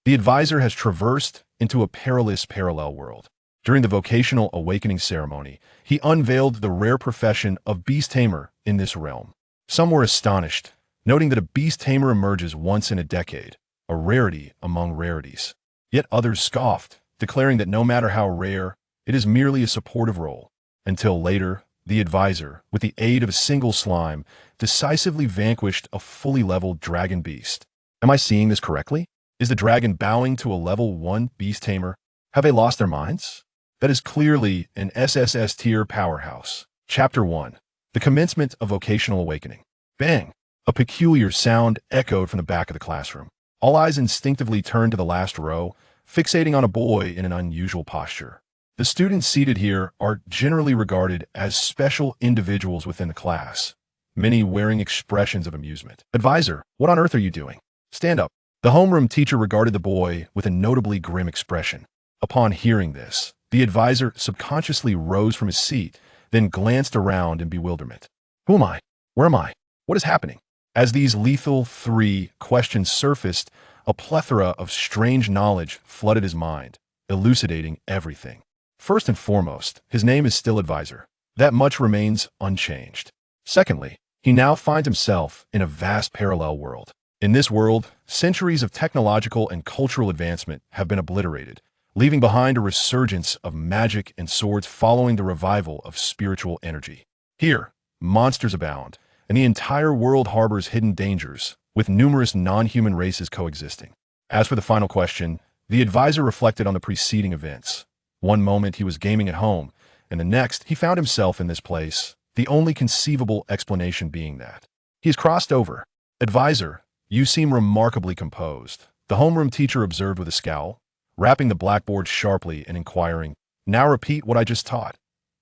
The advisor has traversed into a perilous parallel world. During the vocational awakening ceremony, he unveiled the rare profession of Beast Tamer in this realm. Some were astonished, noting that a Beast Tamer emerges once in a decade, a rarity among rarities. Yet others scoffed, declaring that no matter how rare, it is merely a supportive role. Until later, the advisor, with the aid of a single slime, decisively vanquished a fully leveled dragon beast. Am I seeing this correctly? Is the dragon bowing to a level 1 Beast Tamer? Have they lost their minds? That is clearly an SSS tier powerhouse. Chapter 1. The Commencement of Vocational Awakening. Bang! A peculiar sound echoed from the back of the classroom. All eyes instinctively turned to the last row, fixating on a boy in an unusual posture. The students seated here are generally regarded as special individuals within the class, many wearing expressions of amusement. Advisor, what on earth are you doing? Stand up. The homeroom teacher regarded the boy with a notably grim expression. Upon hearing this, the advisor subconsciously rose from his seat, then glanced around in bewilderment. Who am I? Where am I? What is happening? As these lethal 3 questions surfaced, a plethora of strange knowledge flooded his mind, elucidating everything. First and foremost, his name is still Advisor. That much remains unchanged. Secondly, he now finds himself in a vast parallel world. In this world, centuries of technological and cultural advancement have been obliterated, leaving behind a resurgence of magic and swords following the revival of spiritual energy. Here, monsters abound, and the entire world harbors hidden dangers, with numerous non-human races coexisting. As for the final question, the advisor reflected on the preceding events. One moment he was gaming at home, and the next he found himself in this place, the only conceivable explanation being that he has crossed over. Advisor, you seem remarkably composed, the homeroom teacher observed with a scowl, rapping the blackboard sharply and inquiring, now repeat what I just taught.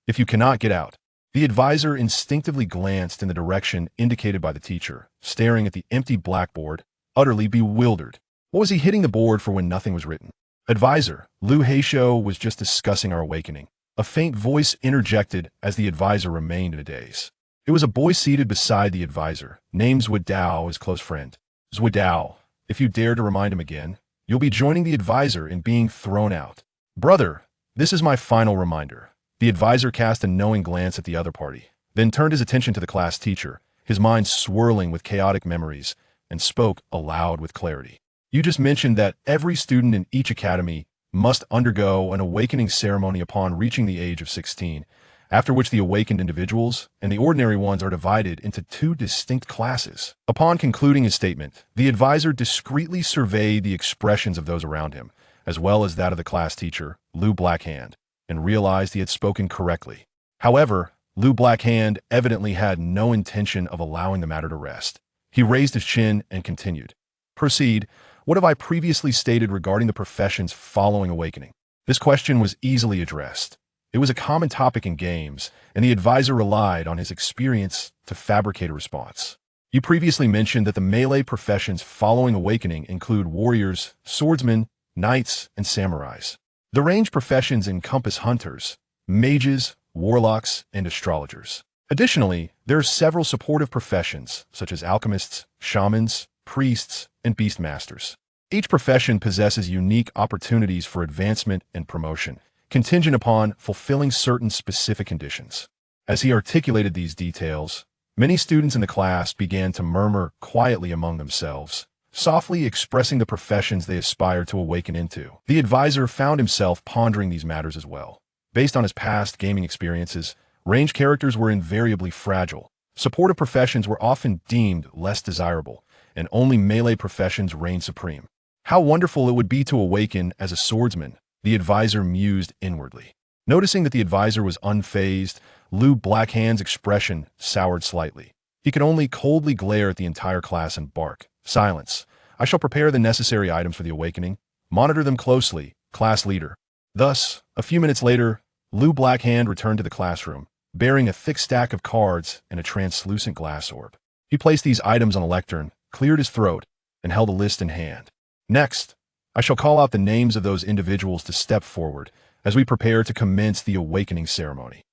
If you cannot get out. The advisor instinctively glanced in the direction indicated by the teacher, staring at the empty blackboard, utterly bewildered. What was he hitting the board for when nothing was written? Advisor, Liu Heisho was just discussing our awakening. A faint voice interjected as the advisor remained in a daze. It was a boy seated beside the advisor, named Zhuodao, his close friend. Zhuodao, if you dare to remind him again, you'll be joining the advisor in being thrown out. Brother, this is my final reminder. The advisor cast a knowing glance at the other party, then turned his attention to the class teacher, his mind swirling with chaotic memories, and spoke aloud with clarity. You just mentioned that every student in each academy must undergo an awakening ceremony upon reaching the age of 16, after which the awakened individuals and the ordinary ones are divided into 2 distinct classes. Upon concluding his statement, the advisor discreetly surveyed the expressions of those around him, as well as that of the class teacher, Liu Blackhand, and realized he had spoken correctly. However, Liu Blackhand evidently had no intention of allowing the matter to rest. He raised his chin and continued. Proceed. What have I previously stated regarding the professions following awakening? This question was easily addressed. It was a common topic in games, and the advisor relied on his experience to fabricate a response. You previously mentioned that the melee professions following awakening include warriors, swordsmen, knights, and samurais. The range professions encompass hunters, mages, warlocks, and astrologers. Additionally, there are several supportive professions, such as alchemists, shamans, priests, and beastmasters. Each profession possesses unique opportunities for advancement and promotion, contingent upon fulfilling certain specific conditions. As he articulated these details, many students in the class began to murmur quietly among themselves, softly expressing the professions they aspired to awaken into. The advisor found himself pondering these matters as well. Based on his past gaming experiences, range characters were invariably fragile. Supportive professions were often deemed less desirable, and only melee professions reigned supreme. How wonderful it would be to awaken as a swordsman, the advisor mused inwardly. Noticing that the advisor was unfazed, Liu Blackhand's expression soured slightly. He could only coldly glare at the entire class and bark. Silence. I shall prepare the necessary items for the awakening. Monitor them closely, class leader. Thus, a few minutes later, Liu Blackhand returned to the classroom, bearing a thick stack of cards and a translucent glass orb. He placed these items on a lectern, cleared his throat, and held a list in hand. Next, I shall call out the names of those individuals to step forward as we prepare to commence the awakening ceremony.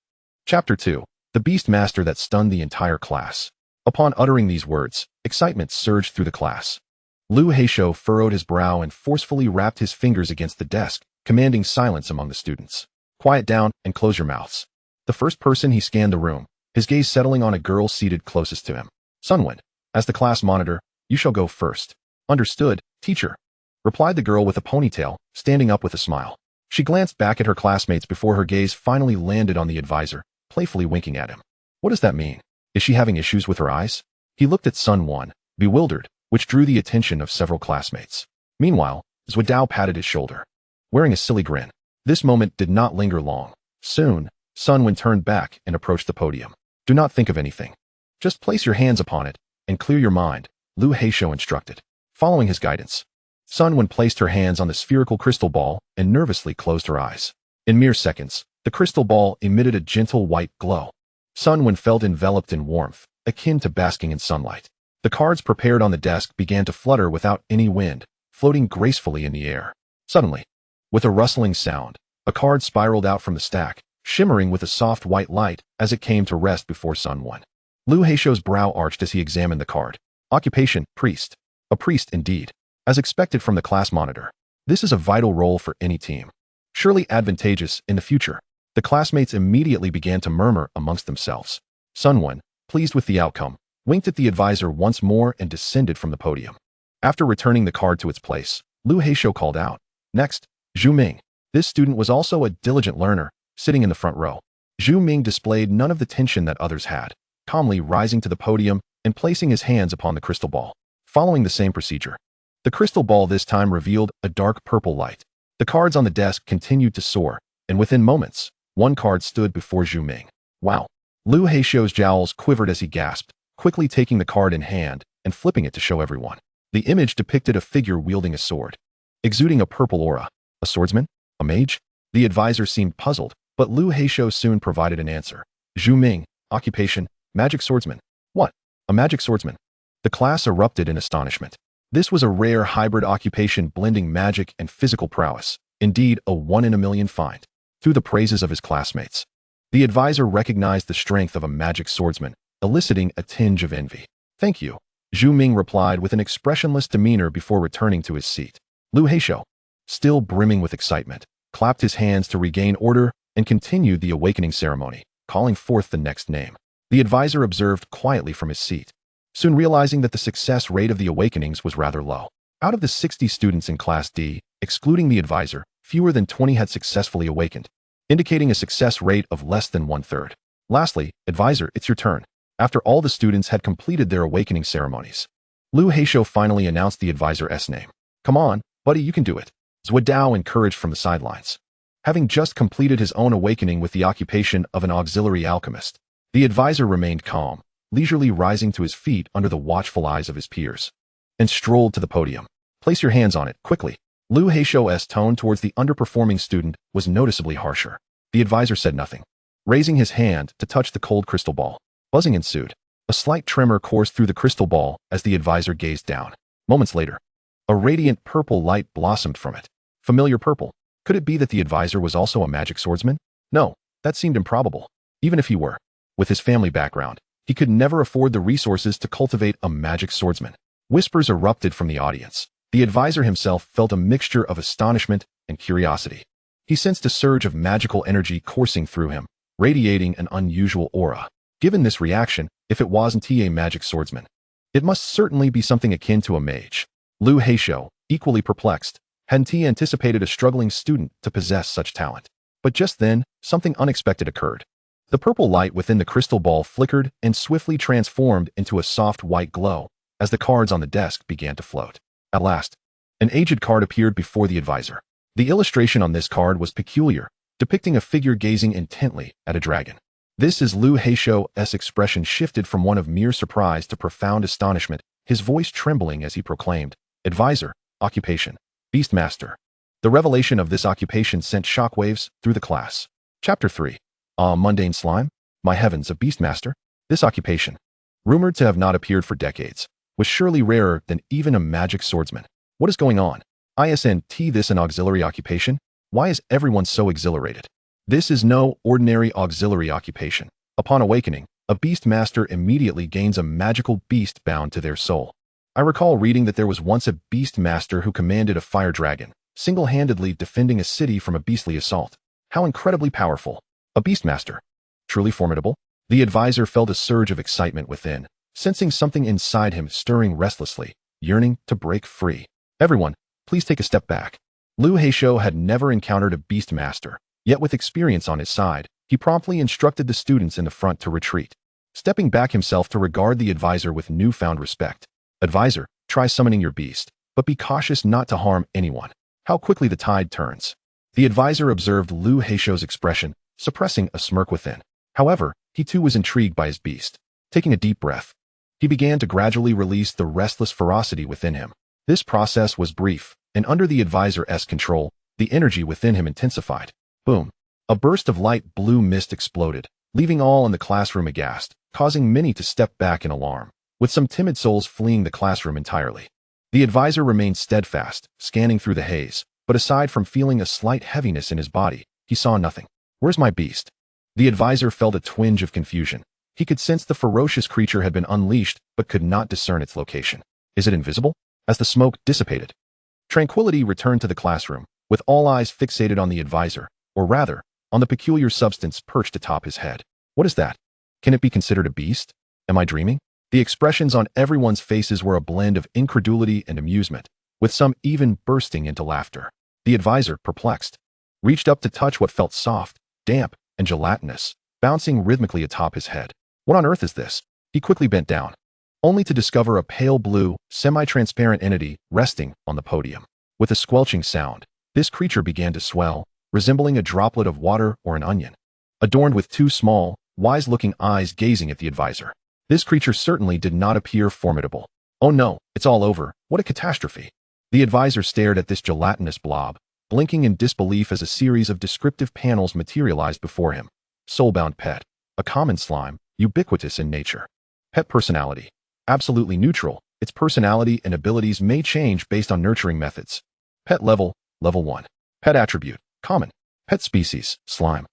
Chapter 2. The Beast Master that stunned the entire class. Upon uttering these words, excitement surged through the class. Lu Heisho furrowed his brow and forcefully rapped his fingers against the desk, commanding silence among the students. Quiet down and close your mouths. The first person he scanned the room, his gaze settling on a girl seated closest to him. Sunwin, as the class monitor, you shall go first. Understood, teacher, replied the girl with a ponytail, standing up with a smile. She glanced back at her classmates before her gaze finally landed on the advisor, playfully winking at him. What does that mean? Is she having issues with her eyes? He looked at Sunwon, bewildered, which drew the attention of several classmates. Meanwhile, Zhuodao patted his shoulder, wearing a silly grin. This moment did not linger long. Soon, Sunwin turned back and approached the podium. Do not think of anything. Just place your hands upon it and clear your mind, Lu Heisho instructed. Following his guidance, Sunwin placed her hands on the spherical crystal ball and nervously closed her eyes. In mere seconds, the crystal ball emitted a gentle white glow. Sunwin felt enveloped in warmth, akin to basking in sunlight. The cards prepared on the desk began to flutter without any wind, floating gracefully in the air. Suddenly, with a rustling sound, a card spiraled out from the stack, shimmering with a soft white light as it came to rest before Sunwon. Lu Heisho's brow arched as he examined the card. Occupation, priest. A priest indeed. As expected from the class monitor. This is a vital role for any team. Surely advantageous in the future. The classmates immediately began to murmur amongst themselves. Sunwon, pleased with the outcome, winked at the advisor once more and descended from the podium. After returning the card to its place, Lu Heisho called out. Next, Zhu Ming. This student was also a diligent learner, sitting in the front row. Zhu Ming displayed none of the tension that others had, calmly rising to the podium and placing his hands upon the crystal ball. Following the same procedure, the crystal ball this time revealed a dark purple light. The cards on the desk continued to soar, and within moments, one card stood before Zhu Ming. Wow! Lu Heisho's jowls quivered as he gasped, quickly taking the card in hand and flipping it to show everyone. The image depicted a figure wielding a sword, exuding a purple aura. A swordsman? A mage? The advisor seemed puzzled, but Lu Heisho soon provided an answer. Zhu Ming, occupation, magic swordsman. What? A magic swordsman? The class erupted in astonishment. This was a rare hybrid occupation blending magic and physical prowess, indeed a one-in-a-million find. Through the praises of his classmates, the advisor recognized the strength of a magic swordsman, eliciting a tinge of envy. Thank you, Zhu Ming replied with an expressionless demeanor before returning to his seat. Lu Heisho, still brimming with excitement, clapped his hands to regain order and continued the awakening ceremony, calling forth the next name. The advisor observed quietly from his seat, soon realizing that the success rate of the awakenings was rather low. Out of the 60 students in Class D, excluding the advisor, fewer than 20 had successfully awakened, indicating a success rate of less than 1/3. Lastly, advisor, it's your turn. After all the students had completed their awakening ceremonies, Lu Heisho finally announced the advisor's name. Come on, buddy, you can do it. Zhuodao encouraged from the sidelines. Having just completed his own awakening with the occupation of an auxiliary alchemist, the advisor remained calm, leisurely rising to his feet under the watchful eyes of his peers, and strolled to the podium. Place your hands on it, quickly. Lu Heisho's tone towards the underperforming student was noticeably harsher. The advisor said nothing, raising his hand to touch the cold crystal ball. Buzzing ensued. A slight tremor coursed through the crystal ball as the advisor gazed down. Moments later, a radiant purple light blossomed from it. Familiar purple. Could it be that the advisor was also a magic swordsman? No, that seemed improbable. Even if he were, with his family background, he could never afford the resources to cultivate a magic swordsman. Whispers erupted from the audience. The advisor himself felt a mixture of astonishment and curiosity. He sensed a surge of magical energy coursing through him, radiating an unusual aura. Given this reaction, if it wasn't a magic swordsman, it must certainly be something akin to a mage. Lu Heisho, equally perplexed, hadn't he anticipated a struggling student to possess such talent. But just then, something unexpected occurred. The purple light within the crystal ball flickered and swiftly transformed into a soft white glow as the cards on the desk began to float. At last, an aged card appeared before the advisor. The illustration on this card was peculiar, depicting a figure gazing intently at a dragon. This is Lu Heisho's expression shifted from one of mere surprise to profound astonishment, his voice trembling as he proclaimed, Advisor, occupation, Beastmaster. The revelation of this occupation sent shockwaves through the class. Chapter 3. Mundane slime? My heavens, a Beastmaster? This occupation, rumored to have not appeared for decades, was surely rarer than even a magic swordsman. What is going on? Isn't this an auxiliary occupation? Why is everyone so exhilarated? This is no ordinary auxiliary occupation. Upon awakening, a Beastmaster immediately gains a magical beast bound to their soul. I recall reading that there was once a beast master who commanded a fire dragon, single-handedly defending a city from a beastly assault. How incredibly powerful. A beast master. Truly formidable. The advisor felt a surge of excitement within, sensing something inside him stirring restlessly, yearning to break free. Everyone, please take a step back. Liu Heishou had never encountered a beast master, yet with experience on his side, he promptly instructed the students in the front to retreat, stepping back himself to regard the advisor with newfound respect. Advisor, try summoning your beast, but be cautious not to harm anyone. How quickly the tide turns. The advisor observed Liu Heishou's expression, suppressing a smirk within. However, he too was intrigued by his beast. Taking a deep breath, he began to gradually release the restless ferocity within him. This process was brief, and under the advisor's control, the energy within him intensified. Boom. A burst of light blue mist exploded, leaving all in the classroom aghast, causing many to step back in alarm, with some timid souls fleeing the classroom entirely. The advisor remained steadfast, scanning through the haze, but aside from feeling a slight heaviness in his body, he saw nothing. Where's my beast? The advisor felt a twinge of confusion. He could sense the ferocious creature had been unleashed, but could not discern its location. Is it invisible? As the smoke dissipated, tranquility returned to the classroom, with all eyes fixated on the advisor, or rather, on the peculiar substance perched atop his head. What is that? Can it be considered a beast? Am I dreaming? The expressions on everyone's faces were a blend of incredulity and amusement, with some even bursting into laughter. The advisor, perplexed, reached up to touch what felt soft, damp, and gelatinous, bouncing rhythmically atop his head. What on earth is this? He quickly bent down, only to discover a pale blue, semi-transparent entity resting on the podium. With a squelching sound, this creature began to swell, resembling a droplet of water or an onion, adorned with two small, wise-looking eyes gazing at the advisor. This creature certainly did not appear formidable. Oh no, it's all over. What a catastrophe. The advisor stared at this gelatinous blob, blinking in disbelief as a series of descriptive panels materialized before him. Soulbound pet. A common slime, ubiquitous in nature. Pet personality. Absolutely neutral. Its personality and abilities may change based on nurturing methods. Pet level, level 1. Pet attribute, common. Pet species, slime.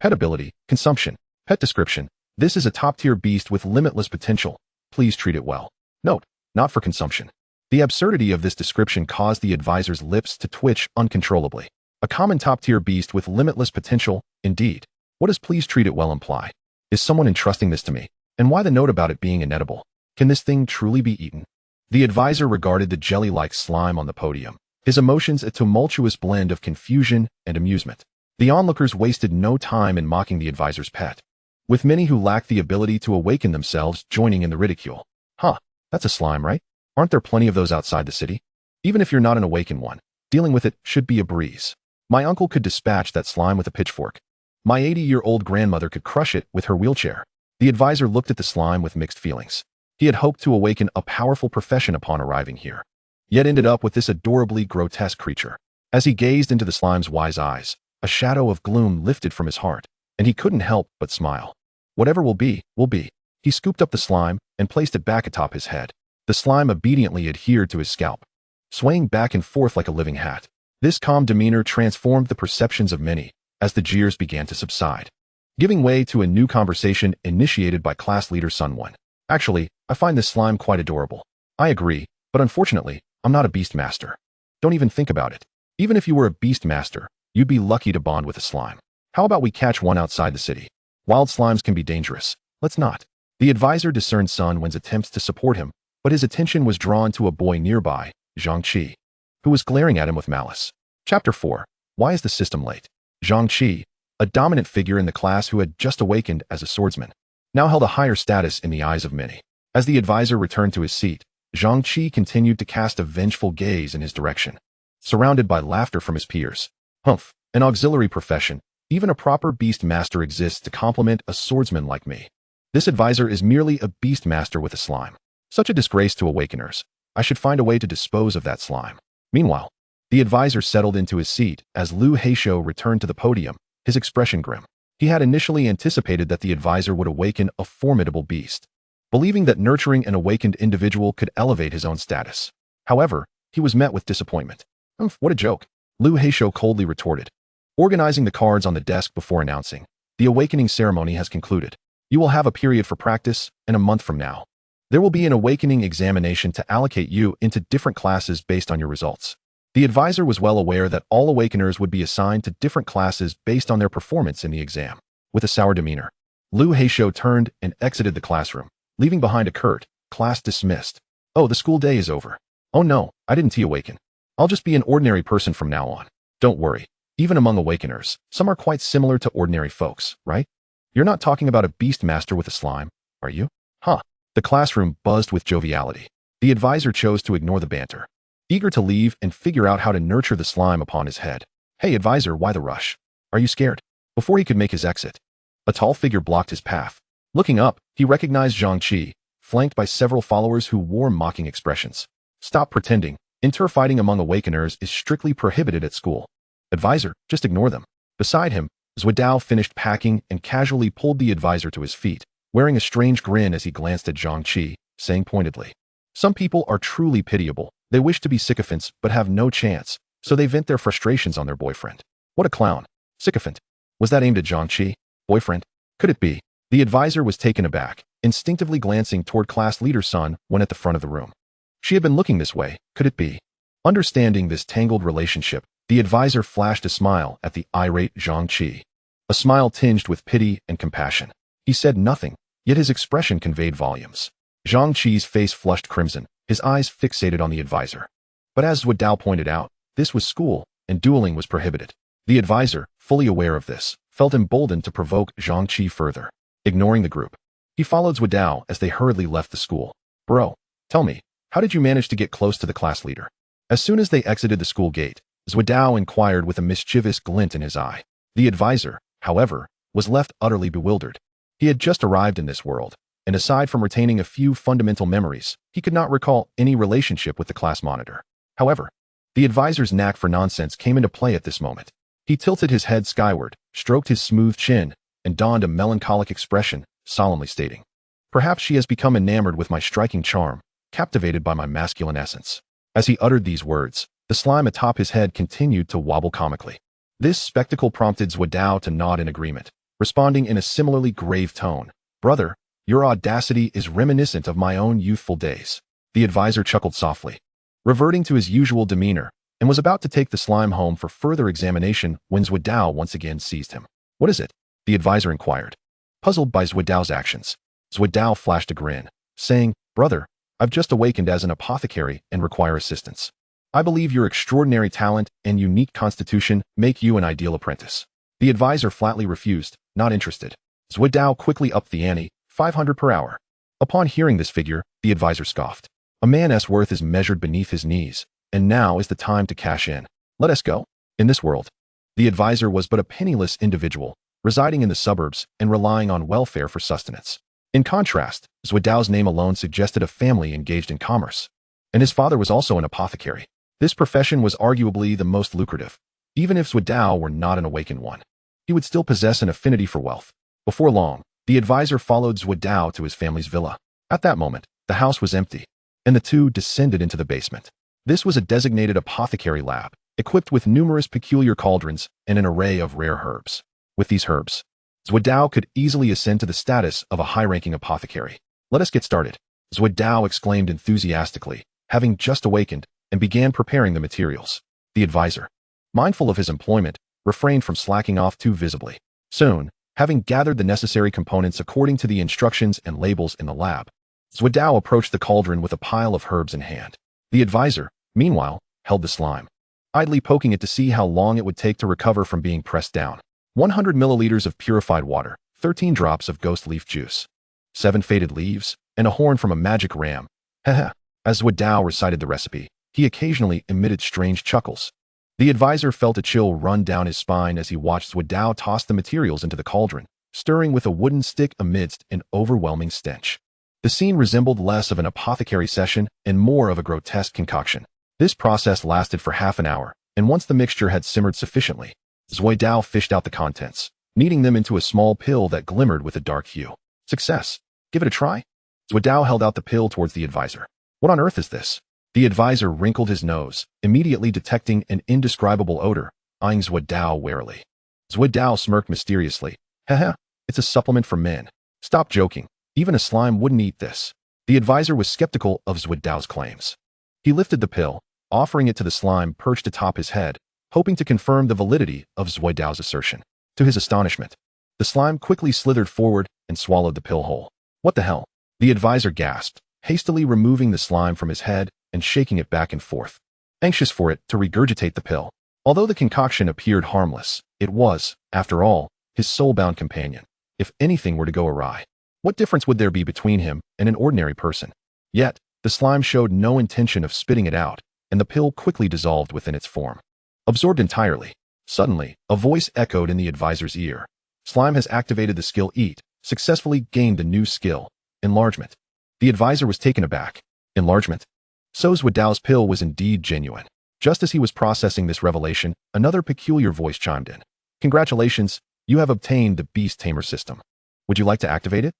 Pet ability, consumption. Pet description. This is a top-tier beast with limitless potential. Please treat it well. Note, not for consumption. The absurdity of this description caused the advisor's lips to twitch uncontrollably. A common top-tier beast with limitless potential, indeed. What does please treat it well imply? Is someone entrusting this to me? And why the note about it being inedible? Can this thing truly be eaten? The advisor regarded the jelly-like slime on the podium, his emotions a tumultuous blend of confusion and amusement. The onlookers wasted no time in mocking the advisor's pet, with many who lacked the ability to awaken themselves joining in the ridicule. Huh, that's a slime, right? Aren't there plenty of those outside the city? Even if you're not an awakened one, dealing with it should be a breeze. My uncle could dispatch that slime with a pitchfork. My 80-year-old grandmother could crush it with her wheelchair. The advisor looked at the slime with mixed feelings. He had hoped to awaken a powerful profession upon arriving here, yet ended up with this adorably grotesque creature. As he gazed into the slime's wise eyes, a shadow of gloom lifted from his heart, and he couldn't help but smile. Whatever will be, will be. He scooped up the slime and placed it back atop his head. The slime obediently adhered to his scalp, swaying back and forth like a living hat. This calm demeanor transformed the perceptions of many as the jeers began to subside, giving way to a new conversation initiated by class leader Sunwon. Actually, I find this slime quite adorable. I agree, but unfortunately, I'm not a beast master. Don't even think about it. Even if you were a beast master, you'd be lucky to bond with a slime. How about we catch one outside the city? Wild slimes can be dangerous. Let's not. The advisor discerned Sunwon's attempts to support him, but his attention was drawn to a boy nearby, Zhang Qi, who was glaring at him with malice. Chapter 4. Why is the system late? Zhang Qi, a dominant figure in the class who had just awakened as a swordsman, now held a higher status in the eyes of many. As the advisor returned to his seat, Zhang Qi continued to cast a vengeful gaze in his direction, surrounded by laughter from his peers. Humph, an auxiliary profession. Even a proper beast master exists to complement a swordsman like me. This advisor is merely a beast master with a slime. Such a disgrace to awakeners. I should find a way to dispose of that slime. Meanwhile, the advisor settled into his seat as Liu Heishou returned to the podium, his expression grim. He had initially anticipated that the advisor would awaken a formidable beast, believing that nurturing an awakened individual could elevate his own status. However, he was met with disappointment. What a joke, Liu Heishou coldly retorted, organizing the cards on the desk before announcing, "The awakening ceremony has concluded. You will have a period for practice, and a month from now, There will be an awakening examination to allocate you into different classes based on your results. The advisor was well aware that all awakeners would be assigned to different classes based on their performance in the exam. With a sour demeanor, Liu Heishou turned and exited the classroom, leaving behind a curt, "Class dismissed." "Oh, the school day is over. Oh no, I didn't awaken. I'll just be an ordinary person from now on. Don't worry. Even among awakeners, some are quite similar to ordinary folks, right? You're not talking about a beast master with a slime, are you? Huh." The classroom buzzed with joviality. The advisor chose to ignore the banter, eager to leave and figure out how to nurture the slime upon his head. "Hey advisor, why the rush? Are you scared?" Before he could make his exit, a tall figure blocked his path. Looking up, he recognized Zhang Qi, flanked by several followers who wore mocking expressions. "Stop pretending. Interfighting among awakeners is strictly prohibited at school. Advisor, just ignore them." Beside him, Zuidao finished packing and casually pulled the advisor to his feet, wearing a strange grin as he glanced at Zhang Qi, saying pointedly, "Some people are truly pitiable. They wish to be sycophants but have no chance, so they vent their frustrations on their boyfriend." What a clown. Sycophant. Was that aimed at Zhang Qi? Boyfriend? Could it be? The advisor was taken aback, instinctively glancing toward class leader Sun when at the front of the room. She had been looking this way. Could it be? Understanding this tangled relationship, the advisor flashed a smile at the irate Zhang Qi. A smile tinged with pity and compassion. He said nothing, yet his expression conveyed volumes. Zhang Qi's face flushed crimson, his eyes fixated on the advisor. But as Zuidao pointed out, this was school, and dueling was prohibited. The advisor, fully aware of this, felt emboldened to provoke Zhang Qi further. Ignoring the group, he followed Zuidao as they hurriedly left the school. "Bro, tell me, how did you manage to get close to the class leader?" As soon as they exited the school gate, Zuidao inquired with a mischievous glint in his eye. The advisor, however, was left utterly bewildered. He had just arrived in this world, and aside from retaining a few fundamental memories, he could not recall any relationship with the class monitor. However, the advisor's knack for nonsense came into play at this moment. He tilted his head skyward, stroked his smooth chin, and donned a melancholic expression, solemnly stating, "Perhaps she has become enamored with my striking charm, captivated by my masculine essence." As he uttered these words, the slime atop his head continued to wobble comically. This spectacle prompted Zuidao to nod in agreement, responding in a similarly grave tone, "Brother, your audacity is reminiscent of my own youthful days." The advisor chuckled softly, reverting to his usual demeanor, and was about to take the slime home for further examination when Zuidao once again seized him. "What is it?" the advisor inquired. Puzzled by Zuidao's actions, Zuidao flashed a grin, saying, "Brother, I've just awakened as an apothecary and require assistance. I believe your extraordinary talent and unique constitution make you an ideal apprentice." The advisor flatly refused, not interested. Zuidao quickly upped the ante, 500 per hour. Upon hearing this figure, the advisor scoffed. A man's worth is measured beneath his knees, and now is the time to cash in. Let us go. In this world, the advisor was but a penniless individual, residing in the suburbs and relying on welfare for sustenance. In contrast, Zuidao's name alone suggested a family engaged in commerce, and his father was also an apothecary. This profession was arguably the most lucrative. Even if Zuidao were not an awakened one, he would still possess an affinity for wealth. Before long, the advisor followed Zuidao to his family's villa. At that moment, the house was empty, and the two descended into the basement. This was a designated apothecary lab, equipped with numerous peculiar cauldrons and an array of rare herbs. With these herbs, Zuidao could easily ascend to the status of a high-ranking apothecary. "Let us get started," Zuidao exclaimed enthusiastically, having just awakened, and began preparing the materials. The advisor, mindful of his employment, refrained from slacking off too visibly. Soon, having gathered the necessary components according to the instructions and labels in the lab, Zuidao approached the cauldron with a pile of herbs in hand. The advisor, meanwhile, held the slime, idly poking it to see how long it would take to recover from being pressed down. 100 milliliters of purified water, 13 drops of ghost leaf juice, 7 faded leaves, and a horn from a magic ram. Heh. As Zuidao recited the recipe, he occasionally emitted strange chuckles. The advisor felt a chill run down his spine as he watched Zuidao toss the materials into the cauldron, stirring with a wooden stick amidst an overwhelming stench. The scene resembled less of an apothecary session and more of a grotesque concoction. This process lasted for half an hour, and once the mixture had simmered sufficiently, Zuidao fished out the contents, kneading them into a small pill that glimmered with a dark hue. "Success. Give it a try?" Zuidao held out the pill towards the advisor. "What on earth is this?" The advisor wrinkled his nose, immediately detecting an indescribable odor, eyeing Zuidao warily. Zuidao smirked mysteriously. "Heh, it's a supplement for men. Stop joking. Even a slime wouldn't eat this." The advisor was skeptical of Zwidao's claims. He lifted the pill, offering it to the slime perched atop his head, hoping to confirm the validity of Zwidao's assertion. To his astonishment, the slime quickly slithered forward and swallowed the pill whole. What the hell? The advisor gasped, hastily removing the slime from his head and shaking it back and forth, anxious for it to regurgitate the pill. Although the concoction appeared harmless, it was, after all, his soul-bound companion. If anything were to go awry, what difference would there be between him and an ordinary person? Yet, the slime showed no intention of spitting it out, and the pill quickly dissolved within its form. Absorbed entirely. Suddenly, a voice echoed in the advisor's ear. Slime has activated the skill Eat, successfully gained the new skill, Enlargement. The advisor was taken aback. Enlargement? So Zwidao's pill was indeed genuine. Just as he was processing this revelation, another peculiar voice chimed in. Congratulations, you have obtained the Beast Tamer system. Would you like to activate it?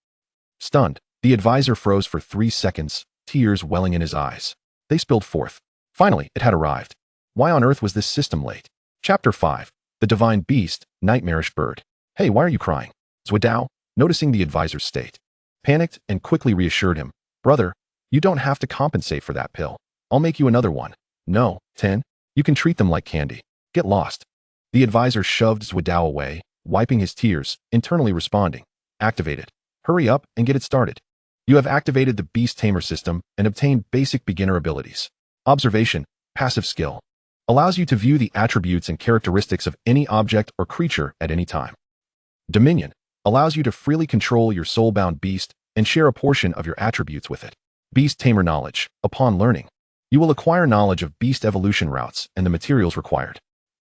Stunned, the advisor froze for 3 seconds, tears welling in his eyes. They spilled forth. Finally, it had arrived. Why on earth was this system late? Chapter 5. The Divine Beast, Nightmarish Bird. Hey, why are you crying? Zwidao, noticing the advisor's state, panicked and quickly reassured him. Brother, you don't have to compensate for that pill. I'll make you another one. No, 10. You can treat them like candy. Get lost. The advisor shoved Zwidao away, wiping his tears, internally responding. Activate it. Hurry up and get it started. You have activated the Beast Tamer system and obtained basic beginner abilities. Observation, passive skill. Allows you to view the attributes and characteristics of any object or creature at any time. Dominion. Allows you to freely control your soul-bound beast and share a portion of your attributes with it. Beast Tamer knowledge. Upon learning, you will acquire knowledge of beast evolution routes and the materials required.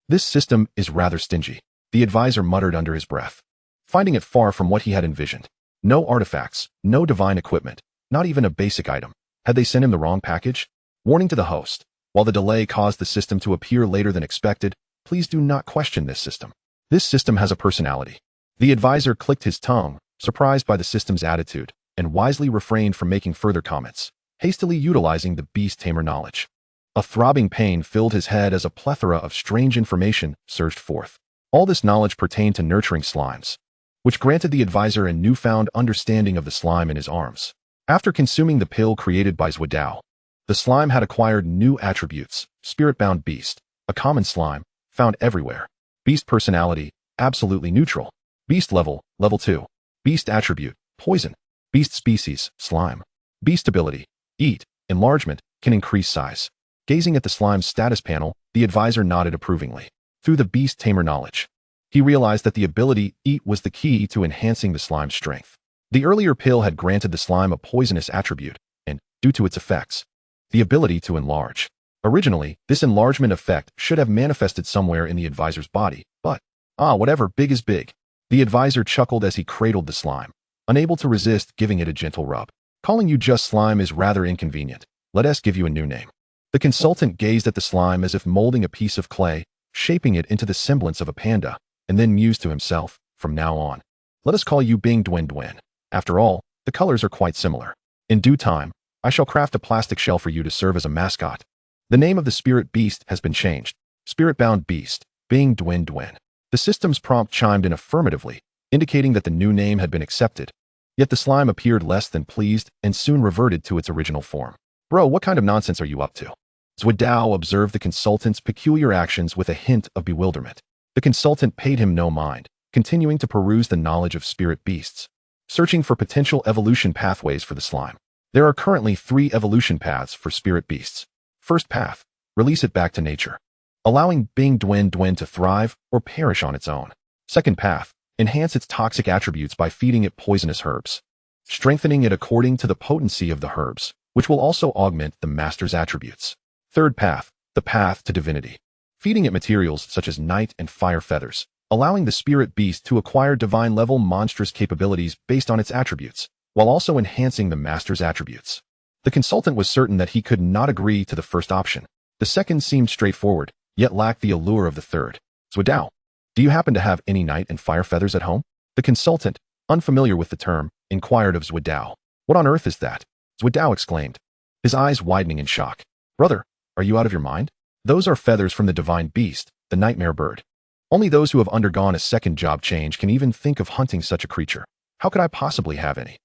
This system is rather stingy, the advisor muttered under his breath, finding it far from what he had envisioned. No artifacts, no divine equipment, not even a basic item. Had they sent him the wrong package? Warning to the host. While the delay caused the system to appear later than expected, please do not question this system. This system has a personality. The advisor clicked his tongue, surprised by the system's attitude, and wisely refrained from making further comments, hastily utilizing the Beast Tamer knowledge. A throbbing pain filled his head as a plethora of strange information surged forth. All this knowledge pertained to nurturing slimes, which granted the advisor a newfound understanding of the slime in his arms. After consuming the pill created by Zwidao, the slime had acquired new attributes. Spirit-bound beast, a common slime, found everywhere. Beast personality, absolutely neutral. Beast level, level 2. Beast attribute, poison. Beast species, slime. Beast ability, eat, enlargement, can increase size. Gazing at the slime's status panel, the advisor nodded approvingly. Through the Beast Tamer knowledge, he realized that the ability Eat was the key to enhancing the slime's strength. The earlier pill had granted the slime a poisonous attribute, and, due to its effects, the ability to enlarge. Originally, this enlargement effect should have manifested somewhere in the advisor's body, but, whatever, big is big. The advisor chuckled as he cradled the slime, unable to resist giving it a gentle rub. Calling you just slime is rather inconvenient. Let us give you a new name. The consultant gazed at the slime as if molding a piece of clay, shaping it into the semblance of a panda, and then mused to himself, from now on, let us call you Bing Dwen Dwen. After all, the colors are quite similar. In due time, I shall craft a plastic shell for you to serve as a mascot. The name of the spirit beast has been changed. Spirit-bound beast, Bing Dwen Dwen. The system's prompt chimed in affirmatively, indicating that the new name had been accepted. Yet the slime appeared less than pleased and soon reverted to its original form. Bro, what kind of nonsense are you up to? Zwidao observed the consultant's peculiar actions with a hint of bewilderment. The consultant paid him no mind, continuing to peruse the knowledge of spirit beasts, searching for potential evolution pathways for the slime. There are currently 3 evolution paths for spirit beasts. First path, release it back to nature, allowing Bing Dwen Dwen to thrive or perish on its own. Second path, enhance its toxic attributes by feeding it poisonous herbs, strengthening it according to the potency of the herbs, which will also augment the master's attributes. Third path, the path to divinity, feeding it materials such as night and fire feathers, allowing the spirit beast to acquire divine-level monstrous capabilities based on its attributes, while also enhancing the master's attributes. The consultant was certain that he could not agree to the first option. The second seemed straightforward, yet lacked the allure of the third. Zwidao, do you happen to have any night and fire feathers at home? The consultant, unfamiliar with the term, inquired of Zwidao. What on earth is that? Zwidao exclaimed, his eyes widening in shock. Brother, are you out of your mind? Those are feathers from the divine beast, the nightmare bird. Only those who have undergone a second job change can even think of hunting such a creature. How could I possibly have any?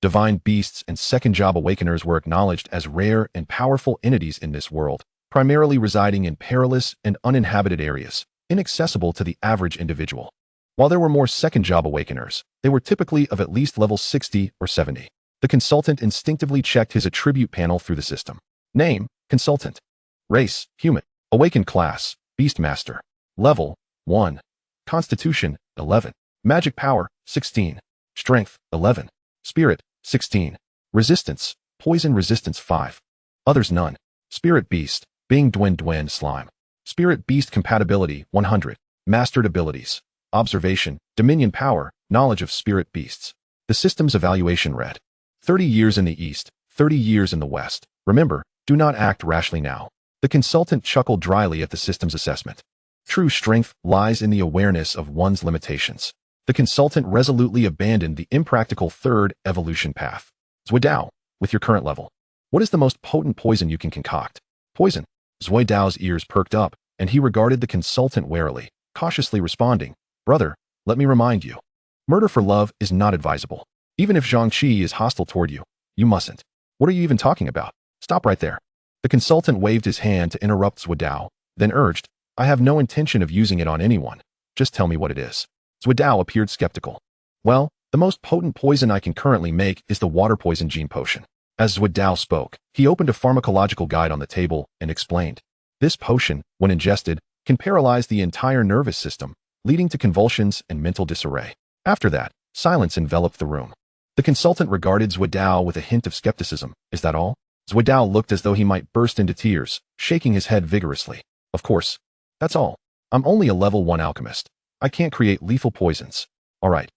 Divine beasts and second-job awakeners were acknowledged as rare and powerful entities in this world, primarily residing in perilous and uninhabited areas, inaccessible to the average individual. While there were more second-job awakeners, they were typically of at least level 60 or 70. The consultant instinctively checked his attribute panel through the system. Name, Consultant. Race, Human. Awakened class, Beastmaster. Level, 1. Constitution, 11. Magic power, 16. Strength, 11. Spirit, 16. Resistance, Poison resistance 5. Others none. Spirit Beast, Bing Dwin Dwin Slime. Spirit Beast compatibility, 100. Mastered abilities. Observation, Dominion power, Knowledge of Spirit Beasts. The system's evaluation read: 30 years in the East, 30 years in the West. Remember, do not act rashly now. The consultant chuckled dryly at the system's assessment. True strength lies in the awareness of one's limitations. The consultant resolutely abandoned the impractical third evolution path. Zuidao, with your current level, what is the most potent poison you can concoct? Poison. Zuidao's ears perked up, and he regarded the consultant warily, cautiously responding, Brother, let me remind you. Murder for love is not advisable. Even if Zhangqi is hostile toward you, you mustn't. What are you even talking about? Stop right there. The consultant waved his hand to interrupt Zuidao, then urged, I have no intention of using it on anyone. Just tell me what it is. Zuidao appeared skeptical. Well, the most potent poison I can currently make is the water poison gene potion. As Zuidao spoke, he opened a pharmacological guide on the table and explained. This potion, when ingested, can paralyze the entire nervous system, leading to convulsions and mental disarray. After that, silence enveloped the room. The consultant regarded Zuidao with a hint of skepticism. Is that all? Zuidao looked as though he might burst into tears, shaking his head vigorously. Of course. That's all. I'm only a level 1 alchemist. I can't create lethal poisons. All right,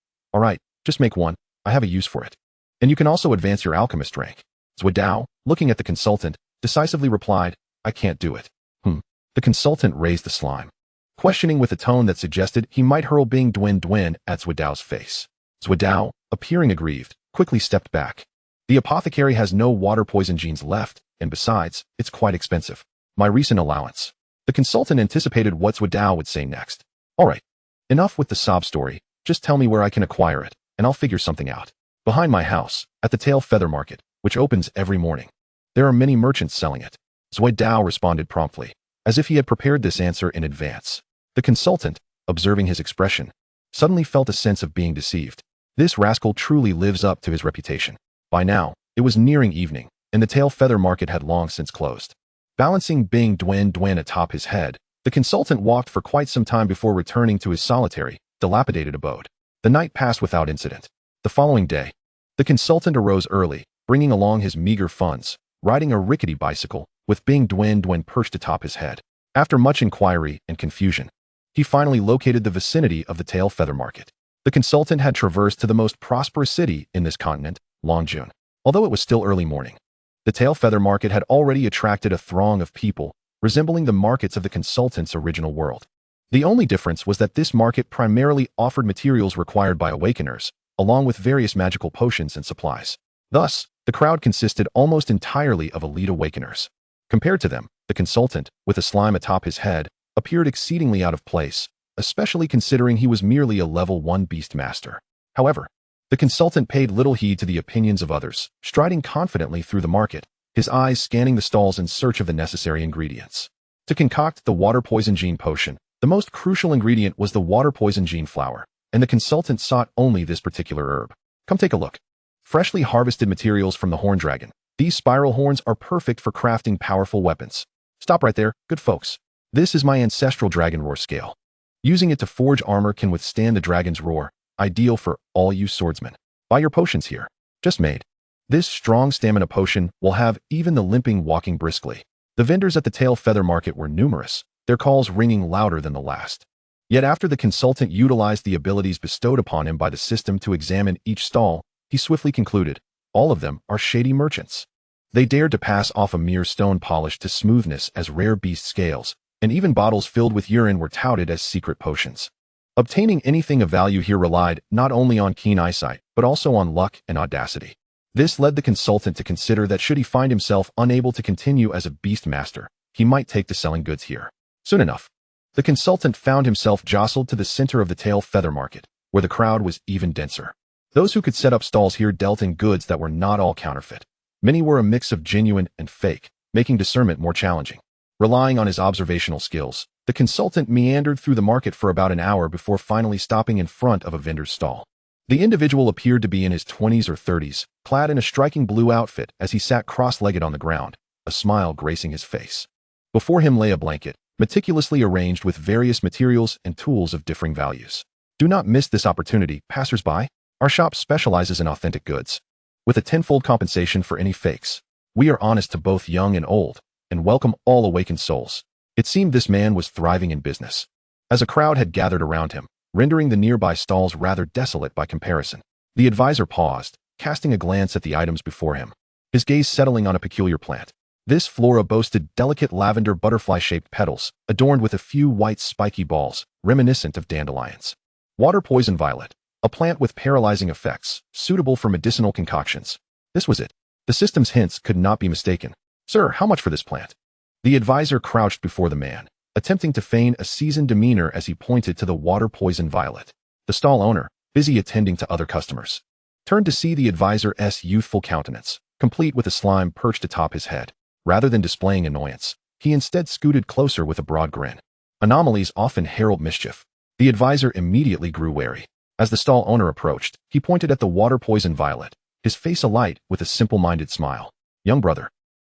just make one. I have a use for it. And you can also advance your alchemist rank. Zuidao, looking at the consultant, decisively replied, I can't do it. The consultant raised the slime, questioning with a tone that suggested he might hurl Bing Dwin Dwin at Zuidao's face. Zuidao, appearing aggrieved, quickly stepped back. The apothecary has no water poison genes left, and besides, it's quite expensive. My recent allowance. The consultant anticipated what Zuidao would say next. All right, enough with the sob story. Just tell me where I can acquire it, and I'll figure something out. Behind my house, at the Tail Feather Market, which opens every morning. There are many merchants selling it. Zuidao responded promptly, as if he had prepared this answer in advance. The consultant, observing his expression, suddenly felt a sense of being deceived. This rascal truly lives up to his reputation. By now, it was nearing evening, and the Tail Feather Market had long since closed. Balancing Bing Dwin Dwin atop his head, the consultant walked for quite some time before returning to his solitary, dilapidated abode. The night passed without incident. The following day, the consultant arose early, bringing along his meager funds, riding a rickety bicycle, with Bing Dwin Dwin perched atop his head. After much inquiry and confusion, he finally located the vicinity of the Tail Feather Market. The consultant had traversed to the most prosperous city in this continent, Longjun. Although it was still early morning, the Tail Feather Market had already attracted a throng of people, resembling the markets of the consultant's original world. The only difference was that this market primarily offered materials required by awakeners, along with various magical potions and supplies. Thus, the crowd consisted almost entirely of elite awakeners. Compared to them, the consultant, with a slime atop his head, appeared exceedingly out of place, especially considering he was merely a level 1 beast master. However, the consultant paid little heed to the opinions of others, striding confidently through the market, his eyes scanning the stalls in search of the necessary ingredients. To concoct the water poison gene potion, the most crucial ingredient was the water poison gene flower, and the consultant sought only this particular herb. Come take a look. Freshly harvested materials from the horn dragon. These spiral horns are perfect for crafting powerful weapons. Stop right there, good folks. This is my ancestral dragon roar scale. Using it to forge armor can withstand the dragon's roar, ideal for all you swordsmen. Buy your potions here. Just made. This strong stamina potion will have even the limping walking briskly. The vendors at the Tail Feather Market were numerous, their calls ringing louder than the last. Yet after the consultant utilized the abilities bestowed upon him by the system to examine each stall, he swiftly concluded, all of them are shady merchants. They dared to pass off a mere stone polished to smoothness as rare beast scales, and even bottles filled with urine were touted as secret potions. Obtaining anything of value here relied not only on keen eyesight, but also on luck and audacity. This led the consultant to consider that should he find himself unable to continue as a beast master, he might take to selling goods here. Soon enough, the consultant found himself jostled to the center of the Tail Feather Market, where the crowd was even denser. Those who could set up stalls here dealt in goods that were not all counterfeit. Many were a mix of genuine and fake, making discernment more challenging. Relying on his observational skills, the consultant meandered through the market for about an hour before finally stopping in front of a vendor's stall. The individual appeared to be in his 20s or 30s, clad in a striking blue outfit as he sat cross-legged on the ground, a smile gracing his face. Before him lay a blanket, meticulously arranged with various materials and tools of differing values. Do not miss this opportunity, passers-by. Our shop specializes in authentic goods, with a tenfold compensation for any fakes. We are honest to both young and old, and welcome all awakened souls. It seemed this man was thriving in business, as a crowd had gathered around him, rendering the nearby stalls rather desolate by comparison. The advisor paused, casting a glance at the items before him, his gaze settling on a peculiar plant. This flora boasted delicate lavender butterfly-shaped petals, adorned with a few white spiky balls, reminiscent of dandelions. Water poison violet, a plant with paralyzing effects, suitable for medicinal concoctions. This was it. The system's hints could not be mistaken. Sir, how much for this plant? The advisor crouched before the man, attempting to feign a seasoned demeanor as he pointed to the water poison violet. The stall owner, busy attending to other customers, turned to see the advisor's youthful countenance, complete with a slime perched atop his head. Rather than displaying annoyance, he instead scooted closer with a broad grin. Anomalies often herald mischief. The advisor immediately grew wary. As the stall owner approached, he pointed at the water poison violet, his face alight with a simple-minded smile. Young brother.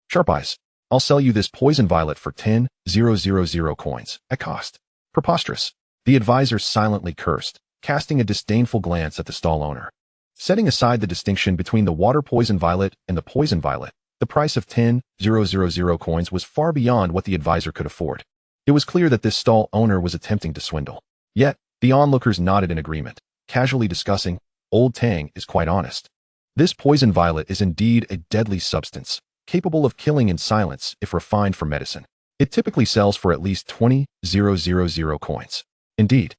Sharp eyes. I'll sell you this poison violet for 10,000 coins at cost. Preposterous. The advisor silently cursed, casting a disdainful glance at the stall owner. Setting aside the distinction between the water poison violet and the poison violet, the price of 10,000 coins was far beyond what the advisor could afford. It was clear that this stall owner was attempting to swindle. Yet, the onlookers nodded in agreement, casually discussing, Old Tang is quite honest. This poison violet is indeed a deadly substance, capable of killing in silence if refined for medicine. It typically sells for at least 20,000 coins. Indeed,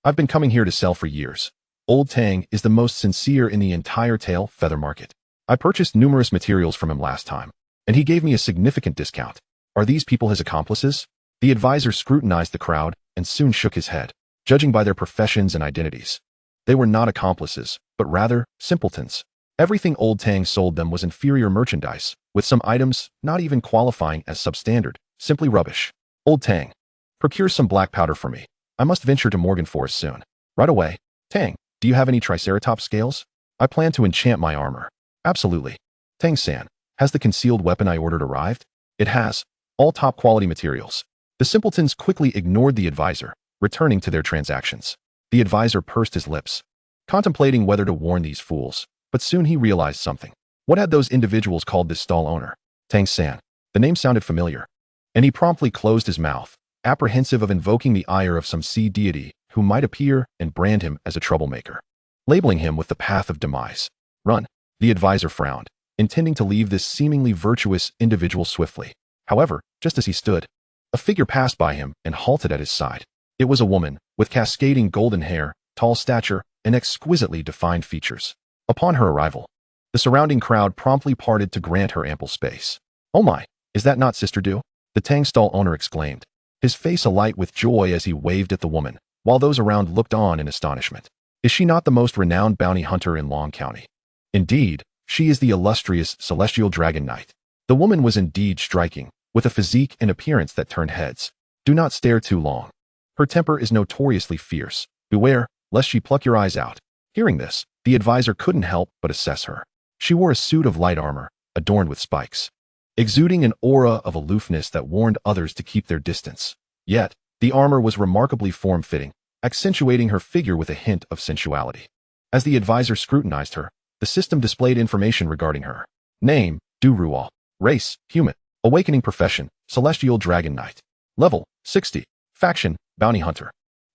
I've been coming here to sell for years. Old Tang is the most sincere in the entire tail feather market. I purchased numerous materials from him last time, and he gave me a significant discount. Are these people his accomplices? The advisor scrutinized the crowd and soon shook his head, judging by their professions and identities. They were not accomplices, but rather simpletons. Everything Old Tang sold them was inferior merchandise, with some items not even qualifying as substandard, simply rubbish. Old Tang, procure some black powder for me. I must venture to Morgan Forest soon. Right away. Tang, do you have any Triceratops scales? I plan to enchant my armor. Absolutely. Tang-san, has the concealed weapon I ordered arrived? It has. All top-quality materials. The simpletons quickly ignored the advisor, returning to their transactions. The advisor pursed his lips, contemplating whether to warn these fools, but soon he realized something. What had those individuals called this stall owner? Tang-san. The name sounded familiar. And he promptly closed his mouth, apprehensive of invoking the ire of some sea deity who might appear and brand him as a troublemaker, labeling him with the path of demise. Run. The advisor frowned, intending to leave this seemingly virtuous individual swiftly. However, just as he stood, a figure passed by him and halted at his side. It was a woman, with cascading golden hair, tall stature, and exquisitely defined features. Upon her arrival, the surrounding crowd promptly parted to grant her ample space. Oh my, is that not Sister Du? The Tang stall owner exclaimed, his face alight with joy as he waved at the woman, while those around looked on in astonishment. Is she not the most renowned bounty hunter in Long County? Indeed, she is the illustrious Celestial Dragon Knight. The woman was indeed striking, with a physique and appearance that turned heads. Do not stare too long. Her temper is notoriously fierce. Beware, lest she pluck your eyes out. Hearing this, the advisor couldn't help but assess her. She wore a suit of light armor, adorned with spikes, exuding an aura of aloofness that warned others to keep their distance. Yet, the armor was remarkably form-fitting, accentuating her figure with a hint of sensuality. As the advisor scrutinized her, the system displayed information regarding her. Name, Du Rual. Race, human. Awakening profession, Celestial Dragon Knight. Level, 60. Faction, Bounty Hunter.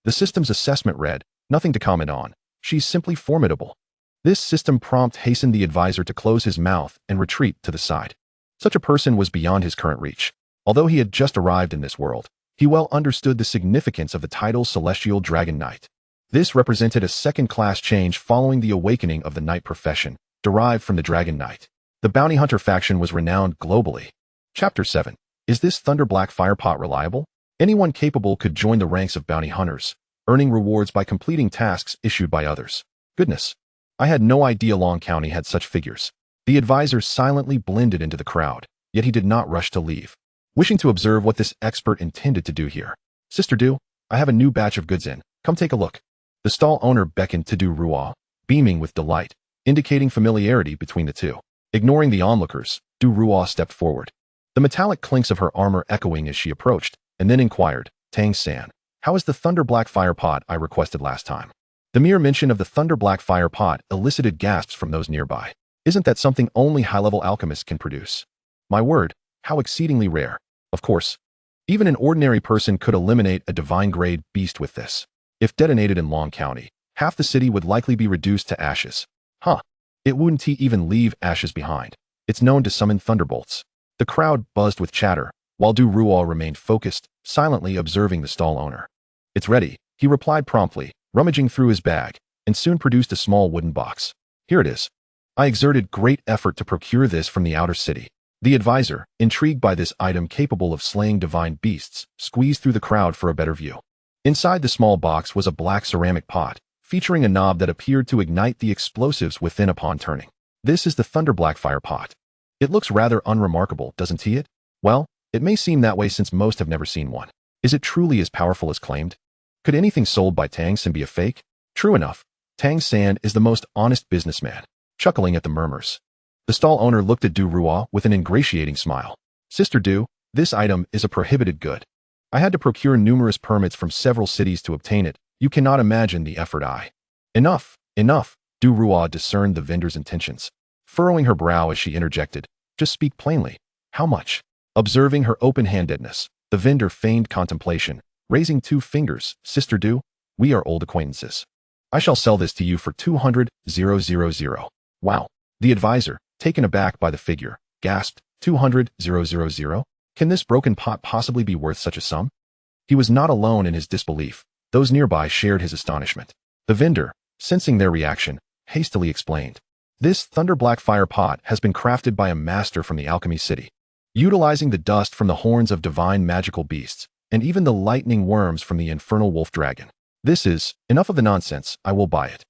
The system's assessment read, nothing to comment on. She's simply formidable. This system prompt hastened the advisor to close his mouth and retreat to the side. Such a person was beyond his current reach. Although he had just arrived in this world, he well understood the significance of the title Celestial Dragon Knight. This represented a second-class change following the awakening of the knight profession, derived from the Dragon Knight. The bounty hunter faction was renowned globally. Chapter 7. Is this Thunderblack Firepot reliable? Anyone capable could join the ranks of bounty hunters, earning rewards by completing tasks issued by others. Goodness. I had no idea Long County had such figures. The advisor silently blended into the crowd, yet he did not rush to leave, wishing to observe what this expert intended to do here. Sister Du, I have a new batch of goods in. Come take a look. The stall owner beckoned to Du Ruo, beaming with delight, indicating familiarity between the two. Ignoring the onlookers, Du Ruo stepped forward, the metallic clinks of her armor echoing as she approached, and then inquired, Tang-san, how is the Thunder Black Fire Pot I requested last time? The mere mention of the Thunder Black Fire Pot elicited gasps from those nearby. Isn't that something only high-level alchemists can produce? My word, how exceedingly rare. Of course, even an ordinary person could eliminate a divine-grade beast with this. If detonated in Long County, half the city would likely be reduced to ashes. Huh. It wouldn't even leave ashes behind. It's known to summon thunderbolts. The crowd buzzed with chatter, while Du Ruo remained focused, silently observing the stall owner. It's ready, he replied promptly, rummaging through his bag, and soon produced a small wooden box. Here it is. I exerted great effort to procure this from the outer city. The advisor, intrigued by this item capable of slaying divine beasts, squeezed through the crowd for a better view. Inside the small box was a black ceramic pot, featuring a knob that appeared to ignite the explosives within upon turning. This is the Thunder Black Fire Pot. It looks rather unremarkable, doesn't it? Well, it may seem that way since most have never seen one. Is it truly as powerful as claimed? Could anything sold by Tang-san be a fake? True enough, Tang-san is the most honest businessman, chuckling at the murmurs. The stall owner looked at Du Ruo with an ingratiating smile. Sister Du, this item is a prohibited good. I had to procure numerous permits from several cities to obtain it. You cannot imagine the effort I... Enough, enough, Du Ruo discerned the vendor's intentions. Furrowing her brow as she interjected, just speak plainly. How much? Observing her open-handedness, the vendor feigned contemplation, raising 2 fingers. Sister Du, we are old acquaintances. I shall sell this to you for 200,000. Wow. The advisor, taken aback by the figure, gasped, 200,000? Can this broken pot possibly be worth such a sum? He was not alone in his disbelief. Those nearby shared his astonishment. The vendor, sensing their reaction, hastily explained. This Thunder Black Fire Pot has been crafted by a master from the Alchemy City, utilizing the dust from the horns of divine magical beasts, and even the lightning worms from the infernal wolf dragon. This is enough of the nonsense. I will buy it.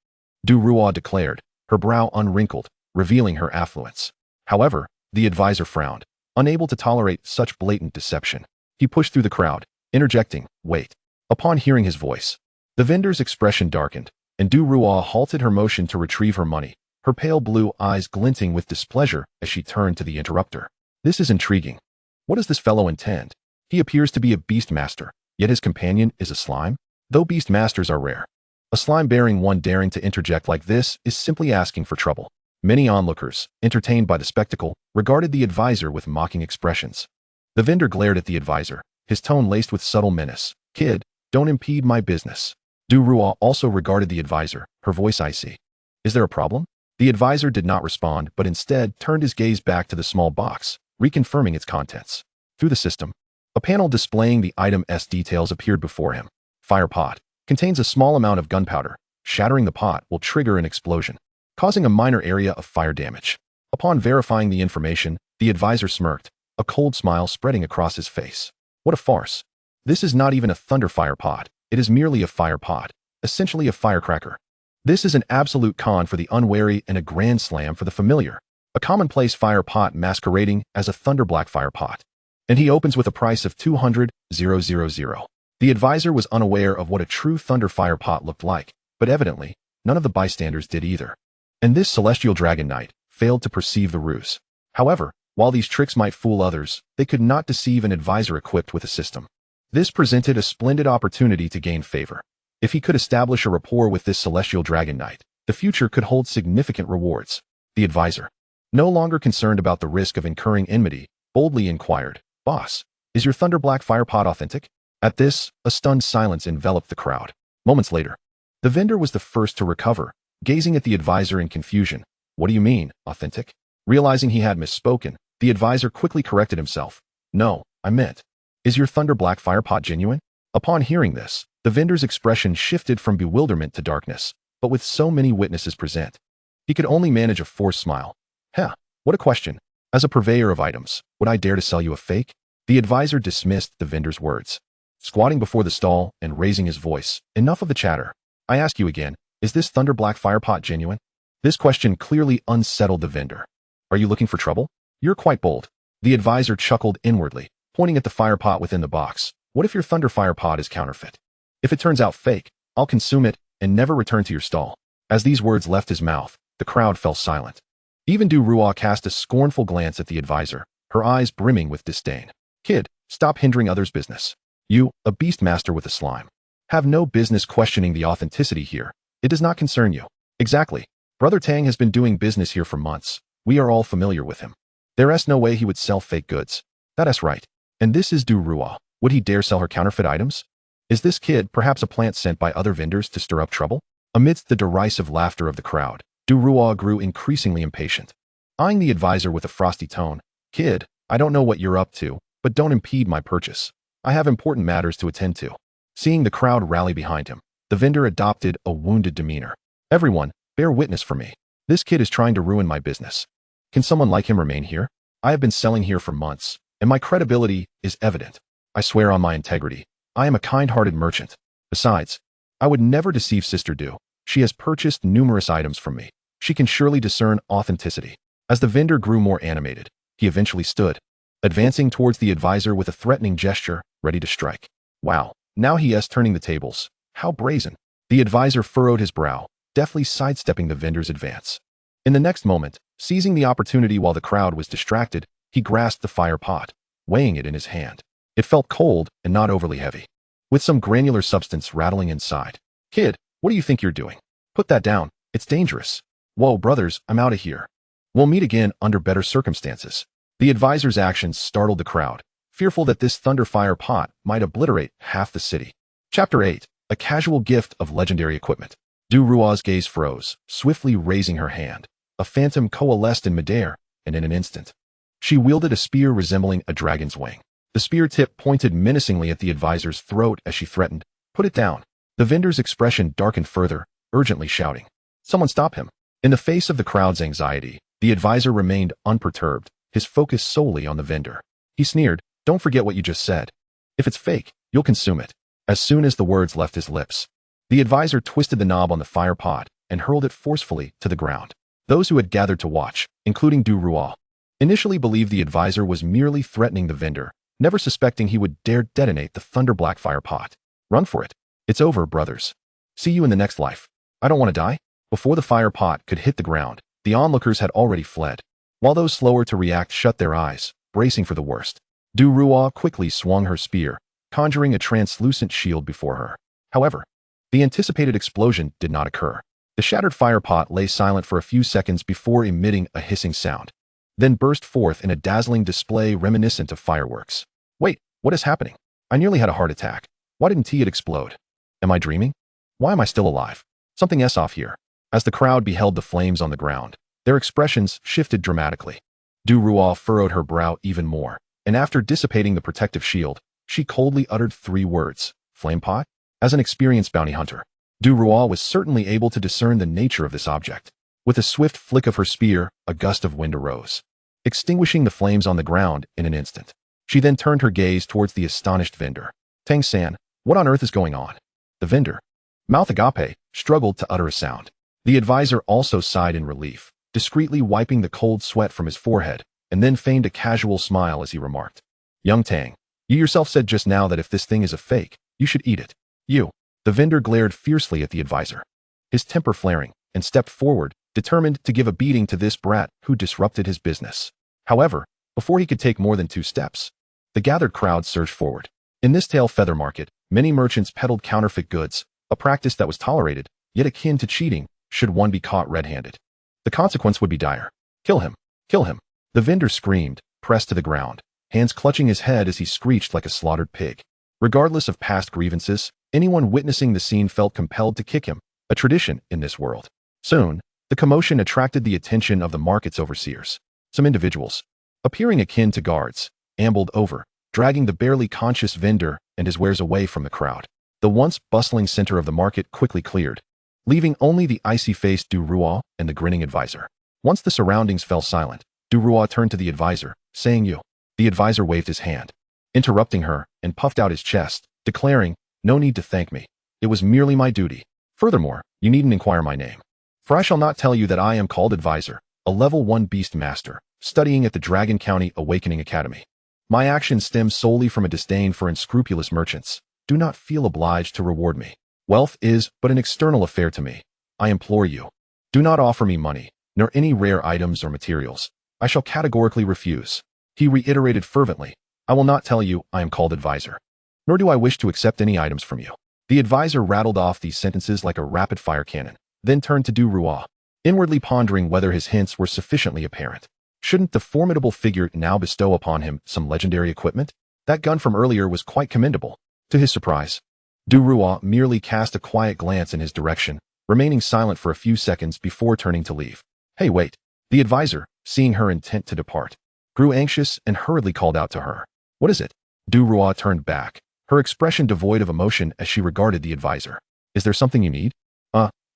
Du Ruo declared, her brow unwrinkled, revealing her affluence. However, the advisor frowned, unable to tolerate such blatant deception. He pushed through the crowd, interjecting, wait. Upon hearing his voice, the vendor's expression darkened, and Du Ruo halted her motion to retrieve her money, her pale blue eyes glinting with displeasure as she turned to the interrupter. This is intriguing. What does this fellow intend? He appears to be a beast master, yet his companion is a slime? Though beast masters are rare, a slime-bearing one daring to interject like this is simply asking for trouble. Many onlookers, entertained by the spectacle, regarded the advisor with mocking expressions. The vendor glared at the advisor, his tone laced with subtle menace. Kid, don't impede my business. Du Ruo also regarded the advisor, her voice icy. Is there a problem? The advisor did not respond, but instead turned his gaze back to the small box, reconfirming its contents. Through the system, a panel displaying the item's details appeared before him. Fire pot. Contains a small amount of gunpowder. Shattering the pot will trigger an explosion, causing a minor area of fire damage. Upon verifying the information, the advisor smirked, a cold smile spreading across his face. What a farce. This is not even a thunder fire pot. It is merely a fire pot, essentially a firecracker. This is an absolute con for the unwary and a grand slam for the familiar. A commonplace fire pot masquerading as a thunder black fire pot. And he opens with a price of 200,000. The advisor was unaware of what a true thunder fire pot looked like, but evidently, none of the bystanders did either. And this celestial dragon knight failed to perceive the ruse. However, while these tricks might fool others, they could not deceive an advisor equipped with a system. This presented a splendid opportunity to gain favor. If he could establish a rapport with this celestial dragon knight, the future could hold significant rewards. The advisor, no longer concerned about the risk of incurring enmity, boldly inquired, Boss, is your Thunder Black Fire Pot authentic? At this, a stunned silence enveloped the crowd. Moments later, the vendor was the first to recover, gazing at the advisor in confusion. What do you mean, authentic? Realizing he had misspoken, the advisor quickly corrected himself. No, I meant, is your Thunder Black Fire Pot genuine? Upon hearing this, the vendor's expression shifted from bewilderment to darkness, but with so many witnesses present, he could only manage a forced smile. Heh, what a question. As a purveyor of items, would I dare to sell you a fake? The advisor dismissed the vendor's words. Squatting before the stall and raising his voice, enough of the chatter. I ask you again, is this Thunder Black Fire Pot genuine? This question clearly unsettled the vendor. Are you looking for trouble? You're quite bold. The advisor chuckled inwardly, pointing at the fire pot within the box. What if your thunder fire pot is counterfeit? If it turns out fake, I'll consume it and never return to your stall. As these words left his mouth, the crowd fell silent. Even Du Ruo cast a scornful glance at the advisor, her eyes brimming with disdain. Kid, stop hindering others' business. You, a beast master with a slime, have no business questioning the authenticity here. It does not concern you. Exactly. Brother Tang has been doing business here for months. We are all familiar with him. There's no way he would sell fake goods. That's right. And this is Du Ruo. Would he dare sell her counterfeit items? Is this kid perhaps a plant sent by other vendors to stir up trouble? Amidst the derisive laughter of the crowd, Du Ruo grew increasingly impatient. Eyeing the advisor with a frosty tone, Kid, I don't know what you're up to, but don't impede my purchase. I have important matters to attend to. Seeing the crowd rally behind him, the vendor adopted a wounded demeanor. Everyone, bear witness for me. This kid is trying to ruin my business. Can someone like him remain here? I have been selling here for months, and my credibility is evident. I swear on my integrity. I am a kind-hearted merchant. Besides, I would never deceive Sister Du. She has purchased numerous items from me. She can surely discern authenticity. As the vendor grew more animated, he eventually stood, advancing towards the advisor with a threatening gesture, ready to strike. Wow, now he is turning the tables. How brazen. The advisor furrowed his brow, deftly sidestepping the vendor's advance. In the next moment, seizing the opportunity while the crowd was distracted, he grasped the fire pot, weighing it in his hand. It felt cold and not overly heavy, with some granular substance rattling inside. Kid, what do you think you're doing? Put that down. It's dangerous. Whoa, brothers, I'm out of here. We'll meet again under better circumstances. The advisor's actions startled the crowd, fearful that this thunderfire pot might obliterate half the city. Chapter 8. A casual gift of legendary equipment. Du Ruo's gaze froze, swiftly raising her hand. A phantom coalesced in midair, and in an instant, she wielded a spear resembling a dragon's wing. The spear tip pointed menacingly at the advisor's throat as she threatened, "Put it down." The vendor's expression darkened further, urgently shouting, "Someone stop him." In the face of the crowd's anxiety, the advisor remained unperturbed, his focus solely on the vendor. He sneered, "Don't forget what you just said. If it's fake, you'll consume it." As soon as the words left his lips, the advisor twisted the knob on the fire pot and hurled it forcefully to the ground. Those who had gathered to watch, including Du Ruo, initially believed the advisor was merely threatening the vendor, never suspecting he would dare detonate the thunder-black fire pot. Run for it. It's over, brothers. See you in the next life. I don't want to die. Before the fire pot could hit the ground, the onlookers had already fled, while those slower to react shut their eyes, bracing for the worst. Du Ruo quickly swung her spear, conjuring a translucent shield before her. However, the anticipated explosion did not occur. The shattered fire pot lay silent for a few seconds before emitting a hissing sound, then burst forth in a dazzling display reminiscent of fireworks. Wait, what is happening? I nearly had a heart attack. Why didn't it explode? Am I dreaming? Why am I still alive? Something's off here. As the crowd beheld the flames on the ground, their expressions shifted dramatically. Du Ruo furrowed her brow even more, and after dissipating the protective shield, she coldly uttered 3 words, "Flame pot?" As an experienced bounty hunter, Du Ruo was certainly able to discern the nature of this object. With a swift flick of her spear, a gust of wind arose, extinguishing the flames on the ground in an instant. She then turned her gaze towards the astonished vendor. "Tang-san, what on earth is going on?" The vendor, mouth agape, struggled to utter a sound. The advisor also sighed in relief, discreetly wiping the cold sweat from his forehead, and then feigned a casual smile as he remarked, "Young Tang, you yourself said just now that if this thing is a fake, you should eat it." "You." The vendor glared fiercely at the advisor, his temper flaring, and stepped forward, determined to give a beating to this brat who disrupted his business. However, before he could take more than 2 steps, the gathered crowd surged forward. In this tail feather market, many merchants peddled counterfeit goods, a practice that was tolerated, yet akin to cheating, should one be caught red-handed. The consequence would be dire. "Kill him! Kill him!" The vendor screamed, pressed to the ground, hands clutching his head as he screeched like a slaughtered pig. Regardless of past grievances, anyone witnessing the scene felt compelled to kick him, a tradition in this world. Soon, the commotion attracted the attention of the market's overseers. Some individuals, appearing akin to guards, ambled over, dragging the barely conscious vendor and his wares away from the crowd. The once bustling center of the market quickly cleared, leaving only the icy-faced Du Ruo and the grinning advisor. Once the surroundings fell silent, Du Ruo turned to the advisor, saying, "You." The advisor waved his hand, interrupting her, and puffed out his chest, declaring, "No need to thank me. It was merely my duty. Furthermore, you needn't inquire my name." For I shall not tell you that I am called Advisor, a level 1 Beast Master, studying at the Dragon County Awakening Academy. My actions stem solely from a disdain for unscrupulous merchants. Do not feel obliged to reward me. Wealth is but an external affair to me. I implore you. Do not offer me money, nor any rare items or materials. I shall categorically refuse. He reiterated fervently, I will not tell you I am called Advisor. Nor do I wish to accept any items from you. The advisor rattled off these sentences like a rapid-fire cannon, then turned to Du Ruois, inwardly pondering whether his hints were sufficiently apparent. Shouldn't the formidable figure now bestow upon him some legendary equipment? That gun from earlier was quite commendable. To his surprise, Du Ruois merely cast a quiet glance in his direction, remaining silent for a few seconds before turning to leave. Hey, wait. The advisor, seeing her intent to depart, grew anxious and hurriedly called out to her. What is it? Du Ruois turned back, her expression devoid of emotion as she regarded the advisor. Is there something you need?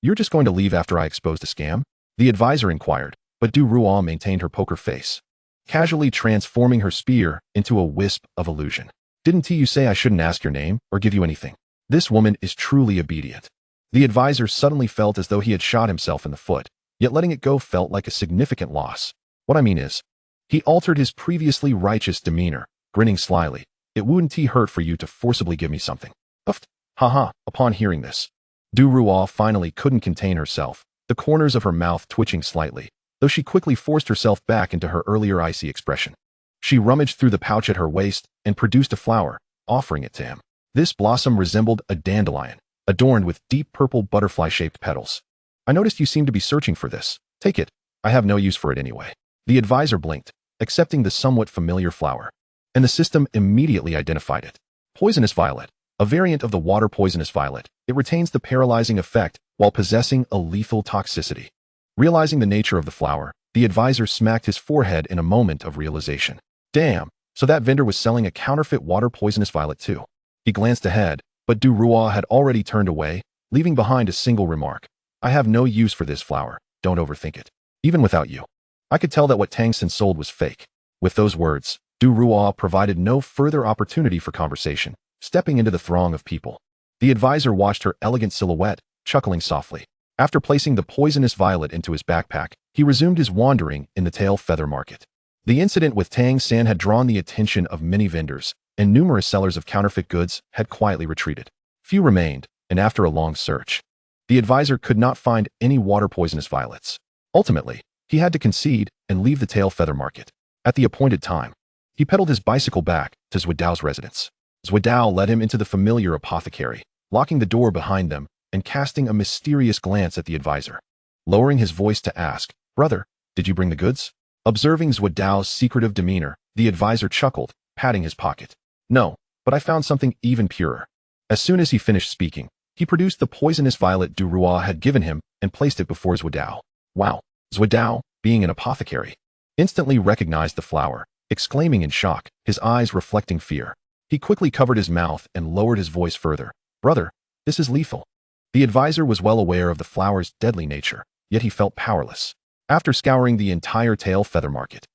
You're just going to leave after I exposed a scam? The advisor inquired, but Du Ruois maintained her poker face, casually transforming her spear into a wisp of illusion. Didn't you say I shouldn't ask your name or give you anything? This woman is truly obedient. The advisor suddenly felt as though he had shot himself in the foot, yet letting it go felt like a significant loss. What I mean is, he altered his previously righteous demeanor, grinning slyly. It wouldn't hurt for you to forcibly give me something. Uffed. Haha. Upon hearing this, Du Ruois finally couldn't contain herself, the corners of her mouth twitching slightly, though she quickly forced herself back into her earlier icy expression. She rummaged through the pouch at her waist and produced a flower, offering it to him. This blossom resembled a dandelion, adorned with deep purple butterfly-shaped petals. I noticed you seem to be searching for this. Take it. I have no use for it anyway. The advisor blinked, accepting the somewhat familiar flower, and the system immediately identified it. Poisonous violet. A variant of the water poisonous violet, it retains the paralyzing effect while possessing a lethal toxicity. Realizing the nature of the flower, the advisor smacked his forehead in a moment of realization. Damn, so that vendor was selling a counterfeit water poisonous violet too. He glanced ahead, but Du Ruois had already turned away, leaving behind a single remark. I have no use for this flower, don't overthink it. Even without you. I could tell that what Tang Sen sold was fake. With those words, Du Ruois provided no further opportunity for conversation, stepping into the throng of people. The advisor watched her elegant silhouette, chuckling softly. After placing the poisonous violet into his backpack, he resumed his wandering in the tail feather market. The incident with Tang San had drawn the attention of many vendors, and numerous sellers of counterfeit goods had quietly retreated. Few remained, and after a long search, the advisor could not find any water poisonous violets. Ultimately, he had to concede and leave the tail feather market. At the appointed time, he pedaled his bicycle back to Zhudao's residence. Zhuadao led him into the familiar apothecary, locking the door behind them and casting a mysterious glance at the advisor. Lowering his voice to ask, Brother, did you bring the goods? Observing Zhuadao's secretive demeanor, the advisor chuckled, patting his pocket. No, but I found something even purer. As soon as he finished speaking, he produced the poisonous violet Du Ruois had given him and placed it before Zhuadao. Wow, Zhuadao, being an apothecary, instantly recognized the flower, exclaiming in shock, his eyes reflecting fear. He quickly covered his mouth and lowered his voice further. Brother, this is lethal. The advisor was well aware of the flower's deadly nature, yet he felt powerless. After scouring the entire tail feather market,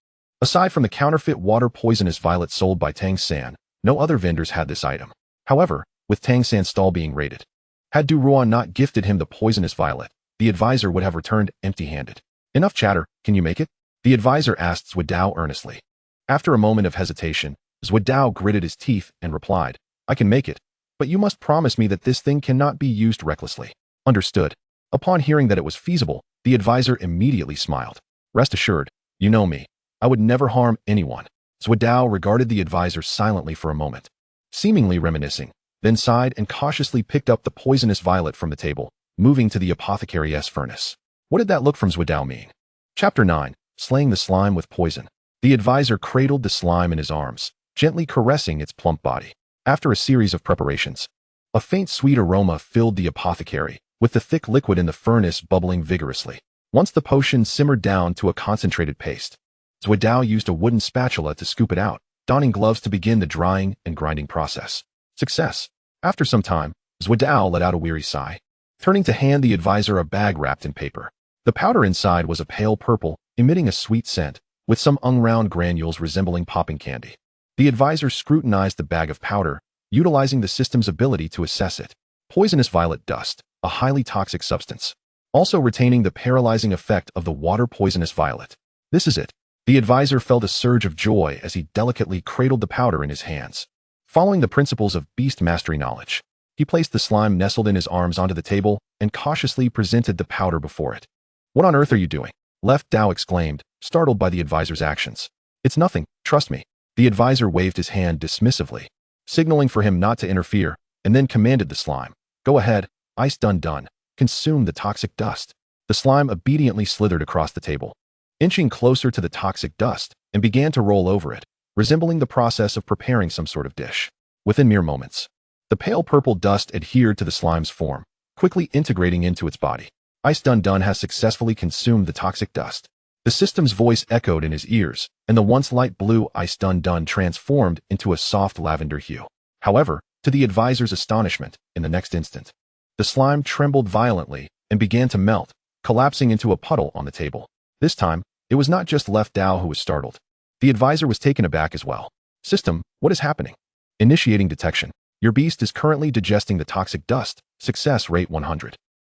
aside from the counterfeit water poisonous violet sold by Tang San, no other vendors had this item. However, with Tang San's stall being raided, had Du Ruois not gifted him the poisonous violet, the advisor would have returned empty-handed. Enough chatter, can you make it? The advisor asked Zhuadao earnestly. After a moment of hesitation, Zhuadao gritted his teeth and replied, I can make it, but you must promise me that this thing cannot be used recklessly. Understood. Upon hearing that it was feasible, the advisor immediately smiled. Rest assured, you know me. I would never harm anyone. Zhuadao regarded the advisor silently for a moment, seemingly reminiscing, then sighed and cautiously picked up the poisonous violet from the table, moving to the apothecary's furnace. What did that look from Zhuadao mean? Chapter 9. Slaying the slime with poison. The advisor cradled the slime in his arms, gently caressing its plump body. After a series of preparations, a faint sweet aroma filled the apothecary, with the thick liquid in the furnace bubbling vigorously. Once the potion simmered down to a concentrated paste, Zhuadao used a wooden spatula to scoop it out, donning gloves to begin the drying and grinding process. Success. After some time, Zhuadao let out a weary sigh, turning to hand the advisor a bag wrapped in paper. The powder inside was a pale purple, emitting a sweet scent, with some unround granules resembling popping candy. The advisor scrutinized the bag of powder, utilizing the system's ability to assess it. Poisonous violet dust, a highly toxic substance. also retaining the paralyzing effect of the water-poisonous violet. This is it. The advisor felt a surge of joy as he delicately cradled the powder in his hands. Following the principles of beast mastery knowledge, he placed the slime nestled in his arms onto the table and cautiously presented the powder before it. "What on earth are you doing?" Left Dao exclaimed, startled by the advisor's actions. "It's nothing, trust me." The advisor waved his hand dismissively, signaling for him not to interfere, and then commanded the slime, "Go ahead, ice done. Consume the toxic dust." The slime obediently slithered across the table, inching closer to the toxic dust, and began to roll over it, resembling the process of preparing some sort of dish. Within mere moments, the pale purple dust adhered to the slime's form, quickly integrating into its body. "Ice done has successfully consumed the toxic dust." The system's voice echoed in his ears, and the once light blue ice done transformed into a soft lavender hue. However, to the advisor's astonishment, in the next instant, the slime trembled violently and began to melt, collapsing into a puddle on the table. This time, it was not just Left Dao who was startled. The advisor was taken aback as well. "System, what is happening?" "Initiating detection. Your beast is currently digesting the toxic dust. Success rate 100.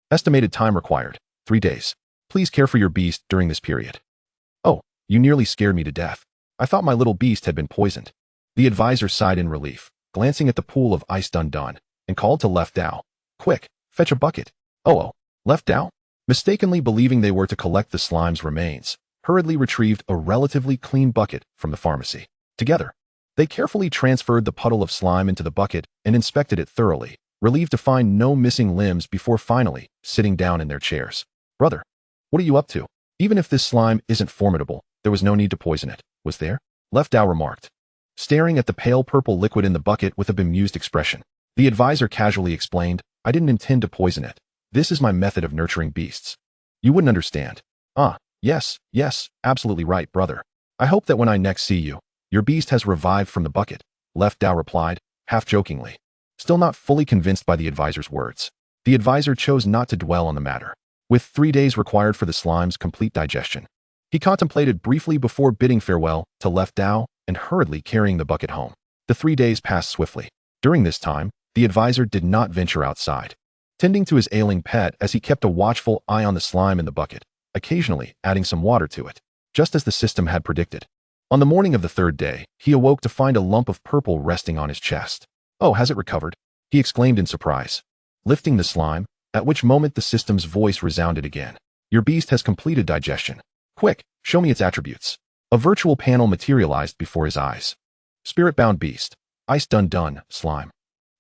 Estimated time required, 3 days. Please care for your beast during this period." "Oh, you nearly scared me to death. I thought my little beast had been poisoned." The advisor sighed in relief, glancing at the pool of ice done, and called to Left Dao, "Quick, fetch a bucket." Oh, Left Dao, mistakenly believing they were to collect the slime's remains, hurriedly retrieved a relatively clean bucket from the pharmacy. Together, they carefully transferred the puddle of slime into the bucket and inspected it thoroughly, relieved to find no missing limbs before finally sitting down in their chairs. "Brother, what are you up to? Even if this slime isn't formidable, there was no need to poison it, was there?" Left Dao remarked, staring at the pale purple liquid in the bucket with a bemused expression. The advisor casually explained, "I didn't intend to poison it. This is my method of nurturing beasts. You wouldn't understand." "Ah, yes, absolutely right, brother. I hope that when I next see you, your beast has revived from the bucket," Left Dao replied, half jokingly. Still not fully convinced by the advisor's words, the advisor chose not to dwell on the matter. With 3 days required for the slime's complete digestion, he contemplated briefly before bidding farewell to Left Dao and hurriedly carrying the bucket home. The 3 days passed swiftly. During this time, the advisor did not venture outside, tending to his ailing pet as he kept a watchful eye on the slime in the bucket, occasionally adding some water to it, just as the system had predicted. On the morning of the 3rd day, he awoke to find a lump of purple resting on his chest. "Oh, has it recovered?" he exclaimed in surprise, lifting the slime, at which moment the system's voice resounded again. "Your beast has completed digestion. Quick, show me its attributes." A virtual panel materialized before his eyes. Spirit-bound beast. Ice done, slime.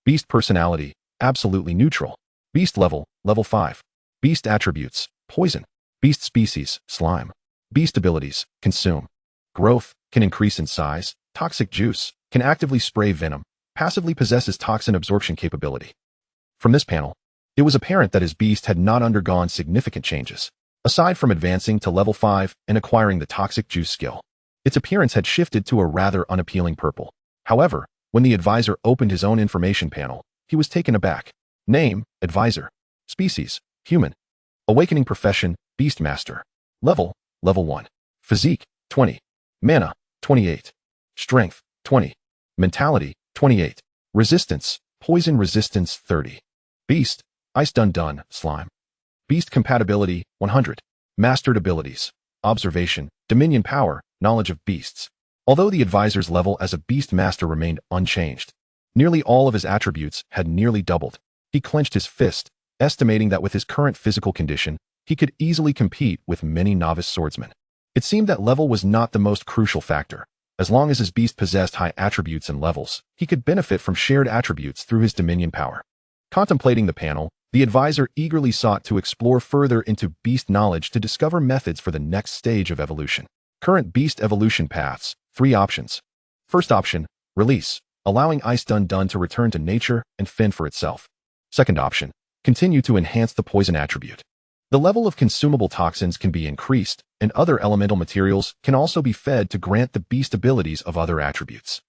Beast personality, absolutely neutral. Beast level, level 5. Beast attributes, poison. Beast species, slime. Beast abilities, consume. Growth, can increase in size. Toxic juice, can actively spray venom. Passively possesses toxin absorption capability. From this panel, it was apparent that his beast had not undergone significant changes, aside from advancing to level 5 and acquiring the toxic juice skill. Its appearance had shifted to a rather unappealing purple. However, when the advisor opened his own information panel, he was taken aback. Name, advisor. Species, human. Awakening profession, beast master. Level, level 1. Physique, 20. Mana, 28. Strength, 20. Mentality, 28. Resistance, poison resistance, 30. Beast, ice done, slime. Beast compatibility, 100. Mastered abilities, observation, dominion power, knowledge of beasts. Although the advisor's level as a beast master remained unchanged, nearly all of his attributes had nearly doubled. He clenched his fist, estimating that with his current physical condition, he could easily compete with many novice swordsmen. It seemed that level was not the most crucial factor. As long as his beast possessed high attributes and levels, he could benefit from shared attributes through his dominion power. Contemplating the panel, the advisor eagerly sought to explore further into beast knowledge to discover methods for the next stage of evolution. Current beast evolution paths, 3 options. First option, release, allowing ice done to return to nature and fend for itself. Second option, continue to enhance the poison attribute. The level of consumable toxins can be increased, and other elemental materials can also be fed to grant the beast abilities of other attributes.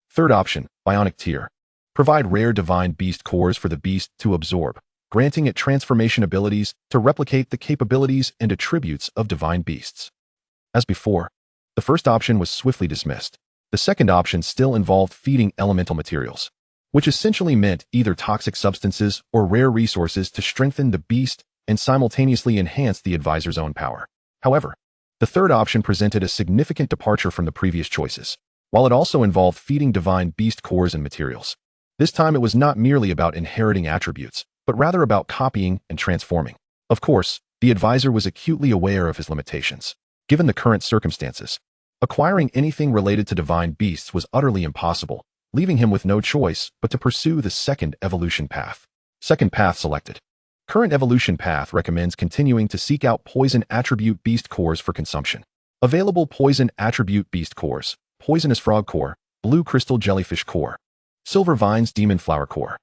Third option, bionic tier. Provide rare divine beast cores for the beast to absorb, granting it transformation abilities to replicate the capabilities and attributes of divine beasts. As before, the first option was swiftly dismissed. The second option still involved feeding elemental materials, which essentially meant either toxic substances or rare resources to strengthen the beast and simultaneously enhance the advisor's own power. However, the third option presented a significant departure from the previous choices, while it also involved feeding divine beast cores and materials. This time it was not merely about inheriting attributes, but rather about copying and transforming. Of course, the advisor was acutely aware of his limitations. Given the current circumstances, acquiring anything related to divine beasts was utterly impossible, leaving him with no choice but to pursue the second evolution path. Second path selected. Current evolution path recommends continuing to seek out poison attribute beast cores for consumption. Available poison attribute beast cores: poisonous frog core, blue crystal jellyfish core, silver vines demon flower core.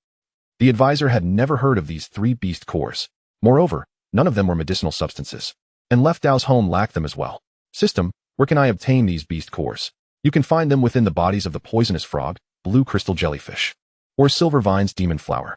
The advisor had never heard of these 3 beast cores. Moreover, none of them were medicinal substances, and Left Dao's home lacked them as well. System: where can I obtain these beast cores? You can find them within the bodies of the poisonous frog, blue crystal jellyfish, or silver vines demon flower.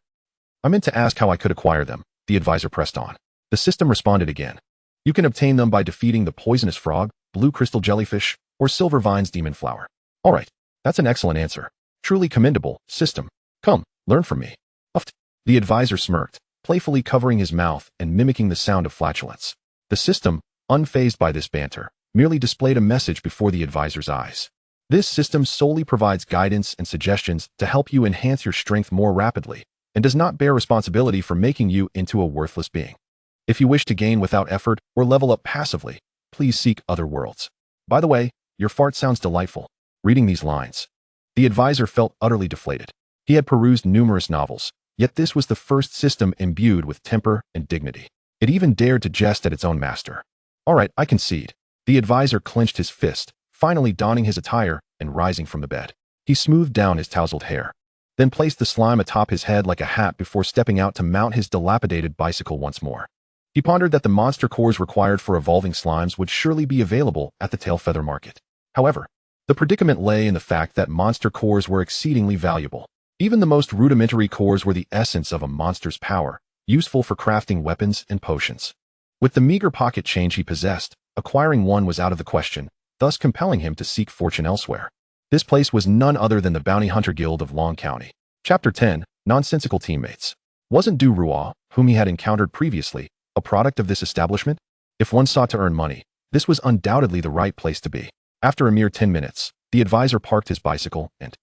I meant to ask how I could acquire them, the advisor pressed on. The system responded again. You can obtain them by defeating the poisonous frog, blue crystal jellyfish, or silver vines demon flower. Alright, that's an excellent answer. Truly commendable, system. Come, learn from me. Uft. The advisor smirked, playfully covering his mouth and mimicking the sound of flatulence. The system, unfazed by this banter, merely displayed a message before the advisor's eyes. This system solely provides guidance and suggestions to help you enhance your strength more rapidly, and does not bear responsibility for making you into a worthless being. If you wish to gain without effort or level up passively, please seek other worlds. By the way, your fart sounds delightful. Reading these lines, the advisor felt utterly deflated. He had perused numerous novels, yet this was the first system imbued with temper and dignity. It even dared to jest at its own master. Alright, I concede. The advisor clenched his fist, finally donning his attire and rising from the bed. He smoothed down his tousled hair, then placed the slime atop his head like a hat before stepping out to mount his dilapidated bicycle once more. He pondered that the monster cores required for evolving slimes would surely be available at the tail feather market. However, the predicament lay in the fact that monster cores were exceedingly valuable. Even the most rudimentary cores were the essence of a monster's power, useful for crafting weapons and potions. With the meager pocket change he possessed, acquiring one was out of the question, thus compelling him to seek fortune elsewhere. This place was none other than the Bounty Hunter Guild of Long County. Chapter 10, Nonsensical Teammates. Wasn't Du Rua, whom he had encountered previously, a product of this establishment? If one sought to earn money, this was undoubtedly the right place to be. After a mere 10 minutes, the advisor parked his bicycle and,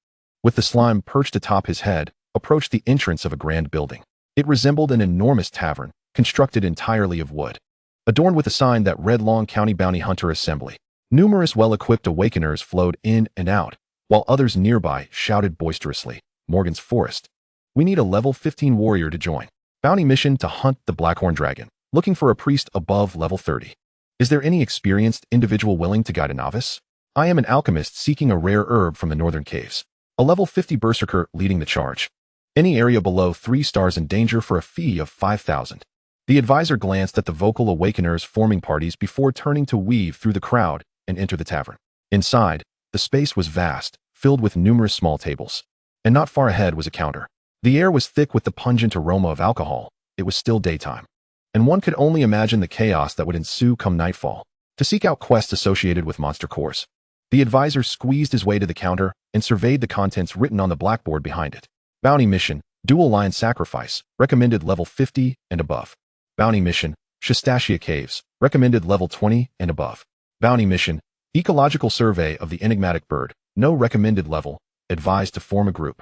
with the slime perched atop his head, approached the entrance of a grand building. It resembled an enormous tavern, constructed entirely of wood, adorned with a sign that read Long County Bounty Hunter Assembly. Numerous well-equipped awakeners flowed in and out, while others nearby shouted boisterously, "Morgan's Forest. We need a level 15 warrior to join. Bounty mission to hunt the Blackhorn Dragon. Looking for a priest above level 30. Is there any experienced individual willing to guide a novice? I am an alchemist seeking a rare herb from the northern caves. A level 50 berserker leading the charge. Any area below 3 stars in danger for a fee of 5,000. The advisor glanced at the vocal awakeners forming parties before turning to weave through the crowd and enter the tavern. Inside, the space was vast, filled with numerous small tables. And not far ahead was a counter. The air was thick with the pungent aroma of alcohol. It was still daytime, and one could only imagine the chaos that would ensue come nightfall. To seek out quests associated with monster cores, the advisor squeezed his way to the counter and surveyed the contents written on the blackboard behind it. Bounty mission, Dual Lion Sacrifice, recommended level 50 and above. Bounty mission, Shastacia Caves, recommended level 20 and above. Bounty mission, Ecological Survey of the Enigmatic Bird, no recommended level, advised to form a group.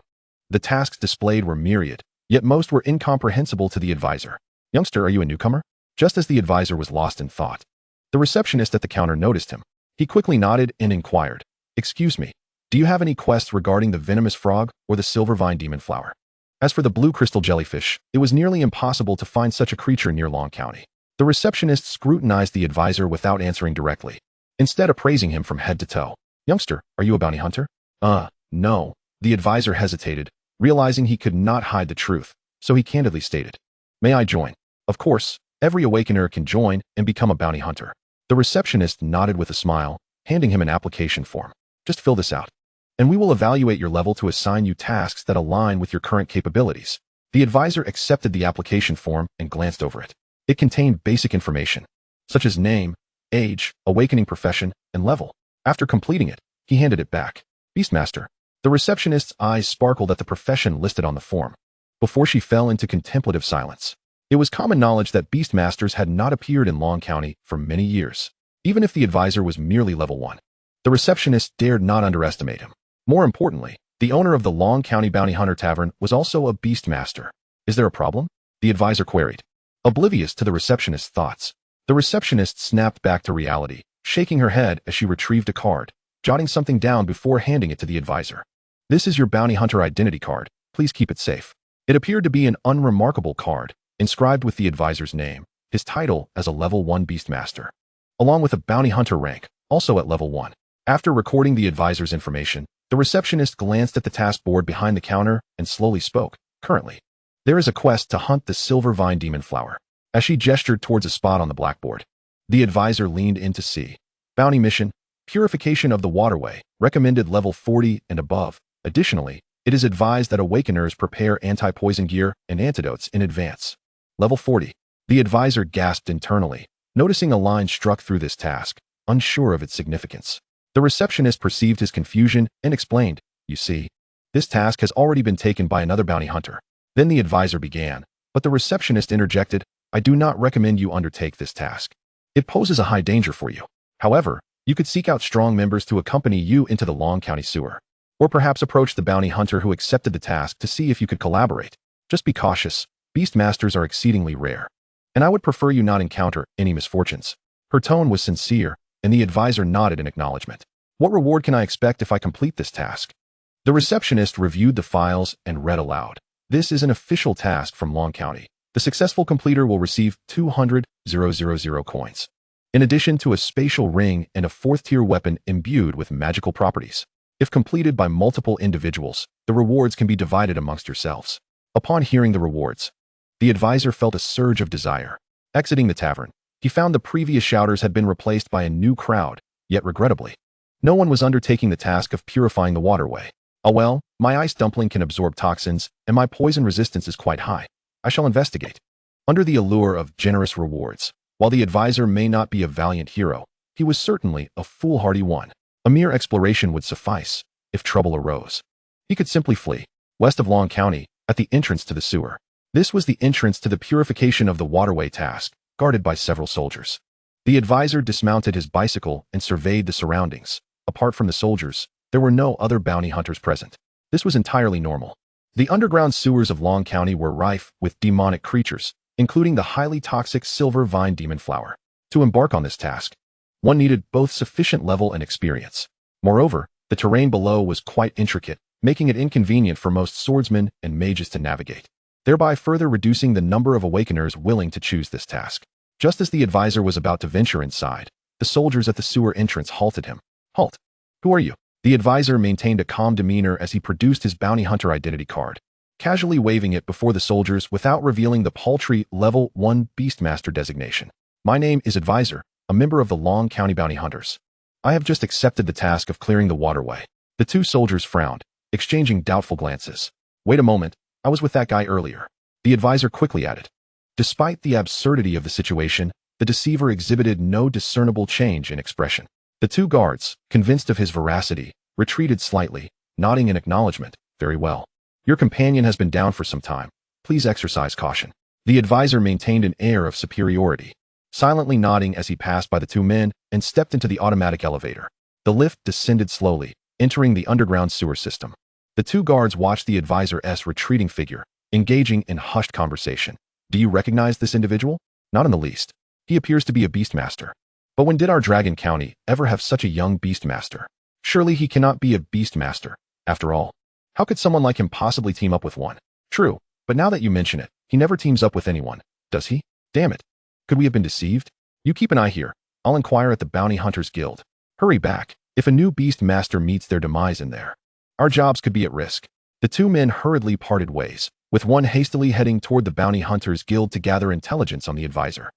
The tasks displayed were myriad, yet most were incomprehensible to the advisor. Youngster, are you a newcomer? Just as the advisor was lost in thought, the receptionist at the counter noticed him. He quickly nodded and inquired, "Excuse me, do you have any quests regarding the venomous frog or the silver vine demon flower?" As for the blue crystal jellyfish, it was nearly impossible to find such a creature near Long County. The receptionist scrutinized the advisor without answering directly, instead appraising him from head to toe. "Youngster, are you a bounty hunter?" No. The advisor hesitated, realizing he could not hide the truth, so he candidly stated, "May I join?" Of course, every awakener can join and become a bounty hunter. The receptionist nodded with a smile, handing him an application form. "Just fill this out, and we will evaluate your level to assign you tasks that align with your current capabilities." The advisor accepted the application form and glanced over it. It contained basic information, such as name, age, awakening profession, and level. After completing it, he handed it back. "Beastmaster." The receptionist's eyes sparkled at the profession listed on the form, before she fell into contemplative silence. It was common knowledge that Beastmasters had not appeared in Long County for many years. Even if the advisor was merely level 1, the receptionist dared not underestimate him. More importantly, the owner of the Long County Bounty Hunter Tavern was also a Beastmaster. Is there a problem? The advisor queried. Oblivious to the receptionist's thoughts, the receptionist snapped back to reality, shaking her head as she retrieved a card, jotting something down before handing it to the advisor. This is your bounty hunter identity card. Please keep it safe. It appeared to be an unremarkable card, inscribed with the advisor's name, his title as a level 1 Beastmaster, along with a bounty hunter rank, also at level 1. After recording the advisor's information, the receptionist glanced at the task board behind the counter and slowly spoke. Currently, there is a quest to hunt the silver vine demon flower. As she gestured towards a spot on the blackboard, the advisor leaned in to see. Bounty mission, purification of the waterway, recommended level 40 and above. Additionally, it is advised that awakeners prepare anti-poison gear and antidotes in advance. Level 40. The advisor gasped internally, noticing a line struck through this task, unsure of its significance. The receptionist perceived his confusion and explained, "You see, this task has already been taken by another bounty hunter." Then the advisor began, but the receptionist interjected, "I do not recommend you undertake this task. It poses a high danger for you. However, you could seek out strong members to accompany you into the Long County sewer. Or perhaps approach the bounty hunter who accepted the task to see if you could collaborate. Just be cautious. Beastmasters are exceedingly rare, and I would prefer you not encounter any misfortunes." Her tone was sincere, and the advisor nodded in acknowledgement. "What reward can I expect if I complete this task?" The receptionist reviewed the files and read aloud. "This is an official task from Long County. The successful completer will receive 200,000 coins, in addition to a spatial ring and a 4th-tier weapon imbued with magical properties. If completed by multiple individuals, the rewards can be divided amongst yourselves." Upon hearing the rewards, the advisor felt a surge of desire. Exiting the tavern, he found the previous shouters had been replaced by a new crowd, yet regrettably, no one was undertaking the task of purifying the waterway. "Oh well, my ice dumpling can absorb toxins, and my poison resistance is quite high. I shall investigate." Under the allure of generous rewards, while the advisor may not be a valiant hero, he was certainly a foolhardy one. A mere exploration would suffice. If trouble arose, he could simply flee. West of Long County, at the entrance to the sewer. This was the entrance to the purification of the waterway task, guarded by several soldiers. The advisor dismounted his bicycle and surveyed the surroundings. Apart from the soldiers, there were no other bounty hunters present. This was entirely normal. The underground sewers of Long County were rife with demonic creatures, including the highly toxic silver vine demon flower. To embark on this task, one needed both sufficient level and experience. Moreover, the terrain below was quite intricate, making it inconvenient for most swordsmen and mages to navigate, thereby further reducing the number of awakeners willing to choose this task. Just as the advisor was about to venture inside, the soldiers at the sewer entrance halted him. "Halt! Who are you?" The advisor maintained a calm demeanor as he produced his bounty hunter identity card, casually waving it before the soldiers without revealing the paltry Level 1 Beastmaster designation. "My name is Advisor, a member of the Long County Bounty Hunters. I have just accepted the task of clearing the waterway." The two soldiers frowned, exchanging doubtful glances. "Wait a moment, I was with that guy earlier," the advisor quickly added. Despite the absurdity of the situation, the deceiver exhibited no discernible change in expression. The two guards, convinced of his veracity, retreated slightly, nodding in acknowledgement. "Very well. Your companion has been down for some time. Please exercise caution." The advisor maintained an air of superiority, silently nodding as he passed by the two men and stepped into the automatic elevator. The lift descended slowly, entering the underground sewer system. The two guards watched the advisor's retreating figure, engaging in hushed conversation. "Do you recognize this individual?" "Not in the least. He appears to be a Beastmaster. But when did our Dragon County ever have such a young Beastmaster? Surely he cannot be a Beastmaster, after all. How could someone like him possibly team up with one?" "True, but now that you mention it, he never teams up with anyone, does he? Damn it. Could we have been deceived? You keep an eye here. I'll inquire at the Bounty Hunters Guild. Hurry back. If a new Beastmaster meets their demise in there, our jobs could be at risk." The two men hurriedly parted ways, with one hastily heading toward the Bounty Hunters Guild to gather intelligence on the advisor.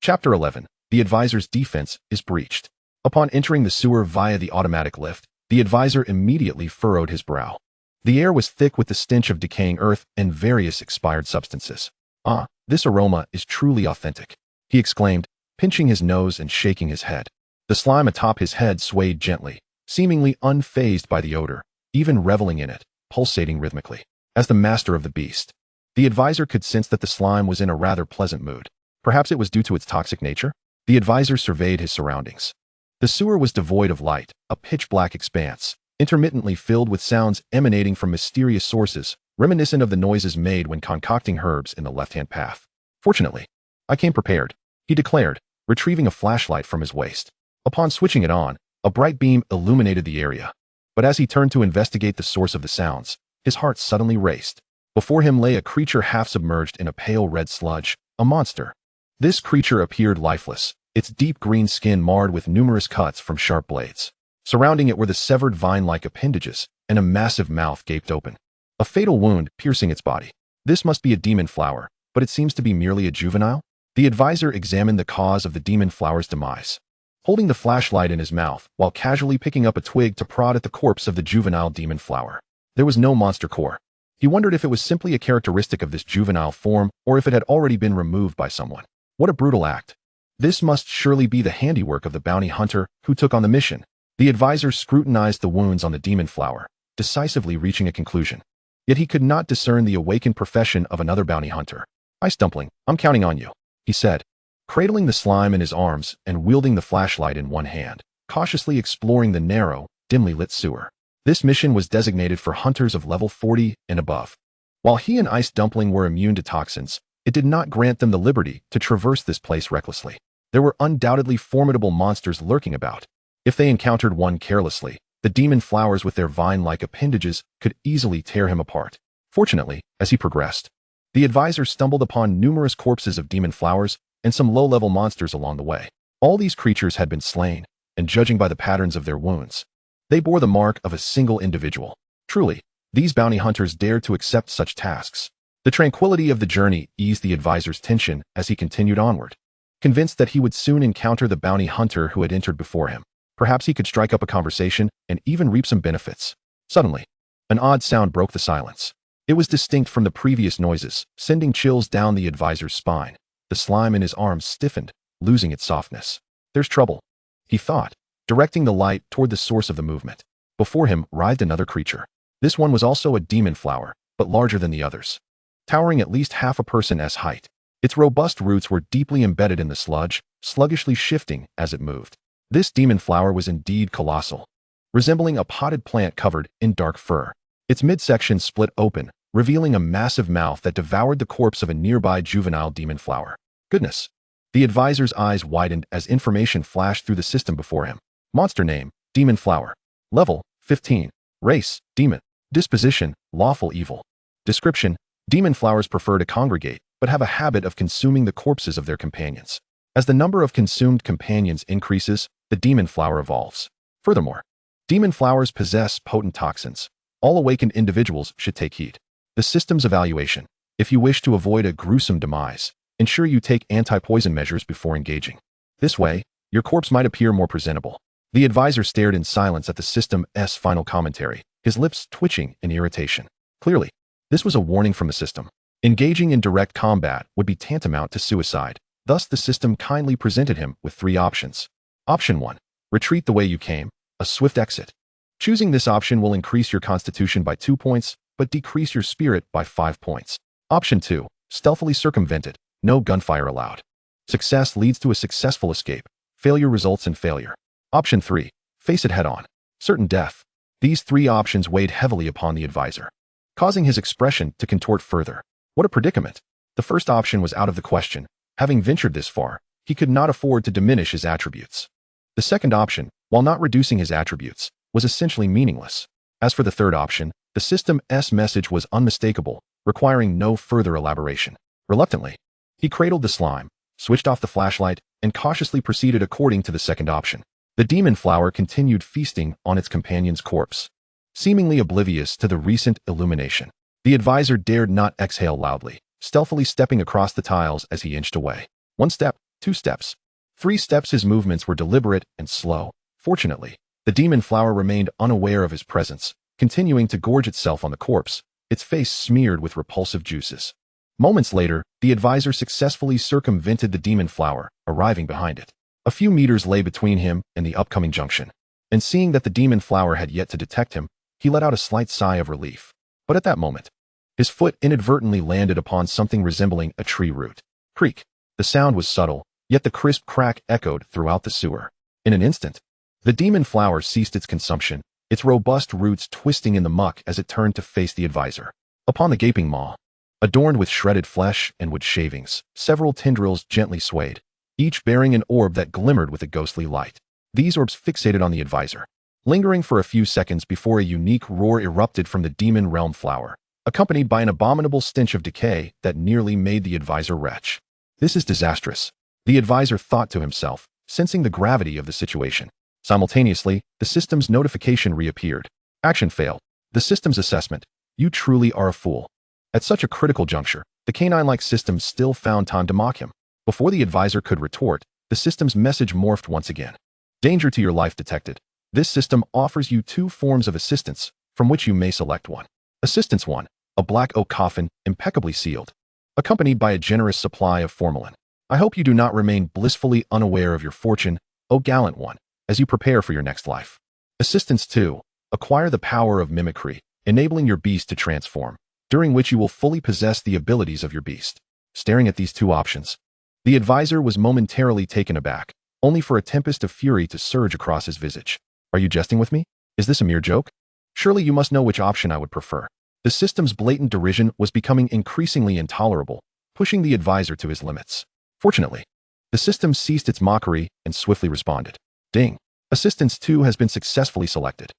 Chapter 11. The advisor's defense is breached. Upon entering the sewer via the automatic lift, the advisor immediately furrowed his brow. The air was thick with the stench of decaying earth and various expired substances. "Ah, this aroma is truly authentic," he exclaimed, pinching his nose and shaking his head. The slime atop his head swayed gently, seemingly unfazed by the odor, even reveling in it, pulsating rhythmically. As the master of the beast, The advisor could sense that the slime was in a rather pleasant mood. Perhaps it was due to its toxic nature? The advisor surveyed his surroundings. The sewer was devoid of light, a pitch-black expanse, intermittently filled with sounds emanating from mysterious sources, reminiscent of the noises made when concocting herbs in the left-hand path. Fortunately, I came prepared, he declared, retrieving a flashlight from his waist. Upon switching it on, a bright beam illuminated the area. But as he turned to investigate the source of the sounds, his heart suddenly raced. Before him lay a creature half submerged in a pale red sludge, a monster. This creature appeared lifeless, its deep green skin marred with numerous cuts from sharp blades. Surrounding it were the severed vine-like appendages, and a massive mouth gaped open. A fatal wound piercing its body. This must be a demon flower, but it seems to be merely a juvenile? The advisor examined the cause of the demon flower's demise. Holding the flashlight in his mouth, while casually picking up a twig to prod at the corpse of the juvenile demon flower. There was no monster core. He wondered if it was simply a characteristic of this juvenile form, or if it had already been removed by someone. What a brutal act. This must surely be the handiwork of the bounty hunter who took on the mission. The advisor scrutinized the wounds on the demon flower, decisively reaching a conclusion. Yet he could not discern the awakened profession of another bounty hunter. Ice Dumpling, I'm counting on you, he said, cradling the slime in his arms and wielding the flashlight in one hand, cautiously exploring the narrow, dimly lit sewer. This mission was designated for hunters of level 40 and above. While he and Ice Dumpling were immune to toxins, it did not grant them the liberty to traverse this place recklessly. There were undoubtedly formidable monsters lurking about. If they encountered one carelessly, the demon flowers with their vine-like appendages could easily tear him apart. Fortunately, as he progressed, the advisor stumbled upon numerous corpses of demon flowers and some low-level monsters along the way. All these creatures had been slain, and judging by the patterns of their wounds, they bore the mark of a single individual. Truly, these bounty hunters dared to accept such tasks. The tranquility of the journey eased the advisor's tension as he continued onward, convinced that he would soon encounter the bounty hunter who had entered before him. Perhaps he could strike up a conversation and even reap some benefits. Suddenly, an odd sound broke the silence. It was distinct from the previous noises, sending chills down the advisor's spine. The slime in his arms stiffened, losing its softness. There's trouble, he thought, directing the light toward the source of the movement. Before him writhed another creature. This one was also a demon flower, but larger than the others, towering at least half a person's height. Its robust roots were deeply embedded in the sludge, sluggishly shifting as it moved. This demon flower was indeed colossal, resembling a potted plant covered in dark fur. Its midsection split open, revealing a massive mouth that devoured the corpse of a nearby juvenile demon flower. Goodness! The advisor's eyes widened as information flashed through the system before him. Monster name, demon flower. Level, 15. Race, demon. Disposition, lawful evil. Description, demon flowers prefer to congregate, but have a habit of consuming the corpses of their companions. As the number of consumed companions increases, the demon flower evolves. Furthermore, demon flowers possess potent toxins. All awakened individuals should take heed. The system's evaluation. If you wish to avoid a gruesome demise, ensure you take anti-poison measures before engaging. This way, your corpse might appear more presentable. The advisor stared in silence at the system's final commentary, his lips twitching in irritation. Clearly, this was a warning from the system. Engaging in direct combat would be tantamount to suicide. Thus, the system kindly presented him with 3 options. Option 1. Retreat the way you came, a swift exit. Choosing this option will increase your constitution by 2 points, but decrease your spirit by 5 points. Option 2. Stealthily circumvent it, no gunfire allowed. Success leads to a successful escape. Failure results in failure. Option 3. Face it head-on. Certain death. These 3 options weighed heavily upon the advisor, causing his expression to contort further. What a predicament. The first option was out of the question. Having ventured this far, he could not afford to diminish his attributes. The second option, while not reducing his attributes, was essentially meaningless. As for the third option, the system's message was unmistakable, requiring no further elaboration. Reluctantly, he cradled the slime, switched off the flashlight, and cautiously proceeded according to the second option. The demon flower continued feasting on its companion's corpse, seemingly oblivious to the recent illumination. The advisor dared not exhale loudly, stealthily stepping across the tiles as he inched away. 1 step, 2 steps, 3 steps. His movements were deliberate and slow. Fortunately, the demon flower remained unaware of his presence, continuing to gorge itself on the corpse, its face smeared with repulsive juices. Moments later, the advisor successfully circumvented the demon flower, arriving behind it. A few meters lay between him and the upcoming junction, and seeing that the demon flower had yet to detect him, he let out a slight sigh of relief. But at that moment, His foot inadvertently landed upon something resembling a tree root. Creak. The sound was subtle, yet the crisp crack echoed throughout the sewer. In an instant, the demon flower ceased its consumption, its robust roots twisting in the muck as it turned to face the advisor. Upon the gaping maw, adorned with shredded flesh and wood shavings, several tendrils gently swayed, each bearing an orb that glimmered with a ghostly light. These orbs fixated on the advisor, lingering for a few seconds before a unique roar erupted from the demon realm flower, accompanied by an abominable stench of decay that nearly made the advisor retch. This is disastrous, the advisor thought to himself, sensing the gravity of the situation. Simultaneously, the system's notification reappeared. Action failed. The system's assessment. You truly are a fool. At such a critical juncture, the canine-like system still found time to mock him. Before the advisor could retort, the system's message morphed once again. Danger to your life detected. This system offers you 2 forms of assistance, from which you may select one. Assistance 1. A black oak coffin, impeccably sealed, accompanied by a generous supply of formalin. I hope you do not remain blissfully unaware of your fortune, O gallant one, as you prepare for your next life. Assistance 2. Acquire the power of mimicry, enabling your beast to transform, during which you will fully possess the abilities of your beast. Staring at these 2 options, the advisor was momentarily taken aback, only for a tempest of fury to surge across his visage. Are you jesting with me? Is this a mere joke? Surely you must know which option I would prefer. The system's blatant derision was becoming increasingly intolerable, pushing the advisor to his limits. Fortunately, the system ceased its mockery and swiftly responded. Ding. Assistance 2 has been successfully selected.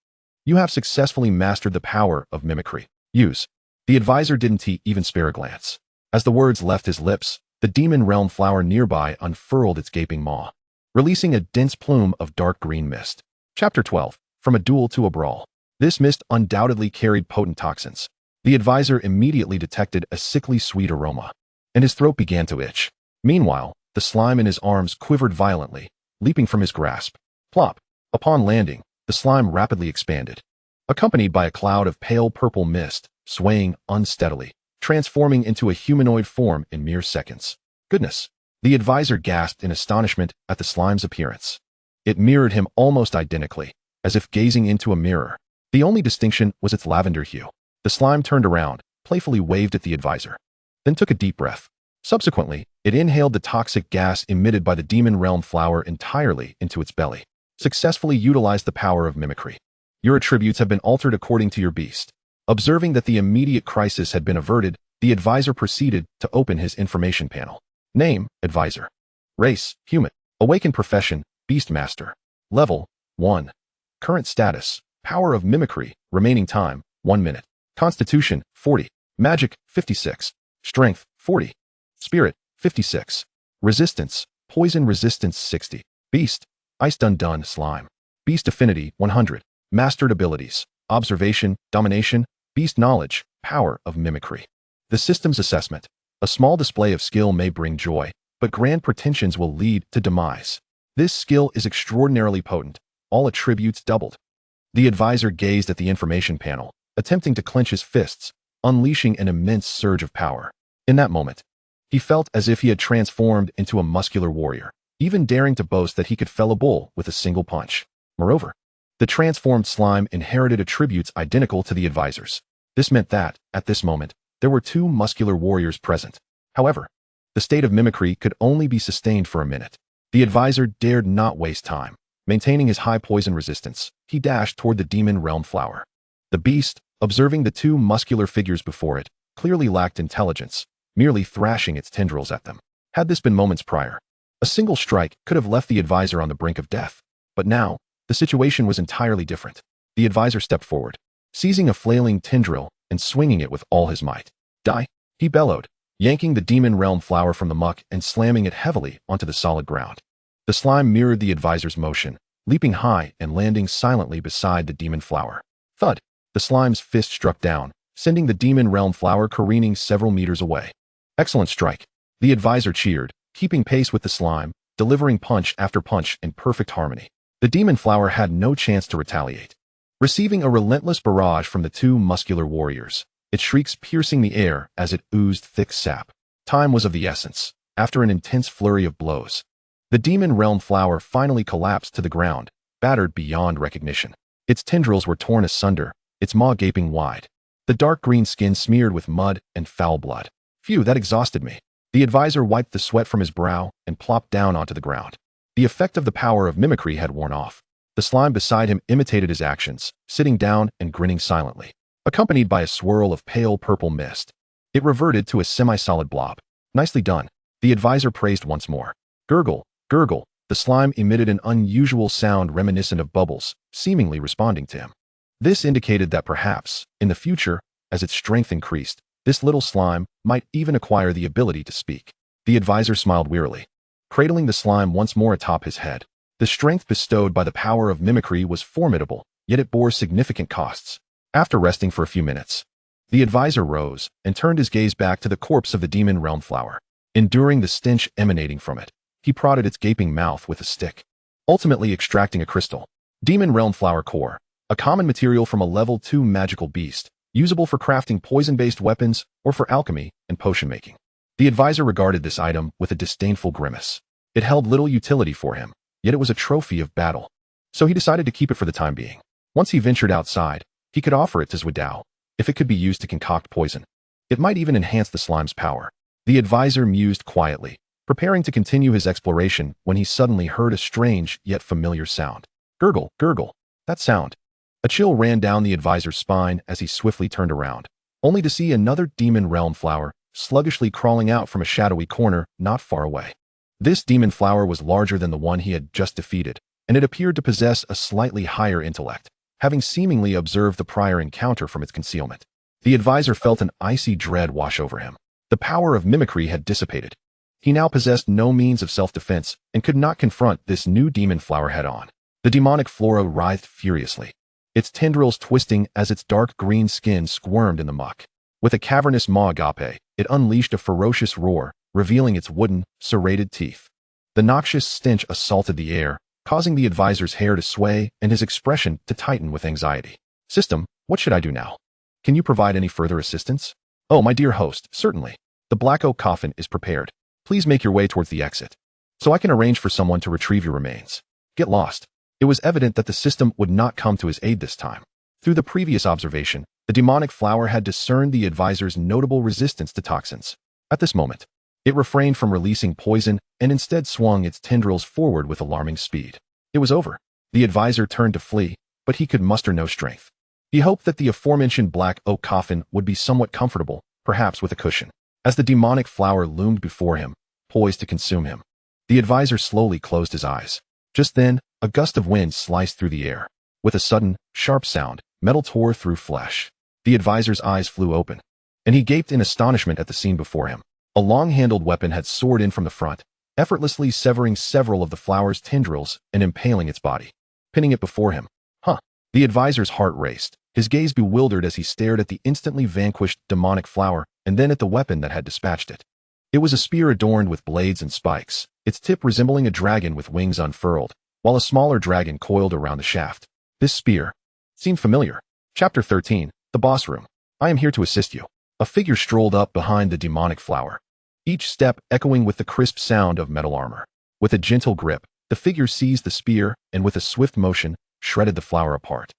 You have successfully mastered the power of mimicry. Use. The advisor didn't even spare a glance. As the words left his lips, the demon realm flower nearby unfurled its gaping maw, releasing a dense plume of dark green mist. Chapter 12. From a duel to a brawl. This mist undoubtedly carried potent toxins. The advisor immediately detected a sickly sweet aroma, and his throat began to itch. Meanwhile, the slime in his arms quivered violently, leaping from his grasp. Plop. Upon landing, the slime rapidly expanded, accompanied by a cloud of pale purple mist, swaying unsteadily, transforming into a humanoid form in mere seconds. Goodness! The advisor gasped in astonishment at the slime's appearance. It mirrored him almost identically, as if gazing into a mirror. The only distinction was its lavender hue. The slime turned around, playfully waved at the advisor, then took a deep breath. Subsequently, it inhaled the toxic gas emitted by the demon realm flower entirely into its belly. Successfully utilized the power of mimicry. Your attributes have been altered according to your beast. Observing that the immediate crisis had been averted, the advisor proceeded to open his information panel. Name, advisor. Race, human. Awakened profession, beastmaster. Level, 1. Current status, power of mimicry, remaining time, 1 minute. Constitution, 40. Magic, 56. Strength, 40. Spirit, 56. Resistance, poison resistance, 60. Beast, ice dun slime. Beast affinity, 100. Mastered abilities, observation, domination, beast knowledge, power of mimicry. The system's assessment. A small display of skill may bring joy, but grand pretensions will lead to demise. This skill is extraordinarily potent, all attributes doubled. The advisor gazed at the information panel, attempting to clench his fists, unleashing an immense surge of power. In that moment, he felt as if he had transformed into a muscular warrior, even daring to boast that he could fell a bull with a single punch. Moreover, the transformed slime inherited attributes identical to the advisor's. This meant that, at this moment, there were 2 muscular warriors present. However, the state of mimicry could only be sustained for a minute. The advisor dared not waste time. Maintaining his high poison resistance, he dashed toward the demon realm flower. The beast, observing the 2 muscular figures before it, clearly lacked intelligence, merely thrashing its tendrils at them. Had this been moments prior, a single strike could have left the advisor on the brink of death. But now, the situation was entirely different. The advisor stepped forward, seizing a flailing tendril and swinging it with all his might. Die! He bellowed, yanking the demon realm flower from the muck and slamming it heavily onto the solid ground. The slime mirrored the advisor's motion, leaping high and landing silently beside the demon flower. Thud! The slime's fist struck down, sending the demon realm flower careening several meters away. Excellent strike! The advisor cheered, keeping pace with the slime, delivering punch after punch in perfect harmony. The demon flower had no chance to retaliate. Receiving a relentless barrage from the 2 muscular warriors, its shrieks piercing the air as it oozed thick sap. Time was of the essence. After an intense flurry of blows, the demon realm flower finally collapsed to the ground, battered beyond recognition. Its tendrils were torn asunder, its maw gaping wide. the dark green skin smeared with mud and foul blood. Phew, that exhausted me. The advisor wiped the sweat from his brow and plopped down onto the ground. The effect of the power of mimicry had worn off. The slime beside him imitated his actions, sitting down and grinning silently, accompanied by a swirl of pale purple mist. It reverted to a semi-solid blob. Nicely done, the advisor praised once more. Gurgle, gurgle, the slime emitted an unusual sound reminiscent of bubbles, seemingly responding to him. This indicated that perhaps, in the future, as its strength increased, this little slime might even acquire the ability to speak. The advisor smiled wearily, cradling the slime once more atop his head. The strength bestowed by the power of mimicry was formidable, yet it bore significant costs. After resting for a few minutes, the advisor rose and turned his gaze back to the corpse of the demon realm flower. Enduring the stench emanating from it, he prodded its gaping mouth with a stick, ultimately extracting a crystal. Demon realm flower core, a common material from a level 2 magical beast, usable for crafting poison-based weapons or for alchemy and potion making. The advisor regarded this item with a disdainful grimace. It held little utility for him, yet it was a trophy of battle. So he decided to keep it for the time being. Once he ventured outside, he could offer it to Zhuodao, if it could be used to concoct poison. It might even enhance the slime's power. The advisor mused quietly, preparing to continue his exploration when he suddenly heard a strange yet familiar sound. Gurgle, gurgle. That sound. A chill ran down the advisor's spine as he swiftly turned around, only to see another demon realm flower sluggishly crawling out from a shadowy corner not far away. This demon flower was larger than the one he had just defeated, and it appeared to possess a slightly higher intellect, having seemingly observed the prior encounter from its concealment. The advisor felt an icy dread wash over him. The power of mimicry had dissipated. He now possessed no means of self-defense and could not confront this new demon flower head-on. The demonic flora writhed furiously, its tendrils twisting as its dark green skin squirmed in the muck. With a cavernous maw agape, it unleashed a ferocious roar, revealing its wooden, serrated teeth. The noxious stench assaulted the air, causing the advisor's hair to sway and his expression to tighten with anxiety. System, what should I do now? Can you provide any further assistance? Oh, my dear host, certainly. The black oak coffin is prepared. Please make your way towards the exit, so I can arrange for someone to retrieve your remains. Get lost. It was evident that the system would not come to his aid this time. Through the previous observation, the demonic flower had discerned the advisor's notable resistance to toxins. At this moment, it refrained from releasing poison and instead swung its tendrils forward with alarming speed. It was over. The advisor turned to flee, but he could muster no strength. He hoped that the aforementioned black oak coffin would be somewhat comfortable, perhaps with a cushion. As the demonic flower loomed before him, poised to consume him, the advisor slowly closed his eyes. Just then, a gust of wind sliced through the air. With a sudden, sharp sound, metal tore through flesh. The advisor's eyes flew open, and he gaped in astonishment at the scene before him. A long-handled weapon had soared in from the front, effortlessly severing several of the flower's tendrils and impaling its body, pinning it before him. The advisor's heart raced, his gaze bewildered as he stared at the instantly vanquished demonic flower and then at the weapon that had dispatched it. It was a spear adorned with blades and spikes, its tip resembling a dragon with wings unfurled, while a smaller dragon coiled around the shaft. This spear seemed familiar. Chapter 13, The Boss Room. I am here to assist you. A figure strolled up behind the demonic flower, each step echoing with the crisp sound of metal armor. With a gentle grip, the figure seized the spear and with a swift motion, shredded the flower apart.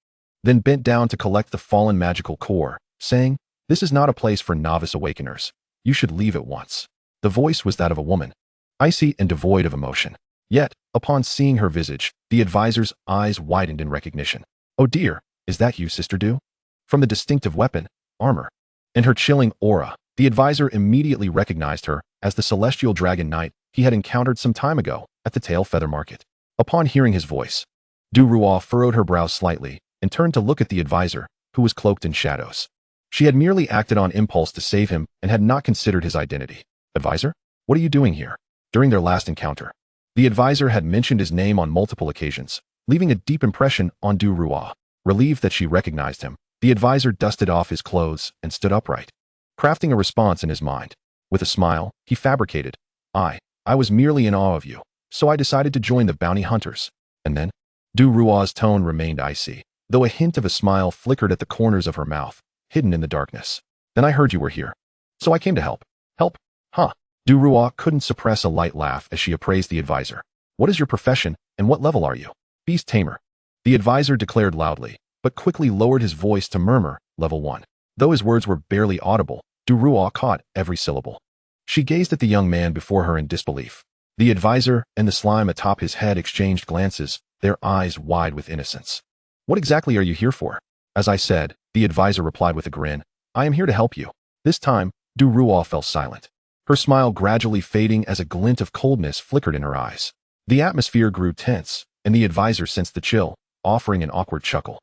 Then bent down to collect the fallen magical core, saying, "This is not a place for novice awakeners. You should leave at once." The voice was that of a woman, icy and devoid of emotion. Yet, upon seeing her visage, the advisor's eyes widened in recognition. "Oh dear, is that you, Sister Du?" From the distinctive weapon, armor, and her chilling aura, the advisor immediately recognized her as the celestial dragon knight he had encountered some time ago at the Tail Feather Market. Upon hearing his voice, Du Ruoh furrowed her brow slightly and turned to look at the advisor, who was cloaked in shadows. She had merely acted on impulse to save him and had not considered his identity. "Advisor? What are you doing here?" During their last encounter, the advisor had mentioned his name on multiple occasions, leaving a deep impression on Du Ruoh. Relieved that she recognized him, the advisor dusted off his clothes and stood upright, crafting a response in his mind. With a smile, he fabricated, I was merely in awe of you, so I decided to join the bounty hunters." And then, Du Ruoh's tone remained icy, though a hint of a smile flickered at the corners of her mouth, hidden in the darkness. "Then I heard you were here, so I came to help." "Help? Huh?" Du Ruoh couldn't suppress a light laugh as she appraised the advisor. "What is your profession, and what level are you?" "Beast Tamer." The advisor declared loudly, but quickly lowered his voice to murmur, "Level 1. Though his words were barely audible, Duruo caught every syllable. She gazed at the young man before her in disbelief. The advisor and the slime atop his head exchanged glances, their eyes wide with innocence. "What exactly are you here for?" "As I said," the advisor replied with a grin, "I am here to help you." This time, Duruo fell silent, her smile gradually fading as a glint of coldness flickered in her eyes. The atmosphere grew tense, and the advisor sensed the chill, offering an awkward chuckle.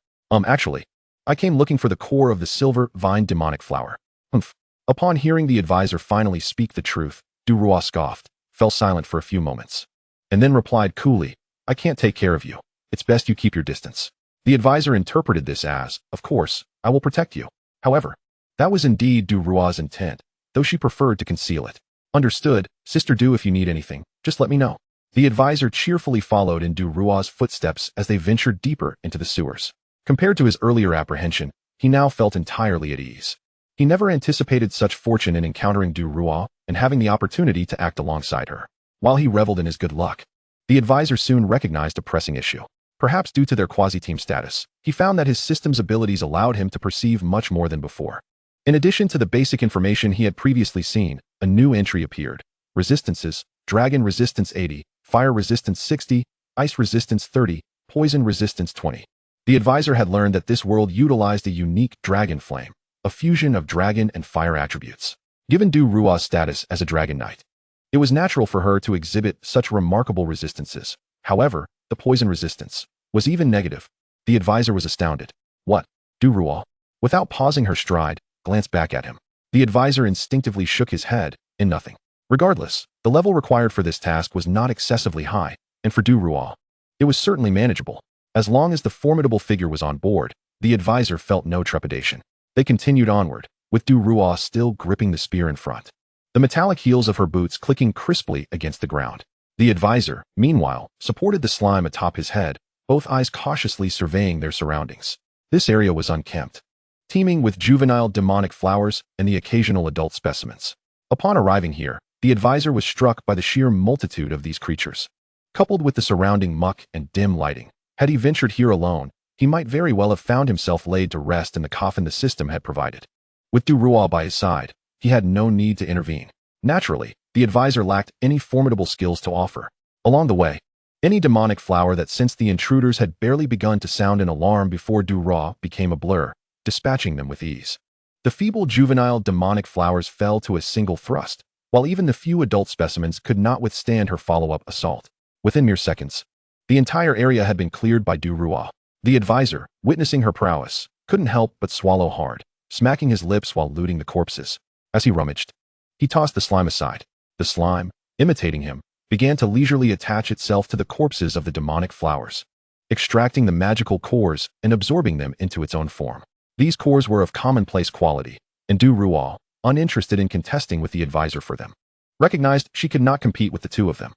Actually, I came looking for the core of the silver vine demonic flower." "Humph." Upon hearing the advisor finally speak the truth, Duruo scoffed, fell silent for a few moments, and then replied coolly, "I can't take care of you. It's best you keep your distance." The advisor interpreted this as, "Of course, I will protect you." However, that was indeed Duruo's intent, though she preferred to conceal it. "Understood, Sister Du. If you need anything, just let me know." The advisor cheerfully followed in Duruo's footsteps as they ventured deeper into the sewers. Compared to his earlier apprehension, he now felt entirely at ease. He never anticipated such fortune in encountering Duruo and having the opportunity to act alongside her. While he reveled in his good luck, the advisor soon recognized a pressing issue. Perhaps due to their quasi-team status, he found that his system's abilities allowed him to perceive much more than before. In addition to the basic information he had previously seen, a new entry appeared. Resistances: Dragon Resistance 80, Fire Resistance 60, Ice Resistance 30, Poison Resistance 20. The advisor had learned that this world utilized a unique dragon flame, a fusion of dragon and fire attributes. Given Duruo's status as a dragon knight, it was natural for her to exhibit such remarkable resistances. However, the poison resistance was even negative. The advisor was astounded. "What?" Duruo, without pausing her stride, glanced back at him. The advisor instinctively shook his head, in nothing. Regardless, the level required for this task was not excessively high, and for Duruo, it was certainly manageable. As long as the formidable figure was on board, the advisor felt no trepidation. They continued onward, with Duruo still gripping the spear in front, the metallic heels of her boots clicking crisply against the ground. The advisor, meanwhile, supported the slime atop his head, both eyes cautiously surveying their surroundings. This area was unkempt, teeming with juvenile demonic flowers and the occasional adult specimens. Upon arriving here, the advisor was struck by the sheer multitude of these creatures. Coupled with the surrounding muck and dim lighting, had he ventured here alone, he might very well have found himself laid to rest in the coffin the system had provided. With Duruo by his side, he had no need to intervene. Naturally, the advisor lacked any formidable skills to offer. Along the way, any demonic flower that sensed the intruders had barely begun to sound an alarm before Duruo became a blur, dispatching them with ease. The feeble juvenile demonic flowers fell to a single thrust, while even the few adult specimens could not withstand her follow-up assault. Within mere seconds, the entire area had been cleared by Duruo. The advisor, witnessing her prowess, couldn't help but swallow hard, smacking his lips while looting the corpses. As he rummaged, he tossed the slime aside. The slime, imitating him, began to leisurely attach itself to the corpses of the demonic flowers, extracting the magical cores and absorbing them into its own form. These cores were of commonplace quality, and Duruo, uninterested in contesting with the advisor for them, recognized she could not compete with the two of them.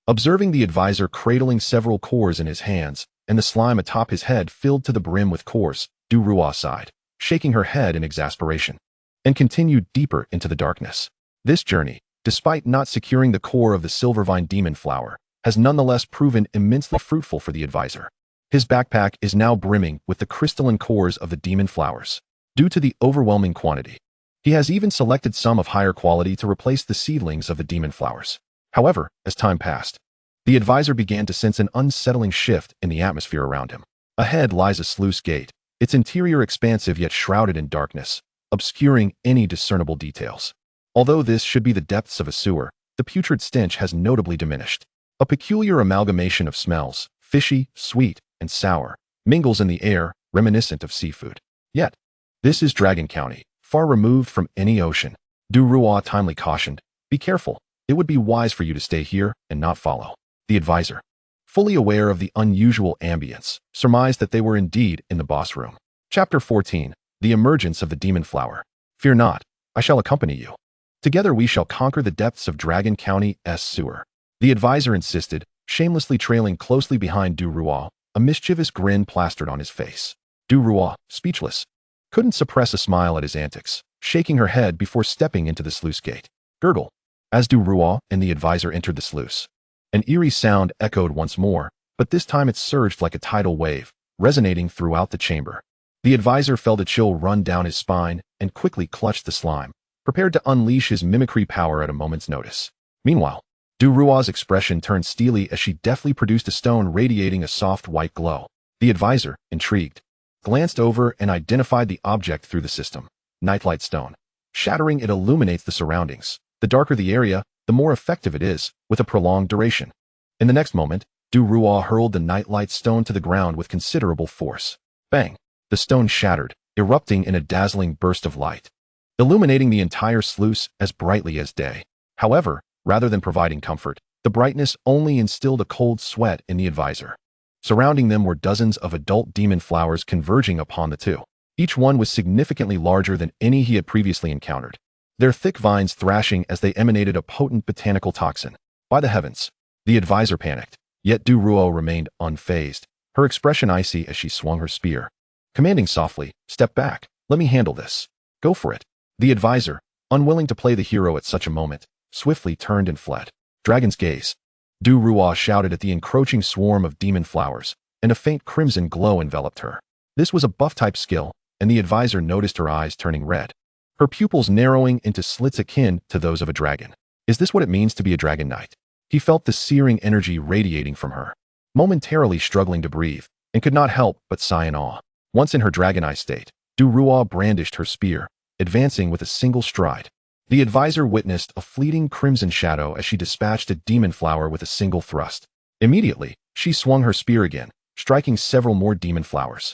Observing the advisor cradling several cores in his hands, and the slime atop his head filled to the brim with cores, Duruo sighed, shaking her head in exasperation, and continued deeper into the darkness. This journey, despite not securing the core of the Silvervine demon flower, has nonetheless proven immensely fruitful for the advisor. His backpack is now brimming with the crystalline cores of the demon flowers, due to the overwhelming quantity. He has even selected some of higher quality to replace the seedlings of the demon flowers. However, as time passed, the advisor began to sense an unsettling shift in the atmosphere around him. Ahead lies a sluice gate, its interior expansive yet shrouded in darkness, obscuring any discernible details. Although this should be the depths of a sewer, the putrid stench has notably diminished. A peculiar amalgamation of smells, fishy, sweet, and sour, mingles in the air, reminiscent of seafood. Yet, this is Dragon County, far removed from any ocean. Duruo timely cautioned, "Be careful. It would be wise for you to stay here and not follow." The advisor, fully aware of the unusual ambience, surmised that they were indeed in the boss room. Chapter 14. The Emergence of the Demon Flower. "Fear not, I shall accompany you. Together we shall conquer the depths of Dragon County's sewer." The advisor insisted, shamelessly trailing closely behind Duruo, a mischievous grin plastered on his face. Duruo, speechless, couldn't suppress a smile at his antics, shaking her head before stepping into the sluice gate. Gurgle. As Duruo and the advisor entered the sluice, an eerie sound echoed once more, but this time it surged like a tidal wave, resonating throughout the chamber. The advisor felt a chill run down his spine and quickly clutched the slime, prepared to unleash his mimicry power at a moment's notice. Meanwhile, Durua's expression turned steely as she deftly produced a stone radiating a soft white glow. The advisor, intrigued, glanced over and identified the object through the system. Nightlight stone. Shattering, it illuminates the surroundings. The darker the area, the more effective it is, with a prolonged duration. In the next moment, Durua hurled the nightlight stone to the ground with considerable force. Bang! The stone shattered, erupting in a dazzling burst of light, illuminating the entire sluice as brightly as day. However, rather than providing comfort, the brightness only instilled a cold sweat in the advisor. Surrounding them were dozens of adult demon flowers converging upon the two. Each one was significantly larger than any he had previously encountered, their thick vines thrashing as they emanated a potent botanical toxin. By the heavens! The advisor panicked, yet Duruo remained unfazed, her expression icy as she swung her spear. Commanding softly, "Step back, let me handle this. Go for it." The advisor, unwilling to play the hero at such a moment, swiftly turned and fled. Dragon's gaze. Duruo shouted at the encroaching swarm of demon flowers, and a faint crimson glow enveloped her. This was a buff-type skill, and the advisor noticed her eyes turning red, her pupils narrowing into slits akin to those of a dragon. Is this what it means to be a dragon knight? He felt the searing energy radiating from her, momentarily struggling to breathe, and could not help but sigh in awe. Once in her dragon-eye state, Duruo brandished her spear, advancing with a single stride. The advisor witnessed a fleeting crimson shadow as she dispatched a demon flower with a single thrust. Immediately, she swung her spear again, striking several more demon flowers,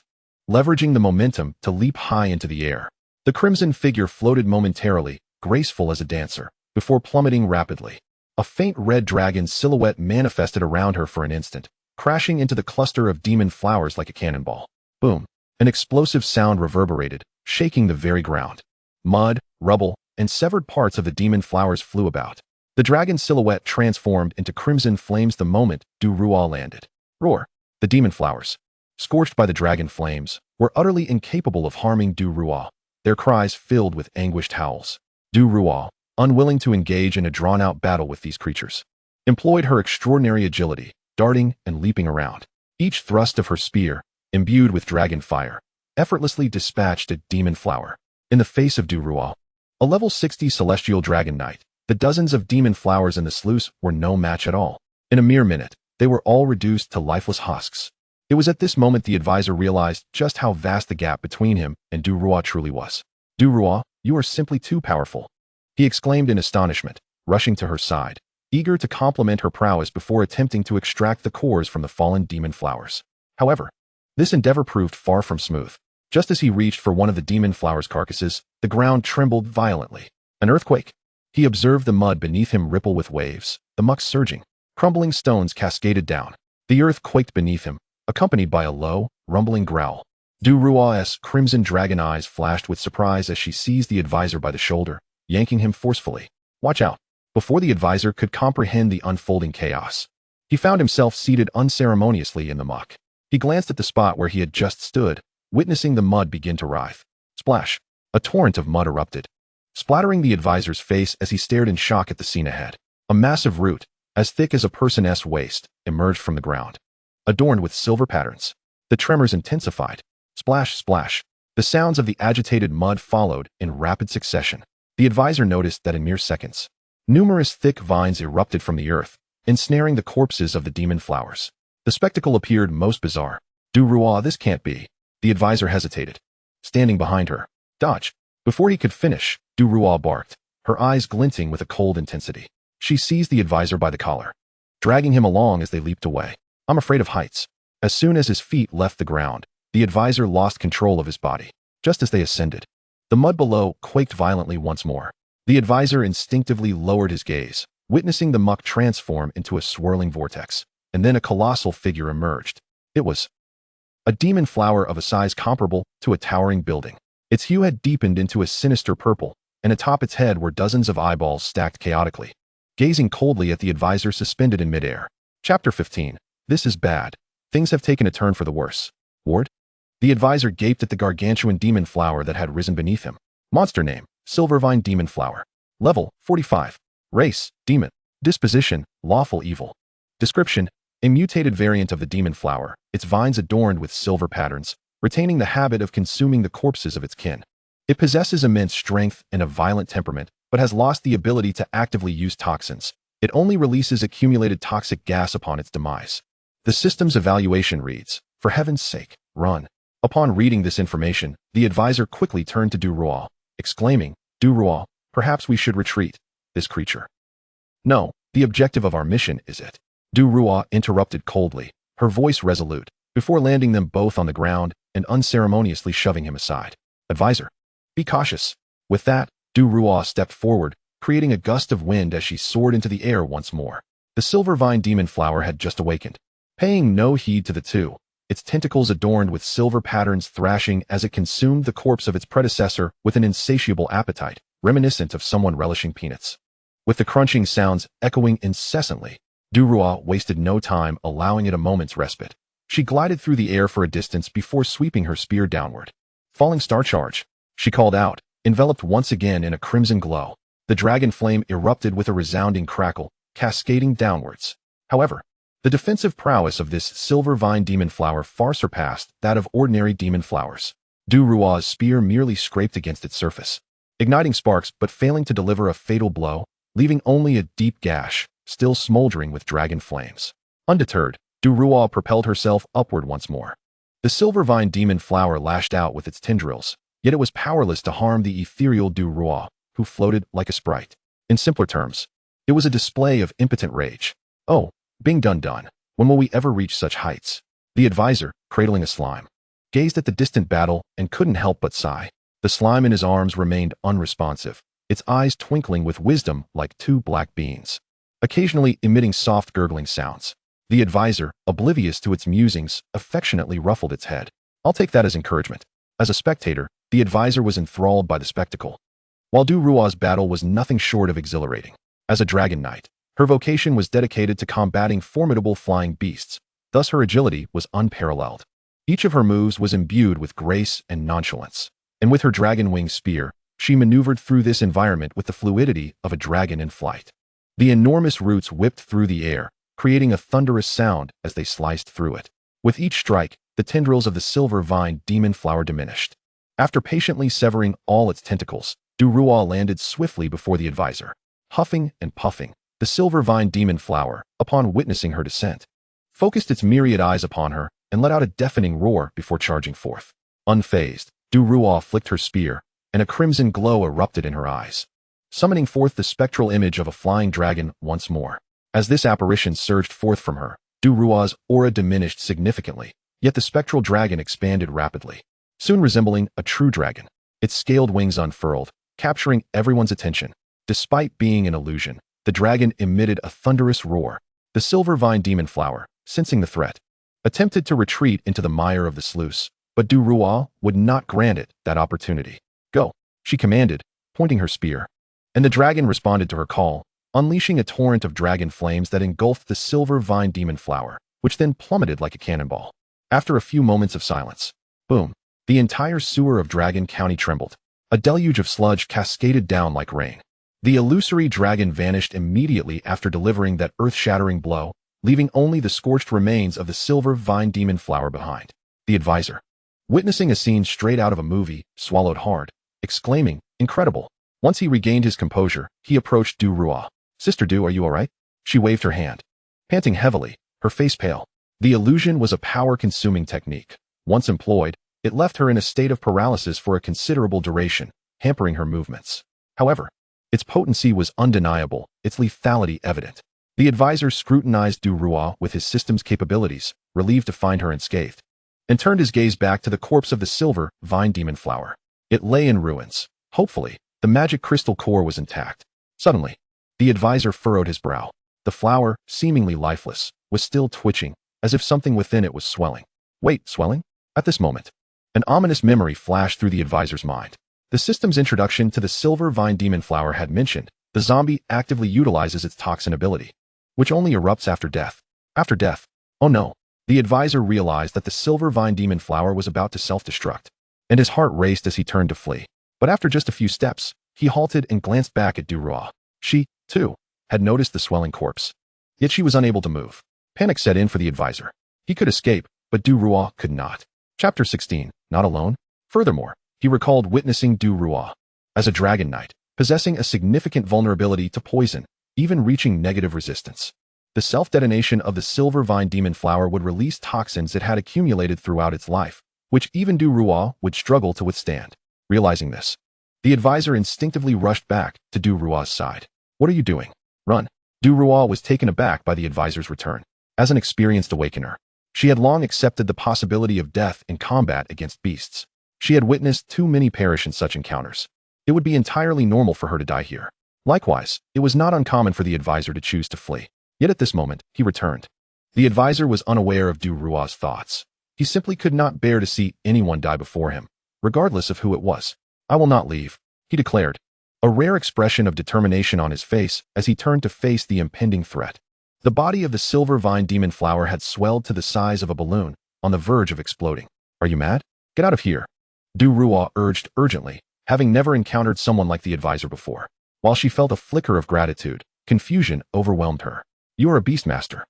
leveraging the momentum to leap high into the air. The crimson figure floated momentarily, graceful as a dancer, before plummeting rapidly. A faint red dragon silhouette manifested around her for an instant, crashing into the cluster of demon flowers like a cannonball. Boom! An explosive sound reverberated, shaking the very ground. Mud, rubble, and severed parts of the demon flowers flew about. The dragon silhouette transformed into crimson flames the moment Duruo landed. Roar! The demon flowers, scorched by the dragon flames, were utterly incapable of harming Duruo, their cries filled with anguished howls. Duruo, unwilling to engage in a drawn-out battle with these creatures, employed her extraordinary agility, darting and leaping around. Each thrust of her spear, imbued with dragon fire, effortlessly dispatched a demon flower. In the face of Duruo, a level 60 celestial dragon knight, the dozens of demon flowers in the sluice were no match at all. In a mere minute, they were all reduced to lifeless husks. It was at this moment the advisor realized just how vast the gap between him and Duruo truly was. "Duruo, you are simply too powerful," he exclaimed in astonishment, rushing to her side, eager to compliment her prowess before attempting to extract the cores from the fallen demon flowers. However, this endeavor proved far from smooth. Just as he reached for one of the demon flowers' carcasses, the ground trembled violently. An earthquake. He observed the mud beneath him ripple with waves, the muck surging. Crumbling stones cascaded down. The earth quaked beneath him, accompanied by a low, rumbling growl. Duruo's crimson dragon eyes flashed with surprise as she seized the advisor by the shoulder, yanking him forcefully. "Watch out!" Before the advisor could comprehend the unfolding chaos, he found himself seated unceremoniously in the muck. He glanced at the spot where he had just stood, witnessing the mud begin to writhe. Splash! A torrent of mud erupted, splattering the advisor's face as he stared in shock at the scene ahead. A massive root, as thick as a person's waist, emerged from the ground, adorned with silver patterns. The tremors intensified. Splash, splash. The sounds of the agitated mud followed in rapid succession. The advisor noticed that in mere seconds, numerous thick vines erupted from the earth, ensnaring the corpses of the demon flowers. The spectacle appeared most bizarre. "Duruo, this can't be." The advisor hesitated, standing behind her. "Dodge!" Before he could finish, Duruo barked, her eyes glinting with a cold intensity. She seized the advisor by the collar, dragging him along as they leaped away. "I'm afraid of heights." As soon as his feet left the ground, the advisor lost control of his body. Just as they ascended, the mud below quaked violently once more. The advisor instinctively lowered his gaze, witnessing the muck transform into a swirling vortex, and then a colossal figure emerged. It was a demon flower of a size comparable to a towering building. Its hue had deepened into a sinister purple, and atop its head were dozens of eyeballs stacked chaotically, gazing coldly at the advisor suspended in midair. Chapter 15. This is bad. Things have taken a turn for the worse. Ward? The advisor gaped at the gargantuan demon flower that had risen beneath him. Monster name: Silvervine Demon Flower. Level: 45. Race: Demon. Disposition: Lawful Evil. Description: a mutated variant of the demon flower, its vines adorned with silver patterns, retaining the habit of consuming the corpses of its kin. It possesses immense strength and a violent temperament, but has lost the ability to actively use toxins. It only releases accumulated toxic gas upon its demise. The system's evaluation reads, "For heaven's sake, run." Upon reading this information, the advisor quickly turned to Durual, exclaiming, "Durual, perhaps we should retreat. This creature." "No, the objective of our mission is it." Durual interrupted coldly, her voice resolute, before landing them both on the ground and unceremoniously shoving him aside. "Advisor, be cautious." With that, Durual stepped forward, creating a gust of wind as she soared into the air once more. The silver vine demon flower had just awakened. Paying no heed to the two, its tentacles adorned with silver patterns thrashing as it consumed the corpse of its predecessor with an insatiable appetite, reminiscent of someone relishing peanuts. With the crunching sounds echoing incessantly, Durual wasted no time allowing it a moment's respite. She glided through the air for a distance before sweeping her spear downward. "Falling star charge," she called out, enveloped once again in a crimson glow. The dragon flame erupted with a resounding crackle, cascading downwards. However, the defensive prowess of this silver vine demon flower far surpassed that of ordinary demon flowers. Durual's spear merely scraped against its surface, igniting sparks but failing to deliver a fatal blow, leaving only a deep gash, still smoldering with dragon flames. Undeterred, Durual propelled herself upward once more. The silver vine demon flower lashed out with its tendrils, yet it was powerless to harm the ethereal Durual, who floated like a sprite. In simpler terms, it was a display of impotent rage. "Oh, Bing done done. When will we ever reach such heights?" The advisor, cradling a slime, gazed at the distant battle and couldn't help but sigh. The slime in his arms remained unresponsive, its eyes twinkling with wisdom like two black beans, occasionally emitting soft gurgling sounds. The advisor, oblivious to its musings, affectionately ruffled its head. "I'll take that as encouragement." As a spectator, the advisor was enthralled by the spectacle. While Durual's battle was nothing short of exhilarating. As a dragon knight, her vocation was dedicated to combating formidable flying beasts, thus her agility was unparalleled. Each of her moves was imbued with grace and nonchalance, and with her dragon-wing spear, she maneuvered through this environment with the fluidity of a dragon in flight. The enormous roots whipped through the air, creating a thunderous sound as they sliced through it. With each strike, the tendrils of the silver vine demon flower diminished. After patiently severing all its tentacles, Durual landed swiftly before the advisor. Huffing and puffing, the silver vine demon flower, upon witnessing her descent, focused its myriad eyes upon her and let out a deafening roar before charging forth. Unfazed, Durual flicked her spear, and a crimson glow erupted in her eyes, summoning forth the spectral image of a flying dragon once more. As this apparition surged forth from her, Durual's aura diminished significantly, yet the spectral dragon expanded rapidly, soon resembling a true dragon. Its scaled wings unfurled, capturing everyone's attention. Despite being an illusion, the dragon emitted a thunderous roar. The silver vine demon flower, sensing the threat, attempted to retreat into the mire of the sluice, but Durual would not grant it that opportunity. "Go," she commanded, pointing her spear. And the dragon responded to her call, unleashing a torrent of dragon flames that engulfed the silver vine demon flower, which then plummeted like a cannonball. After a few moments of silence, boom, the entire sewer of Dragon County trembled. A deluge of sludge cascaded down like rain. The illusory dragon vanished immediately after delivering that earth-shattering blow, leaving only the scorched remains of the silver vine demon flower behind. The advisor, witnessing a scene straight out of a movie, swallowed hard, exclaiming, "Incredible." Once he regained his composure, he approached Durual. "Sister Du, are you all right?" She waved her hand, panting heavily, her face pale. The illusion was a power-consuming technique. Once employed, it left her in a state of paralysis for a considerable duration, hampering her movements. However, its potency was undeniable, its lethality evident. The advisor scrutinized Durual with his system's capabilities, relieved to find her unscathed, and turned his gaze back to the corpse of the silver vine demon flower. It lay in ruins. Hopefully, the magic crystal core was intact. Suddenly, the advisor furrowed his brow. The flower, seemingly lifeless, was still twitching, as if something within it was swelling. Wait, swelling? At this moment, an ominous memory flashed through the advisor's mind. The system's introduction to the silver vine demon flower had mentioned, the zombie actively utilizes its toxin ability, which only erupts after death. After death. Oh no. The advisor realized that the silver vine demon flower was about to self-destruct, and his heart raced as he turned to flee. But after just a few steps, he halted and glanced back at Durual. She, too, had noticed the swelling corpse. Yet she was unable to move. Panic set in for the advisor. He could escape, but Durual could not. Chapter 16. Not alone? Furthermore, he recalled witnessing Du Rua as a dragon knight, possessing a significant vulnerability to poison, even reaching negative resistance. The self-detonation of the silver vine demon flower would release toxins it had accumulated throughout its life, which even Du Rua would struggle to withstand. Realizing this, the advisor instinctively rushed back to Du Rua's side. What are you doing? Run. Du Rua was taken aback by the advisor's return. As an experienced awakener, she had long accepted the possibility of death in combat against beasts. She had witnessed too many perish in such encounters. It would be entirely normal for her to die here. Likewise, it was not uncommon for the advisor to choose to flee. Yet at this moment, he returned. The advisor was unaware of Du Rua's thoughts. He simply could not bear to see anyone die before him, regardless of who it was. I will not leave, he declared, a rare expression of determination on his face as he turned to face the impending threat. The body of the silver vine demon flower had swelled to the size of a balloon, on the verge of exploding. Are you mad? Get out of here, Du Rua urged urgently, having never encountered someone like the advisor before. While she felt a flicker of gratitude, confusion overwhelmed her. You are a beastmaster.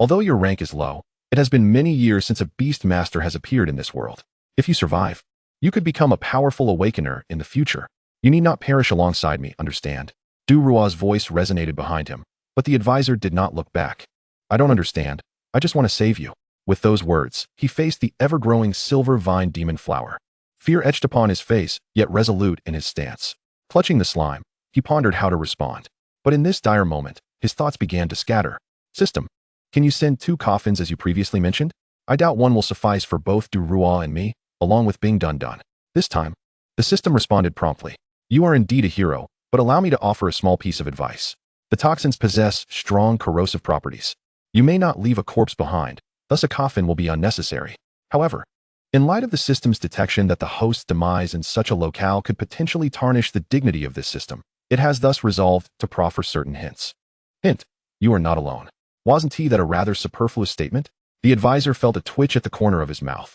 Although your rank is low, it has been many years since a beastmaster has appeared in this world. If you survive, you could become a powerful awakener in the future. You need not perish alongside me, understand? Du Rua's voice resonated behind him, but the advisor did not look back. I don't understand. I just want to save you. With those words, he faced the ever-growing silver vine demon flower. Fear etched upon his face, yet resolute in his stance. Clutching the slime, he pondered how to respond. But in this dire moment, his thoughts began to scatter. System. Can you send 2 coffins as you previously mentioned? I doubt one will suffice for both Du Rua and me, along with Bing Dun Dun. This time, the system responded promptly. You are indeed a hero, but allow me to offer a small piece of advice. The toxins possess strong corrosive properties. You may not leave a corpse behind, thus a coffin will be unnecessary. However, in light of the system's detection that the host's demise in such a locale could potentially tarnish the dignity of this system, it has thus resolved to proffer certain hints. Hint, you are not alone. Wasn't that a rather superfluous statement? The advisor felt a twitch at the corner of his mouth.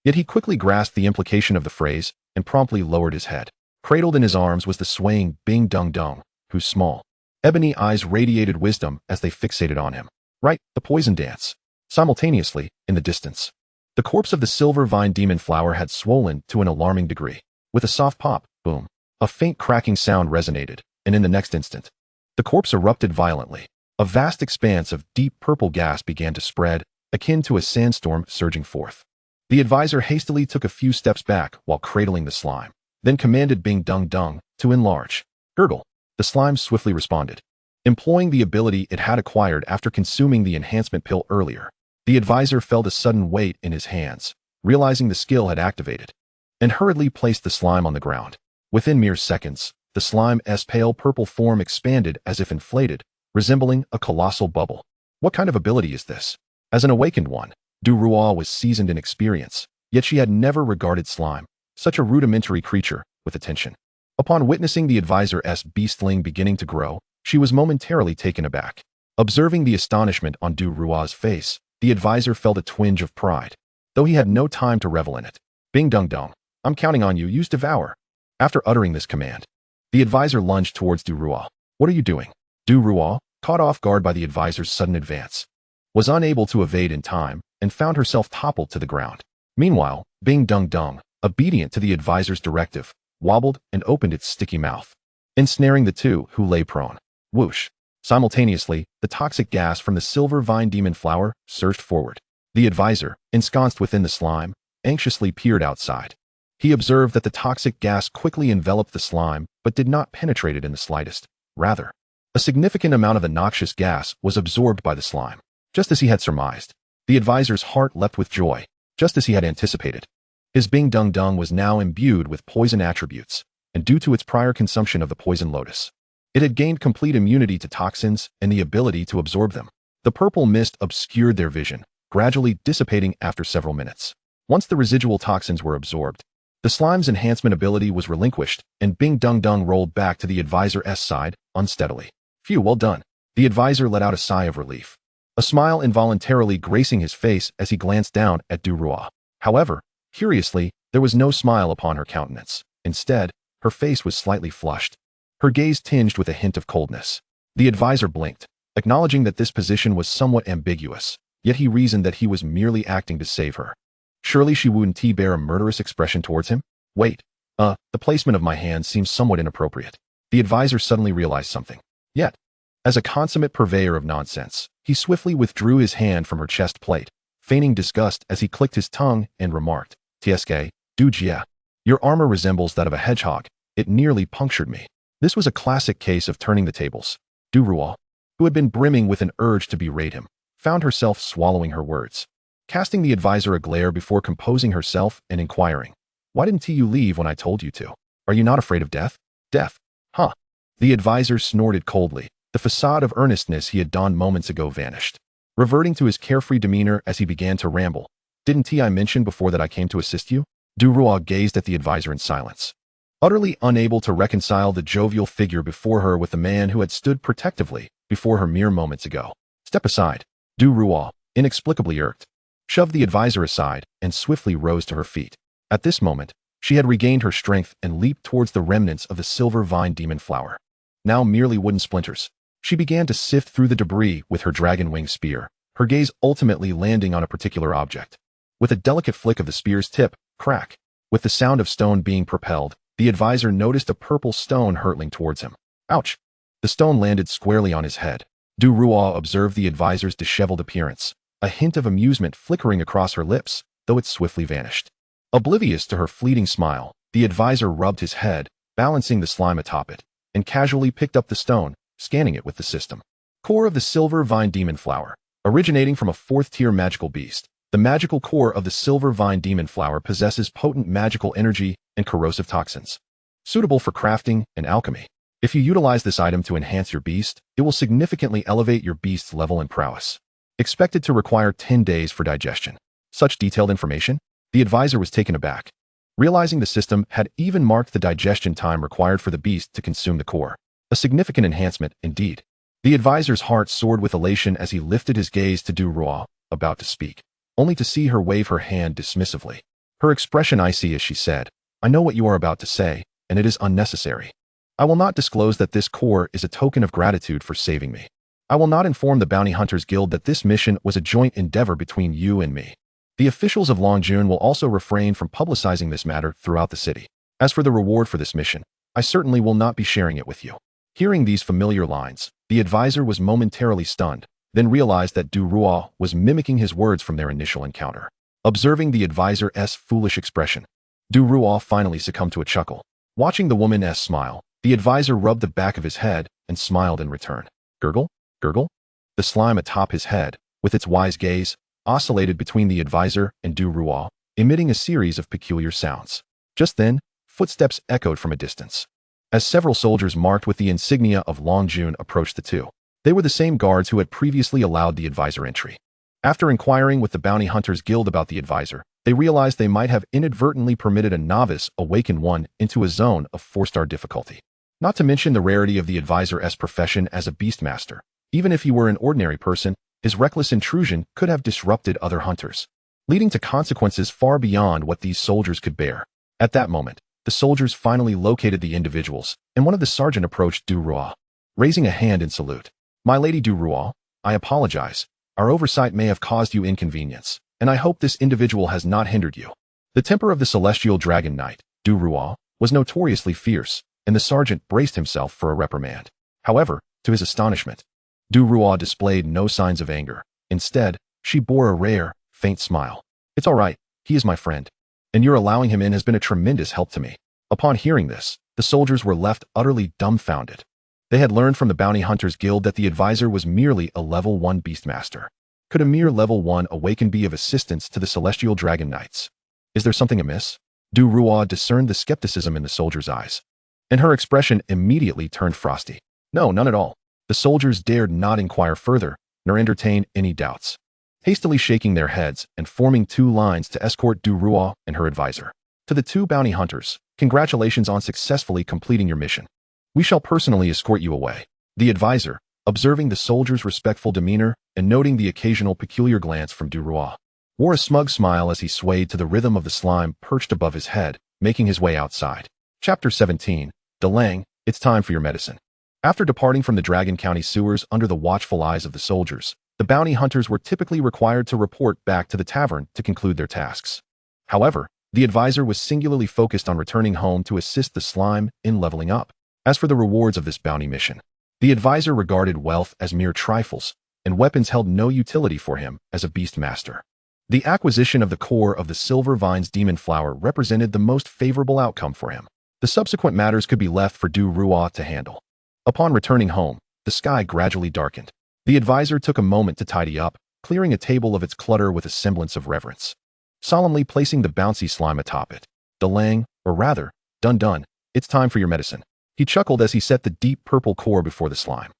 Yet he quickly grasped the implication of the phrase and promptly lowered his head. Cradled in his arms was the swaying Bing Dun Dun, whose small, ebony eyes radiated wisdom as they fixated on him. Right, the poison dance. Simultaneously, in the distance, the corpse of the silver vine demon flower had swollen to an alarming degree. With a soft pop, boom, a faint cracking sound resonated, and in the next instant, the corpse erupted violently. A vast expanse of deep purple gas began to spread, akin to a sandstorm surging forth. The advisor hastily took a few steps back while cradling the slime, then commanded Bing Dun Dun to enlarge. Gurgle. The slime swiftly responded. Employing the ability it had acquired after consuming the enhancement pill earlier, the advisor felt a sudden weight in his hands, realizing the skill had activated, and hurriedly placed the slime on the ground. Within mere seconds, the slime's pale purple form expanded as if inflated, resembling a colossal bubble. What kind of ability is this? As an awakened one, Du Rua was seasoned in experience, yet she had never regarded slime, such a rudimentary creature, with attention. Upon witnessing the advisor's beastling beginning to grow, she was momentarily taken aback. Observing the astonishment on Du Rua's face, the advisor felt a twinge of pride, though he had no time to revel in it. Bing Dun Dun, I'm counting on you, use Devour. After uttering this command, the advisor lunged towards Du Rua. What are you doing? Du Rua, caught off guard by the advisor's sudden advance, was unable to evade in time and found herself toppled to the ground. Meanwhile, Bing Dun Dun, obedient to the advisor's directive, wobbled and opened its sticky mouth, ensnaring the two who lay prone. Whoosh! Simultaneously, the toxic gas from the silver vine demon flower surged forward. The advisor, ensconced within the slime, anxiously peered outside. He observed that the toxic gas quickly enveloped the slime but did not penetrate it in the slightest. Rather, a significant amount of the noxious gas was absorbed by the slime. Just as he had surmised, the advisor's heart leapt with joy, just as he had anticipated. His Bing Dun Dun was now imbued with poison attributes, and due to its prior consumption of the poison lotus, it had gained complete immunity to toxins and the ability to absorb them. The purple mist obscured their vision, gradually dissipating after several minutes. Once the residual toxins were absorbed, the slime's enhancement ability was relinquished, and Bing Dun Dun rolled back to the advisor's side, unsteadily. Phew, well done. The advisor let out a sigh of relief, a smile involuntarily gracing his face as he glanced down at Du Rua. However, curiously, there was no smile upon her countenance. Instead, her face was slightly flushed, her gaze tinged with a hint of coldness. The advisor blinked, acknowledging that this position was somewhat ambiguous, yet he reasoned that he was merely acting to save her. Surely she wouldn't bear a murderous expression towards him? Wait, the placement of my hand seems somewhat inappropriate. The advisor suddenly realized something. Yet, as a consummate purveyor of nonsense, he swiftly withdrew his hand from her chest plate, feigning disgust as he clicked his tongue and remarked, "Tsk, Dujia. Your armor resembles that of a hedgehog. It nearly punctured me." This was a classic case of turning the tables. Duruo, who had been brimming with an urge to berate him, found herself swallowing her words, casting the advisor a glare before composing herself and inquiring, "Why didn't you leave when I told you to? Are you not afraid of death?" "Death? Huh?" The advisor snorted coldly. The facade of earnestness he had donned moments ago vanished, reverting to his carefree demeanor as he began to ramble. "Didn't I mention before that I came to assist you?" Duruo gazed at the advisor in silence, utterly unable to reconcile the jovial figure before her with the man who had stood protectively before her mere moments ago. "Step aside." Duruo, inexplicably irked, shoved the advisor aside and swiftly rose to her feet. At this moment, she had regained her strength and leaped towards the remnants of the silver vine demon flower, now merely wooden splinters. She began to sift through the debris with her dragon wing spear, her gaze ultimately landing on a particular object. With a delicate flick of the spear's tip, crack, with the sound of stone being propelled, the advisor noticed a purple stone hurtling towards him. Ouch! The stone landed squarely on his head. Duruo observed the advisor's disheveled appearance, a hint of amusement flickering across her lips, though it swiftly vanished. Oblivious to her fleeting smile, the advisor rubbed his head, balancing the slime atop it, and casually picked up the stone, scanning it with the system core of the silver vine demon flower. Originating from a fourth-tier magical beast, the magical core of the silver vine demon flower possesses potent magical energy and corrosive toxins, suitable for crafting and alchemy. If you utilize this item to enhance your beast, it will significantly elevate your beast's level and prowess. Expected to require 10 days for digestion. Such detailed information? The advisor was taken aback, realizing the system had even marked the digestion time required for the beast to consume the core. A significant enhancement, indeed. The advisor's heart soared with elation as he lifted his gaze to Duruo, about to speak, only to see her wave her hand dismissively. Her expression icy as she said, "I know what you are about to say, and it is unnecessary. I will not disclose that this core is a token of gratitude for saving me. I will not inform the Bounty Hunters Guild that this mission was a joint endeavor between you and me. The officials of Longjun will also refrain from publicizing this matter throughout the city. As for the reward for this mission, I certainly will not be sharing it with you." Hearing these familiar lines, the advisor was momentarily stunned, then realized that Duruo was mimicking his words from their initial encounter. Observing the advisor's foolish expression, Duruo finally succumbed to a chuckle. Watching the woman's smile, the advisor rubbed the back of his head and smiled in return. Gurgle? Gurgle? The slime atop his head, with its wise gaze, oscillated between the advisor and Duruo, emitting a series of peculiar sounds. Just then, footsteps echoed from a distance, as several soldiers marked with the insignia of Longjun approached the two. They were the same guards who had previously allowed the advisor entry. After inquiring with the Bounty Hunters Guild about the advisor, they realized they might have inadvertently permitted a novice awaken one into a zone of 4-star difficulty. Not to mention the rarity of the advisor's profession as a beastmaster. Even if he were an ordinary person, his reckless intrusion could have disrupted other hunters, leading to consequences far beyond what these soldiers could bear. At that moment, the soldiers finally located the individuals, and one of the sergeant approached Duruo, raising a hand in salute. "My lady Duruo, I apologize. Our oversight may have caused you inconvenience, and I hope this individual has not hindered you." The temper of the celestial dragon knight, Duruo, was notoriously fierce, and the sergeant braced himself for a reprimand. However, to his astonishment, Duruo displayed no signs of anger. Instead, she bore a rare, faint smile. "It's all right, he is my friend, and your allowing him in has been a tremendous help to me." Upon hearing this, the soldiers were left utterly dumbfounded. They had learned from the Bounty Hunters Guild that the advisor was merely a level 1 beastmaster. Could a mere level 1 awaken be of assistance to the celestial dragon knights? Is there something amiss? Duruo discerned the skepticism in the soldier's eyes, and her expression immediately turned frosty. No, none at all. The soldiers dared not inquire further, nor entertain any doubts, hastily shaking their heads and forming 2 lines to escort Duruo and her advisor. "To the 2 bounty hunters, congratulations on successfully completing your mission. We shall personally escort you away." The advisor, observing the soldier's respectful demeanor and noting the occasional peculiar glance from Duruo, wore a smug smile as he swayed to the rhythm of the slime perched above his head, making his way outside. Chapter 17, Delang, it's time for your medicine. After departing from the Dragon County sewers under the watchful eyes of the soldiers, the bounty hunters were typically required to report back to the tavern to conclude their tasks. However, the advisor was singularly focused on returning home to assist the slime in leveling up. As for the rewards of this bounty mission, the advisor regarded wealth as mere trifles, and weapons held no utility for him as a beast master. The acquisition of the core of the Silver Vine's demon flower represented the most favorable outcome for him. The subsequent matters could be left for Du Rua to handle. Upon returning home, the sky gradually darkened. The advisor took a moment to tidy up, clearing a table of its clutter with a semblance of reverence. Solemnly placing the bouncy slime atop it. Delang, or rather, Dun, it's time for your medicine. He chuckled as he set the deep purple core before the slime.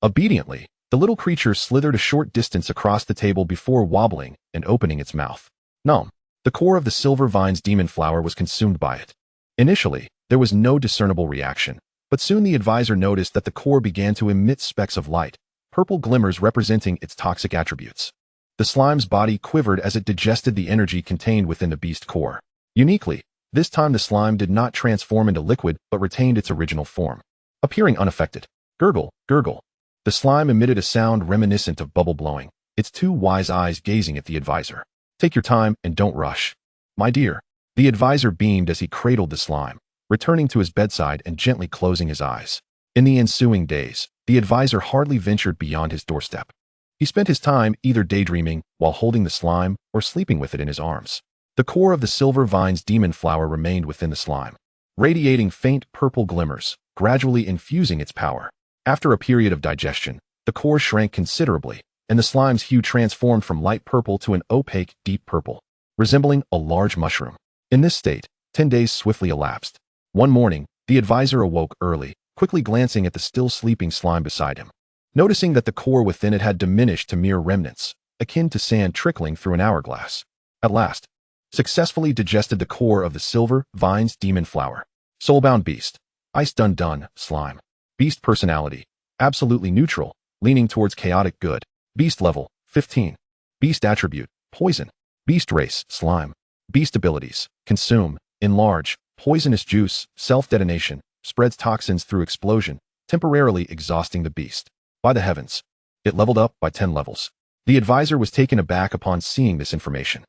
Obediently, the little creature slithered a short distance across the table before wobbling and opening its mouth. Nom. The core of the Silver Vine's demon flower was consumed by it. Initially, there was no discernible reaction, but soon the advisor noticed that the core began to emit specks of light, purple glimmers representing its toxic attributes. The slime's body quivered as it digested the energy contained within the beast core. Uniquely, this time the slime did not transform into liquid but retained its original form. Appearing unaffected. Gurgle, gurgle. The slime emitted a sound reminiscent of bubble blowing, its two wise eyes gazing at the advisor. Take your time and don't rush. My dear. The advisor beamed as he cradled the slime, returning to his bedside and gently closing his eyes. In the ensuing days, the advisor hardly ventured beyond his doorstep. He spent his time either daydreaming while holding the slime or sleeping with it in his arms. The core of the Silver Vine's demon flower remained within the slime, radiating faint purple glimmers, gradually infusing its power. After a period of digestion, the core shrank considerably, and the slime's hue transformed from light purple to an opaque, deep purple, resembling a large mushroom. In this state, 10 days swiftly elapsed. One morning, the advisor awoke early, quickly glancing at the still sleeping slime beside him. Noticing that the core within it had diminished to mere remnants, akin to sand trickling through an hourglass. At last, successfully digested the core of the Silver Vine's demon flower. Soulbound beast. Ice dun, slime. Beast personality. Absolutely neutral, leaning towards chaotic good. Beast level, 15. Beast attribute, poison. Beast race, slime. Beast abilities, consume, enlarge, poisonous juice, self-detonation, spreads toxins through explosion, temporarily exhausting the beast. By the heavens, it leveled up by 10 levels. The advisor was taken aback upon seeing this information.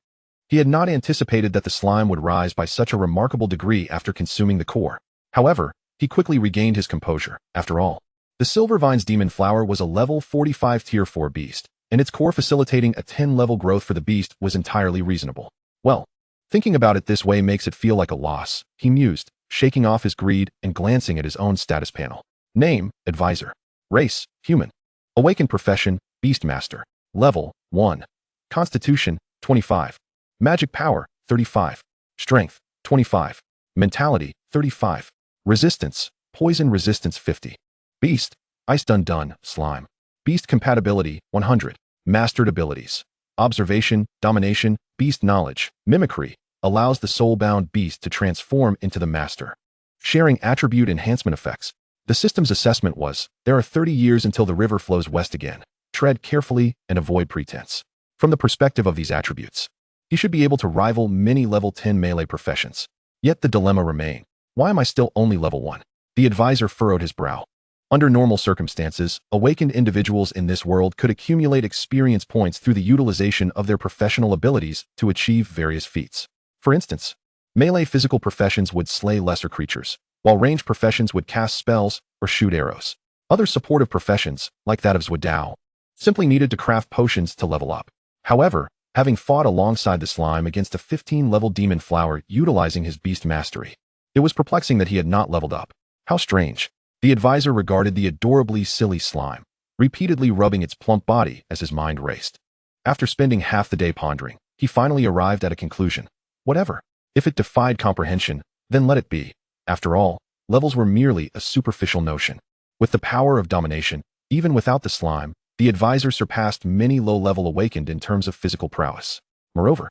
He had not anticipated that the slime would rise by such a remarkable degree after consuming the core. However, he quickly regained his composure. After all, the Silver Vine's demon flower was a level 45 tier 4 beast, and its core facilitating a 10-level growth for the beast was entirely reasonable. Well, thinking about it this way makes it feel like a loss, he mused, shaking off his greed and glancing at his own status panel. Name, advisor. Race, human. Awakened profession, beastmaster. Level, 1. Constitution, 25. Magic power, 35. Strength, 25. Mentality, 35. Resistance, poison resistance 50. Beast, ice dun, slime. Beast compatibility, 100. Mastered abilities. Observation, domination, beast knowledge, mimicry, allows the soul-bound beast to transform into the master. Sharing attribute enhancement effects. The system's assessment was, there are 30 years until the river flows west again. Tread carefully and avoid pretense. From the perspective of these attributes, he should be able to rival many level 10 melee professions. Yet the dilemma remained. Why am I still only level 1? The advisor furrowed his brow. Under normal circumstances, awakened individuals in this world could accumulate experience points through the utilization of their professional abilities to achieve various feats. For instance, melee physical professions would slay lesser creatures, while ranged professions would cast spells or shoot arrows. Other supportive professions, like that of Zhuodao, simply needed to craft potions to level up. However, having fought alongside the slime against a 15-level demon flower utilizing his beast mastery, it was perplexing that he had not leveled up. How strange. The advisor regarded the adorably silly slime, repeatedly rubbing its plump body as his mind raced. After spending half the day pondering, he finally arrived at a conclusion. Whatever. If it defied comprehension, then let it be. After all, levels were merely a superficial notion. With the power of domination, even without the slime, the advisor surpassed many low-level awakened in terms of physical prowess. Moreover,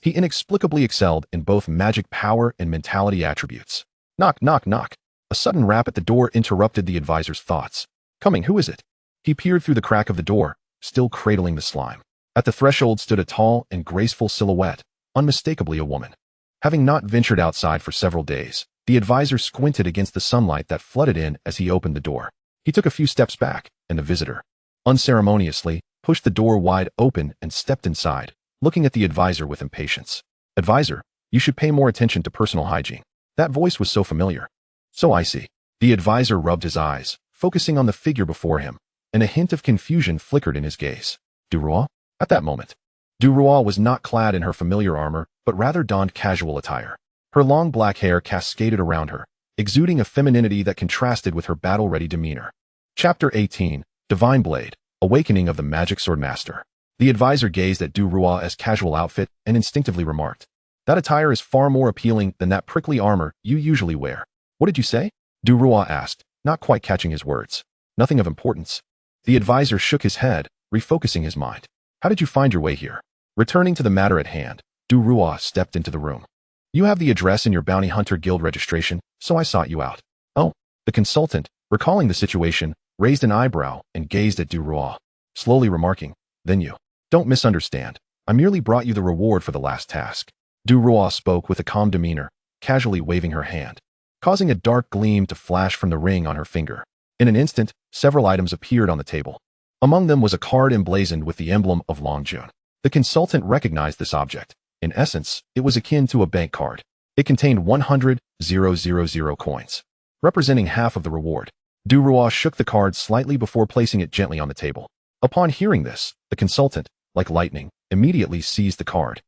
he inexplicably excelled in both magic power and mentality attributes. Knock, knock, knock. A sudden rap at the door interrupted the advisor's thoughts. Coming, who is it? He peered through the crack of the door, still cradling the slime. At the threshold stood a tall and graceful silhouette, unmistakably a woman. Having not ventured outside for several days, the advisor squinted against the sunlight that flooded in as he opened the door. He took a few steps back, and the visitor, unceremoniously, pushed the door wide open and stepped inside, looking at the advisor with impatience. Advisor, You should pay more attention to personal hygiene. That voice was so familiar. So I see. The advisor rubbed his eyes, focusing on the figure before him, and a hint of confusion flickered in his gaze. Duruo? At that moment, Duruo was not clad in her familiar armor, but rather donned casual attire. Her long black hair cascaded around her, exuding a femininity that contrasted with her battle-ready demeanor. Chapter 18, Divine Blade, Awakening of the Magic Sword Master. The advisor gazed at Duruo's casual outfit and instinctively remarked, "That attire is far more appealing than that prickly armor you usually wear." "What did you say?" Duruo asked, not quite catching his words. "Nothing of importance." The advisor shook his head, refocusing his mind. "How did you find your way here?" Returning to the matter at hand, Duruo stepped into the room. "You have the address in your Bounty Hunter Guild registration, so I sought you out." "Oh." The consultant, recalling the situation, raised an eyebrow and gazed at Duruo, slowly remarking, "Then you don't misunderstand. I merely brought you the reward for the last task." Duruo spoke with a calm demeanor, casually waving her hand, causing a dark gleam to flash from the ring on her finger. In an instant, several items appeared on the table. Among them was a card emblazoned with the emblem of Longjun. The consultant recognized this object. In essence, it was akin to a bank card. It contained 100,000 coins, representing half of the reward. Duruo shook the card slightly before placing it gently on the table. Upon hearing this, the consultant, like lightning, immediately seized the card.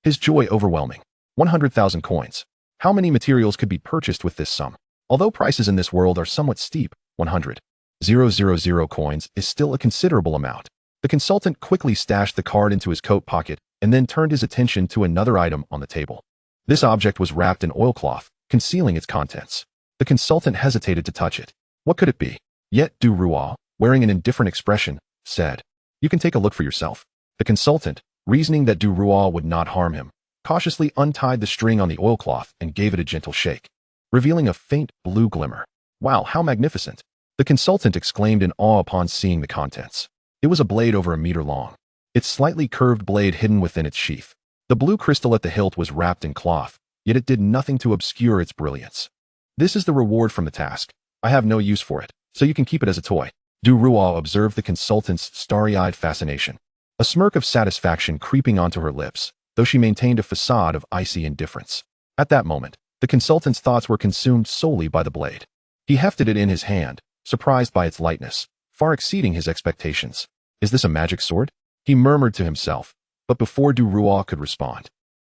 His joy overwhelming. 100,000 coins. How many materials could be purchased with this sum? Although prices in this world are somewhat steep, 100,000 coins is still a considerable amount. The consultant quickly stashed the card into his coat pocket and then turned his attention to another item on the table. This object was wrapped in oilcloth, concealing its contents. The consultant hesitated to touch it. What could it be? Yet Duruo, wearing an indifferent expression, said, "You can take a look for yourself." The consultant, reasoning that Duruo would not harm him, cautiously untied the string on the oilcloth and gave it a gentle shake, revealing a faint blue glimmer. "Wow, how magnificent!" The consultant exclaimed in awe upon seeing the contents. It was a blade over a meter long, its slightly curved blade hidden within its sheath. The blue crystal at the hilt was wrapped in cloth, yet it did nothing to obscure its brilliance. "This is the reward from the task. I have no use for it, so you can keep it as a toy." Duruo observed the consultant's starry-eyed fascination, a smirk of satisfaction creeping onto her lips, though she maintained a facade of icy indifference. At that moment, the consultant's thoughts were consumed solely by the blade. He hefted it in his hand, surprised by its lightness, far exceeding his expectations. "Is this a magic sword?" he murmured to himself, but before Duruo could respond,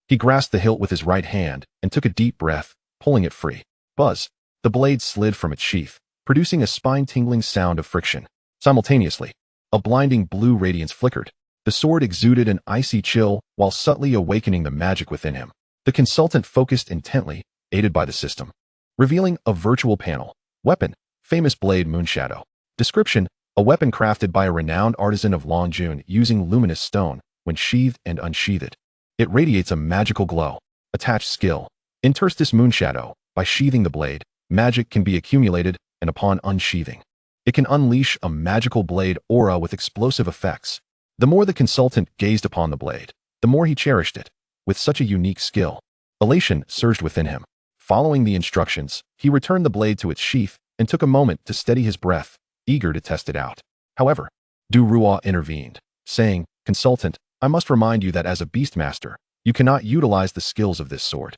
he grasped the hilt with his right hand and took a deep breath, pulling it free. Buzz! The blade slid from its sheath, producing a spine-tingling sound of friction. Simultaneously, a blinding blue radiance flickered. The sword exuded an icy chill while subtly awakening the magic within him. The consultant focused intently, aided by the system, revealing a virtual panel. Weapon: famous blade Moonshadow. Description: a weapon crafted by a renowned artisan of Longjun using luminous stone. When sheathed and unsheathed, it radiates a magical glow. Attached skill: Interstice Moonshadow. By sheathing the blade, magic can be accumulated, and upon unsheathing, it can unleash a magical blade aura with explosive effects. The more the consultant gazed upon the blade, the more he cherished it. With such a unique skill, elation surged within him. Following the instructions, he returned the blade to its sheath and took a moment to steady his breath, eager to test it out. However, Duruo intervened, saying, "Consultant, I must remind you that as a beastmaster, you cannot utilize the skills of this sword."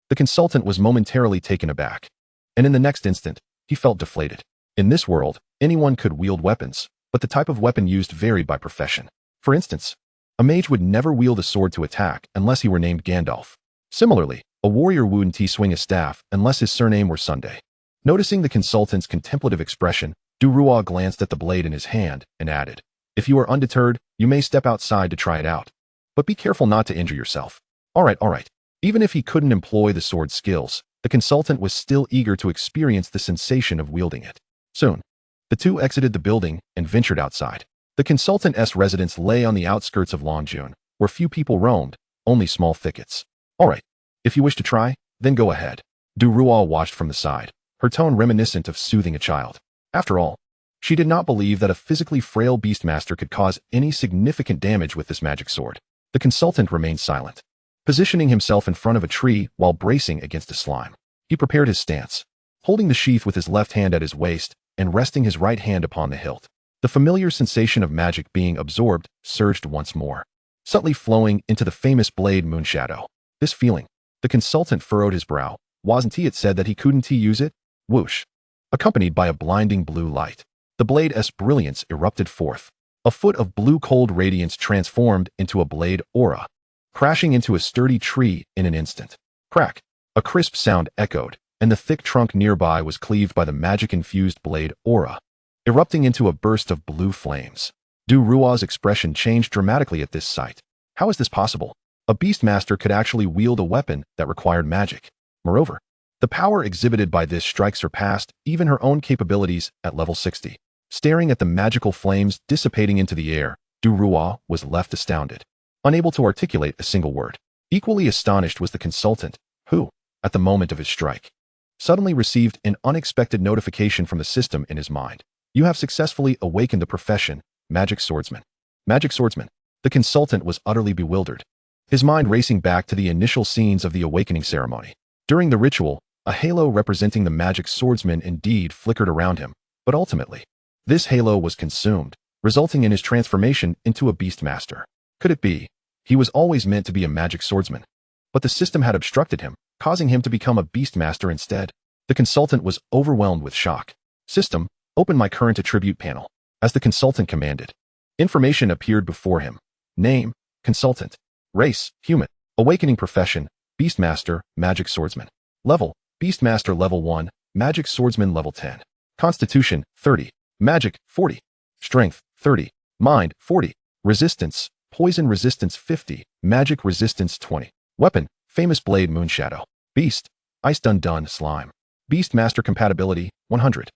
The consultant was momentarily taken aback, and in the next instant, he felt deflated. In this world, anyone could wield weapons, but the type of weapon used varied by profession. For instance, a mage would never wield a sword to attack unless he were named Gandalf. Similarly, a warrior wouldn't swing a staff unless his surname were Sunday. Noticing the consultant's contemplative expression, Duruo glanced at the blade in his hand and added, "If you are undeterred, you may step outside to try it out. But be careful not to injure yourself." All right. Even if he couldn't employ the sword's skills, the consultant was still eager to experience the sensation of wielding it. Soon, the two exited the building and ventured outside. The consultant's residence lay on the outskirts of Longjun, where few people roamed, only small thickets. "All right, if you wish to try, then go ahead." Duruo watched from the side, her tone reminiscent of soothing a child. After all, she did not believe that a physically frail beastmaster could cause any significant damage with this magic sword. The consultant remained silent, positioning himself in front of a tree while bracing against a slime. He prepared his stance, holding the sheath with his left hand at his waist and resting his right hand upon the hilt. The familiar sensation of magic being absorbed surged once more, subtly flowing into the famous blade Moonshadow. This feeling, The consultant furrowed his brow. Wasn't it said that he couldn't use it? Whoosh. Accompanied by a blinding blue light, the blade's brilliance erupted forth. A foot of blue cold radiance transformed into a blade aura, crashing into a sturdy tree in an instant. Crack! A crisp sound echoed, and the thick trunk nearby was cleaved by the magic-infused blade aura, erupting into a burst of blue flames. Du Rua's expression changed dramatically at this sight. How is this possible? A Beastmaster could actually wield a weapon that required magic. Moreover, the power exhibited by this strike surpassed even her own capabilities at level 60. Staring at the magical flames dissipating into the air, Du Rua was left astounded, unable to articulate a single word. Equally astonished was the consultant, who, at the moment of his strike, suddenly received an unexpected notification from the system in his mind. You have successfully awakened the profession, Magic Swordsman. Magic Swordsman. The consultant was utterly bewildered, his mind racing back to the initial scenes of the awakening ceremony. During the ritual, a halo representing the Magic Swordsman indeed flickered around him, but ultimately, this halo was consumed, resulting in his transformation into a Beastmaster. Could it be? He was always meant to be a Magic Swordsman, but the system had obstructed him, causing him to become a Beastmaster instead. The consultant was overwhelmed with shock. System, open my current attribute panel. As the consultant commanded, information appeared before him. Name, consultant. Race, human. Awakening profession, Beastmaster, Magic Swordsman. Level, Beastmaster level 1, Magic Swordsman level 10. Constitution, 30. Magic, 40. Strength, 30. Mind, 40. Resistance, poison resistance 50. Magic resistance 20. Weapon, famous blade Moonshadow. Beast, Ice Dun Slime. Beastmaster compatibility, 100.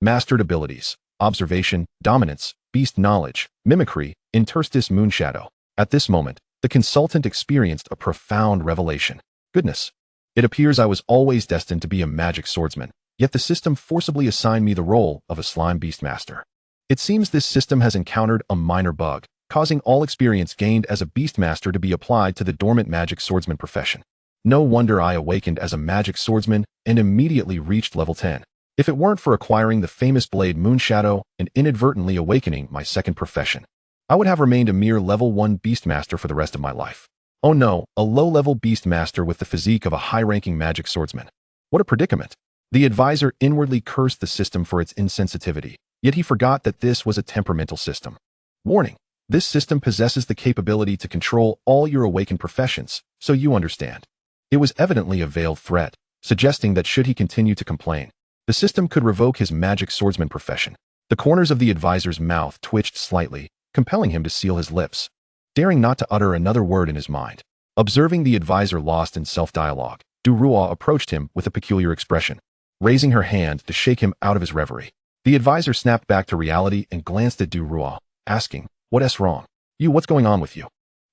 Mastered abilities, observation, dominance, beast knowledge, mimicry, interstice Moonshadow. At this moment, the consultant experienced a profound revelation. Goodness. It appears I was always destined to be a Magic Swordsman, yet the system forcibly assigned me the role of a Slime Beastmaster. It seems this system has encountered a minor bug, causing all experience gained as a Beastmaster to be applied to the dormant Magic Swordsman profession. No wonder I awakened as a Magic Swordsman and immediately reached level 10. If it weren't for acquiring the famous blade Moonshadow and inadvertently awakening my second profession, I would have remained a mere level 1 Beastmaster for the rest of my life. Oh no, a low-level Beastmaster with the physique of a high-ranking Magic Swordsman. What a predicament. The advisor inwardly cursed the system for its insensitivity, yet he forgot that this was a temperamental system. Warning. This system possesses the capability to control all your awakened professions, so you understand. It was evidently a veiled threat, suggesting that should he continue to complain, the system could revoke his Magic Swordsman profession. The corners of the advisor's mouth twitched slightly, compelling him to seal his lips, daring not to utter another word in his mind. Observing the advisor lost in self-dialogue, Du Rua approached him with a peculiar expression, raising her hand to shake him out of his reverie. The advisor snapped back to reality and glanced at Du Rua, asking, "What's wrong? What's going on with you?"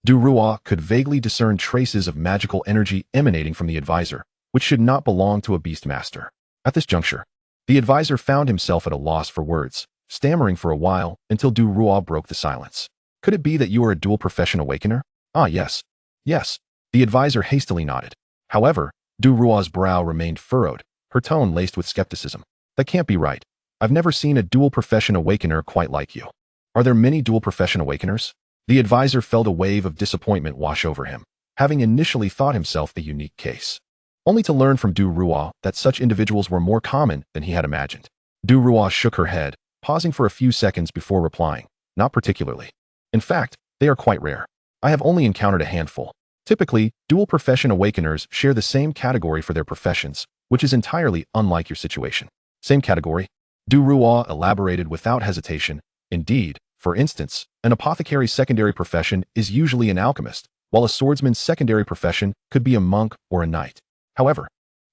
Du Rua could vaguely discern traces of magical energy emanating from the advisor, which should not belong to a Beastmaster. At this juncture, the advisor found himself at a loss for words, stammering for a while until Du Rua broke the silence. "Could it be that you are a dual-profession awakener?" "Ah, yes. Yes." The advisor hastily nodded. However, Du Rua's brow remained furrowed, her tone laced with skepticism. "That can't be right. I've never seen a dual-profession awakener quite like you. Are there many dual-profession awakeners?" The advisor felt a wave of disappointment wash over him, having initially thought himself a unique case, only to learn from Du Rua that such individuals were more common than he had imagined. Du Rua shook her head, pausing for a few seconds before replying, "Not particularly. In fact, they are quite rare. I have only encountered a handful. Typically, dual-profession awakeners share the same category for their professions, which is entirely unlike your situation." "Same category?" Du Rua elaborated without hesitation. "Indeed, for instance, an apothecary's secondary profession is usually an alchemist, while a swordsman's secondary profession could be a monk or a knight. However,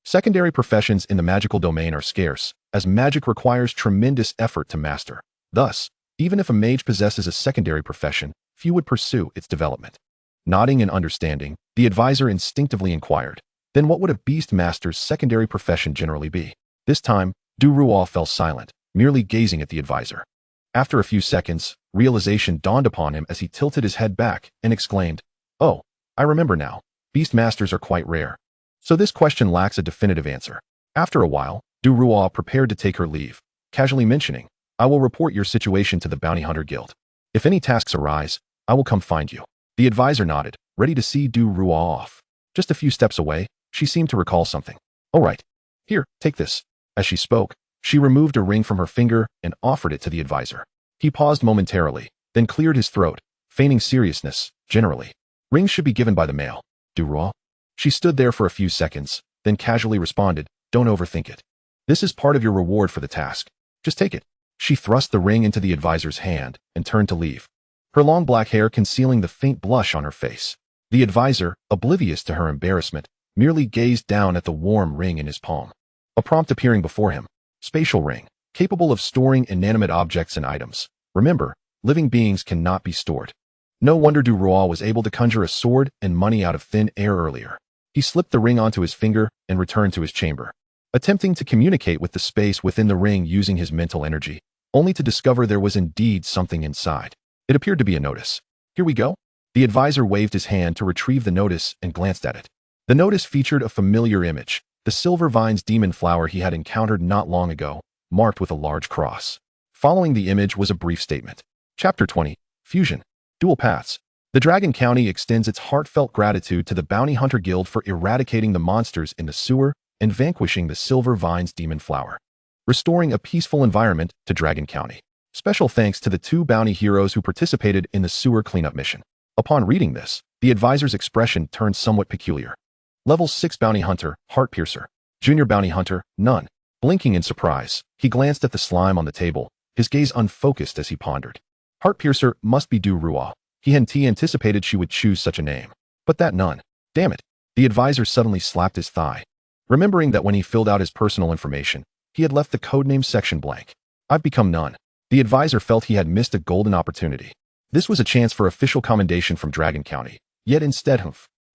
secondary professions in the magical domain are scarce, as magic requires tremendous effort to master. Thus, even if a mage possesses a secondary profession, few would pursue its development." Nodding in understanding, the advisor instinctively inquired, "Then what would a Beastmaster's secondary profession generally be?" This time, Du Rua fell silent, merely gazing at the advisor. After a few seconds, realization dawned upon him as he tilted his head back and exclaimed, "Oh, I remember now. Beastmasters are quite rare. So this question lacks a definitive answer." After a while, Du Rua prepared to take her leave, casually mentioning, "I will report your situation to the Bounty Hunter Guild. If any tasks arise, I will come find you." The advisor nodded, ready to see Du Rua off. Just a few steps away, She seemed to recall something. "All right. Here, take this." As she spoke, she removed a ring from her finger and offered it to the advisor. He paused momentarily, then cleared his throat, feigning seriousness. "Generally, rings should be given by the male. Do Raw?" She stood there for a few seconds, then casually responded, "Don't overthink it. This is part of your reward for the task. Just take it." She thrust the ring into the advisor's hand and turned to leave, her long black hair concealing the faint blush on her face. The advisor, oblivious to her embarrassment, merely gazed down at the warm ring in his palm. A prompt appearing before him. Spatial ring, capable of storing inanimate objects and items. Remember, living beings cannot be stored. No wonder Duroy was able to conjure a sword and money out of thin air earlier. He slipped the ring onto his finger and returned to his chamber, attempting to communicate with the space within the ring using his mental energy, only to discover there was indeed something inside. It appeared to be a notice. "Here we go." The advisor waved his hand to retrieve the notice and glanced at it. The notice featured a familiar image, the silver vine's demon flower he had encountered not long ago, marked with a large cross. Following the image was a brief statement. Chapter 20, Fusion. Dual Paths. The Dragon County extends its heartfelt gratitude to the Bounty Hunter Guild for eradicating the monsters in the sewer and vanquishing the silver vine's demon flower, restoring a peaceful environment to Dragon County. Special thanks to the 2 bounty heroes who participated in the sewer cleanup mission. Upon reading this, the advisor's expression turned somewhat peculiar. Level 6 Bounty Hunter, Heart Piercer. Junior Bounty Hunter, none. Blinking in surprise, he glanced at the slime on the table, his gaze unfocused as he pondered. Heart Piercer must be Du Rua. He hadn't anticipated she would choose such a name. But that none. Damn it. The advisor suddenly slapped his thigh, remembering that when he filled out his personal information, he had left the codename section blank. I've become none. The advisor felt he had missed a golden opportunity. This was a chance for official commendation from Dragon County. Yet instead,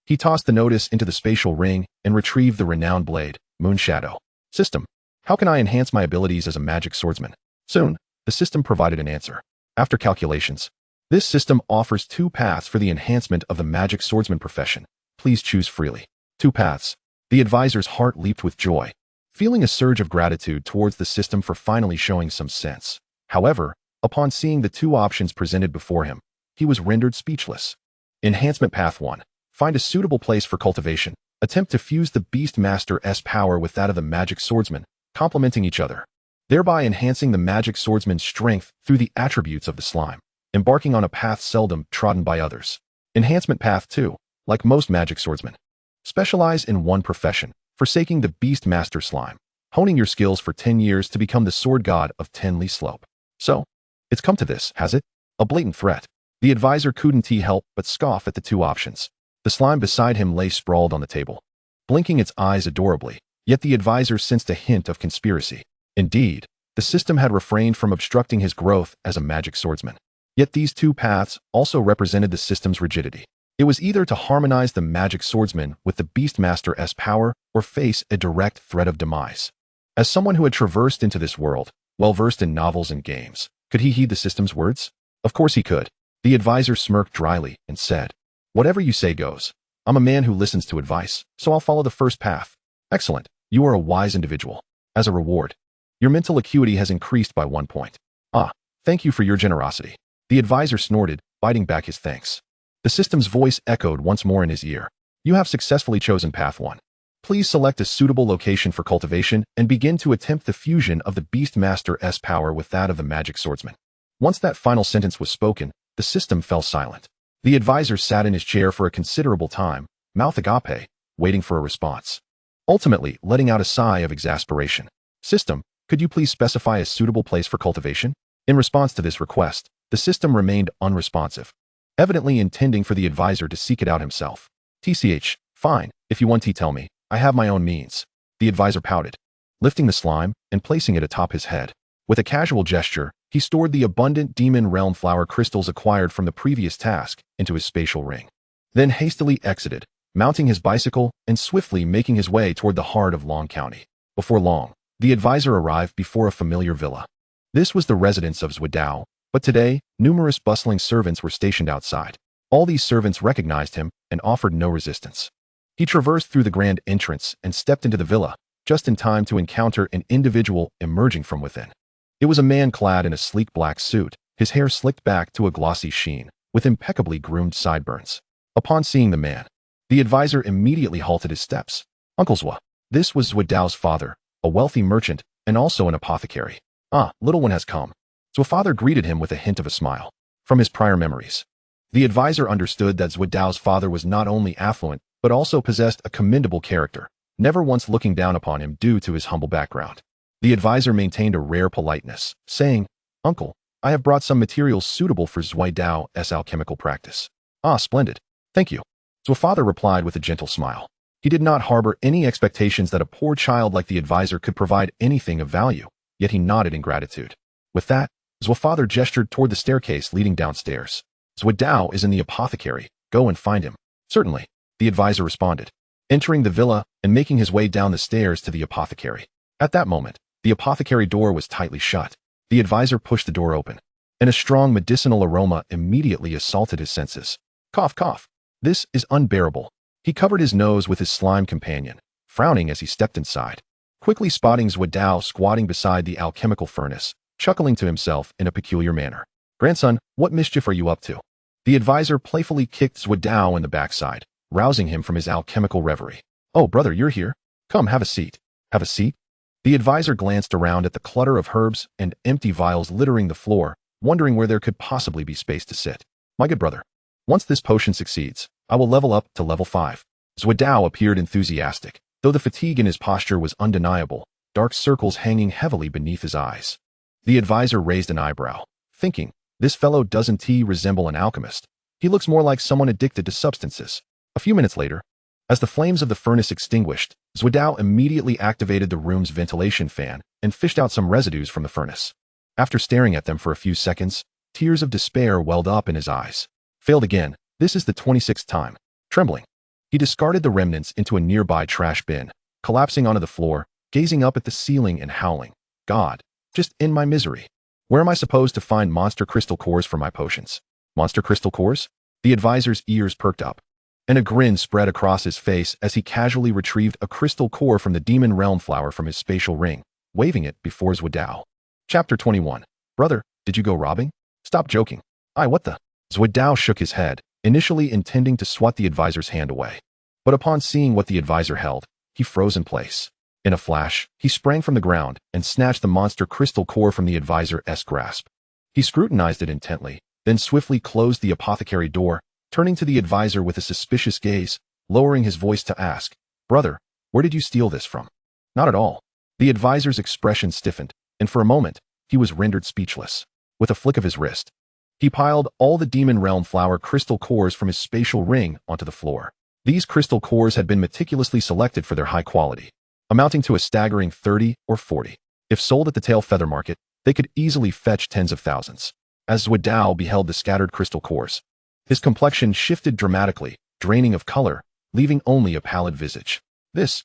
he tossed the notice into the spatial ring and retrieved the renowned blade, Moonshadow. System. How can I enhance my abilities as a magic swordsman? Soon, the system provided an answer. After calculations, this system offers 2 paths for the enhancement of the magic swordsman profession. Please choose freely. 2 paths. The advisor's heart leaped with joy, feeling a surge of gratitude towards the system for finally showing some sense. However, upon seeing the 2 options presented before him, he was rendered speechless. Enhancement Path 1. Find a suitable place for cultivation. Attempt to fuse the Beast Master's power with that of the magic swordsman, complementing each other, thereby enhancing the magic swordsman's strength through the attributes of the slime, embarking on a path seldom trodden by others. Enhancement Path 2. Like most magic swordsmen, specialize in one profession, forsaking the Beast Master slime, honing your skills for 10 years to become the sword god of Tenley Slope. So, it's come to this, has it? A blatant threat. The advisor couldn't help but scoff at the 2 options. The slime beside him lay sprawled on the table, blinking its eyes adorably, yet the advisor sensed a hint of conspiracy. Indeed, the system had refrained from obstructing his growth as a magic swordsman. Yet these 2 paths also represented the system's rigidity. It was either to harmonize the magic swordsman with the Beastmaster's power or face a direct threat of demise. As someone who had traversed into this world, well-versed in novels and games, could he heed the system's words? Of course he could. The advisor smirked dryly and said, "Whatever you say goes. I'm a man who listens to advice, so I'll follow the first path." "Excellent. You are a wise individual. As a reward, your mental acuity has increased by 1 point. Ah, thank you for your generosity." The advisor snorted, biting back his thanks. The system's voice echoed once more in his ear. "You have successfully chosen Path 1. Please select a suitable location for cultivation and begin to attempt the fusion of the Beastmaster's power with that of the magic swordsman." Once that final sentence was spoken, the system fell silent. The advisor sat in his chair for a considerable time, mouth agape, waiting for a response, ultimately letting out a sigh of exasperation. "System, could you please specify a suitable place for cultivation?" In response to this request, the system remained unresponsive, evidently intending for the advisor to seek it out himself. "TCH, fine, if you want to tell me, I have my own means." The advisor pouted, lifting the slime and placing it atop his head. With a casual gesture, he stored the abundant demon realm flower crystals acquired from the previous task into his spatial ring, then hastily exited, mounting his bicycle and swiftly making his way toward the heart of Long County. Before long, the advisor arrived before a familiar villa. This was the residence of Zwiedao, but today, numerous bustling servants were stationed outside. All these servants recognized him and offered no resistance. He traversed through the grand entrance and stepped into the villa, just in time to encounter an individual emerging from within. It was a man clad in a sleek black suit, his hair slicked back to a glossy sheen, with impeccably groomed sideburns. Upon seeing the man, the advisor immediately halted his steps, Uncle Zwa. This was Zhudao's father, a wealthy merchant and also an apothecary. Ah, little one has come. Zwa father greeted him with a hint of a smile. From his prior memories, the advisor understood that Zhudao's father was not only affluent, but also possessed a commendable character, never once looking down upon him due to his humble background. The advisor maintained a rare politeness, saying, Uncle, I have brought some materials suitable for Zhudao's alchemical practice. Ah, splendid. Thank you. Zwa father replied with a gentle smile. He did not harbor any expectations that a poor child like the advisor could provide anything of value, yet he nodded in gratitude. With that, Zwa father gestured toward the staircase leading downstairs. Zhuda is in the apothecary. Go and find him. Certainly, the advisor responded, entering the villa and making his way down the stairs to the apothecary. At that moment, the apothecary door was tightly shut. The advisor pushed the door open, and a strong medicinal aroma immediately assaulted his senses. Cough, cough. This is unbearable. He covered his nose with his slime companion, frowning as he stepped inside, quickly spotting Zhuda squatting beside the alchemical furnace, chuckling to himself in a peculiar manner. Grandson, what mischief are you up to? The advisor playfully kicked Zhuda in the backside, rousing him from his alchemical reverie. Oh, brother, you're here. Come, have a seat. Have a seat? The advisor glanced around at the clutter of herbs and empty vials littering the floor, wondering where there could possibly be space to sit. My good brother, once this potion succeeds, I will level up to level 5. Zhuda appeared enthusiastic, though the fatigue in his posture was undeniable, dark circles hanging heavily beneath his eyes. The advisor raised an eyebrow, thinking, this fellow doesn't he resemble an alchemist? He looks more like someone addicted to substances. A few minutes later, as the flames of the furnace extinguished, Zhuda immediately activated the room's ventilation fan and fished out some residues from the furnace. After staring at them for a few seconds, tears of despair welled up in his eyes. Failed again. This is the 26th time. Trembling, he discarded the remnants into a nearby trash bin, collapsing onto the floor, gazing up at the ceiling and howling. God, just end my misery. Where am I supposed to find monster crystal cores for my potions? Monster crystal cores? The advisor's ears perked up, and a grin spread across his face as he casually retrieved a crystal core from the demon realm flower from his spatial ring, waving it before Zhuda. Chapter 21. Brother, did you go robbing? Stop joking. What the? Zhuda shook his head, initially intending to swat the advisor's hand away. But upon seeing what the advisor held, he froze in place. In a flash, he sprang from the ground and snatched the monster crystal core from the advisor's grasp. He scrutinized it intently, then swiftly closed the apothecary door, turning to the advisor with a suspicious gaze, lowering his voice to ask, Brother, where did you steal this from? Not at all. The advisor's expression stiffened, and for a moment, he was rendered speechless. With a flick of his wrist, he piled all the demon realm flower crystal cores from his spatial ring onto the floor. These crystal cores had been meticulously selected for their high quality, amounting to a staggering 30 or 40. If sold at the tail feather market, they could easily fetch tens of thousands. As Zhuda beheld the scattered crystal cores, his complexion shifted dramatically, draining of color, leaving only a pallid visage. This.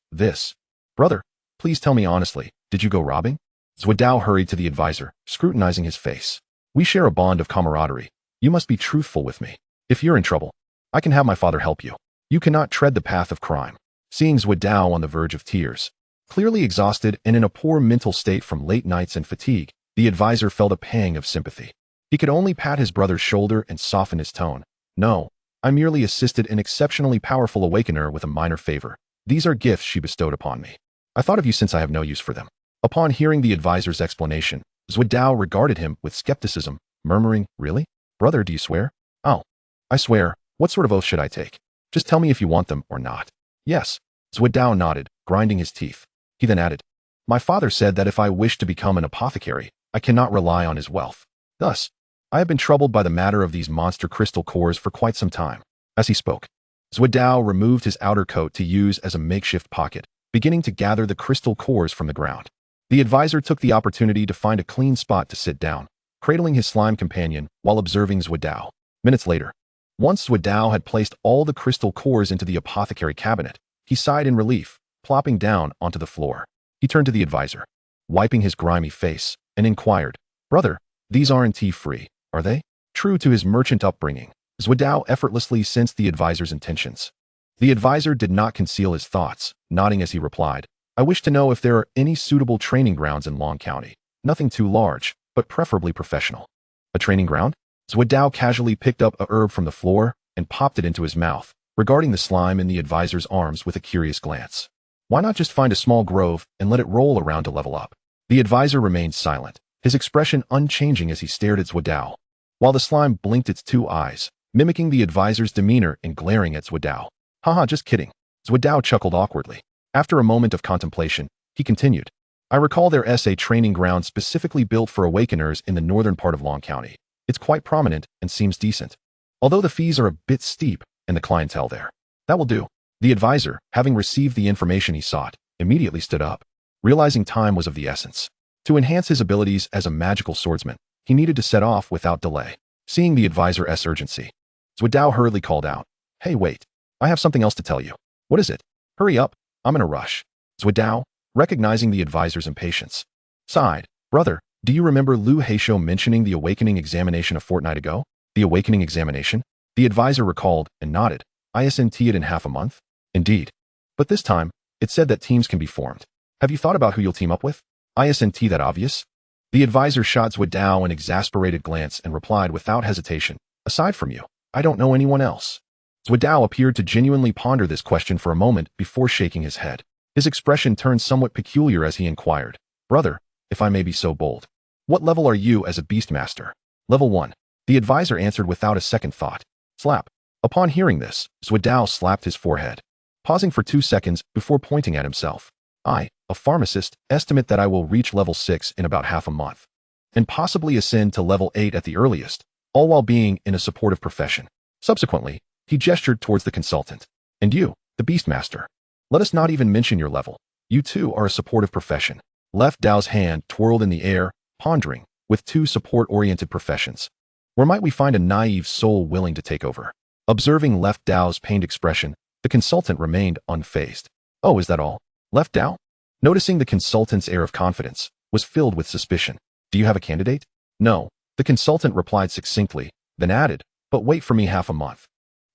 Brother, please tell me honestly, did you go robbing? Zhuda hurried to the advisor, scrutinizing his face. We share a bond of camaraderie. You must be truthful with me. If you're in trouble, I can have my father help you. You cannot tread the path of crime. Seeing Zhuda on the verge of tears, clearly exhausted and in a poor mental state from late nights and fatigue, the advisor felt a pang of sympathy. He could only pat his brother's shoulder and soften his tone. No, I merely assisted an exceptionally powerful awakener with a minor favor. These are gifts she bestowed upon me. I thought of you since I have no use for them. Upon hearing the advisor's explanation, Zhuda regarded him with skepticism, murmuring, Really? Brother, do you swear? Oh, I swear. What sort of oath should I take? Just tell me if you want them or not. Yes. Zhuda nodded, grinding his teeth. He then added, My father said that if I wish to become an apothecary, I cannot rely on his wealth. Thus, I have been troubled by the matter of these monster crystal cores for quite some time. As he spoke, Zhuda removed his outer coat to use as a makeshift pocket, beginning to gather the crystal cores from the ground. The advisor took the opportunity to find a clean spot to sit down, cradling his slime companion while observing Zhuda. Minutes later, once Zhuda had placed all the crystal cores into the apothecary cabinet, he sighed in relief, plopping down onto the floor. He turned to the advisor, wiping his grimy face, and inquired, Brother, these aren't tea-free, are they? True to his merchant upbringing, Zhuda effortlessly sensed the advisor's intentions. The advisor did not conceal his thoughts, nodding as he replied, I wish to know if there are any suitable training grounds in Long County. Nothing too large, but preferably professional. A training ground? Zhuda casually picked up a herb from the floor and popped it into his mouth, regarding the slime in the advisor's arms with a curious glance. Why not just find a small grove and let it roll around to level up? The advisor remained silent, his expression unchanging as he stared at Zhuodao, while the slime blinked its two eyes, mimicking the advisor's demeanor and glaring at Zhuodao. Haha, just kidding. Zhuodao chuckled awkwardly. After a moment of contemplation, he continued. I recall there is a training ground specifically built for awakeners in the northern part of Long County. It's quite prominent and seems decent, although the fees are a bit steep and the clientele there. That will do. The advisor, having received the information he sought, immediately stood up, realizing time was of the essence. To enhance his abilities as a magical swordsman, he needed to set off without delay. Seeing the advisor's urgency, Zhuodao hurriedly called out, Hey, wait. I have something else to tell you. What is it? Hurry up. I'm in a rush. Zhuodao, recognizing the advisor's impatience, sighed. Brother, do you remember Lu Heisho mentioning the awakening examination a fortnight ago? The awakening examination? The advisor recalled and nodded. Isn't it in half a month? Indeed. But this time, it said that teams can be formed. Have you thought about who you'll team up with? Isn't that obvious? The advisor shot Zhuodao an exasperated glance and replied without hesitation. Aside from you, I don't know anyone else. Zhuodao appeared to genuinely ponder this question for a moment before shaking his head. His expression turned somewhat peculiar as he inquired, Brother, if I may be so bold, what level are you as a beast master? Level 1. The advisor answered without a second thought. Slap. Upon hearing this, Zhuodao slapped his forehead, pausing for 2 seconds before pointing at himself. I, a pharmacist, estimate that I will reach level 6 in about half a month, and possibly ascend to level 8 at the earliest, all while being in a supportive profession. Subsequently, he gestured towards the consultant. And you, the Beastmaster. Let us not even mention your level. You too are a supportive profession. Left Dao's hand twirled in the air, pondering, with 2 support-oriented professions. Where might we find a naive soul willing to take over? Observing Left Dao's pained expression, the consultant remained unfazed. Oh, is that all? Left Dao? Noticing the consultant's air of confidence, was filled with suspicion. Do you have a candidate? No. The consultant replied succinctly, then added, but wait for me half a month.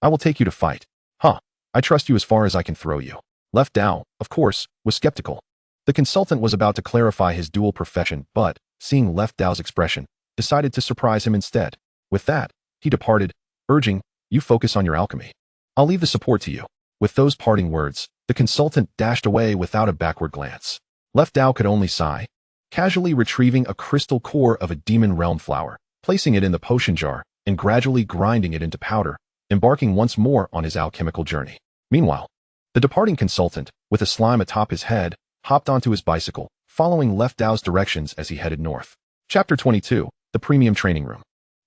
I will take you to fight. Huh. I trust you as far as I can throw you. Left Dao, of course, was skeptical. The consultant was about to clarify his dual profession, but, seeing Left Dao's expression, decided to surprise him instead. With that, he departed, urging, you focus on your alchemy. I'll leave the support to you. With those parting words, the consultant dashed away without a backward glance. Left Dao could only sigh, casually retrieving a crystal core of a demon realm flower, placing it in the potion jar, and gradually grinding it into powder, embarking once more on his alchemical journey. Meanwhile, the departing consultant, with a slime atop his head, hopped onto his bicycle, following Left Dao's directions as he headed north. Chapter 22, The Premium Training Room.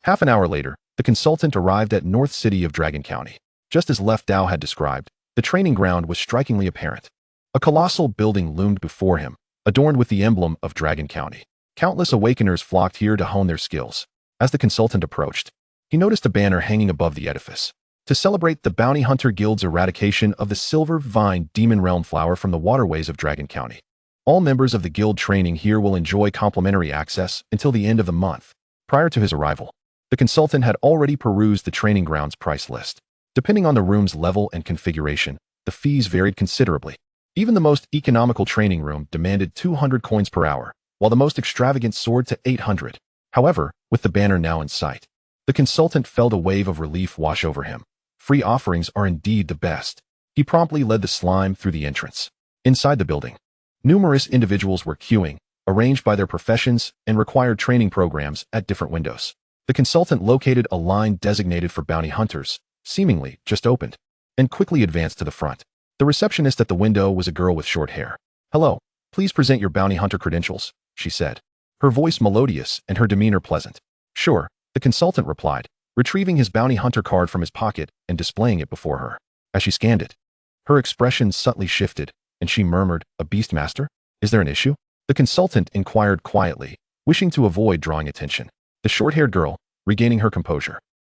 Half an hour later, the consultant arrived at North City of Dragon County. Just as Left Dao had described, the training ground was strikingly apparent. A colossal building loomed before him, adorned with the emblem of Dragon County. Countless awakeners flocked here to hone their skills. As the consultant approached, he noticed a banner hanging above the edifice. To celebrate the Bounty Hunter Guild's eradication of the Silver Vine Demon Realm Flower from the waterways of Dragon County. All members of the guild training here will enjoy complimentary access until the end of the month. Prior to his arrival, the consultant had already perused the training ground's price list. Depending on the room's level and configuration, the fees varied considerably. Even the most economical training room demanded 200 coins per hour, while the most extravagant soared to 800. However, with the banner now in sight, the consultant felt a wave of relief wash over him. Free offerings are indeed the best. He promptly led the slime through the entrance. Inside the building, numerous individuals were queuing, arranged by their professions and required training programs at different windows. The consultant located a line designated for bounty hunters, seemingly just opened, and quickly advanced to the front. The receptionist at the window was a girl with short hair. Hello, please present your bounty hunter credentials, she said, her voice melodious and her demeanor pleasant. Sure, the consultant replied, retrieving his bounty hunter card from his pocket and displaying it before her. As she scanned it, her expression subtly shifted, and she murmured, a beastmaster? Is there an issue? The consultant inquired quietly, wishing to avoid drawing attention. The short-haired girl, regaining her composure,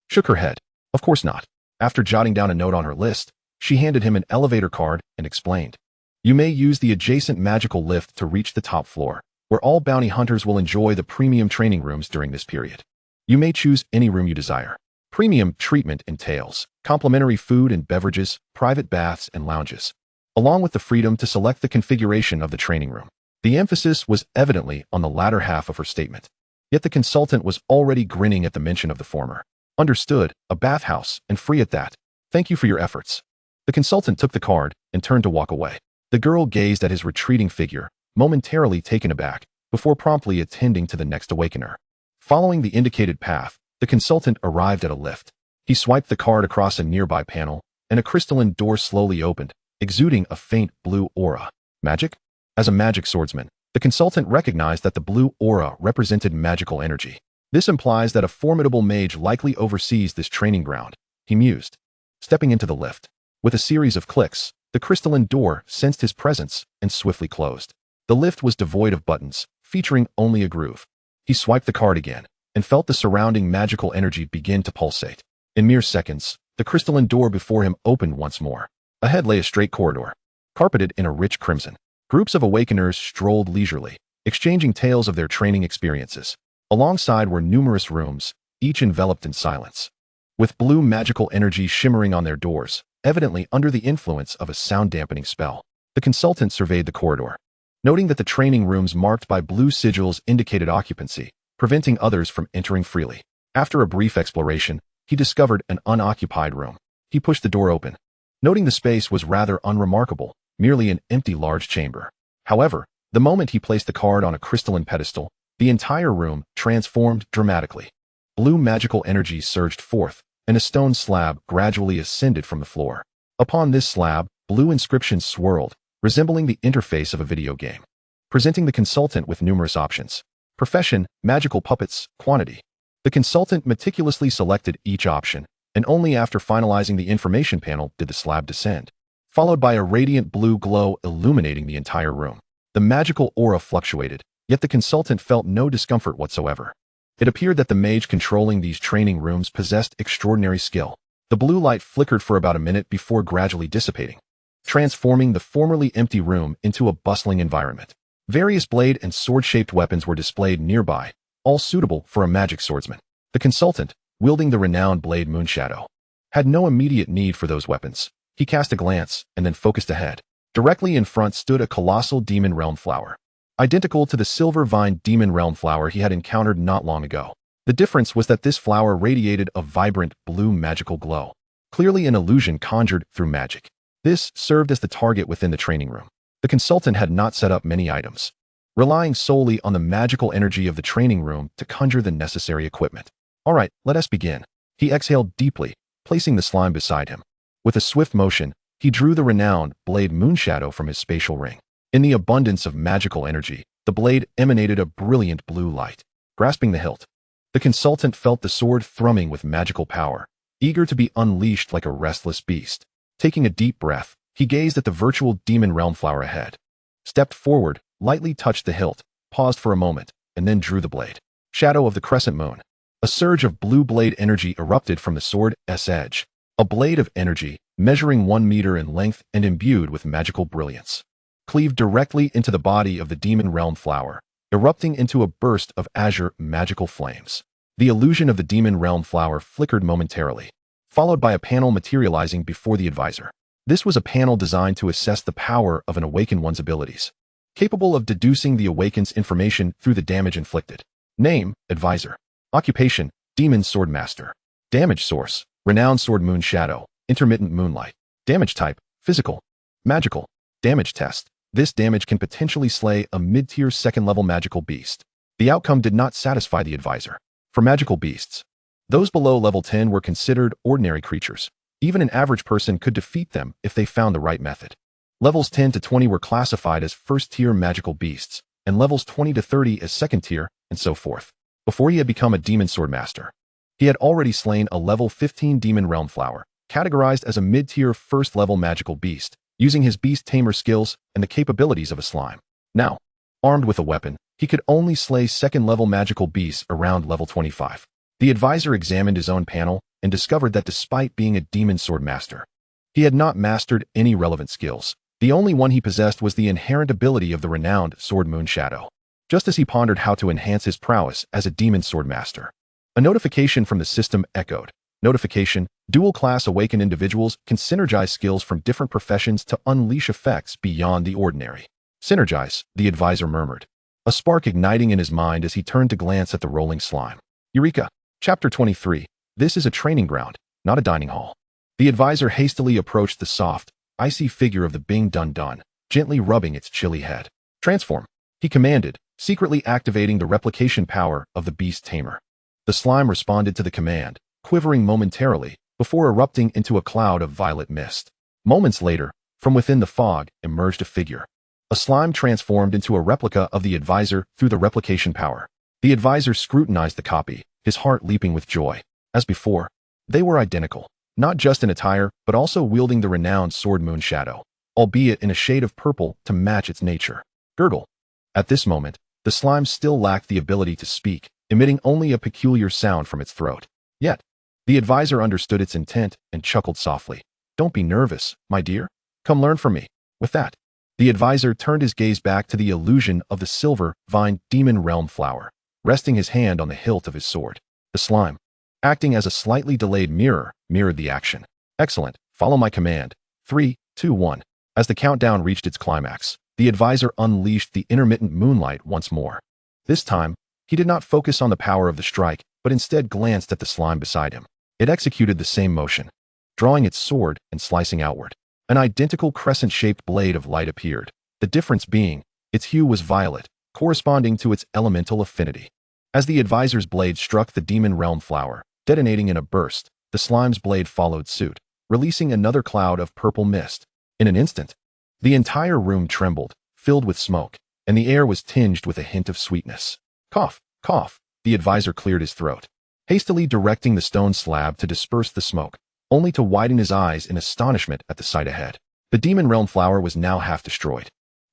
shook her head. Of course not. After jotting down a note on her list, she handed him an elevator card and explained. You may use the adjacent magical lift to reach the top floor, where all bounty hunters will enjoy the premium training rooms during this period. You may choose any room you desire. Premium treatment entails complimentary food and beverages, private baths and lounges, along with the freedom to select the configuration of the training room. The emphasis was evidently on the latter half of her statement. Yet the consultant was already grinning at the mention of the former. Understood, a bathhouse, and free at that. Thank you for your efforts. The consultant took the card and turned to walk away. The girl gazed at his retreating figure, momentarily taken aback, before promptly attending to the next awakener. Following the indicated path, the consultant arrived at a lift. He swiped the card across a nearby panel, and a crystalline door slowly opened, exuding a faint blue aura. Magic? As a magic swordsman, the consultant recognized that the blue aura represented magical energy. This implies that a formidable mage likely oversees this training ground, he mused. Stepping into the lift. With a series of clicks, the crystalline door sensed his presence and swiftly closed. The lift was devoid of buttons, featuring only a groove. He swiped the card again, and felt the surrounding magical energy begin to pulsate. In mere seconds, the crystalline door before him opened once more. Ahead lay a straight corridor, carpeted in a rich crimson. Groups of awakeners strolled leisurely, exchanging tales of their training experiences. Alongside were numerous rooms, each enveloped in silence, with blue magical energy shimmering on their doors, evidently under the influence of a sound-dampening spell. The consultant surveyed the corridor, noting that the training rooms marked by blue sigils indicated occupancy, preventing others from entering freely. After a brief exploration, he discovered an unoccupied room. He pushed the door open, noting the space was rather unremarkable, merely an empty large chamber. However, the moment he placed the card on a crystalline pedestal, the entire room transformed dramatically. Blue magical energy surged forth, and a stone slab gradually ascended from the floor. Upon this slab, blue inscriptions swirled, resembling the interface of a video game, presenting the consultant with numerous options. Profession, magical puppets, quantity. The consultant meticulously selected each option, and only after finalizing the information panel did the slab descend, followed by a radiant blue glow illuminating the entire room. The magical aura fluctuated, yet the consultant felt no discomfort whatsoever. It appeared that the mage controlling these training rooms possessed extraordinary skill. The blue light flickered for about a minute before gradually dissipating, transforming the formerly empty room into a bustling environment. Various blade and sword-shaped weapons were displayed nearby, all suitable for a magic swordsman. The consultant, wielding the renowned blade Moonshadow, had no immediate need for those weapons. He cast a glance and then focused ahead. Directly in front stood a colossal demon realm flower, identical to the silver vine demon realm flower he had encountered not long ago. The difference was that this flower radiated a vibrant blue magical glow, clearly an illusion conjured through magic. This served as the target within the training room. The consultant had not set up many items, relying solely on the magical energy of the training room to conjure the necessary equipment. All right, let us begin. He exhaled deeply, placing the slime beside him. With a swift motion, he drew the renowned blade Moonshadow from his spatial ring. In the abundance of magical energy, the blade emanated a brilliant blue light. Grasping the hilt, the consultant felt the sword thrumming with magical power, eager to be unleashed like a restless beast. Taking a deep breath, he gazed at the virtual demon realm flower ahead, stepped forward, lightly touched the hilt, paused for a moment, and then drew the blade. Shadow of the crescent moon. A surge of blue blade energy erupted from the sword's edge. A blade of energy, measuring 1 meter in length and imbued with magical brilliance, cleaved directly into the body of the demon realm flower, erupting into a burst of azure magical flames. The illusion of the demon realm flower flickered momentarily, followed by a panel materializing before the advisor. This was a panel designed to assess the power of an awakened one's abilities, capable of deducing the awakened's information through the damage inflicted. Name, advisor. Occupation, demon sword master. Damage source, renowned sword Moonshadow, intermittent moonlight. Damage type, physical. Magical. Damage test. This damage can potentially slay a mid-tier 2nd level magical beast. The outcome did not satisfy the advisor. For magical beasts, those below level 10 were considered ordinary creatures. Even an average person could defeat them if they found the right method. Levels 10 to 20 were classified as first-tier magical beasts, and levels 20 to 30 as second-tier, and so forth. Before he had become a demon sword master, he had already slain a level 15 demon realm flower, categorized as a mid-tier 1st level magical beast, using his Beast Tamer skills and the capabilities of a slime. Now, armed with a weapon, he could only slay 2nd level magical beasts around level 25. The advisor examined his own panel and discovered that despite being a demon sword master, he had not mastered any relevant skills. The only one he possessed was the inherent ability of the renowned sword Moonshadow. Just as he pondered how to enhance his prowess as a demon sword master, a notification from the system echoed. Notification: dual-class awakened individuals can synergize skills from different professions to unleash effects beyond the ordinary. Synergize, the advisor murmured, a spark igniting in his mind as he turned to glance at the rolling slime. Eureka! Chapter 23. This is a training ground, not a dining hall. The advisor hastily approached the soft, icy figure of the Bing Dun Dun, gently rubbing its chilly head. Transform, he commanded, secretly activating the replication power of the Beast Tamer. The slime responded to the command, quivering momentarily, before erupting into a cloud of violet mist. Moments later, from within the fog emerged a figure. A slime transformed into a replica of the advisor through the replication power. The advisor scrutinized the copy, his heart leaping with joy. As before, they were identical, not just in attire, but also wielding the renowned sword Moonshadow, albeit in a shade of purple to match its nature. Gurgle. At this moment, the slime still lacked the ability to speak, emitting only a peculiar sound from its throat. Yet, the advisor understood its intent and chuckled softly. Don't be nervous, my dear. Come learn from me. With that, the advisor turned his gaze back to the illusion of the silver vine demon realm flower, resting his hand on the hilt of his sword. The slime, acting as a slightly delayed mirror, mirrored the action. Excellent. Follow my command. 3, 2, 1. As the countdown reached its climax, the advisor unleashed the intermittent moonlight once more. This time, he did not focus on the power of the strike, but instead glanced at the slime beside him. It executed the same motion, drawing its sword and slicing outward. An identical crescent-shaped blade of light appeared, the difference being, its hue was violet, corresponding to its elemental affinity. As the advisor's blade struck the demon realm flower, detonating in a burst, the slime's blade followed suit, releasing another cloud of purple mist. In an instant, the entire room trembled, filled with smoke, and the air was tinged with a hint of sweetness. Cough, cough, the advisor cleared his throat, hastily directing the stone slab to disperse the smoke, only to widen his eyes in astonishment at the sight ahead. The demon realm flower was now half destroyed,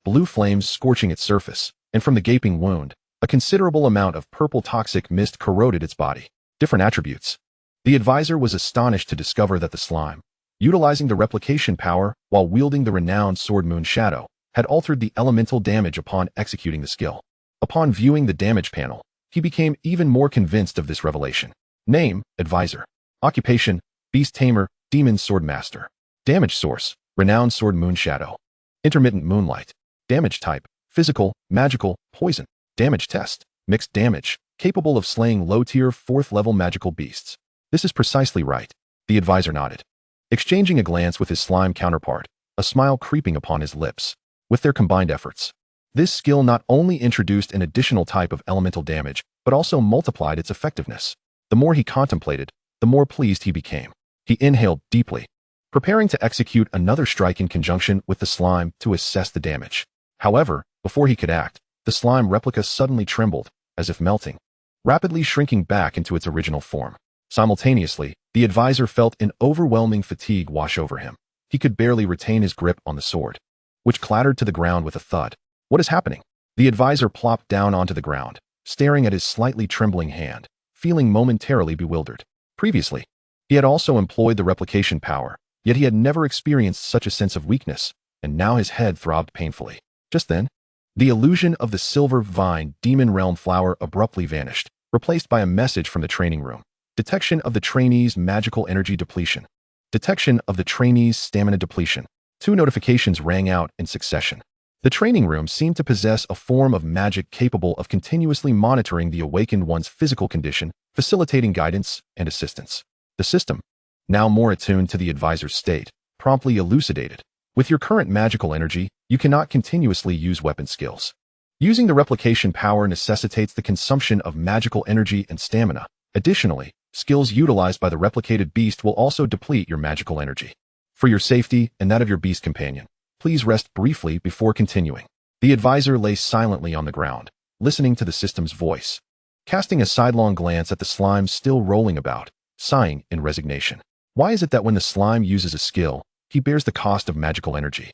blue flames scorching its surface, and from the gaping wound, a considerable amount of purple toxic mist corroded its body. Different attributes. The advisor was astonished to discover that the slime, utilizing the replication power while wielding the renowned sword Moonshadow, had altered the elemental damage upon executing the skill. Upon viewing the damage panel, he became even more convinced of this revelation. Name, Advisor. Occupation, Beast Tamer, Demon Sword Master. Damage source, Renowned Sword Moonshadow. Intermittent Moonlight. Damage type, Physical, Magical, Poison. Damage test, Mixed damage, capable of slaying low-tier 4th-level magical beasts. This is precisely right. The advisor nodded, exchanging a glance with his slime counterpart, a smile creeping upon his lips. With their combined efforts, this skill not only introduced an additional type of elemental damage, but also multiplied its effectiveness. The more he contemplated, the more pleased he became. He inhaled deeply, preparing to execute another strike in conjunction with the slime to assess the damage. However, before he could act, the slime replica suddenly trembled, as if melting, rapidly shrinking back into its original form. Simultaneously, the advisor felt an overwhelming fatigue wash over him. He could barely retain his grip on the sword, which clattered to the ground with a thud. What is happening? The advisor plopped down onto the ground, staring at his slightly trembling hand, feeling momentarily bewildered. Previously, he had also employed the replication power, yet he had never experienced such a sense of weakness, and now his head throbbed painfully. Just then, the illusion of the silver vine demon realm flower abruptly vanished, replaced by a message from the training room. Detection of the trainee's magical energy depletion. Detection of the trainee's stamina depletion. 2 notifications rang out in succession. The training room seemed to possess a form of magic capable of continuously monitoring the awakened one's physical condition, facilitating guidance and assistance. The system, now more attuned to the advisor's state, promptly elucidated. With your current magical energy, you cannot continuously use weapon skills. Using the replication power necessitates the consumption of magical energy and stamina. Additionally, skills utilized by the replicated beast will also deplete your magical energy. For your safety and that of your beast companion, please rest briefly before continuing. The advisor lay silently on the ground, listening to the system's voice, casting a sidelong glance at the slime still rolling about, sighing in resignation. Why is it that when the slime uses a skill, he bears the cost of magical energy?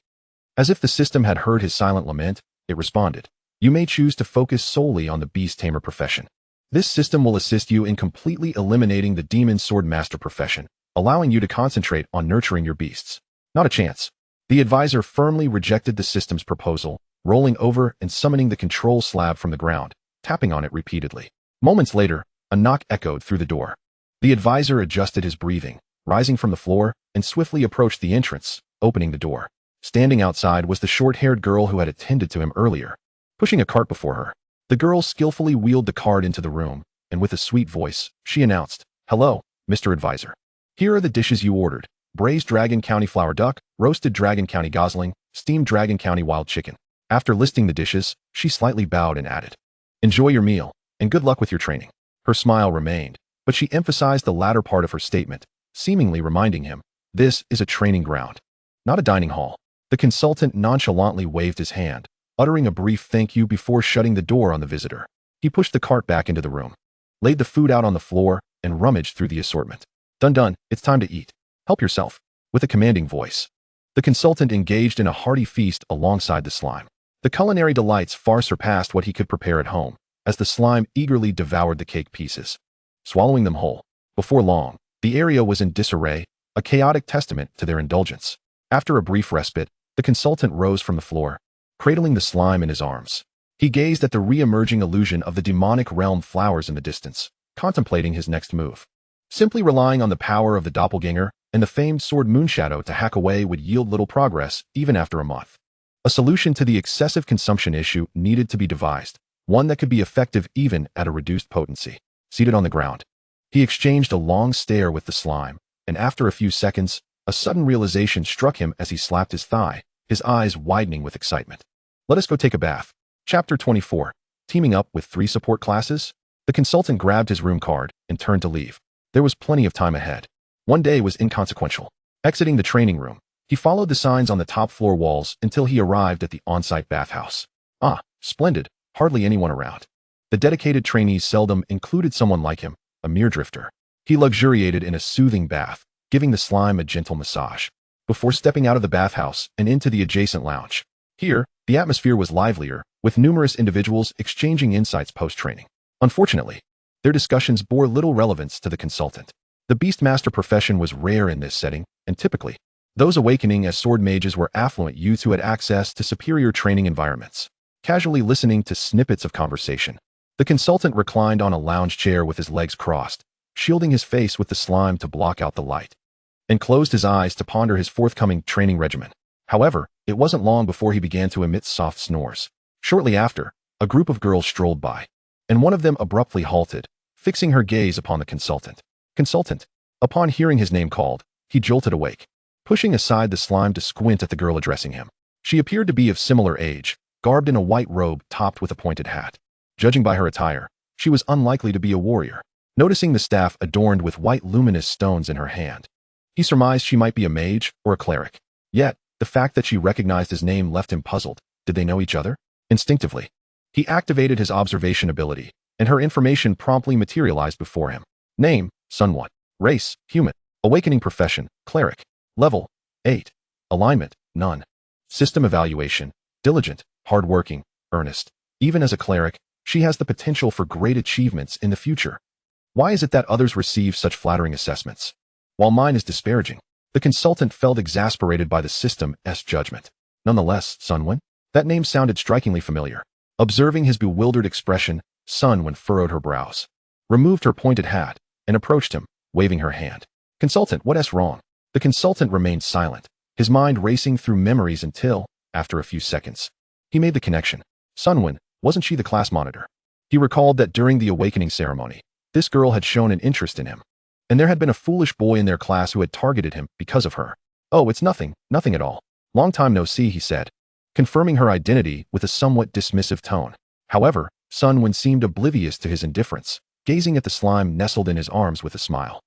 As if the system had heard his silent lament, it responded, you may choose to focus solely on the Beast Tamer profession. This system will assist you in completely eliminating the Demon Sword Master profession, allowing you to concentrate on nurturing your beasts. Not a chance. The advisor firmly rejected the system's proposal, rolling over and summoning the control slab from the ground, tapping on it repeatedly. Moments later, a knock echoed through the door. The advisor adjusted his breathing, rising from the floor, and swiftly approached the entrance, opening the door. Standing outside was the short-haired girl who had attended to him earlier. Pushing a cart before her, the girl skillfully wheeled the cart into the room, and with a sweet voice, she announced, "Hello, Mr. Advisor. Here are the dishes you ordered. Braised Dragon County flower duck, roasted Dragon County gosling, steamed Dragon County wild chicken. After listing the dishes, she slightly bowed and added, "Enjoy your meal, and good luck with your training." Her smile remained, but she emphasized the latter part of her statement, seemingly reminding him, "This is a training ground, not a dining hall." The consultant nonchalantly waved his hand, uttering a brief thank you before shutting the door on the visitor. He pushed the cart back into the room, laid the food out on the floor, and rummaged through the assortment. Done, it's time to eat. Help yourself." With a commanding voice, the consultant engaged in a hearty feast alongside the slime. The culinary delights far surpassed what he could prepare at home, as the slime eagerly devoured the cake pieces, swallowing them whole. Before long, the area was in disarray, a chaotic testament to their indulgence. After a brief respite, the consultant rose from the floor, cradling the slime in his arms. He gazed at the re-emerging illusion of the demonic realm flowers in the distance, contemplating his next move. Simply relying on the power of the doppelganger and the famed sword Moonshadow to hack away would yield little progress even after a month. A solution to the excessive consumption issue needed to be devised, one that could be effective even at a reduced potency. Seated on the ground, he exchanged a long stare with the slime, and after a few seconds, a sudden realization struck him as he slapped his thigh, his eyes widening with excitement. "Let us go take a bath." Chapter 24. Teaming up with 3 support classes? The consultant grabbed his room card and turned to leave. There was plenty of time ahead. One day was inconsequential. Exiting the training room, he followed the signs on the top floor walls until he arrived at the on-site bathhouse. Ah, splendid, hardly anyone around. The dedicated trainees seldom included someone like him, a mere drifter. He luxuriated in a soothing bath, giving the slime a gentle massage, before stepping out of the bathhouse and into the adjacent lounge. Here, the atmosphere was livelier, with numerous individuals exchanging insights post-training. Unfortunately, their discussions bore little relevance to the consultant. The Beastmaster profession was rare in this setting, and typically, those awakening as sword mages were affluent youths who had access to superior training environments. Casually listening to snippets of conversation, the consultant reclined on a lounge chair with his legs crossed, shielding his face with the slime to block out the light, and closed his eyes to ponder his forthcoming training regimen. However, it wasn't long before he began to emit soft snores. Shortly after, a group of girls strolled by, and one of them abruptly halted, fixing her gaze upon the consultant. "Consultant." Upon hearing his name called, he jolted awake, pushing aside the slime to squint at the girl addressing him. She appeared to be of similar age, garbed in a white robe topped with a pointed hat. Judging by her attire, she was unlikely to be a warrior. Noticing the staff adorned with white luminous stones in her hand, he surmised she might be a mage or a cleric. Yet, the fact that she recognized his name left him puzzled. Did they know each other? Instinctively, he activated his observation ability, and her information promptly materialized before him. Name, Sunwon. Race, human. Awakening profession, cleric. Level, 8. Alignment, none. System evaluation, diligent, hardworking, earnest. Even as a cleric, she has the potential for great achievements in the future. Why is it that others receive such flattering assessments, while mine is disparaging? The consultant felt exasperated by the system's judgment. Nonetheless, Sunwon? That name sounded strikingly familiar. Observing his bewildered expression, Sunwon furrowed her brows, removed her pointed hat, and approached him, waving her hand. "Consultant, what's wrong?" The consultant remained silent, his mind racing through memories until, after a few seconds, he made the connection. Sunwon, wasn't she the class monitor? He recalled that during the awakening ceremony, this girl had shown an interest in him, and there had been a foolish boy in their class who had targeted him because of her. "Oh, it's nothing at all. Long time no see," he said, confirming her identity with a somewhat dismissive tone. However, Sunwon seemed oblivious to his indifference, gazing at the slime nestled in his arms with a smile.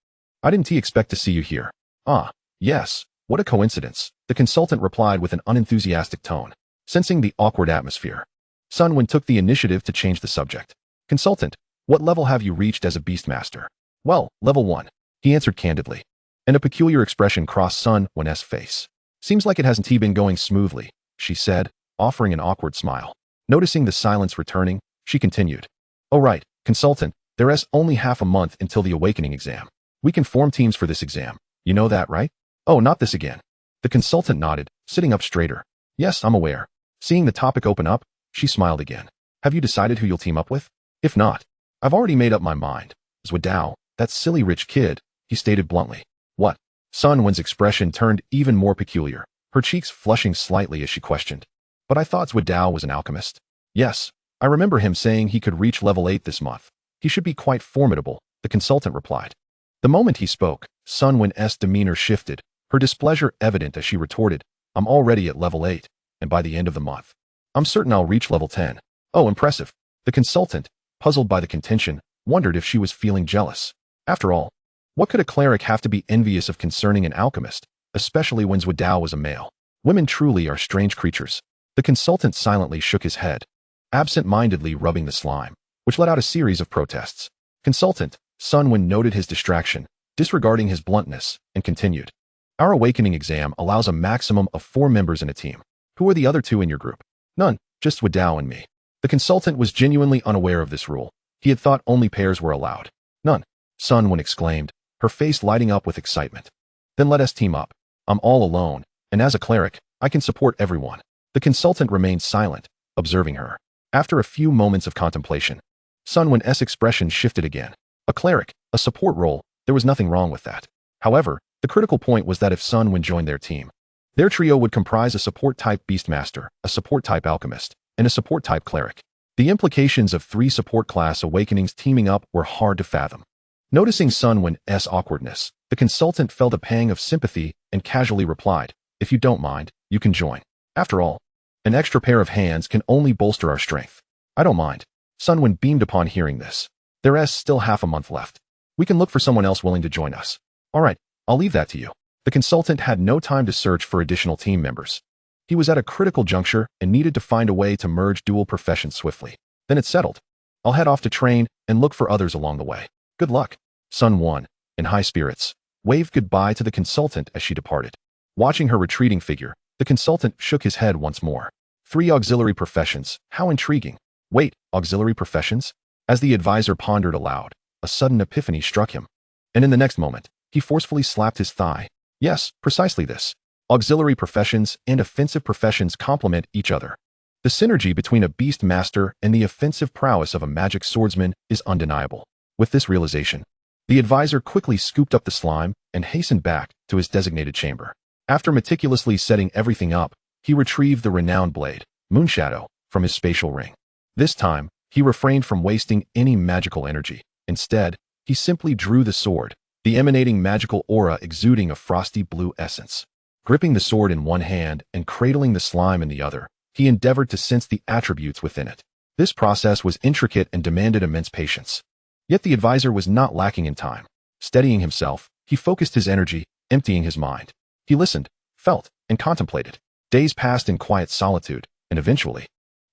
"I didn't expect to see you here." "Ah, yes, what a coincidence," the consultant replied with an unenthusiastic tone. Sensing the awkward atmosphere, Sunwon took the initiative to change the subject. "Consultant, what level have you reached as a Beastmaster?" "Well, level 1, he answered candidly, and a peculiar expression crossed Sunwon's face. "Seems like it hasn't been going smoothly," she said, offering an awkward smile. Noticing the silence returning, she continued. "Oh right, consultant, there's only half a month until the awakening exam. We can form teams for this exam. You know that, right?" "Oh, not this again." The consultant nodded, sitting up straighter. "Yes, I'm aware." Seeing the topic open up, she smiled again. "Have you decided who you'll team up with?" "If not, I've already made up my mind. Zwadao, that silly rich kid," he stated bluntly. "What?" Sunwon's expression turned even more peculiar, her cheeks flushing slightly as she questioned. "But I thought Zwadao was an alchemist." "Yes, I remember him saying he could reach level 8 this month. He should be quite formidable," the consultant replied. The moment he spoke, Sunwon's demeanor shifted, her displeasure evident as she retorted, "I'm already at level 8. and by the end of the month, I'm certain I'll reach level 10. Oh, impressive. The consultant, puzzled by the contention, wondered if she was feeling jealous. After all, what could a cleric have to be envious of concerning an alchemist, especially when Zhuodao was a male? Women truly are strange creatures. The consultant silently shook his head, absent-mindedly rubbing the slime, which let out a series of protests. Consultant, Sun Wen noted his distraction, disregarding his bluntness, and continued. Our awakening exam allows a maximum of 4 members in a team. Who are the other 2 in your group? None, just Zhuodao and me. The consultant was genuinely unaware of this rule. He had thought only pairs were allowed. None, Sun Wen exclaimed, her face lighting up with excitement. Then let us team up. I'm all alone, and as a cleric, I can support everyone. The consultant remained silent, observing her. After a few moments of contemplation, Sun Wen's expression shifted again. A cleric, a support role, there was nothing wrong with that. However, the critical point was that if Sun Wen joined their team, their trio would comprise a support-type Beastmaster, a support-type Alchemist, and a support-type Cleric. The implications of 3 support-class awakenings teaming up were hard to fathom. Noticing Sun Wen's awkwardness, the consultant felt a pang of sympathy and casually replied, if you don't mind, you can join. After all, an extra pair of hands can only bolster our strength. I don't mind. Sun Wen beamed upon hearing this. There's still half a month left. We can look for someone else willing to join us. All right, I'll leave that to you. The consultant had no time to search for additional team members. He was at a critical juncture and needed to find a way to merge dual professions swiftly. Then it's settled. I'll head off to train and look for others along the way. Good luck. Sun Wen, in high spirits, waved goodbye to the consultant as she departed. Watching her retreating figure, the consultant shook his head once more. 3 auxiliary professions, how intriguing. Wait, auxiliary professions? As the advisor pondered aloud, a sudden epiphany struck him. And in the next moment, he forcefully slapped his thigh. Yes, precisely this. Auxiliary professions and offensive professions complement each other. The synergy between a beast master and the offensive prowess of a magic swordsman is undeniable. With this realization, the advisor quickly scooped up the slime and hastened back to his designated chamber. After meticulously setting everything up, he retrieved the renowned blade, Moonshadow, from his spatial ring. This time, he refrained from wasting any magical energy. Instead, he simply drew the sword, the emanating magical aura exuding a frosty blue essence. Gripping the sword in one hand and cradling the slime in the other, he endeavored to sense the attributes within it. This process was intricate and demanded immense patience. Yet the advisor was not lacking in time. Steadying himself, he focused his energy, emptying his mind. He listened, felt, and contemplated. Days passed in quiet solitude, and eventually,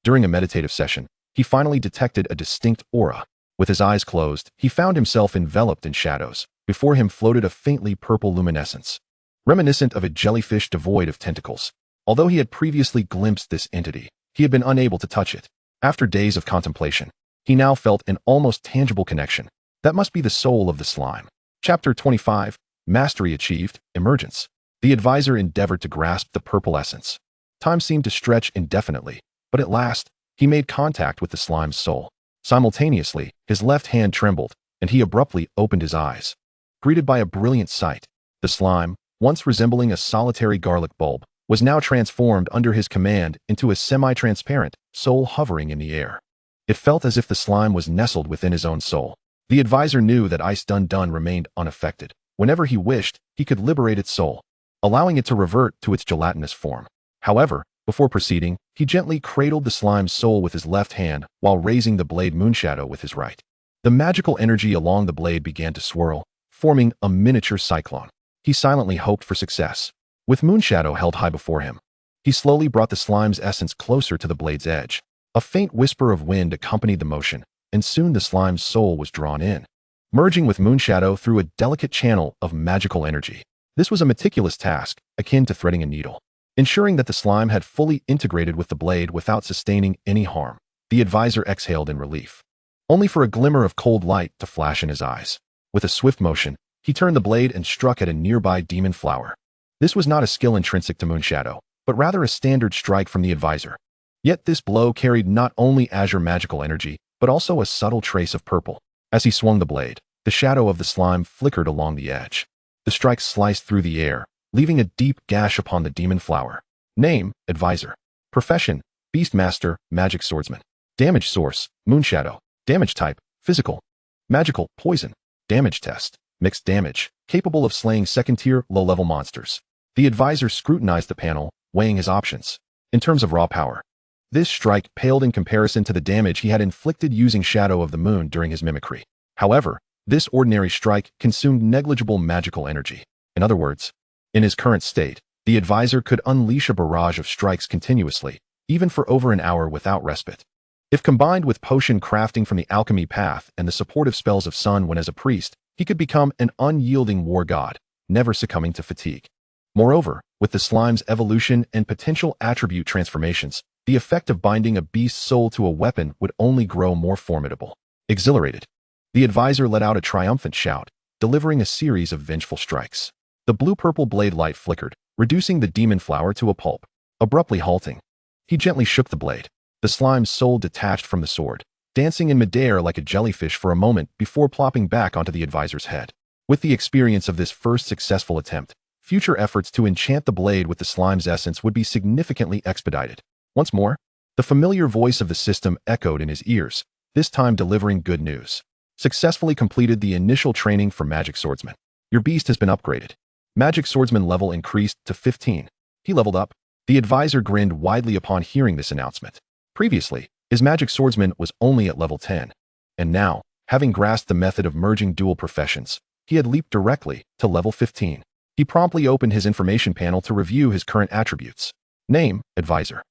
during a meditative session, he finally detected a distinct aura. With his eyes closed, he found himself enveloped in shadows. Before him floated a faintly purple luminescence, reminiscent of a jellyfish devoid of tentacles. Although he had previously glimpsed this entity, he had been unable to touch it. After days of contemplation, he now felt an almost tangible connection. That must be the soul of the slime. Chapter 25, Mastery Achieved, Emergence. The advisor endeavored to grasp the purple essence. Time seemed to stretch indefinitely, but at last, he made contact with the slime's soul. Simultaneously, his left hand trembled, and he abruptly opened his eyes. Greeted by a brilliant sight, the slime, once resembling a solitary garlic bulb, was now transformed under his command into a semi-transparent soul hovering in the air. It felt as if the slime was nestled within his own soul. The advisor knew that Ice Dun Dun remained unaffected. Whenever he wished, he could liberate its soul, allowing it to revert to its gelatinous form. However, before proceeding, he gently cradled the slime's soul with his left hand while raising the blade Moonshadow with his right. The magical energy along the blade began to swirl, forming a miniature cyclone. He silently hoped for success. With Moonshadow held high before him, he slowly brought the slime's essence closer to the blade's edge. A faint whisper of wind accompanied the motion, and soon the slime's soul was drawn in, merging with Moonshadow through a delicate channel of magical energy. This was a meticulous task, akin to threading a needle. Ensuring that the slime had fully integrated with the blade without sustaining any harm, the advisor exhaled in relief, only for a glimmer of cold light to flash in his eyes. With a swift motion, he turned the blade and struck at a nearby demon flower. This was not a skill intrinsic to Moonshadow, but rather a standard strike from the advisor. Yet this blow carried not only azure magical energy, but also a subtle trace of purple. As he swung the blade, the shadow of the slime flickered along the edge. The strike sliced through the air, leaving a deep gash upon the demon flower. Name, Advisor. Profession, Beastmaster, Magic Swordsman. Damage source, Moonshadow. Damage type, Physical. Magical, Poison. Damage test, Mixed damage, capable of slaying second-tier, low-level monsters. The advisor scrutinized the panel, weighing his options. In terms of raw power, this strike paled in comparison to the damage he had inflicted using Shadow of the Moon during his mimicry. However, this ordinary strike consumed negligible magical energy. In other words, in his current state, the advisor could unleash a barrage of strikes continuously, even for over an hour without respite. If combined with potion crafting from the alchemy path and the supportive spells of Sun when as a priest, he could become an unyielding war god, never succumbing to fatigue. Moreover, with the slime's evolution and potential attribute transformations, the effect of binding a beast's soul to a weapon would only grow more formidable. Exhilarated, the advisor let out a triumphant shout, delivering a series of vengeful strikes. The blue-purple blade light flickered, reducing the demon flower to a pulp. Abruptly halting, he gently shook the blade. The slime's soul detached from the sword, dancing in midair like a jellyfish for a moment before plopping back onto the advisor's head. With the experience of this first successful attempt, future efforts to enchant the blade with the slime's essence would be significantly expedited. Once more, the familiar voice of the system echoed in his ears, this time delivering good news. Successfully completed the initial training for Magic Swordsman. Your beast has been upgraded. Magic Swordsman level increased to 15. He leveled up. The advisor grinned widely upon hearing this announcement. Previously, his Magic Swordsman was only at level 10. And now, having grasped the method of merging dual professions, he had leaped directly to level 15. He promptly opened his information panel to review his current attributes. Name, Advisor.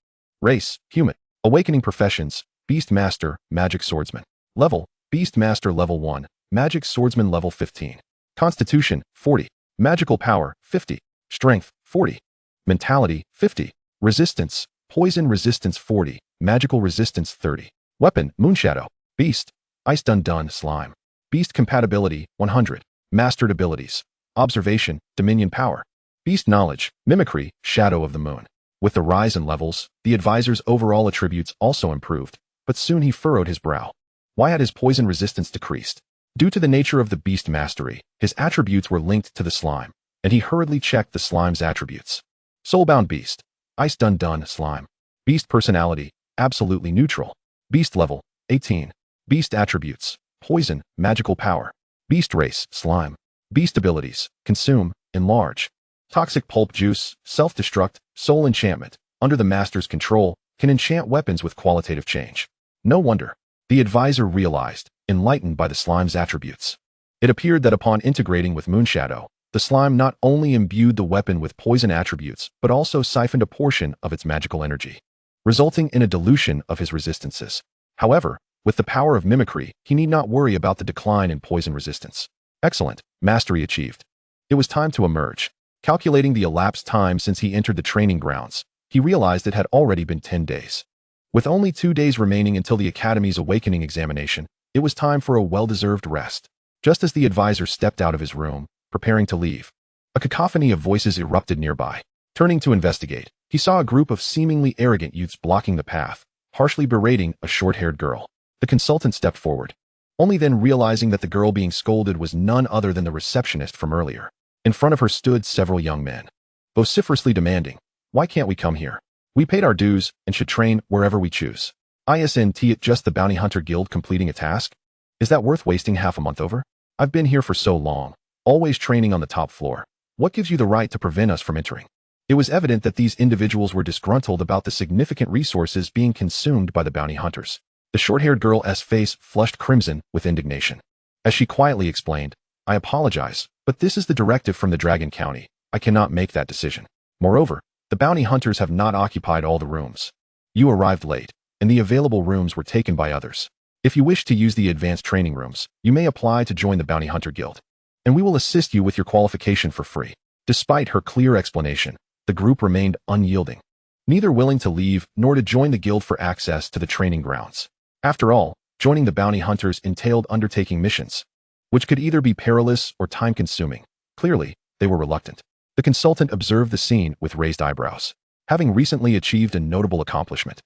Race, Human. Awakening Professions, Beast Master, Magic Swordsman. Level, Beast Master Level 1, Magic Swordsman Level 15. Constitution, 40. Magical Power, 50. Strength, 40. Mentality, 50. Resistance, Poison Resistance 40. Magical Resistance 30. Weapon, Moonshadow. Beast, Ice Dun Slime. Beast Compatibility, 100. Mastered Abilities. Observation, Dominion Power. Beast Knowledge, Mimicry, Shadow of the Moon. With the rise in levels, the advisor's overall attributes also improved, but soon he furrowed his brow. Why had his poison resistance decreased? Due to the nature of the beast mastery, his attributes were linked to the slime, and he hurriedly checked the slime's attributes. Soulbound Beast, Ice Dun Slime. Beast Personality, Absolutely Neutral. Beast Level, 18. Beast Attributes, Poison, Magical Power. Beast Race, Slime. Beast Abilities, Consume, Enlarge. Toxic Pulp Juice, Self-Destruct, Soul Enchantment, under the master's control, can enchant weapons with qualitative change. No wonder. The advisor realized, enlightened by the slime's attributes. It appeared that upon integrating with Moonshadow, the slime not only imbued the weapon with poison attributes, but also siphoned a portion of its magical energy, resulting in a dilution of his resistances. However, with the power of mimicry, he need not worry about the decline in poison resistance. Excellent. Mastery achieved. It was time to emerge. Calculating the elapsed time since he entered the training grounds, he realized it had already been 10 days. With only 2 days remaining until the Academy's awakening examination, it was time for a well-deserved rest. Just as the advisor stepped out of his room, preparing to leave, a cacophony of voices erupted nearby. Turning to investigate, he saw a group of seemingly arrogant youths blocking the path, harshly berating a short-haired girl. The consultant stepped forward, only then realizing that the girl being scolded was none other than the receptionist from earlier. In front of her stood several young men, vociferously demanding, "Why can't we come here? We paid our dues and should train wherever we choose. Isn't it just the Bounty Hunter Guild completing a task? Is that worth wasting half a month over? I've been here for so long, always training on the top floor. What gives you the right to prevent us from entering?" It was evident that these individuals were disgruntled about the significant resources being consumed by the bounty hunters. The short-haired girl's face flushed crimson with indignation. As she quietly explained, "I apologize, but this is the directive from the Dragon County. I cannot make that decision. Moreover, the bounty hunters have not occupied all the rooms. You arrived late, and the available rooms were taken by others. If you wish to use the advanced training rooms, you may apply to join the Bounty Hunter Guild, and we will assist you with your qualification for free." Despite her clear explanation, the group remained unyielding, neither willing to leave nor to join the guild for access to the training grounds. After all, joining the bounty hunters entailed undertaking missions, which could either be perilous or time-consuming. Clearly, they were reluctant. The consultant observed the scene with raised eyebrows. Having recently achieved a notable accomplishment,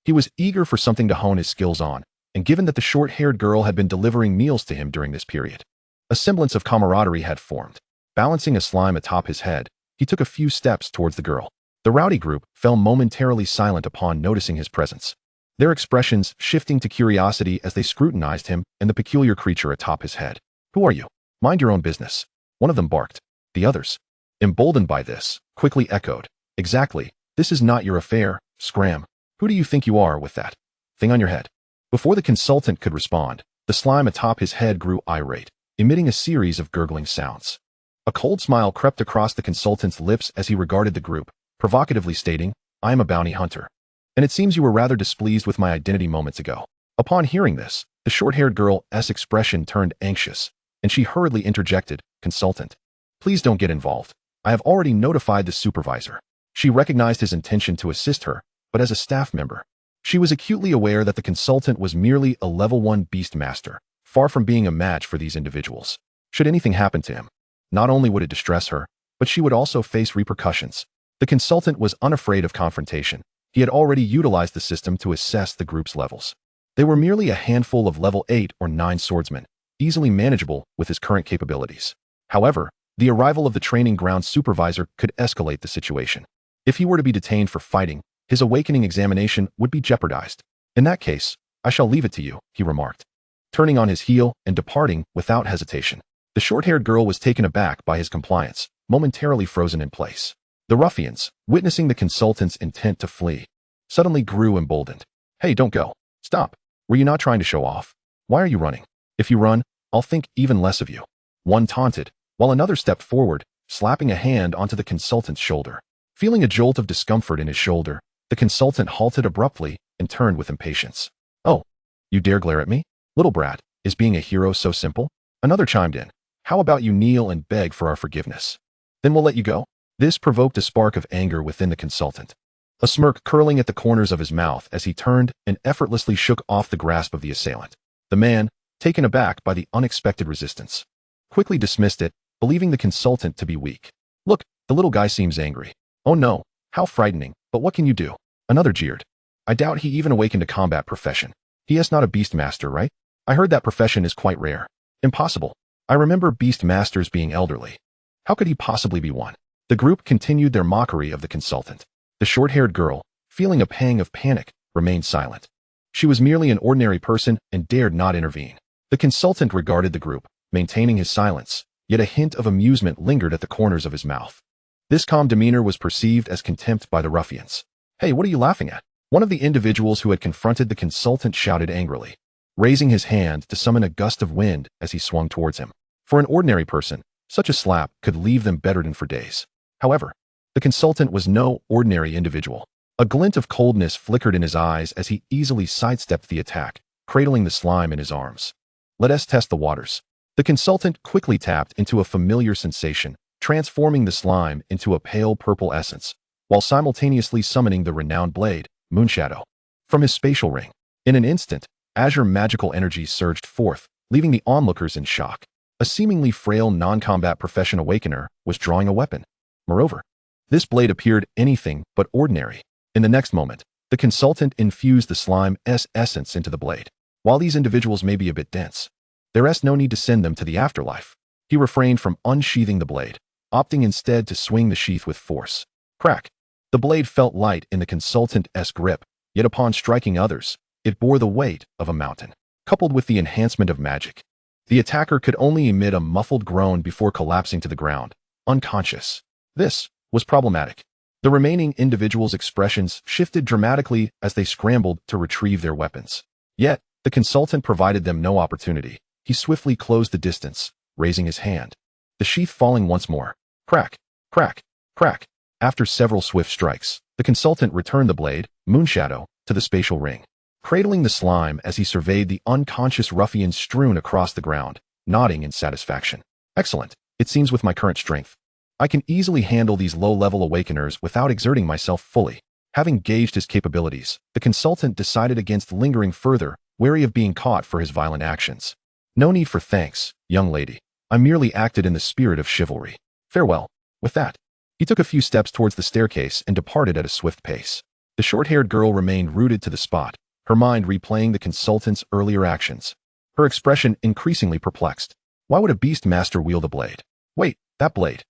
he was eager for something to hone his skills on, and given that the short-haired girl had been delivering meals to him during this period, a semblance of camaraderie had formed. Balancing a slime atop his head, he took a few steps towards the girl. The rowdy group fell momentarily silent upon noticing his presence, their expressions shifting to curiosity as they scrutinized him and the peculiar creature atop his head. "Who are you? Mind your own business," one of them barked. The others, emboldened by this, quickly echoed, "Exactly, this is not your affair, Scram. Who do you think you are with that thing on your head? Before the consultant could respond, the slime atop his head grew irate, emitting a series of gurgling sounds. A cold smile crept across the consultant's lips as he regarded the group, provocatively stating, "I am a bounty hunter. And it seems you were rather displeased with my identity moments ago." Upon hearing this, the short-haired girl's expression turned anxious, and she hurriedly interjected, "Consultant, please don't get involved. I have already notified the supervisor." She recognized his intention to assist her, but as a staff member, she was acutely aware that the consultant was merely a level 1 beast master, far from being a match for these individuals. Should anything happen to him, not only would it distress her, but she would also face repercussions. The consultant was unafraid of confrontation. He had already utilized the system to assess the group's levels. They were merely a handful of level 8 or 9 swordsmen, easily manageable with his current capabilities. However, the arrival of the training ground supervisor could escalate the situation. If he were to be detained for fighting, his awakening examination would be jeopardized. "In that case, I shall leave it to you," he remarked, turning on his heel and departing without hesitation. The short-haired girl was taken aback by his compliance, momentarily frozen in place. The ruffians, witnessing the consultant's intent to flee, suddenly grew emboldened. "Hey, don't go. Stop. Were you not trying to show off? Why are you running? If you run, I'll think even less of you." One taunted, while another stepped forward, slapping a hand onto the consultant's shoulder. Feeling a jolt of discomfort in his shoulder, the consultant halted abruptly and turned with impatience. "Oh, you dare glare at me? Little brat, is being a hero so simple?" Another chimed in. "How about you kneel and beg for our forgiveness? Then we'll let you go." This provoked a spark of anger within the consultant, a smirk curling at the corners of his mouth as he turned and effortlessly shook off the grasp of the assailant. The man, taken aback by the unexpected resistance, quickly dismissed it, believing the consultant to be weak. "Look, the little guy seems angry. Oh no, how frightening, but what can you do?" Another jeered. "I doubt he even awakened a combat profession. He is not a beast master, right? I heard that profession is quite rare." "Impossible. I remember beast masters being elderly. How could he possibly be one?" The group continued their mockery of the consultant. The short-haired girl, feeling a pang of panic, remained silent. She was merely an ordinary person and dared not intervene. The consultant regarded the group, maintaining his silence, yet a hint of amusement lingered at the corners of his mouth. This calm demeanor was perceived as contempt by the ruffians. "Hey, what are you laughing at?" One of the individuals who had confronted the consultant shouted angrily, raising his hand to summon a gust of wind as he swung towards him. For an ordinary person, such a slap could leave them bedridden for days. However, the consultant was no ordinary individual. A glint of coldness flickered in his eyes as he easily sidestepped the attack, cradling the slime in his arms. "Let us test the waters." The consultant quickly tapped into a familiar sensation, transforming the slime into a pale purple essence, while simultaneously summoning the renowned blade, Moonshadow, from his spatial ring. In an instant, azure magical energy surged forth, leaving the onlookers in shock. A seemingly frail non-combat profession awakener was drawing a weapon. Moreover, this blade appeared anything but ordinary. In the next moment, the consultant infused the slime's essence into the blade. While these individuals may be a bit dense, there is no need to send them to the afterlife. He refrained from unsheathing the blade, opting instead to swing the sheath with force. Crack! The blade felt light in the consultant's grip, yet upon striking others, it bore the weight of a mountain. Coupled with the enhancement of magic, the attacker could only emit a muffled groan before collapsing to the ground, unconscious. This was problematic. The remaining individuals' expressions shifted dramatically as they scrambled to retrieve their weapons. Yet, the consultant provided them no opportunity. He swiftly closed the distance, raising his hand, the sheath falling once more. Crack, crack, crack. After several swift strikes, the consultant returned the blade, Moonshadow, to the spatial ring, cradling the slime as he surveyed the unconscious ruffians strewn across the ground, nodding in satisfaction. "Excellent. It seems with my current strength, I can easily handle these low-level awakeners without exerting myself fully." Having gauged his capabilities, the consultant decided against lingering further, wary of being caught for his violent actions. "No need for thanks, young lady. I merely acted in the spirit of chivalry. Farewell." With that, he took a few steps towards the staircase and departed at a swift pace. The short-haired girl remained rooted to the spot, her mind replaying the consultant's earlier actions, her expression increasingly perplexed. Why would a beast master wield a blade? Wait, that blade.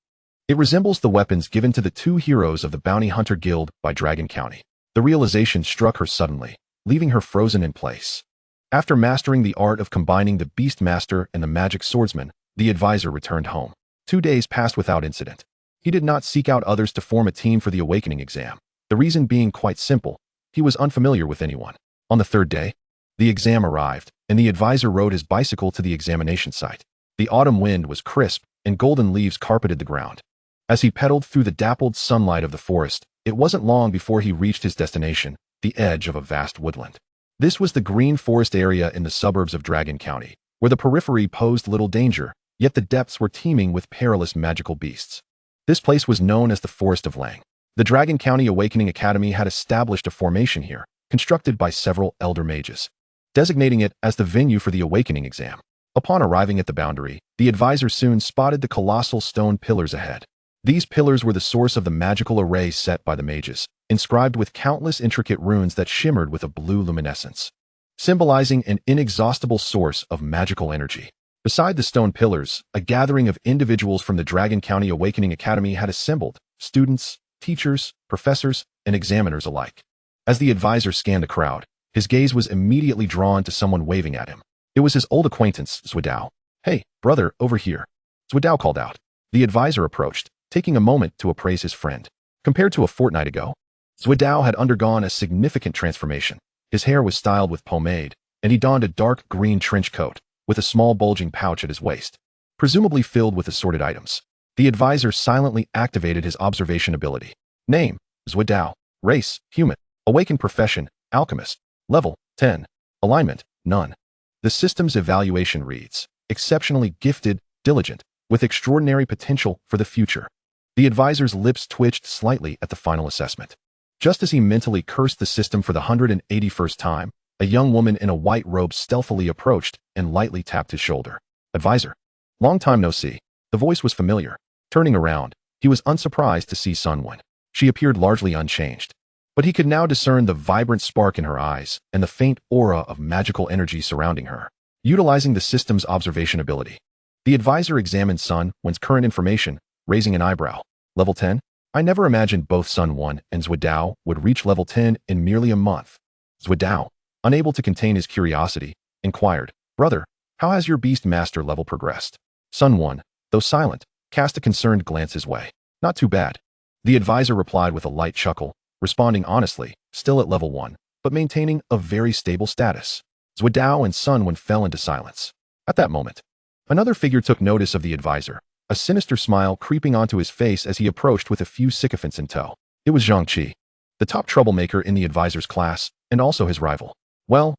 It resembles the weapons given to the two heroes of the Bounty Hunter Guild by Dragon County. The realization struck her suddenly, leaving her frozen in place. After mastering the art of combining the Beast Master and the Magic Swordsman, the advisor returned home. 2 days passed without incident. He did not seek out others to form a team for the awakening exam. The reason being quite simple. He was unfamiliar with anyone. On the third day, the exam arrived, and the advisor rode his bicycle to the examination site. The autumn wind was crisp, and golden leaves carpeted the ground. As he pedaled through the dappled sunlight of the forest, it wasn't long before he reached his destination, the edge of a vast woodland. This was the green forest area in the suburbs of Dragon County, where the periphery posed little danger, yet the depths were teeming with perilous magical beasts. This place was known as the Forest of Lang. The Dragon County Awakening Academy had established a formation here, constructed by several elder mages, designating it as the venue for the awakening exam. Upon arriving at the boundary, the advisor soon spotted the colossal stone pillars ahead. These pillars were the source of the magical array set by the mages, inscribed with countless intricate runes that shimmered with a blue luminescence, symbolizing an inexhaustible source of magical energy. Beside the stone pillars, a gathering of individuals from the Dragon County Awakening Academy had assembled, students, teachers, professors, and examiners alike. As the advisor scanned the crowd, his gaze was immediately drawn to someone waving at him. It was his old acquaintance, Zwiedao. "Hey, brother, over here," Zwiedao called out. The advisor approached, taking a moment to appraise his friend. Compared to a fortnight ago, Zwiedao had undergone a significant transformation. His hair was styled with pomade, and he donned a dark green trench coat, with a small bulging pouch at his waist, presumably filled with assorted items. The advisor silently activated his observation ability. Name, Zwiedao. Race, human. Awakened profession, alchemist. Level, 10. Alignment, none. The system's evaluation reads, exceptionally gifted, diligent, with extraordinary potential for the future. The advisor's lips twitched slightly at the final assessment. Just as he mentally cursed the system for the 181st time, a young woman in a white robe stealthily approached and lightly tapped his shoulder. Advisor. Long time no see. The voice was familiar. Turning around, he was unsurprised to see Sunwon. She appeared largely unchanged, but he could now discern the vibrant spark in her eyes and the faint aura of magical energy surrounding her. Utilizing the system's observation ability, the advisor examined Sunwon's current information, raising an eyebrow. Level 10? I never imagined both Sunwon and Zwiedao would reach level 10 in merely a month. Zwiedao, unable to contain his curiosity, inquired, "Brother, how has your beast master level progressed?" Sunwon, though silent, cast a concerned glance his way. "Not too bad." The advisor replied with a light chuckle, responding honestly, still at level 1, but maintaining a very stable status. Zwiedao and Sunwon fell into silence. At that moment, another figure took notice of the advisor, a sinister smile creeping onto his face as he approached with a few sycophants in tow. It was Zhang Qi, the top troublemaker in the advisor's class, and also his rival. Well,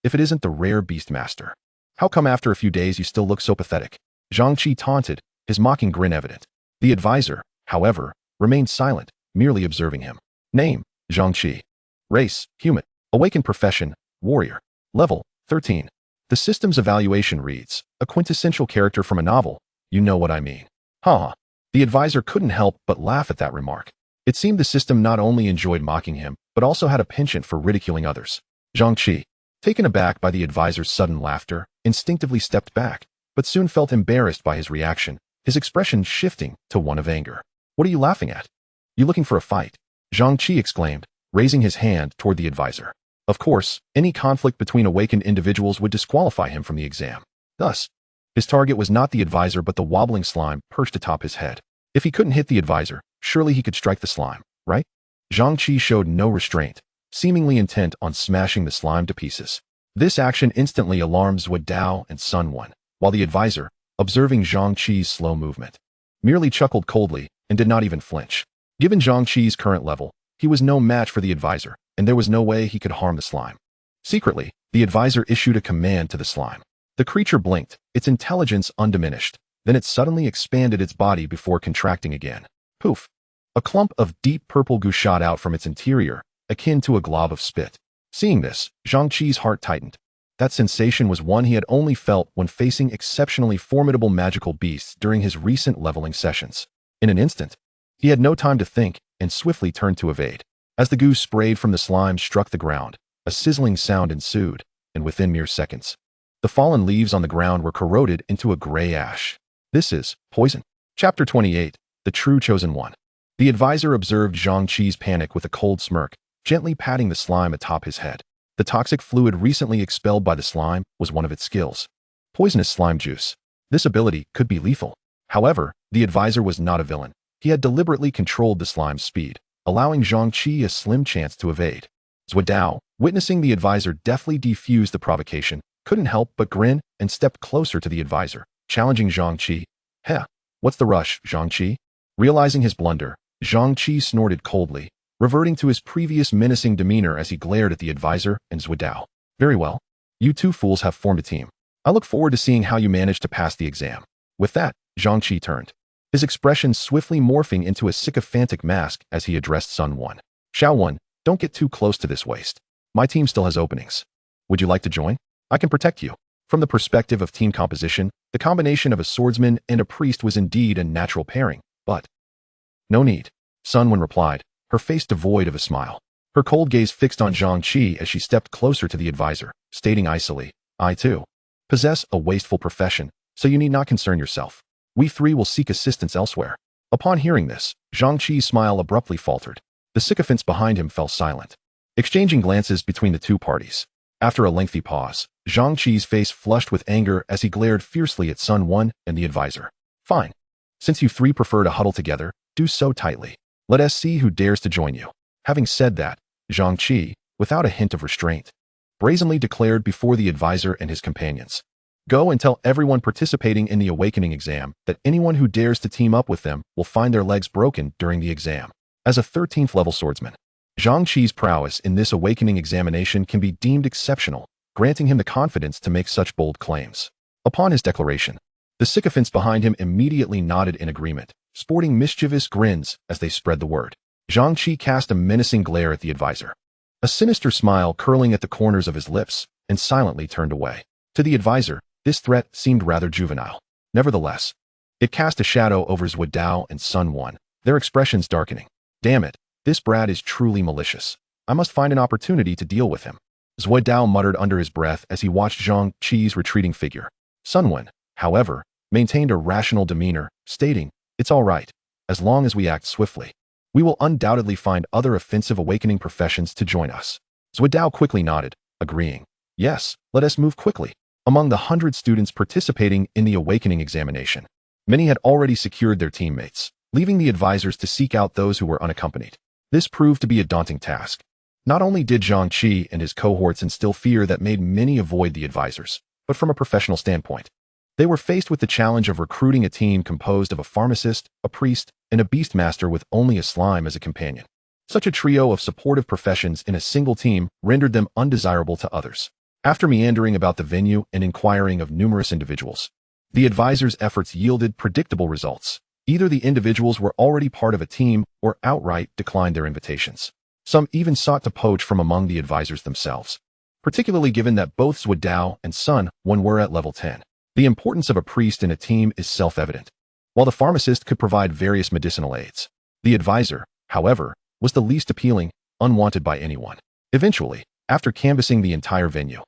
if it isn't the rare beast master. How come after a few days you still look so pathetic?" Zhang Qi taunted, his mocking grin evident. The advisor, however, remained silent, merely observing him. Name, Zhang Qi. Race, human. Awakened profession, warrior. Level, 13. The system's evaluation reads, a quintessential character from a novel. You know what I mean. Haha. The advisor couldn't help but laugh at that remark. It seemed the system not only enjoyed mocking him, but also had a penchant for ridiculing others. Zhang Qi, taken aback by the advisor's sudden laughter, instinctively stepped back, but soon felt embarrassed by his reaction, his expression shifting to one of anger. "What are you laughing at? You looking for a fight?" Zhang Qi exclaimed, raising his hand toward the advisor. Of course, any conflict between awakened individuals would disqualify him from the exam. Thus, his target was not the advisor but the wobbling slime perched atop his head. If he couldn't hit the advisor, surely he could strike the slime, right? Zhang Qi showed no restraint, seemingly intent on smashing the slime to pieces. This action instantly alarmed Zwiedao and Sunwon, while the advisor, observing Zhang Qi's slow movement, merely chuckled coldly and did not even flinch. Given Zhang Qi's current level, he was no match for the advisor, and there was no way he could harm the slime. Secretly, the advisor issued a command to the slime. The creature blinked, its intelligence undiminished. Then it suddenly expanded its body before contracting again. Poof! A clump of deep purple goo shot out from its interior, akin to a glob of spit. Seeing this, Zhang Qi's heart tightened. That sensation was one he had only felt when facing exceptionally formidable magical beasts during his recent leveling sessions. In an instant, he had no time to think and swiftly turned to evade. As the goo sprayed from the slime struck the ground, a sizzling sound ensued, and within mere seconds, the fallen leaves on the ground were corroded into a gray ash. This is poison. Chapter 28, The True Chosen One. The advisor observed Zhang Qi's panic with a cold smirk, gently patting the slime atop his head. The toxic fluid recently expelled by the slime was one of its skills. Poisonous slime juice. This ability could be lethal. However, the advisor was not a villain. He had deliberately controlled the slime's speed, allowing Zhang Qi a slim chance to evade. Zuodao, witnessing the advisor deftly defuse the provocation, couldn't help but grin and stepped closer to the advisor, challenging Zhang Qi. Heh, what's the rush, Zhang Qi? Realizing his blunder, Zhang Qi snorted coldly, reverting to his previous menacing demeanor as he glared at the advisor and Zuodao. Very well. You two fools have formed a team. I look forward to seeing how you manage to pass the exam. With that, Zhang Qi turned, his expression swiftly morphing into a sycophantic mask as he addressed Sun Wan. Xiao Wan, don't get too close to this waste. My team still has openings. Would you like to join? I can protect you. From the perspective of team composition, the combination of a swordsman and a priest was indeed a natural pairing, but no need. Sun Wan replied, her face devoid of a smile. Her cold gaze fixed on Zhang Qi as she stepped closer to the advisor, stating icily, I too possess a wasteful profession, so you need not concern yourself. We three will seek assistance elsewhere. Upon hearing this, Zhang Qi's smile abruptly faltered. The sycophants behind him fell silent, exchanging glances between the two parties. After a lengthy pause, Zhang Qi's face flushed with anger as he glared fiercely at Sun Wan and the advisor. Fine. Since you three prefer to huddle together, do so tightly. Let us see who dares to join you. Having said that, Zhang Qi, without a hint of restraint, brazenly declared before the advisor and his companions. Go and tell everyone participating in the awakening exam that anyone who dares to team up with them will find their legs broken during the exam. As a 13th level swordsman, Zhang Qi's prowess in this awakening examination can be deemed exceptional, granting him the confidence to make such bold claims. Upon his declaration, the sycophants behind him immediately nodded in agreement, sporting mischievous grins as they spread the word. Zhang Qi cast a menacing glare at the advisor, a sinister smile curling at the corners of his lips, and silently turned away. To the advisor, this threat seemed rather juvenile. Nevertheless, it cast a shadow over Zuodao and Sun Wan, their expressions darkening. Damn it, this brat is truly malicious. I must find an opportunity to deal with him. Zuodao muttered under his breath as he watched Zhang Qi's retreating figure. Sun Wan, however, maintained a rational demeanor, stating, it's all right, as long as we act swiftly. We will undoubtedly find other offensive awakening professions to join us. Zuodao quickly nodded, agreeing. Yes, let us move quickly. Among the 100 students participating in the awakening examination, many had already secured their teammates, leaving the advisors to seek out those who were unaccompanied. This proved to be a daunting task. Not only did Zhang Qi and his cohorts instill fear that made many avoid the advisors, but from a professional standpoint, they were faced with the challenge of recruiting a team composed of a pharmacist, a priest, and a beastmaster with only a slime as a companion. Such a trio of supportive professions in a single team rendered them undesirable to others. After meandering about the venue and inquiring of numerous individuals, the advisors' efforts yielded predictable results. Either the individuals were already part of a team or outright declined their invitations. Some even sought to poach from among the advisors themselves, particularly given that both Zuodao and Sun Wan were at level 10. The importance of a priest in a team is self-evident. While the pharmacist could provide various medicinal aids, the advisor, however, was the least appealing, unwanted by anyone. Eventually, after canvassing the entire venue,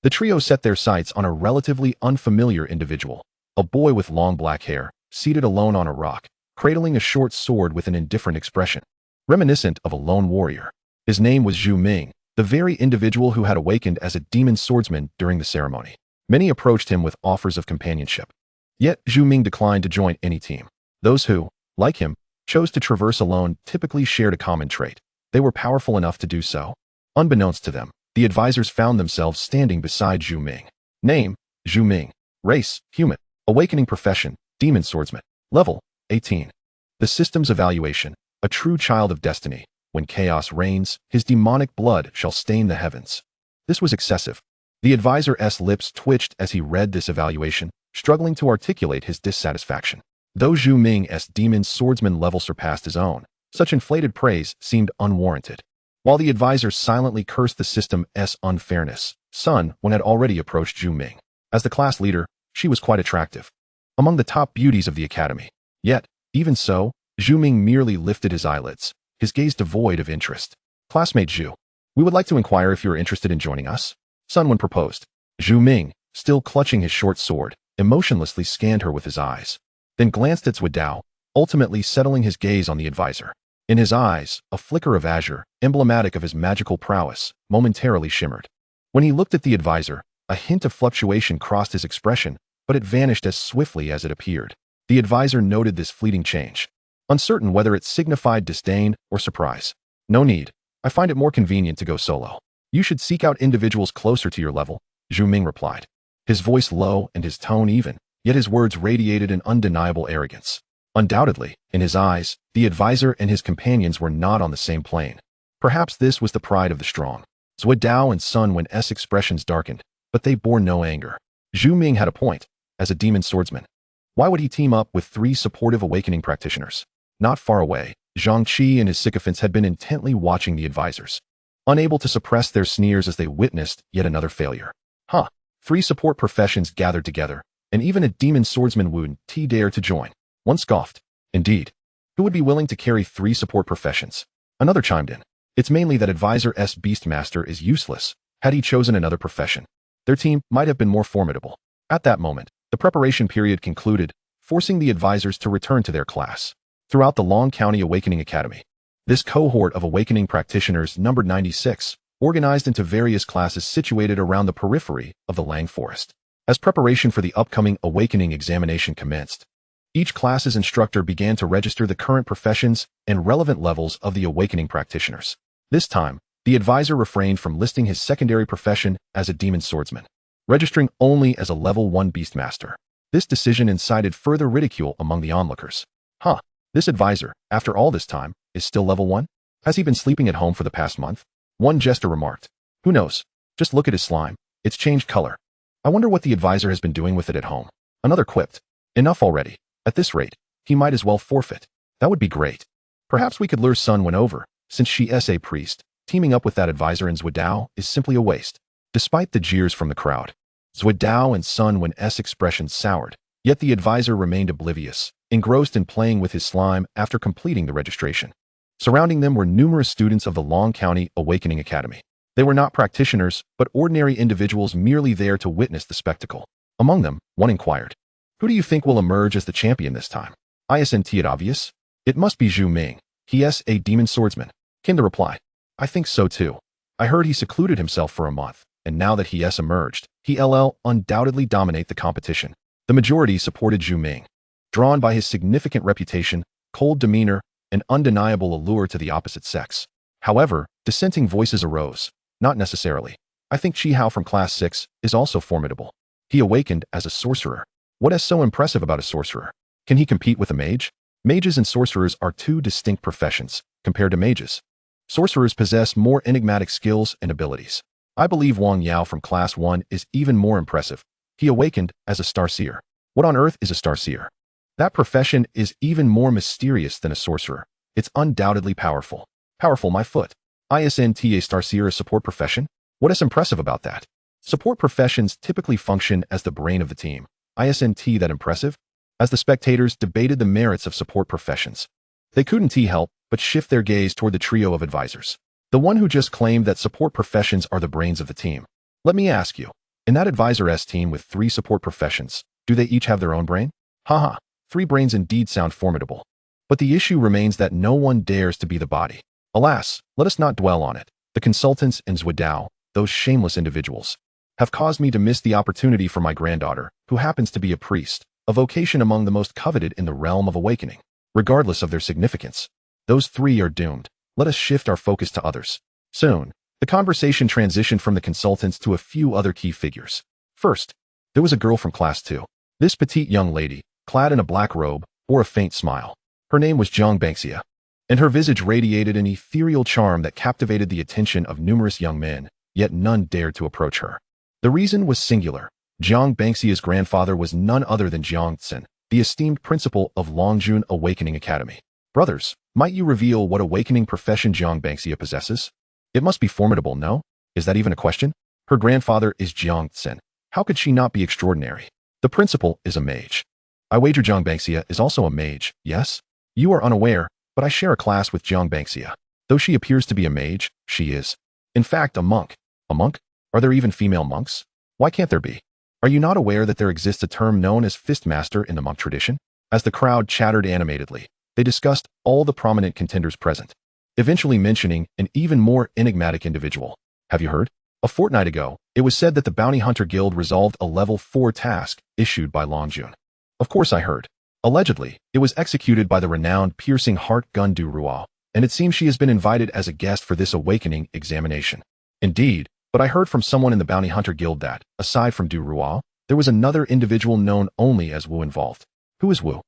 the trio set their sights on a relatively unfamiliar individual, a boy with long black hair, seated alone on a rock, cradling a short sword with an indifferent expression, reminiscent of a lone warrior. His name was Zhu Ming, the very individual who had awakened as a demon swordsman during the ceremony. Many approached him with offers of companionship. Yet Zhu Ming declined to join any team. Those who, like him, chose to traverse alone typically shared a common trait. They were powerful enough to do so. Unbeknownst to them, the advisors found themselves standing beside Zhu Ming. Name, Zhu Ming. Race, human. Awakening profession, demon swordsman. Level, 18. The system's evaluation, a true child of destiny. When chaos reigns, his demonic blood shall stain the heavens. This was excessive. The advisor's lips twitched as he read this evaluation, struggling to articulate his dissatisfaction. Though Zhu Ming's demon swordsman level surpassed his own, such inflated praise seemed unwarranted. While the advisor silently cursed the system's unfairness, Sun Wan had already approached Zhu Ming. As the class leader, she was quite attractive, among the top beauties of the academy. Yet, even so, Zhu Ming merely lifted his eyelids, his gaze devoid of interest. Classmate Zhu, we would like to inquire if you are interested in joining us. Sun Wan proposed. Zhu Ming, still clutching his short sword, emotionlessly scanned her with his eyes, then glanced at Zuodao, ultimately settling his gaze on the advisor. In his eyes, a flicker of azure, emblematic of his magical prowess, momentarily shimmered. When he looked at the advisor, a hint of fluctuation crossed his expression, but it vanished as swiftly as it appeared. The advisor noted this fleeting change. uncertain whether it signified disdain or surprise. No need. I find it more convenient to go solo. You should seek out individuals closer to your level, Zhu Ming replied. His voice low and his tone even, yet his words radiated an undeniable arrogance. Undoubtedly, in his eyes, the advisor and his companions were not on the same plane. Perhaps this was the pride of the strong. Zhuo Dao and Sun Wen's expressions darkened, but they bore no anger. Zhu Ming had a point. As a demon swordsman, why would he team up with 3 supportive awakening practitioners? Not far away, Zhang Qi and his sycophants had been intently watching the advisors, unable to suppress their sneers as they witnessed yet another failure. 3 support professions gathered together, and even a demon swordsman would dare to join. One scoffed. Indeed. Who would be willing to carry 3 support professions? Another chimed in. It's mainly that Advisor S. Beastmaster is useless. Had he chosen another profession, their team might have been more formidable. At that moment, the preparation period concluded, forcing the advisors to return to their class. Throughout the Long County Awakening Academy, this cohort of awakening practitioners numbered 96, organized into various classes situated around the periphery of the Lang Forest. As preparation for the upcoming awakening examination commenced, each class's instructor began to register the current professions and relevant levels of the awakening practitioners. This time, the advisor refrained from listing his secondary profession as a demon swordsman, registering only as a level 1 beast master. This decision incited further ridicule among the onlookers. This advisor, after all this time, is still level 1? Has he been sleeping at home for the past month? One jester remarked. Who knows? Just look at his slime. It's changed color. I wonder what the advisor has been doing with it at home. Another quipped. Enough already. At this rate, he might as well forfeit. That would be great. Perhaps we could lure Sun Wen over, since she is a priest. Teaming up with that advisor in Zhuo Dao is simply a waste. Despite the jeers from the crowd, Zhuo Dao and Sun Wen's expressions soured, yet the advisor remained oblivious, engrossed in playing with his slime after completing the registration. Surrounding them were numerous students of the Long County Awakening Academy. They were not practitioners, but ordinary individuals merely there to witness the spectacle. Among them, one inquired, who do you think will emerge as the champion this time? Isn't it obvious? It must be Zhu Ming. He is a demon swordsman, came the reply. I think so too. I heard he secluded himself for a month, and now that he has emerged, he'll undoubtedly dominate the competition. The majority supported Zhu Ming, drawn by his significant reputation, cold demeanor, and undeniable allure to the opposite sex. However, dissenting voices arose. Not necessarily. I think Chi Hao from Class 6 is also formidable. He awakened as a sorcerer. What is so impressive about a sorcerer? Can he compete with a mage? Mages and sorcerers are 2 distinct professions, compared to mages. Sorcerers possess more enigmatic skills and abilities. I believe Wang Yao from Class 1 is even more impressive. He awakened as a starseer. What on earth is a starseer? That profession is even more mysterious than a sorcerer. It's undoubtedly powerful. Powerful, my foot. Isn't a starseer a support profession? What is impressive about that? Support professions typically function as the brain of the team. Isn't that impressive? As the spectators debated the merits of support professions, they couldn't help but shift their gaze toward the trio of advisors. The one who just claimed that support professions are the brains of the team. Let me ask you, in that advisor's team with 3 support professions, do they each have their own brain? 3 brains indeed sound formidable. But the issue remains that no one dares to be the body. Alas, let us not dwell on it. The consultants in Zhuo Dao, those shameless individuals, have caused me to miss the opportunity for my granddaughter, who happens to be a priest, a vocation among the most coveted in the realm of awakening. Regardless of their significance, those 3 are doomed. Let us shift our focus to others. Soon, the conversation transitioned from the consultants to a few other key figures. First, there was a girl from Class 2. This petite young lady, clad in a black robe, bore a faint smile. Her name was Jiang Bangxia, and her visage radiated an ethereal charm that captivated the attention of numerous young men, yet none dared to approach her. The reason was singular. Jiang Bangxia's grandfather was none other than Jiang Tsen, the esteemed principal of Longjun Awakening Academy. Brothers, might you reveal what awakening profession Jiang Bangxia possesses? It must be formidable, no? Is that even a question? Her grandfather is Jiang Tsen. How could she not be extraordinary? The principal is a mage. I wager Jiang Bangxia is also a mage, yes? You are unaware, but I share a class with Jiang Bangxia. Though she appears to be a mage, she is, in fact, a monk. A monk? Are there even female monks? Why can't there be? Are you not aware that there exists a term known as fistmaster in the monk tradition? As the crowd chattered animatedly, they discussed all the prominent contenders present, eventually mentioning an even more enigmatic individual. Have you heard? A fortnight ago, it was said that the Bounty Hunter Guild resolved a level 4 task issued by Longjun. Of course I heard. Allegedly, it was executed by the renowned piercing heart gun Du Ruo, and it seems she has been invited as a guest for this awakening examination. Indeed, but I heard from someone in the Bounty Hunter Guild that, aside from Du Ruo, there was another individual known only as Wu involved. Who is Wu?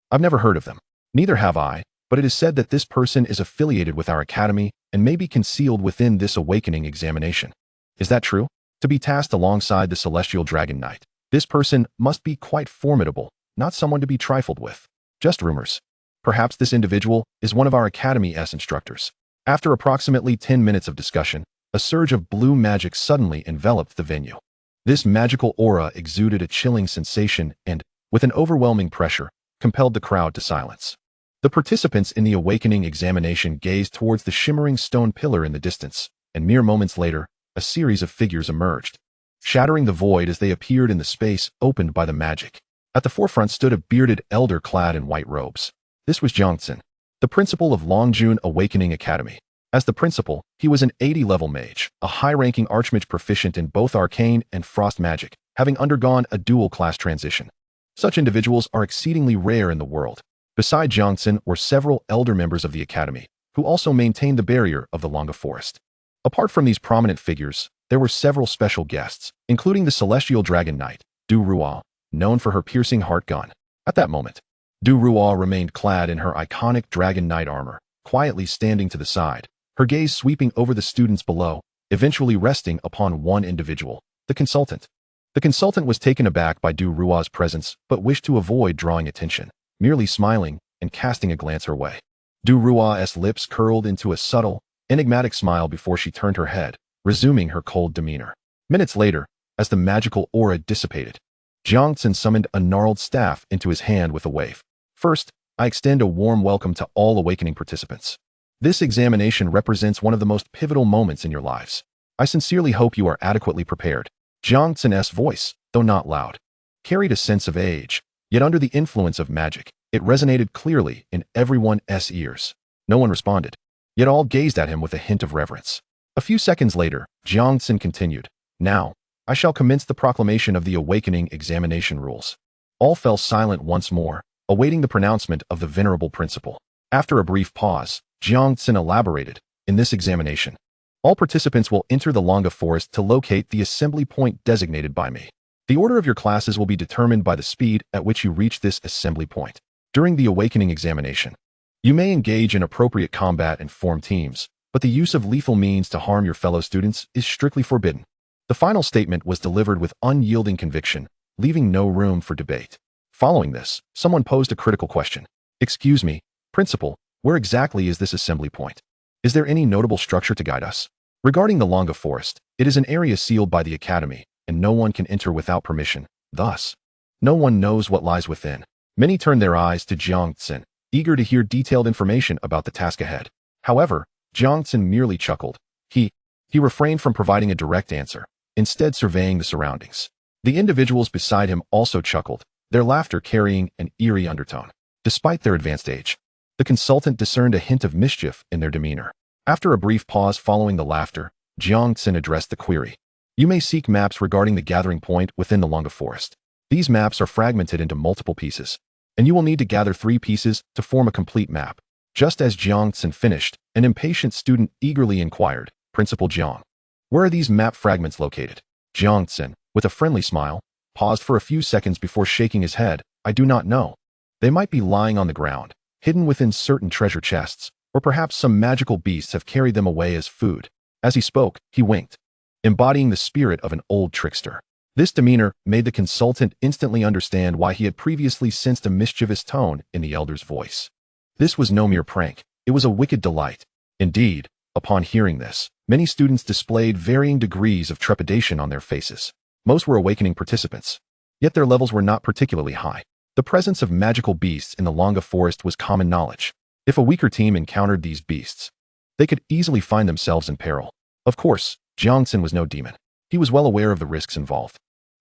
I've never heard of them. Neither have I, but it is said that this person is affiliated with our academy and may be concealed within this awakening examination. Is that true? To be tasked alongside the Celestial Dragon Knight, this person must be quite formidable, not someone to be trifled with. Just rumors. Perhaps this individual is one of our Academy's instructors. After approximately 10 minutes of discussion, a surge of blue magic suddenly enveloped the venue. This magical aura exuded a chilling sensation and, with an overwhelming pressure, compelled the crowd to silence. The participants in the awakening examination gazed towards the shimmering stone pillar in the distance, and mere moments later, a series of figures emerged, shattering the void as they appeared in the space opened by the magic. At the forefront stood a bearded elder clad in white robes. This was Jiangxin, the principal of Longjun Awakening Academy. As the principal, he was an 80-level mage, a high-ranking archmage proficient in both arcane and frost magic, having undergone a dual-class transition. Such individuals are exceedingly rare in the world. Beside Jiangxin were several elder members of the academy, who also maintained the barrier of the Longa Forest. Apart from these prominent figures, there were several special guests, including the Celestial Dragon Knight, Du Ruo, known for her piercing heart gun. At that moment, Du Ruo remained clad in her iconic Dragon Knight armor, quietly standing to the side, her gaze sweeping over the students below, eventually resting upon one individual, the consultant. The consultant was taken aback by Du Ruo's presence but wished to avoid drawing attention, merely smiling and casting a glance her way. Du Ruo's lips curled into a subtle, enigmatic smile before she turned her head, resuming her cold demeanor. Minutes later, as the magical aura dissipated, Jiangxin summoned a gnarled staff into his hand with a wave. First, I extend a warm welcome to all awakening participants. This examination represents one of the most pivotal moments in your lives. I sincerely hope you are adequately prepared. Jiangxin's voice, though not loud, carried a sense of age, yet under the influence of magic, it resonated clearly in everyone's ears. No one responded, yet all gazed at him with a hint of reverence. A few seconds later, Jiangxin continued, "Now, I shall commence the proclamation of the awakening examination rules." All fell silent once more, awaiting the pronouncement of the venerable principal. After a brief pause, Jiangxin elaborated, "In this examination, all participants will enter the Longa Forest to locate the assembly point designated by me. The order of your classes will be determined by the speed at which you reach this assembly point. During the awakening examination, you may engage in appropriate combat and form teams, but the use of lethal means to harm your fellow students is strictly forbidden." The final statement was delivered with unyielding conviction, leaving no room for debate. Following this, someone posed a critical question. "Excuse me, Principal, where exactly is this assembly point? Is there any notable structure to guide us?" Regarding the Longa Forest, it is an area sealed by the Academy, and no one can enter without permission. Thus, no one knows what lies within. Many turned their eyes to Jiangxin, eager to hear detailed information about the task ahead. However, Jiangxin merely chuckled. He refrained from providing a direct answer, instead surveying the surroundings. The individuals beside him also chuckled, their laughter carrying an eerie undertone. Despite their advanced age, the consultant discerned a hint of mischief in their demeanor. After a brief pause following the laughter, Jiangxin addressed the query. "You may seek maps regarding the gathering point within the Longa Forest. These maps are fragmented into multiple pieces, and you will need to gather 3 pieces to form a complete map." Just as Jiangxin finished, an impatient student eagerly inquired, "Principal Jiang, where are these map fragments located?" Jiangxin, with a friendly smile, paused for a few seconds before shaking his head. "I do not know. They might be lying on the ground, hidden within certain treasure chests, or perhaps some magical beasts have carried them away as food." As he spoke, he winked, embodying the spirit of an old trickster. This demeanor made the consultant instantly understand why he had previously sensed a mischievous tone in the elder's voice. This was no mere prank, it was a wicked delight. Indeed, upon hearing this, many students displayed varying degrees of trepidation on their faces. Most were awakening participants, yet their levels were not particularly high. The presence of magical beasts in the Longa Forest was common knowledge. If a weaker team encountered these beasts, they could easily find themselves in peril. Of course, Jiangxin was no demon. He was well aware of the risks involved,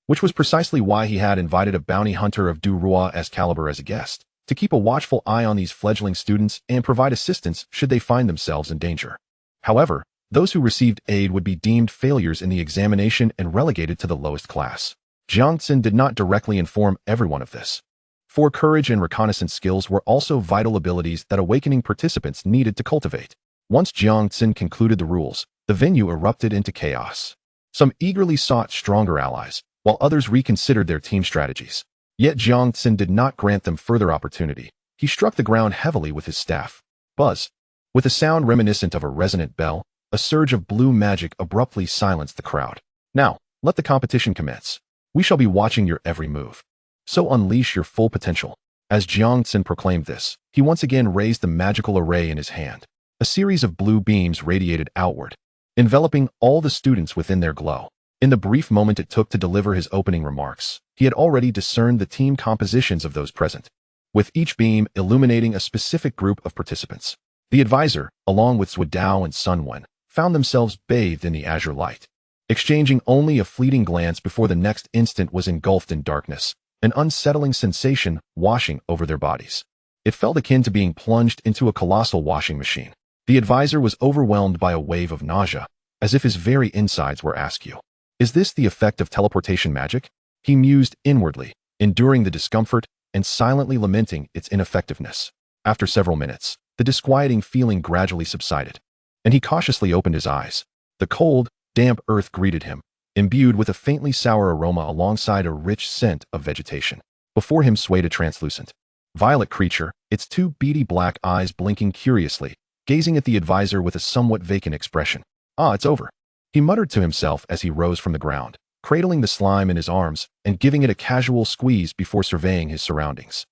which was precisely why he had invited a bounty hunter of Du Ruo's caliber as a guest, to keep a watchful eye on these fledgling students and provide assistance should they find themselves in danger. However, those who received aid would be deemed failures in the examination and relegated to the lowest class. Jiangxin did not directly inform everyone of this. For courage and reconnaissance skills were also vital abilities that awakening participants needed to cultivate. Once Jiang Tsin concluded the rules, the venue erupted into chaos. Some eagerly sought stronger allies, while others reconsidered their team strategies. Yet Jiang Tsin did not grant them further opportunity. He struck the ground heavily with his staff. Buzz. With a sound reminiscent of a resonant bell, a surge of blue magic abruptly silenced the crowd. Now, let the competition commence. We shall be watching your every move. So unleash your full potential. As Jiang Tsin proclaimed this, he once again raised the magical array in his hand. A series of blue beams radiated outward, enveloping all the students within their glow. In the brief moment it took to deliver his opening remarks, he had already discerned the team compositions of those present, with each beam illuminating a specific group of participants. The advisor, along with Zhuodao and Sunwen, found themselves bathed in the azure light, exchanging only a fleeting glance before the next instant was engulfed in darkness, an unsettling sensation washing over their bodies. It felt akin to being plunged into a colossal washing machine. The advisor was overwhelmed by a wave of nausea, as if his very insides were askew. Is this the effect of teleportation magic? He mused inwardly, enduring the discomfort and silently lamenting its ineffectiveness. After several minutes, the disquieting feeling gradually subsided, and he cautiously opened his eyes. The cold, damp earth greeted him, imbued with a faintly sour aroma alongside a rich scent of vegetation. Before him swayed a translucent, violet creature, its two beady black eyes blinking curiously, gazing at the advisor with a somewhat vacant expression. "Ah, it's over," he muttered to himself as he rose from the ground, cradling the slime in his arms and giving it a casual squeeze before surveying his surroundings.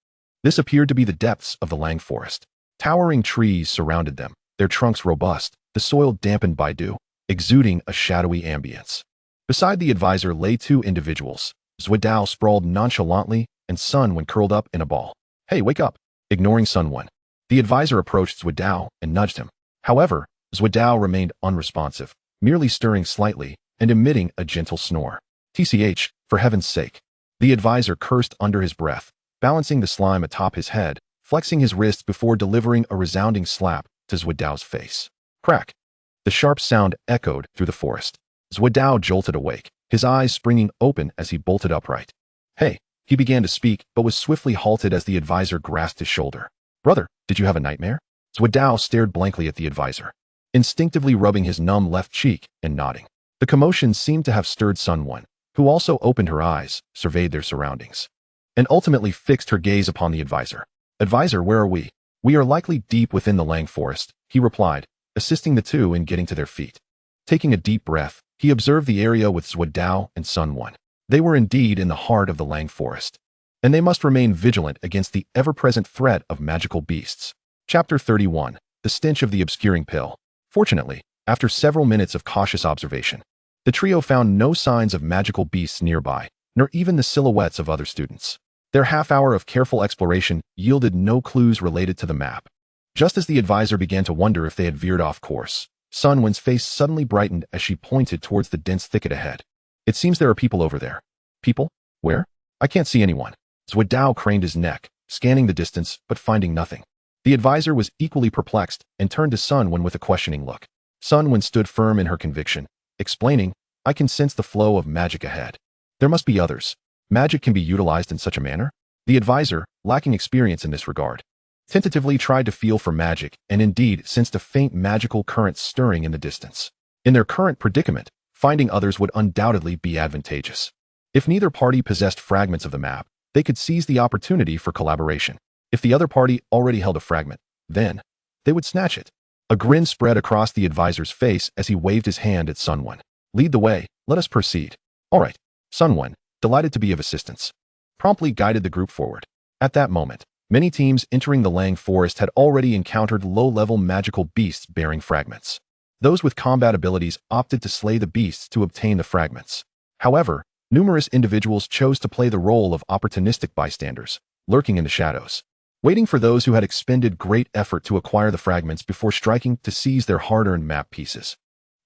This appeared to be the depths of the Lang Forest. Towering trees surrounded them, their trunks robust, the soil dampened by dew, exuding a shadowy ambience. Beside the advisor lay two individuals. Zhuodao sprawled nonchalantly, and Sunwen curled up in a ball. "Hey, wake up!" Ignoring Sunwen, the advisor approached Zhuodao and nudged him. However, Zhuodao remained unresponsive, merely stirring slightly and emitting a gentle snore. "TCH, for heaven's sake!" The advisor cursed under his breath, balancing the slime atop his head, flexing his wrists before delivering a resounding slap to Zhuodao's face. Crack! The sharp sound echoed through the forest. Zhuodao jolted awake, his eyes springing open as he bolted upright. "Hey," he began to speak, but was swiftly halted as the advisor grasped his shoulder. "Brother, did you have a nightmare?" Zhuodao stared blankly at the advisor, instinctively rubbing his numb left cheek and nodding. The commotion seemed to have stirred Sunwen, who also opened her eyes, surveyed their surroundings, and ultimately fixed her gaze upon the advisor. "Advisor, where are we?" "We are likely deep within the Lang Forest," he replied, assisting the two in getting to their feet. Taking a deep breath, he observed the area with Zhuodao and Sunwen. They were indeed in the heart of the Lang Forest, and they must remain vigilant against the ever-present threat of magical beasts. Chapter 31. The Stench of the Obscuring Pill. Fortunately, after several minutes of cautious observation, the trio found no signs of magical beasts nearby, nor even the silhouettes of other students. Their half-hour of careful exploration yielded no clues related to the map. Just as the advisor began to wonder if they had veered off course, Sunwen's face suddenly brightened as she pointed towards the dense thicket ahead. "It seems there are people over there." "People? Where? I can't see anyone." Zhuodao craned his neck, scanning the distance, but finding nothing. The advisor was equally perplexed and turned to Sunwen with a questioning look. Sunwen stood firm in her conviction, explaining, "I can sense the flow of magic ahead. There must be others. Magic can be utilized in such a manner?" The advisor, lacking experience in this regard, tentatively tried to feel for magic and indeed sensed a faint magical current stirring in the distance. In their current predicament, finding others would undoubtedly be advantageous. If neither party possessed fragments of the map, they could seize the opportunity for collaboration. If the other party already held a fragment, then they would snatch it. A grin spread across the advisor's face as he waved his hand at Sunwen. "Lead the way, let us proceed." "All right." Sunwen, delighted to be of assistance, promptly guided the group forward. At that moment, many teams entering the Lang Forest had already encountered low-level magical beasts bearing fragments. Those with combat abilities opted to slay the beasts to obtain the fragments. However, numerous individuals chose to play the role of opportunistic bystanders, lurking in the shadows, waiting for those who had expended great effort to acquire the fragments before striking to seize their hard-earned map pieces.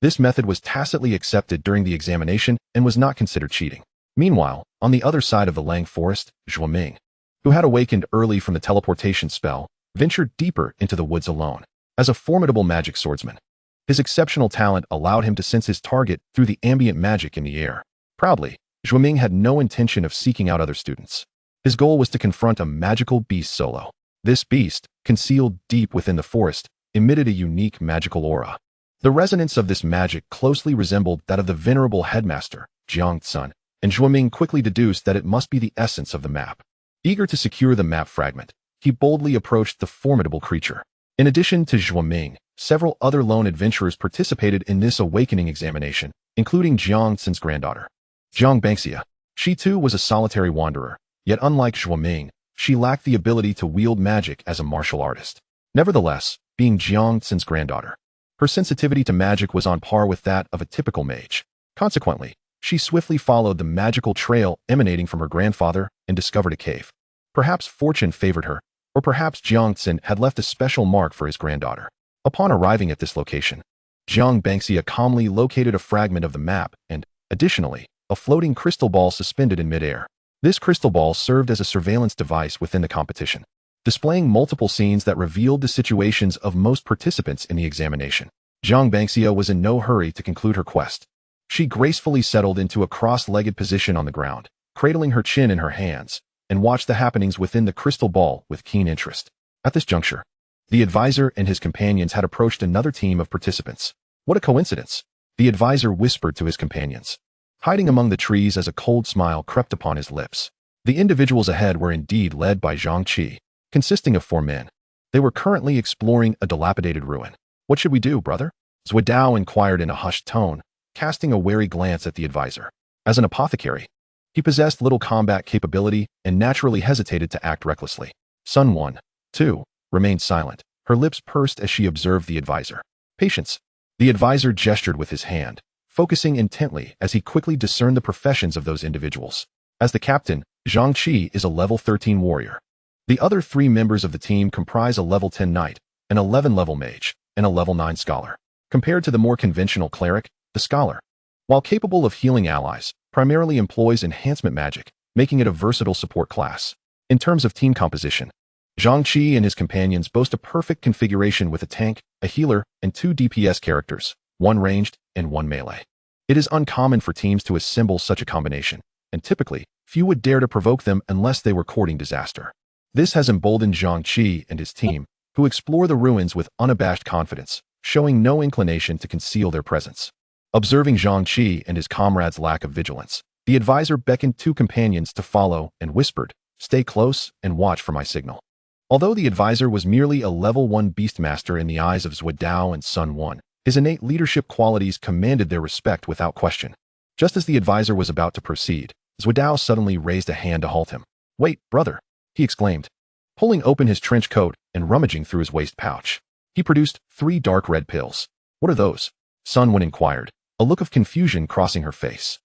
This method was tacitly accepted during the examination and was not considered cheating. Meanwhile, on the other side of the Lang Forest, Zhuoming, who had awakened early from the teleportation spell, ventured deeper into the woods alone. As a formidable magic swordsman, his exceptional talent allowed him to sense his target through the ambient magic in the air. Proudly, Zhuoming had no intention of seeking out other students. His goal was to confront a magical beast solo. This beast, concealed deep within the forest, emitted a unique magical aura. The resonance of this magic closely resembled that of the venerable headmaster, Jiang Tsun, and Zhuoming quickly deduced that it must be the essence of the map. Eager to secure the map fragment, he boldly approached the formidable creature. In addition to Zhuoming, several other lone adventurers participated in this awakening examination, including Jiang Tsun's granddaughter, Jiang Bangxia. She too was a solitary wanderer, yet unlike Zhuoming, she lacked the ability to wield magic as a martial artist. Nevertheless, being Jiang Tsun's granddaughter, her sensitivity to magic was on par with that of a typical mage. Consequently, she swiftly followed the magical trail emanating from her grandfather and discovered a cave. Perhaps fortune favored her, or perhaps Jiang Tsun had left a special mark for his granddaughter. Upon arriving at this location, Jiang Bangxia calmly located a fragment of the map and, additionally, a floating crystal ball suspended in midair. This crystal ball served as a surveillance device within the competition, displaying multiple scenes that revealed the situations of most participants in the examination. Jiang Bangxia was in no hurry to conclude her quest. She gracefully settled into a cross-legged position on the ground, cradling her chin in her hands, and watched the happenings within the crystal ball with keen interest. At this juncture, the advisor and his companions had approached another team of participants. What a coincidence! The advisor whispered to his companions, hiding among the trees as a cold smile crept upon his lips. The individuals ahead were indeed led by Zhang Qi, consisting of 4 men. They were currently exploring a dilapidated ruin. What should we do, brother? Zuidao inquired in a hushed tone, casting a wary glance at the advisor. As an apothecary, he possessed little combat capability and naturally hesitated to act recklessly. Sun 1, 2, remained silent, her lips pursed as she observed the advisor. Patience. The advisor gestured with his hand, focusing intently as he quickly discerned the professions of those individuals. As the captain, Zhang Qi is a level 13 warrior. The other 3 members of the team comprise a level 10 knight, an 11 level mage, and a level 9 scholar. Compared to the more conventional cleric, the scholar, while capable of healing allies, primarily employs enhancement magic, making it a versatile support class. In terms of team composition, Zhang Qi and his companions boast a perfect configuration with a tank, a healer, and 2 DPS characters, 1 ranged and 1 melee. It is uncommon for teams to assemble such a combination, and typically, few would dare to provoke them unless they were courting disaster. This has emboldened Zhang Qi and his team, who explore the ruins with unabashed confidence, showing no inclination to conceal their presence. Observing Zhang Qi and his comrades' lack of vigilance, the advisor beckoned 2 companions to follow and whispered, "Stay close and watch for my signal." Although the advisor was merely a level 1 beastmaster in the eyes of Zuidao and Sun 1, his innate leadership qualities commanded their respect without question. Just as the advisor was about to proceed, Zuidao suddenly raised a hand to halt him. "Wait, brother," he exclaimed, pulling open his trench coat and rummaging through his waist pouch. He produced 3 dark red pills. "What are those?" Sun 1 inquired, a look of confusion crossing her face.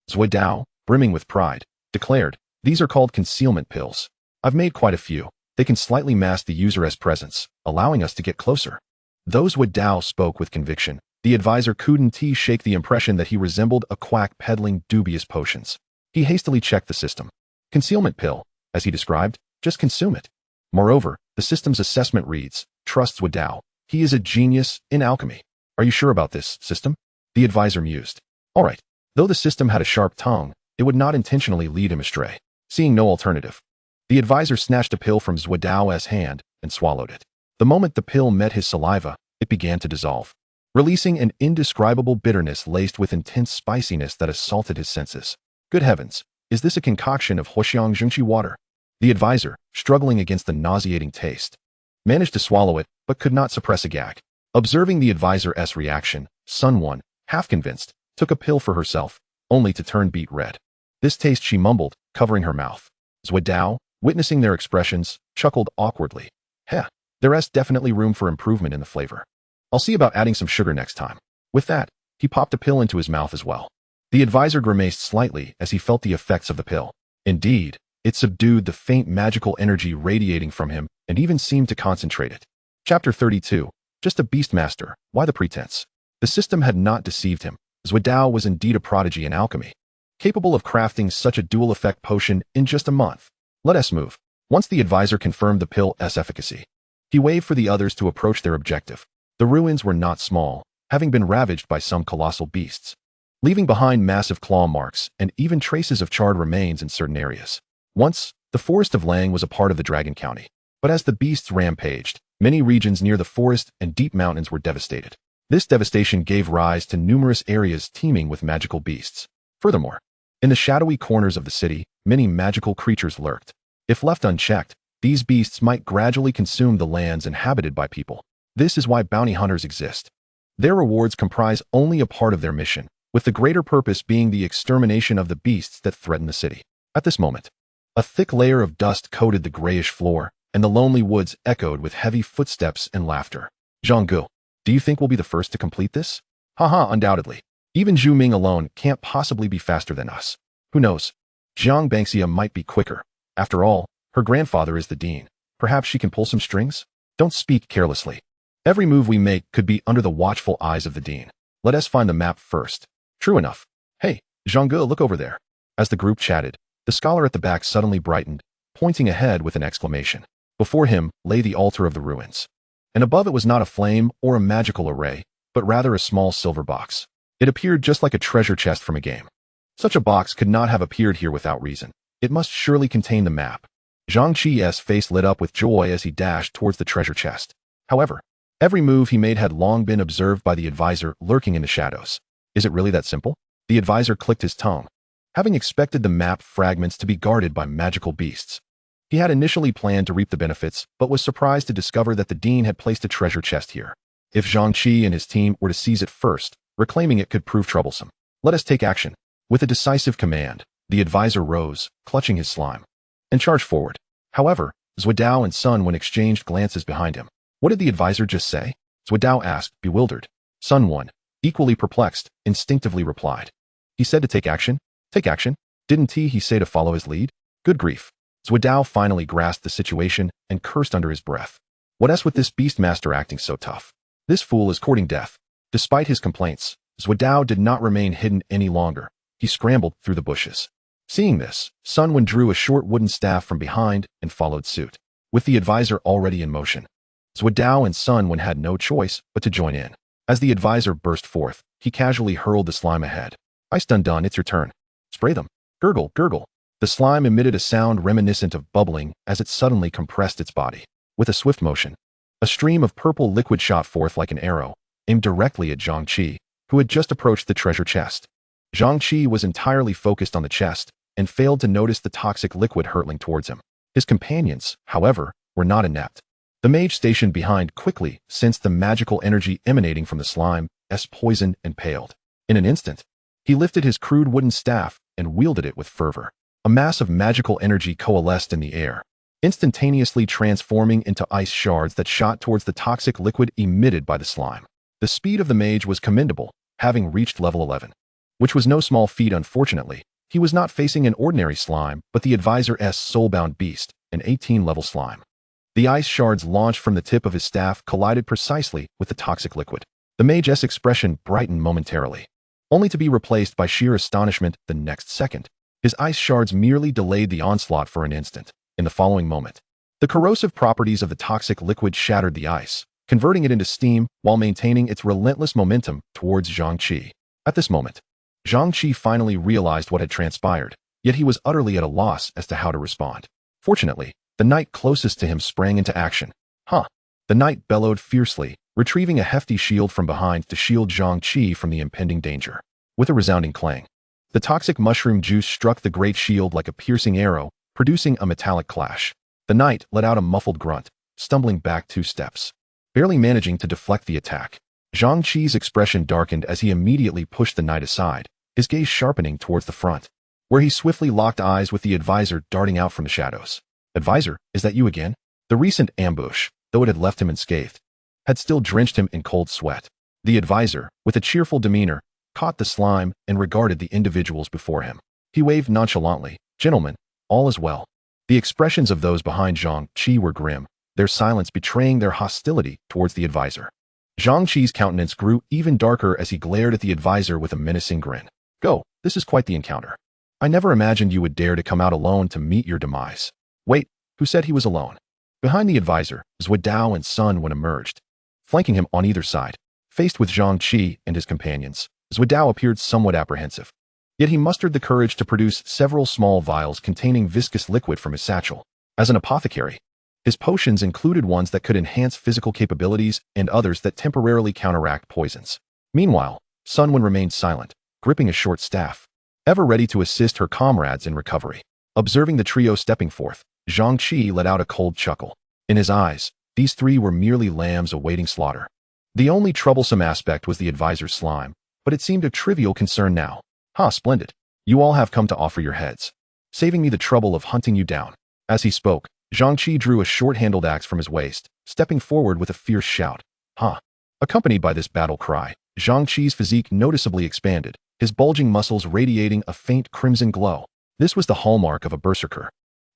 Zuidao, brimming with pride, declared, "These are called concealment pills. I've made quite a few. They can slightly mask the user's presence, allowing us to get closer." Though Zuidao spoke with conviction, the advisor couldn't shake the impression that he resembled a quack peddling dubious potions. He hastily checked the system. "Concealment pill," as he described, "just consume it." Moreover, the system's assessment reads, "Trust Zuidao. He is a genius in alchemy." "Are you sure about this, system?" The advisor mused. All right. Though the system had a sharp tongue, it would not intentionally lead him astray. Seeing no alternative, the advisor snatched a pill from Zuidao's hand and swallowed it. The moment the pill met his saliva, it began to dissolve, releasing an indescribable bitterness laced with intense spiciness that assaulted his senses. Good heavens, is this a concoction of Huoxiang Zhengqi water? The advisor, struggling against the nauseating taste, managed to swallow it, but could not suppress a gag. Observing the advisor's reaction, Sun 1, half convinced, took a pill for herself, only to turn beet red. "This taste," she mumbled, covering her mouth. Zuidao, witnessing their expressions, chuckled awkwardly. "Heh, there's definitely room for improvement in the flavor. I'll see about adding some sugar next time." With that, he popped a pill into his mouth as well. The advisor grimaced slightly as he felt the effects of the pill. Indeed, it subdued the faint magical energy radiating from him and even seemed to concentrate it. Chapter 32. Just a beastmaster, why the pretense? The system had not deceived him. Zuidao was indeed a prodigy in alchemy, capable of crafting such a dual-effect potion in just a month. Let us move. Once the advisor confirmed the pill's efficacy, he waved for the others to approach their objective. The ruins were not small, having been ravaged by some colossal beasts, leaving behind massive claw marks and even traces of charred remains in certain areas. Once, The forest of Lang was a part of the Dragon County, but as the beasts rampaged, many regions near the forest and deep mountains were devastated. This devastation gave rise to numerous areas teeming with magical beasts. Furthermore, in the shadowy corners of the city, many magical creatures lurked. If left unchecked, these beasts might gradually consume the lands inhabited by people. This is why bounty hunters exist. Their rewards comprise only a part of their mission, with the greater purpose being the extermination of the beasts that threaten the city. At this moment, a thick layer of dust coated the grayish floor, and the lonely woods echoed with heavy footsteps and laughter. Zhanggu, do you think we'll be the first to complete this? Haha, undoubtedly. Even Zhu Ming alone can't possibly be faster than us. Who knows? Jiang Bangxia might be quicker. After all, her grandfather is the dean. Perhaps she can pull some strings? Don't speak carelessly. Every move we make could be under the watchful eyes of the dean. Let us find the map first. True enough. Hey, Zhanggu, look over there. As the group chatted, the scholar at the back suddenly brightened, pointing ahead with an exclamation. Before him lay the altar of the ruins. And above it was not a flame or a magical array, but rather a small silver box. It appeared just like a treasure chest from a game. Such a box could not have appeared here without reason. It must surely contain the map. Zhang Qi's face lit up with joy as he dashed towards the treasure chest. However, every move he made had long been observed by the advisor lurking in the shadows. Is it really that simple? The advisor clicked his tongue. Having expected the map fragments to be guarded by magical beasts, he had initially planned to reap the benefits, but was surprised to discover that the dean had placed a treasure chest here. If Zhang Qi and his team were to seize it first, reclaiming it could prove troublesome. Let us take action. With a decisive command, the advisor rose, clutching his slime, and charged forward. However, Zuidao and Sun Wen exchanged glances behind him. What did the advisor just say? Zuidao asked, bewildered. Sun Wen, equally perplexed, instinctively replied. He said to take action? Take action? Didn't he say to follow his lead? Good grief. Zuidao finally grasped the situation and cursed under his breath. What else with this beastmaster acting so tough? This fool is courting death. Despite his complaints, Zuidao did not remain hidden any longer. He scrambled through the bushes. Seeing this, Sun Wen drew a short wooden staff from behind and followed suit. With the advisor already in motion, Zuidao and Sun Wen had no choice but to join in. As the advisor burst forth, he casually hurled the slime ahead. Ice done, it's your turn. Spray them. Gurgle, gurgle. The slime emitted a sound reminiscent of bubbling as it suddenly compressed its body. With a swift motion, a stream of purple liquid shot forth like an arrow, aimed directly at Zhang Qi, who had just approached the treasure chest. Zhang Qi was entirely focused on the chest and failed to notice the toxic liquid hurtling towards him. His companions, however, were not inept. The mage stationed behind quickly sensed the magical energy emanating from the slime's poison and paled. In an instant, he lifted his crude wooden staff and wielded it with fervor. A mass of magical energy coalesced in the air, instantaneously transforming into ice shards that shot towards the toxic liquid emitted by the slime. The speed of the mage was commendable, having reached level 11. Which was no small feat, unfortunately. He was not facing an ordinary slime, but the advisor's soulbound beast, an 18-level slime. The ice shards launched from the tip of his staff collided precisely with the toxic liquid. The mage's expression brightened momentarily, only to be replaced by sheer astonishment the next second. His ice shards merely delayed the onslaught for an instant. In the following moment, the corrosive properties of the toxic liquid shattered the ice, converting it into steam while maintaining its relentless momentum towards Zhang Qi. At this moment, Zhang Qi finally realized what had transpired, yet he was utterly at a loss as to how to respond. Fortunately, the knight closest to him sprang into action. The knight bellowed fiercely, retrieving a hefty shield from behind to shield Zhang Qi from the impending danger. With a resounding clang, the toxic mushroom juice struck the great shield like a piercing arrow, producing a metallic clash. The knight let out a muffled grunt, stumbling back 2 steps, barely managing to deflect the attack. Zhang Qi's expression darkened as he immediately pushed the knight aside, his gaze sharpening towards the front, where he swiftly locked eyes with the advisor darting out from the shadows. Advisor, is that you again? The recent ambush, though it had left him unscathed, had still drenched him in cold sweat. The advisor, with a cheerful demeanor, caught the slime and regarded the individuals before him. He waved nonchalantly. Gentlemen, all is well. The expressions of those behind Zhang Qi were grim, their silence betraying their hostility towards the advisor. Zhang Qi's countenance grew even darker as he glared at the advisor with a menacing grin. Go, this is quite the encounter. I never imagined you would dare to come out alone to meet your demise. Wait, who said he was alone? Behind the advisor, Zuidao and Sun Wen emerged, flanking him on either side. Faced with Zhang Qi and his companions, Zuidao appeared somewhat apprehensive. Yet he mustered the courage to produce several small vials containing viscous liquid from his satchel. As an apothecary, his potions included ones that could enhance physical capabilities and others that temporarily counteract poisons. Meanwhile, Sunwon remained silent, gripping a short staff, ever ready to assist her comrades in recovery. Observing the trio stepping forth, Zhang Qi let out a cold chuckle. In his eyes, these three were merely lambs awaiting slaughter. The only troublesome aspect was the advisor's slime, but it seemed a trivial concern now. Splendid. You all have come to offer your heads, saving me the trouble of hunting you down. As he spoke, Zhang Qi drew a short-handled axe from his waist, stepping forward with a fierce shout. Accompanied by this battle cry, Zhang Qi's physique noticeably expanded, his bulging muscles radiating a faint crimson glow. This was the hallmark of a berserker,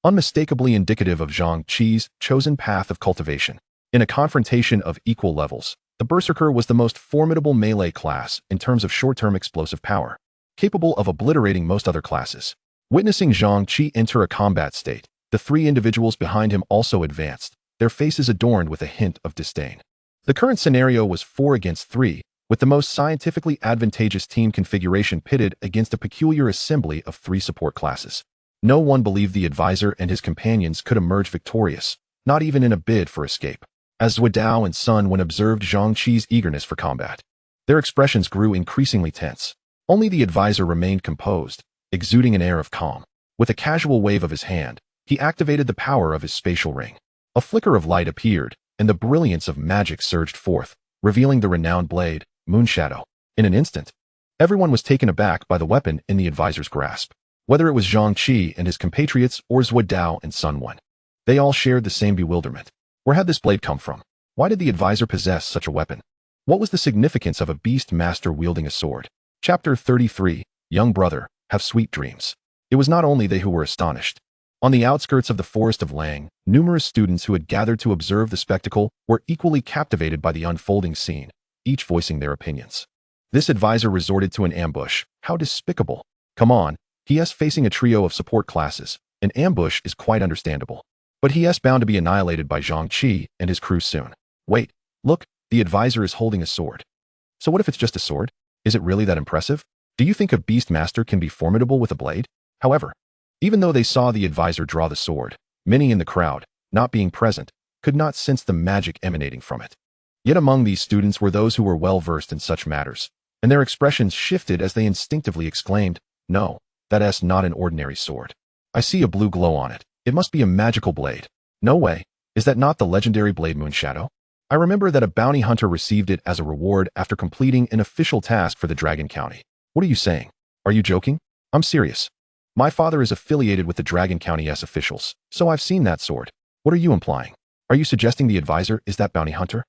unmistakably indicative of Zhang Qi's chosen path of cultivation. In a confrontation of equal levels, the berserker was the most formidable melee class in terms of short-term explosive power, capable of obliterating most other classes. Witnessing Zhang Qi enter a combat state, the three individuals behind him also advanced, their faces adorned with a hint of disdain. The current scenario was 4 against 3, with the most scientifically advantageous team configuration pitted against a peculiar assembly of 3 support classes. No one believed the advisor and his companions could emerge victorious, not even in a bid for escape. As Zuidao and Sunwon observed Zhang Qi's eagerness for combat, their expressions grew increasingly tense. Only the advisor remained composed, exuding an air of calm. With a casual wave of his hand, he activated the power of his spatial ring. A flicker of light appeared, and the brilliance of magic surged forth, revealing the renowned blade, Moonshadow. In an instant, everyone was taken aback by the weapon in the advisor's grasp. Whether it was Zhang Qi and his compatriots or Zuidao and Sunwon, they all shared the same bewilderment. Where had this blade come from? Why did the advisor possess such a weapon? What was the significance of a beast master wielding a sword? Chapter 33, Young Brother, Have Sweet Dreams. It was not only they who were astonished. On the outskirts of the forest of Lang, numerous students who had gathered to observe the spectacle were equally captivated by the unfolding scene, each voicing their opinions. This advisor resorted to an ambush. How despicable. Come on, he's facing a trio of support classes. An ambush is quite understandable. But he's bound to be annihilated by Zhang Qi and his crew soon. Wait, look, the advisor is holding a sword. So what if it's just a sword? Is it really that impressive? Do you think a beast master can be formidable with a blade? However, even though they saw the advisor draw the sword, many in the crowd, not being present, could not sense the magic emanating from it. Yet among these students were those who were well versed in such matters, and their expressions shifted as they instinctively exclaimed, "No, that's not an ordinary sword. I see a blue glow on it. It must be a magical blade. No way. Is that not the legendary blade Moonshadow? I remember that a bounty hunter received it as a reward after completing an official task for the Dragon County. What are you saying? Are you joking? I'm serious. My father is affiliated with the Dragon County S officials, so I've seen that sword. What are you implying? Are you suggesting the advisor is that bounty hunter?"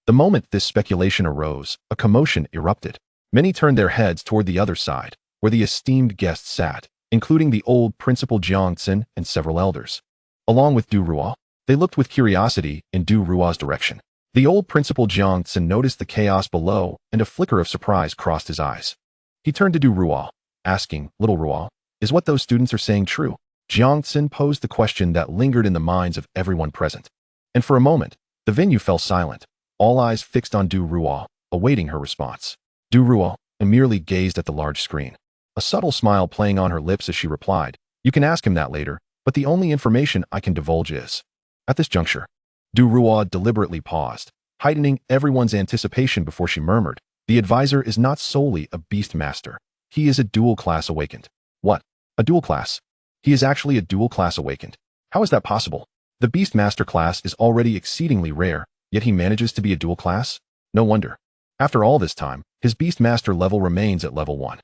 The moment this speculation arose, a commotion erupted. Many turned their heads toward the other side, where the esteemed guests sat, including the old Principal Jiangxin and several elders. Along with Du Ruo, they looked with curiosity in Du Ruo's direction. The old Principal Jiangxin noticed the chaos below, and a flicker of surprise crossed his eyes. He turned to Du Ruo, asking, "Little Ruo, is what those students are saying true?" Jiangxin posed the question that lingered in the minds of everyone present. And for a moment, the venue fell silent, all eyes fixed on Du Ruo, awaiting her response. Du Ruo merely gazed at the large screen, a subtle smile playing on her lips as she replied, "You can ask him that later, but the only information I can divulge is..." At this juncture, Du Ruo deliberately paused, heightening everyone's anticipation before she murmured, "The advisor is not solely a beast master. He is a dual-class awakened." What? A dual class? He is actually a dual class awakened. How is that possible? The beast master class is already exceedingly rare, yet he manages to be a dual class? No wonder. After all this time, his beast master level remains at level 1.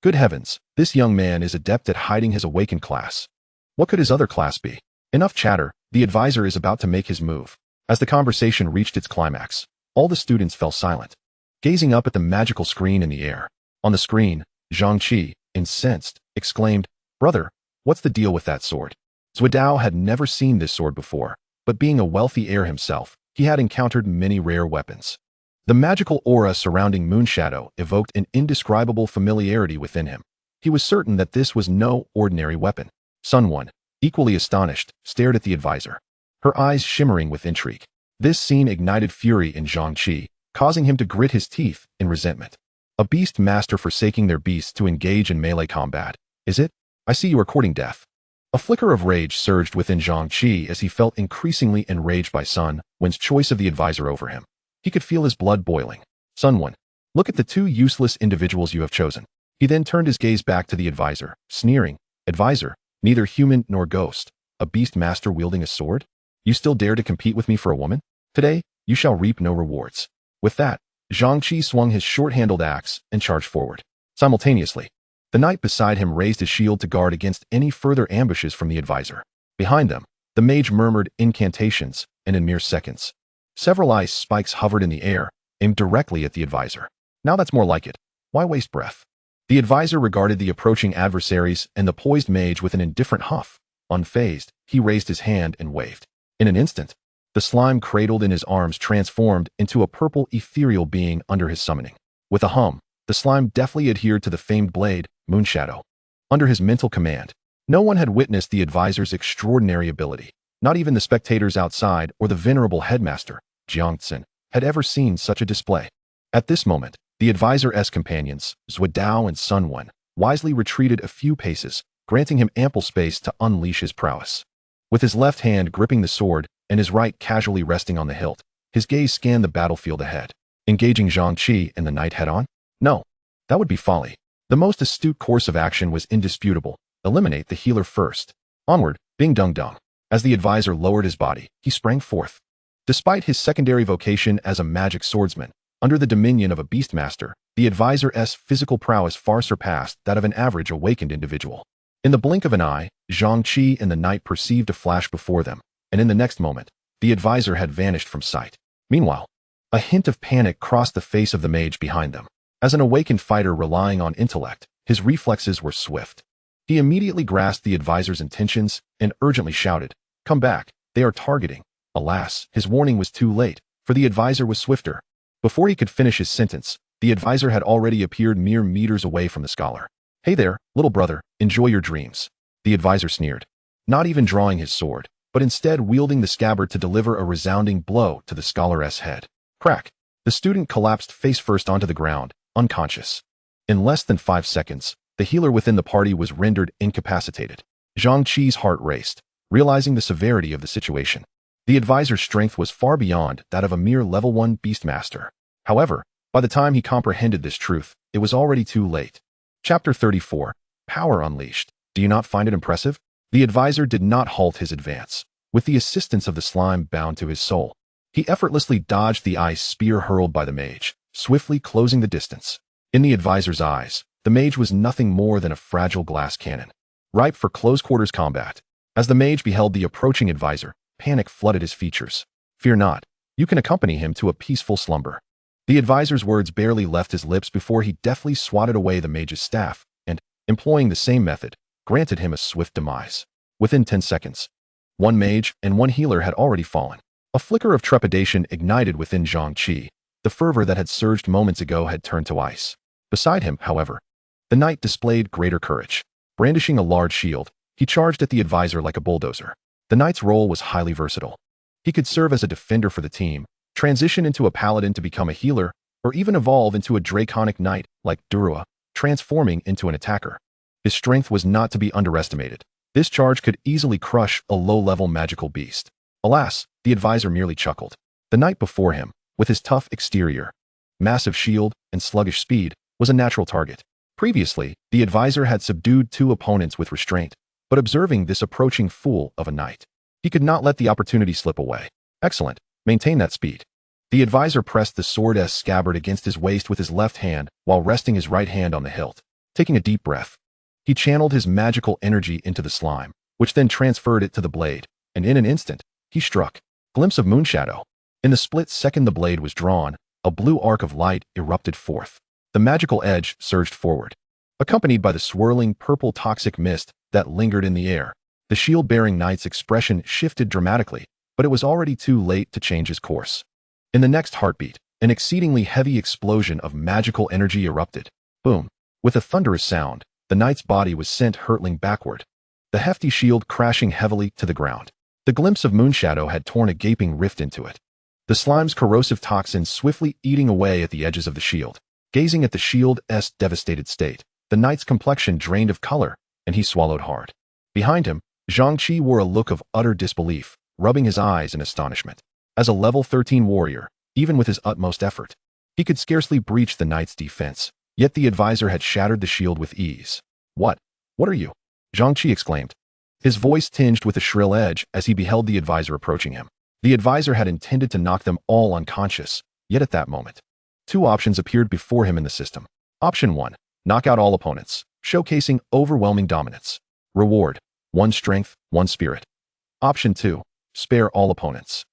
Good heavens, this young man is adept at hiding his awakened class. What could his other class be? Enough chatter, the advisor is about to make his move. As the conversation reached its climax, all the students fell silent, gazing up at the magical screen in the air. On the screen, Zhang Qi, incensed, exclaimed, "Brother, what's the deal with that sword?" Zuidao had never seen this sword before, but being a wealthy heir himself, he had encountered many rare weapons. The magical aura surrounding Moonshadow evoked an indescribable familiarity within him. He was certain that this was no ordinary weapon. Sunwon, equally astonished, stared at the advisor, her eyes shimmering with intrigue. This scene ignited fury in Zhang Qi, causing him to grit his teeth in resentment. A beast master forsaking their beasts to engage in melee combat, is it? I see you are courting death. A flicker of rage surged within Zhang Qi as he felt increasingly enraged by Sun Wen's choice of the advisor over him. He could feel his blood boiling. Sun Wen, look at the two useless individuals you have chosen. He then turned his gaze back to the advisor, sneering, Advisor, neither human nor ghost, a beast master wielding a sword? You still dare to compete with me for a woman? Today, you shall reap no rewards. With that, Zhang Qi swung his short-handled axe and charged forward. Simultaneously, the knight beside him raised his shield to guard against any further ambushes from the advisor. Behind them, the mage murmured incantations, and in mere seconds, several ice spikes hovered in the air, aimed directly at the advisor. Now that's more like it. Why waste breath? The advisor regarded the approaching adversaries and the poised mage with an indifferent huff. Unfazed, he raised his hand and waved. In an instant, the slime cradled in his arms transformed into a purple ethereal being under his summoning. With a hum, the slime deftly adhered to the famed blade, Moonshadow. Under his mental command, no one had witnessed the advisor's extraordinary ability. Not even the spectators outside or the venerable headmaster, Jiangtsen, had ever seen such a display. At this moment, the advisor's companions, Zuidao and Sun Wen, wisely retreated a few paces, granting him ample space to unleash his prowess. With his left hand gripping the sword and his right casually resting on the hilt, his gaze scanned the battlefield ahead. Engaging Zhang Qi and the knight head-on? No, that would be folly. The most astute course of action was indisputable. Eliminate the healer first. Onward, Bing Dung Dung. As the advisor lowered his body, he sprang forth. Despite his secondary vocation as a magic swordsman, under the dominion of a beastmaster, the advisor's physical prowess far surpassed that of an average awakened individual. In the blink of an eye, Zhang Qi and the knight perceived a flash before them, and in the next moment, the advisor had vanished from sight. Meanwhile, a hint of panic crossed the face of the mage behind them. As an awakened fighter relying on intellect, his reflexes were swift. He immediately grasped the advisor's intentions and urgently shouted, "Come back, they are targeting." Alas, his warning was too late, for the advisor was swifter. Before he could finish his sentence, the advisor had already appeared mere meters away from the scholar. "Hey there, little brother, enjoy your dreams." The advisor sneered, not even drawing his sword, but instead wielding the scabbard to deliver a resounding blow to the scholar's head. Crack! The student collapsed face first onto the ground, unconscious. In less than 5 seconds, the healer within the party was rendered incapacitated. Zhang Qi's heart raced, realizing the severity of the situation. The advisor's strength was far beyond that of a mere level-1 beastmaster. However, by the time he comprehended this truth, it was already too late. Chapter 34. Power Unleashed. Do you not find it impressive? The advisor did not halt his advance. With the assistance of the slime bound to his soul, he effortlessly dodged the ice spear hurled by the mage, swiftly closing the distance. In the advisor's eyes, the mage was nothing more than a fragile glass cannon, ripe for close-quarters combat. As the mage beheld the approaching advisor, panic flooded his features. "Fear not, you can accompany him to a peaceful slumber." The advisor's words barely left his lips before he deftly swatted away the mage's staff and, employing the same method, granted him a swift demise. Within 10 seconds, one mage and one healer had already fallen. A flicker of trepidation ignited within Zhang Qi. The fervor that had surged moments ago had turned to ice. Beside him, however, the knight displayed greater courage. Brandishing a large shield, he charged at the advisor like a bulldozer. The knight's role was highly versatile. He could serve as a defender for the team, transition into a paladin to become a healer, or even evolve into a draconic knight like Durua, transforming into an attacker. His strength was not to be underestimated. This charge could easily crush a low-level magical beast. Alas, the advisor merely chuckled. The knight before him, with his tough exterior, massive shield, and sluggish speed, was a natural target. Previously, the advisor had subdued 2 opponents with restraint, but observing this approaching fool of a knight, he could not let the opportunity slip away. Excellent, maintain that speed. The advisor pressed the sword's scabbard against his waist with his left hand while resting his right hand on the hilt. Taking a deep breath, he channeled his magical energy into the slime, which then transferred it to the blade, and in an instant, he struck. Glimpse of Moonshadow. In the split second the blade was drawn, a blue arc of light erupted forth. The magical edge surged forward, accompanied by the swirling purple toxic mist that lingered in the air. The shield-bearing knight's expression shifted dramatically, but it was already too late to change his course. In the next heartbeat, an exceedingly heavy explosion of magical energy erupted. Boom! With a thunderous sound, the knight's body was sent hurtling backward, the hefty shield crashing heavily to the ground. The glimpse of Moonshadow had torn a gaping rift into it, the slime's corrosive toxins swiftly eating away at the edges of the shield. Gazing at the shield's devastated state, the knight's complexion drained of color, and he swallowed hard. Behind him, Zhang Qi wore a look of utter disbelief, rubbing his eyes in astonishment. As a level 13 warrior, even with his utmost effort, he could scarcely breach the knight's defense, yet the advisor had shattered the shield with ease. What are you? Zhang Qi exclaimed. His voice tinged with a shrill edge as he beheld the advisor approaching him. The advisor had intended to knock them all unconscious, yet at that moment, two options appeared before him in the system. Option 1. Knock out all opponents, showcasing overwhelming dominance. Reward: 1 strength, 1 spirit. Option 2. Spare all opponents,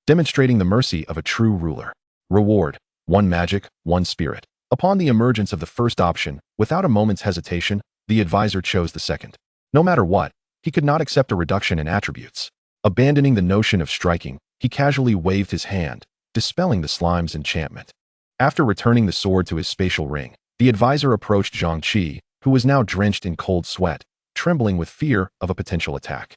demonstrating the mercy of a true ruler. Reward: 1 magic, 1 spirit. Upon the emergence of the first option, without a moment's hesitation, the advisor chose the second. No matter what, he could not accept a reduction in attributes. Abandoning the notion of striking, he casually waved his hand, dispelling the slime's enchantment. After returning the sword to his spatial ring, the advisor approached Zhang Qi, who was now drenched in cold sweat, trembling with fear of a potential attack.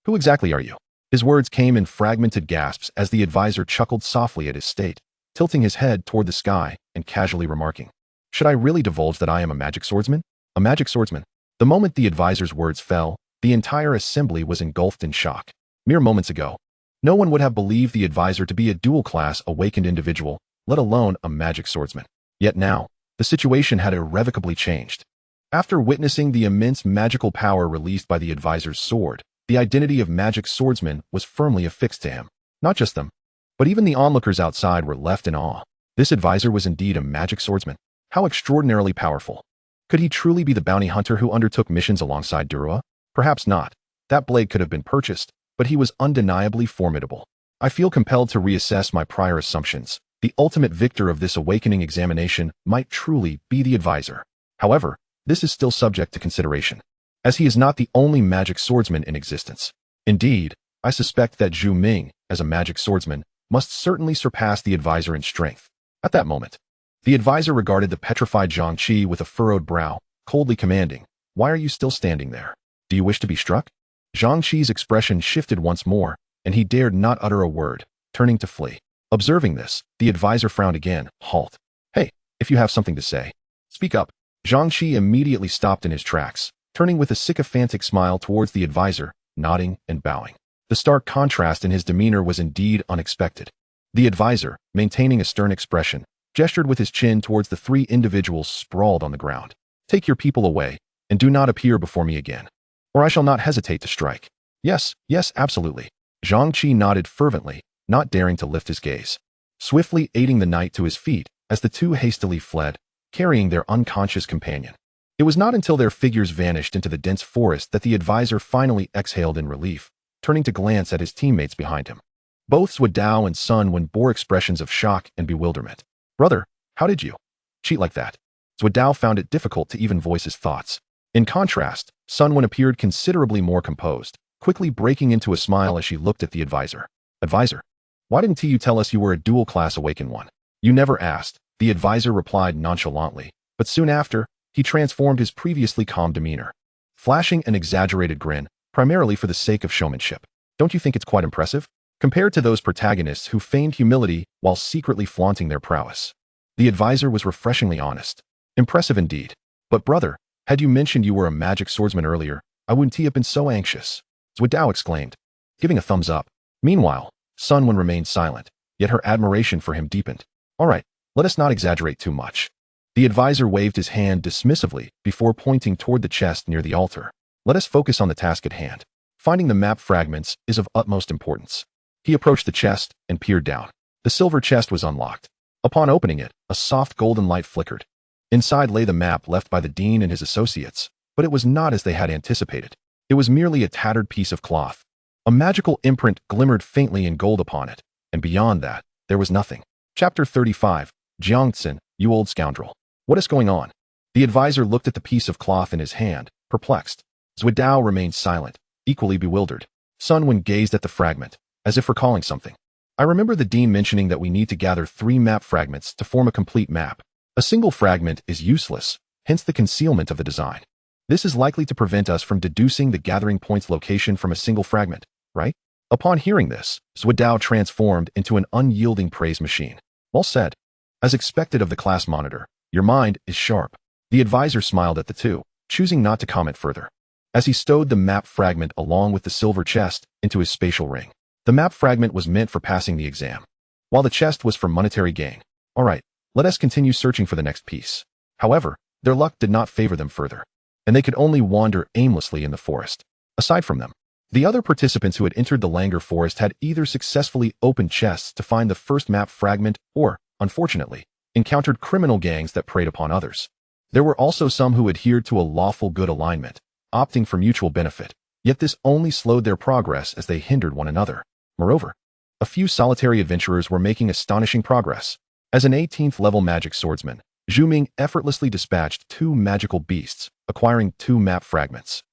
Who exactly are you? His words came in fragmented gasps as the advisor chuckled softly at his state, tilting his head toward the sky and casually remarking, "Should I really divulge that I am a magic swordsman? A magic swordsman?" The moment the advisor's words fell, the entire assembly was engulfed in shock. Mere moments ago, no one would have believed the advisor to be a dual-class awakened individual, let alone a magic swordsman. Yet now, the situation had irrevocably changed. After witnessing the immense magical power released by the advisor's sword, the identity of magic swordsman was firmly affixed to him. Not just them, but even the onlookers outside were left in awe. This advisor was indeed a magic swordsman. How extraordinarily powerful. Could he truly be the bounty hunter who undertook missions alongside Durua? Perhaps not. That blade could have been purchased, but he was undeniably formidable. I feel compelled to reassess my prior assumptions. The ultimate victor of this awakening examination might truly be the advisor. However, this is still subject to consideration, as he is not the only magic swordsman in existence. Indeed, I suspect that Zhu Ming, as a magic swordsman, must certainly surpass the advisor in strength. At that moment, the advisor regarded the petrified Zhang Qi with a furrowed brow, coldly commanding, "Why are you still standing there? Do you wish to be struck?" Zhang Qi's expression shifted once more, and he dared not utter a word, turning to flee. Observing this, the advisor frowned again. "Halt. Hey, if you have something to say, speak up." Zhang Qi immediately stopped in his tracks, turning with a sycophantic smile towards the advisor, nodding and bowing. The stark contrast in his demeanor was indeed unexpected. The advisor, maintaining a stern expression, gestured with his chin towards the 3 individuals sprawled on the ground. "Take your people away, and do not appear before me again, or I shall not hesitate to strike." Yes, absolutely." Zhang Qi nodded fervently, not daring to lift his gaze, swiftly aiding the knight to his feet as the 2 hastily fled, carrying their unconscious companion. It was not until their figures vanished into the dense forest that the advisor finally exhaled in relief, turning to glance at his teammates behind him. Both Zhuo and Sun Wen bore expressions of shock and bewilderment. "Brother, how did you cheat like that?" Zhuo found it difficult to even voice his thoughts. In contrast, Sun Wen appeared considerably more composed, quickly breaking into a smile as she looked at the advisor. "Advisor, why didn't you tell us you were a dual-class awakened one?" "You never asked," the advisor replied nonchalantly, but soon after, he transformed his previously calm demeanor, flashing an exaggerated grin, primarily for the sake of showmanship. "Don't you think it's quite impressive? Compared to those protagonists who feigned humility while secretly flaunting their prowess." The advisor was refreshingly honest. "Impressive indeed. But brother, had you mentioned you were a magic swordsman earlier, I wouldn't have been so anxious," Zhuo exclaimed, giving a thumbs up. Meanwhile, Sun Wen remained silent, yet her admiration for him deepened. "All right, let us not exaggerate too much." The advisor waved his hand dismissively before pointing toward the chest near the altar. "Let us focus on the task at hand. Finding the map fragments is of utmost importance." He approached the chest and peered down. The silver chest was unlocked. Upon opening it, a soft golden light flickered. Inside lay the map left by the dean and his associates, but it was not as they had anticipated. It was merely a tattered piece of cloth. A magical imprint glimmered faintly in gold upon it, and beyond that, there was nothing. Chapter 35, Jiangtsen, you old scoundrel. What is going on? The advisor looked at the piece of cloth in his hand, perplexed. Zhuo remained silent, equally bewildered. Sun Wen gazed at the fragment, as if recalling something. "I remember the dean mentioning that we need to gather 3 map fragments to form a complete map. A single fragment is useless, hence the concealment of the design. This is likely to prevent us from deducing the gathering point's location from a single fragment, right?" Upon hearing this, Zhuo transformed into an unyielding praise machine. "Well said. As expected of the class monitor, your mind is sharp. The advisor smiled at the two, choosing not to comment further. As he stowed the map fragment along with the silver chest into his spatial ring. The map fragment was meant for passing the exam, while the chest was for monetary gain. All right, let us continue searching for the next piece. However, their luck did not favor them further, and they could only wander aimlessly in the forest. Aside from them, the other participants who had entered the Langer forest had either successfully opened chests to find the first map fragment or, unfortunately, encountered criminal gangs that preyed upon others. There were also some who adhered to a lawful good alignment, opting for mutual benefit, yet this only slowed their progress as they hindered one another. Moreover, a few solitary adventurers were making astonishing progress. As an 18th level magic swordsman, Zhu Ming effortlessly dispatched 2 magical beasts, acquiring 2 map fragments,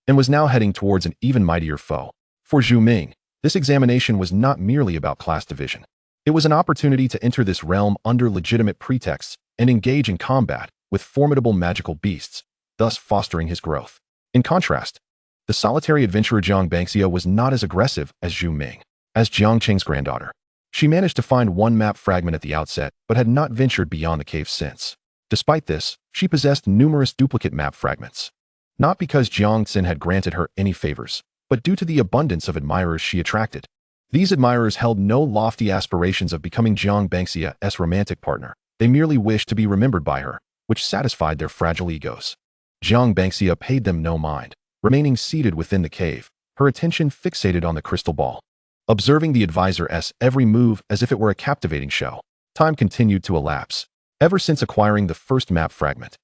and was now heading towards an even mightier foe. For Zhu Ming, this examination was not merely about class division. It was an opportunity to enter this realm under legitimate pretexts and engage in combat with formidable magical beasts, thus fostering his growth. In contrast, the solitary adventurer Jiang Bangxia was not as aggressive as Zhu Ming. As Jiang Qing's granddaughter, she managed to find 1 map fragment at the outset, but had not ventured beyond the cave since. Despite this, she possessed numerous duplicate map fragments. Not because Jiang Xin had granted her any favors, but due to the abundance of admirers she attracted. These admirers held no lofty aspirations of becoming Jiang Bangxia's romantic partner. They merely wished to be remembered by her, which satisfied their fragile egos. Jiang Bangxia paid them no mind, remaining seated within the cave, her attention fixated on the crystal ball. Observing the advisor's every move as if it were a captivating show, time continued to elapse. Ever since acquiring the first map fragment,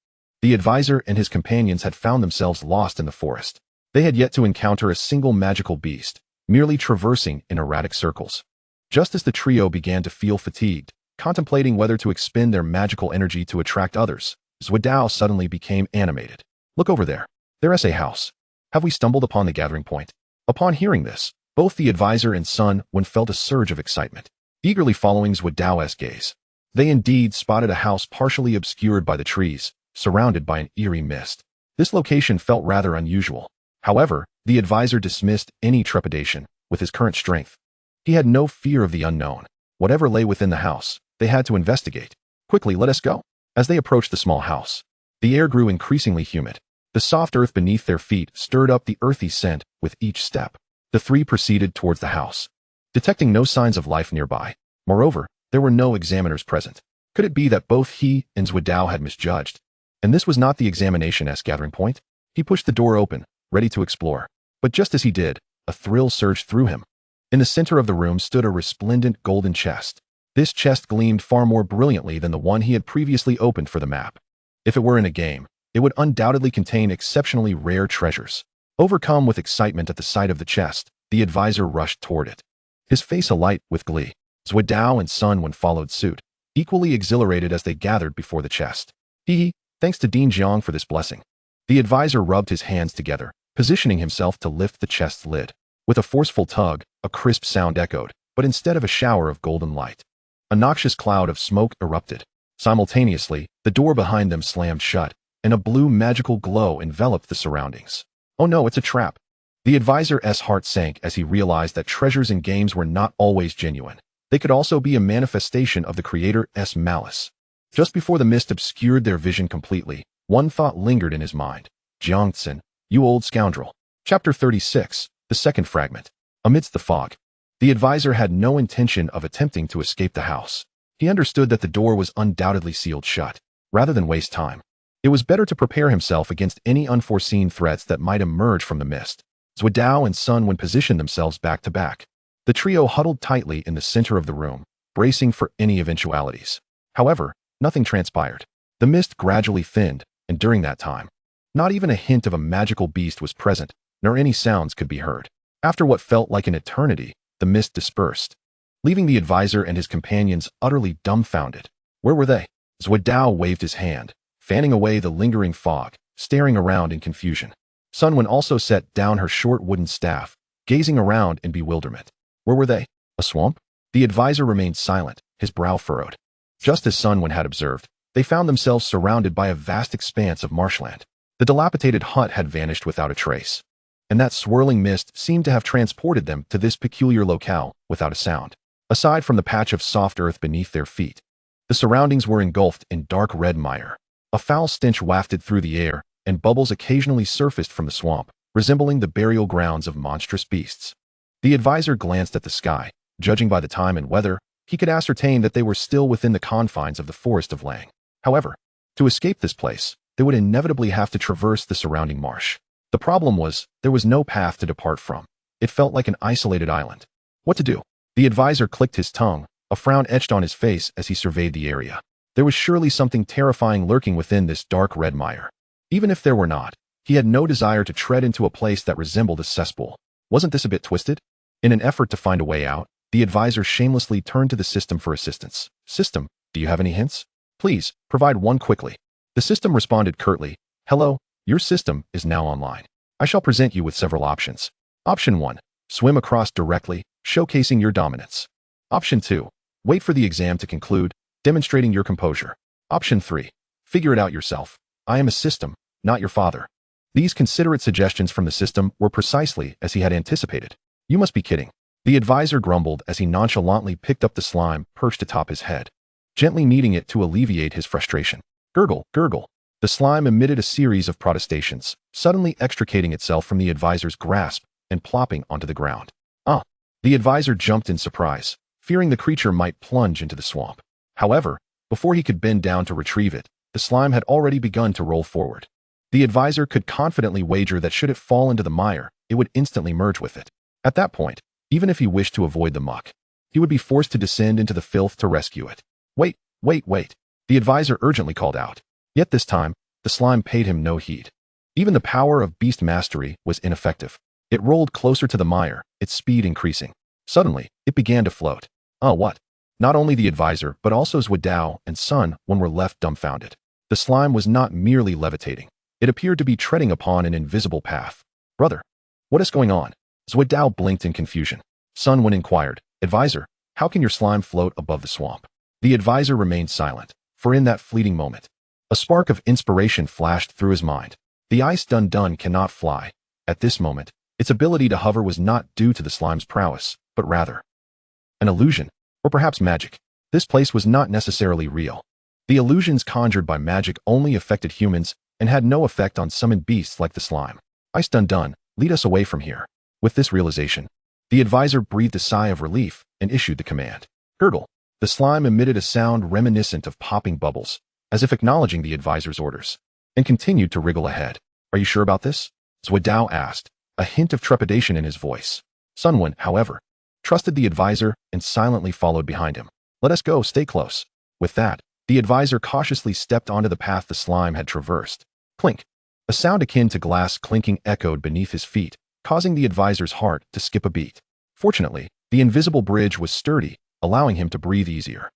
the advisor and his companions had found themselves lost in the forest. They had yet to encounter a single magical beast, merely traversing in erratic circles. Just as the trio began to feel fatigued, contemplating whether to expend their magical energy to attract others, Zhuodao suddenly became animated. Look over there. There's a house. Have we stumbled upon the gathering point? Upon hearing this, both the advisor and Sun Wen felt a surge of excitement, eagerly following Zhuodao's gaze. They indeed spotted a house partially obscured by the trees, surrounded by an eerie mist. This location felt rather unusual. However, the advisor dismissed any trepidation with his current strength. He had no fear of the unknown. Whatever lay within the house, they had to investigate. Quickly, let us go. As they approached the small house, the air grew increasingly humid. The soft earth beneath their feet stirred up the earthy scent with each step. The 3 proceeded towards the house, detecting no signs of life nearby. Moreover, there were no examiners present. Could it be that both he and Zhuodao had misjudged? And this was not the examination's gathering point? He pushed the door open, ready to explore. But just as he did, a thrill surged through him. In the center of the room stood a resplendent golden chest. This chest gleamed far more brilliantly than the one he had previously opened for the map. If it were in a game, it would undoubtedly contain exceptionally rare treasures. Overcome with excitement at the sight of the chest, the advisor rushed toward it, his face alight with glee. Zhuodao and Sun Wen followed suit, equally exhilarated as they gathered before the chest. Thanks to Dean Jiang for this blessing. The advisor rubbed his hands together, positioning himself to lift the chest's lid. With a forceful tug, a crisp sound echoed, but instead of a shower of golden light, a noxious cloud of smoke erupted. Simultaneously, the door behind them slammed shut, and a blue magical glow enveloped the surroundings. Oh no, it's a trap. The advisor's heart sank as he realized that treasures in games were not always genuine. They could also be a manifestation of the creator's malice. Just before the mist obscured their vision completely, one thought lingered in his mind. Jiang Xin, you old scoundrel. Chapter 36, the second fragment. Amidst the fog, the advisor had no intention of attempting to escape the house. He understood that the door was undoubtedly sealed shut. Rather than waste time, it was better to prepare himself against any unforeseen threats that might emerge from the mist. Zhuodao and Sun Wen positioned themselves back to back. The trio huddled tightly in the center of the room, bracing for any eventualities. However, nothing transpired. The mist gradually thinned, and during that time, not even a hint of a magical beast was present, nor any sounds could be heard. After what felt like an eternity, the mist dispersed, leaving the advisor and his companions utterly dumbfounded. Where were they? Zhuodao waved his hand, fanning away the lingering fog, staring around in confusion. Sun Wen also set down her short wooden staff, gazing around in bewilderment. Where were they? A swamp? The advisor remained silent, his brow furrowed. Just as Sun Wen had observed, they found themselves surrounded by a vast expanse of marshland. The dilapidated hut had vanished without a trace, and that swirling mist seemed to have transported them to this peculiar locale without a sound. Aside from the patch of soft earth beneath their feet, The surroundings were engulfed in dark red mire. A foul stench wafted through the air, and bubbles occasionally surfaced from the swamp, resembling the burial grounds of monstrous beasts. The advisor glanced at the sky. Judging by the time and weather, he could ascertain that they were still within the confines of the forest of Lang. However, to escape this place, they would inevitably have to traverse the surrounding marsh. The problem was, there was no path to depart from. It felt like an isolated island. What to do? The advisor clicked his tongue, a frown etched on his face as he surveyed the area. There was surely something terrifying lurking within this dark red mire. Even if there were not, he had no desire to tread into a place that resembled a cesspool. Wasn't this a bit twisted? In an effort to find a way out, the advisor shamelessly turned to the system for assistance. System, do you have any hints? Please, provide one quickly. The system responded curtly. Hello, your system is now online. I shall present you with several options. Option 1. Swim across directly, showcasing your dominance. Option 2. Wait for the exam to conclude, demonstrating your composure. Option 3. Figure it out yourself. I am a system, not your father. These considerate suggestions from the system were precisely as he had anticipated. You must be kidding. The advisor grumbled as he nonchalantly picked up the slime perched atop his head, gently kneading it to alleviate his frustration. Gurgle, gurgle. The slime emitted a series of protestations, suddenly extricating itself from the advisor's grasp and plopping onto the ground. The advisor jumped in surprise, fearing the creature might plunge into the swamp. However, before he could bend down to retrieve it, the slime had already begun to roll forward. The advisor could confidently wager that should it fall into the mire, it would instantly merge with it. At that point, even if he wished to avoid the muck, he would be forced to descend into the filth to rescue it. Wait, wait, wait. The advisor urgently called out. Yet this time, the slime paid him no heed. Even the power of beast mastery was ineffective. It rolled closer to the mire, its speed increasing. Suddenly, it began to float. What? Not only the advisor, but also Zhuodao and Sun Wen were left dumbfounded. The slime was not merely levitating. It appeared to be treading upon an invisible path. Brother, what is going on? Zhuodao blinked in confusion. Sun Wen inquired, Advisor, how can your slime float above the swamp? The advisor remained silent, for in that fleeting moment, a spark of inspiration flashed through his mind. The ice dun-dun cannot fly. At this moment, its ability to hover was not due to the slime's prowess, but rather an illusion, or perhaps magic. This place was not necessarily real. The illusions conjured by magic only affected humans and had no effect on summoned beasts like the slime. Ice dun-dun, lead us away from here. With this realization, the advisor breathed a sigh of relief and issued the command. Gurgle. The slime emitted a sound reminiscent of popping bubbles, as if acknowledging the advisor's orders, and continued to wriggle ahead. Are you sure about this? Zhuodao asked, a hint of trepidation in his voice. Sun Wen, however, trusted the advisor and silently followed behind him. Let us go, stay close. With that, the advisor cautiously stepped onto the path the slime had traversed. Clink. A sound akin to glass clinking echoed beneath his feet, causing the advisor's heart to skip a beat. Fortunately, the invisible bridge was sturdy, allowing him to breathe easier.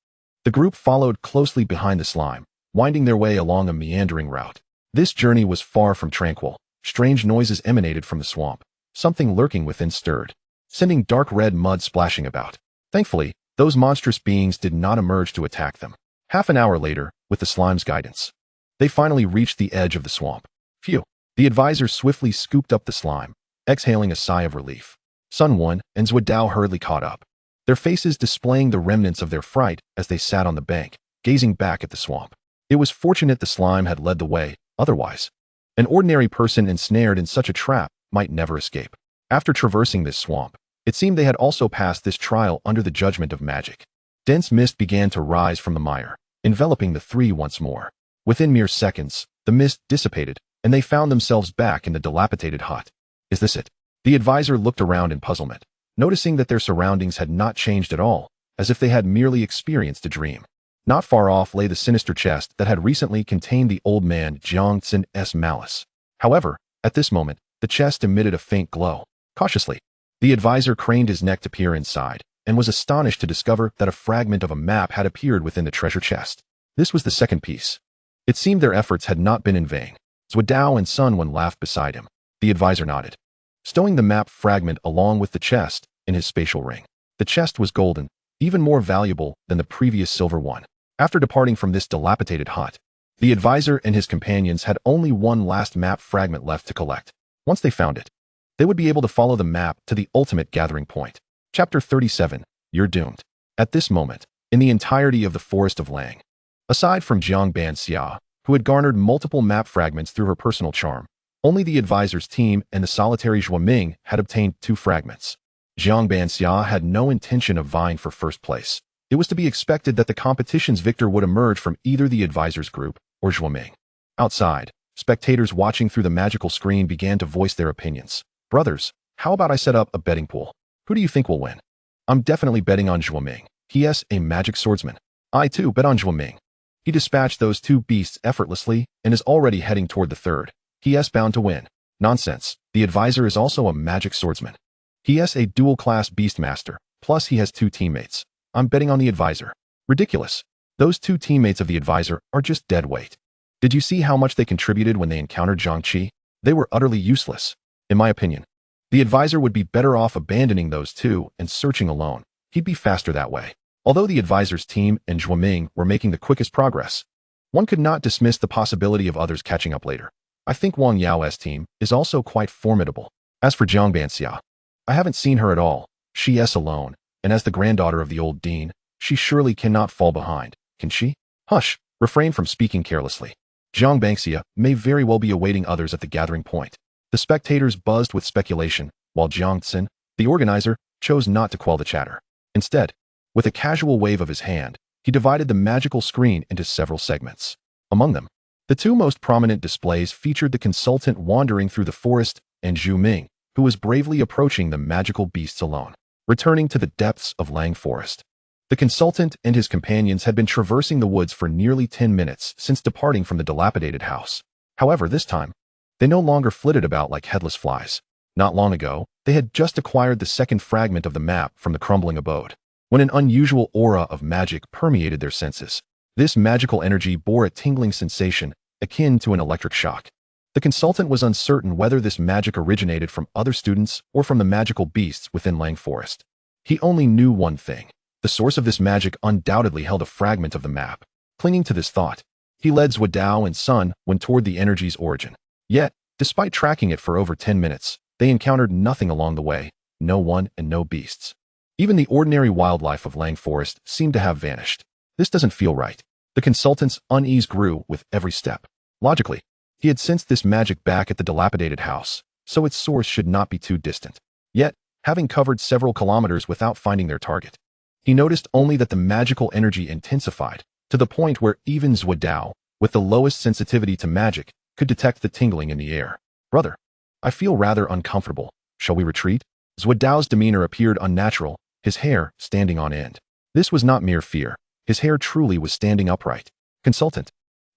The group followed closely behind the slime, winding their way along a meandering route. This journey was far from tranquil. Strange noises emanated from the swamp. Something lurking within stirred, sending dark red mud splashing about. Thankfully, those monstrous beings did not emerge to attack them. Half an hour later, with the slime's guidance, they finally reached the edge of the swamp. Phew! The advisor swiftly scooped up the slime, exhaling a sigh of relief. Sun Wen and Zhuodao hurriedly caught up, their faces displaying the remnants of their fright as they sat on the bank, gazing back at the swamp. It was fortunate the slime had led the way, otherwise, an ordinary person ensnared in such a trap might never escape. After traversing this swamp, it seemed they had also passed this trial under the judgment of magic. Dense mist began to rise from the mire, enveloping the three once more. Within mere seconds, the mist dissipated, and they found themselves back in the dilapidated hut. Is this it? The advisor looked around in puzzlement, noticing that their surroundings had not changed at all, as if they had merely experienced a dream. Not far off lay the sinister chest that had recently contained the old man Jiang Tsin's malice. However, at this moment, the chest emitted a faint glow. Cautiously, the advisor craned his neck to peer inside, and was astonished to discover that a fragment of a map had appeared within the treasure chest. This was the second piece. It seemed their efforts had not been in vain. Zhuodao and Sun Wen laughed beside him. The advisor nodded, stowing the map fragment along with the chest in his spatial ring. The chest was golden, even more valuable than the previous silver one. After departing from this dilapidated hut, the advisor and his companions had only one last map fragment left to collect. Once they found it, they would be able to follow the map to the ultimate gathering point. Chapter 37. You're doomed. At this moment, in the entirety of the forest of Lang, Aside from Jiang Banxia, who had garnered multiple map fragments through her personal charm, only the advisor's team and the solitary Zhuo Ming had obtained 2 fragments. Jiang Banxia had no intention of vying for first place. It was to be expected that the competition's victor would emerge from either the advisor's group or Zhuo Ming. Outside, spectators watching through the magical screen began to voice their opinions. Brothers, how about I set up a betting pool? Who do you think will win? I'm definitely betting on Zhuo Ming. He is a magic swordsman. I too bet on Zhuo Ming. He dispatched those 2 beasts effortlessly and is already heading toward the third. He is bound to win. Nonsense. The advisor is also a magic swordsman. He is a dual-class beastmaster, plus he has 2 teammates. I'm betting on the advisor. Ridiculous. Those 2 teammates of the advisor are just dead weight. Did you see how much they contributed when they encountered Zhang Qi? They were utterly useless. In my opinion, the advisor would be better off abandoning those 2 and searching alone. He'd be faster that way. Although the advisor's team and Zhuo Ming were making the quickest progress, one could not dismiss the possibility of others catching up later. I think Wang Yao's team is also quite formidable. As for Jiang Banxia, I haven't seen her at all. She is alone, and as the granddaughter of the old dean, she surely cannot fall behind, can she? Hush, refrain from speaking carelessly. Jiang Banxia may very well be awaiting others at the gathering point. The spectators buzzed with speculation, while Jiang Xin, the organizer, chose not to quell the chatter. Instead, with a casual wave of his hand, he divided the magical screen into several segments. Among them, the 2 most prominent displays featured the consultant wandering through the forest and Zhu Ming, who was bravely approaching the magical beasts alone, returning to the depths of Lang Forest. The consultant and his companions had been traversing the woods for nearly 10 minutes since departing from the dilapidated house. However, this time, they no longer flitted about like headless flies. Not long ago, they had just acquired the second fragment of the map from the crumbling abode, when an unusual aura of magic permeated their senses. This magical energy bore a tingling sensation akin to an electric shock. The consultant was uncertain whether this magic originated from other students or from the magical beasts within Lang Forest. He only knew one thing. The source of this magic undoubtedly held a fragment of the map. Clinging to this thought, he led Zhuo Dao and Sun Wen toward the energy's origin. Yet, despite tracking it for over 10 minutes, they encountered nothing along the way, no one and no beasts. Even the ordinary wildlife of Lang Forest seemed to have vanished. This doesn't feel right. The consultant's unease grew with every step. Logically, he had sensed this magic back at the dilapidated house, so its source should not be too distant. Yet, having covered several kilometers without finding their target, he noticed only that the magical energy intensified, to the point where even Zhuo Dao, with the lowest sensitivity to magic, could detect the tingling in the air. Brother, I feel rather uncomfortable. Shall we retreat? Zhuo Dao's demeanor appeared unnatural, his hair standing on end. This was not mere fear. His hair truly was standing upright. Consultant,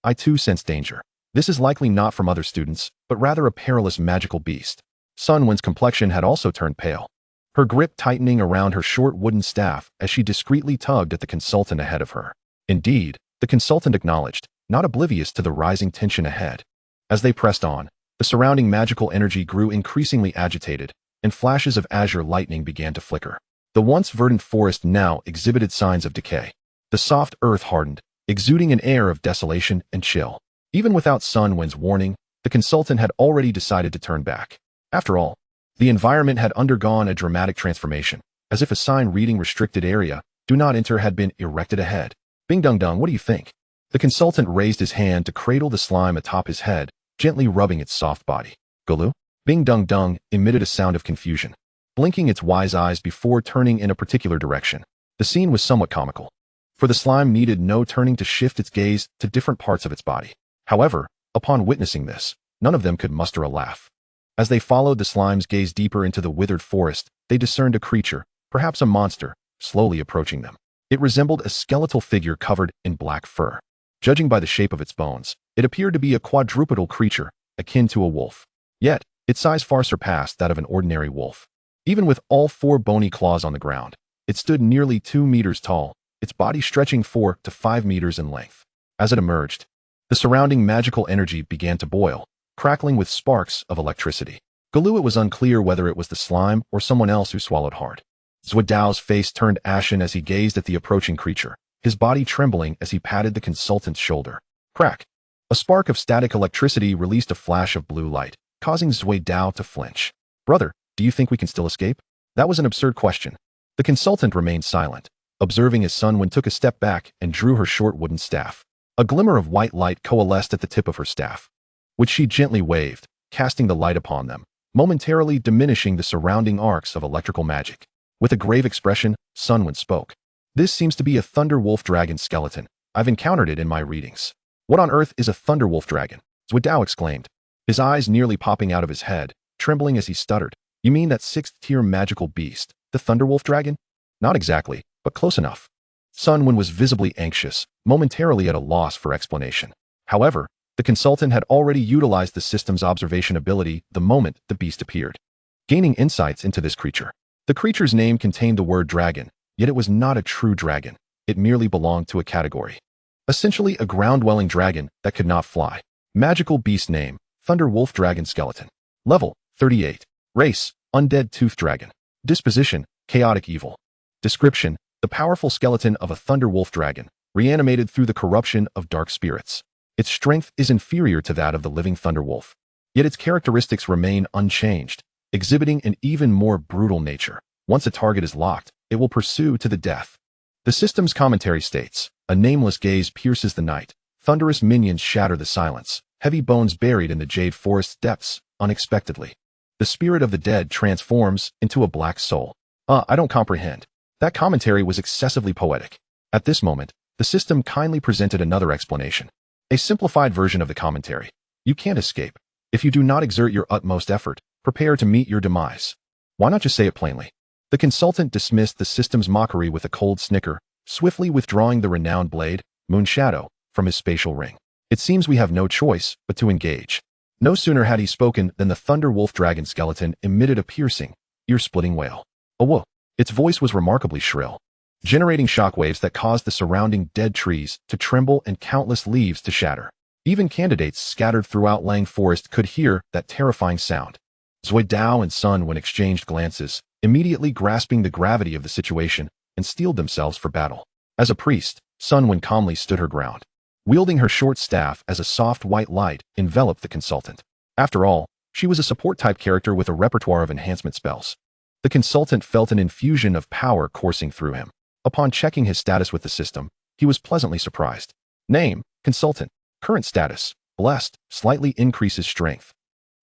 I too sense danger. This is likely not from other students, but rather a perilous magical beast. Sun Wen's complexion had also turned pale, her grip tightening around her short wooden staff as she discreetly tugged at the consultant ahead of her. Indeed, the consultant acknowledged, not oblivious to the rising tension ahead. As they pressed on, the surrounding magical energy grew increasingly agitated, and flashes of azure lightning began to flicker. The once verdant forest now exhibited signs of decay. The soft earth hardened, exuding an air of desolation and chill. Even without Sun Wen's warning, the consultant had already decided to turn back. After all, the environment had undergone a dramatic transformation, as if a sign reading restricted area, do not enter, had been erected ahead. Bing Dung Dung, what do you think? The consultant raised his hand to cradle the slime atop his head, gently rubbing its soft body. Gulu? Bing Dung Dung emitted a sound of confusion, blinking its wise eyes before turning in a particular direction. The scene was somewhat comical, for the slime needed no turning to shift its gaze to different parts of its body. However, upon witnessing this, none of them could muster a laugh. As they followed the slime's gaze deeper into the withered forest, they discerned a creature, perhaps a monster, slowly approaching them. It resembled a skeletal figure covered in black fur. Judging by the shape of its bones, it appeared to be a quadrupedal creature, akin to a wolf. Yet, its size far surpassed that of an ordinary wolf. Even with all 4 bony claws on the ground, it stood nearly 2 meters tall, its body stretching 4 to 5 meters in length. As it emerged, the surrounding magical energy began to boil, crackling with sparks of electricity. Gulu, it was unclear whether it was the slime or someone else who swallowed hard. Zhuo Dao's face turned ashen as he gazed at the approaching creature, his body trembling as he patted the consultant's shoulder. Crack! A spark of static electricity released a flash of blue light, causing Zhuo Dao to flinch. Brother, do you think we can still escape? That was an absurd question. The consultant remained silent, observing as Sun Wen took a step back and drew her short wooden staff. A glimmer of white light coalesced at the tip of her staff, which she gently waved, casting the light upon them, momentarily diminishing the surrounding arcs of electrical magic. With a grave expression, Sunwind spoke. "This seems to be a Thunder Wolf Dragon skeleton. I've encountered it in my readings." "What on earth is a Thunder Wolf Dragon?" Zhuidao exclaimed, his eyes nearly popping out of his head, trembling as he stuttered. "You mean that 6th-tier magical beast, the Thunder Wolf Dragon?" "Not exactly, but close enough." Sunwind was visibly anxious, momentarily at a loss for explanation. However, the consultant had already utilized the system's observation ability the moment the beast appeared, gaining insights into this creature. The creature's name contained the word dragon, yet it was not a true dragon. It merely belonged to a category. Essentially a ground-dwelling dragon that could not fly. Magical beast name, Thunder Wolf Dragon Skeleton. Level, 38. Race, Undead Tooth Dragon. Disposition, Chaotic Evil. Description, the powerful skeleton of a Thunder Wolf Dragon, reanimated through the corruption of dark spirits. Its strength is inferior to that of the living Thunder Wolf, yet its characteristics remain unchanged, exhibiting an even more brutal nature. Once a target is locked, it will pursue to the death. The system's commentary states, "A nameless gaze pierces the night. Thunderous minions shatter the silence. Heavy bones buried in the jade forest's depths, unexpectedly. The spirit of the dead transforms into a black soul." I don't comprehend. That commentary was excessively poetic. At this moment, the system kindly presented another explanation. A simplified version of the commentary. "You can't escape. If you do not exert your utmost effort, prepare to meet your demise." Why not just say it plainly? The consultant dismissed the system's mockery with a cold snicker, swiftly withdrawing the renowned blade, Moonshadow, from his spatial ring. "It seems we have no choice but to engage." No sooner had he spoken than the Thunder Wolf Dragon skeleton emitted a piercing, ear-splitting wail. A whoa! Its voice was remarkably shrill, generating shockwaves that caused the surrounding dead trees to tremble and countless leaves to shatter. Even candidates scattered throughout Lang Forest could hear that terrifying sound. Zhuidao and Sunwind exchanged glances, immediately grasping the gravity of the situation, and steeled themselves for battle. As a priest, Sunwind calmly stood her ground, wielding her short staff as a soft white light enveloped the consultant. After all, she was a support-type character with a repertoire of enhancement spells. The consultant felt an infusion of power coursing through him. Upon checking his status with the system, he was pleasantly surprised. Name, Consultant. Current status, Blessed, slightly increases strength.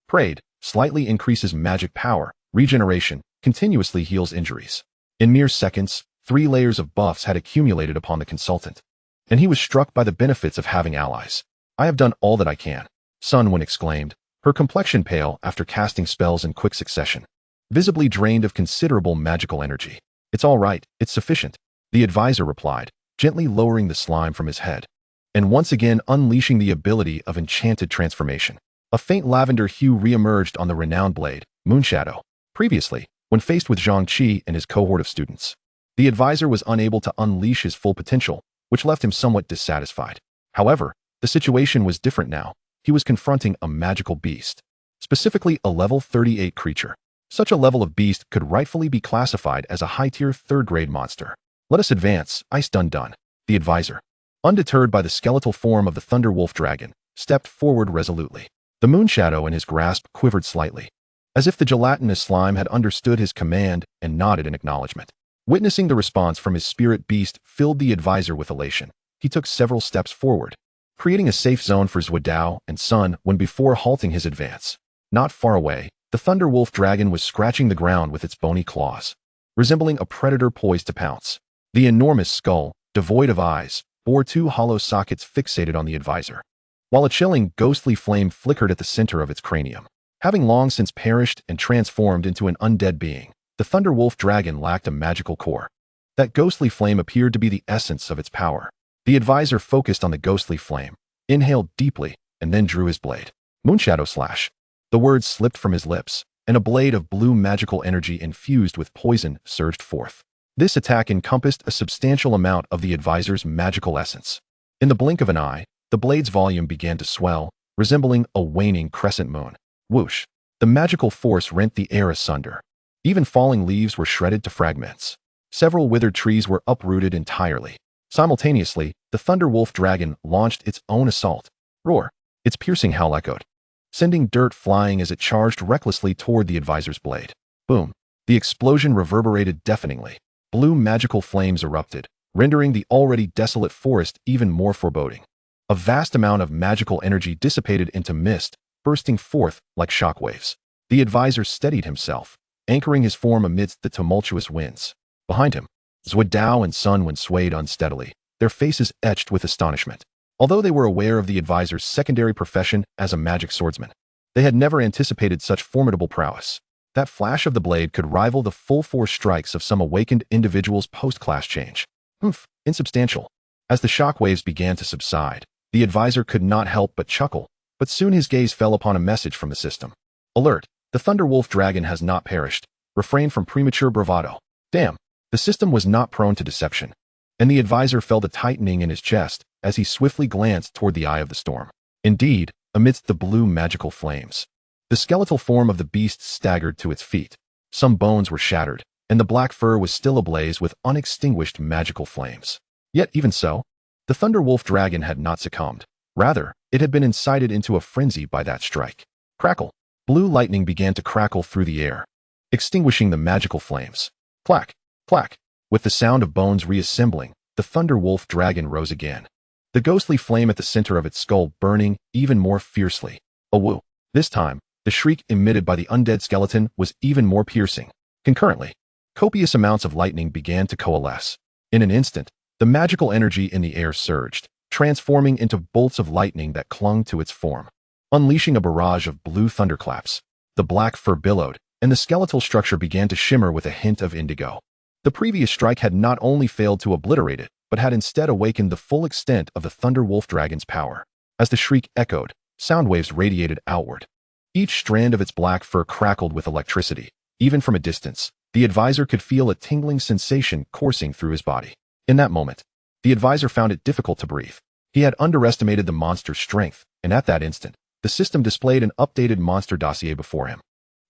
Prayed, slightly increases magic power. Regeneration, continuously heals injuries. In mere seconds, 3 layers of buffs had accumulated upon the consultant, and he was struck by the benefits of having allies. "I have done all that I can," Sunwind exclaimed, her complexion pale after casting spells in quick succession, visibly drained of considerable magical energy. "It's all right, it's sufficient," the advisor replied, gently lowering the slime from his head, and once again unleashing the ability of enchanted transformation. A faint lavender hue re-emerged on the renowned blade, Moonshadow. Previously, when faced with Zhang Qi and his cohort of students, the advisor was unable to unleash his full potential, which left him somewhat dissatisfied. However, the situation was different now. He was confronting a magical beast, specifically a level 38 creature. Such a level of beast could rightfully be classified as a high-tier 3rd-grade monster. "Let us advance, Ice Dun Dun." The advisor, undeterred by the skeletal form of the Thunder Wolf Dragon, stepped forward resolutely. The Moonshadow in his grasp quivered slightly, as if the gelatinous slime had understood his command and nodded in acknowledgement. Witnessing the response from his spirit beast filled the advisor with elation. He took several steps forward, creating a safe zone for Zhuidao and Sunwind before halting his advance. Not far away, the Thunder Wolf Dragon was scratching the ground with its bony claws, resembling a predator poised to pounce. The enormous skull, devoid of eyes, bore 2 hollow sockets fixated on the advisor, while a chilling, ghostly flame flickered at the center of its cranium. Having long since perished and transformed into an undead being, the Thunder Wolf Dragon lacked a magical core. That ghostly flame appeared to be the essence of its power. The advisor focused on the ghostly flame, inhaled deeply, and then drew his blade. "Moonshadow Slash." The words slipped from his lips, and a blade of blue magical energy infused with poison surged forth. This attack encompassed a substantial amount of the advisor's magical essence. In the blink of an eye, the blade's volume began to swell, resembling a waning crescent moon. Whoosh! The magical force rent the air asunder. Even falling leaves were shredded to fragments. Several withered trees were uprooted entirely. Simultaneously, the Thunder Wolf Dragon launched its own assault. Roar! Its piercing howl echoed, sending dirt flying as it charged recklessly toward the advisor's blade. Boom! The explosion reverberated deafeningly. Blue magical flames erupted, rendering the already desolate forest even more foreboding. A vast amount of magical energy dissipated into mist, bursting forth like shockwaves. The advisor steadied himself, anchoring his form amidst the tumultuous winds. Behind him, Zhuodao and Sunwen swayed unsteadily, their faces etched with astonishment. Although they were aware of the advisor's secondary profession as a magic swordsman, they had never anticipated such formidable prowess. That flash of the blade could rival the full-force strikes of some awakened individual's post-class change. Insubstantial. As the shockwaves began to subside, the advisor could not help but chuckle, but soon his gaze fell upon a message from the system. Alert! The Thunderwolf Dragon has not perished. Refrain from premature bravado. Damn! The system was not prone to deception, and the advisor felt a tightening in his chest as he swiftly glanced toward the eye of the storm. Indeed, amidst the blue magical flames, the skeletal form of the beast staggered to its feet. Some bones were shattered, and the black fur was still ablaze with unextinguished magical flames. Yet even so, the Thunderwolf Dragon had not succumbed. Rather, it had been incited into a frenzy by that strike. Crackle! Blue lightning began to crackle through the air, extinguishing the magical flames. Clack! Clack! With the sound of bones reassembling, the Thunderwolf Dragon rose again, the ghostly flame at the center of its skull burning even more fiercely. Awoo! This time, the shriek emitted by the undead skeleton was even more piercing. Concurrently, copious amounts of lightning began to coalesce. In an instant, the magical energy in the air surged, transforming into bolts of lightning that clung to its form, unleashing a barrage of blue thunderclaps. The black fur billowed, and the skeletal structure began to shimmer with a hint of indigo. The previous strike had not only failed to obliterate it, but had instead awakened the full extent of the Thunderwolf Dragon's power. As the shriek echoed, sound waves radiated outward. Each strand of its black fur crackled with electricity. Even from a distance, the advisor could feel a tingling sensation coursing through his body. In that moment, the advisor found it difficult to breathe. He had underestimated the monster's strength, and at that instant, the system displayed an updated monster dossier before him.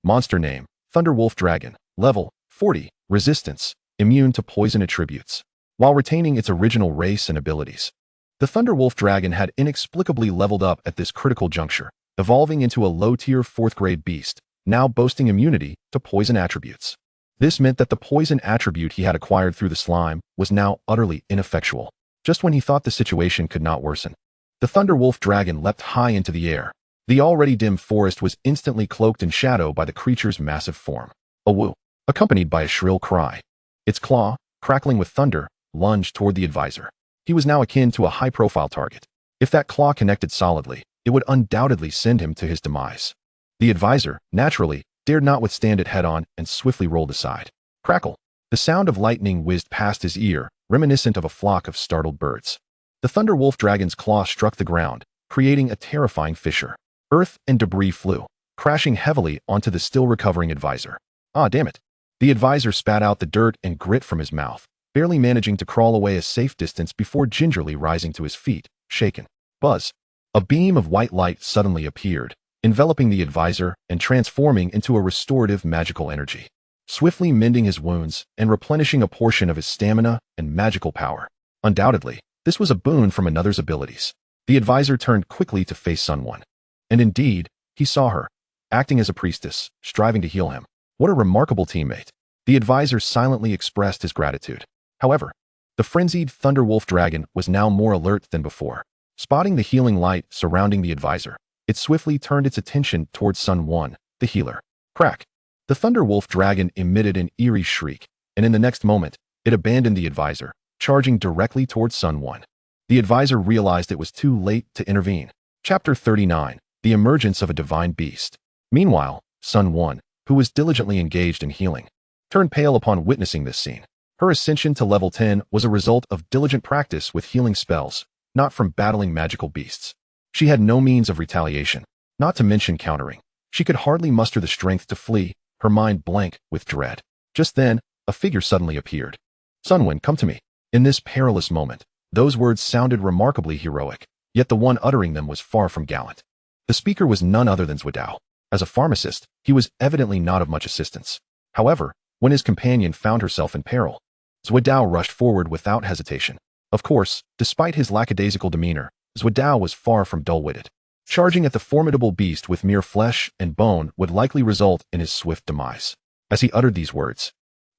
Monster name, Thunderwolf Dragon. Level, 40. Resistance, immune to poison attributes, while retaining its original race and abilities. The Thunderwolf Dragon had inexplicably leveled up at this critical juncture, evolving into a low-tier 4th-grade beast, now boasting immunity to poison attributes. This meant that the poison attribute he had acquired through the slime was now utterly ineffectual. Just when he thought the situation could not worsen, the Thunderwolf Dragon leapt high into the air. The already dim forest was instantly cloaked in shadow by the creature's massive form. Awoo! Accompanied by a shrill cry. Its claw, crackling with thunder, lunged toward the advisor. He was now akin to a high-profile target. If that claw connected solidly, it would undoubtedly send him to his demise. The advisor, naturally, dared not withstand it head-on and swiftly rolled aside. Crackle! The sound of lightning whizzed past his ear, reminiscent of a flock of startled birds. The Thunderwolf Dragon's claw struck the ground, creating a terrifying fissure. Earth and debris flew, crashing heavily onto the still-recovering advisor. Ah, damn it! The advisor spat out the dirt and grit from his mouth, barely managing to crawl away a safe distance before gingerly rising to his feet, shaken. Buzz! A beam of white light suddenly appeared, enveloping the advisor and transforming into a restorative magical energy, swiftly mending his wounds and replenishing a portion of his stamina and magical power. Undoubtedly, this was a boon from another's abilities. The advisor turned quickly to face Sunwen. And indeed, he saw her, acting as a priestess, striving to heal him. What a remarkable teammate. The advisor silently expressed his gratitude. However, the frenzied Thunderwolf Dragon was now more alert than before. Spotting the healing light surrounding the advisor, it swiftly turned its attention towards Sunwen, the healer. Crack! The Thunderwolf Dragon emitted an eerie shriek, and in the next moment, it abandoned the advisor, charging directly towards Sunwen. The advisor realized it was too late to intervene. Chapter 39. The Emergence of a Divine Beast. Meanwhile, Sunwen, who was diligently engaged in healing, turned pale upon witnessing this scene. Her ascension to level 10 was a result of diligent practice with healing spells, not from battling magical beasts. She had no means of retaliation, not to mention countering. She could hardly muster the strength to flee, her mind blank with dread. Just then, a figure suddenly appeared. Sunwen, come to me. In this perilous moment, those words sounded remarkably heroic, yet the one uttering them was far from gallant. The speaker was none other than Zhuodao. As a pharmacist, he was evidently not of much assistance. However, when his companion found herself in peril, Zhuodao rushed forward without hesitation. Of course, despite his lackadaisical demeanor, Zhuodao was far from dull-witted. Charging at the formidable beast with mere flesh and bone would likely result in his swift demise. As he uttered these words,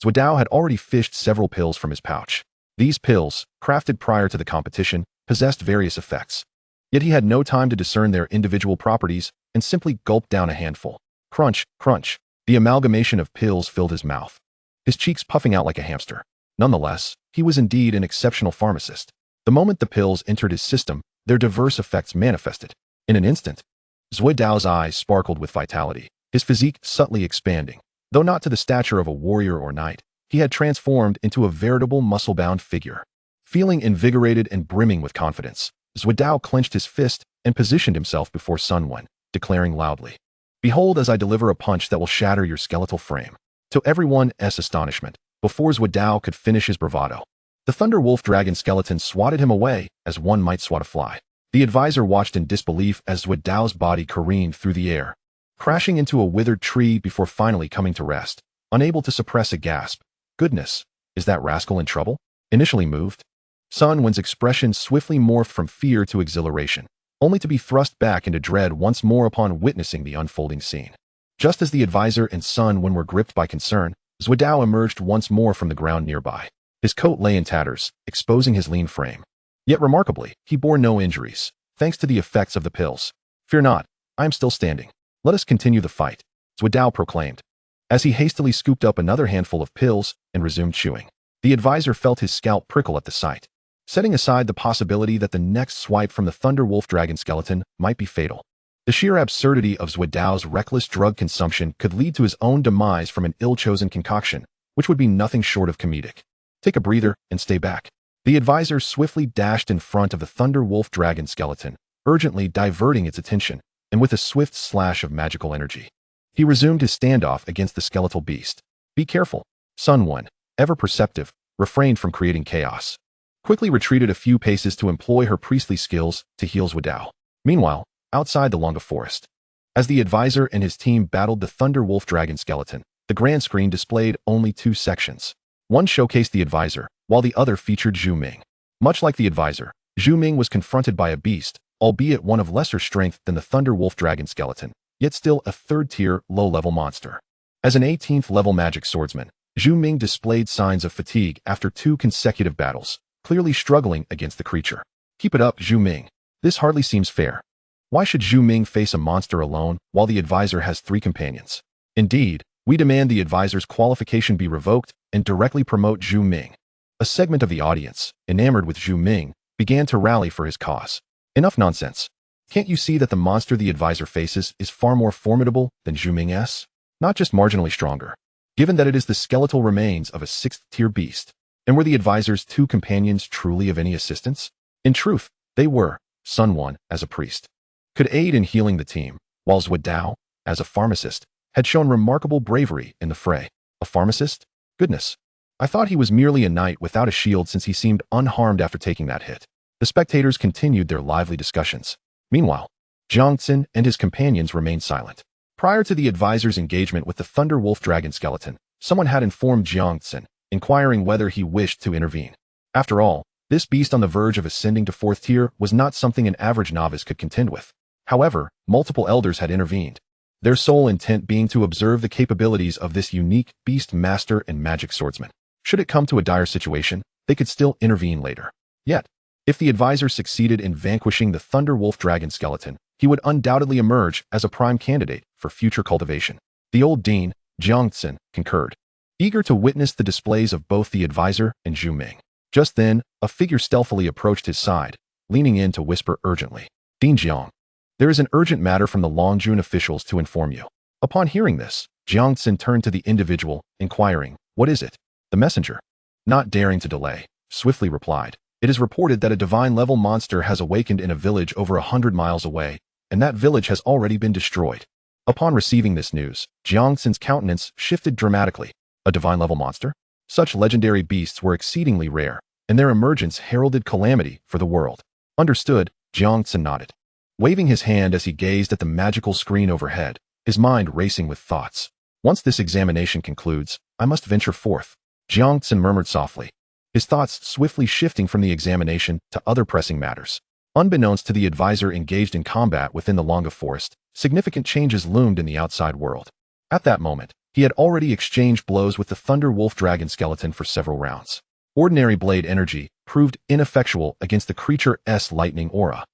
Zhuodao had already fished several pills from his pouch. These pills, crafted prior to the competition, possessed various effects. Yet he had no time to discern their individual properties and simply gulped down a handful. Crunch, crunch. The amalgamation of pills filled his mouth, his cheeks puffing out like a hamster. Nonetheless, he was indeed an exceptional pharmacist. The moment the pills entered his system, their diverse effects manifested. In an instant, Zuidao's eyes sparkled with vitality, his physique subtly expanding. Though not to the stature of a warrior or knight, he had transformed into a veritable muscle-bound figure. Feeling invigorated and brimming with confidence, Zuidao clenched his fist and positioned himself before Sun Wen, declaring loudly, "Behold as I deliver a punch that will shatter your skeletal frame." To everyone's astonishment, before Zuidao could finish his bravado, the Thunder Wolf Dragon skeleton swatted him away as one might swat a fly. The advisor watched in disbelief as Zuidao's body careened through the air, crashing into a withered tree before finally coming to rest, unable to suppress a gasp. Goodness, is that rascal in trouble? Initially moved, Sun Wen's expression swiftly morphed from fear to exhilaration, only to be thrust back into dread once more upon witnessing the unfolding scene. Just as the advisor and Sun Wen were gripped by concern, Zuidao emerged once more from the ground nearby. His coat lay in tatters, exposing his lean frame. Yet remarkably, he bore no injuries, thanks to the effects of the pills. "Fear not, I am still standing. Let us continue the fight," Zuidao proclaimed, as he hastily scooped up another handful of pills and resumed chewing. The advisor felt his scalp prickle at the sight, setting aside the possibility that the next swipe from the Thunder Wolf Dragon skeleton might be fatal. The sheer absurdity of Zuidao's reckless drug consumption could lead to his own demise from an ill-chosen concoction, which would be nothing short of comedic. "Take a breather and stay back." The advisor swiftly dashed in front of the Thunder Wolf Dragon skeleton, urgently diverting its attention, and with a swift slash of magical energy, he resumed his standoff against the skeletal beast. "Be careful." Sun Wen, ever perceptive, refrained from creating chaos, quickly retreated a few paces to employ her priestly skills to heal Zuidao. Meanwhile, outside the Longa forest, as the advisor and his team battled the Thunder Wolf Dragon skeleton, the grand screen displayed only two sections. One showcased the advisor, while the other featured Zhu Ming. Much like the advisor, Zhu Ming was confronted by a beast, albeit one of lesser strength than the Thunder Wolf Dragon skeleton, yet still a third-tier, low-level monster. As an 18th-level magic swordsman, Zhu Ming displayed signs of fatigue after 2 consecutive battles, clearly struggling against the creature. "Keep it up, Zhu Ming. This hardly seems fair. Why should Zhu Ming face a monster alone while the advisor has 3 companions? Indeed, we demand the advisor's qualification be revoked and directly promote Zhu Ming." A segment of the audience, enamored with Zhu Ming, began to rally for his cause. "Enough nonsense. Can't you see that the monster the advisor faces is far more formidable than Zhu Ming's? Not just marginally stronger, given that it is the skeletal remains of a 6th-tier beast. And were the advisor's 2 companions truly of any assistance? In truth, they were. Sun Wen, as a priest, could aid in healing the team, while Zuidao, as a pharmacist, had shown remarkable bravery in the fray. A pharmacist? Goodness. I thought he was merely a knight without a shield since he seemed unharmed after taking that hit. The spectators continued their lively discussions. Meanwhile, Jiangxin and his companions remained silent. Prior to the advisor's engagement with the Thunder Wolf Dragon skeleton, someone had informed Jiangxin, inquiring whether he wished to intervene. After all, this beast on the verge of ascending to 4th tier was not something an average novice could contend with. However, multiple elders had intervened, their sole intent being to observe the capabilities of this unique beast master and magic swordsman. Should it come to a dire situation, they could still intervene later. Yet, if the advisor succeeded in vanquishing the Thunder Wolf Dragon skeleton, he would undoubtedly emerge as a prime candidate for future cultivation. The old dean, Jiangxin, concurred, eager to witness the displays of both the advisor and Zhu Ming. Just then, a figure stealthily approached his side, leaning in to whisper urgently, "Dean Jiang, there is an urgent matter from the Longjun officials to inform you." Upon hearing this, Jiangxin turned to the individual, inquiring, "What is it?" The messenger, not daring to delay, swiftly replied, "It is reported that a divine-level monster has awakened in a village over 100 miles away, and that village has already been destroyed." Upon receiving this news, Jiangxin's countenance shifted dramatically. A divine-level monster? Such legendary beasts were exceedingly rare, and their emergence heralded calamity for the world. Understood, Jiangxin nodded, waving his hand as he gazed at the magical screen overhead, his mind racing with thoughts. "Once this examination concludes, I must venture forth," Jiangxin murmured softly, his thoughts swiftly shifting from the examination to other pressing matters. Unbeknownst to the advisor engaged in combat within the Longa forest, significant changes loomed in the outside world. At that moment, he had already exchanged blows with the Thunder Wolf Dragon skeleton for several rounds. Ordinary blade energy proved ineffectual against the creature's lightning aura,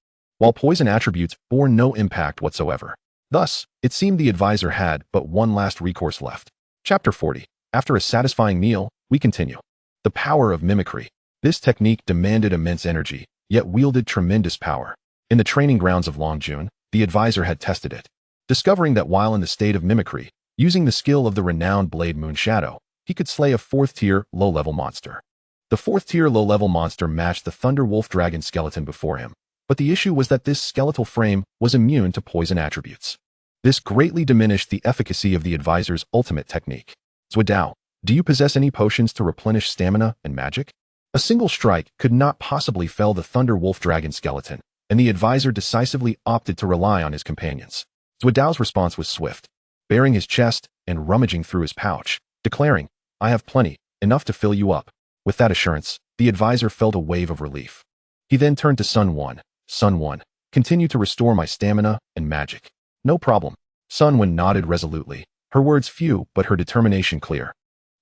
while poison attributes bore no impact whatsoever. Thus, it seemed the advisor had but one last recourse left. Chapter 40. After a satisfying meal, we continue. The power of mimicry. This technique demanded immense energy, yet wielded tremendous power. In the training grounds of Longjun, the advisor had tested it, discovering that while in the state of mimicry, using the skill of the renowned Blade Moon Shadow, he could slay a 4th-tier, low-level monster. The 4th-tier low-level monster matched the Thunder Wolf Dragon skeleton before him, but the issue was that this skeletal frame was immune to poison attributes. This greatly diminished the efficacy of the advisor's ultimate technique. Zhuodao, do you possess any potions to replenish stamina and magic? A single strike could not possibly fell the Thunder Wolf Dragon skeleton, and the advisor decisively opted to rely on his companions. Zhuodao's response was swift, baring his chest and rummaging through his pouch, declaring, I have plenty, enough to fill you up. With that assurance, the advisor felt a wave of relief. He then turned to Sun 1. Sun 1, continue to restore my stamina and magic. No problem. Sun 1 nodded resolutely, her words few but her determination clear.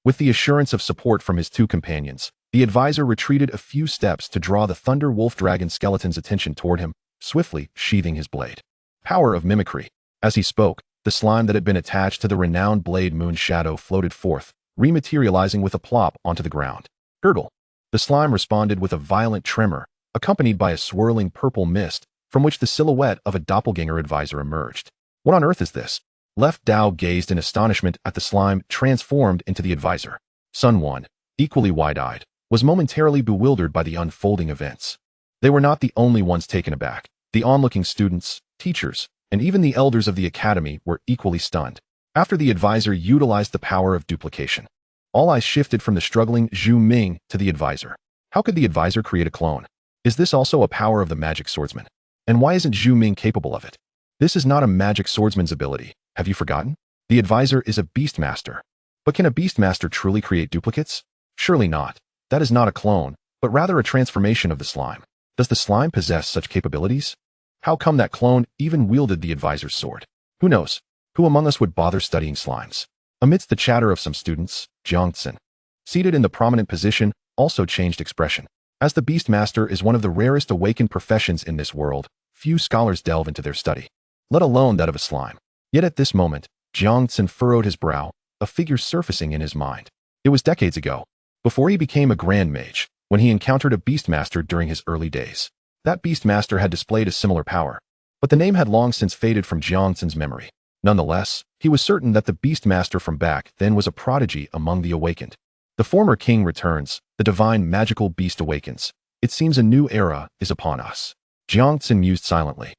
With the assurance of support from his two companions, the advisor retreated a few steps to draw the Thunder Wolf Dragon skeleton's attention toward him, swiftly sheathing his blade. Power of mimicry. As he spoke, the slime that had been attached to the renowned Blade Moon Shadow floated forth, rematerializing with a plop onto the ground. Gurgle. The slime responded with a violent tremor, accompanied by a swirling purple mist, from which the silhouette of a doppelganger advisor emerged. What on earth is this? Left Dao gazed in astonishment at the slime transformed into the advisor. Sun 1, equally wide-eyed, was momentarily bewildered by the unfolding events. They were not the only ones taken aback. The onlooking students, teachers, and even the elders of the academy were equally stunned. After the advisor utilized the power of duplication, all eyes shifted from the struggling Zhu Ming to the advisor. How could the advisor create a clone? Is this also a power of the magic swordsman? And why isn't Zhu Ming capable of it? This is not a magic swordsman's ability. Have you forgotten? The advisor is a beastmaster. But can a beastmaster truly create duplicates? Surely not. That is not a clone, but rather a transformation of the slime. Does the slime possess such capabilities? How come that clone even wielded the advisor's sword? Who knows? Who among us would bother studying slimes? Amidst the chatter of some students, Jiangtsen, seated in the prominent position, also changed expression. As the beastmaster is one of the rarest awakened professions in this world, few scholars delve into their study, let alone that of a slime. Yet at this moment, Jiangtsen furrowed his brow, a figure surfacing in his mind. It was decades ago, before he became a grand mage, when he encountered a beastmaster during his early days. That beastmaster had displayed a similar power, but the name had long since faded from Jiangtsen's memory. Nonetheless, he was certain that the beastmaster from back then was a prodigy among the awakened. The former king returns, the divine magical beast awakens. It seems a new era is upon us. Jiangtsen mused silently,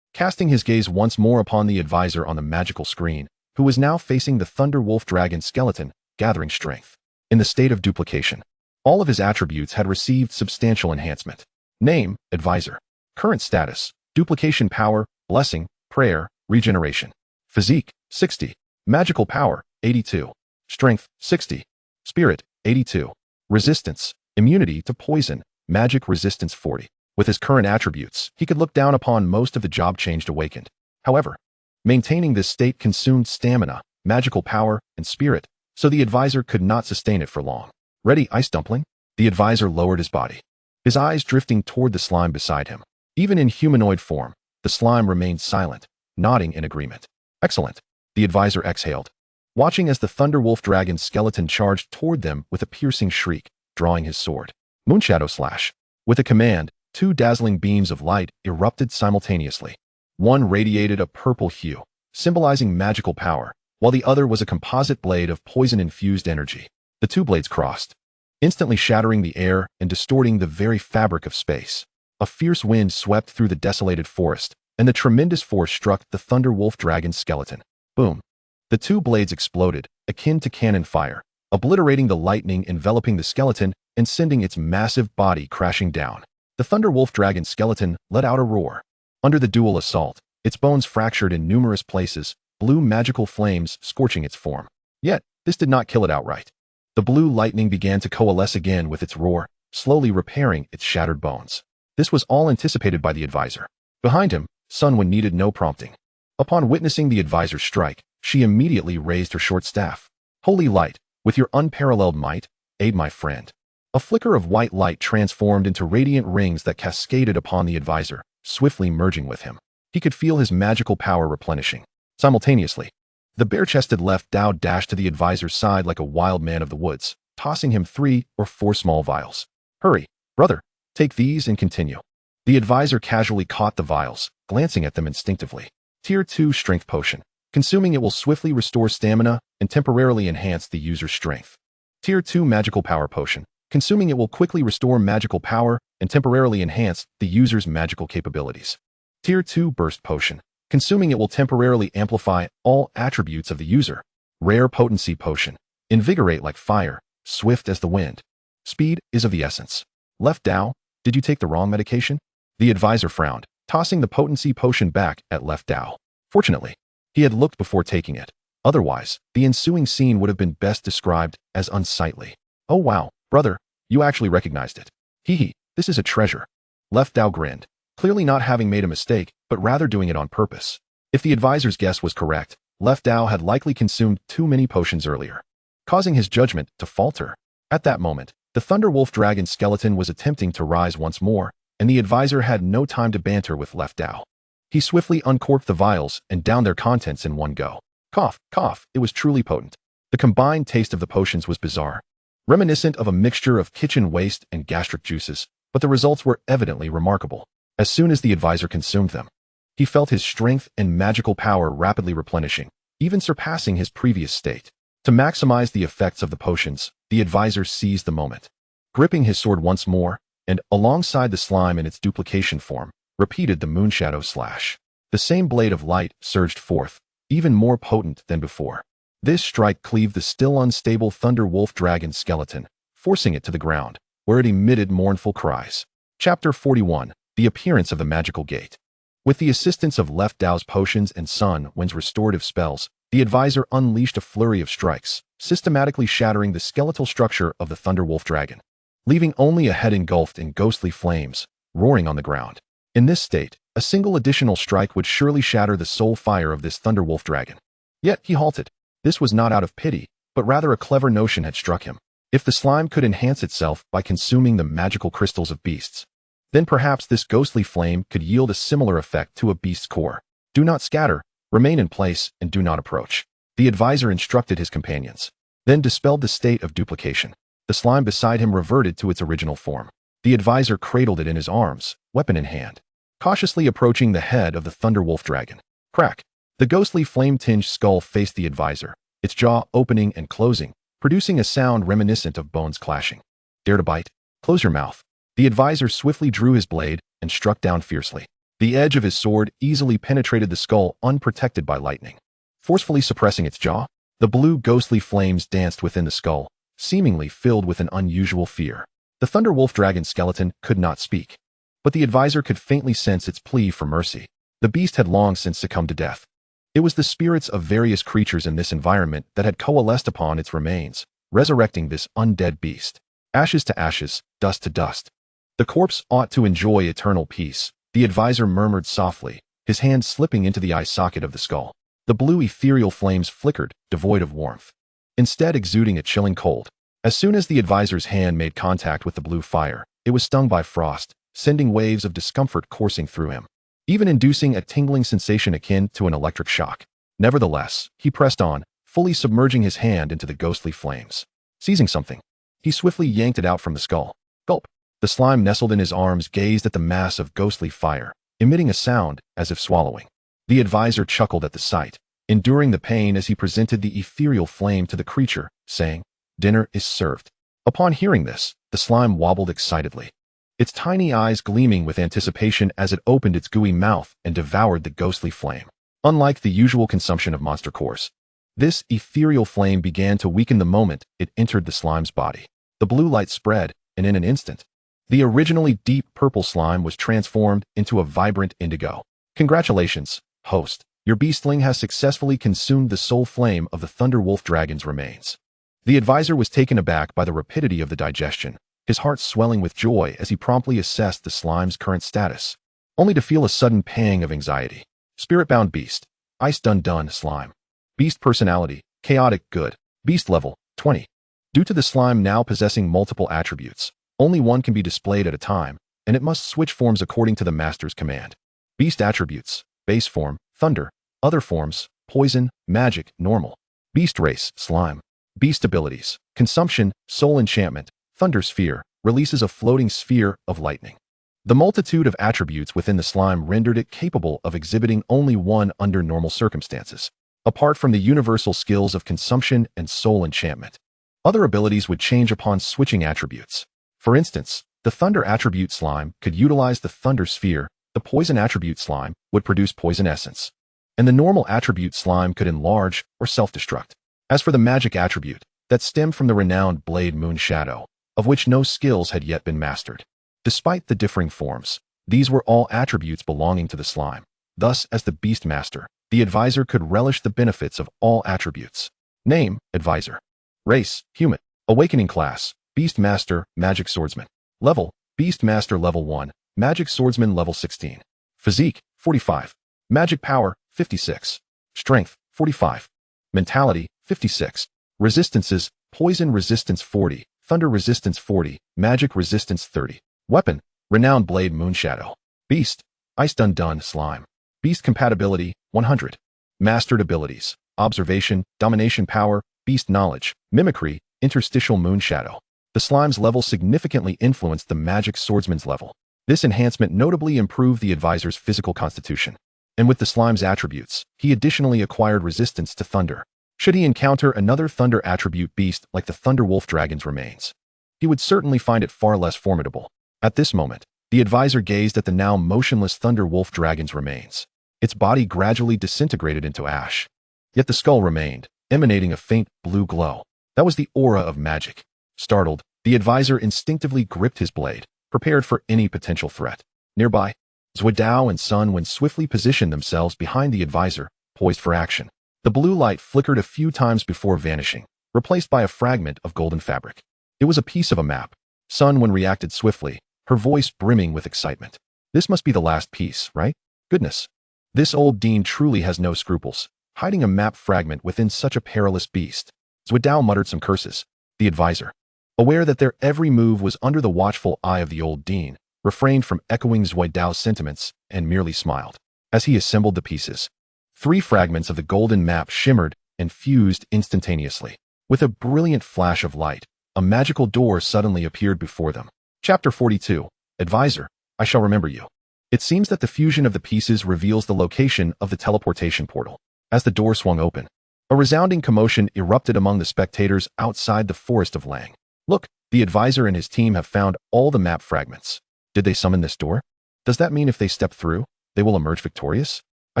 casting his gaze once more upon the advisor on the magical screen, who was now facing the Thunder Wolf Dragon skeleton, gathering strength. In the state of duplication, all of his attributes had received substantial enhancement. Name, advisor. Current status, duplication power, blessing, prayer, regeneration. Physique, 60. Magical power, 82. Strength, 60. Spirit, 82. Resistance, immunity to poison, magic resistance 40. With his current attributes, he could look down upon most of the job-changed awakened. However, maintaining this state consumed stamina, magical power, and spirit, so the advisor could not sustain it for long. Ready, ice dumpling? The advisor lowered his body, his eyes drifting toward the slime beside him. Even in humanoid form, the slime remained silent, nodding in agreement. Excellent. The advisor exhaled, watching as the Thunder Wolf Dragon skeleton charged toward them with a piercing shriek, drawing his sword. Moonshadow slash. With a command, two dazzling beams of light erupted simultaneously. One radiated a purple hue, symbolizing magical power, while the other was a composite blade of poison-infused energy. The two blades crossed, instantly shattering the air and distorting the very fabric of space. A fierce wind swept through the desolated forest, and the tremendous force struck the Thunder Wolf Dragon's skeleton. Boom. The two blades exploded, akin to cannon fire, obliterating the lightning enveloping the skeleton and sending its massive body crashing down. The Thunder Wolf Dragon skeleton let out a roar. Under the dual assault, its bones fractured in numerous places, blue magical flames scorching its form. Yet, this did not kill it outright. The blue lightning began to coalesce again with its roar, slowly repairing its shattered bones. This was all anticipated by the advisor. Behind him, Sun Wen needed no prompting. Upon witnessing the advisor's strike, she immediately raised her short staff. Holy light, with your unparalleled might, aid my friend. A flicker of white light transformed into radiant rings that cascaded upon the advisor, swiftly merging with him. He could feel his magical power replenishing. Simultaneously, the bare-chested Left Dao dashed to the advisor's side like a wild man of the woods, tossing him 3 or 4 small vials. "Hurry, brother, take these and continue." The advisor casually caught the vials, glancing at them instinctively. Tier 2 Strength Potion. Consuming it will swiftly restore stamina and temporarily enhance the user's strength. Tier 2 Magical Power Potion. Consuming it will quickly restore magical power and temporarily enhance the user's magical capabilities. Tier 2 Burst Potion. Consuming it will temporarily amplify all attributes of the user. Rare Potency Potion. Invigorate like fire, swift as the wind. Speed is of the essence. Left Dao, did you take the wrong medication? The advisor frowned, tossing the potency potion back at Left Dao. Fortunately, he had looked before taking it. Otherwise, the ensuing scene would have been best described as unsightly. "Oh wow, brother, you actually recognized it. Hee, this is a treasure." Left Dao grinned, clearly not having made a mistake, but rather doing it on purpose. If the advisor's guess was correct, Left Dao had likely consumed too many potions earlier, causing his judgment to falter. At that moment, the Thunderwolf Dragon skeleton was attempting to rise once more, and the advisor had no time to banter with Left Dao. He swiftly uncorked the vials and downed their contents in one go. Cough, cough, it was truly potent. The combined taste of the potions was bizarre, reminiscent of a mixture of kitchen waste and gastric juices, but the results were evidently remarkable. As soon as the advisor consumed them, he felt his strength and magical power rapidly replenishing, even surpassing his previous state. To maximize the effects of the potions, the advisor seized the moment. Gripping his sword once more, and alongside the slime in its duplication form, repeated the Moonshadow Slash. The same blade of light surged forth, even more potent than before. This strike cleaved the still unstable Thunder Wolf Dragon skeleton, forcing it to the ground, where it emitted mournful cries. Chapter 41. The Appearance of the Magical Gate. With the assistance of Left Dao's potions and Sun Wind's restorative spells, the advisor unleashed a flurry of strikes, systematically shattering the skeletal structure of the Thunder Wolf Dragon, leaving only a head engulfed in ghostly flames, roaring on the ground. In this state, a single additional strike would surely shatter the soul fire of this Thunder Wolf Dragon. Yet he halted. This was not out of pity, but rather a clever notion had struck him. If the slime could enhance itself by consuming the magical crystals of beasts, then perhaps this ghostly flame could yield a similar effect to a beast's core. "Do not scatter, remain in place, and do not approach," the advisor instructed his companions, then dispelled the state of duplication. The slime beside him reverted to its original form. The advisor cradled it in his arms, weapon in hand, cautiously approaching the head of the Thunder Wolf Dragon. Crack! The ghostly flame-tinged skull faced the advisor, its jaw opening and closing, producing a sound reminiscent of bones clashing. "Dare to bite? Close your mouth." The advisor swiftly drew his blade and struck down fiercely. The edge of his sword easily penetrated the skull unprotected by lightning. Forcefully suppressing its jaw, the blue ghostly flames danced within the skull, seemingly filled with an unusual fear. The Thunder Wolf Dragon skeleton could not speak, but the advisor could faintly sense its plea for mercy. The beast had long since succumbed to death. It was the spirits of various creatures in this environment that had coalesced upon its remains, resurrecting this undead beast. Ashes to ashes, dust to dust. The corpse ought to enjoy eternal peace, the advisor murmured softly, his hand slipping into the eye socket of the skull. The blue ethereal flames flickered, devoid of warmth, instead exuding a chilling cold. As soon as the advisor's hand made contact with the blue fire, it was stung by frost, sending waves of discomfort coursing through him, even inducing a tingling sensation akin to an electric shock. Nevertheless, he pressed on, fully submerging his hand into the ghostly flames. Seizing something, he swiftly yanked it out from the skull. Gulp! The slime nestled in his arms gazed at the mass of ghostly fire, emitting a sound as if swallowing. The advisor chuckled at the sight, enduring the pain as he presented the ethereal flame to the creature, saying, "Dinner is served." Upon hearing this, the slime wobbled excitedly, its tiny eyes gleaming with anticipation as it opened its gooey mouth and devoured the ghostly flame. Unlike the usual consumption of monster cores, this ethereal flame began to weaken the moment it entered the slime's body. The blue light spread, and in an instant, the originally deep purple slime was transformed into a vibrant indigo. "Congratulations, host. Your beastling has successfully consumed the soul flame of the Thunder Wolf Dragon's remains." The advisor was taken aback by the rapidity of the digestion, his heart swelling with joy as he promptly assessed the slime's current status, only to feel a sudden pang of anxiety. Spirit-bound beast. Ice dun slime. Beast personality, chaotic good. Beast level, 20. Due to the slime now possessing multiple attributes, only one can be displayed at a time, and it must switch forms according to the master's command. Beast attributes: base form, thunder; other forms, poison, magic, normal. Beast race, slime. Beast abilities: consumption, soul enchantment, thunder sphere, releases a floating sphere of lightning. The multitude of attributes within the slime rendered it capable of exhibiting only one under normal circumstances, apart from the universal skills of consumption and soul enchantment. Other abilities would change upon switching attributes. For instance, the thunder attribute slime could utilize the thunder sphere, the poison attribute slime would produce poison essence, and the normal attribute slime could enlarge or self-destruct. As for the magic attribute, that stemmed from the renowned blade Moon Shadow, of which no skills had yet been mastered. Despite the differing forms, these were all attributes belonging to the slime. Thus, as the Beast Master, the advisor could relish the benefits of all attributes. Name: Advisor. Race: Human. Awakening class: Beast Master, Magic Swordsman. Level: Beast Master Level 1, Magic Swordsman Level 16. Physique: 45. Magic Power: 56. Strength: 45. Mentality: 56. Resistances: Poison Resistance 40, Thunder Resistance 40, Magic Resistance 30. Weapon: Renowned Blade Moonshadow. Beast: Ice Dun Slime. Beast Compatibility: 100. Mastered Abilities: Observation, Domination Power, Beast Knowledge, Mimicry, Interstitial Moonshadow. The slime's level significantly influenced the Magic Swordsman's level. This enhancement notably improved the advisor's physical constitution. And with the slime's attributes, he additionally acquired resistance to thunder. Should he encounter another thunder attribute beast like the Thunder Wolf Dragon's remains, he would certainly find it far less formidable. At this moment, the advisor gazed at the now motionless Thunder Wolf Dragon's remains. Its body gradually disintegrated into ash. Yet the skull remained, emanating a faint blue glow. That was the aura of magic. Startled, the advisor instinctively gripped his blade, prepared for any potential threat. Nearby, Zuidao and Sun Wen swiftly positioned themselves behind the advisor, poised for action. The blue light flickered a few times before vanishing, replaced by a fragment of golden fabric. It was a piece of a map. Sun Wen reacted swiftly, her voice brimming with excitement. This must be the last piece, right? Goodness. This old Dean truly has no scruples, hiding a map fragment within such a perilous beast. Zuidao muttered some curses. The advisor, aware that their every move was under the watchful eye of the old Dean, refrained from echoing Zuidao's sentiments and merely smiled. As he assembled the pieces, 3 fragments of the golden map shimmered and fused instantaneously. With a brilliant flash of light, a magical door suddenly appeared before them. Chapter 42. Advisor, I shall remember you. It seems that the fusion of the pieces reveals the location of the teleportation portal. As the door swung open, a resounding commotion erupted among the spectators outside the forest of Lang. Look, the advisor and his team have found all the map fragments. Did they summon this door? Does that mean if they step through, they will emerge victorious? I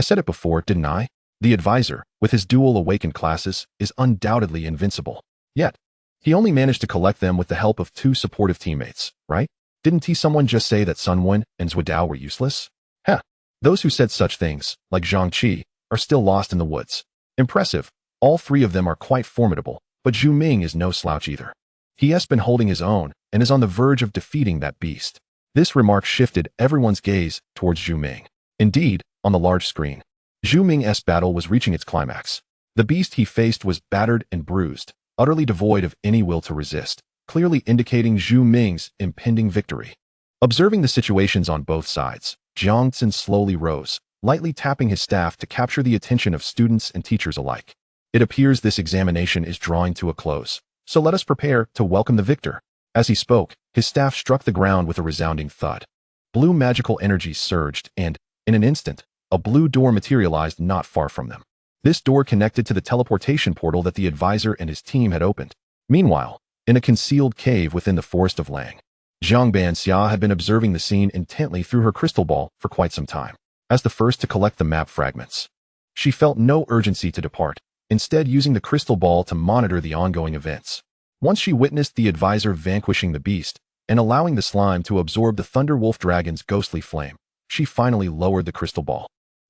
said it before, didn't I? The advisor, with his dual awakened classes, is undoubtedly invincible. Yet, he only managed to collect them with the help of 2 supportive teammates, right? Didn't someone just say that Sun Wen and Zuidao were useless? Heh. Those who said such things, like Zhang Qi, are still lost in the woods. Impressive. All 3 of them are quite formidable, but Zhu Ming is no slouch either. He has been holding his own and is on the verge of defeating that beast. This remark shifted everyone's gaze towards Zhu Ming. Indeed, on the large screen, Zhu Ming's battle was reaching its climax. The beast he faced was battered and bruised, utterly devoid of any will to resist, clearly indicating Zhu Ming's impending victory. Observing the situations on both sides, Jiang Tsin slowly rose, lightly tapping his staff to capture the attention of students and teachers alike. It appears this examination is drawing to a close, so let us prepare to welcome the victor. As he spoke, his staff struck the ground with a resounding thud. Blue magical energy surged and, in an instant, a blue door materialized not far from them. This door connected to the teleportation portal that the advisor and his team had opened. Meanwhile, in a concealed cave within the forest of Lang, Zhang Banxia had been observing the scene intently through her crystal ball for quite some time. As the first to collect the map fragments, she felt no urgency to depart, instead using the crystal ball to monitor the ongoing events. Once she witnessed the advisor vanquishing the beast and allowing the slime to absorb the Thunder Wolf Dragon's ghostly flame, she finally lowered the crystal ball.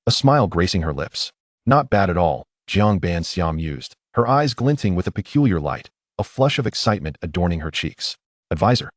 A smile gracing her lips. Not bad at all, Jiang Banxia mused, her eyes glinting with a peculiar light, a flush of excitement adorning her cheeks. Advisor,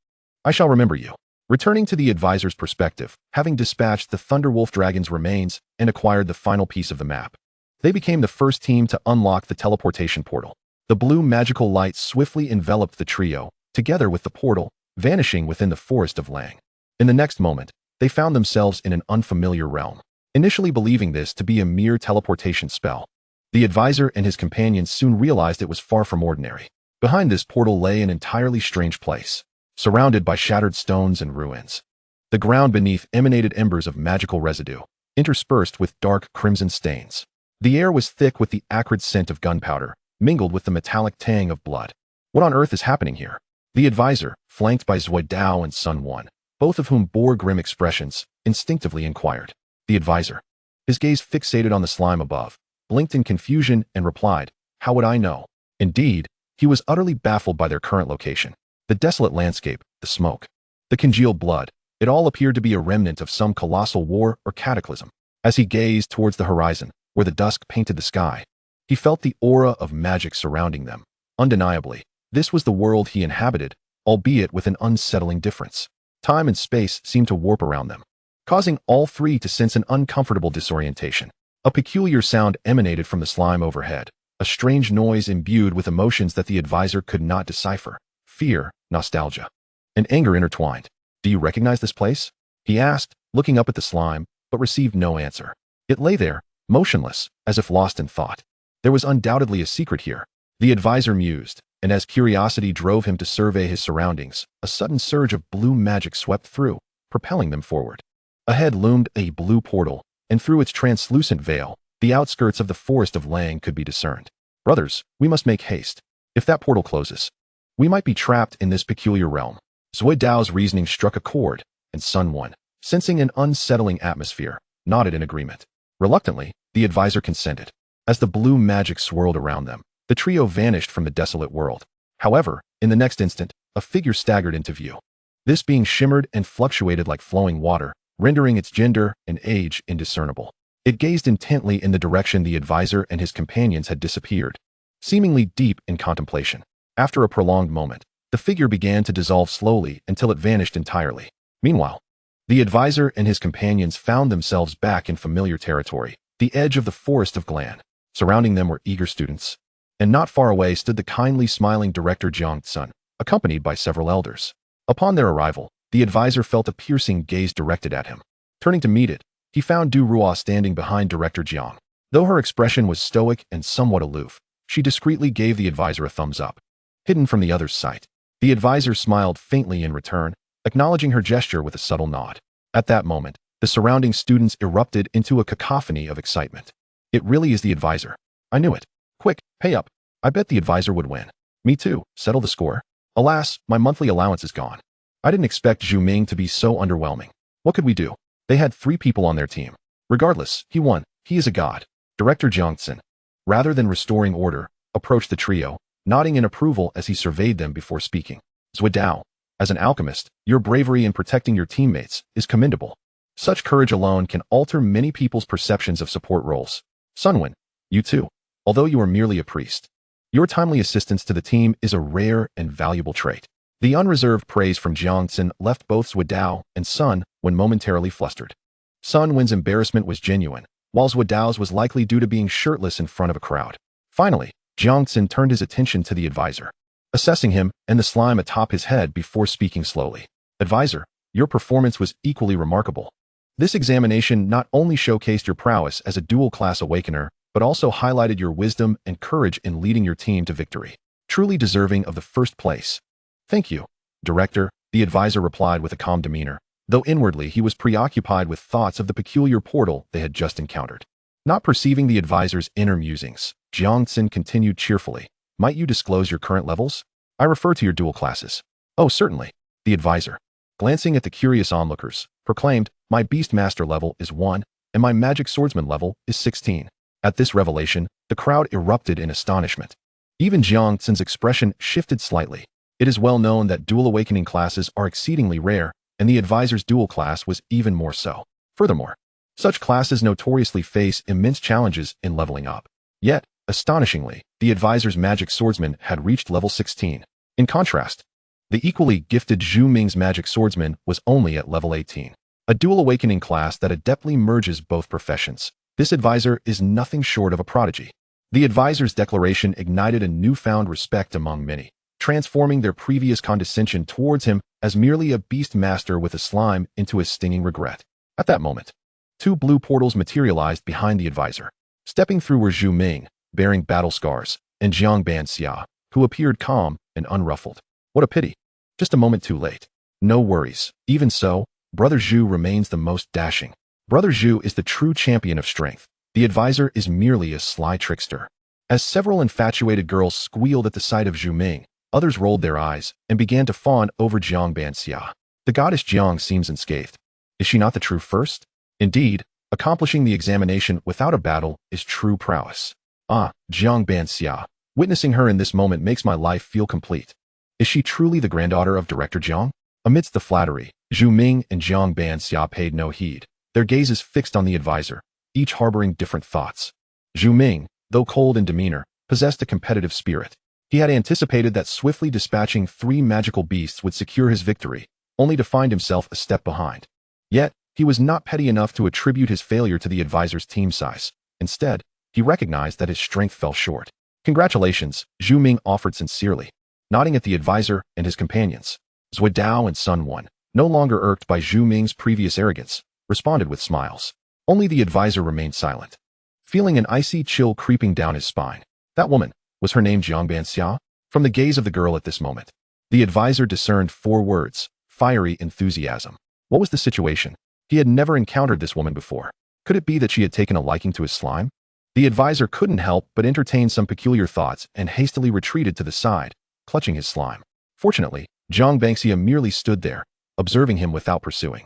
I shall remember you. Returning to the advisor's perspective, having dispatched the Thunder Wolf Dragon's remains and acquired the final piece of the map, they became the first team to unlock the teleportation portal. The blue magical light swiftly enveloped the trio, together with the portal, vanishing within the forest of Lang. In the next moment, they found themselves in an unfamiliar realm. Initially believing this to be a mere teleportation spell, the advisor and his companions soon realized it was far from ordinary. Behind this portal lay an entirely strange place, surrounded by shattered stones and ruins. The ground beneath emanated embers of magical residue, interspersed with dark crimson stains. The air was thick with the acrid scent of gunpowder, mingled with the metallic tang of blood. What on earth is happening here? The advisor, flanked by Zuidao and Sun One, both of whom bore grim expressions, instinctively inquired. The advisor, his gaze fixated on the slime above, blinked in confusion and replied, "How would I know?" Indeed, he was utterly baffled by their current location. The desolate landscape, the smoke, the congealed blood, it all appeared to be a remnant of some colossal war or cataclysm. As he gazed towards the horizon, where the dusk painted the sky, he felt the aura of magic surrounding them. Undeniably, this was the world he inhabited, albeit with an unsettling difference. Time and space seemed to warp around them, causing all three to sense an uncomfortable disorientation. A peculiar sound emanated from the slime overhead, a strange noise imbued with emotions that the advisor could not decipher. Fear, nostalgia, and anger intertwined. "Do you recognize this place?" he asked, looking up at the slime, but received no answer. It lay there, motionless, as if lost in thought. There was undoubtedly a secret here, the advisor mused, and as curiosity drove him to survey his surroundings, a sudden surge of blue magic swept through, propelling them forward. Ahead loomed a blue portal, and through its translucent veil, the outskirts of the forest of Lang could be discerned. "Brothers, we must make haste. If that portal closes, we might be trapped in this peculiar realm." Zuidao's reasoning struck a chord, and Sun One, sensing an unsettling atmosphere, nodded in agreement. Reluctantly, the advisor consented. As the blue magic swirled around them, the trio vanished from the desolate world. However, in the next instant, a figure staggered into view. This being shimmered and fluctuated like flowing water, rendering its gender and age indiscernible. It gazed intently in the direction the advisor and his companions had disappeared, seemingly deep in contemplation. After a prolonged moment, the figure began to dissolve slowly until it vanished entirely. Meanwhile, the advisor and his companions found themselves back in familiar territory, the edge of the forest of Glan. Surrounding them were eager students, and not far away stood the kindly smiling director Jiang-sun, accompanied by several elders. Upon their arrival, the advisor felt a piercing gaze directed at him. Turning to meet it, he found Du Ruo standing behind Director Jiang. Though her expression was stoic and somewhat aloof, she discreetly gave the advisor a thumbs up. Hidden from the other's sight, the advisor smiled faintly in return, acknowledging her gesture with a subtle nod. At that moment, the surrounding students erupted into a cacophony of excitement. "It really is the advisor. I knew it. Quick, pay up. I bet the advisor would win." "Me too. Settle the score." "Alas, my monthly allowance is gone." "I didn't expect Zhu Ming to be so underwhelming." "What could we do?" They had 3 people on their team. "Regardless, he won. He is a god." Director Jiangsun, rather than restoring order, approached the trio, nodding in approval as he surveyed them before speaking. "Zuidao, as an alchemist, your bravery in protecting your teammates is commendable. Such courage alone can alter many people's perceptions of support roles. Sunwin, you too, although you are merely a priest. Your timely assistance to the team is a rare and valuable trait." The unreserved praise from Jiangsun left both Zuidao and Sun Wen momentarily flustered. Sun Wen's embarrassment was genuine, while Zuidao's was likely due to being shirtless in front of a crowd. Finally, Jiangsun turned his attention to the advisor, assessing him and the slime atop his head before speaking slowly. "Advisor, your performance was equally remarkable. This examination not only showcased your prowess as a dual-class awakener, but also highlighted your wisdom and courage in leading your team to victory. Truly deserving of the first place." "Thank you, Director," the advisor replied with a calm demeanor, though inwardly he was preoccupied with thoughts of the peculiar portal they had just encountered. Not perceiving the advisor's inner musings, Jiangsun continued cheerfully. "Might you disclose your current levels? I refer to your dual classes." "Oh, certainly," the advisor, glancing at the curious onlookers, proclaimed, "My Beast Master level is 1, and my Magic Swordsman level is 16. At this revelation, the crowd erupted in astonishment. Even Jiangsun's expression shifted slightly. It is well known that dual awakening classes are exceedingly rare, and the advisor's dual class was even more so. Furthermore, such classes notoriously face immense challenges in leveling up. Yet, astonishingly, the advisor's Magic Swordsman had reached level 16. In contrast, the equally gifted Zhu Ming's Magic Swordsman was only at level 18. A dual awakening class that adeptly merges both professions. This advisor is nothing short of a prodigy. The advisor's declaration ignited a newfound respect among many. transforming their previous condescension towards him as merely a beast master with a slime into a stinging regret. At that moment, two blue portals materialized behind the advisor. Stepping through were Zhu Ming, bearing battle scars, and Jiang Banxia, who appeared calm and unruffled. What a pity. Just a moment too late. No worries. Even so, Brother Zhu remains the most dashing. Brother Zhu is the true champion of strength. The advisor is merely a sly trickster. As several infatuated girls squealed at the sight of Zhu Ming, others rolled their eyes and began to fawn over Jiang Banxia. The goddess Jiang seems unscathed. Is she not the true first? Indeed, accomplishing the examination without a battle is true prowess. Ah, Jiang Banxia. Witnessing her in this moment makes my life feel complete. Is she truly the granddaughter of Director Jiang? Amidst the flattery, Zhu Ming and Jiang Banxia paid no heed, their gazes fixed on the advisor, each harboring different thoughts. Zhu Ming, though cold in demeanor, possessed a competitive spirit. He had anticipated that swiftly dispatching 3 magical beasts would secure his victory, only to find himself a step behind. Yet, he was not petty enough to attribute his failure to the advisor's team size. Instead, he recognized that his strength fell short. Congratulations, Zhu Ming offered sincerely, nodding at the advisor and his companions. Zui Dao and Sun Wan, no longer irked by Zhu Ming's previous arrogance, responded with smiles. Only the advisor remained silent, feeling an icy chill creeping down his spine. That woman, was her name Jiang Banxia? From the gaze of the girl at this moment, the advisor discerned 4 words: fiery enthusiasm. What was the situation? He had never encountered this woman before. Could it be that she had taken a liking to his slime? The advisor couldn't help but entertain some peculiar thoughts and hastily retreated to the side, clutching his slime. Fortunately, Jiang Banxia merely stood there, observing him without pursuing,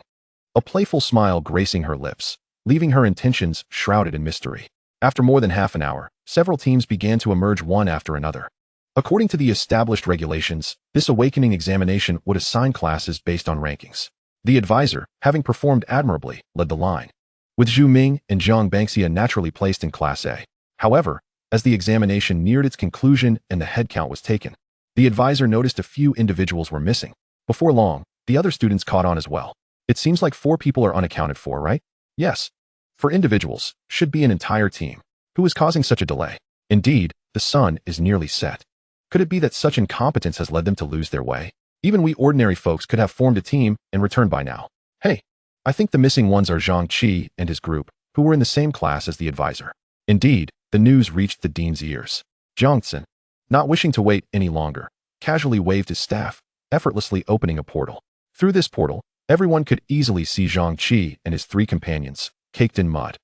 a playful smile gracing her lips, leaving her intentions shrouded in mystery. After more than half an hour, several teams began to emerge one after another. According to the established regulations, this awakening examination would assign classes based on rankings. The advisor, having performed admirably, led the line, with Zhu Ming and Jiang Banxia naturally placed in Class A. However, as the examination neared its conclusion and the head count was taken, the advisor noticed a few individuals were missing. Before long, the other students caught on as well. It seems like 4 people are unaccounted for, right? Yes. For individuals, should be an entire team. Who is causing such a delay? Indeed, the sun is nearly set. Could it be that such incompetence has led them to lose their way? Even we ordinary folks could have formed a team and returned by now. Hey, I think the missing ones are Zhang Qi and his group, who were in the same class as the advisor. Indeed, the news reached the dean's ears. Jiang Tsin, not wishing to wait any longer, casually waved his staff, effortlessly opening a portal. Through this portal, everyone could easily see Zhang Qi and his 3 companions, caked in mud,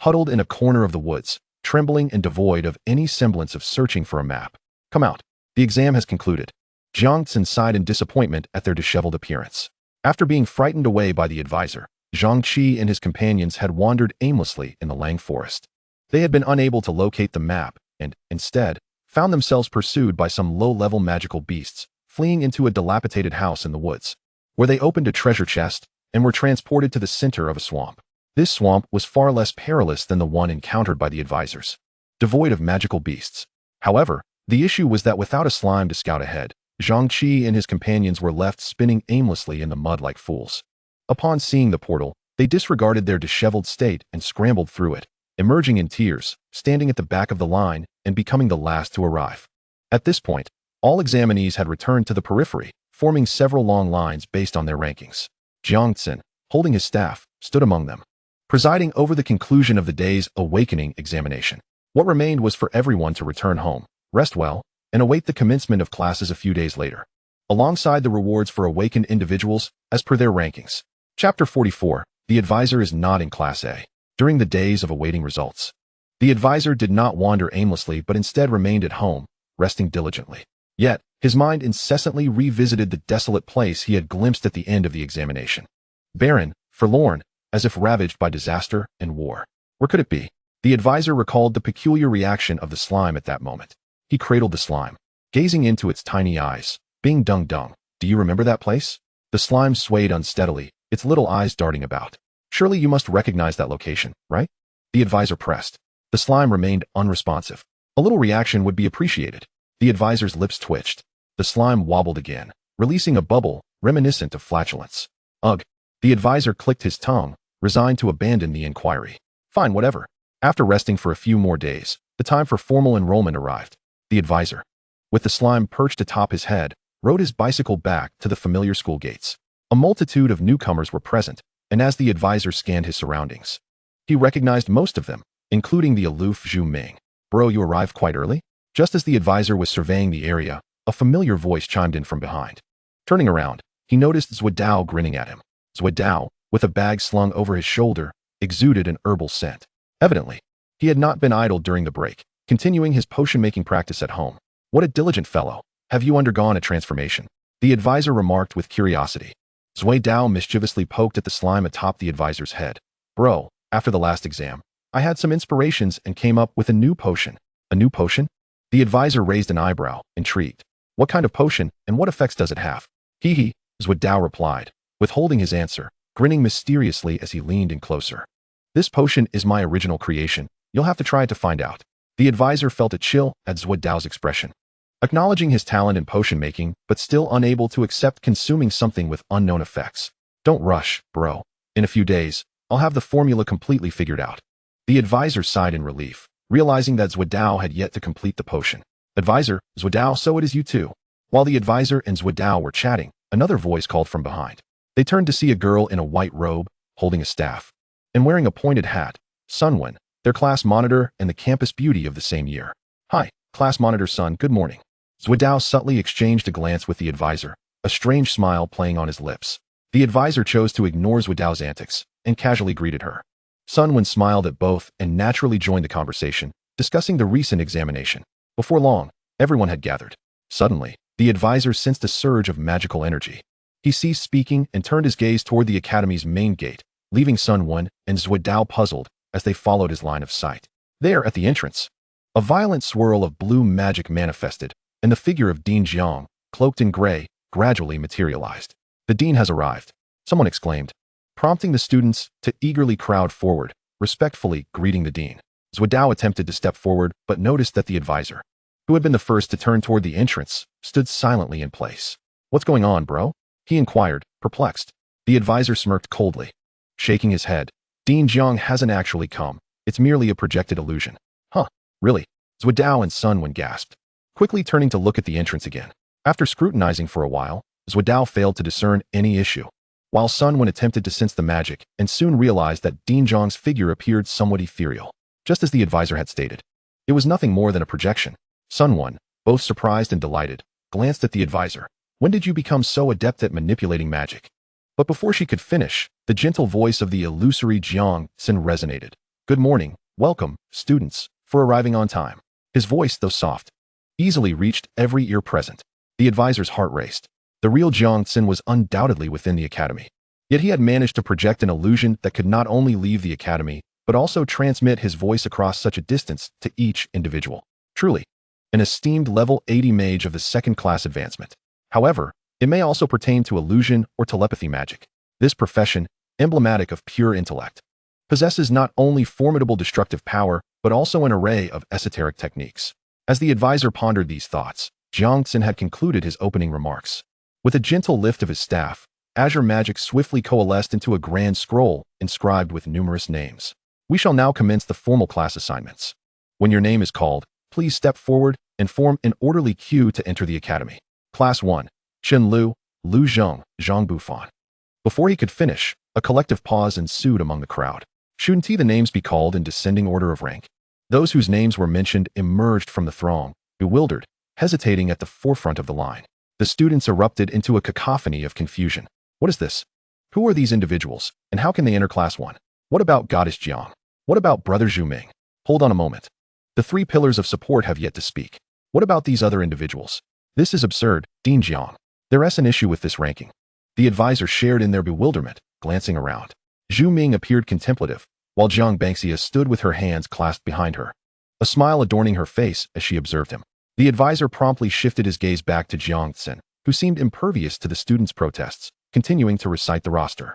huddled in a corner of the woods, trembling and devoid of any semblance of searching for a map. Come out. The exam has concluded. Jiang Tsin sighed in disappointment at their disheveled appearance. After being frightened away by the advisor, Zhang Qi and his companions had wandered aimlessly in the Lang forest. They had been unable to locate the map and, instead, found themselves pursued by some low-level magical beasts, fleeing into a dilapidated house in the woods, where they opened a treasure chest and were transported to the center of a swamp. This swamp was far less perilous than the one encountered by the advisors, devoid of magical beasts. However, the issue was that without a slime to scout ahead, Zhang Qi and his companions were left spinning aimlessly in the mud like fools. Upon seeing the portal, they disregarded their disheveled state and scrambled through it, emerging in tears, standing at the back of the line, and becoming the last to arrive. At this point, all examinees had returned to the periphery, forming several long lines based on their rankings. Jiang Tsin, holding his staff, stood among them, presiding over the conclusion of the day's awakening examination. What remained was for everyone to return home, rest well, and await the commencement of classes a few days later, alongside the rewards for awakened individuals as per their rankings. Chapter 44. The advisor is not in Class A. During the days of awaiting results, the advisor did not wander aimlessly but instead remained at home, resting diligently. Yet, his mind incessantly revisited the desolate place he had glimpsed at the end of the examination. Barren, forlorn, as if ravaged by disaster and war. Where could it be? The advisor recalled the peculiar reaction of the slime at that moment. He cradled the slime, gazing into its tiny eyes. Bing dung dung. Do you remember that place? The slime swayed unsteadily, its little eyes darting about. Surely you must recognize that location, right? The advisor pressed. The slime remained unresponsive. A little reaction would be appreciated. The advisor's lips twitched. The slime wobbled again, releasing a bubble reminiscent of flatulence. Ugh. The advisor clicked his tongue, resigned to abandon the inquiry. Fine, whatever. After resting for a few more days, the time for formal enrollment arrived. The advisor, with the slime perched atop his head, rode his bicycle back to the familiar school gates. A multitude of newcomers were present, and as the advisor scanned his surroundings, he recognized most of them, including the aloof Zhu Ming. "Bro, you arrived quite early?" Just as the advisor was surveying the area, a familiar voice chimed in from behind. Turning around, he noticed Zuidao grinning at him. Zuidao, with a bag slung over his shoulder, exuded an herbal scent. Evidently, he had not been idle during the break, continuing his potion-making practice at home. "What a diligent fellow. Have you undergone a transformation?" the advisor remarked with curiosity. Zuidao mischievously poked at the slime atop the advisor's head. "Bro, after the last exam, I had some inspirations and came up with a new potion." "A new potion?" The advisor raised an eyebrow, intrigued. "What kind of potion, and what effects does it have?" "Hee hee," Zuidao replied, withholding his answer, grinning mysteriously as he leaned in closer. "This potion is my original creation. You'll have to try it to find out." The advisor felt a chill at Zuidao's expression. Acknowledging his talent in potion making, but still unable to accept consuming something with unknown effects. "Don't rush, bro. In a few days, I'll have the formula completely figured out." The advisor sighed in relief, realizing that Zuidao had yet to complete the potion. "Advisor, Zuidao, so it is you too." While the advisor and Zuidao were chatting, another voice called from behind. They turned to see a girl in a white robe, holding a staff, and wearing a pointed hat, Sunwin, their class monitor and the campus beauty of the same year. "Hi, class monitor Sun, good morning." Zuidao subtly exchanged a glance with the advisor, a strange smile playing on his lips. The advisor chose to ignore Zuidao's antics and casually greeted her. Sunwin smiled at both and naturally joined the conversation, discussing the recent examination. Before long, everyone had gathered. Suddenly, the advisor sensed a surge of magical energy. He ceased speaking and turned his gaze toward the academy's main gate, leaving Sunwin and Zuidao puzzled as they followed his line of sight. There, at the entrance, a violent swirl of blue magic manifested, and the figure of Dean Jiang, cloaked in gray, gradually materialized. "The dean has arrived," someone exclaimed, prompting the students to eagerly crowd forward, respectfully greeting the dean. Zuidao attempted to step forward but noticed that the advisor, who had been the first to turn toward the entrance, stood silently in place. "What's going on, bro?" he inquired, perplexed. The advisor smirked coldly, shaking his head. "Dean Jiang hasn't actually come. It's merely a projected illusion." "Huh, really?" Zuidao and Sunwin gasped, quickly turning to look at the entrance again. After scrutinizing for a while, Zuidao failed to discern any issue, while Sunwin attempted to sense the magic and soon realized that Dean Jiang's figure appeared somewhat ethereal, just as the advisor had stated. It was nothing more than a projection. Sunwin, both surprised and delighted, glanced at the advisor. "When did you become so adept at manipulating magic?" But before she could finish, the gentle voice of the illusory Jiang Xin resonated. "Good morning, welcome, students, for arriving on time." His voice, though soft, easily reached every ear present. The advisor's heart raced. The real Jiang Xin was undoubtedly within the academy. Yet he had managed to project an illusion that could not only leave the academy, but also transmit his voice across such a distance to each individual. Truly, an esteemed level 80 mage of the second class advancement. However, it may also pertain to illusion or telepathy magic. This profession, emblematic of pure intellect, possesses not only formidable destructive power, but also an array of esoteric techniques. As the advisor pondered these thoughts, Jiang Xin had concluded his opening remarks. With a gentle lift of his staff, azure magic swiftly coalesced into a grand scroll inscribed with numerous names. "We shall now commence the formal class assignments. When your name is called, please step forward and form an orderly queue to enter the academy. Class 1, Chen Lu, Lu Zheng, Zhang Bufan." Before he could finish, a collective pause ensued among the crowd. Shouldn't the names be called in descending order of rank? Those whose names were mentioned emerged from the throng, bewildered, hesitating at the forefront of the line. The students erupted into a cacophony of confusion. What is this? Who are these individuals, and how can they enter Class 1? What about Goddess Jiang? What about Brother Zhu Ming? Hold on a moment. The three pillars of support have yet to speak. What about these other individuals? This is absurd, Dean Jiang. There is an issue with this ranking. The advisor shared in their bewilderment, glancing around. Zhu Ming appeared contemplative, while Jiang Bangxia stood with her hands clasped behind her, a smile adorning her face as she observed him. The advisor promptly shifted his gaze back to Jiang Xin, who seemed impervious to the students' protests, continuing to recite the roster.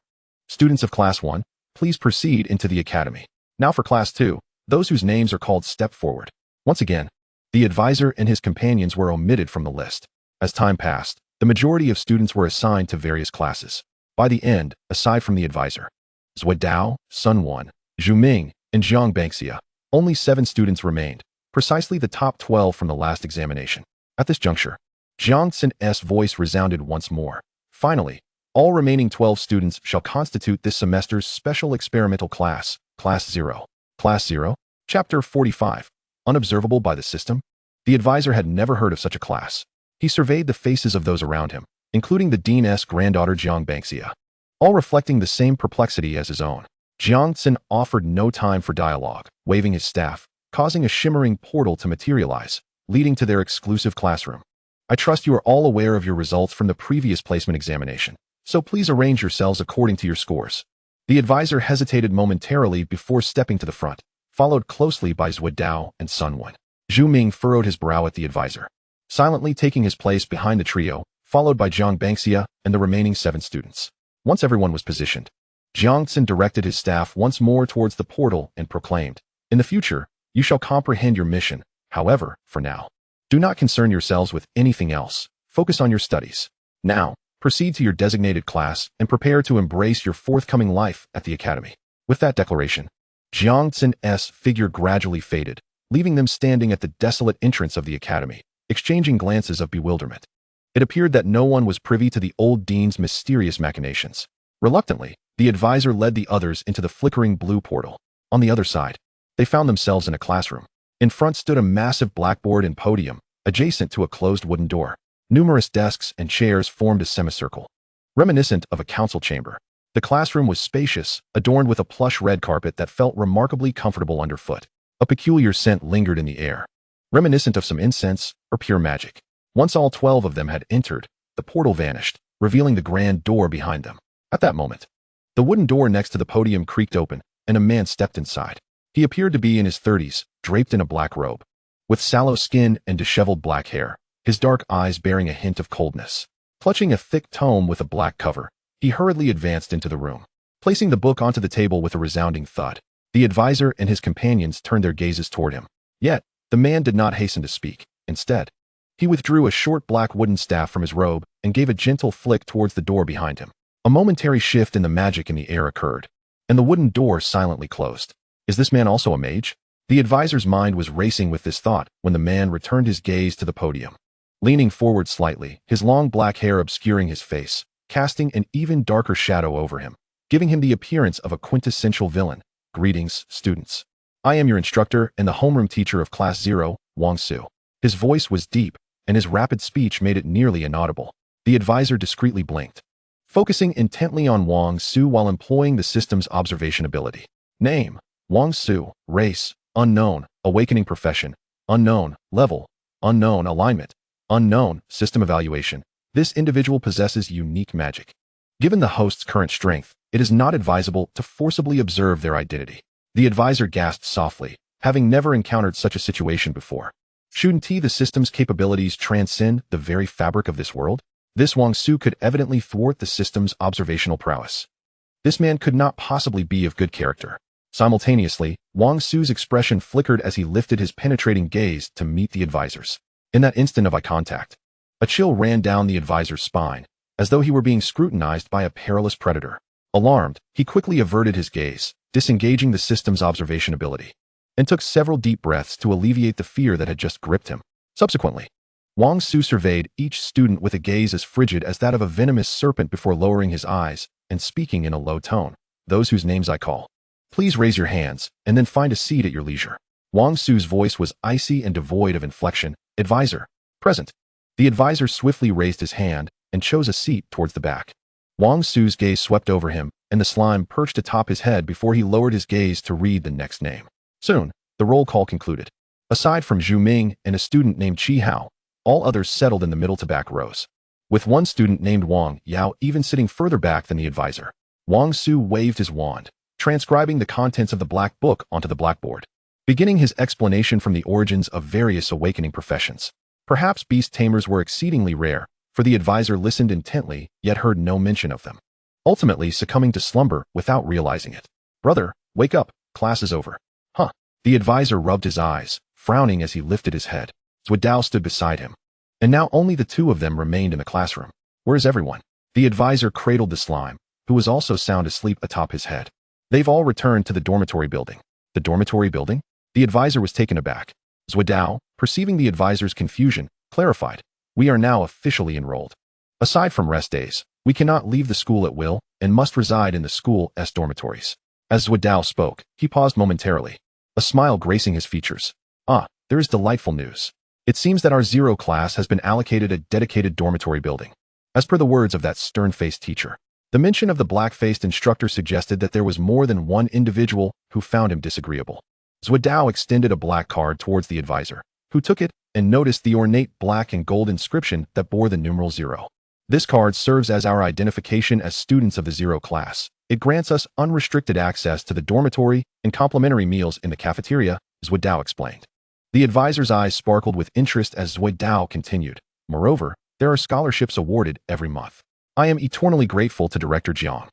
"Students of Class 1, please proceed into the academy. Now for Class 2, those whose names are called step forward." Once again, the advisor and his companions were omitted from the list. As time passed, the majority of students were assigned to various classes. By the end, aside from the advisor, Zuidao, Sunwon, Zhu Ming, and Jiang Bangxia, only 7 students remained, precisely the top 12 from the last examination. At this juncture, Jiang Tsin's voice resounded once more. Finally, all remaining 12 students shall constitute this semester's special experimental class, Class 0. Class 0? Chapter 45. Unobservable by the system? The advisor had never heard of such a class. He surveyed the faces of those around him, including the dean's granddaughter Jiang Bangxia, all reflecting the same perplexity as his own. Jiang Tsin offered no time for dialogue, waving his staff, causing a shimmering portal to materialize, leading to their exclusive classroom. I trust you are all aware of your results from the previous placement examination, so please arrange yourselves according to your scores. The advisor hesitated momentarily before stepping to the front, followed closely by Zhuo Dao and Sun Wen. Zhu Ming furrowed his brow at the advisor, silently taking his place behind the trio, followed by Jiang Bangxia and the remaining 7 students. Once everyone was positioned, Jiang Tsin directed his staff once more towards the portal and proclaimed, "In the future, you shall comprehend your mission. However, for now, do not concern yourselves with anything else. Focus on your studies. Now, proceed to your designated class and prepare to embrace your forthcoming life at the academy." With that declaration, Jiang Tsin's figure gradually faded, leaving them standing at the desolate entrance of the academy, exchanging glances of bewilderment. It appeared that no one was privy to the old dean's mysterious machinations. Reluctantly, the advisor led the others into the flickering blue portal. On the other side, they found themselves in a classroom. In front stood a massive blackboard and podium, adjacent to a closed wooden door. Numerous desks and chairs formed a semicircle, reminiscent of a council chamber. The classroom was spacious, adorned with a plush red carpet that felt remarkably comfortable underfoot. A peculiar scent lingered in the air, reminiscent of some incense or pure magic. Once all 12 of them had entered, the portal vanished, revealing the grand door behind them. At that moment, the wooden door next to the podium creaked open, and a man stepped inside. He appeared to be in his 30s, draped in a black robe, with sallow skin and disheveled black hair, his dark eyes bearing a hint of coldness. Clutching a thick tome with a black cover, he hurriedly advanced into the room. Placing the book onto the table with a resounding thud, the advisor and his companions turned their gazes toward him. Yet, the man did not hasten to speak. Instead, he withdrew a short black wooden staff from his robe and gave a gentle flick towards the door behind him. A momentary shift in the magic in the air occurred, and the wooden door silently closed. Is this man also a mage? The advisor's mind was racing with this thought when the man returned his gaze to the podium. Leaning forward slightly, his long black hair obscuring his face, casting an even darker shadow over him, giving him the appearance of a quintessential villain. "Greetings, students. I am your instructor and the homeroom teacher of Class 0, Wang Su." His voice was deep, and his rapid speech made it nearly inaudible. The advisor discreetly blinked, focusing intently on Wang Su while employing the system's observation ability. Name: Wang Su. Race: unknown. Awakening profession: unknown. Level: unknown. Alignment: unknown. System evaluation: this individual possesses unique magic. Given the host's current strength, it is not advisable to forcibly observe their identity. The advisor gasped softly, having never encountered such a situation before. Shouldn't the system's capabilities transcend the very fabric of this world? This Wang Su could evidently thwart the system's observational prowess. This man could not possibly be of good character. Simultaneously, Wang Su's expression flickered as he lifted his penetrating gaze to meet the advisor's. In that instant of eye contact, a chill ran down the advisor's spine, as though he were being scrutinized by a perilous predator. Alarmed, he quickly averted his gaze, disengaging the system's observation ability, and took several deep breaths to alleviate the fear that had just gripped him. Subsequently, Wang Su surveyed each student with a gaze as frigid as that of a venomous serpent before lowering his eyes and speaking in a low tone. "Those whose names I call, please raise your hands and then find a seat at your leisure." Wang Su's voice was icy and devoid of inflection. "Advisor, present." The advisor swiftly raised his hand and chose a seat towards the back. Wang Su's gaze swept over him, and the slime perched atop his head before he lowered his gaze to read the next name. Soon, the roll call concluded. Aside from Zhu Ming and a student named Qi Hao, all others settled in the middle to back rows, with one student named Wang Yao even sitting further back than the advisor. Wang Su waved his wand, transcribing the contents of the black book onto the blackboard, beginning his explanation from the origins of various awakening professions. Perhaps beast tamers were exceedingly rare, for the advisor listened intently yet heard no mention of them, ultimately succumbing to slumber without realizing it. "Brother, wake up, class is over." "Huh." The advisor rubbed his eyes, frowning as he lifted his head. Zhuo Dao stood beside him, and now only the two of them remained in the classroom. "Where's everyone?" The advisor cradled the slime, who was also sound asleep atop his head. "They've all returned to the dormitory building." "The dormitory building?" The advisor was taken aback. Zhuo Dao, perceiving the advisor's confusion, clarified, "We are now officially enrolled. Aside from rest days, we cannot leave the school at will and must reside in the school's dormitories." As Zhuodao spoke, he paused momentarily, a smile gracing his features. "Ah, there is delightful news. It seems that our Zero class has been allocated a dedicated dormitory building." As per the words of that stern-faced teacher, the mention of the black-faced instructor suggested that there was more than one individual who found him disagreeable. Zhuodao extended a black card towards the advisor, who took it and noticed the ornate black and gold inscription that bore the numeral 0. "This card serves as our identification as students of the Zero class. It grants us unrestricted access to the dormitory and complimentary meals in the cafeteria," Zhuodao explained. The advisor's eyes sparkled with interest as Zhuodao continued, "Moreover, there are scholarships awarded every month. I am eternally grateful to Director Jiang.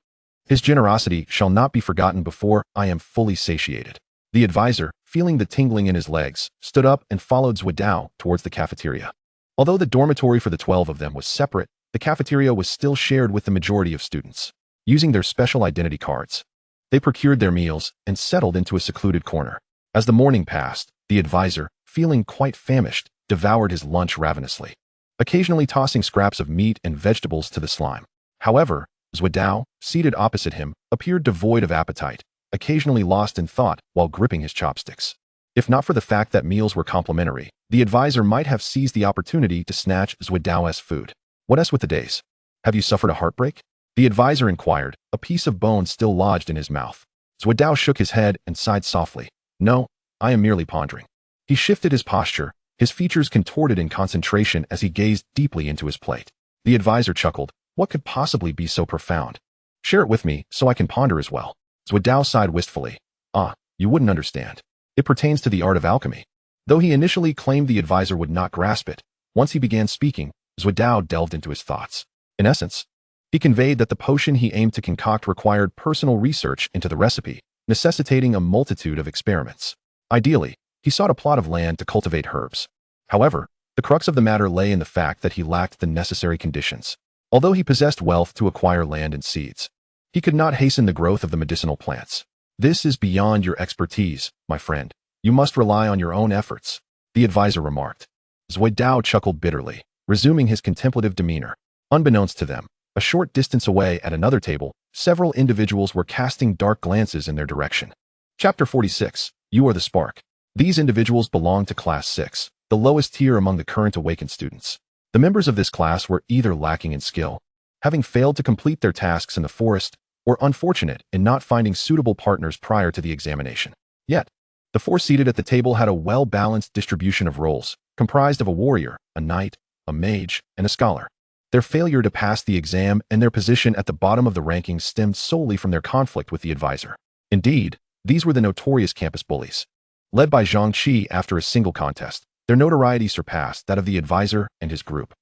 His generosity shall not be forgotten before I am fully satiated." The advisor, feeling the tingling in his legs, stood up and followed Zhuodao towards the cafeteria. Although the dormitory for the 12 of them was separate, the cafeteria was still shared with the majority of students. Using their special identity cards, they procured their meals and settled into a secluded corner. As the morning passed, the advisor, feeling quite famished, devoured his lunch ravenously, occasionally tossing scraps of meat and vegetables to the slime. However, Zhuodao, seated opposite him, appeared devoid of appetite, occasionally lost in thought while gripping his chopsticks. If not for the fact that meals were complimentary, the advisor might have seized the opportunity to snatch Zhuodao's food. "What else with the days? Have you suffered a heartbreak?" the advisor inquired, a piece of bone still lodged in his mouth. Zhuodao shook his head and sighed softly. "No, I am merely pondering." He shifted his posture, his features contorted in concentration as he gazed deeply into his plate. The advisor chuckled. "What could possibly be so profound? Share it with me so I can ponder as well." Zhuodao sighed wistfully. "Ah, you wouldn't understand. It pertains to the art of alchemy." Though he initially claimed the advisor would not grasp it, once he began speaking, Zhuodao delved into his thoughts. In essence, he conveyed that the potion he aimed to concoct required personal research into the recipe, necessitating a multitude of experiments. Ideally, he sought a plot of land to cultivate herbs. However, the crux of the matter lay in the fact that he lacked the necessary conditions. Although he possessed wealth to acquire land and seeds, he could not hasten the growth of the medicinal plants. "This is beyond your expertise, my friend. You must rely on your own efforts," the advisor remarked. Zhuodao chuckled bitterly, resuming his contemplative demeanor. Unbeknownst to them, a short distance away at another table, several individuals were casting dark glances in their direction. Chapter 46. You are the spark. These individuals belonged to Class 6, the lowest tier among the current awakened students. The members of this class were either lacking in skill, having failed to complete their tasks in the forest, or unfortunate in not finding suitable partners prior to the examination. Yet, the four seated at the table had a well-balanced distribution of roles, comprised of a warrior, a knight, a mage, and a scholar. Their failure to pass the exam and their position at the bottom of the rankings stemmed solely from their conflict with the advisor. Indeed, these were the notorious campus bullies. Led by Zhang Qi after a single contest, their notoriety surpassed that of the advisor and his group.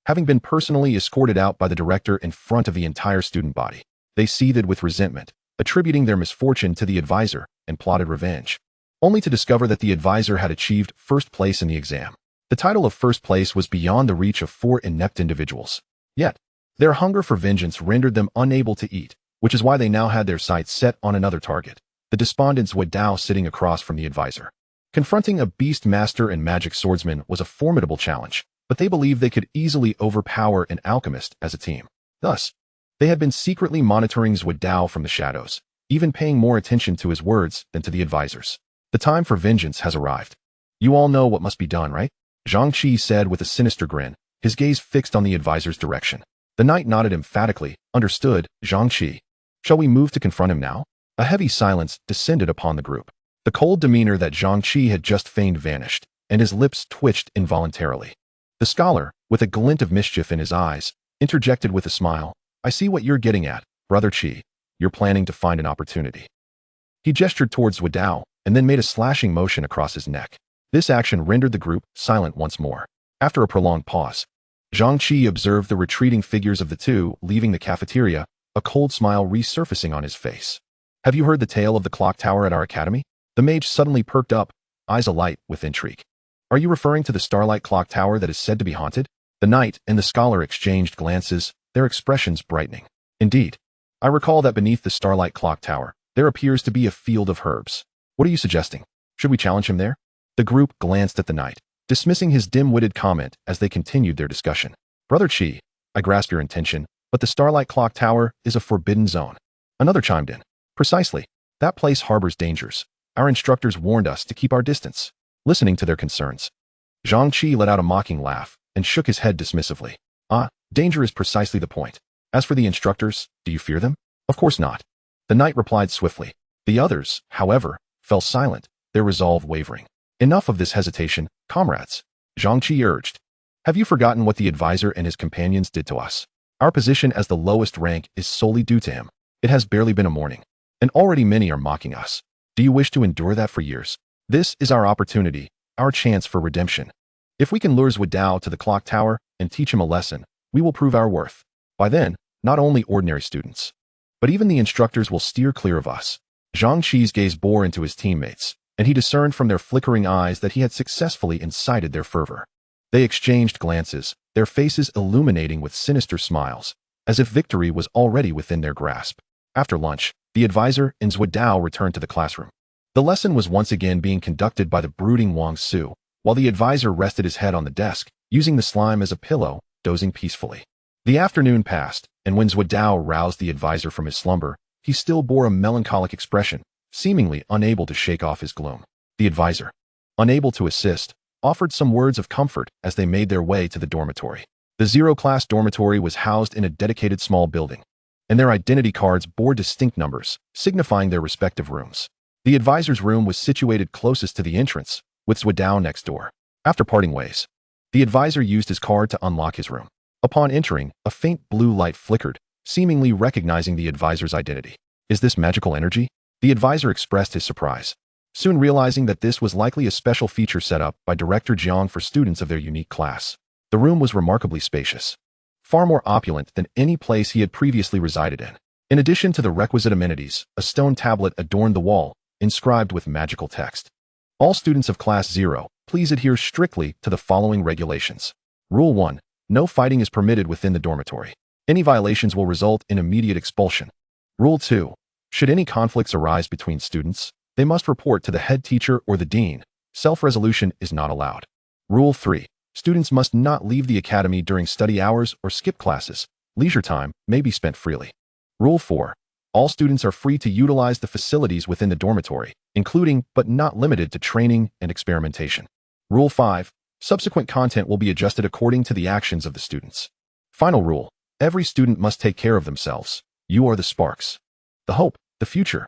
Having been personally escorted out by the director in front of the entire student body, they seethed with resentment, attributing their misfortune to the advisor, and plotted revenge, only to discover that the advisor had achieved first place in the exam. The title of first place was beyond the reach of four inept individuals. Yet, their hunger for vengeance rendered them unable to eat, which is why they now had their sights set on another target, the despondent Zhuodao sitting across from the advisor. Confronting a beast master and magic swordsman was a formidable challenge, but they believed they could easily overpower an alchemist as a team. Thus, they had been secretly monitoring Zhuodao from the shadows, even paying more attention to his words than to the advisor's. "The time for vengeance has arrived. You all know what must be done, right?" Zhang Qi said with a sinister grin, his gaze fixed on the advisor's direction. The knight nodded emphatically. "Understood, Zhang Qi. Shall we move to confront him now?" A heavy silence descended upon the group. The cold demeanor that Zhang Qi had just feigned vanished, and his lips twitched involuntarily. The scholar, with a glint of mischief in his eyes, interjected with a smile. "I see what you're getting at, Brother Qi. You're planning to find an opportunity." He gestured towards Zhuodao, and then made a slashing motion across his neck. This action rendered the group silent once more. After a prolonged pause, Zhang Qi observed the retreating figures of the two leaving the cafeteria, a cold smile resurfacing on his face. "Have you heard the tale of the clock tower at our academy?" The mage suddenly perked up, eyes alight with intrigue. "Are you referring to the starlight clock tower that is said to be haunted?" The knight and the scholar exchanged glances, their expressions brightening. "Indeed. I recall that beneath the starlight clock tower, there appears to be a field of herbs. What are you suggesting? Should we challenge him there?" The group glanced at the knight, dismissing his dim-witted comment as they continued their discussion. Brother Chi, I grasp your intention, but the Starlight Clock Tower is a forbidden zone. Another chimed in. Precisely. That place harbors dangers. Our instructors warned us to keep our distance. Listening to their concerns, Zhang Qi let out a mocking laugh and shook his head dismissively. Danger is precisely the point. As for the instructors, do you fear them? Of course not. The knight replied swiftly. The others, however, fell silent, their resolve wavering. Enough of this hesitation, comrades, Zhang Qi urged. Have you forgotten what the advisor and his companions did to us? Our position as the lowest rank is solely due to him. It has barely been a morning, and already many are mocking us. Do you wish to endure that for years? This is our opportunity, our chance for redemption. If we can lure Zhuodao to the clock tower and teach him a lesson, we will prove our worth. By then, not only ordinary students, but even the instructors will steer clear of us. Zhang Qi's gaze bore into his teammates, and he discerned from their flickering eyes that he had successfully incited their fervor. They exchanged glances, their faces illuminating with sinister smiles, as if victory was already within their grasp. After lunch, the advisor and Zhuodao returned to the classroom. The lesson was once again being conducted by the brooding Wang Su, while the advisor rested his head on the desk, using the slime as a pillow, dozing peacefully. The afternoon passed, and when Zhuodao roused the advisor from his slumber, he still bore a melancholic expression, seemingly unable to shake off his gloom. The advisor, unable to assist, offered some words of comfort as they made their way to the dormitory. The zero-class dormitory was housed in a dedicated small building, and their identity cards bore distinct numbers, signifying their respective rooms. The advisor's room was situated closest to the entrance, with Zhuodao next door. After parting ways, the advisor used his card to unlock his room. Upon entering, a faint blue light flickered, seemingly recognizing the advisor's identity. Is this magical energy? The advisor expressed his surprise, soon realizing that this was likely a special feature set up by Director Jiang for students of their unique class. The room was remarkably spacious, far more opulent than any place he had previously resided in. In addition to the requisite amenities, a stone tablet adorned the wall, inscribed with magical text. All students of Class 0, please adhere strictly to the following regulations. Rule 1. No fighting is permitted within the dormitory. Any violations will result in immediate expulsion. Rule 2. Should any conflicts arise between students, they must report to the head teacher or the dean. Self-resolution is not allowed. Rule 3. Students must not leave the academy during study hours or skip classes. Leisure time may be spent freely. Rule 4. All students are free to utilize the facilities within the dormitory, including but not limited to training and experimentation. Rule 5. Subsequent content will be adjusted according to the actions of the students. Final rule. Every student must take care of themselves. You are the sparks, the hope, the future.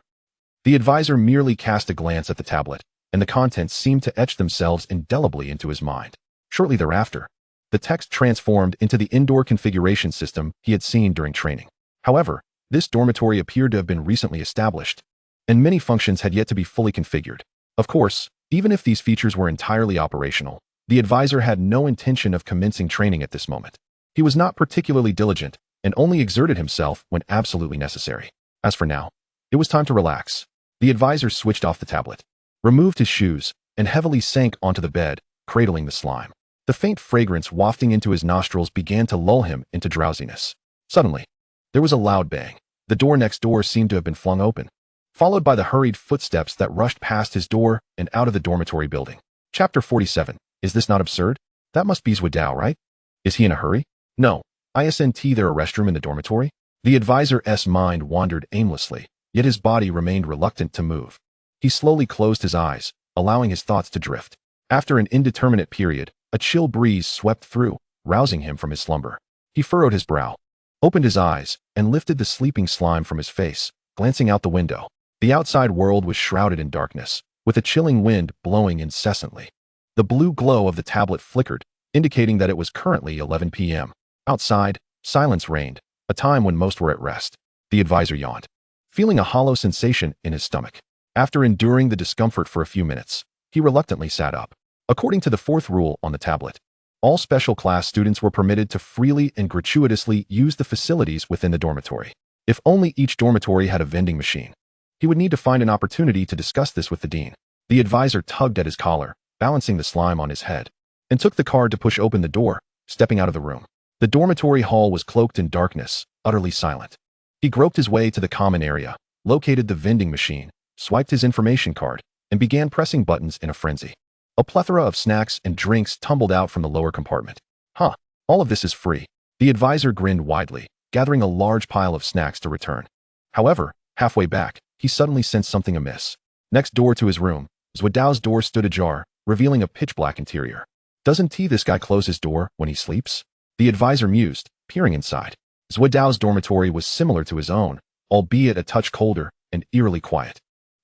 The advisor merely cast a glance at the tablet, and the contents seemed to etch themselves indelibly into his mind. Shortly thereafter, the text transformed into the indoor configuration system he had seen during training. However, this dormitory appeared to have been recently established, and many functions had yet to be fully configured. Of course, even if these features were entirely operational, the advisor had no intention of commencing training at this moment. He was not particularly diligent and only exerted himself when absolutely necessary. As for now, it was time to relax. The advisor switched off the tablet, removed his shoes, and heavily sank onto the bed, cradling the slime. The faint fragrance wafting into his nostrils began to lull him into drowsiness. Suddenly, there was a loud bang. The door next door seemed to have been flung open, followed by the hurried footsteps that rushed past his door and out of the dormitory building. Chapter 47. Is this not absurd? That must be Zhuodao, right? Is he in a hurry? No. Isn't there a restroom in the dormitory? The advisor's mind wandered aimlessly, yet his body remained reluctant to move. He slowly closed his eyes, allowing his thoughts to drift. After an indeterminate period, a chill breeze swept through, rousing him from his slumber. He furrowed his brow, opened his eyes, and lifted the sleeping slime from his face, glancing out the window. The outside world was shrouded in darkness, with a chilling wind blowing incessantly. The blue glow of the tablet flickered, indicating that it was currently 11 p.m. Outside, silence reigned, a time when most were at rest. The advisor yawned, feeling a hollow sensation in his stomach. After enduring the discomfort for a few minutes, he reluctantly sat up. According to the fourth rule on the tablet, all special class students were permitted to freely and gratuitously use the facilities within the dormitory. If only each dormitory had a vending machine. He would need to find an opportunity to discuss this with the dean. The advisor tugged at his collar, balancing the slime on his head, and took the card to push open the door, stepping out of the room. The dormitory hall was cloaked in darkness, utterly silent. He groped his way to the common area, located the vending machine, swiped his information card, and began pressing buttons in a frenzy. A plethora of snacks and drinks tumbled out from the lower compartment. Huh, all of this is free. The advisor grinned widely, gathering a large pile of snacks to return. However, halfway back, he suddenly sensed something amiss. Next door to his room, Zhudao's door stood ajar, revealing a pitch-black interior. Doesn't this guy close his door when he sleeps? The advisor mused, peering inside. Zhudao's dormitory was similar to his own, albeit a touch colder and eerily quiet.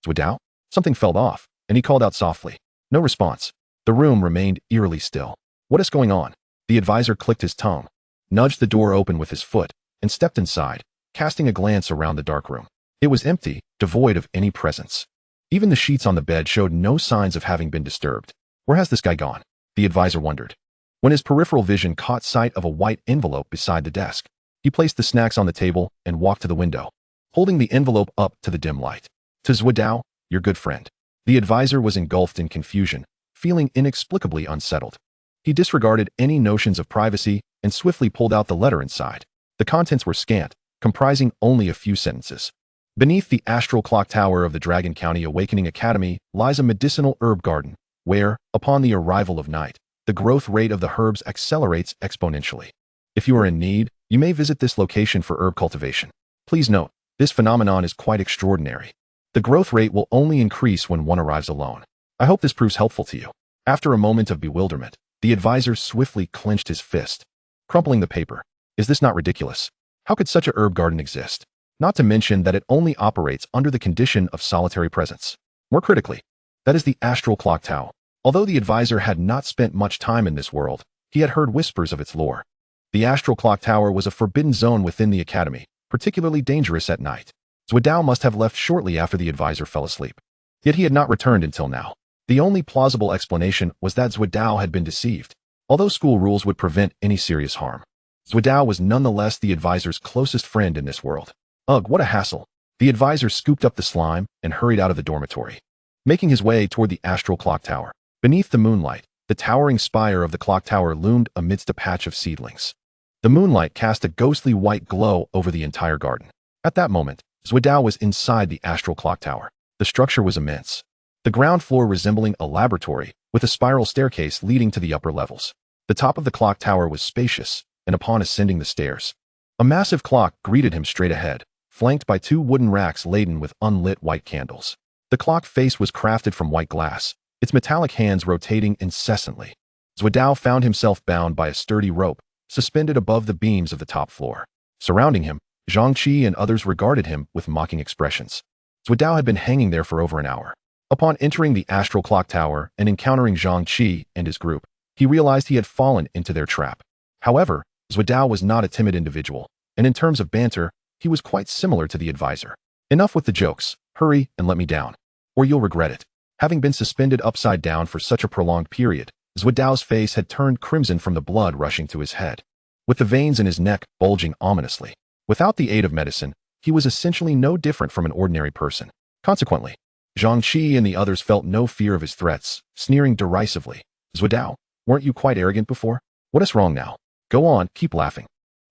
Zhudao? Something fell off, and he called out softly. No response. The room remained eerily still. What is going on? The advisor clicked his tongue, nudged the door open with his foot, and stepped inside, casting a glance around the dark room. It was empty, devoid of any presence. Even the sheets on the bed showed no signs of having been disturbed. Where has this guy gone? The advisor wondered. When his peripheral vision caught sight of a white envelope beside the desk, he placed the snacks on the table and walked to the window, holding the envelope up to the dim light. To Zhuidao, your good friend. The advisor was engulfed in confusion, feeling inexplicably unsettled. He disregarded any notions of privacy and swiftly pulled out the letter inside. The contents were scant, comprising only a few sentences. Beneath the astral clock tower of the Dragon County Awakening Academy lies a medicinal herb garden, where, upon the arrival of night, the growth rate of the herbs accelerates exponentially. If you are in need, you may visit this location for herb cultivation. Please note, this phenomenon is quite extraordinary. The growth rate will only increase when one arrives alone. I hope this proves helpful to you. After a moment of bewilderment, the advisor swiftly clenched his fist, crumpling the paper. Is this not ridiculous? How could such a herb garden exist? Not to mention that it only operates under the condition of solitary presence. More critically, that is the astral clock tower. Although the advisor had not spent much time in this world, he had heard whispers of its lore. The astral clock tower was a forbidden zone within the academy, particularly dangerous at night. Zhuidao must have left shortly after the advisor fell asleep. Yet he had not returned until now. The only plausible explanation was that Zhuidao had been deceived, although school rules would prevent any serious harm. Zhuidao was nonetheless the advisor's closest friend in this world. Ugh, what a hassle. The advisor scooped up the slime and hurried out of the dormitory, making his way toward the astral clock tower. Beneath the moonlight, the towering spire of the clock tower loomed amidst a patch of seedlings. The moonlight cast a ghostly white glow over the entire garden. At that moment, Zhuidao was inside the astral clock tower. The structure was immense, the ground floor resembling a laboratory, with a spiral staircase leading to the upper levels. The top of the clock tower was spacious, and upon ascending the stairs, a massive clock greeted him straight ahead, flanked by two wooden racks laden with unlit white candles. The clock face was crafted from white glass, its metallic hands rotating incessantly. Zhuidao found himself bound by a sturdy rope, suspended above the beams of the top floor. Surrounding him, Zhangqi and others regarded him with mocking expressions. Zhuidao had been hanging there for over an hour. Upon entering the astral clock tower and encountering Zhangqi and his group, he realized he had fallen into their trap. However, Zhuidao was not a timid individual, and in terms of banter, he was quite similar to the advisor. Enough with the jokes. Hurry and let me down, or you'll regret it. Having been suspended upside down for such a prolonged period, Zhuidao's face had turned crimson from the blood rushing to his head, with the veins in his neck bulging ominously. Without the aid of medicine, he was essentially no different from an ordinary person. Consequently, Zhangqi and the others felt no fear of his threats, sneering derisively. Zhuidao, weren't you quite arrogant before? What is wrong now? Go on, keep laughing.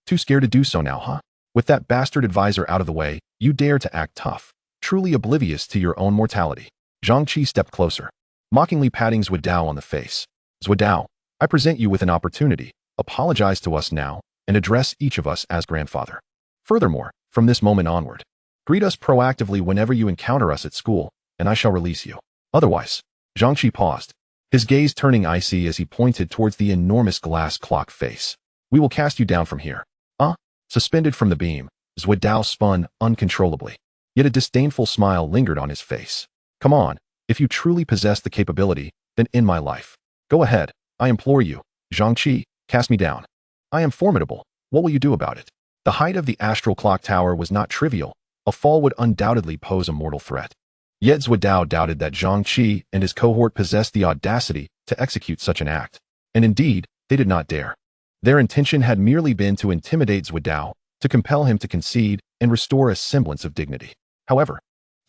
Too scared to do so now, huh? With that bastard advisor out of the way, you dare to act tough, truly oblivious to your own mortality. Zhangqi stepped closer, mockingly patting Zhuidao on the face. Zhuidao, I present you with an opportunity. Apologize to us now, and address each of us as grandfather. Furthermore, from this moment onward, greet us proactively whenever you encounter us at school, and I shall release you. Otherwise, Zhangqi paused, his gaze turning icy as he pointed towards the enormous glass clock face. We will cast you down from here. Suspended from the beam, Zhuidao spun uncontrollably, yet a disdainful smile lingered on his face. Come on, if you truly possess the capability, then end my life. Go ahead, I implore you. Zhangqi, cast me down. I am formidable. What will you do about it? The height of the astral clock tower was not trivial. A fall would undoubtedly pose a mortal threat. Yet Zhuidao doubted that Zhangqi and his cohort possessed the audacity to execute such an act. And indeed, they did not dare. Their intention had merely been to intimidate Zhuidao, to compel him to concede and restore a semblance of dignity. However,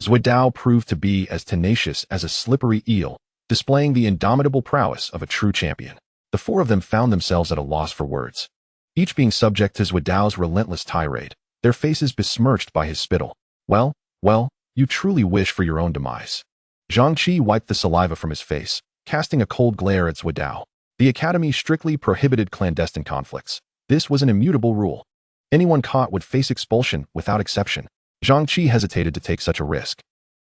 Zhuidao proved to be as tenacious as a slippery eel, displaying the indomitable prowess of a true champion. The four of them found themselves at a loss for words, each being subject to Zhuidao's relentless tirade, their faces besmirched by his spittle. Well, you truly wish for your own demise. Zhangqi wiped the saliva from his face, casting a cold glare at Zhuodao. The academy strictly prohibited clandestine conflicts. This was an immutable rule. Anyone caught would face expulsion without exception. Zhang Qi hesitated to take such a risk.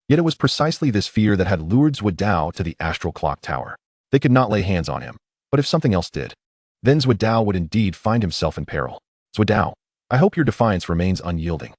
Yet it was precisely this fear that had lured Zhuodao to the astral clock tower. They could not lay hands on him, but if something else did, then Zhuodao would indeed find himself in peril. Zhuodao, I hope your defiance remains unyielding.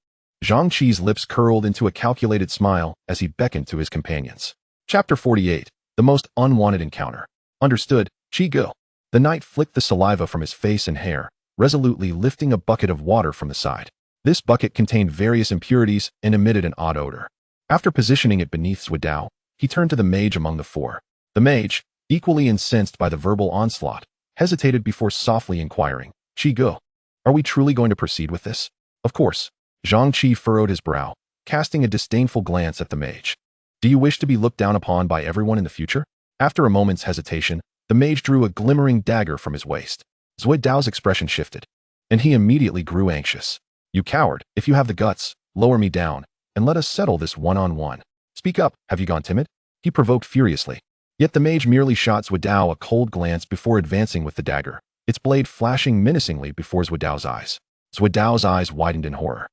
Zhang Qi's lips curled into a calculated smile as he beckoned to his companions. Chapter 48. The Most Unwanted Encounter. Understood, Qi Go. The knight flicked the saliva from his face and hair, resolutely lifting a bucket of water from the side. This bucket contained various impurities and emitted an odd odor. After positioning it beneath Zhuodao, he turned to the mage among the four. The mage, equally incensed by the verbal onslaught, hesitated before softly inquiring, Qi Go, are we truly going to proceed with this? Of course. Zhang Qi furrowed his brow, casting a disdainful glance at the mage. Do you wish to be looked down upon by everyone in the future? After a moment's hesitation, the mage drew a glimmering dagger from his waist. Zhuodao's expression shifted, and he immediately grew anxious. You coward, if you have the guts, lower me down, and let us settle this one-on-one. Speak up, have you gone timid? He provoked furiously. Yet the mage merely shot Zhuodao a cold glance before advancing with the dagger, its blade flashing menacingly before Zhuodao's eyes. Zhuodao's eyes widened in horror,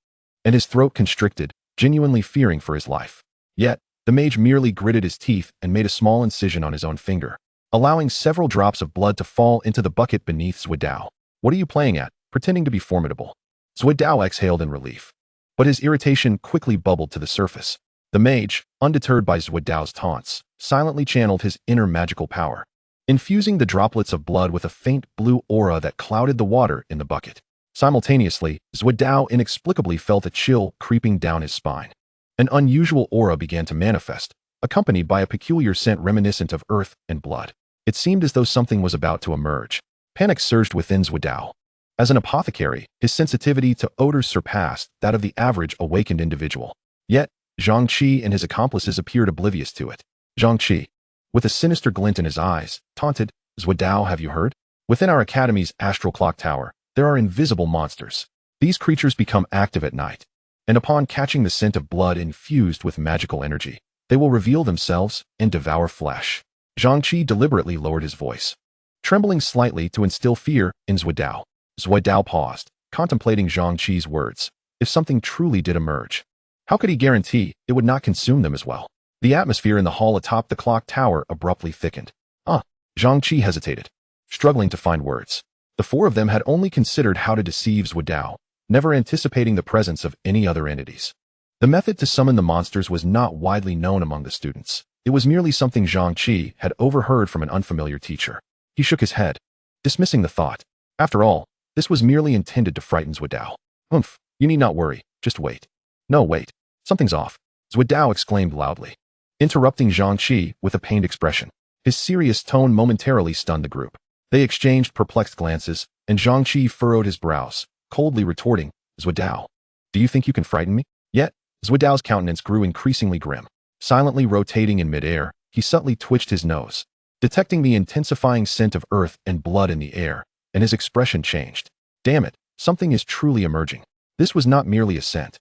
and his throat constricted, genuinely fearing for his life. Yet, the mage merely gritted his teeth and made a small incision on his own finger, allowing several drops of blood to fall into the bucket beneath Zhuodao. What are you playing at, pretending to be formidable? Zhuodao exhaled in relief, but his irritation quickly bubbled to the surface. The mage, undeterred by Zhuodao's taunts, silently channeled his inner magical power, infusing the droplets of blood with a faint blue aura that clouded the water in the bucket. Simultaneously, Zhuodao inexplicably felt a chill creeping down his spine. An unusual aura began to manifest, accompanied by a peculiar scent reminiscent of earth and blood. It seemed as though something was about to emerge. Panic surged within Zhuodao. As an apothecary, his sensitivity to odors surpassed that of the average awakened individual. Yet, Zhang Qi and his accomplices appeared oblivious to it. Zhang Qi, with a sinister glint in his eyes, taunted, Zhuodao, have you heard? Within our academy's astral clock tower, there are invisible monsters. These creatures become active at night, and upon catching the scent of blood infused with magical energy, they will reveal themselves and devour flesh. Zhang Qi deliberately lowered his voice, trembling slightly to instill fear in Zhuodao. Zhuodao paused, contemplating Zhang Qi's words. If something truly did emerge, how could he guarantee it would not consume them as well? The atmosphere in the hall atop the clock tower abruptly thickened. Zhang Qi hesitated, struggling to find words. The four of them had only considered how to deceive Zhuodao, never anticipating the presence of any other entities. The method to summon the monsters was not widely known among the students. It was merely something Zhang Qi had overheard from an unfamiliar teacher. He shook his head, dismissing the thought. After all, this was merely intended to frighten Zhuodao. You need not worry, just wait. No, wait. Something's off, Zhuodao exclaimed loudly, interrupting Zhang Qi with a pained expression. His serious tone momentarily stunned the group. They exchanged perplexed glances, and Zhang Qi furrowed his brows, coldly retorting, Zhuodao, do you think you can frighten me? Yet, Zhuodao's countenance grew increasingly grim. Silently rotating in midair, he subtly twitched his nose, detecting the intensifying scent of earth and blood in the air, and his expression changed. Damn it, something is truly emerging. This was not merely a scent.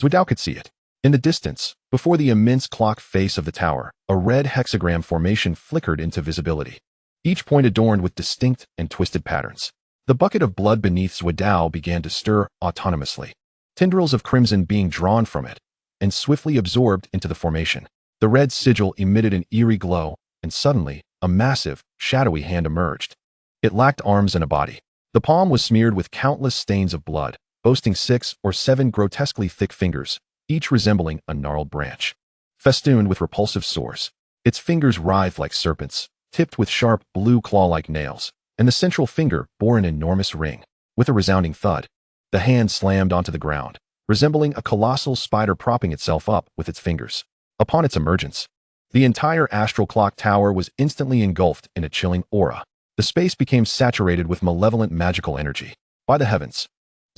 Zhuodao could see it. In the distance, before the immense clock face of the tower, a red hexagram formation flickered into visibility, each point adorned with distinct and twisted patterns. The bucket of blood beneath Zhuodao began to stir autonomously, tendrils of crimson being drawn from it and swiftly absorbed into the formation. The red sigil emitted an eerie glow, and suddenly, a massive, shadowy hand emerged. It lacked arms and a body. The palm was smeared with countless stains of blood, boasting 6 or 7 grotesquely thick fingers, each resembling a gnarled branch, festooned with repulsive sores. Its fingers writhed like serpents, tipped with sharp, blue claw-like nails, and the central finger bore an enormous ring. With a resounding thud, the hand slammed onto the ground, resembling a colossal spider propping itself up with its fingers. Upon its emergence, the entire astral clock tower was instantly engulfed in a chilling aura. The space became saturated with malevolent magical energy. By the heavens,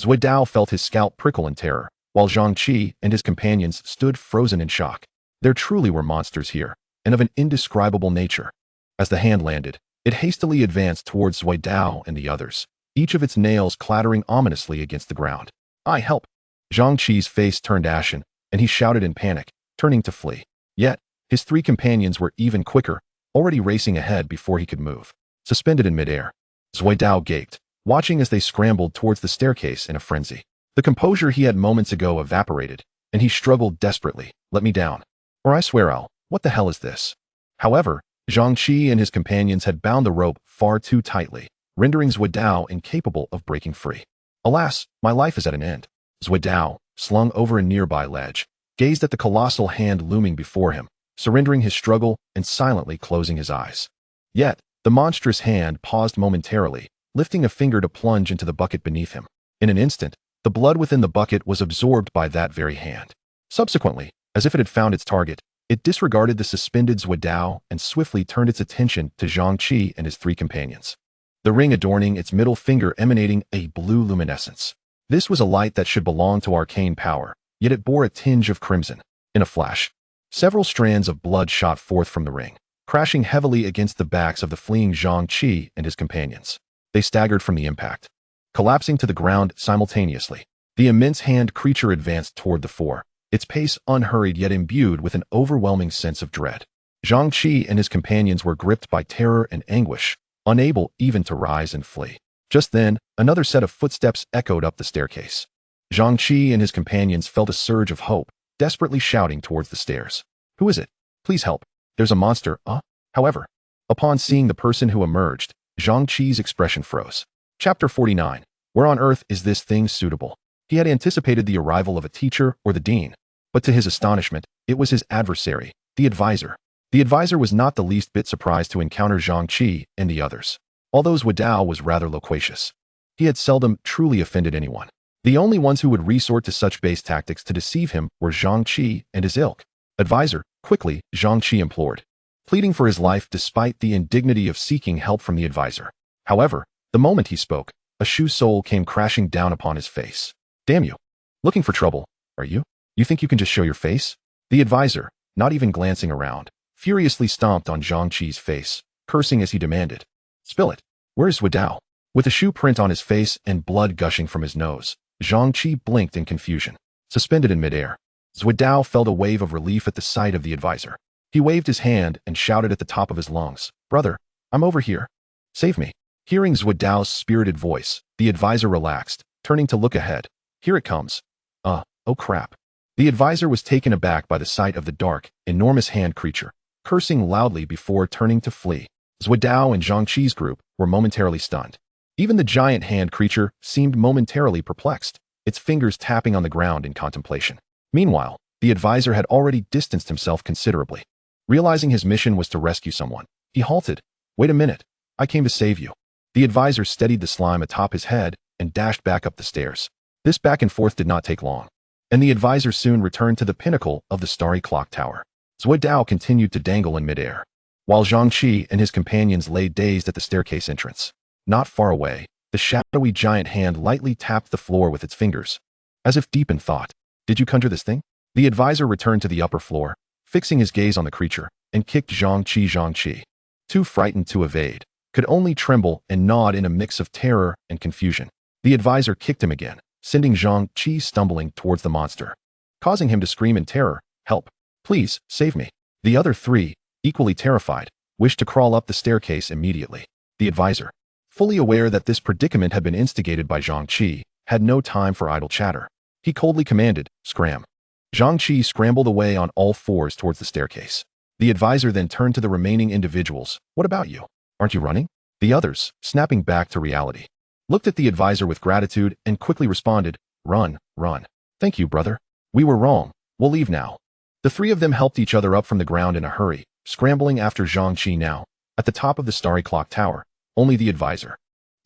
Zhuodao felt his scalp prickle in terror, while Zhang Qi and his companions stood frozen in shock. There truly were monsters here, and of an indescribable nature. As the hand landed, it hastily advanced towards Zhuodao and the others, each of its nails clattering ominously against the ground. Help! Zhang Qi's face turned ashen, and he shouted in panic, turning to flee. Yet, his 3 companions were even quicker, already racing ahead before he could move. Suspended in midair, Zuidao gaped, watching as they scrambled towards the staircase in a frenzy. The composure he had moments ago evaporated, and he struggled desperately. Let me down, or I swear what the hell is this? However, Zhang-Chi and his companions had bound the rope far too tightly, rendering Zuidao incapable of breaking free. Alas, my life is at an end. Zuidao, slung over a nearby ledge, gazed at the colossal hand looming before him, surrendering his struggle and silently closing his eyes. Yet, the monstrous hand paused momentarily, lifting a finger to plunge into the bucket beneath him. In an instant, the blood within the bucket was absorbed by that very hand. Subsequently, as if it had found its target, it disregarded the suspended Zuidao and swiftly turned its attention to Zhang-Chi and his three companions. The ring adorning its middle finger emanating a blue luminescence. This was a light that should belong to arcane power, yet it bore a tinge of crimson. In a flash, several strands of blood shot forth from the ring, crashing heavily against the backs of the fleeing Zhang-Chi and his companions. They staggered from the impact, collapsing to the ground simultaneously. The immense hand creature advanced toward the four, its pace unhurried yet imbued with an overwhelming sense of dread. Zhang-Chi and his companions were gripped by terror and anguish, unable even to rise and flee. Just then, another set of footsteps echoed up the staircase. Zhang-Chi and his companions felt a surge of hope, desperately shouting towards the stairs. Who is it? Please help. There's a monster, However, upon seeing the person who emerged, Zhang-Chi's expression froze. Chapter 49. Where on earth is this thing suitable? He had anticipated the arrival of a teacher or the dean, but to his astonishment, it was his adversary, the advisor. The advisor was not the least bit surprised to encounter Zhang-Chi and the others, although Zuidao was rather loquacious. He had seldom truly offended anyone. The only ones who would resort to such base tactics to deceive him were Zhang-Chi and his ilk. Advisor, quickly, Zhang-Chi implored, pleading for his life despite the indignity of seeking help from the advisor. However, the moment he spoke, a shoe sole came crashing down upon his face. Damn you. Looking for trouble, are you? You think you can just show your face? The advisor, not even glancing around, furiously stomped on Zhang-Chi's face, cursing as he demanded, spill it. Where's Zuidao? With a shoe print on his face and blood gushing from his nose, Zhang-Chi blinked in confusion. Suspended in midair, Zuidao felt a wave of relief at the sight of the advisor. He waved his hand and shouted at the top of his lungs, brother, I'm over here. Save me. Hearing Zuidao's spirited voice, the advisor relaxed, turning to look ahead. Here it comes. Oh crap. The advisor was taken aback by the sight of the dark, enormous hand creature, cursing loudly before turning to flee. Zuidao and Zhang-Chi's group were momentarily stunned. Even the giant hand creature seemed momentarily perplexed, its fingers tapping on the ground in contemplation. Meanwhile, the advisor had already distanced himself considerably. Realizing his mission was to rescue someone, he halted. Wait a minute. I came to save you. The advisor steadied the slime atop his head and dashed back up the stairs. This back and forth did not take long, and the advisor soon returned to the pinnacle of the starry clock tower. Zuidao continued to dangle in midair, while Zhang-Chi and his companions lay dazed at the staircase entrance. Not far away, the shadowy giant hand lightly tapped the floor with its fingers, as if deep in thought. Did you conjure this thing? The advisor returned to the upper floor, fixing his gaze on the creature, and kicked Zhang-Chi, too frightened to evade, could only tremble and nod in a mix of terror and confusion. The advisor kicked him again, sending Zhang-Chi stumbling towards the monster, causing him to scream in terror, help, please, save me. The other three, equally terrified, wished to crawl up the staircase immediately. The advisor, fully aware that this predicament had been instigated by Zhang-Chi, had no time for idle chatter. He coldly commanded, scram. Zhang-Chi scrambled away on all fours towards the staircase. The advisor then turned to the remaining individuals. What about you? Aren't you running? The others, snapping back to reality, looked at the advisor with gratitude and quickly responded, run. Thank you, brother. We were wrong. We'll leave now. The three of them helped each other up from the ground in a hurry, scrambling after Zhang-Chi now. At the top of the starry clock tower, only the advisor,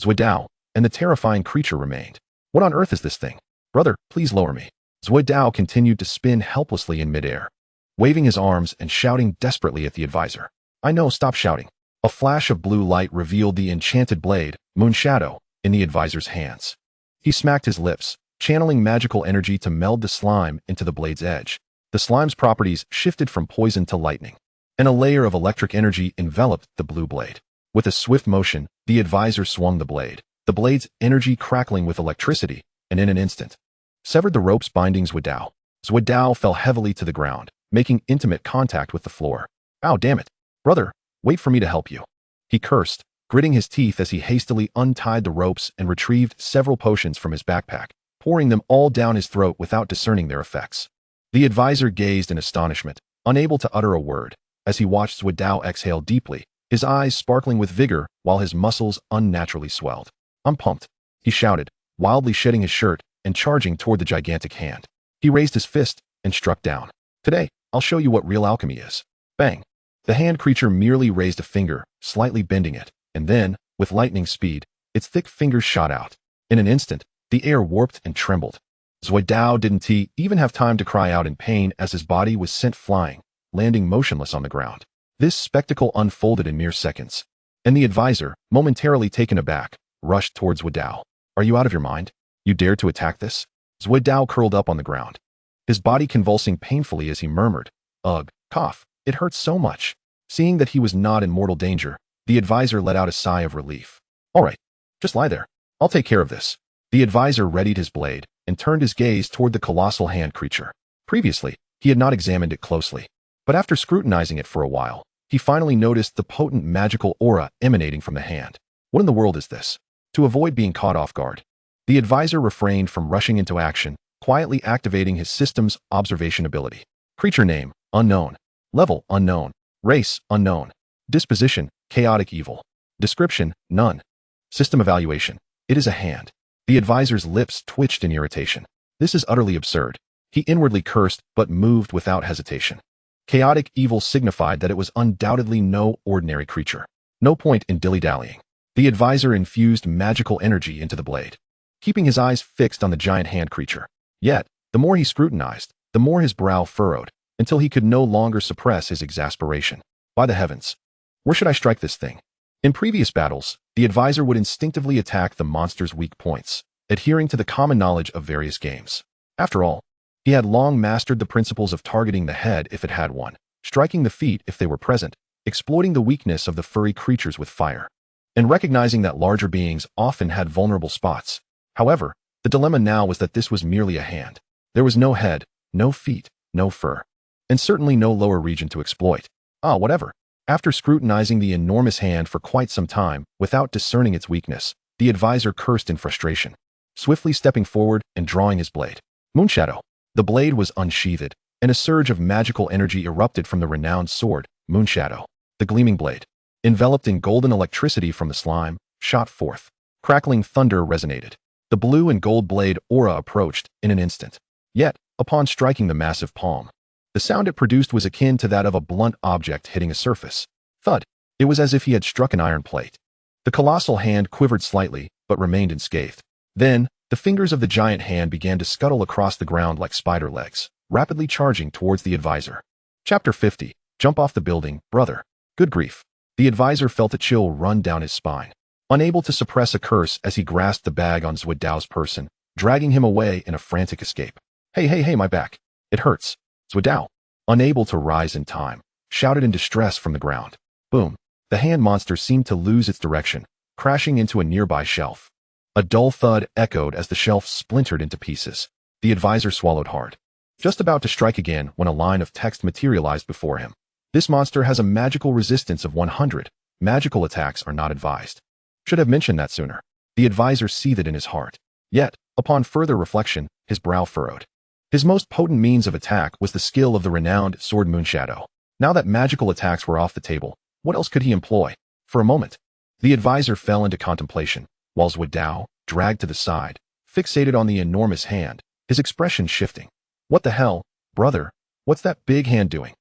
Zuidao, and the terrifying creature remained. What on earth is this thing? Brother, please lower me. Zuidao continued to spin helplessly in midair, waving his arms and shouting desperately at the advisor. I know, stop shouting. A flash of blue light revealed the enchanted blade, Moonshadow, in the advisor's hands. He smacked his lips, channeling magical energy to meld the slime into the blade's edge. The slime's properties shifted from poison to lightning, and a layer of electric energy enveloped the blue blade. With a swift motion, the advisor swung the blade's energy crackling with electricity, and in an instant, severed the rope's bindings Zuidao. Zuidao fell heavily to the ground, making intimate contact with the floor. Ow, damn it. Brother, Wait for me to help you. He cursed, gritting his teeth as he hastily untied the ropes and retrieved several potions from his backpack, pouring them all down his throat without discerning their effects. The advisor gazed in astonishment, unable to utter a word, as he watched Zhuodao exhale deeply, his eyes sparkling with vigor while his muscles unnaturally swelled. "I'm pumped," he shouted, wildly shedding his shirt and charging toward the gigantic hand. He raised his fist and struck down. "Today, I'll show you what real alchemy is." Bang! The hand creature merely raised a finger, slightly bending it, and then, with lightning speed, its thick fingers shot out. In an instant, the air warped and trembled. Zhuodao didn't even have time to cry out in pain as his body was sent flying, landing motionless on the ground. This spectacle unfolded in mere seconds, and the advisor, momentarily taken aback, rushed towards Zhuodao. "Are you out of your mind? You dare to attack this?" Zhuodao curled up on the ground, his body convulsing painfully as he murmured, "Ugh, cough, it hurts so much." Seeing that he was not in mortal danger, the advisor let out a sigh of relief. "All right, just lie there. I'll take care of this." The advisor readied his blade and turned his gaze toward the colossal hand creature. Previously, he had not examined it closely, but after scrutinizing it for a while, he finally noticed the potent magical aura emanating from the hand. What in the world is this? To avoid being caught off guard, the advisor refrained from rushing into action, quietly activating his system's observation ability. Creature name, unknown. Level, unknown. Race, unknown. Disposition, chaotic evil. Description, none. System evaluation. It is a hand. The advisor's lips twitched in irritation. This is utterly absurd. He inwardly cursed, but moved without hesitation. Chaotic evil signified that it was undoubtedly no ordinary creature. No point in dilly-dallying. The advisor infused magical energy into the blade, keeping his eyes fixed on the giant hand creature. Yet, the more he scrutinized, the more his brow furrowed, until he could no longer suppress his exasperation. By the heavens, where should I strike this thing? In previous battles, the advisor would instinctively attack the monster's weak points, adhering to the common knowledge of various games. After all, he had long mastered the principles of targeting the head if it had one, striking the feet if they were present, exploiting the weakness of the furry creatures with fire, and recognizing that larger beings often had vulnerable spots. However, the dilemma now was that this was merely a hand. There was no head, no feet, no fur, and certainly no lower region to exploit. Whatever. After scrutinizing the enormous hand for quite some time without discerning its weakness, the advisor cursed in frustration, swiftly stepping forward and drawing his blade. Moonshadow. The blade was unsheathed, and a surge of magical energy erupted from the renowned sword, Moonshadow. The gleaming blade, enveloped in golden electricity from the slime, shot forth. Crackling thunder resonated. The blue and gold blade aura approached in an instant. Yet, upon striking the massive palm, the sound it produced was akin to that of a blunt object hitting a surface. Thud. It was as if he had struck an iron plate. The colossal hand quivered slightly, but remained unscathed. Then, the fingers of the giant hand began to scuttle across the ground like spider legs, rapidly charging towards the advisor. Chapter 50. Jump off the building, brother. Good grief. The advisor felt a chill run down his spine, unable to suppress a curse as he grasped the bag on Zhuodao's person, dragging him away in a frantic escape. Hey, my back. It hurts. Zhuodao, unable to rise in time, shouted in distress from the ground. Boom. The hand monster seemed to lose its direction, crashing into a nearby shelf. A dull thud echoed as the shelf splintered into pieces. The advisor swallowed hard, just about to strike again when a line of text materialized before him. This monster has a magical resistance of 100. Magical attacks are not advised. Should have mentioned that sooner. The advisor seethed in his heart. Yet, upon further reflection, his brow furrowed. His most potent means of attack was the skill of the renowned sword Moonshadow. Now that magical attacks were off the table, what else could he employ? For a moment, the advisor fell into contemplation, while Zhuodao, dragged to the side, fixated on the enormous hand, his expression shifting. What the hell, brother? What's that big hand doing?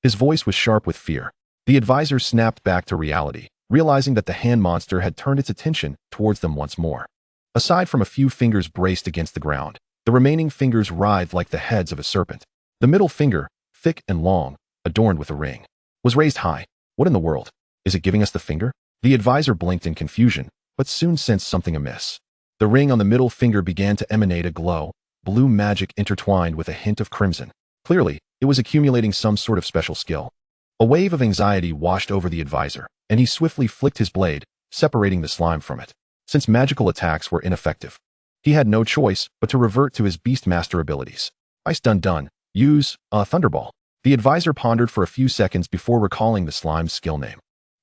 His voice was sharp with fear. The advisor snapped back to reality, realizing that the hand monster had turned its attention towards them once more. Aside from a few fingers braced against the ground, the remaining fingers writhed like the heads of a serpent. The middle finger, thick and long, adorned with a ring, was raised high. What in the world? Is it giving us the finger? The advisor blinked in confusion, but soon sensed something amiss. The ring on the middle finger began to emanate a glow, blue magic intertwined with a hint of crimson. Clearly, it was accumulating some sort of special skill. A wave of anxiety washed over the advisor, and he swiftly flicked his blade, separating the slime from it. Since magical attacks were ineffective, he had no choice but to revert to his Beastmaster abilities. Ice done. Use a Thunderball. The advisor pondered for a few seconds before recalling the slime's skill name.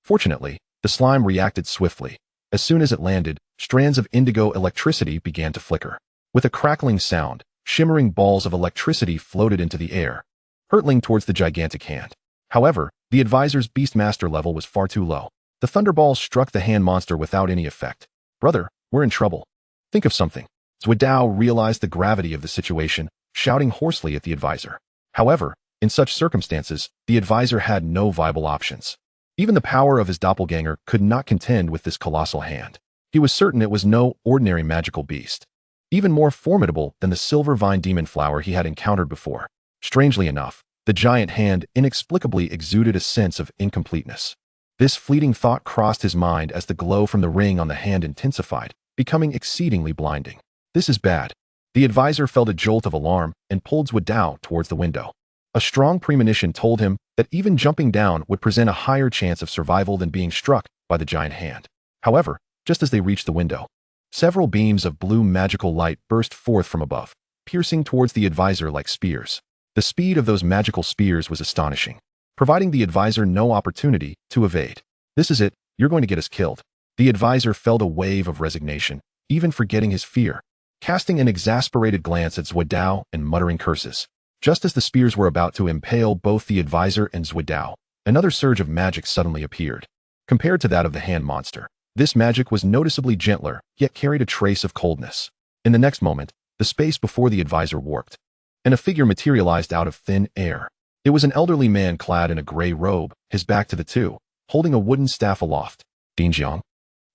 Fortunately, the slime reacted swiftly. As soon as it landed, strands of indigo electricity began to flicker. With a crackling sound, shimmering balls of electricity floated into the air, hurtling towards the gigantic hand. However, the advisor's Beastmaster level was far too low. The thunderballs struck the hand monster without any effect. Brother, we're in trouble. Think of something. Zhuodao realized the gravity of the situation, shouting hoarsely at the advisor. However, in such circumstances, the advisor had no viable options. Even the power of his doppelganger could not contend with this colossal hand. He was certain it was no ordinary magical beast, even more formidable than the silver vine demon flower he had encountered before. Strangely enough, the giant hand inexplicably exuded a sense of incompleteness. This fleeting thought crossed his mind as the glow from the ring on the hand intensified, becoming exceedingly blinding. This is bad. The advisor felt a jolt of alarm and pulled Zhuodao towards the window. A strong premonition told him that even jumping down would present a higher chance of survival than being struck by the giant hand. However, just as they reached the window, several beams of blue magical light burst forth from above, piercing towards the advisor like spears. The speed of those magical spears was astonishing, providing the advisor no opportunity to evade. This is it, you're going to get us killed. The advisor felt a wave of resignation, even forgetting his fear, casting an exasperated glance at Zhuodao and muttering curses. Just as the spears were about to impale both the advisor and Zhuodao, another surge of magic suddenly appeared. Compared to that of the hand monster, this magic was noticeably gentler, yet carried a trace of coldness. In the next moment, the space before the advisor warped, and a figure materialized out of thin air. It was an elderly man clad in a gray robe, his back to the two, holding a wooden staff aloft. Dean Jiang?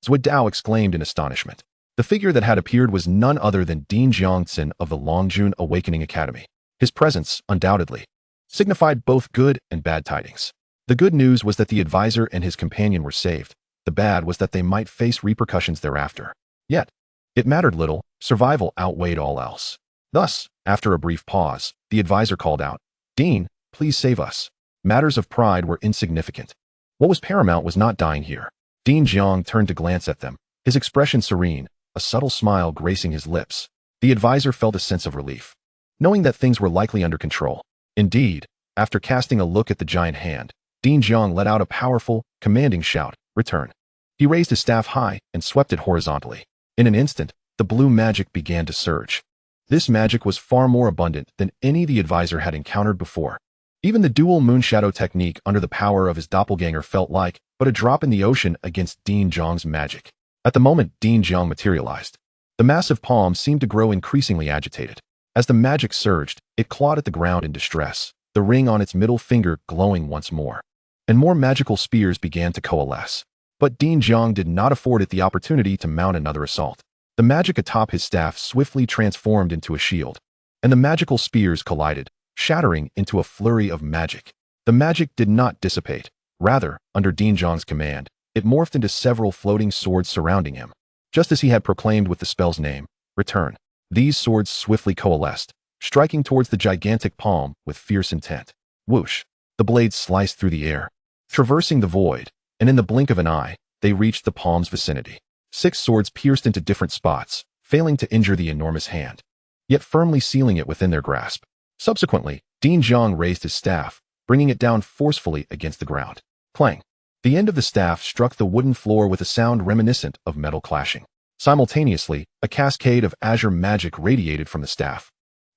Zhuodao exclaimed in astonishment. The figure that had appeared was none other than Dean Jiangtsin of the Longjun Awakening Academy. His presence, undoubtedly, signified both good and bad tidings. The good news was that the advisor and his companion were saved. The bad was that they might face repercussions thereafter. Yet, it mattered little, survival outweighed all else. Thus, after a brief pause, the advisor called out, "Dean, please save us." Matters of pride were insignificant. What was paramount was not dying here. Dean Jiang turned to glance at them, his expression serene, a subtle smile gracing his lips. The advisor felt a sense of relief, knowing that things were likely under control. Indeed, after casting a look at the giant hand, Dean Jiang let out a powerful, commanding shout, "Return." He raised his staff high and swept it horizontally. In an instant, the blue magic began to surge. This magic was far more abundant than any the advisor had encountered before. Even the dual moonshadow technique under the power of his doppelganger felt like but a drop in the ocean against Dean Jiang's magic. At the moment Dean Jiang materialized, the massive palm seemed to grow increasingly agitated. As the magic surged, it clawed at the ground in distress, the ring on its middle finger glowing once more. And more magical spears began to coalesce. But Dean Jiang did not afford it the opportunity to mount another assault. The magic atop his staff swiftly transformed into a shield, and the magical spears collided, shattering into a flurry of magic. The magic did not dissipate. Rather, under Dean Jiang's command, it morphed into several floating swords surrounding him. Just as he had proclaimed with the spell's name, "Return," these swords swiftly coalesced, striking towards the gigantic palm with fierce intent. Whoosh! The blades sliced through the air, traversing the void, and in the blink of an eye, they reached the palm's vicinity. 6 swords pierced into different spots, failing to injure the enormous hand, yet firmly sealing it within their grasp. Subsequently, Dean Jiang raised his staff, bringing it down forcefully against the ground. Clang! The end of the staff struck the wooden floor with a sound reminiscent of metal clashing. Simultaneously, a cascade of azure magic radiated from the staff,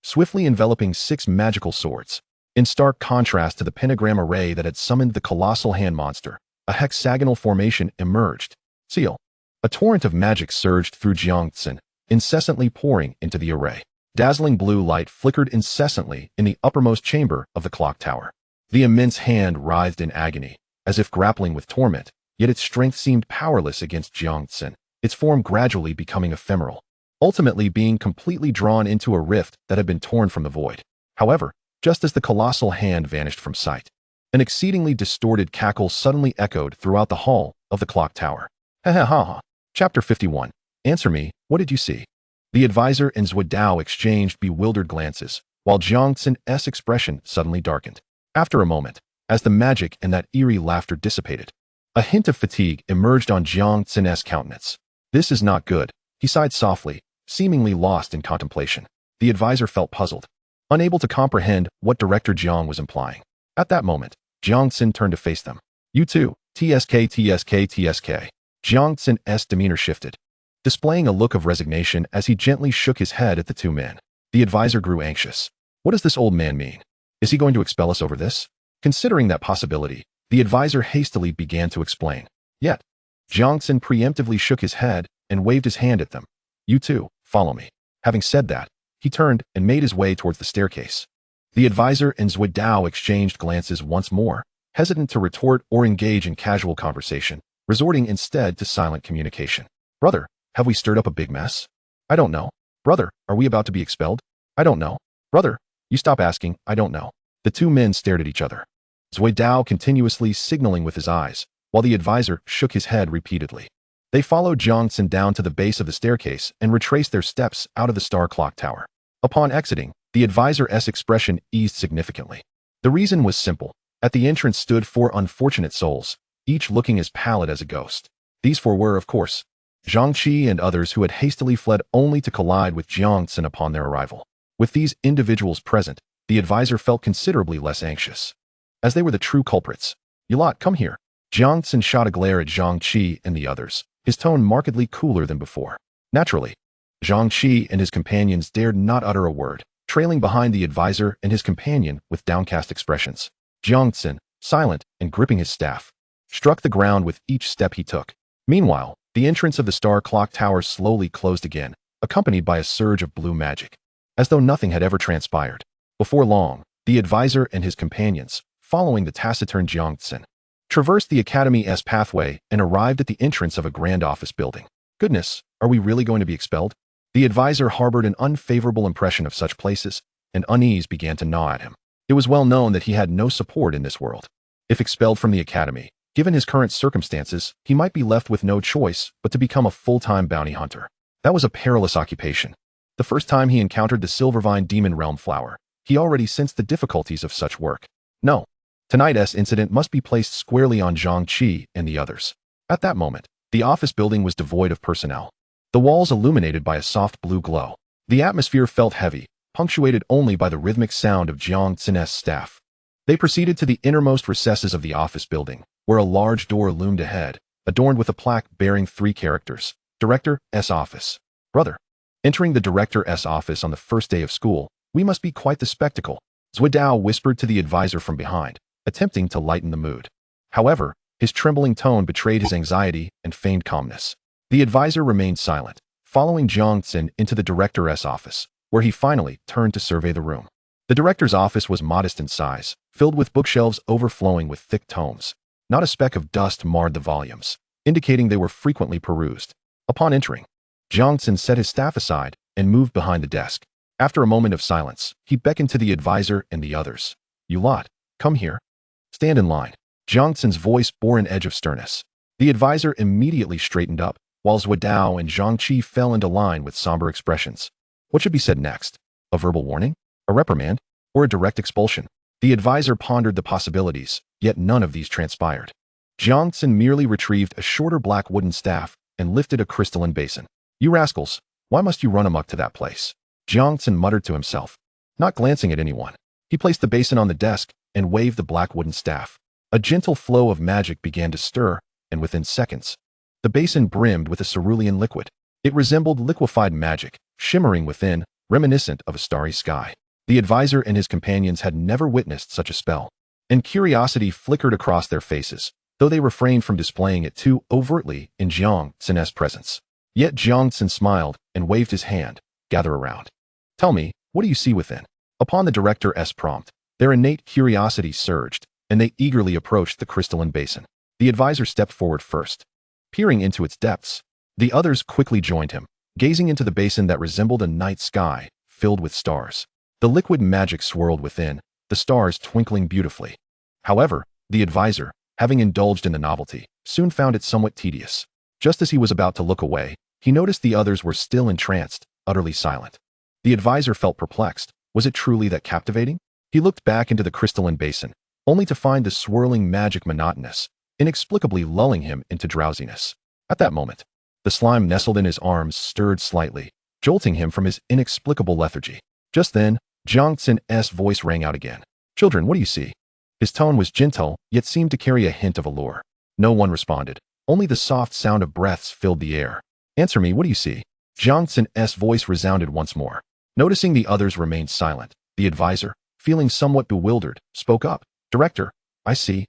swiftly enveloping 6 magical swords. In stark contrast to the pentagram array that had summoned the colossal hand monster, a hexagonal formation emerged. Seal! A torrent of magic surged through Jiangtsin, incessantly pouring into the array. Dazzling blue light flickered incessantly in the uppermost chamber of the clock tower. The immense hand writhed in agony, as if grappling with torment, yet its strength seemed powerless against Jiangtsin, its form gradually becoming ephemeral, ultimately being completely drawn into a rift that had been torn from the void. However, just as the colossal hand vanished from sight, an exceedingly distorted cackle suddenly echoed throughout the hall of the clock tower. Ha ha ha ha. Chapter 51. Answer me, what did you see? The advisor and Zhuodao exchanged bewildered glances, while Jiangtsin's expression suddenly darkened. After a moment, as the magic and that eerie laughter dissipated, a hint of fatigue emerged on Jiangtsin's countenance. This is not good, he sighed softly, seemingly lost in contemplation. The advisor felt puzzled, unable to comprehend what Director Jiang was implying. At that moment, Jiangtsin turned to face them. You too, TSK, TSK, TSK. Jiang Tsin's demeanor shifted, displaying a look of resignation as he gently shook his head at the two men. The advisor grew anxious. What does this old man mean? Is he going to expel us over this? Considering that possibility, the advisor hastily began to explain. Yet, Jiang Tsin preemptively shook his head and waved his hand at them. You two, follow me. Having said that, he turned and made his way towards the staircase. The advisor and Zui Dao exchanged glances once more, hesitant to retort or engage in casual conversation, resorting instead to silent communication. Brother, have we stirred up a big mess? I don't know. Brother, are we about to be expelled? I don't know. Brother, you stop asking, I don't know. The two men stared at each other. Zui Dao continuously signaling with his eyes, while the advisor shook his head repeatedly. They followed Jiang Tsin down to the base of the staircase and retraced their steps out of the star clock tower. Upon exiting, the advisor's expression eased significantly. The reason was simple. At the entrance stood four unfortunate souls, each looking as pallid as a ghost. These four were, of course, Zhang Qi and others who had hastily fled only to collide with Jiang Tsin upon their arrival. With these individuals present, the advisor felt considerably less anxious, as they were the true culprits. You lot, come here. Jiang Tsin shot a glare at Zhang Qi and the others, his tone markedly cooler than before. Naturally, Zhang Qi and his companions dared not utter a word, trailing behind the advisor and his companion with downcast expressions. Jiang Tsin, silent and gripping his staff, struck the ground with each step he took. Meanwhile, the entrance of the star clock tower slowly closed again, accompanied by a surge of blue magic, as though nothing had ever transpired. Before long, the advisor and his companions, following the taciturn Jiang Tsin, traversed the Academy's pathway and arrived at the entrance of a grand office building. Goodness, are we really going to be expelled? The advisor harbored an unfavorable impression of such places, and unease began to gnaw at him. It was well known that he had no support in this world. If expelled from the Academy, given his current circumstances, he might be left with no choice but to become a full-time bounty hunter. That was a perilous occupation. The first time he encountered the Silvervine Demon Realm flower, he already sensed the difficulties of such work. No, tonight's incident must be placed squarely on Zhang Qi and the others. At that moment, the office building was devoid of personnel. The walls illuminated by a soft blue glow. The atmosphere felt heavy, punctuated only by the rhythmic sound of Jiang Tsin's staff. They proceeded to the innermost recesses of the office building, where a large door loomed ahead, adorned with a plaque bearing 3 characters. Director's office. Brother. Entering the director's office on the first day of school, we must be quite the spectacle, Zui Dao whispered to the advisor from behind, attempting to lighten the mood. However, his trembling tone betrayed his anxiety and feigned calmness. The advisor remained silent, following Jiang Tsin into the director's office, where he finally turned to survey the room. The director's office was modest in size, filled with bookshelves overflowing with thick tomes. Not a speck of dust marred the volumes, indicating they were frequently perused. Upon entering, Jiang Tsin set his staff aside and moved behind the desk. After a moment of silence, he beckoned to the advisor and the others. You lot, come here. Stand in line. Jiang Tsin's voice bore an edge of sternness. The advisor immediately straightened up, while Zui Dao and Zhang Qi fell into line with somber expressions. What should be said next? A verbal warning? A reprimand? Or a direct expulsion? The advisor pondered the possibilities, yet none of these transpired. Jiang Tsin merely retrieved a shorter black wooden staff and lifted a crystalline basin. You rascals, why must you run amok to that place? Jiang Tsin muttered to himself, not glancing at anyone. He placed the basin on the desk and waved the black wooden staff. A gentle flow of magic began to stir, and within seconds, the basin brimmed with a cerulean liquid. It resembled liquefied magic, shimmering within, reminiscent of a starry sky. The advisor and his companions had never witnessed such a spell, and curiosity flickered across their faces, though they refrained from displaying it too overtly in Jiang Tsin's presence. Yet Jiang Tsin smiled and waved his hand. Gather around. Tell me, what do you see within? Upon the director's prompt, their innate curiosity surged, and they eagerly approached the crystalline basin. The advisor stepped forward first, peering into its depths. The others quickly joined him, gazing into the basin that resembled a night sky filled with stars. The liquid magic swirled within, the stars twinkling beautifully. However, the advisor, having indulged in the novelty, soon found it somewhat tedious. Just as he was about to look away, he noticed the others were still entranced, utterly silent. The advisor felt perplexed. Was it truly that captivating? He looked back into the crystalline basin, only to find the swirling magic monotonous, inexplicably lulling him into drowsiness. At that moment, the slime nestled in his arms stirred slightly, jolting him from his inexplicable lethargy. Just then, Jiang Tsin's voice rang out again. Children, what do you see? His tone was gentle, yet seemed to carry a hint of allure. No one responded. Only the soft sound of breaths filled the air. Answer me, what do you see? Jiang Tsin's voice resounded once more. Noticing the others remained silent, the advisor, feeling somewhat bewildered, spoke up. Director, I see.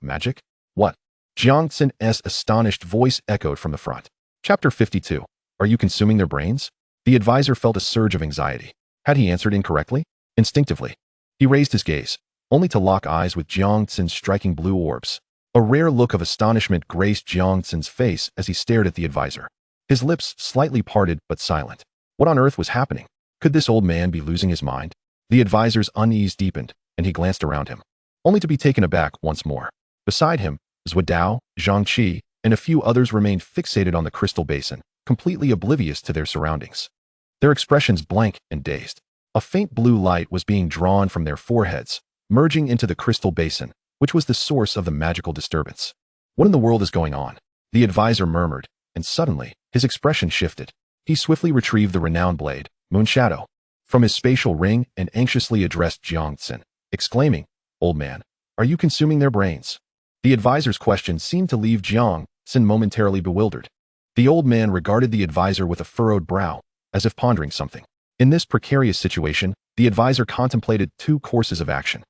Magic? What? Jiang Tsin's astonished voice echoed from the front. Chapter 52. Are you consuming their brains? The advisor felt a surge of anxiety. Had he answered incorrectly? Instinctively. He raised his gaze, only to lock eyes with Jiang Tsin's striking blue orbs. A rare look of astonishment graced Jiang Tsin's face as he stared at the advisor. His lips slightly parted but silent. What on earth was happening? Could this old man be losing his mind? The advisor's unease deepened, and he glanced around him, only to be taken aback once more. Beside him, Zuodao, Zhangqi, and a few others remained fixated on the crystal basin, completely oblivious to their surroundings. Their expressions blank and dazed. A faint blue light was being drawn from their foreheads, merging into the crystal basin, which was the source of the magical disturbance. What in the world is going on? The advisor murmured, and suddenly, his expression shifted. He swiftly retrieved the renowned blade, Moonshadow, from his spatial ring and anxiously addressed Jiang Tsin, exclaiming, Old man, are you consuming their brains? The advisor's question seemed to leave Jiang Tsin momentarily bewildered. The old man regarded the advisor with a furrowed brow, as if pondering something. In this precarious situation, the advisor contemplated two courses of action.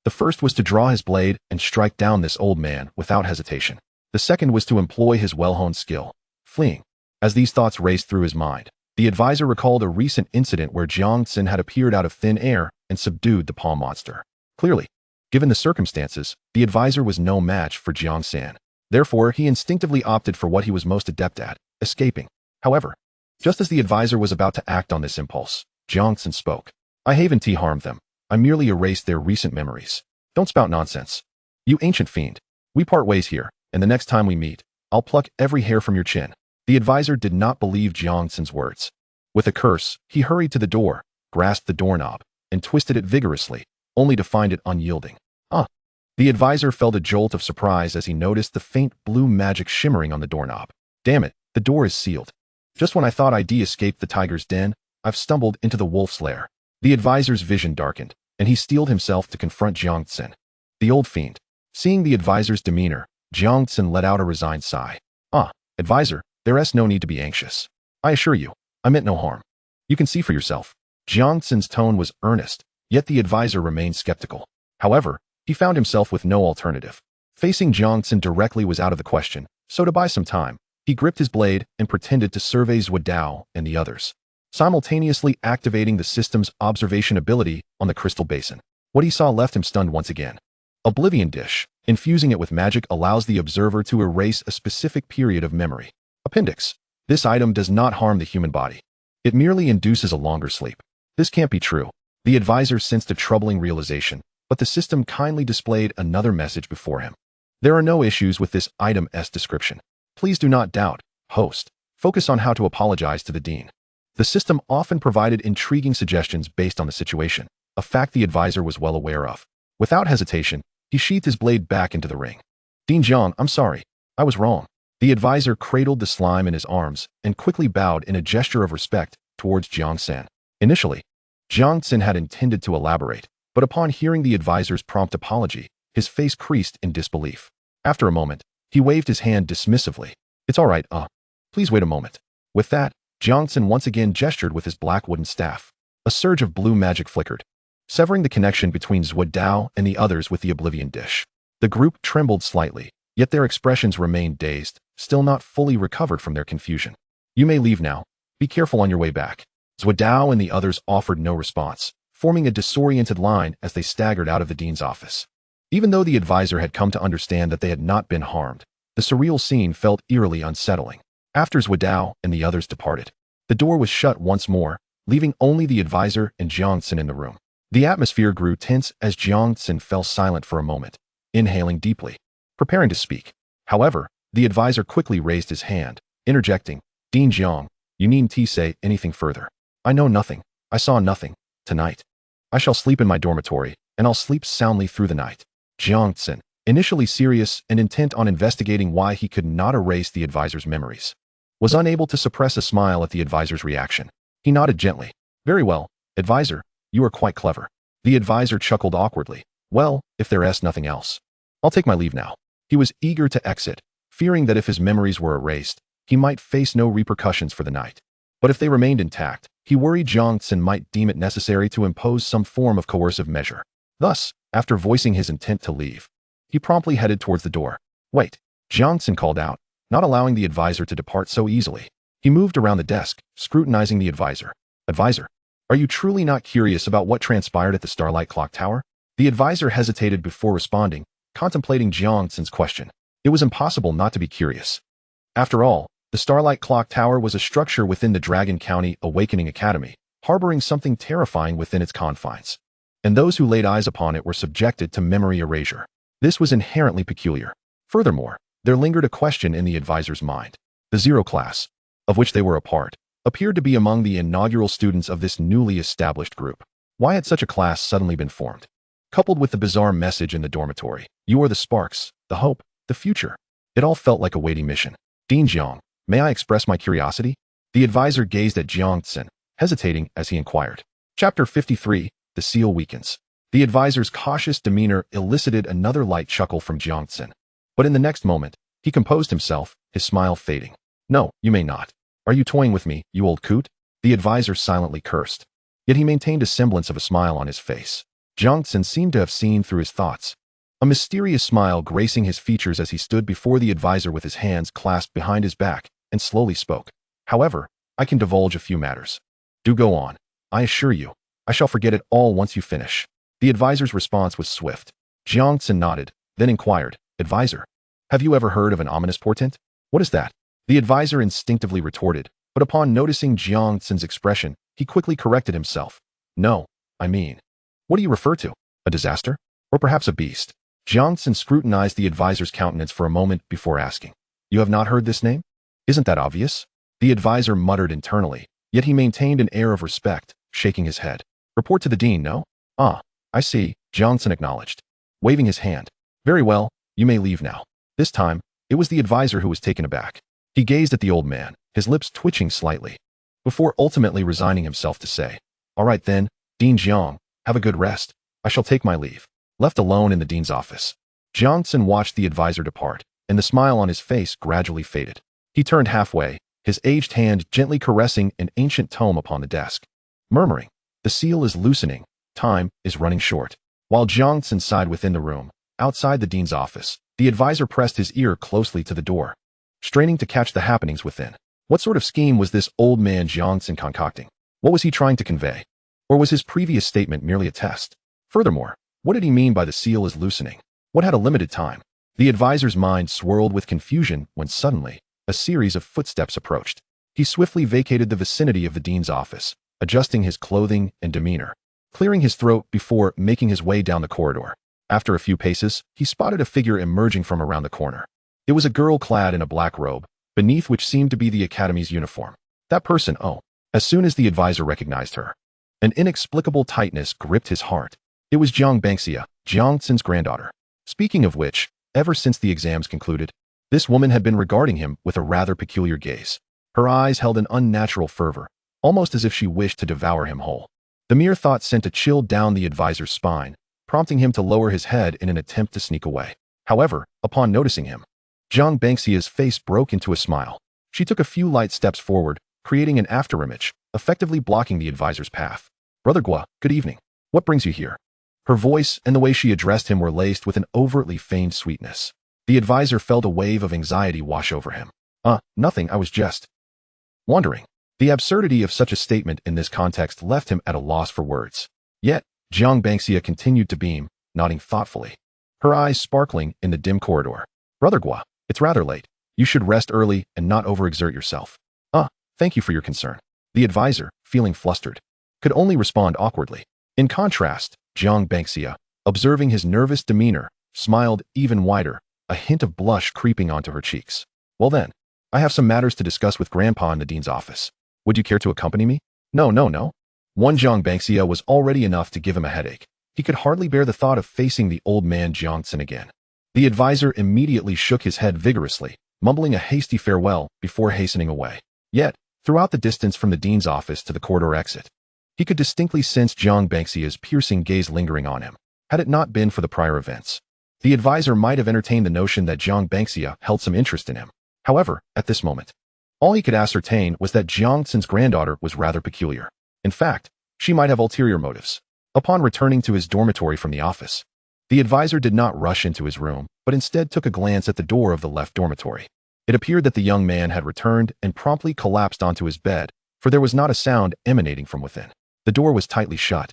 The first was to draw his blade and strike down this old man without hesitation. The second was to employ his well-honed skill, fleeing. As these thoughts raced through his mind, the advisor recalled a recent incident where Jiang Tsin had appeared out of thin air and subdued the palm monster. Clearly, given the circumstances, the advisor was no match for Jiang Tsin. Therefore, he instinctively opted for what he was most adept at, escaping. However, just as the advisor was about to act on this impulse, Jiang Tsin spoke. I haven't harmed them. I merely erased their recent memories. Don't spout nonsense. You ancient fiend. We part ways here, and the next time we meet, I'll pluck every hair from your chin. The advisor did not believe Jiang Tsin's words. With a curse, he hurried to the door, grasped the doorknob, and twisted it vigorously, only to find it unyielding. The advisor felt a jolt of surprise as he noticed the faint blue magic shimmering on the doorknob. Damn it, the door is sealed. Just when I thought I'd escaped the tiger's den, I've stumbled into the wolf's lair. The advisor's vision darkened, and he steeled himself to confront Jiang Tsin. The old fiend. Seeing the advisor's demeanor, Jiang Tsin let out a resigned sigh. Advisor, there's no need to be anxious. I assure you, I meant no harm. You can see for yourself. Jiang Tsin's tone was earnest, yet the advisor remained skeptical. However, he found himself with no alternative. Facing Jiang Tsin directly was out of the question, so to buy some time, he gripped his blade and pretended to survey Zuodao and the others, simultaneously activating the system's observation ability on the crystal basin. What he saw left him stunned once again. Oblivion Dish. Infusing it with magic allows the observer to erase a specific period of memory. Appendix. This item does not harm the human body. It merely induces a longer sleep. This can't be true. The advisor sensed a troubling realization, but the system kindly displayed another message before him. There are no issues with this item's description. Please do not doubt, host. Focus on how to apologize to the dean. The system often provided intriguing suggestions based on the situation, a fact the advisor was well aware of. Without hesitation, he sheathed his blade back into the ring. Dean Jiang, I'm sorry. I was wrong. The advisor cradled the slime in his arms and quickly bowed in a gesture of respect towards Jiang Tsin. Initially, Jiang Tsin had intended to elaborate, but upon hearing the advisor's prompt apology, his face creased in disbelief. After a moment, he waved his hand dismissively. It's all right, please wait a moment. With that, Jiang Tsin once again gestured with his black wooden staff. A surge of blue magic flickered, severing the connection between Zuodao and the others with the Oblivion Dish. The group trembled slightly, yet their expressions remained dazed, still not fully recovered from their confusion. You may leave now. Be careful on your way back. Zuodao and the others offered no response, forming a disoriented line as they staggered out of the dean's office. Even though the advisor had come to understand that they had not been harmed, the surreal scene felt eerily unsettling. After Zuodao and the others departed, the door was shut once more, leaving only the advisor and Jiang Tsin in the room. The atmosphere grew tense as Jiang Tsin fell silent for a moment, inhaling deeply, preparing to speak. However, the advisor quickly raised his hand, interjecting, Dean Jiang, you needn't say anything further. I know nothing. I saw nothing. Tonight, I shall sleep in my dormitory, and I'll sleep soundly through the night. Jiang Tsin, initially serious and intent on investigating why he could not erase the advisor's memories, was unable to suppress a smile at the advisor's reaction. He nodded gently. Very well, advisor, you are quite clever. The advisor chuckled awkwardly. Well, if there's nothing else, I'll take my leave now. He was eager to exit, fearing that if his memories were erased, he might face no repercussions for the night. But if they remained intact, he worried Jiang Tsin might deem it necessary to impose some form of coercive measure. Thus, after voicing his intent to leave, he promptly headed towards the door. "Wait," Jiang Tsin called out, not allowing the advisor to depart so easily. He moved around the desk, scrutinizing the advisor. "Advisor, are you truly not curious about what transpired at the Starlight Clock Tower?" The advisor hesitated before responding, contemplating Jiang Tsin's question. It was impossible not to be curious. After all, the Starlight Clock Tower was a structure within the Dragon County Awakening Academy, harboring something terrifying within its confines. And those who laid eyes upon it were subjected to memory erasure. This was inherently peculiar. Furthermore, there lingered a question in the advisor's mind. The Zero class, of which they were a part, appeared to be among the inaugural students of this newly established group. Why had such a class suddenly been formed? Coupled with the bizarre message in the dormitory, "You are the sparks, the hope, the future." It all felt like a weighty mission. "Dean Jiang, may I express my curiosity?" The advisor gazed at Jiang Tsin, hesitating as he inquired. Chapter 53, The Seal Weakens. The advisor's cautious demeanor elicited another light chuckle from Jiang Tsin. But in the next moment, he composed himself, his smile fading. "No, you may not. Are you toying with me, you old coot?" The advisor silently cursed. Yet he maintained a semblance of a smile on his face. Jiang Tsin seemed to have seen through his thoughts. A mysterious smile gracing his features as he stood before the advisor with his hands clasped behind his back, and slowly spoke. "However, I can divulge a few matters. Do go on. I assure you, I shall forget it all once you finish." The advisor's response was swift. Jiang Tsin nodded, then inquired, "Advisor, have you ever heard of an ominous portent?" "What is that?" The advisor instinctively retorted, but upon noticing Jiang Tsin's expression, he quickly corrected himself. "No, I mean, what do you refer to? A disaster? Or perhaps a beast?" Jiang Tsin scrutinized the advisor's countenance for a moment before asking, "You have not heard this name? Isn't that obvious?" The advisor muttered internally, yet he maintained an air of respect, shaking his head. "Report to the dean, no?" "Ah, I see," Jiang Tsin acknowledged, waving his hand. "Very well, you may leave now." This time, it was the advisor who was taken aback. He gazed at the old man, his lips twitching slightly, before ultimately resigning himself to say, "All right then, Dean Jiang, have a good rest. I shall take my leave." Left alone in the dean's office, Jiang Tsin watched the advisor depart, and the smile on his face gradually faded. He turned halfway, his aged hand gently caressing an ancient tome upon the desk, murmuring, "The seal is loosening, time is running short." While Jiang Tsin sighed within the room, outside the dean's office, the advisor pressed his ear closely to the door, straining to catch the happenings within. What sort of scheme was this old man Jiang Tsin concocting? What was he trying to convey? Or was his previous statement merely a test? Furthermore, what did he mean by the seal is loosening? What had a limited time? The advisor's mind swirled with confusion when suddenly, a series of footsteps approached. He swiftly vacated the vicinity of the dean's office, adjusting his clothing and demeanor, clearing his throat before making his way down the corridor. After a few paces, he spotted a figure emerging from around the corner. It was a girl clad in a black robe, beneath which seemed to be the academy's uniform. That person, oh. As soon as the advisor recognized her, an inexplicable tightness gripped his heart. It was Jiang Bangxia, Jiang Tsin's granddaughter. Speaking of which, ever since the exams concluded, this woman had been regarding him with a rather peculiar gaze. Her eyes held an unnatural fervor, almost as if she wished to devour him whole. The mere thought sent a chill down the advisor's spine, prompting him to lower his head in an attempt to sneak away. However, upon noticing him, Jiang Bangxia's face broke into a smile. She took a few light steps forward, creating an afterimage, effectively blocking the advisor's path. "Brother Gua, good evening. What brings you here?" Her voice and the way she addressed him were laced with an overtly feigned sweetness. The advisor felt a wave of anxiety wash over him. Nothing, I was just wondering." The absurdity of such a statement in this context left him at a loss for words. Yet, Jiang Bangxia continued to beam, nodding thoughtfully, her eyes sparkling in the dim corridor. "Brother Gua, it's rather late. You should rest early and not overexert yourself." Thank you for your concern." The advisor, feeling flustered, could only respond awkwardly. In contrast, Jiang Bangxia, observing his nervous demeanor, smiled even wider, a hint of blush creeping onto her cheeks. "Well then, I have some matters to discuss with Grandpa in the dean's office. Would you care to accompany me?" No. One Jiang Bangxia was already enough to give him a headache. He could hardly bear the thought of facing the old man Jiang Tsin again. The advisor immediately shook his head vigorously, mumbling a hasty farewell before hastening away. Yet, throughout the distance from the dean's office to the corridor exit, he could distinctly sense Jiang Bangxia's piercing gaze lingering on him. Had it not been for the prior events, The advisor might have entertained the notion that Jiang Bangxia held some interest in him. However, at this moment, all he could ascertain was that Jiang Tsin's granddaughter was rather peculiar. In fact, she might have ulterior motives. Upon returning to his dormitory from the office, the advisor did not rush into his room, but instead took a glance at the door of the left dormitory. It appeared that the young man had returned and promptly collapsed onto his bed, for there was not a sound emanating from within. The door was tightly shut,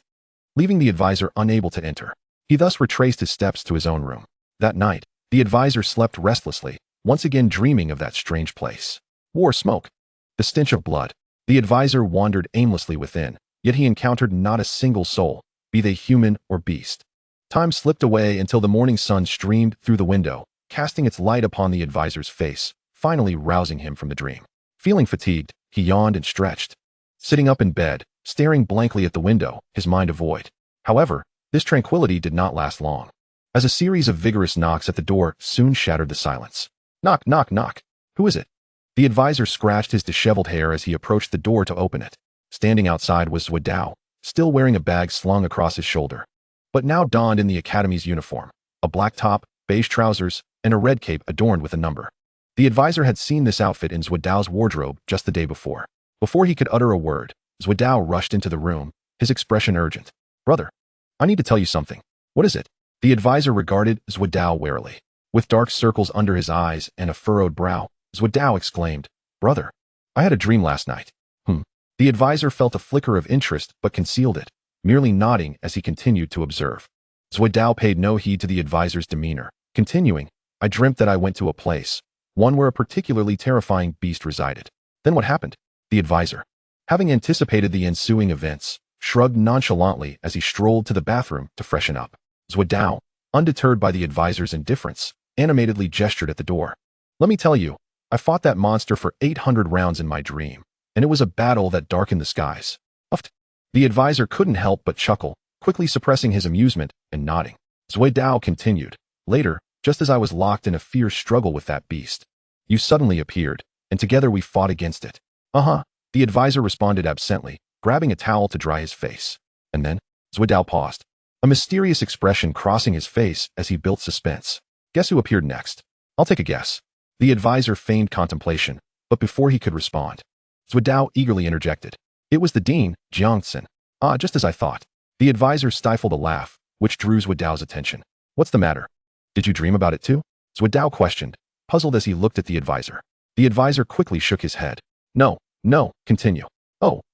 leaving the advisor unable to enter. He thus retraced his steps to his own room. That night, the advisor slept restlessly, once again dreaming of that strange place. War smoke. The stench of blood. The advisor wandered aimlessly within, yet he encountered not a single soul, be they human or beast. Time slipped away until the morning sun streamed through the window, casting its light upon the advisor's face, finally rousing him from the dream. Feeling fatigued, he yawned and stretched. Sitting up in bed, staring blankly at the window, his mind a void. However, this tranquility did not last long, as a series of vigorous knocks at the door soon shattered the silence. Knock, knock, knock. Who is it? The advisor scratched his disheveled hair as he approached the door to open it. Standing outside was Zhuodao, still wearing a bag slung across his shoulder, but now donned in the academy's uniform, a black top, beige trousers, and a red cape adorned with a number. The advisor had seen this outfit in Zhuodao's wardrobe just the day before. Before he could utter a word, Zhuodao rushed into the room, his expression urgent. Brother, I need to tell you something. What is it? The advisor regarded Zhuodao warily. With dark circles under his eyes and a furrowed brow, Zhuodao exclaimed, Brother, I had a dream last night. The advisor felt a flicker of interest but concealed it, merely nodding as he continued to observe. Zhuodao paid no heed to the advisor's demeanor, continuing, I dreamt that I went to a place, one where a particularly terrifying beast resided. Then what happened? The advisor, having anticipated the ensuing events, shrugged nonchalantly as he strolled to the bathroom to freshen up. Zhuodao, undeterred by the advisor's indifference, animatedly gestured at the door. Let me tell you, I fought that monster for 800 rounds in my dream, and it was a battle that darkened the skies. Uffed. The advisor couldn't help but chuckle, quickly suppressing his amusement and nodding. Zhuodao continued, Later, just as I was locked in a fierce struggle with that beast, you suddenly appeared, and together we fought against it. The advisor responded absently, grabbing a towel to dry his face. And then, Zhuodao paused, a mysterious expression crossing his face as he built suspense. Guess who appeared next? I'll take a guess. The advisor feigned contemplation, but before he could respond, Zhuodao eagerly interjected. It was the dean, Jiang Tsin. Just as I thought. The advisor stifled a laugh, which drew Zhuodao's attention. What's the matter? Did you dream about it too? Zhuodao questioned, puzzled as he looked at the advisor. The advisor quickly shook his head. No, continue.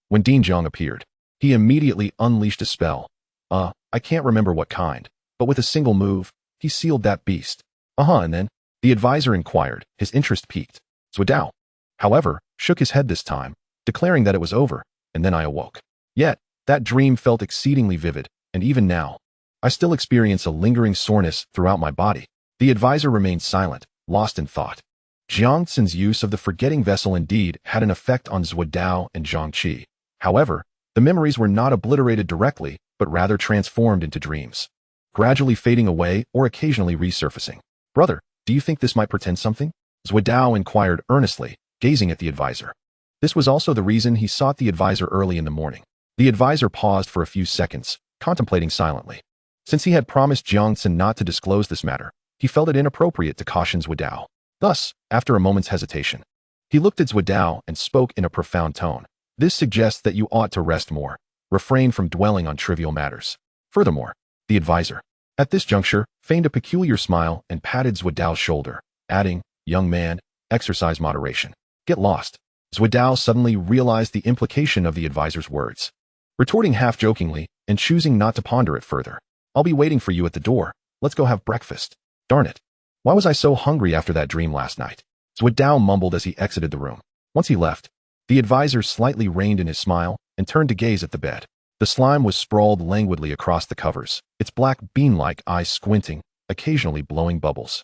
When Dean Jiang appeared, he immediately unleashed a spell. I can't remember what kind, but with a single move, he sealed that beast. And then? The advisor inquired, his interest piqued. Zhuodao, however, shook his head this time, declaring that it was over, and then I awoke. Yet, that dream felt exceedingly vivid, and even now, I still experience a lingering soreness throughout my body. The advisor remained silent, lost in thought. Jiang Tsin's use of the forgetting vessel indeed had an effect on Zhuodao and Zhang Qi. However, the memories were not obliterated directly, but rather transformed into dreams, gradually fading away or occasionally resurfacing. Brother, do you think this might portend something? Zhuodao inquired earnestly, gazing at the advisor. This was also the reason he sought the advisor early in the morning. The advisor paused for a few seconds, contemplating silently. Since he had promised Jiang Tsin not to disclose this matter, he felt it inappropriate to caution Zhuodao. Thus, after a moment's hesitation, he looked at Zhuodao and spoke in a profound tone. This suggests that you ought to rest more, refrain from dwelling on trivial matters. Furthermore, the advisor, at this juncture, feigned a peculiar smile and patted Zhuodao's shoulder, adding, Young man, exercise moderation. Get lost. Zhuodao suddenly realized the implication of the advisor's words. Retorting half-jokingly and choosing not to ponder it further. I'll be waiting for you at the door. Let's go have breakfast. Darn it. Why was I so hungry after that dream last night? Zhuodao mumbled as he exited the room. Once he left, the advisor slightly reined in his smile and turned to gaze at the bed. The slime was sprawled languidly across the covers, its black bean-like eyes squinting, occasionally blowing bubbles.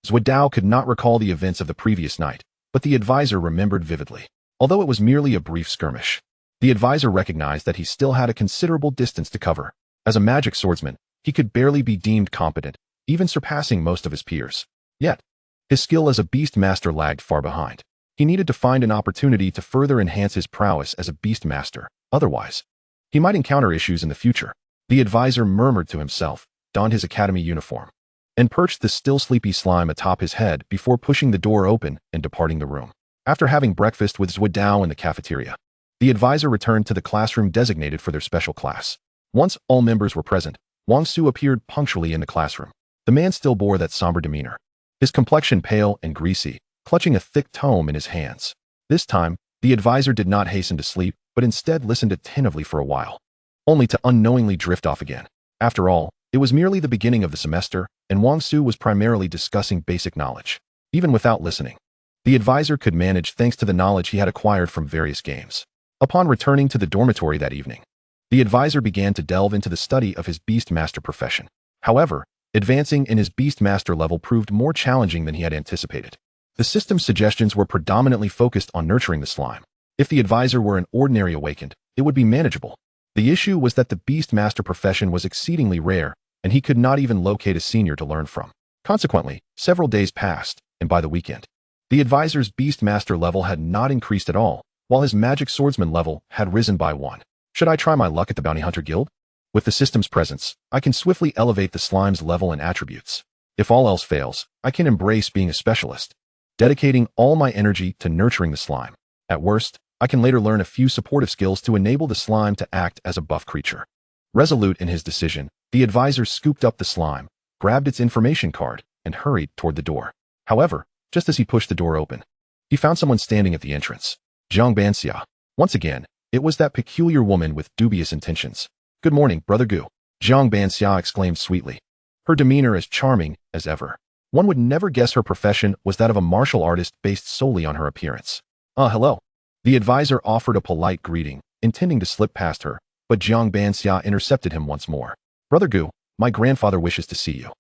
Zhuodao could not recall the events of the previous night, but the advisor remembered vividly. Although it was merely a brief skirmish, the advisor recognized that he still had a considerable distance to cover. As a magic swordsman, he could barely be deemed competent, even surpassing most of his peers. Yet, his skill as a beast master lagged far behind. He needed to find an opportunity to further enhance his prowess as a beast master, otherwise, he might encounter issues in the future. The advisor murmured to himself, donned his academy uniform, and perched the still sleepy slime atop his head before pushing the door open and departing the room. After having breakfast with Zhuodao in the cafeteria, the advisor returned to the classroom designated for their special class. Once all members were present, Wang Su appeared punctually in the classroom. The man still bore that somber demeanor, his complexion pale and greasy, clutching a thick tome in his hands. This time, the advisor did not hasten to sleep, but instead listened attentively for a while, only to unknowingly drift off again. After all, it was merely the beginning of the semester, and Wang Su was primarily discussing basic knowledge. Even without listening, the advisor could manage thanks to the knowledge he had acquired from various games. Upon returning to the dormitory that evening, the advisor began to delve into the study of his Beast Master profession. However, advancing in his Beast Master level proved more challenging than he had anticipated. The system's suggestions were predominantly focused on nurturing the slime. If the advisor were an ordinary awakened, it would be manageable. The issue was that the Beast Master profession was exceedingly rare, and he could not even locate a senior to learn from. Consequently, several days passed, and by the weekend, the advisor's Beast Master level had not increased at all, while his Magic Swordsman level had risen by 1. Should I try my luck at the Bounty Hunter Guild? With the system's presence, I can swiftly elevate the slime's level and attributes. If all else fails, I can embrace being a specialist, dedicating all my energy to nurturing the slime. At worst, I can later learn a few supportive skills to enable the slime to act as a buff creature. Resolute in his decision, the advisor scooped up the slime, grabbed its information card, and hurried toward the door. However, just as he pushed the door open, he found someone standing at the entrance. Zhang Banxia. Once again, it was that peculiar woman with dubious intentions. "Good morning, Brother Gu," Zhang Banxia exclaimed sweetly, her demeanor as charming as ever. One would never guess her profession was that of a martial artist based solely on her appearance. Hello." The advisor offered a polite greeting, intending to slip past her, but Zhang Banxia intercepted him once more. "Brother Gu, my grandfather wishes to see you."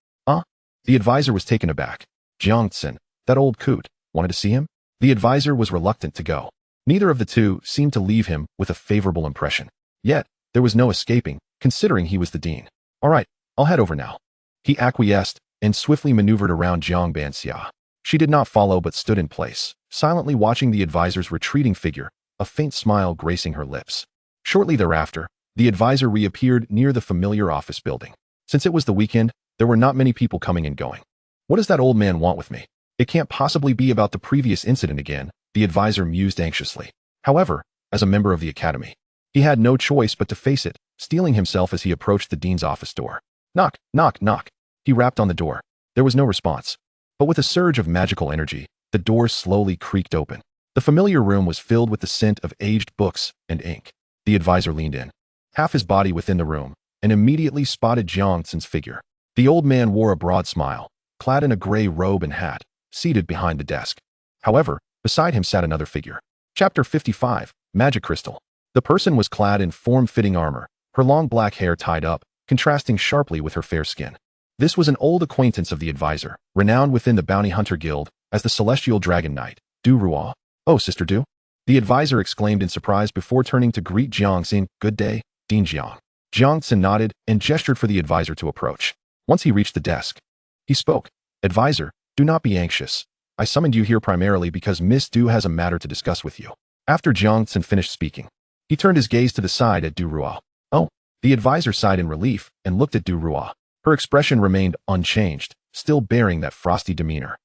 The advisor was taken aback. Jiang Tsin, that old coot, wanted to see him? The advisor was reluctant to go. Neither of the two seemed to leave him with a favorable impression. Yet, there was no escaping, considering he was the dean. "All right, I'll head over now." He acquiesced and swiftly maneuvered around Zhang Banxia. She did not follow but stood in place, silently watching the advisor's retreating figure, a faint smile gracing her lips. Shortly thereafter, the advisor reappeared near the familiar office building. Since it was the weekend, there were not many people coming and going. "What does that old man want with me? It can't possibly be about the previous incident again," the advisor mused anxiously. However, as a member of the academy, he had no choice but to face it, steeling himself as he approached the dean's office door. Knock, knock, knock. He rapped on the door. There was no response. But with a surge of magical energy, the door slowly creaked open. The familiar room was filled with the scent of aged books and ink. The advisor leaned in, half his body within the room, and immediately spotted Jiang Tsin's figure. The old man wore a broad smile, clad in a gray robe and hat, seated behind the desk. However, beside him sat another figure. Chapter 55, Magic Crystal. The person was clad in form-fitting armor, her long black hair tied up, contrasting sharply with her fair skin. This was an old acquaintance of the advisor, renowned within the Bounty Hunter Guild as the Celestial Dragon Knight, Du Ruo. "Oh, Sister Du?" the advisor exclaimed in surprise before turning to greet Jiang Tsin. "Good day, Dean Jiang." Jiang Tsin nodded and gestured for the advisor to approach. Once he reached the desk, he spoke. "Advisor, do not be anxious. I summoned you here primarily because Miss Du has a matter to discuss with you." After Jiang Tsin finished speaking, he turned his gaze to the side at Du Ruo. "Oh." The advisor sighed in relief and looked at Du Ruo. Her expression remained unchanged, still bearing that frosty demeanor.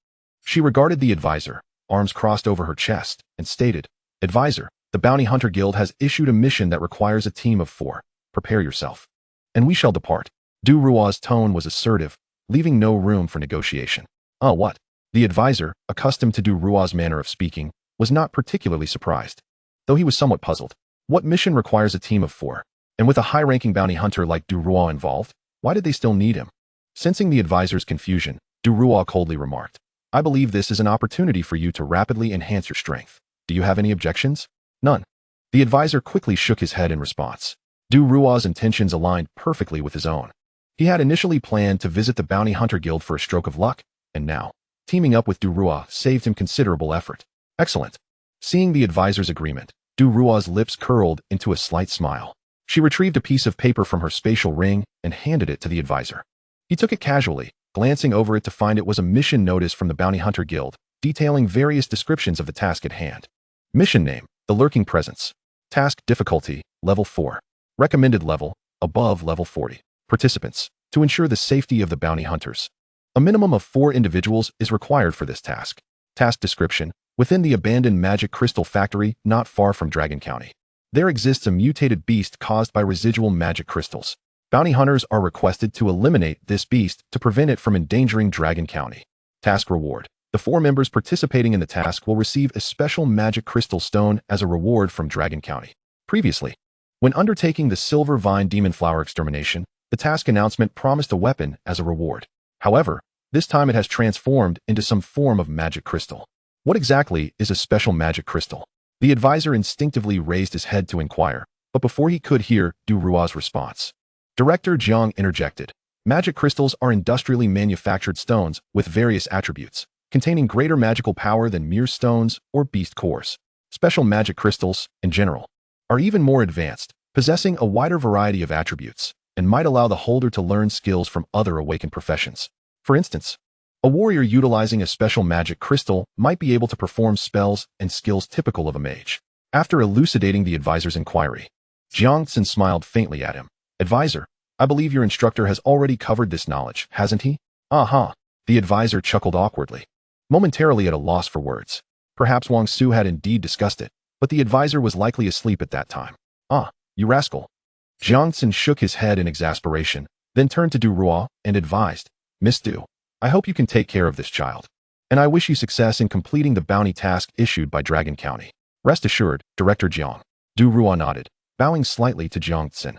She regarded the advisor, arms crossed over her chest, and stated, "Advisor, the Bounty Hunter Guild has issued a mission that requires a team of 4. Prepare yourself, and we shall depart." Du Ruo's tone was assertive, leaving no room for negotiation. What?" The advisor, accustomed to Du Ruo's manner of speaking, was not particularly surprised, though he was somewhat puzzled. What mission requires a team of 4? And with a high-ranking bounty hunter like Du Ruo involved, why did they still need him? Sensing the advisor's confusion, Du Ruo coldly remarked, "I believe this is an opportunity for you to rapidly enhance your strength. Do you have any objections?" "None." The advisor quickly shook his head in response. Du Ruo's intentions aligned perfectly with his own. He had initially planned to visit the Bounty Hunter Guild for a stroke of luck, and now, teaming up with Du Ruo saved him considerable effort. "Excellent." Seeing the advisor's agreement, Du Ruo's lips curled into a slight smile. She retrieved a piece of paper from her spatial ring and handed it to the advisor. He took it casually, glancing over it to find it was a mission notice from the Bounty Hunter Guild, detailing various descriptions of the task at hand. Mission name, The Lurking Presence. Task difficulty, level 4. Recommended level, above level 40. Participants, to ensure the safety of the bounty hunters. A minimum of 4 individuals is required for this task. Task description: within the abandoned magic crystal factory not far from Dragon County, there exists a mutated beast caused by residual magic crystals. Bounty hunters are requested to eliminate this beast to prevent it from endangering Dragon County. Task reward: the 4 members participating in the task will receive a special magic crystal stone as a reward from Dragon County. Previously, when undertaking the Silver Vine Demon Flower extermination, the task announcement promised a weapon as a reward. However, this time it has transformed into some form of magic crystal. What exactly is a special magic crystal? The advisor instinctively raised his head to inquire, but before he could hear Du Rua's response, Director Jiang interjected. Magic crystals are industrially manufactured stones with various attributes, containing greater magical power than mere stones or beast cores. Special magic crystals, in general, are even more advanced, possessing a wider variety of attributes, and might allow the holder to learn skills from other awakened professions. For instance, a warrior utilizing a special magic crystal might be able to perform spells and skills typical of a mage. After elucidating the advisor's inquiry, Jiang Tsin smiled faintly at him. Advisor, I believe your instructor has already covered this knowledge, hasn't he? Aha. The advisor chuckled awkwardly, momentarily at a loss for words. Perhaps Wang Su had indeed discussed it, but the advisor was likely asleep at that time. Ah, you rascal. Jiang Tsin shook his head in exasperation, then turned to Du Rua and advised, Miss Du, I hope you can take care of this child, and I wish you success in completing the bounty task issued by Dragon County. Rest assured, Director Jiang. Du Rua nodded, bowing slightly to Jiang Tsin.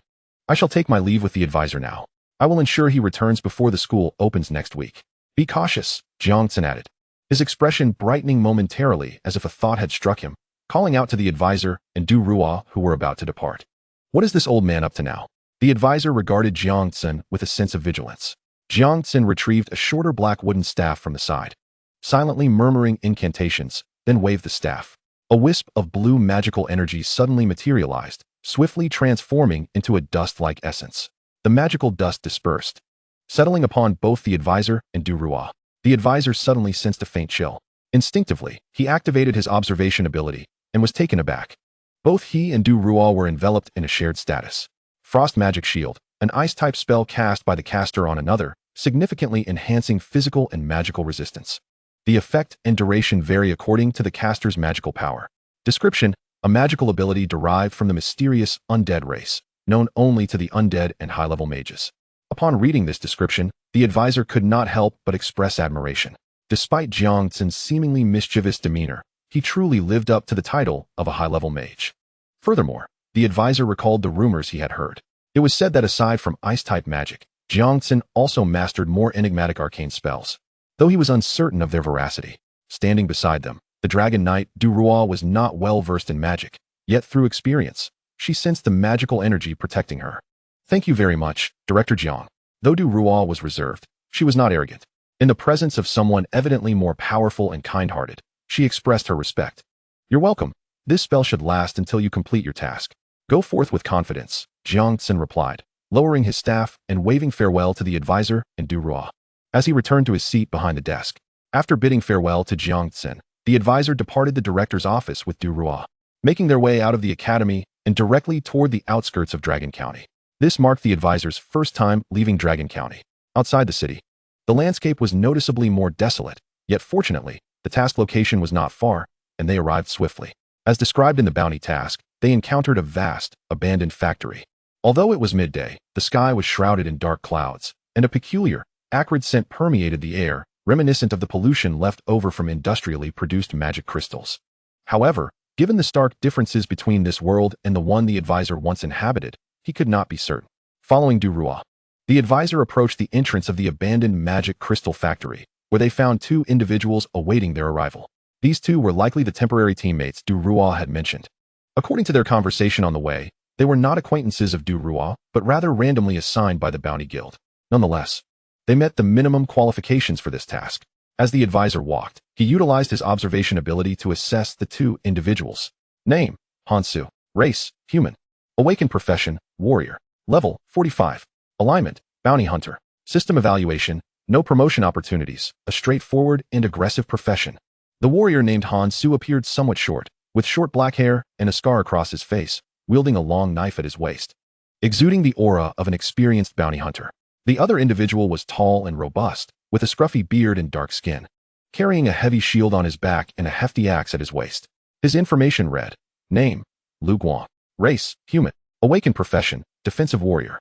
I shall take my leave with the advisor now. I will ensure he returns before the school opens next week. Be cautious, Jiang Tsin added, his expression brightening momentarily as if a thought had struck him, calling out to the advisor and Du Rua who were about to depart. What is this old man up to now? The advisor regarded Jiang Tsin with a sense of vigilance. Jiang Tsin retrieved a shorter black wooden staff from the side, silently murmuring incantations, then waved the staff. A wisp of blue magical energy suddenly materialized, swiftly transforming into a dust-like essence. The magical dust dispersed, settling upon both the advisor and Du Rua. The advisor suddenly sensed a faint chill. Instinctively, he activated his observation ability and was taken aback. Both he and Du Rua were enveloped in a shared status. Frost Magic Shield, an ice-type spell cast by the caster on another, significantly enhancing physical and magical resistance. The effect and duration vary according to the caster's magical power. Description: a magical ability derived from the mysterious undead race, known only to the undead and high-level mages. Upon reading this description, the advisor could not help but express admiration. Despite Jiang Tsin's seemingly mischievous demeanor, he truly lived up to the title of a high-level mage. Furthermore, the advisor recalled the rumors he had heard. It was said that aside from ice-type magic, Jiang Tsin also mastered more enigmatic arcane spells, though he was uncertain of their veracity. Standing beside them, the Dragon Knight Du Rua was not well versed in magic, yet through experience, she sensed the magical energy protecting her. Thank you very much, Director Jiang. Though Du Rua was reserved, she was not arrogant. In the presence of someone evidently more powerful and kind-hearted, she expressed her respect. You're welcome. This spell should last until you complete your task. Go forth with confidence, Jiang Tsin replied, lowering his staff and waving farewell to the advisor and Du Rua. As he returned to his seat behind the desk, after bidding farewell to Jiang Tsin, the advisor departed the director's office with Du Rua, making their way out of the academy and directly toward the outskirts of Dragon County. This marked the advisor's first time leaving Dragon County. Outside the city, the landscape was noticeably more desolate, yet fortunately, the task location was not far, and they arrived swiftly. As described in the bounty task, they encountered a vast, abandoned factory. Although it was midday, the sky was shrouded in dark clouds, and a peculiar, acrid scent permeated the air, reminiscent of the pollution left over from industrially produced magic crystals. However, given the stark differences between this world and the one the advisor once inhabited, he could not be certain. Following Du Rua, the advisor approached the entrance of the abandoned magic crystal factory, where they found 2 individuals awaiting their arrival. These 2 were likely the temporary teammates Du Rua had mentioned. According to their conversation on the way, they were not acquaintances of Du Rua, but rather randomly assigned by the Bounty Guild. Nonetheless, they met the minimum qualifications for this task. As the advisor walked, he utilized his observation ability to assess the 2 individuals. Name: Hansu. Race: human. Awakened profession: warrior. Level: 45. Alignment: bounty hunter. System evaluation: no promotion opportunities, a straightforward and aggressive profession. The warrior named Hansu appeared somewhat short, with short black hair and a scar across his face, wielding a long knife at his waist, exuding the aura of an experienced bounty hunter. The other individual was tall and robust, with a scruffy beard and dark skin, carrying a heavy shield on his back and a hefty axe at his waist. His information read, Name, Lu Guang. Race, human. Awakened profession, defensive warrior.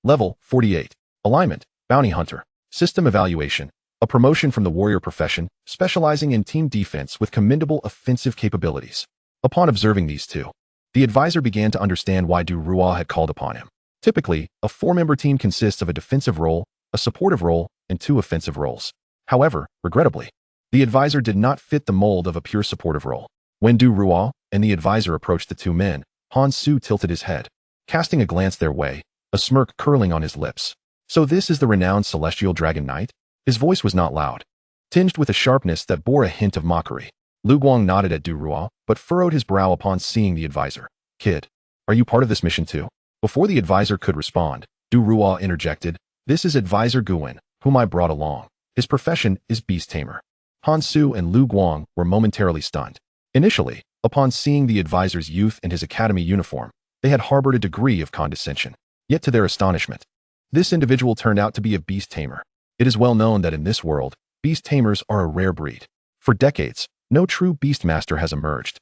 Level, 48. Alignment, bounty hunter. System evaluation, a promotion from the warrior profession, specializing in team defense with commendable offensive capabilities. Upon observing these two, the advisor began to understand why Du Ruo had called upon him. Typically, a 4-member team consists of a defensive role, a supportive role, and 2 offensive roles. However, regrettably, the advisor did not fit the mold of a pure supportive role. When Du Ruo and the advisor approached the 2 men, Han Su tilted his head, casting a glance their way, a smirk curling on his lips. So this is the renowned Celestial Dragon Knight? His voice was not loud, tinged with a sharpness that bore a hint of mockery. Lu Guang nodded at Du Ruo, but furrowed his brow upon seeing the advisor. Kid, are you part of this mission too? Before the advisor could respond, Du Ruo interjected, This is Advisor Guwen, whom I brought along. His profession is Beast Tamer. Han Su and Lu Guang were momentarily stunned. Initially, upon seeing the advisor's youth and his academy uniform, they had harbored a degree of condescension. Yet to their astonishment, this individual turned out to be a Beast Tamer. It is well known that in this world, Beast Tamers are a rare breed. For decades, no true Beastmaster has emerged,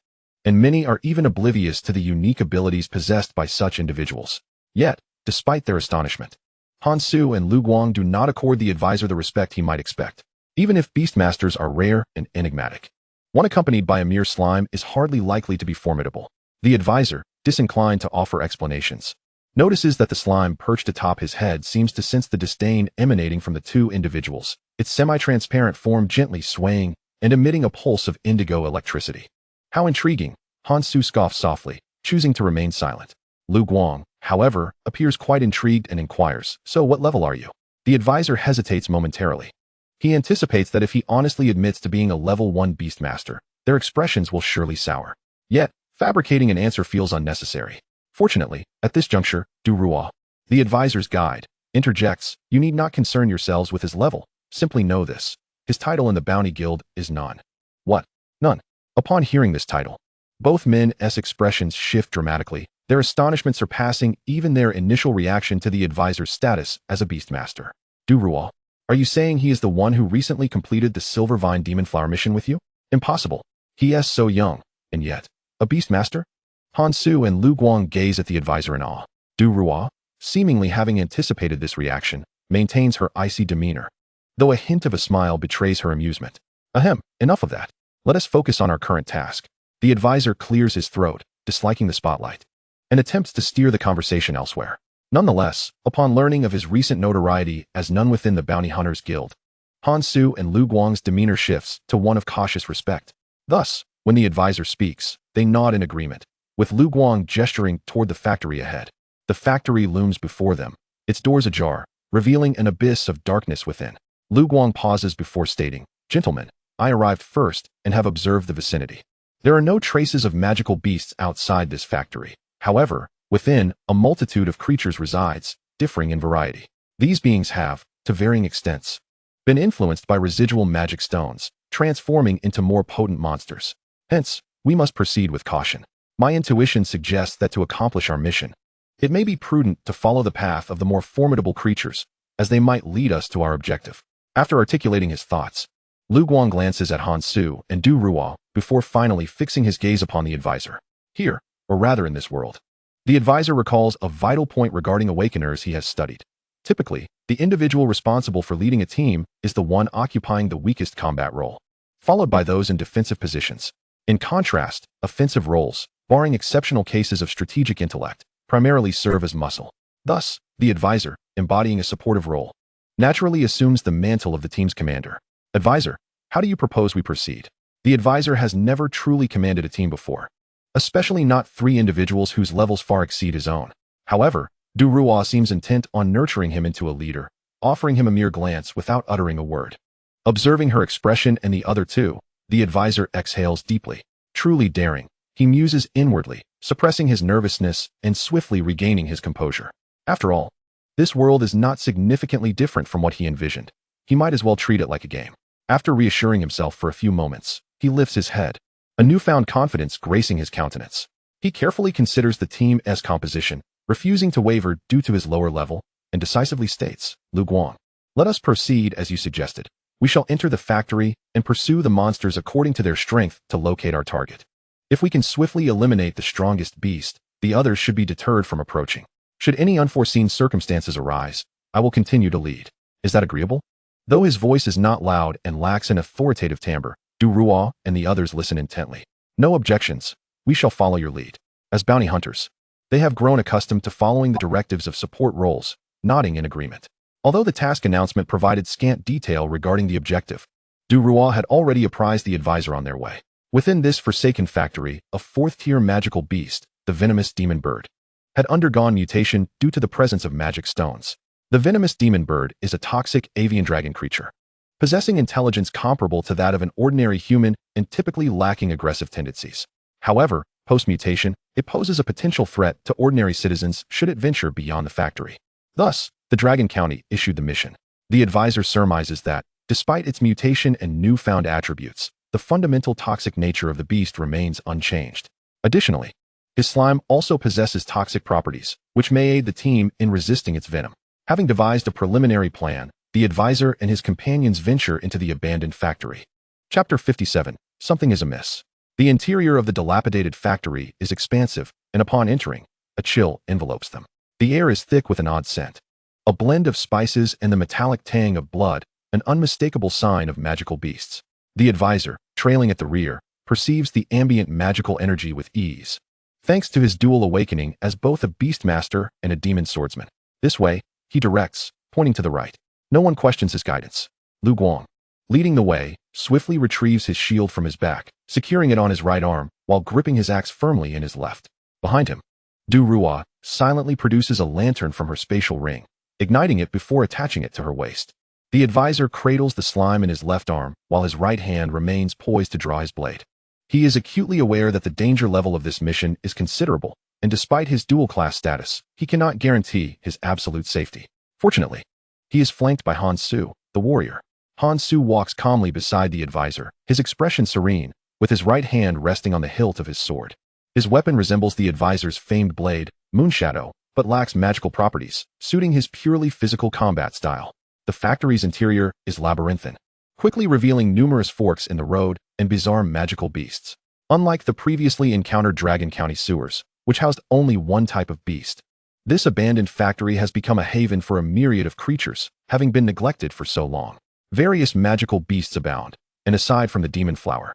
and many are even oblivious to the unique abilities possessed by such individuals. Yet, despite their astonishment, Han Su and Lu Guang do not accord the advisor the respect he might expect, even if Beastmasters are rare and enigmatic. One accompanied by a mere slime is hardly likely to be formidable. The advisor, disinclined to offer explanations, notices that the slime perched atop his head seems to sense the disdain emanating from the 2 individuals, its semi-transparent form gently swaying and emitting a pulse of indigo electricity. How intriguing, Han Su scoffed softly, choosing to remain silent. Lu Guang, however, appears quite intrigued and inquires, So what level are you? The advisor hesitates momentarily. He anticipates that if he honestly admits to being a level 1 Beastmaster, their expressions will surely sour. Yet, fabricating an answer feels unnecessary. Fortunately, at this juncture, Du Ruo, the advisor's guide, interjects, You need not concern yourselves with his level. Simply know this. His title in the Bounty Guild is none. What? None. Upon hearing this title, both men's expressions shift dramatically, their astonishment surpassing even their initial reaction to the advisor's status as a Beastmaster. Du Ruo, are you saying he is the one who recently completed the Silver Vine Demon Flower mission with you? Impossible. He is so young, and yet, a Beastmaster? Han Su and Lu Guang gaze at the advisor in awe. Du Ruo, seemingly having anticipated this reaction, maintains her icy demeanor, though a hint of a smile betrays her amusement. Ahem, enough of that. Let us focus on our current task. The advisor clears his throat, disliking the spotlight, and attempts to steer the conversation elsewhere. Nonetheless, upon learning of his recent notoriety as none within the Bounty Hunters Guild, Han Su and Lu Guang's demeanor shifts to one of cautious respect. Thus, when the advisor speaks, they nod in agreement, with Lu Guang gesturing toward the factory ahead. The factory looms before them, its doors ajar, revealing an abyss of darkness within. Lu Guang pauses before stating, Gentlemen, I arrived first and have observed the vicinity. There are no traces of magical beasts outside this factory. However, within, a multitude of creatures resides, differing in variety. These beings have, to varying extents, been influenced by residual magic stones, transforming into more potent monsters. Hence, we must proceed with caution. My intuition suggests that to accomplish our mission, it may be prudent to follow the path of the more formidable creatures, as they might lead us to our objective. After articulating his thoughts, Lu Guang glances at Han Su and Du Ruo before finally fixing his gaze upon the advisor. Here, or rather in this world, the advisor recalls a vital point regarding awakeners he has studied. Typically, the individual responsible for leading a team is the one occupying the weakest combat role, followed by those in defensive positions. In contrast, offensive roles, barring exceptional cases of strategic intellect, primarily serve as muscle. Thus, the advisor, embodying a supportive role, naturally assumes the mantle of the team's commander. Advisor, how do you propose we proceed? The advisor has never truly commanded a team before, especially not 3 individuals whose levels far exceed his own. However, Du Ruo seems intent on nurturing him into a leader, offering him a mere glance without uttering a word. Observing her expression and the other 2, the advisor exhales deeply. Truly daring, he muses inwardly, suppressing his nervousness and swiftly regaining his composure. After all, this world is not significantly different from what he envisioned. He might as well treat it like a game. After reassuring himself for a few moments, he lifts his head, a newfound confidence gracing his countenance. He carefully considers the team's composition, refusing to waver due to his lower level, and decisively states, Lu Guang, Let us proceed as you suggested. We shall enter the factory and pursue the monsters according to their strength to locate our target. If we can swiftly eliminate the strongest beast, the others should be deterred from approaching. Should any unforeseen circumstances arise, I will continue to lead. Is that agreeable? Though his voice is not loud and lacks an authoritative timbre, Du-Ruo and the others listen intently. No objections. We shall follow your lead. As bounty hunters, they have grown accustomed to following the directives of support roles, nodding in agreement. Although the task announcement provided scant detail regarding the objective, Du-Ruo had already apprised the advisor on their way. Within this forsaken factory, a fourth-tier magical beast, the venomous demon bird, had undergone mutation due to the presence of magic stones. The venomous demon bird is a toxic avian dragon creature, possessing intelligence comparable to that of an ordinary human and typically lacking aggressive tendencies. However, post-mutation, it poses a potential threat to ordinary citizens should it venture beyond the factory. Thus, the Dragon County issued the mission. The advisor surmises that, despite its mutation and newfound attributes, the fundamental toxic nature of the beast remains unchanged. Additionally, his slime also possesses toxic properties, which may aid the team in resisting its venom. Having devised a preliminary plan, the advisor and his companions venture into the abandoned factory. Chapter 57. Something is amiss. The interior of the dilapidated factory is expansive, and upon entering, a chill envelopes them. The air is thick with an odd scent, a blend of spices and the metallic tang of blood, an unmistakable sign of magical beasts. The advisor, trailing at the rear, perceives the ambient magical energy with ease, thanks to his dual awakening as both a beastmaster and a demon swordsman. This way, he directs, pointing to the right. No one questions his guidance. Lu Guang, leading the way, swiftly retrieves his shield from his back, securing it on his right arm while gripping his axe firmly in his left. Behind him, Du-Ruo silently produces a lantern from her spatial ring, igniting it before attaching it to her waist. The advisor cradles the slime in his left arm while his right hand remains poised to draw his blade. He is acutely aware that the danger level of this mission is considerable, and despite his dual-class status, he cannot guarantee his absolute safety. Fortunately, he is flanked by Han Su, the warrior. Han Su walks calmly beside the advisor, his expression serene, with his right hand resting on the hilt of his sword. His weapon resembles the advisor's famed blade, Moonshadow, but lacks magical properties, suiting his purely physical combat style. The factory's interior is labyrinthine, quickly revealing numerous forks in the road and bizarre magical beasts. Unlike the previously encountered Dragon County sewers, which housed only one type of beast, this abandoned factory has become a haven for a myriad of creatures, having been neglected for so long. Various magical beasts abound, and aside from the demon flower,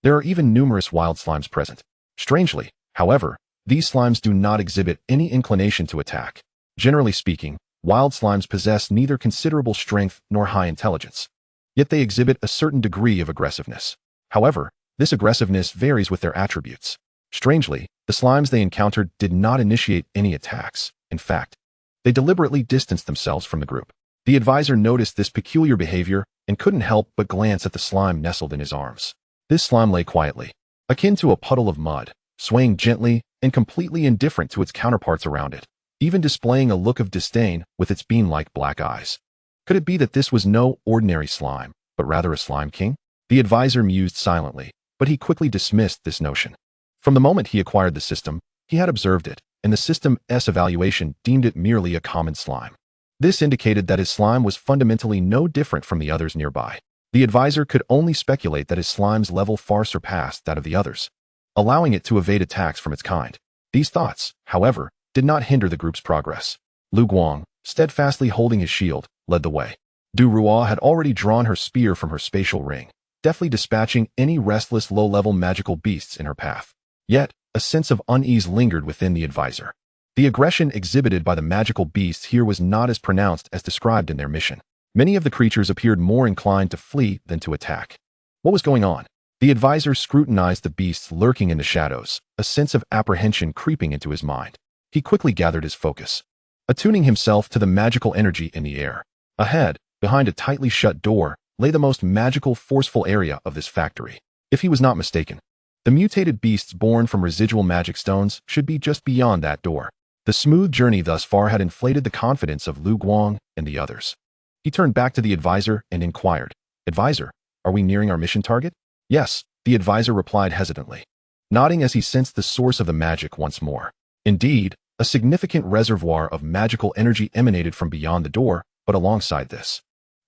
there are even numerous wild slimes present. Strangely, however, these slimes do not exhibit any inclination to attack. Generally speaking, wild slimes possess neither considerable strength nor high intelligence. Yet they exhibit a certain degree of aggressiveness. However, this aggressiveness varies with their attributes. Strangely, the slimes they encountered did not initiate any attacks. In fact, they deliberately distanced themselves from the group. The advisor noticed this peculiar behavior and couldn't help but glance at the slime nestled in his arms. This slime lay quietly, akin to a puddle of mud, swaying gently and completely indifferent to its counterparts around it, even displaying a look of disdain with its bean-like black eyes. Could it be that this was no ordinary slime, but rather a slime king? The advisor mused silently, but he quickly dismissed this notion. From the moment he acquired the system, he had observed it, and the system's evaluation deemed it merely a common slime. This indicated that his slime was fundamentally no different from the others nearby. The advisor could only speculate that his slime's level far surpassed that of the others, allowing it to evade attacks from its kind. These thoughts, however, did not hinder the group's progress. Lu Guang, steadfastly holding his shield, led the way. Du-Ruo had already drawn her spear from her spatial ring, deftly dispatching any restless low-level magical beasts in her path. Yet, a sense of unease lingered within the advisor. The aggression exhibited by the magical beasts here was not as pronounced as described in their mission. Many of the creatures appeared more inclined to flee than to attack. What was going on? The advisor scrutinized the beasts lurking in the shadows, a sense of apprehension creeping into his mind. He quickly gathered his focus, attuning himself to the magical energy in the air. Ahead, behind a tightly shut door, lay the most magical, forceful area of this factory. If he was not mistaken, the mutated beasts born from residual magic stones should be just beyond that door. The smooth journey thus far had inflated the confidence of Lu Guang and the others. He turned back to the advisor and inquired, "Advisor, are we nearing our mission target?" "Yes," the advisor replied hesitantly, nodding as he sensed the source of the magic once more. Indeed, a significant reservoir of magical energy emanated from beyond the door, but alongside this,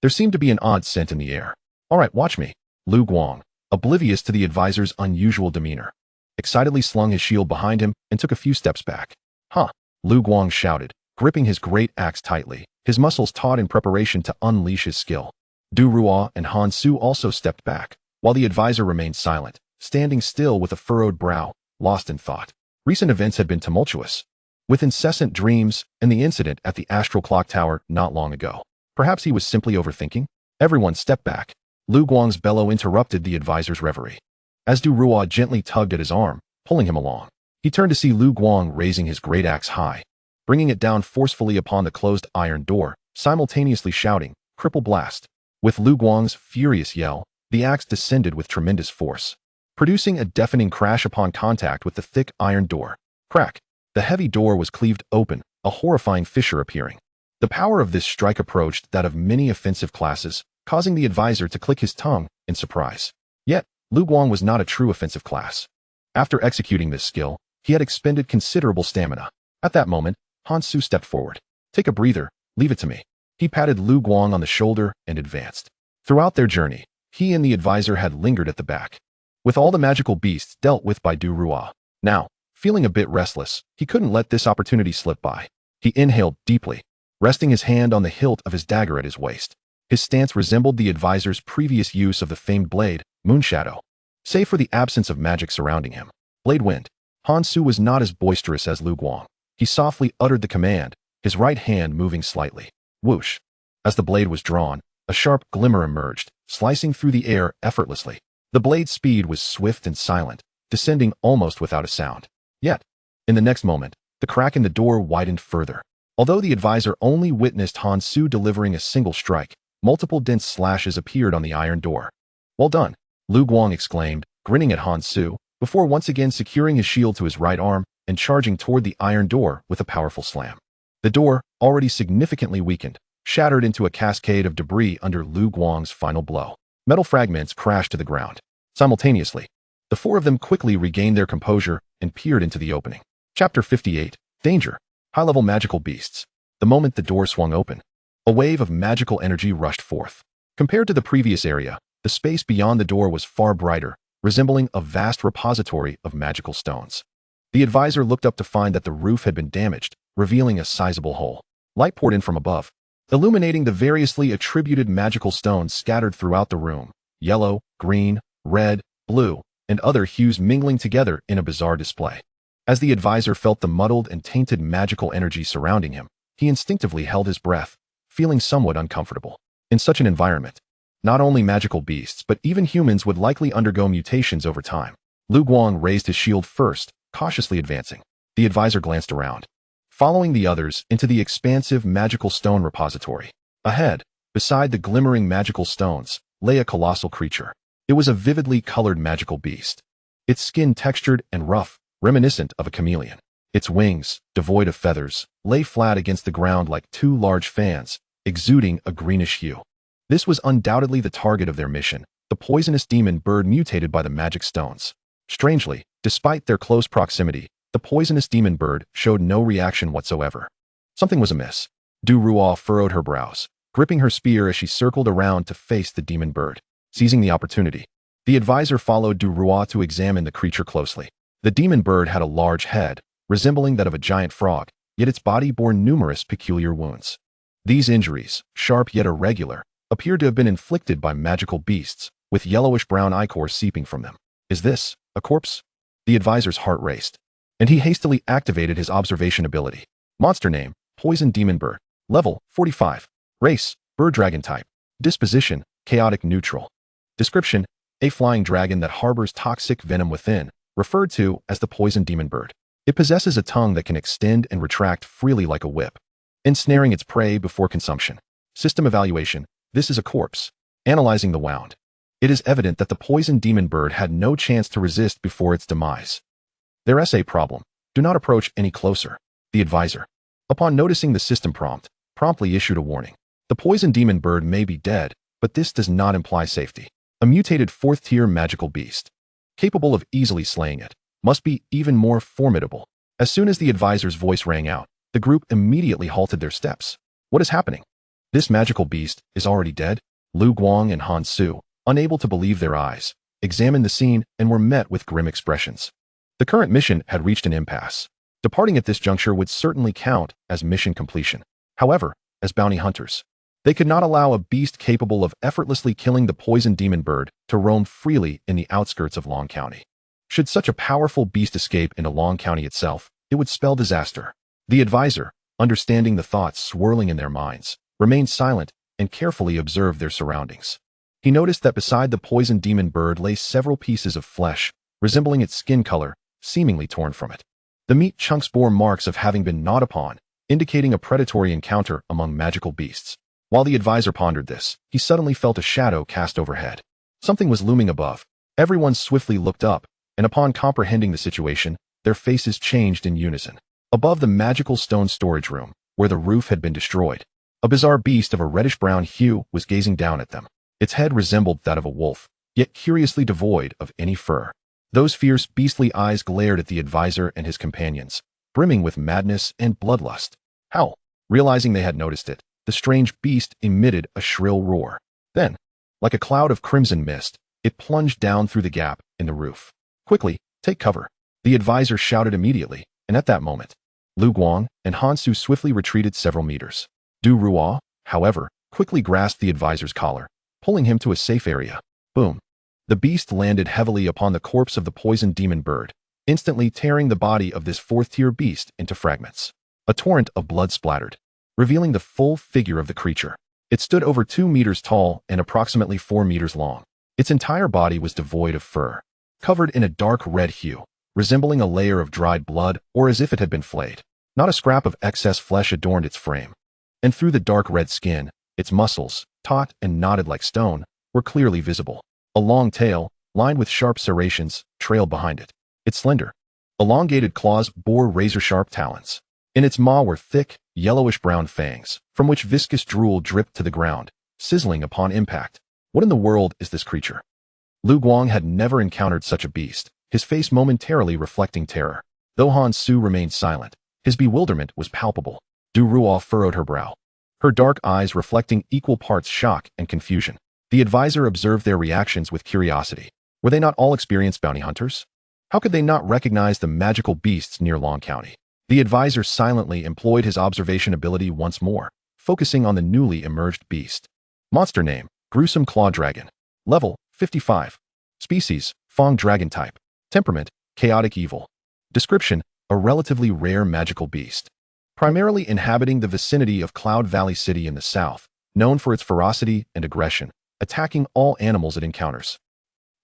There seemed to be an odd scent in the air. All right, watch me. Lu Guang, oblivious to the advisor's unusual demeanor, excitedly slung his shield behind him and took a few steps back. Huh, Lu Guang shouted, gripping his great axe tightly, his muscles taut in preparation to unleash his skill. Du Ruo and Han Su also stepped back, while the advisor remained silent, standing still with a furrowed brow, lost in thought. Recent events had been tumultuous, with incessant dreams and the incident at the Astral Clock Tower not long ago. Perhaps he was simply overthinking? Everyone stepped back. Lu Guang's bellow interrupted the advisor's reverie. As Du Ruo gently tugged at his arm, pulling him along, he turned to see Lu Guang raising his great axe high, bringing it down forcefully upon the closed iron door, simultaneously shouting, "Cripple blast." With Lu Guang's furious yell, the axe descended with tremendous force, producing a deafening crash upon contact with the thick iron door. Crack! The heavy door was cleaved open, a horrifying fissure appearing. The power of this strike approached that of many offensive classes, causing the advisor to click his tongue in surprise. Yet, Lu Guang was not a true offensive class. After executing this skill, he had expended considerable stamina. At that moment, Han Su stepped forward. "Take a breather, leave it to me." He patted Lu Guang on the shoulder and advanced. Throughout their journey, he and the advisor had lingered at the back, with all the magical beasts dealt with by Du Ruo. Now, feeling a bit restless, he couldn't let this opportunity slip by. He inhaled deeply, resting his hand on the hilt of his dagger at his waist. His stance resembled the advisor's previous use of the famed blade, Moonshadow, save for the absence of magic surrounding him. Blade wind. Han Su was not as boisterous as Lu Guang. He softly uttered the command, his right hand moving slightly. Whoosh. As the blade was drawn, a sharp glimmer emerged, slicing through the air effortlessly. The blade's speed was swift and silent, descending almost without a sound. Yet, in the next moment, the crack in the door widened further. Although the advisor only witnessed Han Su delivering a single strike, multiple dense slashes appeared on the iron door. "Well done," Lu Guang exclaimed, grinning at Han Su, before once again securing his shield to his right arm and charging toward the iron door with a powerful slam. The door, already significantly weakened, shattered into a cascade of debris under Lu Guang's final blow. Metal fragments crashed to the ground. Simultaneously, the four of them quickly regained their composure and peered into the opening. Chapter 58. Danger. High-level magical beasts. The moment the door swung open, a wave of magical energy rushed forth. Compared to the previous area, the space beyond the door was far brighter, resembling a vast repository of magical stones. The advisor looked up to find that the roof had been damaged, revealing a sizable hole. Light poured in from above, illuminating the variously attributed magical stones scattered throughout the room, yellow, green, red, blue, and other hues mingling together in a bizarre display. As the advisor felt the muddled and tainted magical energy surrounding him, he instinctively held his breath, feeling somewhat uncomfortable. In such an environment, not only magical beasts but even humans would likely undergo mutations over time. Lu Guang raised his shield first, cautiously advancing. The advisor glanced around, following the others into the expansive magical stone repository. Ahead, beside the glimmering magical stones, lay a colossal creature. It was a vividly colored magical beast, its skin textured and rough, reminiscent of a chameleon. Its wings, devoid of feathers, lay flat against the ground like two large fans, exuding a greenish hue. This was undoubtedly the target of their mission, the poisonous demon bird mutated by the magic stones. Strangely, despite their close proximity, the poisonous demon bird showed no reaction whatsoever. Something was amiss. Du Ruo furrowed her brows, gripping her spear as she circled around to face the demon bird. Seizing the opportunity, the advisor followed Du Ruo to examine the creature closely. The demon bird had a large head, resembling that of a giant frog, yet its body bore numerous peculiar wounds. These injuries, sharp yet irregular, appeared to have been inflicted by magical beasts, with yellowish-brown ichor seeping from them. Is this a corpse? The advisor's heart raced, and he hastily activated his observation ability. Monster name, Poison Demon Bird. Level, 45. Race, Bird Dragon type. Disposition, Chaotic Neutral. Description, a flying dragon that harbors toxic venom within, referred to as the Poison Demon Bird. It possesses a tongue that can extend and retract freely like a whip, ensnaring its prey before consumption. System evaluation, this is a corpse. Analyzing the wound, it is evident that the Poison Demon Bird had no chance to resist before its demise. There is a problem. Do not approach any closer. The advisor, upon noticing the system prompt, promptly issued a warning. The Poison Demon Bird may be dead, but this does not imply safety. A mutated 4th-tier magical beast, capable of easily slaying it, must be even more formidable. As soon as the advisor's voice rang out, the group immediately halted their steps. What is happening? This magical beast is already dead? Lu Guang and Han Su, unable to believe their eyes, examined the scene and were met with grim expressions. The current mission had reached an impasse. Departing at this juncture would certainly count as mission completion. However, as bounty hunters, they could not allow a beast capable of effortlessly killing the poison demon bird to roam freely in the outskirts of Long County. Should such a powerful beast escape into Long County itself, it would spell disaster. The advisor, understanding the thoughts swirling in their minds, remained silent and carefully observed their surroundings. He noticed that beside the poison demon bird lay several pieces of flesh, resembling its skin color, seemingly torn from it. The meat chunks bore marks of having been gnawed upon, indicating a predatory encounter among magical beasts. While the advisor pondered this, he suddenly felt a shadow cast overhead. Something was looming above. Everyone swiftly looked up, and upon comprehending the situation, their faces changed in unison. Above the magical stone storage room, where the roof had been destroyed, a bizarre beast of a reddish-brown hue was gazing down at them. Its head resembled that of a wolf, yet curiously devoid of any fur. Those fierce, beastly eyes glared at the advisor and his companions, brimming with madness and bloodlust. Howl! Realizing they had noticed it, the strange beast emitted a shrill roar. Then, like a cloud of crimson mist, it plunged down through the gap in the roof. Quickly, take cover! The advisor shouted immediately, and at that moment, Lu Guang and Han Su swiftly retreated several meters. Du Ruo, however, quickly grasped the advisor's collar, pulling him to a safe area. Boom! The beast landed heavily upon the corpse of the poisoned demon bird, instantly tearing the body of this fourth-tier beast into fragments. A torrent of blood splattered, revealing the full figure of the creature. It stood over 2 meters tall and approximately 4 meters long. Its entire body was devoid of fur, covered in a dark red hue, resembling a layer of dried blood or as if it had been flayed. Not a scrap of excess flesh adorned its frame, and through the dark red skin, its muscles, taut and knotted like stone, were clearly visible. A long tail, lined with sharp serrations, trailed behind it. Its slender, elongated claws bore razor-sharp talons. In its maw were thick, yellowish-brown fangs, from which viscous drool dripped to the ground, sizzling upon impact. What in the world is this creature? Lu Guang had never encountered such a beast, his face momentarily reflecting terror. Though Han Su remained silent, his bewilderment was palpable. Du Ruo furrowed her brow, her dark eyes reflecting equal parts shock and confusion. The advisor observed their reactions with curiosity. Were they not all experienced bounty hunters? How could they not recognize the magical beasts near Long County? The advisor silently employed his observation ability once more, focusing on the newly emerged beast. Monster name, Gruesome Claw Dragon. Level, 55. Species, Fong Dragon type. Temperament, Chaotic Evil. Description, a relatively rare magical beast, primarily inhabiting the vicinity of Cloud Valley City in the south, known for its ferocity and aggression, attacking all animals it encounters.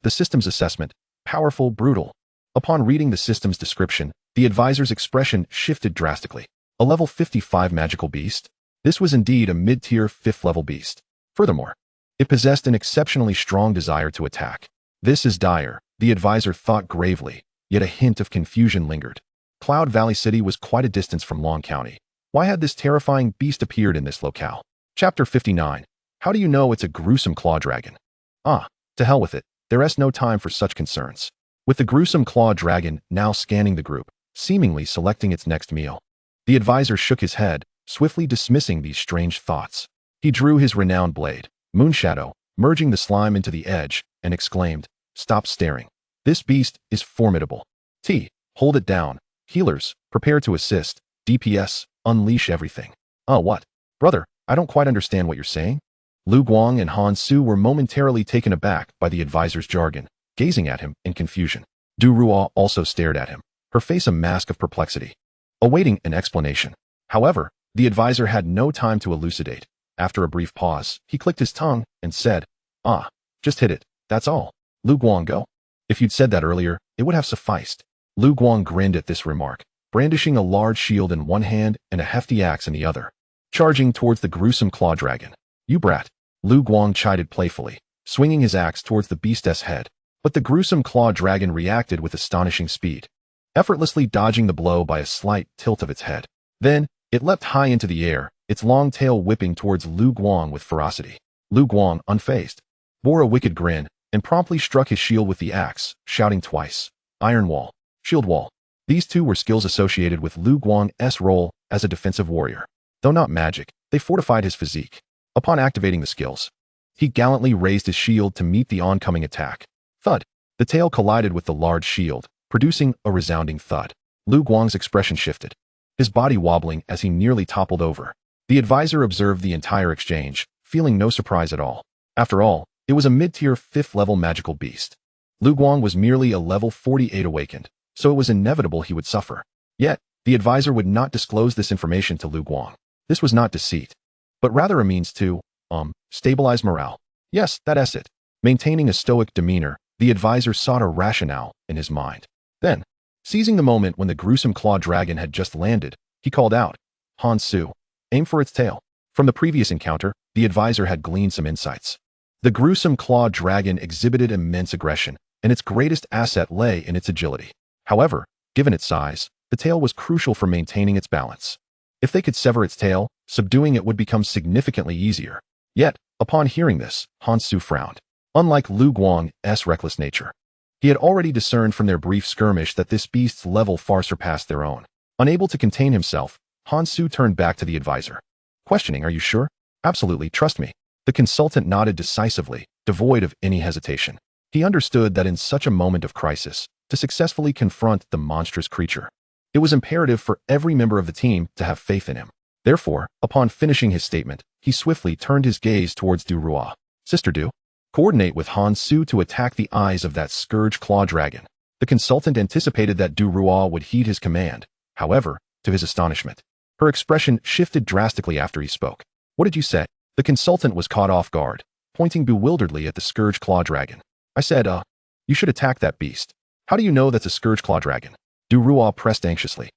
The system's assessment, powerful, brutal. Upon reading the system's description, the advisor's expression shifted drastically. A level 55 magical beast? This was indeed a mid-tier 5th-level beast. Furthermore, it possessed an exceptionally strong desire to attack. This is dire, the advisor thought gravely, yet a hint of confusion lingered. Cloud Valley City was quite a distance from Long County. Why had this terrifying beast appeared in this locale? Chapter 59. How do you know it's a gruesome claw dragon? Ah, to hell with it. There's no time for such concerns. With the gruesome claw dragon now scanning the group, seemingly selecting its next meal, the advisor shook his head, swiftly dismissing these strange thoughts. He drew his renowned blade, Moonshadow, merging the slime into the edge, and exclaimed, "Stop staring. This beast is formidable. Hold it down. Healers, prepare to assist. DPS, unleash everything." Oh, what? Brother, I don't quite understand what you're saying. Lu Guang and Han Su were momentarily taken aback by the advisor's jargon, gazing at him in confusion. Du Ruo also stared at him, her face a mask of perplexity, awaiting an explanation. However, the advisor had no time to elucidate. After a brief pause, he clicked his tongue and said, "Ah, just hit it, that's all. Lu Guang, go. If you'd said that earlier, it would have sufficed." Lu Guang grinned at this remark, brandishing a large shield in one hand and a hefty axe in the other, charging towards the gruesome claw dragon. "You brat," Lu Guang chided playfully, swinging his axe towards the beast's head. But the gruesome claw dragon reacted with astonishing speed, effortlessly dodging the blow by a slight tilt of its head. Then, it leapt high into the air, its long tail whipping towards Lu Guang with ferocity. Lu Guang, unfazed, bore a wicked grin, and promptly struck his shield with the axe, shouting twice, "Iron Wall, Shield Wall." These two were skills associated with Lu Guang's role as a defensive warrior. Though not magic, they fortified his physique. Upon activating the skills, he gallantly raised his shield to meet the oncoming attack. Thud! The tail collided with the large shield, producing a resounding thud. Lu Guang's expression shifted, his body wobbling as he nearly toppled over. The advisor observed the entire exchange, feeling no surprise at all. After all, it was a mid-tier 5th-level magical beast. Lu Guang was merely a level 48 awakened, so it was inevitable he would suffer. Yet, the advisor would not disclose this information to Lu Guang. This was not deceit, but rather a means to, stabilize morale. Yes, that's it. Maintaining a stoic demeanor, the advisor sought a rationale in his mind. Then, seizing the moment when the gruesome claw dragon had just landed, he called out, "Hansu, aim for its tail." From the previous encounter, the advisor had gleaned some insights. The gruesome claw dragon exhibited immense aggression, and its greatest asset lay in its agility. However, given its size, the tail was crucial for maintaining its balance. If they could sever its tail, subduing it would become significantly easier. Yet, upon hearing this, Hansu frowned. Unlike Lu Guang's reckless nature, he had already discerned from their brief skirmish that this beast's level far surpassed their own. Unable to contain himself, Hansu turned back to the advisor. Questioning, "Are you sure?" "Absolutely, trust me." The consultant nodded decisively, devoid of any hesitation. He understood that in such a moment of crisis, to successfully confront the monstrous creature, it was imperative for every member of the team to have faith in him. Therefore, upon finishing his statement, he swiftly turned his gaze towards Du Rua. "Sister Du, coordinate with Hansu to attack the eyes of that scourge claw dragon." The consultant anticipated that Du Rua would heed his command. However, to his astonishment, her expression shifted drastically after he spoke. "What did you say?" The consultant was caught off guard, pointing bewilderedly at the scourge claw dragon. "I said, you should attack that beast." "How do you know that's a scourge claw dragon?" Du Rua pressed anxiously.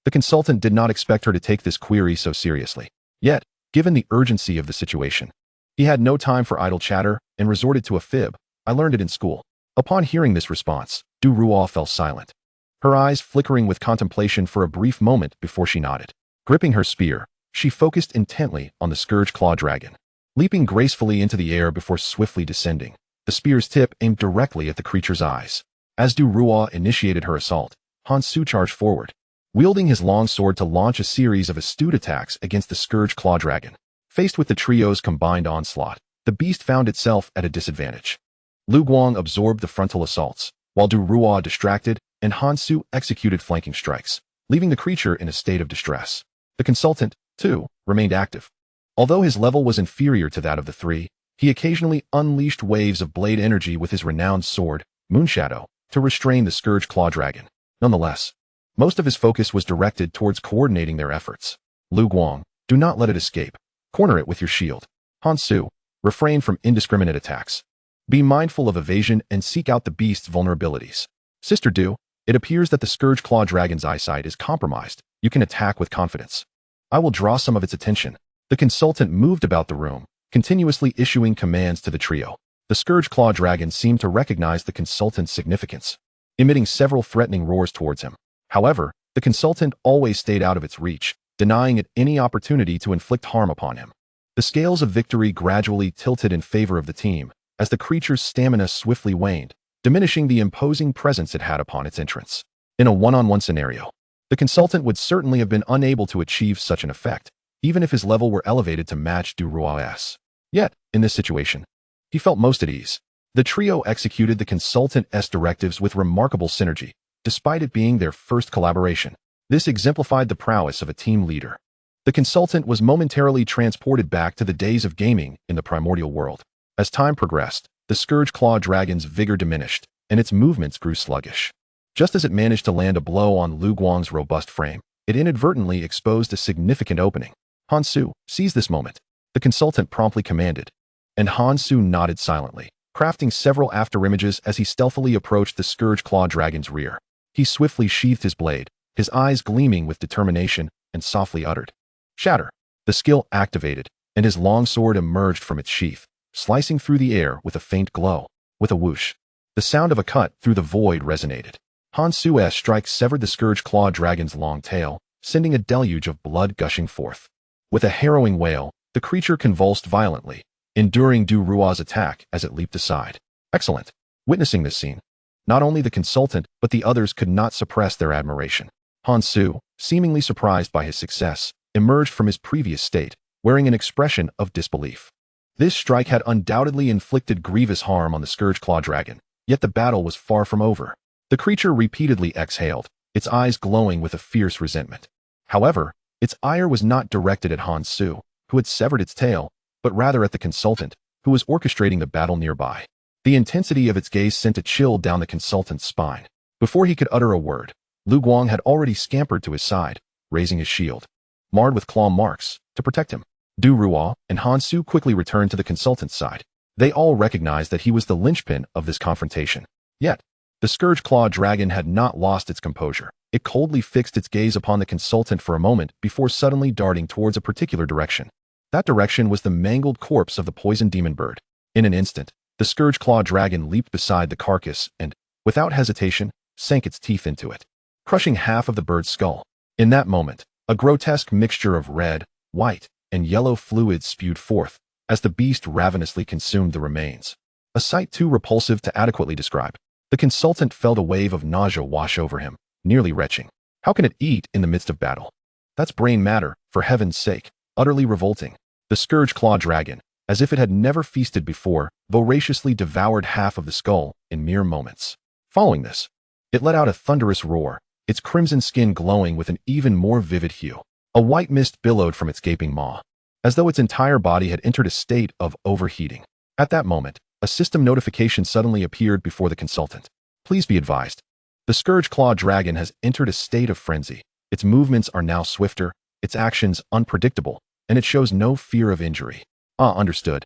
The consultant did not expect her to take this query so seriously. Yet, given the urgency of the situation, he had no time for idle chatter and resorted to a fib. "I learned it in school." Upon hearing this response, Du Rua fell silent, her eyes flickering with contemplation for a brief moment before she nodded. Gripping her spear, she focused intently on the scourge claw dragon. Leaping gracefully into the air before swiftly descending, the spear's tip aimed directly at the creature's eyes. As Du Rua initiated her assault, Hansu charged forward, wielding his long sword to launch a series of astute attacks against the scourge claw dragon. Faced with the trio's combined onslaught, the beast found itself at a disadvantage. Lu Guang absorbed the frontal assaults, while Du Rua distracted and Hansu executed flanking strikes, leaving the creature in a state of distress. The consultant, too, remained active. Although his level was inferior to that of the three, he occasionally unleashed waves of blade energy with his renowned sword, Moonshadow, to restrain the scourge claw dragon. Nonetheless, most of his focus was directed towards coordinating their efforts. "Lu Guang, do not let it escape. Corner it with your shield." "Hansu, refrain from indiscriminate attacks. Be mindful of evasion and seek out the beast's vulnerabilities." "Sister Du, it appears that the scourge claw dragon's eyesight is compromised. You can attack with confidence. I will draw some of its attention." The consultant moved about the room, continuously issuing commands to the trio. The scourge claw dragon seemed to recognize the consultant's significance, emitting several threatening roars towards him. However, the consultant always stayed out of its reach, denying it any opportunity to inflict harm upon him. The scales of victory gradually tilted in favor of the team, as the creature's stamina swiftly waned, diminishing the imposing presence it had upon its entrance. In a one-on-one scenario, the consultant would certainly have been unable to achieve such an effect, even if his level were elevated to match Du Rua's. Yet, in this situation, he felt most at ease. The trio executed the consultant's directives with remarkable synergy, despite it being their first collaboration. This exemplified the prowess of a team leader. The consultant was momentarily transported back to the days of gaming in the primordial world. As time progressed, the scourge claw dragon's vigor diminished, and its movements grew sluggish. Just as it managed to land a blow on Lu Guang's robust frame, it inadvertently exposed a significant opening. "Hansu, seize this moment," the consultant promptly commanded, and Hansu nodded silently, crafting several afterimages as he stealthily approached the scourge claw dragon's rear. He swiftly sheathed his blade, his eyes gleaming with determination, and softly uttered, "Shatter." The skill activated, and his long sword emerged from its sheath, slicing through the air with a faint glow. With a whoosh, the sound of a cut through the void resonated. Hansu's strike severed the scourge claw dragon's long tail, sending a deluge of blood gushing forth. With a harrowing wail, the creature convulsed violently, enduring Du Rua's attack as it leaped aside. Excellent. Witnessing this scene, not only the consultant but the others could not suppress their admiration. Hansu, seemingly surprised by his success, emerged from his previous state, wearing an expression of disbelief. This strike had undoubtedly inflicted grievous harm on the Scourge Claw Dragon, yet the battle was far from over. The creature repeatedly exhaled, its eyes glowing with a fierce resentment. However, its ire was not directed at Hansu, who had severed its tail, but rather at the consultant, who was orchestrating the battle nearby. The intensity of its gaze sent a chill down the consultant's spine. Before he could utter a word, Lu Guang had already scampered to his side, raising his shield, marred with claw marks, to protect him. Du Ruo and Hansu quickly returned to the consultant's side. They all recognized that he was the linchpin of this confrontation. Yet, the Scourge Claw Dragon had not lost its composure. It coldly fixed its gaze upon the consultant for a moment before suddenly darting towards a particular direction. That direction was the mangled corpse of the poisoned demon bird. In an instant, the Scourge Claw Dragon leaped beside the carcass and, without hesitation, sank its teeth into it, crushing half of the bird's skull. In that moment, a grotesque mixture of red, white, and yellow fluids spewed forth as the beast ravenously consumed the remains. A sight too repulsive to adequately describe. The consultant felt a wave of nausea wash over him, nearly retching. How can it eat in the midst of battle? That's brain matter, for heaven's sake, utterly revolting. The Scourge Claw Dragon, as if it had never feasted before, voraciously devoured half of the skull in mere moments. Following this, it let out a thunderous roar, its crimson skin glowing with an even more vivid hue. A white mist billowed from its gaping maw, as though its entire body had entered a state of overheating. At that moment, a system notification suddenly appeared before the consultant. Please be advised. The Scourge Claw Dragon has entered a state of frenzy. Its movements are now swifter, its actions unpredictable, and it shows no fear of injury. Understood.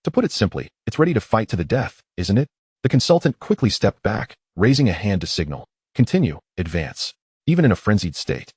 To put it simply, it's ready to fight to the death, isn't it? The consultant quickly stepped back, raising a hand to signal. Continue, advance. Even in a frenzied state,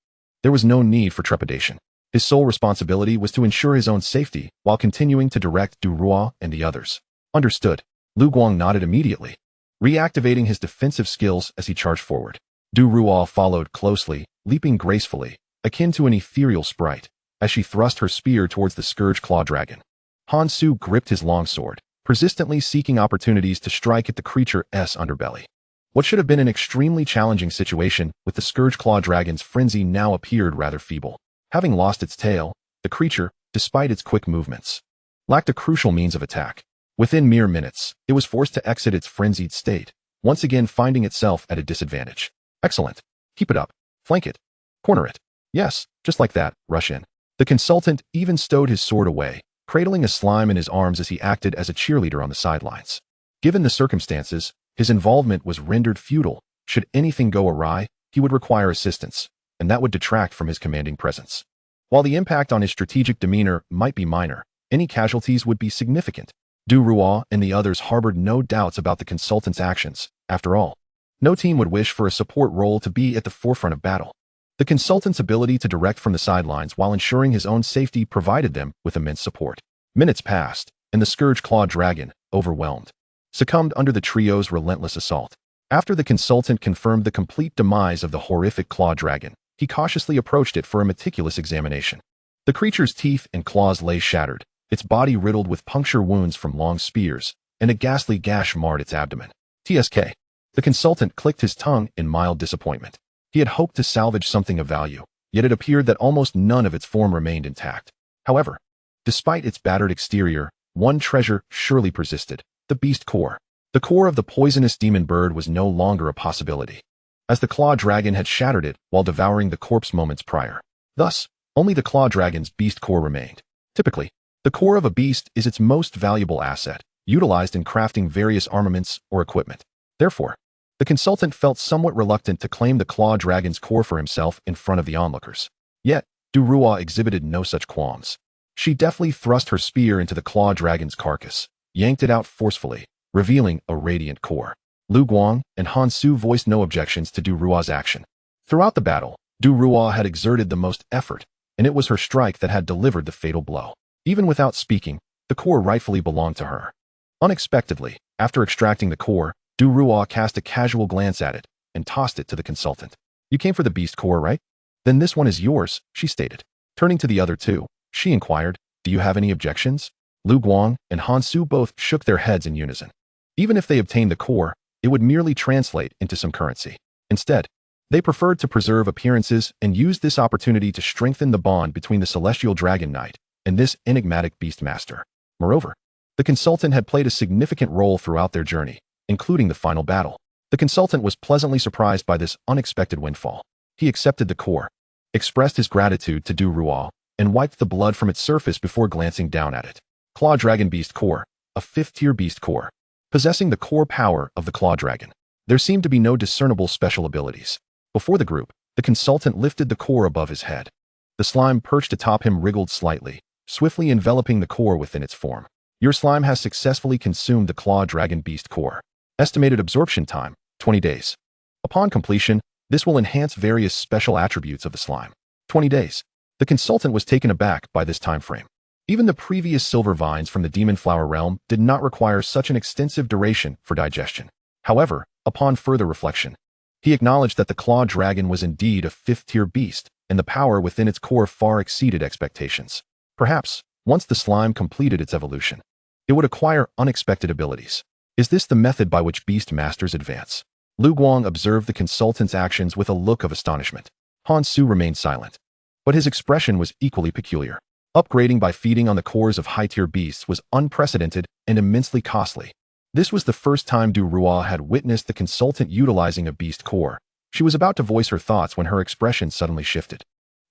there was no need for trepidation. His sole responsibility was to ensure his own safety while continuing to direct Du Ruo and the others. Understood. Lu Guang nodded immediately, reactivating his defensive skills as he charged forward. Du Ruo followed closely, leaping gracefully, akin to an ethereal sprite, as she thrust her spear towards the Scourge Claw Dragon. Hansu gripped his longsword, persistently seeking opportunities to strike at the creature's underbelly. What should have been an extremely challenging situation with the Scourge Claw Dragon's frenzy now appeared rather feeble. Having lost its tail, the creature, despite its quick movements, lacked a crucial means of attack. Within mere minutes, it was forced to exit its frenzied state, once again finding itself at a disadvantage. Excellent. Keep it up. Flank it. Corner it. Yes, just like that, rush in. The consultant even stowed his sword away, cradling a slime in his arms as he acted as a cheerleader on the sidelines. Given the circumstances, his involvement was rendered futile. Should anything go awry, he would require assistance, and that would detract from his commanding presence. While the impact on his strategic demeanor might be minor, any casualties would be significant. Du Ruo and the others harbored no doubts about the consultant's actions. After all, no team would wish for a support role to be at the forefront of battle. The consultant's ability to direct from the sidelines while ensuring his own safety provided them with immense support. Minutes passed, and the Scourge Claw Dragon, overwhelmed, succumbed under the trio's relentless assault. After the consultant confirmed the complete demise of the horrific Claw Dragon, he cautiously approached it for a meticulous examination. The creature's teeth and claws lay shattered, its body riddled with puncture wounds from long spears, and a ghastly gash marred its abdomen. TSK. The consultant clicked his tongue in mild disappointment. He had hoped to salvage something of value, yet it appeared that almost none of its form remained intact. However, despite its battered exterior, one treasure surely persisted: the beast core. The core of the poisonous demon bird was no longer a possibility, as the Claw Dragon had shattered it while devouring the corpse moments prior. Thus, only the Claw Dragon's beast core remained. Typically, the core of a beast is its most valuable asset, utilized in crafting various armaments or equipment. Therefore, the consultant felt somewhat reluctant to claim the Claw Dragon's core for himself in front of the onlookers. Yet, Du Ruo exhibited no such qualms. She deftly thrust her spear into the Claw Dragon's carcass, yanked it out forcefully, revealing a radiant core. Lu Guang and Hansu voiced no objections to Du Ruo's action. Throughout the battle, Du Ruo had exerted the most effort, and it was her strike that had delivered the fatal blow. Even without speaking, the core rightfully belonged to her. Unexpectedly, after extracting the core, Du Ruo cast a casual glance at it and tossed it to the consultant. You came for the beast core, right? Then this one is yours, she stated. Turning to the other two, she inquired, do you have any objections? Lu Guang and Hansu both shook their heads in unison. Even if they obtained the core, it would merely translate into some currency. Instead, they preferred to preserve appearances and used this opportunity to strengthen the bond between the Celestial Dragon Knight and this enigmatic beast master. Moreover, the consultant had played a significant role throughout their journey, including the final battle. The consultant was pleasantly surprised by this unexpected windfall. He accepted the core, expressed his gratitude to Du Rual, and wiped the blood from its surface before glancing down at it. Claw Dragon Beast Core, a 5th-tier beast core. Possessing the core power of the Claw Dragon, there seemed to be no discernible special abilities. Before the group, the consultant lifted the core above his head. The slime perched atop him wriggled slightly, swiftly enveloping the core within its form. Your slime has successfully consumed the Claw Dragon Beast Core. Estimated absorption time, 20 days. Upon completion, this will enhance various special attributes of the slime. 20 days. The consultant was taken aback by this time frame. Even the previous silver vines from the Demon Flower realm did not require such an extensive duration for digestion. However, upon further reflection, he acknowledged that the Claw Dragon was indeed a 5th-tier beast, and the power within its core far exceeded expectations. Perhaps, once the slime completed its evolution, it would acquire unexpected abilities. Is this the method by which beast masters advance? Lu Guang observed the consultant's actions with a look of astonishment. Han Su remained silent, but his expression was equally peculiar. Upgrading by feeding on the cores of high-tier beasts was unprecedented and immensely costly. This was the first time Du Rual had witnessed the consultant utilizing a beast core. She was about to voice her thoughts when her expression suddenly shifted,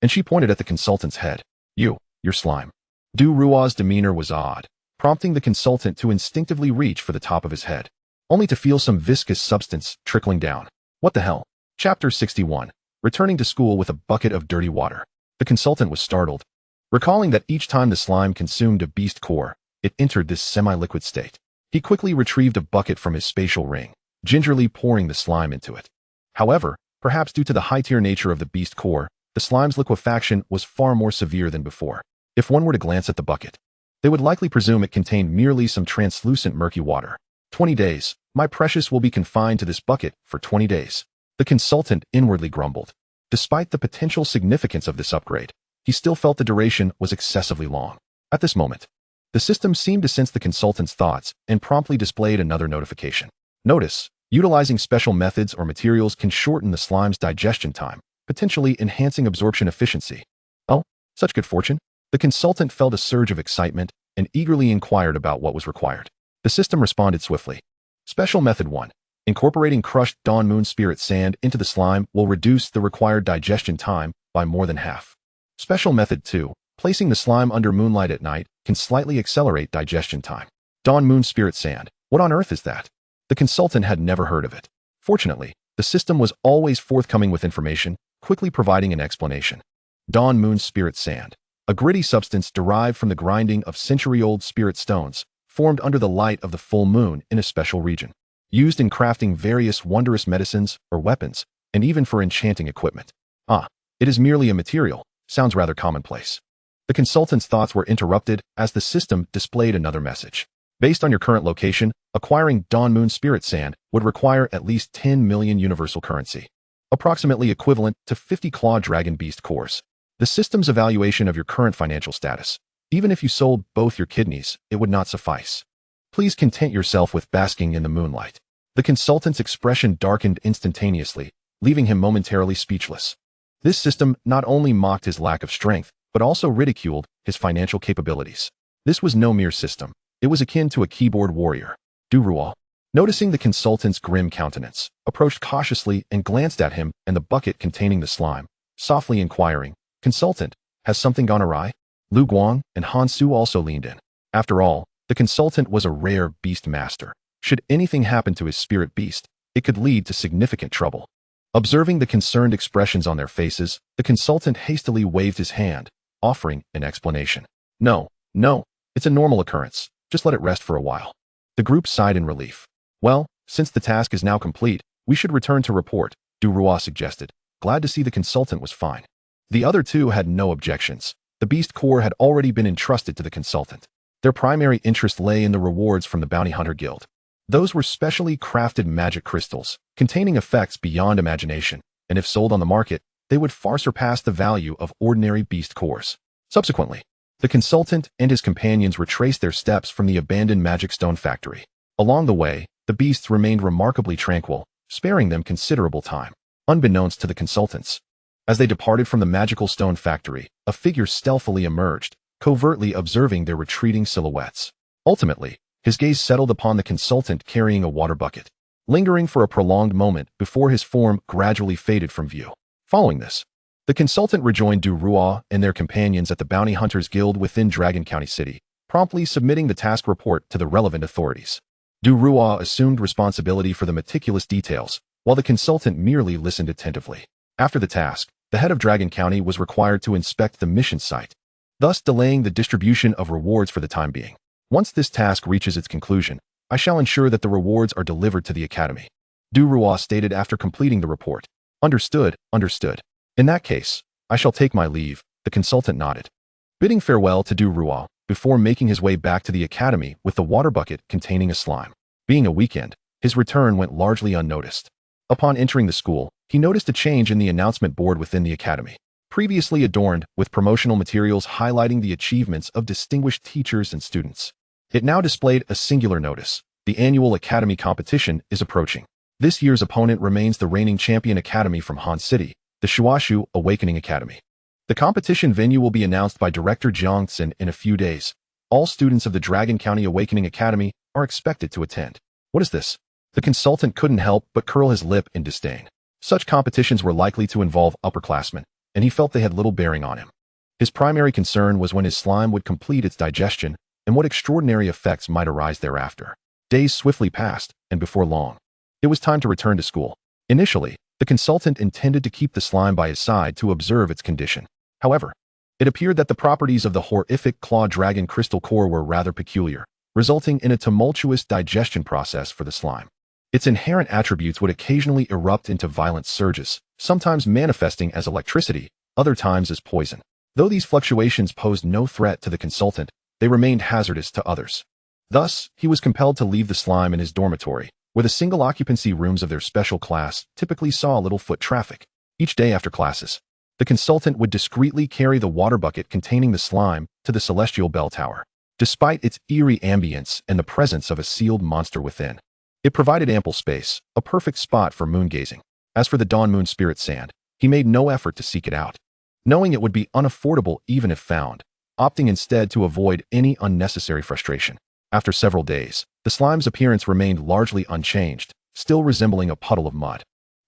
and she pointed at the consultant's head. Your slime. Du Rual's demeanor was odd, prompting the consultant to instinctively reach for the top of his head, only to feel some viscous substance trickling down. What the hell? Chapter 61. Returning to school with a bucket of dirty water. The consultant was startled, recalling that each time the slime consumed a beast core, it entered this semi-liquid state. He quickly retrieved a bucket from his spatial ring, gingerly pouring the slime into it. However, perhaps due to the high-tier nature of the beast core, the slime's liquefaction was far more severe than before. If one were to glance at the bucket, they would likely presume it contained merely some translucent murky water. 20 days. My precious will be confined to this bucket for 20 days. The consultant inwardly grumbled. Despite the potential significance of this upgrade, he still felt the duration was excessively long. At this moment, the system seemed to sense the consultant's thoughts and promptly displayed another notification. Notice, utilizing special methods or materials can shorten the slime's digestion time, potentially enhancing absorption efficiency. Oh, such good fortune? The consultant felt a surge of excitement and eagerly inquired about what was required. The system responded swiftly. Special Method 1. Incorporating crushed Dawn Moon Spirit Sand into the slime will reduce the required digestion time by more than half. Special Method 2. Placing the slime under moonlight at night can slightly accelerate digestion time. Dawn Moon Spirit Sand. What on earth is that? The consultant had never heard of it. Fortunately, the system was always forthcoming with information, quickly providing an explanation. Dawn Moon Spirit Sand. A gritty substance derived from the grinding of century-old spirit stones, formed under the light of the full moon in a special region. Used in crafting various wondrous medicines or weapons, and even for enchanting equipment. It is merely a material. Sounds rather commonplace. The consultant's thoughts were interrupted as the system displayed another message. Based on your current location, acquiring Dawn Moon Spirit Sand would require at least 10 million universal currency, approximately equivalent to 50 Claw Dragon Beast cores. The system's evaluation of your current financial status. Even if you sold both your kidneys, it would not suffice. Please content yourself with basking in the moonlight. The consultant's expression darkened instantaneously, leaving him momentarily speechless. This system not only mocked his lack of strength, but also ridiculed his financial capabilities. This was no mere system. It was akin to a keyboard warrior. Du Rual, noticing the consultant's grim countenance, approached cautiously and glanced at him and the bucket containing the slime, softly inquiring, "Consultant, has something gone awry?" Lu Guang and Han Su also leaned in. After all, the consultant was a rare beast master. Should anything happen to his spirit beast, it could lead to significant trouble. Observing the concerned expressions on their faces, the consultant hastily waved his hand, offering an explanation. No, it's a normal occurrence. Just let it rest for a while. The group sighed in relief. Well, since the task is now complete, we should return to report, Du Rual suggested, glad to see the consultant was fine. The other two had no objections. The beast core had already been entrusted to the consultant. Their primary interest lay in the rewards from the Bounty Hunter Guild. Those were specially crafted magic crystals, containing effects beyond imagination, and if sold on the market, they would far surpass the value of ordinary beast cores. Subsequently, the consultant and his companions retraced their steps from the abandoned magic stone factory. Along the way, the beasts remained remarkably tranquil, sparing them considerable time. Unbeknownst to the consultants, as they departed from the magical stone factory, a figure stealthily emerged, covertly observing their retreating silhouettes. Ultimately, his gaze settled upon the consultant carrying a water bucket, lingering for a prolonged moment before his form gradually faded from view. Following this, the consultant rejoined Du Rua and their companions at the Bounty Hunters Guild within Dragon County City, promptly submitting the task report to the relevant authorities. Du Rua assumed responsibility for the meticulous details, while the consultant merely listened attentively. After the task, the head of Dragon County was required to inspect the mission site, thus delaying the distribution of rewards for the time being. Once this task reaches its conclusion, I shall ensure that the rewards are delivered to the Academy, Du Rua stated after completing the report. Understood, understood. In that case, I shall take my leave, the consultant nodded, bidding farewell to Du Rua before making his way back to the Academy with the water bucket containing a slime. Being a weekend, his return went largely unnoticed. Upon entering the school, he noticed a change in the announcement board within the Academy. Previously adorned with promotional materials highlighting the achievements of distinguished teachers and students, it now displayed a singular notice. The annual Academy competition is approaching. This year's opponent remains the reigning champion academy from Han City, the Shuashu Awakening Academy. The competition venue will be announced by Director Jiangtsen in a few days. All students of the Dragon County Awakening Academy are expected to attend. What is this? The consultant couldn't help but curl his lip in disdain. Such competitions were likely to involve upperclassmen, and he felt they had little bearing on him. His primary concern was when his slime would complete its digestion and what extraordinary effects might arise thereafter. Days swiftly passed, and before long, it was time to return to school. Initially, the consultant intended to keep the slime by his side to observe its condition. However, it appeared that the properties of the horrific claw dragon crystal core were rather peculiar, resulting in a tumultuous digestion process for the slime. Its inherent attributes would occasionally erupt into violent surges, sometimes manifesting as electricity, other times as poison. Though these fluctuations posed no threat to the consultant, they remained hazardous to others. Thus, he was compelled to leave the slime in his dormitory, where the single occupancy rooms of their special class typically saw little foot traffic. Each day after classes, the consultant would discreetly carry the water bucket containing the slime to the celestial bell tower. Despite its eerie ambience and the presence of a sealed monster within, it provided ample space, a perfect spot for moon gazing. As for the Dawn Moon Spirit Sand, he made no effort to seek it out, knowing it would be unaffordable even if found, opting instead to avoid any unnecessary frustration. After several days, the slime's appearance remained largely unchanged, still resembling a puddle of mud.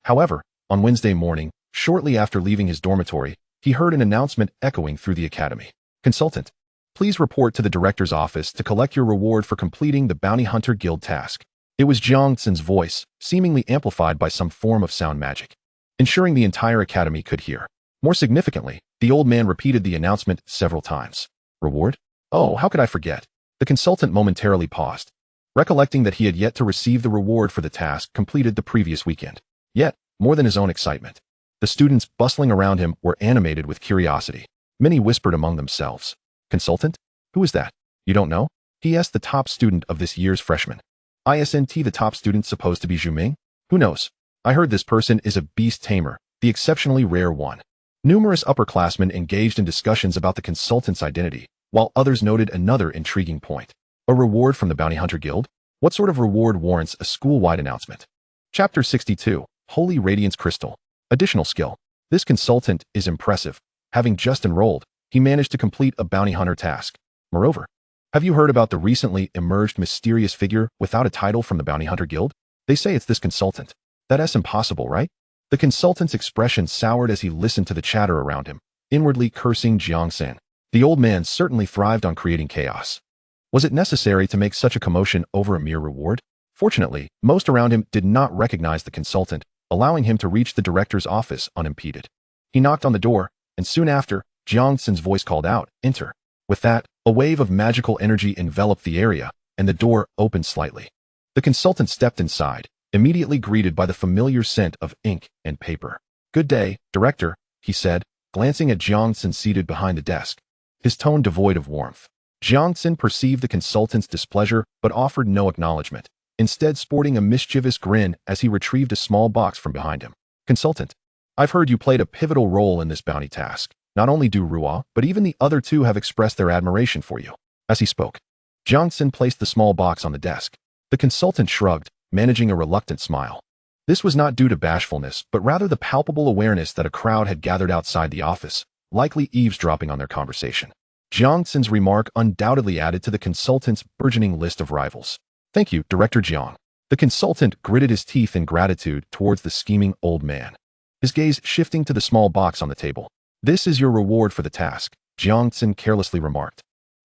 However, on Wednesday morning, shortly after leaving his dormitory, he heard an announcement echoing through the academy. Consultant, please report to the director's office to collect your reward for completing the Bounty Hunter Guild task. It was Jiangtsen's voice, seemingly amplified by some form of sound magic, ensuring the entire academy could hear. More significantly, the old man repeated the announcement several times. Reward? Oh, how could I forget? The consultant momentarily paused, recollecting that he had yet to receive the reward for the task completed the previous weekend. Yet, more than his own excitement, the students bustling around him were animated with curiosity. Many whispered among themselves. Consultant? Who is that? You don't know? He asked the top student of this year's freshman. Isn't the top student supposed to be Zhu? Who knows? I heard this person is a Beast Tamer, the exceptionally rare one. Numerous upperclassmen engaged in discussions about the consultant's identity, while others noted another intriguing point. A reward from the Bounty Hunter Guild? What sort of reward warrants a school-wide announcement? Chapter 62, Holy Radiance Crystal. Additional skill. This consultant is impressive. Having just enrolled, he managed to complete a bounty hunter task. Moreover, have you heard about the recently emerged mysterious figure without a title from the Bounty Hunter Guild? They say it's this consultant. That's impossible, right? The consultant's expression soured as he listened to the chatter around him, inwardly cursing Jiangtsen. The old man certainly thrived on creating chaos. Was it necessary to make such a commotion over a mere reward? Fortunately, most around him did not recognize the consultant, allowing him to reach the director's office unimpeded. He knocked on the door, and soon after, Jiangtsen's voice called out, "Enter." With that, a wave of magical energy enveloped the area, and the door opened slightly. The consultant stepped inside, immediately greeted by the familiar scent of ink and paper. "Good day, Director," he said, glancing at Jiangtsen seated behind the desk, his tone devoid of warmth. Jiangtsen perceived the consultant's displeasure but offered no acknowledgement, instead sporting a mischievous grin as he retrieved a small box from behind him. "Consultant, I've heard you played a pivotal role in this bounty task. Not only Du Rua, but even the other two have expressed their admiration for you." As he spoke, Jiangtsen placed the small box on the desk. The consultant shrugged, managing a reluctant smile. This was not due to bashfulness, but rather the palpable awareness that a crowd had gathered outside the office, likely eavesdropping on their conversation. Jiang Tsin's remark undoubtedly added to the consultant's burgeoning list of rivals. Thank you, Director Jiang. The consultant gritted his teeth in gratitude towards the scheming old man, his gaze shifting to the small box on the table. This is your reward for the task, Jiang Tsin carelessly remarked,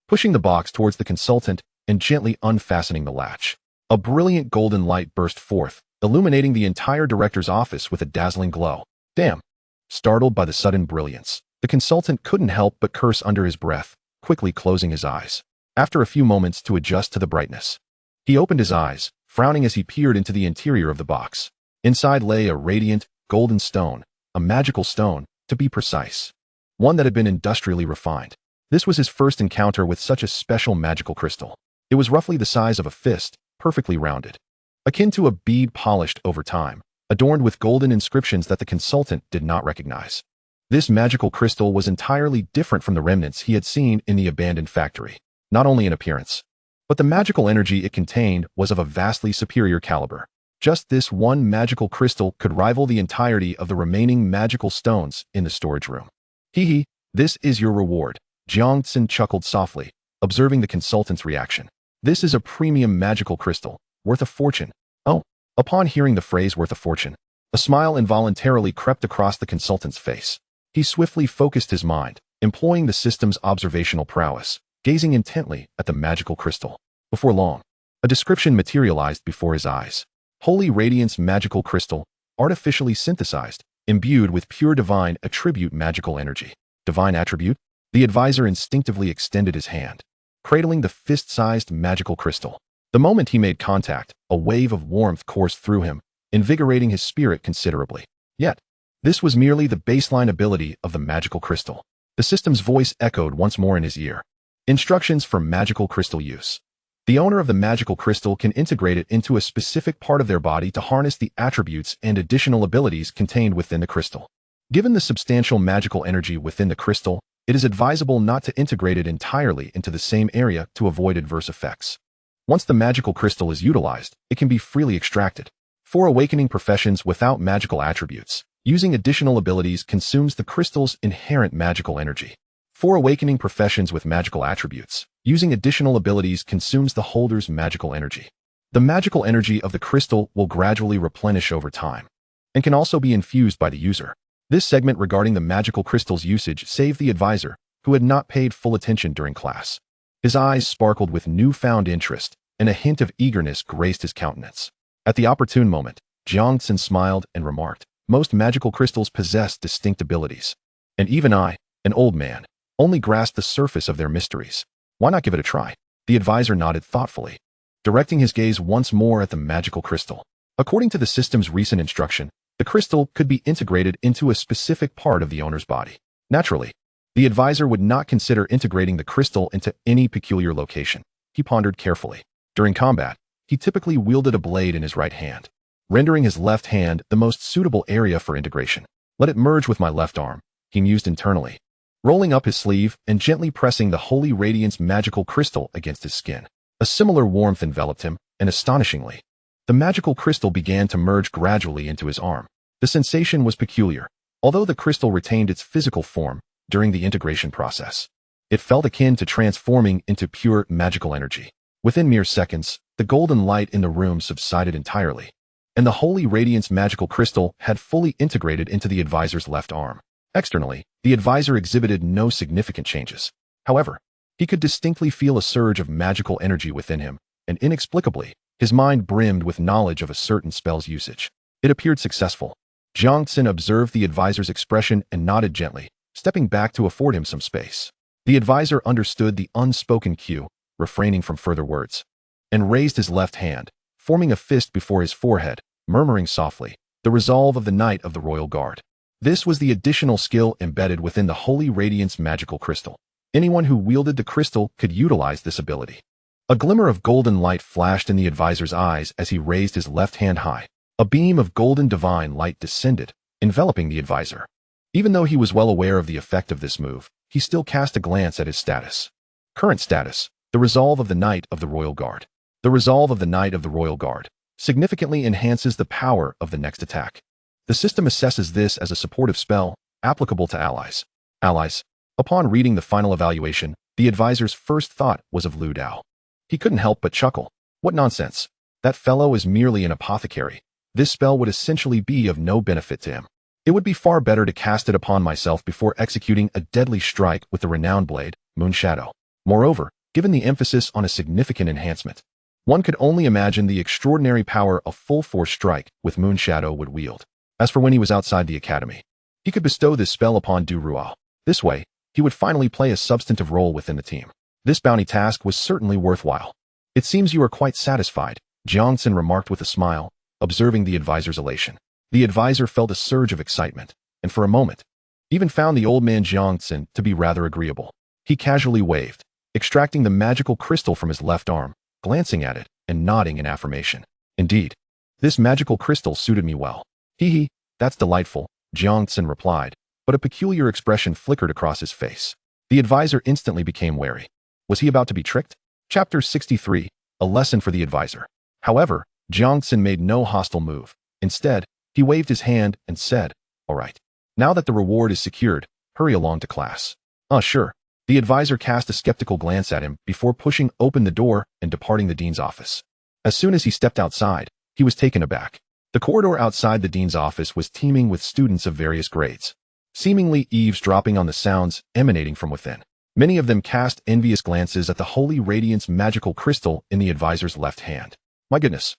pushing the box towards the consultant and gently unfastening the latch. A brilliant golden light burst forth, illuminating the entire director's office with a dazzling glow. Damn! Startled by the sudden brilliance, the consultant couldn't help but curse under his breath, quickly closing his eyes. After a few moments to adjust to the brightness, he opened his eyes, frowning as he peered into the interior of the box. Inside lay a radiant, golden stone, a magical stone, to be precise. One that had been industrially refined. This was his first encounter with such a special magical crystal. It was roughly the size of a fist, perfectly rounded, akin to a bead polished over time, adorned with golden inscriptions that the consultant did not recognize. This magical crystal was entirely different from the remnants he had seen in the abandoned factory, not only in appearance, but the magical energy it contained was of a vastly superior caliber. Just this one magical crystal could rival the entirety of the remaining magical stones in the storage room. Hee, this is your reward, Jiang Tsin chuckled softly, observing the consultant's reaction. This is a premium magical crystal, worth a fortune. Oh, upon hearing the phrase worth a fortune, a smile involuntarily crept across the consultant's face. He swiftly focused his mind, employing the system's observational prowess, gazing intently at the magical crystal. Before long, a description materialized before his eyes. Holy Radiance magical crystal, artificially synthesized, imbued with pure divine attribute magical energy. Divine attribute? The advisor instinctively extended his hand, cradling the fist-sized magical crystal. The moment he made contact, a wave of warmth coursed through him, invigorating his spirit considerably. Yet, this was merely the baseline ability of the magical crystal. The system's voice echoed once more in his ear. Instructions for magical crystal use. The owner of the magical crystal can integrate it into a specific part of their body to harness the attributes and additional abilities contained within the crystal. Given the substantial magical energy within the crystal, it is advisable not to integrate it entirely into the same area to avoid adverse effects. Once the magical crystal is utilized, it can be freely extracted. For awakening professions without magical attributes, using additional abilities consumes the crystal's inherent magical energy. For awakening professions with magical attributes, using additional abilities consumes the holder's magical energy. The magical energy of the crystal will gradually replenish over time, and can also be infused by the user. This segment regarding the magical crystal's usage saved the advisor, who had not paid full attention during class. His eyes sparkled with newfound interest, and a hint of eagerness graced his countenance. At the opportune moment, Jiang Tsin smiled and remarked, most magical crystals possess distinct abilities, and even I, an old man, only grasp the surface of their mysteries. Why not give it a try? The advisor nodded thoughtfully, directing his gaze once more at the magical crystal. According to the system's recent instruction, the crystal could be integrated into a specific part of the owner's body. Naturally, the advisor would not consider integrating the crystal into any peculiar location. He pondered carefully. During combat, he typically wielded a blade in his right hand, rendering his left hand the most suitable area for integration. Let it merge with my left arm, he mused internally, rolling up his sleeve and gently pressing the Holy Radiance magical crystal against his skin. A similar warmth enveloped him, and astonishingly, the magical crystal began to merge gradually into his arm. The sensation was peculiar, although the crystal retained its physical form during the integration process. It felt akin to transforming into pure magical energy. Within mere seconds, the golden light in the room subsided entirely, and the Holy Radiance magical crystal had fully integrated into the advisor's left arm. Externally, the advisor exhibited no significant changes. However, he could distinctly feel a surge of magical energy within him, and inexplicably, his mind brimmed with knowledge of a certain spell's usage. It appeared successful. Jiang Tsin observed the advisor's expression and nodded gently, stepping back to afford him some space. The advisor understood the unspoken cue, refraining from further words, and raised his left hand, forming a fist before his forehead, murmuring softly, the resolve of the Knight of the Royal Guard. This was the additional skill embedded within the Holy Radiance magical crystal. Anyone who wielded the crystal could utilize this ability. A glimmer of golden light flashed in the advisor's eyes as he raised his left hand high. A beam of golden divine light descended, enveloping the advisor. Even though he was well aware of the effect of this move, he still cast a glance at his status. Current status, the resolve of the Knight of the Royal Guard. The resolve of the Knight of the Royal Guard significantly enhances the power of the next attack. The system assesses this as a supportive spell, applicable to allies. Allies. Upon reading the final evaluation, The advisor's first thought was of Lu Dao. He couldn't help but chuckle. What nonsense. That fellow is merely an apothecary. This spell would essentially be of no benefit to him. It would be far better to cast it upon myself before executing a deadly strike with the renowned blade, Moon Shadow. Moreover, given the emphasis on a significant enhancement, one could only imagine the extraordinary power a full-force strike with Moon Shadow would wield. As for when he was outside the academy, he could bestow this spell upon Du Ruao. This way, he would finally play a substantive role within the team. This bounty task was certainly worthwhile. It seems you are quite satisfied, Jiangxin remarked with a smile, observing the advisor's elation. The advisor felt a surge of excitement, and for a moment, even found the old man Jiangxin to be rather agreeable. He casually waved, extracting the magical crystal from his left arm, glancing at it, and nodding in affirmation. Indeed, this magical crystal suited me well. Hee, that's delightful, Jiangxin replied, but a peculiar expression flickered across his face. The advisor instantly became wary. Was he about to be tricked? Chapter 63, A Lesson for the Advisor. However, Jiangxin made no hostile move. Instead, he waved his hand and said, "All right. Now that the reward is secured, hurry along to class." Sure." The advisor cast a skeptical glance at him before pushing open the door and departing the dean's office. As soon as he stepped outside, he was taken aback. The corridor outside the dean's office was teeming with students of various grades, seemingly eavesdropping on the sounds emanating from within. Many of them cast envious glances at the Holy Radiance magical crystal in the advisor's left hand. My goodness.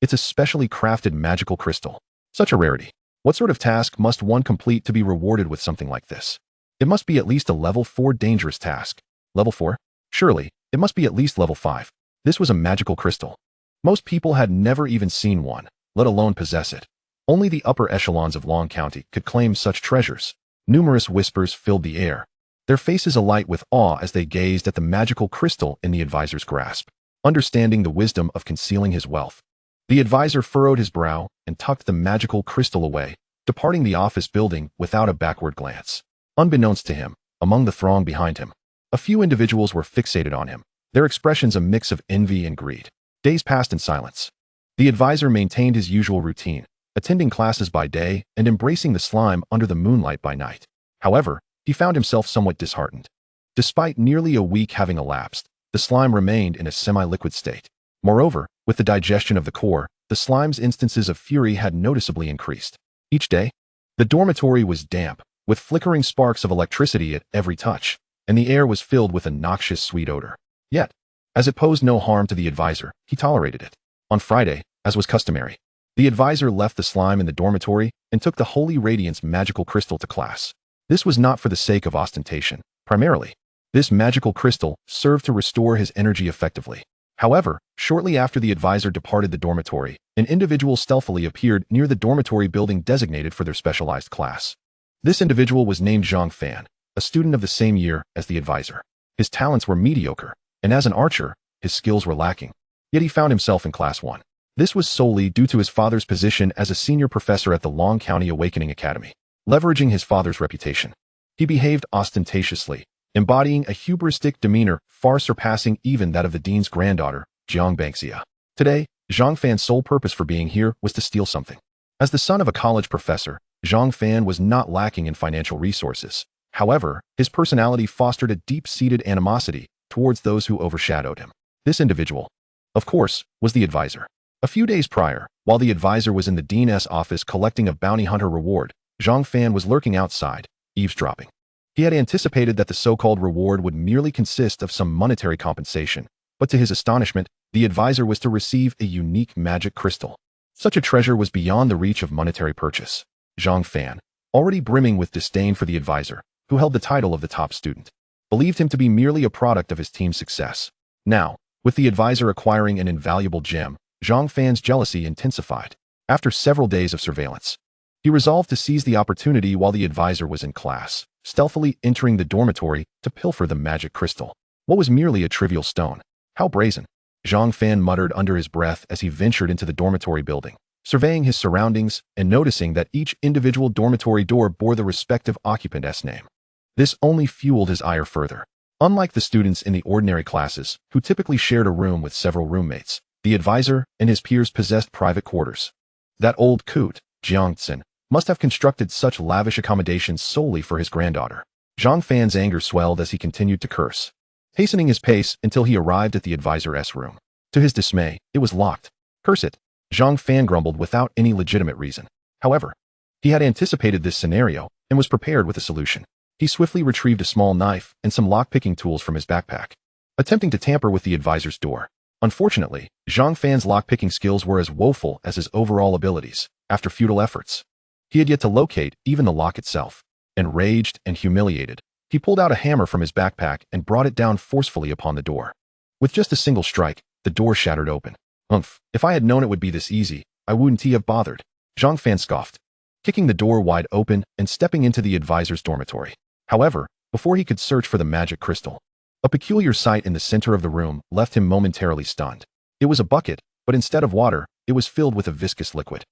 It's a specially crafted magical crystal. Such a rarity. What sort of task must one complete to be rewarded with something like this? It must be at least a level 4 dangerous task. Level 4? Surely, it must be at least level 5. This was a magical crystal. Most people had never even seen one, let alone possess it. Only the upper echelons of Long County could claim such treasures. Numerous whispers filled the air, their faces alight with awe as they gazed at the magical crystal in the advisor's grasp. Understanding the wisdom of concealing his wealth, the advisor furrowed his brow and tucked the magical crystal away, departing the office building without a backward glance. Unbeknownst to him, among the throng behind him, a few individuals were fixated on him, their expressions a mix of envy and greed. Days passed in silence. The advisor maintained his usual routine, attending classes by day and embracing the slime under the moonlight by night. However, he found himself somewhat disheartened. Despite nearly a week having elapsed, the slime remained in a semi-liquid state. Moreover, with the digestion of the core, the slime's instances of fury had noticeably increased. Each day, the dormitory was damp, with flickering sparks of electricity at every touch, and the air was filled with a noxious sweet odor. Yet, as it posed no harm to the advisor, he tolerated it. On Friday, as was customary, the advisor left the slime in the dormitory and took the Holy Radiance magical crystal to class. This was not for the sake of ostentation, primarily. This magical crystal served to restore his energy effectively. However, shortly after the advisor departed the dormitory, an individual stealthily appeared near the dormitory building designated for their specialized class. This individual was named Zhang Fan, a student of the same year as the advisor. His talents were mediocre, and as an archer, his skills were lacking. Yet he found himself in Class 1. This was solely due to his father's position as a senior professor at the Long County Awakening Academy. Leveraging his father's reputation, he behaved ostentatiously, embodying a hubristic demeanor far surpassing even that of the dean's granddaughter, Jiang Bangxia. Today, Zhang Fan's sole purpose for being here was to steal something. As the son of a college professor, Zhang Fan was not lacking in financial resources. However, his personality fostered a deep-seated animosity towards those who overshadowed him. This individual, of course, was the advisor. A few days prior, while the advisor was in the dean's office collecting a bounty hunter reward, Zhang Fan was lurking outside, eavesdropping. He had anticipated that the so-called reward would merely consist of some monetary compensation, but to his astonishment, the advisor was to receive a unique magic crystal. Such a treasure was beyond the reach of monetary purchase. Zhang Fan, already brimming with disdain for the advisor, who held the title of the top student, believed him to be merely a product of his team's success. Now, with the advisor acquiring an invaluable gem, Zhang Fan's jealousy intensified. After several days of surveillance, he resolved to seize the opportunity while the advisor was in class, stealthily entering the dormitory to pilfer the magic crystal. What was merely a trivial stone? How brazen! Zhang Fan muttered under his breath as he ventured into the dormitory building, surveying his surroundings and noticing that each individual dormitory door bore the respective occupant's name. This only fueled his ire further. Unlike the students in the ordinary classes, who typically shared a room with several roommates, the advisor and his peers possessed private quarters. That old coot, Jiangxin, must have constructed such lavish accommodations solely for his granddaughter. Zhang Fan's anger swelled as he continued to curse. hastening his pace until he arrived at the advisor's room. To his dismay, it was locked. Curse it, Zhang Fan grumbled without any legitimate reason. However, he had anticipated this scenario and was prepared with a solution. He swiftly retrieved a small knife and some lock-picking tools from his backpack, attempting to tamper with the advisor's door. Unfortunately, Zhang Fan's lock-picking skills were as woeful as his overall abilities. After futile efforts, he had yet to locate even the lock itself. Enraged and humiliated, he pulled out a hammer from his backpack and brought it down forcefully upon the door. With just a single strike, the door shattered open. Umph, if I had known it would be this easy, I wouldn't have bothered. Zhang Fan scoffed, kicking the door wide open and stepping into the advisor's dormitory. However, before he could search for the magic crystal, a peculiar sight in the center of the room left him momentarily stunned. It was a bucket, but instead of water, it was filled with a viscous liquid.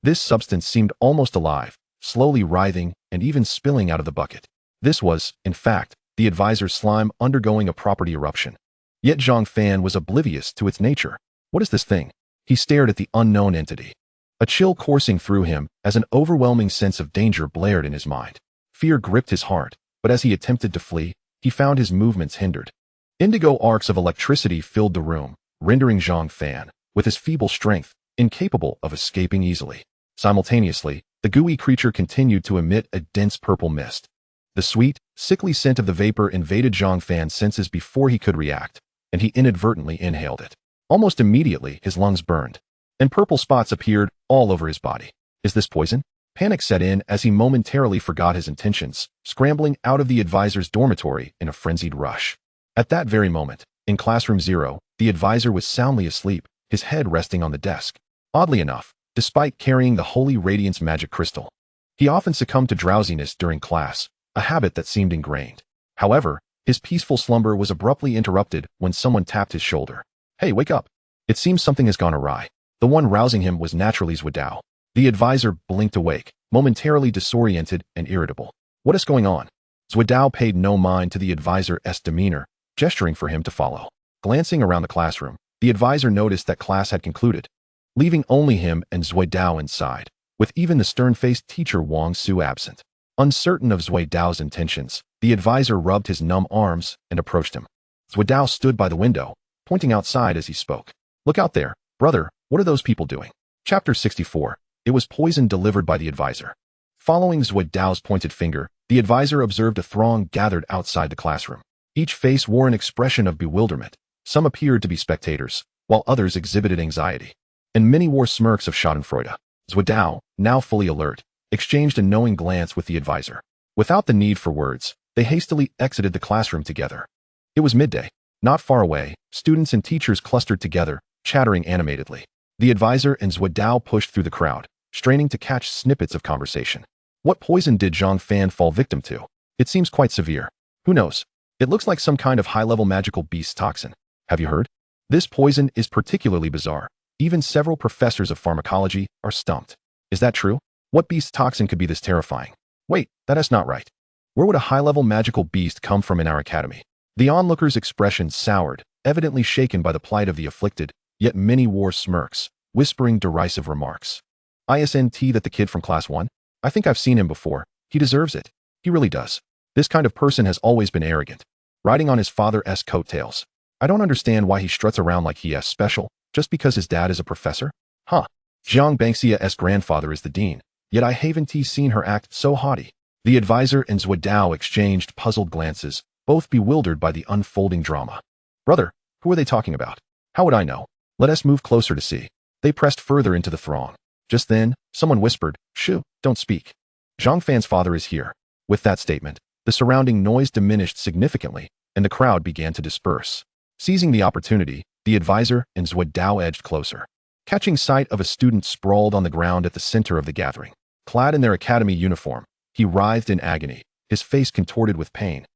This substance seemed almost alive, slowly writhing and even spilling out of the bucket. This was, in fact, the advisor's slime undergoing a property eruption. Yet Zhang Fan was oblivious to its nature. What is this thing? He stared at the unknown entity, a chill coursing through him as an overwhelming sense of danger blared in his mind. Fear gripped his heart, but as he attempted to flee, he found his movements hindered. Indigo arcs of electricity filled the room, rendering Zhang Fan, with his feeble strength, incapable of escaping easily. Simultaneously, the gooey creature continued to emit a dense purple mist. The sweet, sickly scent of the vapor invaded Zhang Fan's senses before he could react, and he inadvertently inhaled it. Almost immediately, his lungs burned, and purple spots appeared all over his body. Is this poison? Panic set in as he momentarily forgot his intentions, scrambling out of the advisor's dormitory in a frenzied rush. At that very moment, in classroom 0, the advisor was soundly asleep, his head resting on the desk. Oddly enough, despite carrying the Holy Radiance magic crystal, he often succumbed to drowsiness during class, a habit that seemed ingrained. However, his peaceful slumber was abruptly interrupted when someone tapped his shoulder. Hey, wake up. It seems something has gone awry. The one rousing him was naturally Zhuodao. The advisor blinked awake, momentarily disoriented and irritable. What is going on? Zhuodao paid no mind to the advisor's demeanor, gesturing for him to follow. Glancing around the classroom, the advisor noticed that class had concluded, leaving only him and Zhuodao inside, with even the stern-faced teacher Wang Su absent. Uncertain of Zhuodao's intentions, the advisor rubbed his numb arms and approached him. Zhuodao stood by the window, pointing outside as he spoke. Look out there, brother, what are those people doing? Chapter 64. It was poison delivered by the advisor. Following Zhuodao's pointed finger, the advisor observed a throng gathered outside the classroom. Each face wore an expression of bewilderment. Some appeared to be spectators, while others exhibited anxiety. And many wore smirks of schadenfreude. Zhuodao, now fully alert, exchanged a knowing glance with the advisor. Without the need for words, they hastily exited the classroom together. It was midday. Not far away, students and teachers clustered together, chattering animatedly. The advisor and Zhuodao pushed through the crowd, straining to catch snippets of conversation. What poison did Zhang Fan fall victim to? It seems quite severe. Who knows? It looks like some kind of high-level magical beast toxin. Have you heard? This poison is particularly bizarre. Even several professors of pharmacology are stumped. Is that true? What beast toxin could be this terrifying? Wait, that is not right. Where would a high-level magical beast come from in our academy? The onlookers' expression soured, evidently shaken by the plight of the afflicted, yet many wore smirks, whispering derisive remarks. Isn't that the kid from class 1? I think I've seen him before. He deserves it. He really does. This kind of person has always been arrogant, riding on his father's coattails. I don't understand why he struts around like he is special, just because his dad is a professor? Huh. Jiang Bangxia's grandfather is the dean, yet I haven't seen her act so haughty. The advisor and Zhuodao exchanged puzzled glances, both bewildered by the unfolding drama. Brother, who are they talking about? How would I know? Let us move closer to see. They pressed further into the throng. Just then, someone whispered, Shoo, don't speak. Zhang Fan's father is here. With that statement, the surrounding noise diminished significantly, and the crowd began to disperse. Seizing the opportunity, the advisor and Zhuodao edged closer. Catching sight of a student sprawled on the ground at the center of the gathering. Clad in their academy uniform, he writhed in agony, his face contorted with pain,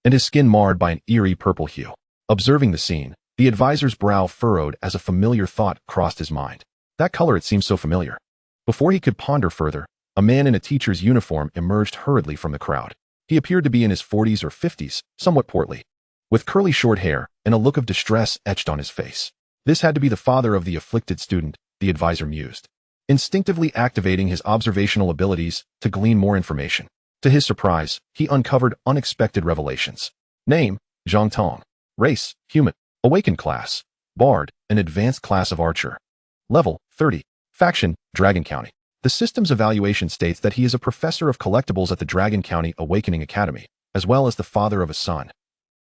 and his skin marred by an eerie purple hue. Observing the scene, the advisor's brow furrowed as a familiar thought crossed his mind. That color, it seemed so familiar. Before he could ponder further, a man in a teacher's uniform emerged hurriedly from the crowd. He appeared to be in his 40s or 50s, somewhat portly, with curly short hair and a look of distress etched on his face. This had to be the father of the afflicted student, the advisor mused, instinctively activating his observational abilities to glean more information. To his surprise, he uncovered unexpected revelations. Name, Zhang Tong. Race, human. Awakened class, Bard, an advanced class of archer. Level, 30. Faction, Dragon County. The system's evaluation states that he is a professor of collectibles at the Dragon County Awakening Academy, as well as the father of a son.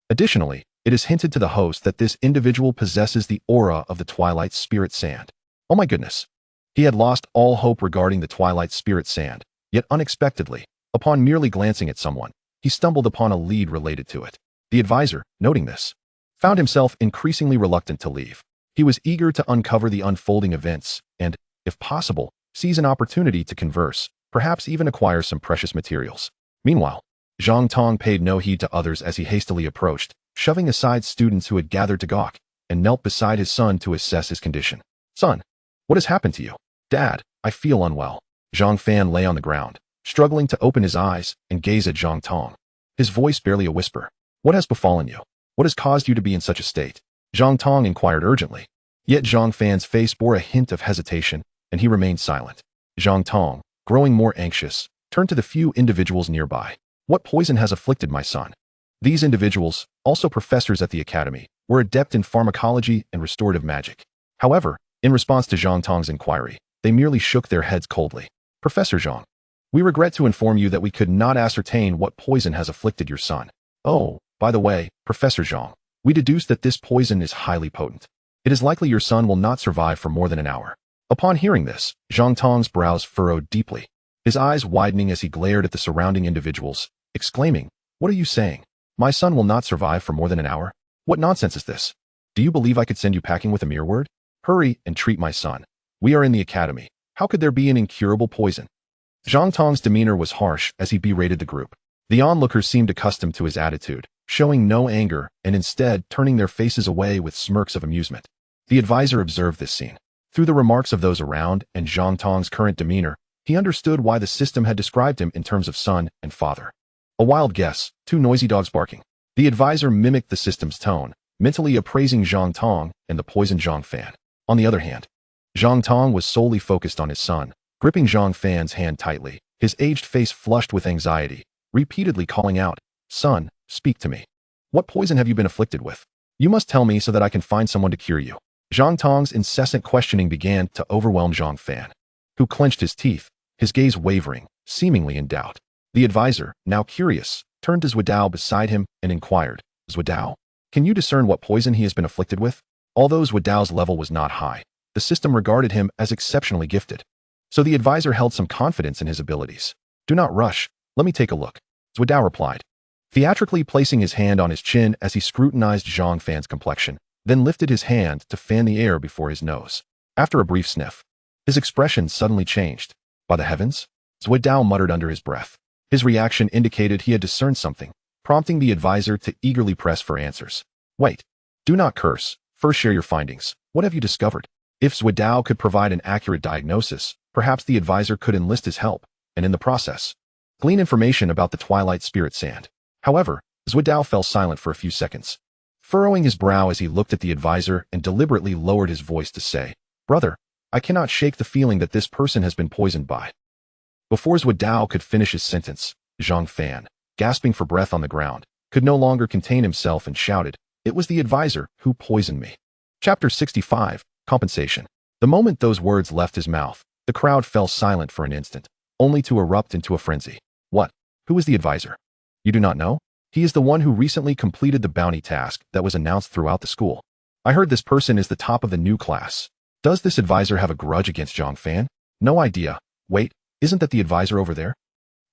Additionally, it is hinted to the host that this individual possesses the aura of the Twilight Spirit Sand. Oh my goodness. He had lost all hope regarding the Twilight Spirit Sand, yet unexpectedly, upon merely glancing at someone, he stumbled upon a lead related to it. The advisor, noting this, found himself increasingly reluctant to leave. He was eager to uncover the unfolding events and, if possible, seize an opportunity to converse, perhaps even acquire some precious materials. Meanwhile, Zhang Tong paid no heed to others as he hastily approached, shoving aside students who had gathered to gawk, and knelt beside his son to assess his condition. Son, what has happened to you? Dad, I feel unwell. Zhang Fan lay on the ground, struggling to open his eyes and gaze at Zhang Tong. His voice barely a whisper. What has befallen you? What has caused you to be in such a state? Zhang Tong inquired urgently. Yet Zhang Fan's face bore a hint of hesitation, and he remained silent. Zhang Tong, growing more anxious, turned to the few individuals nearby. What poison has afflicted my son? These individuals, also professors at the academy, were adept in pharmacology and restorative magic. However, in response to Zhang Tong's inquiry, they merely shook their heads coldly. Professor Zhang, we regret to inform you that we could not ascertain what poison has afflicted your son. Oh, by the way, Professor Zhang, we deduce that this poison is highly potent. It is likely your son will not survive for more than an hour. Upon hearing this, Zhang Tong's brows furrowed deeply, his eyes widening as he glared at the surrounding individuals, exclaiming, What are you saying? My son will not survive for more than an hour? What nonsense is this? Do you believe I could send you packing with a mere word? Hurry and treat my son. We are in the academy. How could there be an incurable poison? Zhang Tong's demeanor was harsh as he berated the group. The onlookers seemed accustomed to his attitude, showing no anger and instead turning their faces away with smirks of amusement. The advisor observed this scene. Through the remarks of those around and Zhang Tong's current demeanor, he understood why the system had described him in terms of son and father. A wild guess, 2 noisy dogs barking. The advisor mimicked the system's tone, mentally appraising Zhang Tong and the poisoned Zhang Fan. On the other hand, Zhang Tong was solely focused on his son, gripping Zhang Fan's hand tightly, his aged face flushed with anxiety, repeatedly calling out, Son, speak to me. What poison have you been afflicted with? You must tell me so that I can find someone to cure you. Zhang Tong's incessant questioning began to overwhelm Zhang Fan, who clenched his teeth, his gaze wavering, seemingly in doubt. The advisor, now curious, turned to Zhuodao beside him and inquired, Zhuodao, can you discern what poison he has been afflicted with? Although Zhuodao's level was not high, the system regarded him as exceptionally gifted. So the advisor held some confidence in his abilities. Do not rush, let me take a look, Zhuodao replied, theatrically placing his hand on his chin as he scrutinized Zhang Fan's complexion, then lifted his hand to fan the air before his nose. After a brief sniff, his expression suddenly changed. By the heavens, Zhuodao muttered under his breath. His reaction indicated he had discerned something, prompting the advisor to eagerly press for answers. Wait, do not curse, first share your findings. What have you discovered? If Zhuodao could provide an accurate diagnosis, perhaps the advisor could enlist his help, and in the process, glean information about the Twilight Spirit Sand. However, Zhuodao fell silent for a few seconds, furrowing his brow as he looked at the advisor and deliberately lowered his voice to say, Brother, I cannot shake the feeling that this person has been poisoned by. Before Zhuodao could finish his sentence, Zhang Fan, gasping for breath on the ground, could no longer contain himself and shouted, It was the advisor who poisoned me. Chapter 65, Compensation. The moment those words left his mouth, the crowd fell silent for an instant, only to erupt into a frenzy. What? Who is the advisor? You do not know? He is the one who recently completed the bounty task that was announced throughout the school. I heard this person is the top of the new class. Does this advisor have a grudge against Zhang Fan? No idea. Wait, isn't that the advisor over there?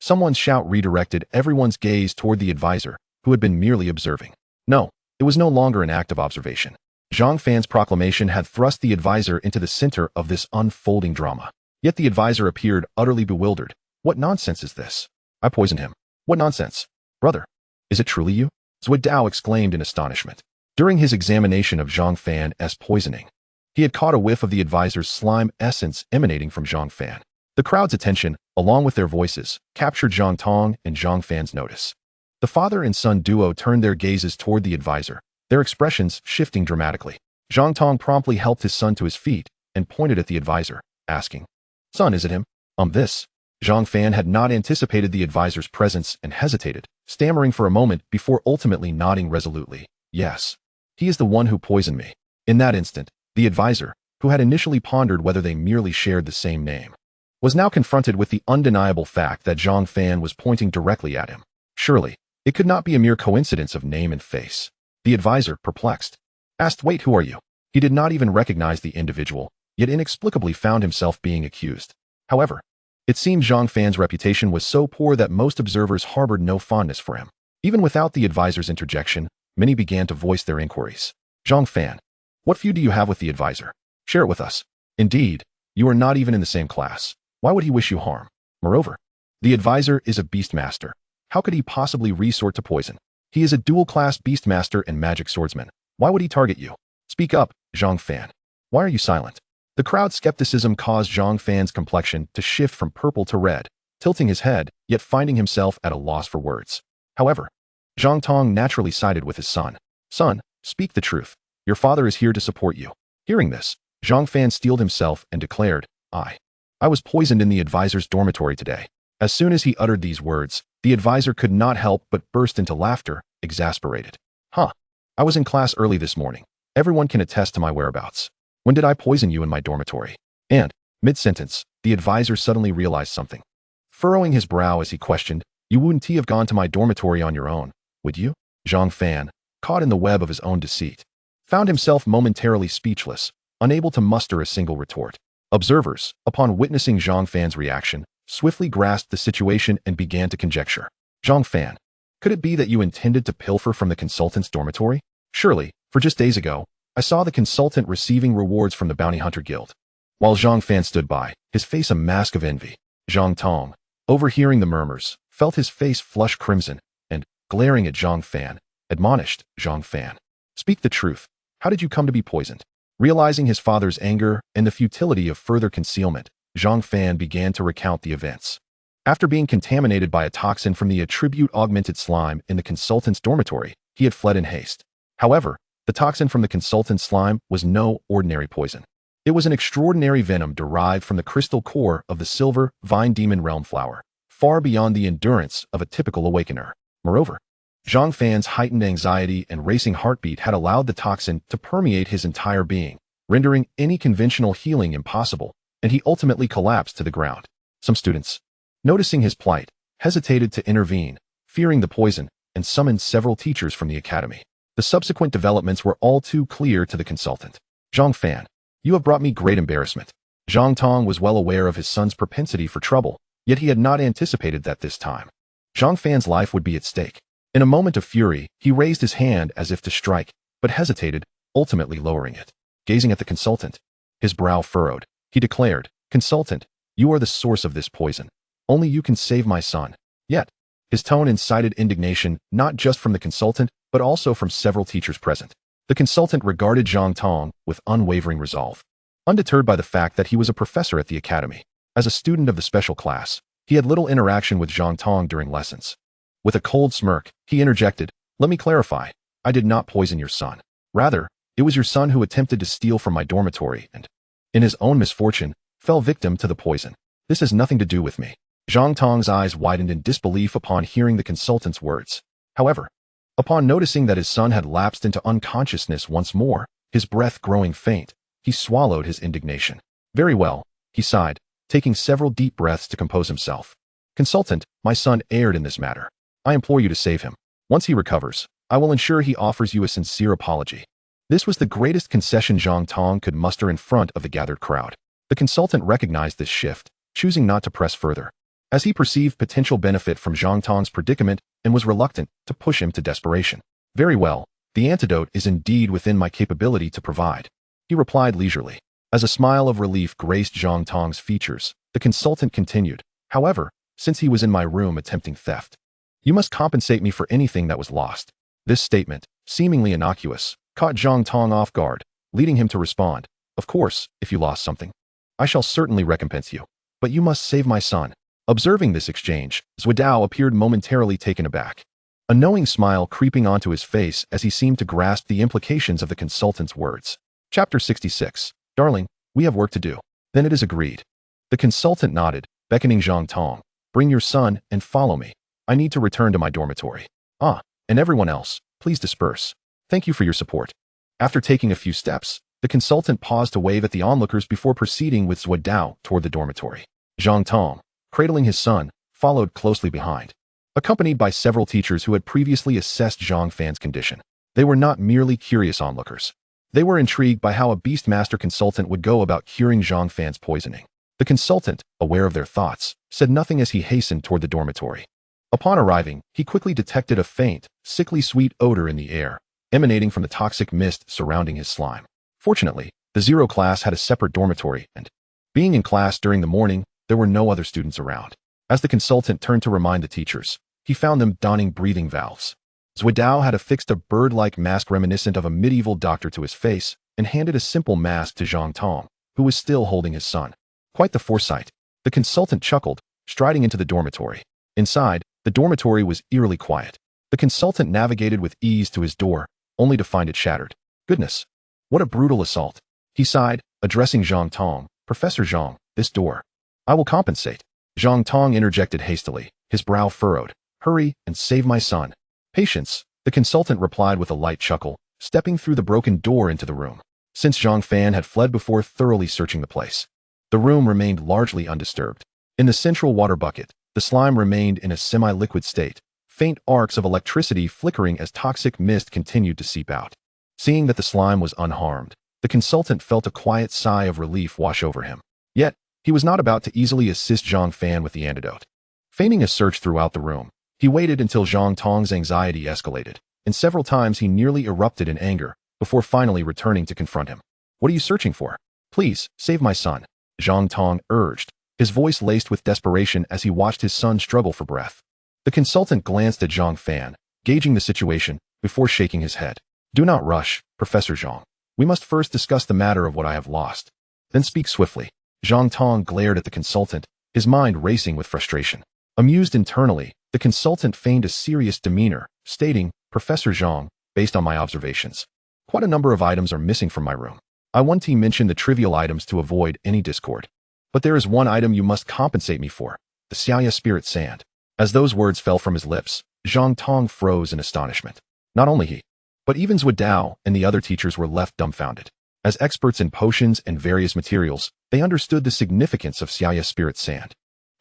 Someone's shout redirected everyone's gaze toward the advisor, who had been merely observing. No, it was no longer an act of observation. Zhang Fan's proclamation had thrust the advisor into the center of this unfolding drama. Yet the advisor appeared utterly bewildered. What nonsense is this? I poisoned him. What nonsense? Brother, is it truly you? Zhuodao exclaimed in astonishment. During his examination of Zhang Fan's poisoning, he had caught a whiff of the advisor's slime essence emanating from Zhang Fan. The crowd's attention, along with their voices, captured Zhang Tong and Zhang Fan's notice. The father and son duo turned their gazes toward the advisor, their expressions shifting dramatically. Zhang Tong promptly helped his son to his feet and pointed at the advisor, asking, Son, is it him? This. Zhang Fan had not anticipated the advisor's presence and hesitated, stammering for a moment before ultimately nodding resolutely. Yes. He is the one who poisoned me. In that instant, the advisor, who had initially pondered whether they merely shared the same name, was now confronted with the undeniable fact that Zhang Fan was pointing directly at him. Surely, it could not be a mere coincidence of name and face. The advisor, perplexed, asked, "Wait, who are you?" He did not even recognize the individual, yet inexplicably found himself being accused. However, it seemed Zhang Fan's reputation was so poor that most observers harbored no fondness for him. Even without the advisor's interjection, many began to voice their inquiries. "Zhang Fan, what feud do you have with the advisor? Share it with us. Indeed, you are not even in the same class. Why would he wish you harm? Moreover, the advisor is a beastmaster. How could he possibly resort to poison? He is a dual-class beastmaster and magic swordsman. Why would he target you? Speak up, Zhang Fan. Why are you silent?" The crowd's skepticism caused Zhang Fan's complexion to shift from purple to red, tilting his head, yet finding himself at a loss for words. However, Zhang Tong naturally sided with his son. "Son, speak the truth. Your father is here to support you." Hearing this, Zhang Fan steeled himself and declared, I was poisoned in the advisor's dormitory today." As soon as he uttered these words, the advisor could not help but burst into laughter, exasperated. "Huh. I was in class early this morning. Everyone can attest to my whereabouts. When did I poison you in my dormitory?" And, mid-sentence, the advisor suddenly realized something. Furrowing his brow as he questioned, "You wouldn't have gone to my dormitory on your own, would you?" Zhang Fan, caught in the web of his own deceit, found himself momentarily speechless, unable to muster a single retort. Observers, upon witnessing Zhang Fan's reaction, swiftly grasped the situation and began to conjecture. "Zhang Fan, could it be that you intended to pilfer from the consultant's dormitory? Surely, for just days ago, I saw the consultant receiving rewards from the Bounty Hunter Guild." While Zhang Fan stood by, his face a mask of envy, Zhang Tong, overhearing the murmurs, felt his face flush crimson, and, glaring at Zhang Fan, admonished, "Zhang Fan, speak the truth. How did you come to be poisoned?" Realizing his father's anger and the futility of further concealment, Zhang Fan began to recount the events. After being contaminated by a toxin from the attribute-augmented slime in the consultant's dormitory, he had fled in haste. However, the toxin from the consultant's slime was no ordinary poison. It was an extraordinary venom derived from the crystal core of the silver vine demon realm flower, far beyond the endurance of a typical awakener. Moreover, Zhang Fan's heightened anxiety and racing heartbeat had allowed the toxin to permeate his entire being, rendering any conventional healing impossible, and he ultimately collapsed to the ground. Some students, noticing his plight, hesitated to intervene, fearing the poison, and summoned several teachers from the academy. The subsequent developments were all too clear to the consultant. "Zhang Fan, you have brought me great embarrassment." Zhang Tong was well aware of his son's propensity for trouble, yet he had not anticipated that this time Zhang Fan's life would be at stake. In a moment of fury, he raised his hand as if to strike, but hesitated, ultimately lowering it. Gazing at the consultant, his brow furrowed, he declared, "Consultant, you are the source of this poison. Only you can save my son." Yet, his tone incited indignation not just from the consultant, but also from several teachers present. The consultant regarded Zhang Tong with unwavering resolve. Undeterred by the fact that he was a professor at the academy, as a student of the special class, he had little interaction with Zhang Tong during lessons. With a cold smirk, he interjected, "Let me clarify. I did not poison your son. Rather, it was your son who attempted to steal from my dormitory and, in his own misfortune, fell victim to the poison. This has nothing to do with me." Zhang Tong's eyes widened in disbelief upon hearing the consultant's words. However, upon noticing that his son had lapsed into unconsciousness once more, his breath growing faint, he swallowed his indignation. "Very well," he sighed, taking several deep breaths to compose himself. "Consultant, my son erred in this matter. I implore you to save him. Once he recovers, I will ensure he offers you a sincere apology." This was the greatest concession Zhang Tong could muster in front of the gathered crowd. The consultant recognized this shift, choosing not to press further, as he perceived potential benefit from Zhang Tong's predicament and was reluctant to push him to desperation. "Very well, the antidote is indeed within my capability to provide," he replied leisurely. As a smile of relief graced Zhang Tong's features, the consultant continued, "However, since he was in my room attempting theft, you must compensate me for anything that was lost." This statement, seemingly innocuous, caught Zhang Tong off guard, leading him to respond, "Of course, if you lost something, I shall certainly recompense you. But you must save my son." Observing this exchange, Zhuodao appeared momentarily taken aback, a knowing smile creeping onto his face as he seemed to grasp the implications of the consultant's words. Chapter 66. "Darling, we have work to do." "Then it is agreed." The consultant nodded, beckoning Zhang Tong, "Bring your son and follow me. I need to return to my dormitory." "Ah, and everyone else, please disperse." Thank you for your support. After taking a few steps, the consultant paused to wave at the onlookers before proceeding with Zhuo Dao toward the dormitory. Zhang Tong, cradling his son, followed closely behind, accompanied by several teachers who had previously assessed Zhang Fan's condition. They were not merely curious onlookers. They were intrigued by how a Beastmaster consultant would go about curing Zhang Fan's poisoning. The consultant, aware of their thoughts, said nothing as he hastened toward the dormitory. Upon arriving, he quickly detected a faint, sickly sweet odor in the air, emanating from the toxic mist surrounding his slime. Fortunately, the Zero class had a separate dormitory, and, being in class during the morning, there were no other students around. As the consultant turned to remind the teachers, he found them donning breathing valves. Zhuo Dao had affixed a bird-like mask reminiscent of a medieval doctor to his face and handed a simple mask to Zhang Tong, who was still holding his son. Quite the foresight. The consultant chuckled, striding into the dormitory. Inside, the dormitory was eerily quiet. The consultant navigated with ease to his door, only to find it shattered. Goodness, what a brutal assault. He sighed, addressing Zhang Tong. Professor Zhang, this door. I will compensate. Zhang Tong interjected hastily, his brow furrowed. Hurry and save my son. Patience, the consultant replied with a light chuckle, stepping through the broken door into the room. Since Zhang Fan had fled before thoroughly searching the place, the room remained largely undisturbed. In the central water bucket, the slime remained in a semi-liquid state, faint arcs of electricity flickering as toxic mist continued to seep out. Seeing that the slime was unharmed, the consultant felt a quiet sigh of relief wash over him. Yet, he was not about to easily assist Zhang Fan with the antidote. Feigning a search throughout the room, he waited until Zhang Tong's anxiety escalated, and several times he nearly erupted in anger, before finally returning to confront him. What are you searching for? Please, save my son, Zhang Tong urged, his voice laced with desperation as he watched his son struggle for breath. The consultant glanced at Zhang Fan, gauging the situation, before shaking his head. Do not rush, Professor Zhang. We must first discuss the matter of what I have lost. Then speak swiftly. Zhang Tong glared at the consultant, his mind racing with frustration. Amused internally, the consultant feigned a serious demeanor, stating, Professor Zhang, based on my observations, quite a number of items are missing from my room. I want to mention the trivial items to avoid any discord. But there is one item you must compensate me for, the Saga spirit sand. As those words fell from his lips, Zhang Tong froze in astonishment. Not only he, but even Zhuo Dao and the other teachers were left dumbfounded. As experts in potions and various materials, they understood the significance of Saga spirit sand.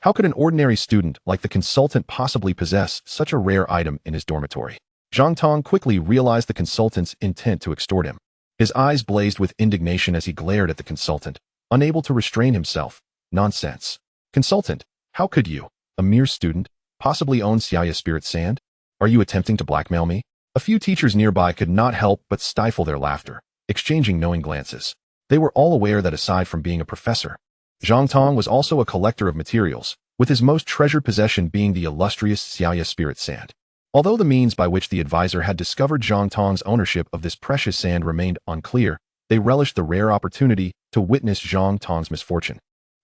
How could an ordinary student like the consultant possibly possess such a rare item in his dormitory? Zhang Tong quickly realized the consultant's intent to extort him. His eyes blazed with indignation as he glared at the consultant, unable to restrain himself. Nonsense. Consultant, how could you, a mere student, possibly own Saga spirit sand? Are you attempting to blackmail me? A few teachers nearby could not help but stifle their laughter, exchanging knowing glances. They were all aware that aside from being a professor, Zhang Tong was also a collector of materials, with his most treasured possession being the illustrious Saga spirit sand. Although the means by which the advisor had discovered Zhang Tong's ownership of this precious sand remained unclear, they relished the rare opportunity to witness Zhang Tong's misfortune,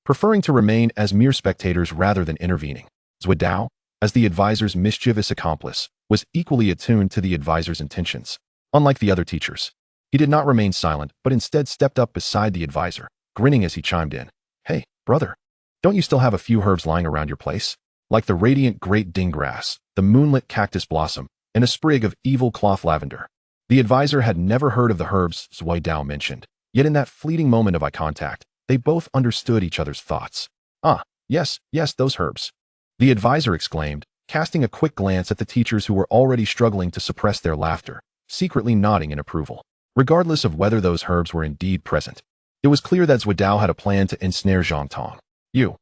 preferring to remain as mere spectators rather than intervening. Zhuo Dao, as the advisor's mischievous accomplice, was equally attuned to the advisor's intentions. Unlike the other teachers, he did not remain silent but instead stepped up beside the advisor, grinning as he chimed in. Hey, brother, don't you still have a few herbs lying around your place? Like the radiant great ding grass, the moonlit cactus blossom, and a sprig of evil cloth lavender. The advisor had never heard of the herbs Zhuo Dao mentioned, yet in that fleeting moment of eye contact, they both understood each other's thoughts. Ah, yes, those herbs. The advisor exclaimed, casting a quick glance at the teachers who were already struggling to suppress their laughter, secretly nodding in approval. Regardless of whether those herbs were indeed present, it was clear that Zhuo Dao had a plan to ensnare Zhang Tong. You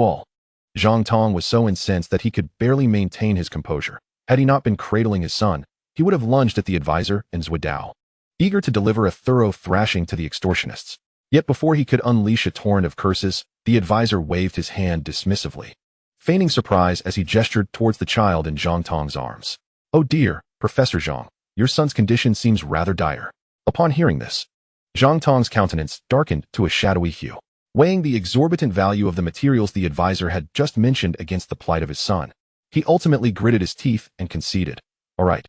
all. Zhang Tong was so incensed that he could barely maintain his composure. Had he not been cradling his son, he would have lunged at the advisor and Zhuo Dao, eager to deliver a thorough thrashing to the extortionists. Yet before he could unleash a torrent of curses, the advisor waved his hand dismissively, feigning surprise as he gestured towards the child in Zhang Tong's arms. Oh dear, Professor Zhang, your son's condition seems rather dire. Upon hearing this, Zhang Tong's countenance darkened to a shadowy hue. Weighing the exorbitant value of the materials the advisor had just mentioned against the plight of his son, he ultimately gritted his teeth and conceded. All right,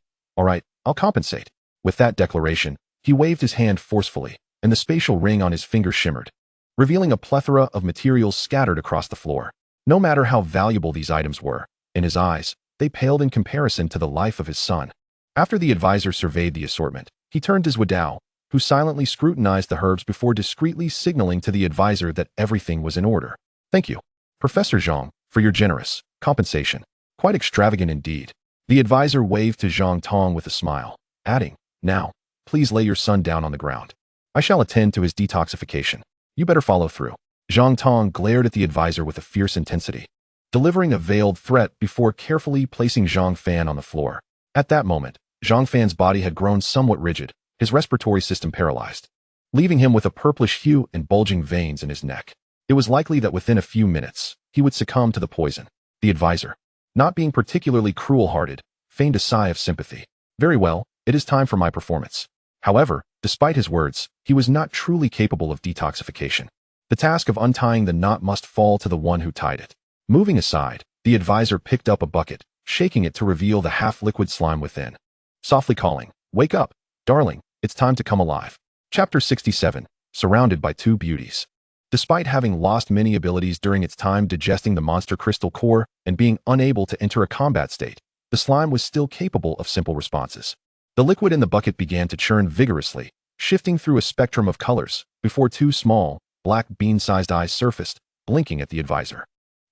I'll compensate. With that declaration, he waved his hand forcefully, and the spatial ring on his finger shimmered, revealing a plethora of materials scattered across the floor. No matter how valuable these items were, in his eyes, they paled in comparison to the life of his son. After the advisor surveyed the assortment, He turned to Zhuodao, who silently scrutinized the herbs before discreetly signaling to the advisor that everything was in order. Thank you, Professor Zhang, for your generous compensation. Quite extravagant indeed. The advisor waved to Zhang Tong with a smile, adding, now, please lay your son down on the ground. I shall attend to his detoxification. You better follow through. Zhang Tong glared at the advisor with a fierce intensity, delivering a veiled threat before carefully placing Zhang Fan on the floor. At that moment, Zhang Fan's body had grown somewhat rigid, his respiratory system paralyzed, leaving him with a purplish hue and bulging veins in his neck. It was likely that within a few minutes, he would succumb to the poison. The advisor, not being particularly cruel-hearted, feigned a sigh of sympathy. Very well, it is time for my performance. However, despite his words, he was not truly capable of detoxification. The task of untying the knot must fall to the one who tied it. Moving aside, the advisor picked up a bucket, shaking it to reveal the half-liquid slime within, softly calling, "Wake up, darling, it's time to come alive." Chapter 67, Surrounded by Two Beauties. Despite having lost many abilities during its time digesting the monster crystal core and being unable to enter a combat state, the slime was still capable of simple responses. The liquid in the bucket began to churn vigorously, shifting through a spectrum of colors, before two small, black bean-sized eyes surfaced, blinking at the advisor.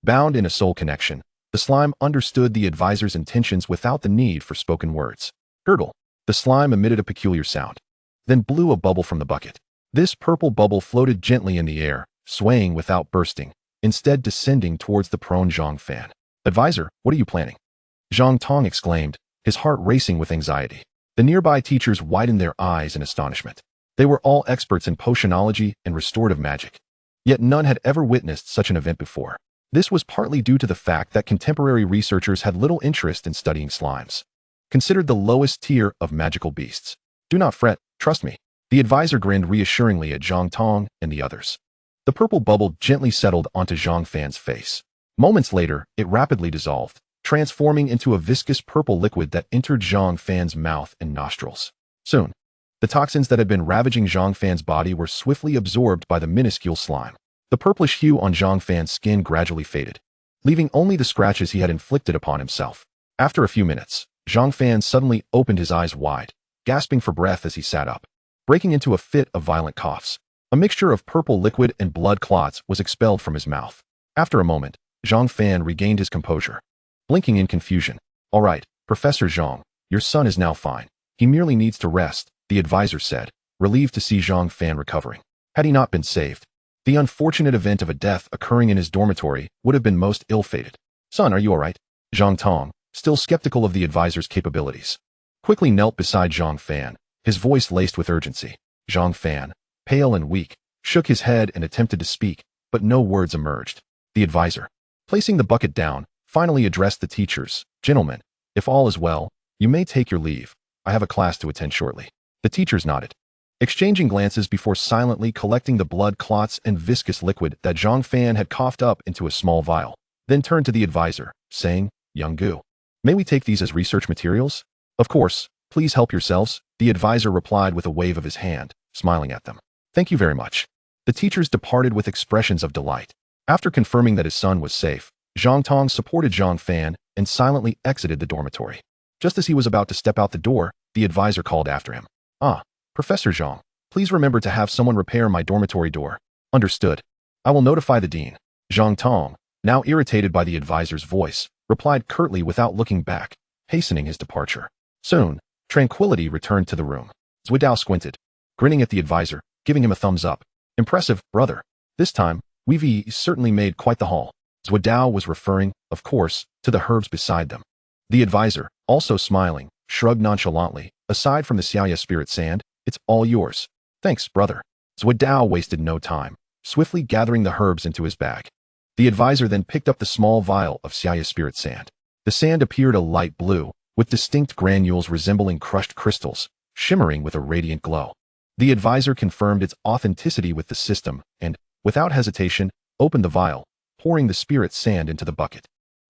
Bound in a soul connection, the slime understood the advisor's intentions without the need for spoken words. Gurgle. The slime emitted a peculiar sound, then blew a bubble from the bucket. This purple bubble floated gently in the air, swaying without bursting, instead descending towards the prone Zhang Fan. "Advisor, what are you planning?" Zhang Tong exclaimed, his heart racing with anxiety. The nearby teachers widened their eyes in astonishment. They were all experts in potionology and restorative magic, yet none had ever witnessed such an event before. This was partly due to the fact that contemporary researchers had little interest in studying slimes, considered the lowest tier of magical beasts. "Do not fret, trust me." The advisor grinned reassuringly at Zhang Tong and the others. The purple bubble gently settled onto Zhang Fan's face. Moments later, it rapidly dissolved, transforming into a viscous purple liquid that entered Zhang Fan's mouth and nostrils. Soon, the toxins that had been ravaging Zhang Fan's body were swiftly absorbed by the minuscule slime. The purplish hue on Zhang Fan's skin gradually faded, leaving only the scratches he had inflicted upon himself. After a few minutes, Zhang Fan suddenly opened his eyes wide, gasping for breath as he sat up, breaking into a fit of violent coughs. A mixture of purple liquid and blood clots was expelled from his mouth. After a moment, Zhang Fan regained his composure, blinking in confusion. "All right, Professor Zhang, your son is now fine. He merely needs to rest," the advisor said, relieved to see Zhang Fan recovering. Had he not been saved, the unfortunate event of a death occurring in his dormitory would have been most ill-fated. "Son, are you all right?" Zhang Tong, still skeptical of the advisor's capabilities, quickly knelt beside Zhang Fan, his voice laced with urgency. Zhang Fan, pale and weak, shook his head and attempted to speak, but no words emerged. The advisor, placing the bucket down, finally addressed the teachers. "Gentlemen, if all is well, you may take your leave. I have a class to attend shortly." The teachers nodded, exchanging glances before silently collecting the blood clots and viscous liquid that Zhang Fan had coughed up into a small vial, then turned to the advisor, saying, "Young Gu, may we take these as research materials?" "Of course, please help yourselves," the advisor replied with a wave of his hand, smiling at them. "Thank you very much." The teachers departed with expressions of delight. After confirming that his son was safe, Zhang Tong supported Zhang Fan and silently exited the dormitory. Just as he was about to step out the door, the advisor called after him. "Ah, Professor Zhang, please remember to have someone repair my dormitory door." "Understood. I will notify the dean." Zhang Tong, now irritated by the advisor's voice, replied curtly without looking back, hastening his departure. Soon, tranquility returned to the room. Zhuodao squinted, grinning at the advisor, giving him a thumbs up. "Impressive, brother. This time, we've certainly made quite the haul." Zhuodao was referring, of course, to the herbs beside them. The advisor, also smiling, shrugged nonchalantly. "Aside from the Xiaoya spirit sand, it's all yours." "Thanks, brother." Zhuodao wasted no time, swiftly gathering the herbs into his bag. The advisor then picked up the small vial of Xiaoya spirit sand. The sand appeared a light blue, with distinct granules resembling crushed crystals, shimmering with a radiant glow. The advisor confirmed its authenticity with the system and, without hesitation, opened the vial, pouring the spirit sand into the bucket.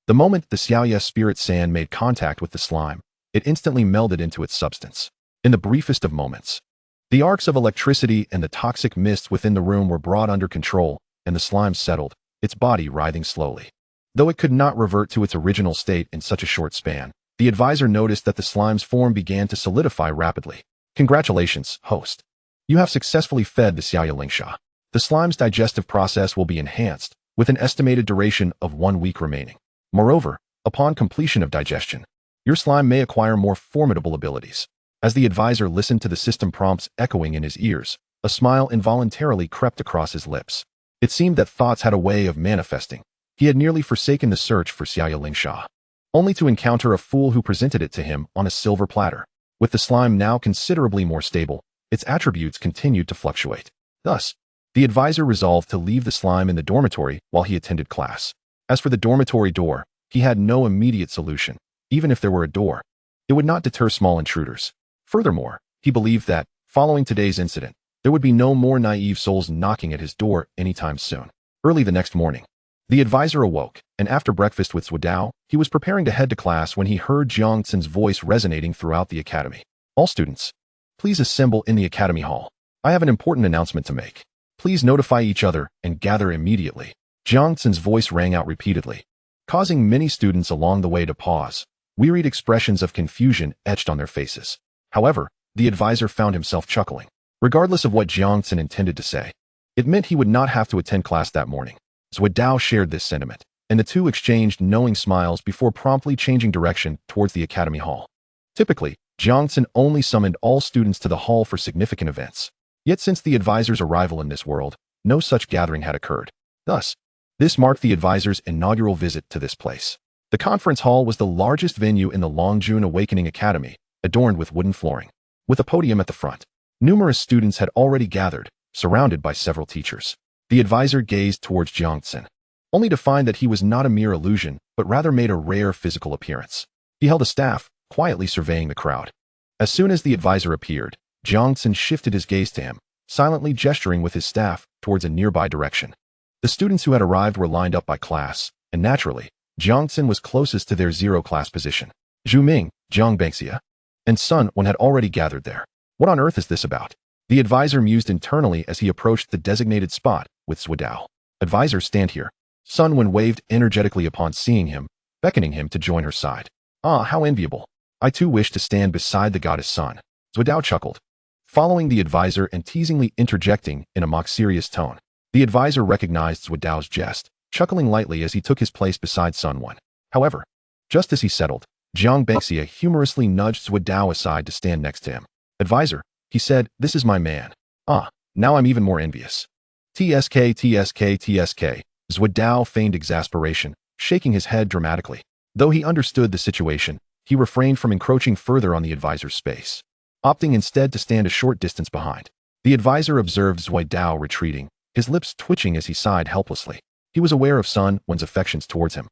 The moment the Xiaoya spirit sand made contact with the slime, it instantly melded into its substance. In the briefest of moments, the arcs of electricity and the toxic mists within the room were brought under control, and the slime settled, its body writhing slowly. Though it could not revert to its original state in such a short span, the advisor noticed that the slime's form began to solidify rapidly. Congratulations, host. You have successfully fed the Xiaolingsha. The slime's digestive process will be enhanced, with an estimated duration of 1 week remaining. Moreover, upon completion of digestion, your slime may acquire more formidable abilities. As the advisor listened to the system prompts echoing in his ears, a smile involuntarily crept across his lips. It seemed that thoughts had a way of manifesting. He had nearly forsaken the search for Xiaolingsha, only to encounter a fool who presented it to him on a silver platter. With the slime now considerably more stable, its attributes continued to fluctuate. Thus, the advisor resolved to leave the slime in the dormitory while he attended class. As for the dormitory door, he had no immediate solution. Even if there were a door, it would not deter small intruders. Furthermore, he believed that, following today's incident, there would be no more naive souls knocking at his door anytime soon. Early the next morning, the advisor awoke, and after breakfast with Zhuodao, he was preparing to head to class when he heard Jiang Tsin's voice resonating throughout the academy. All students, please assemble in the academy hall. I have an important announcement to make. Please notify each other and gather immediately. Jiang Tsin's voice rang out repeatedly, causing many students along the way to pause. Wearied expressions of confusion etched on their faces. However, the advisor found himself chuckling. Regardless of what Jiang Tsin intended to say, it meant he would not have to attend class that morning. Zhuodao shared this sentiment, and the two exchanged knowing smiles before promptly changing direction towards the academy hall. Typically, Jiang Tsin only summoned all students to the hall for significant events. Yet since the advisor's arrival in this world, no such gathering had occurred. Thus, this marked the advisor's inaugural visit to this place. The conference hall was the largest venue in the Longjun Awakening Academy, adorned with wooden flooring. With a podium at the front, numerous students had already gathered, surrounded by several teachers. The advisor gazed towards Jiang Tsin, only to find that he was not a mere illusion, but rather made a rare physical appearance. He held a staff, quietly surveying the crowd. As soon as the advisor appeared, Jiang Tsin shifted his gaze to him, silently gesturing with his staff towards a nearby direction. The students who had arrived were lined up by class, and naturally, Jiang Tsin was closest to their zero class position. Zhu Ming, Jiang Bengxia, and Sun Wen had already gathered there. What on earth is this about? The advisor mused internally as he approached the designated spot with Zhuodao. Advisor, stand here. Sun Wen waved energetically upon seeing him, beckoning him to join her side. Ah, how enviable. I too wish to stand beside the goddess Sun. Zhuodao chuckled, following the advisor and teasingly interjecting in a mock-serious tone. The advisor recognized Zhuodao's jest, chuckling lightly as he took his place beside Sun Wen. However, just as he settled, Jiang Bengxia humorously nudged Zhuodao aside to stand next to him. Advisor, he said, this is my man. Ah, now I'm even more envious. TSK, TSK, TSK. Zhuodao feigned exasperation, shaking his head dramatically. Though he understood the situation, he refrained from encroaching further on the advisor's space, opting instead to stand a short distance behind. The advisor observed Zhuodao retreating, his lips twitching as he sighed helplessly. He was aware of Sun Wen's affections towards him.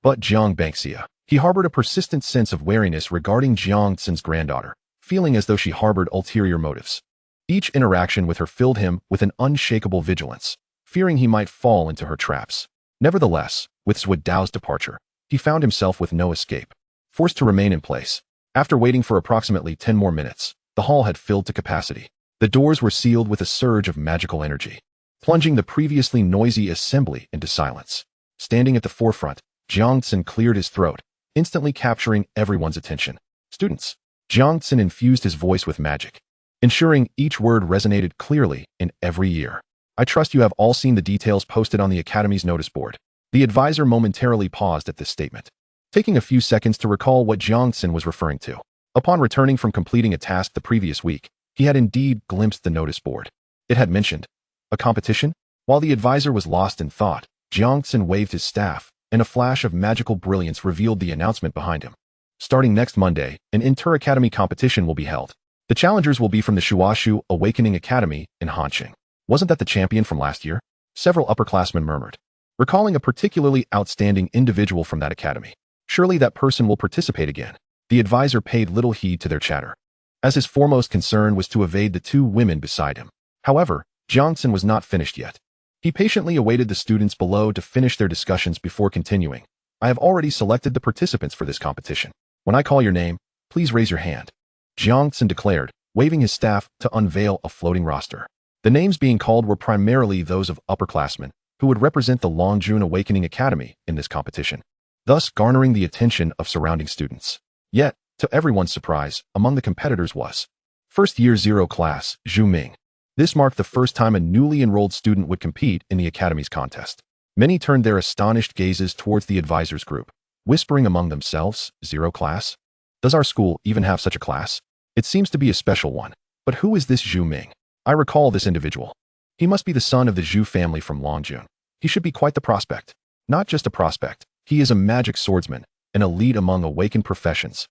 But Jiang Bengxia, he harbored a persistent sense of wariness regarding Jiang Tsin's granddaughter, feeling as though she harbored ulterior motives. Each interaction with her filled him with an unshakable vigilance, fearing he might fall into her traps. Nevertheless, with Zhuodao's departure, he found himself with no escape, forced to remain in place. After waiting for approximately 10 more minutes, the hall had filled to capacity. The doors were sealed with a surge of magical energy, plunging the previously noisy assembly into silence. Standing at the forefront, Jiang Tsin cleared his throat, instantly capturing everyone's attention. Students. Jiang Tsin infused his voice with magic, ensuring each word resonated clearly in every ear. I trust you have all seen the details posted on the Academy's notice board. The advisor momentarily paused at this statement, taking a few seconds to recall what Jiang Tsin was referring to. Upon returning from completing a task the previous week, he had indeed glimpsed the notice board. It had mentioned a competition. While the advisor was lost in thought, Jiang Tsin waved his staff, and a flash of magical brilliance revealed the announcement behind him. Starting next Monday, an inter-academy competition will be held. The challengers will be from the Shuashu Awakening Academy in Hanqing. Wasn't that the champion from last year? Several upperclassmen murmured, recalling a particularly outstanding individual from that academy. Surely that person will participate again. The advisor paid little heed to their chatter, as his foremost concern was to evade the two women beside him. However, Jiang Tsin was not finished yet. He patiently awaited the students below to finish their discussions before continuing. I have already selected the participants for this competition. When I call your name, please raise your hand. Jiang Tsin declared, waving his staff to unveil a floating roster. The names being called were primarily those of upperclassmen, who would represent the Longjun Awakening Academy in this competition, thus garnering the attention of surrounding students. Yet, to everyone's surprise, among the competitors was First year 0 class, Zhu Ming. This marked the first time a newly enrolled student would compete in the Academy's contest. Many turned their astonished gazes towards the advisors group, whispering among themselves, 0 class? Does our school even have such a class? It seems to be a special one. But who is this Zhu Ming? I recall this individual. He must be the son of the Zhu family from Longjun. He should be quite the prospect. Not just a prospect, he is a magic swordsman, an elite among awakened professions.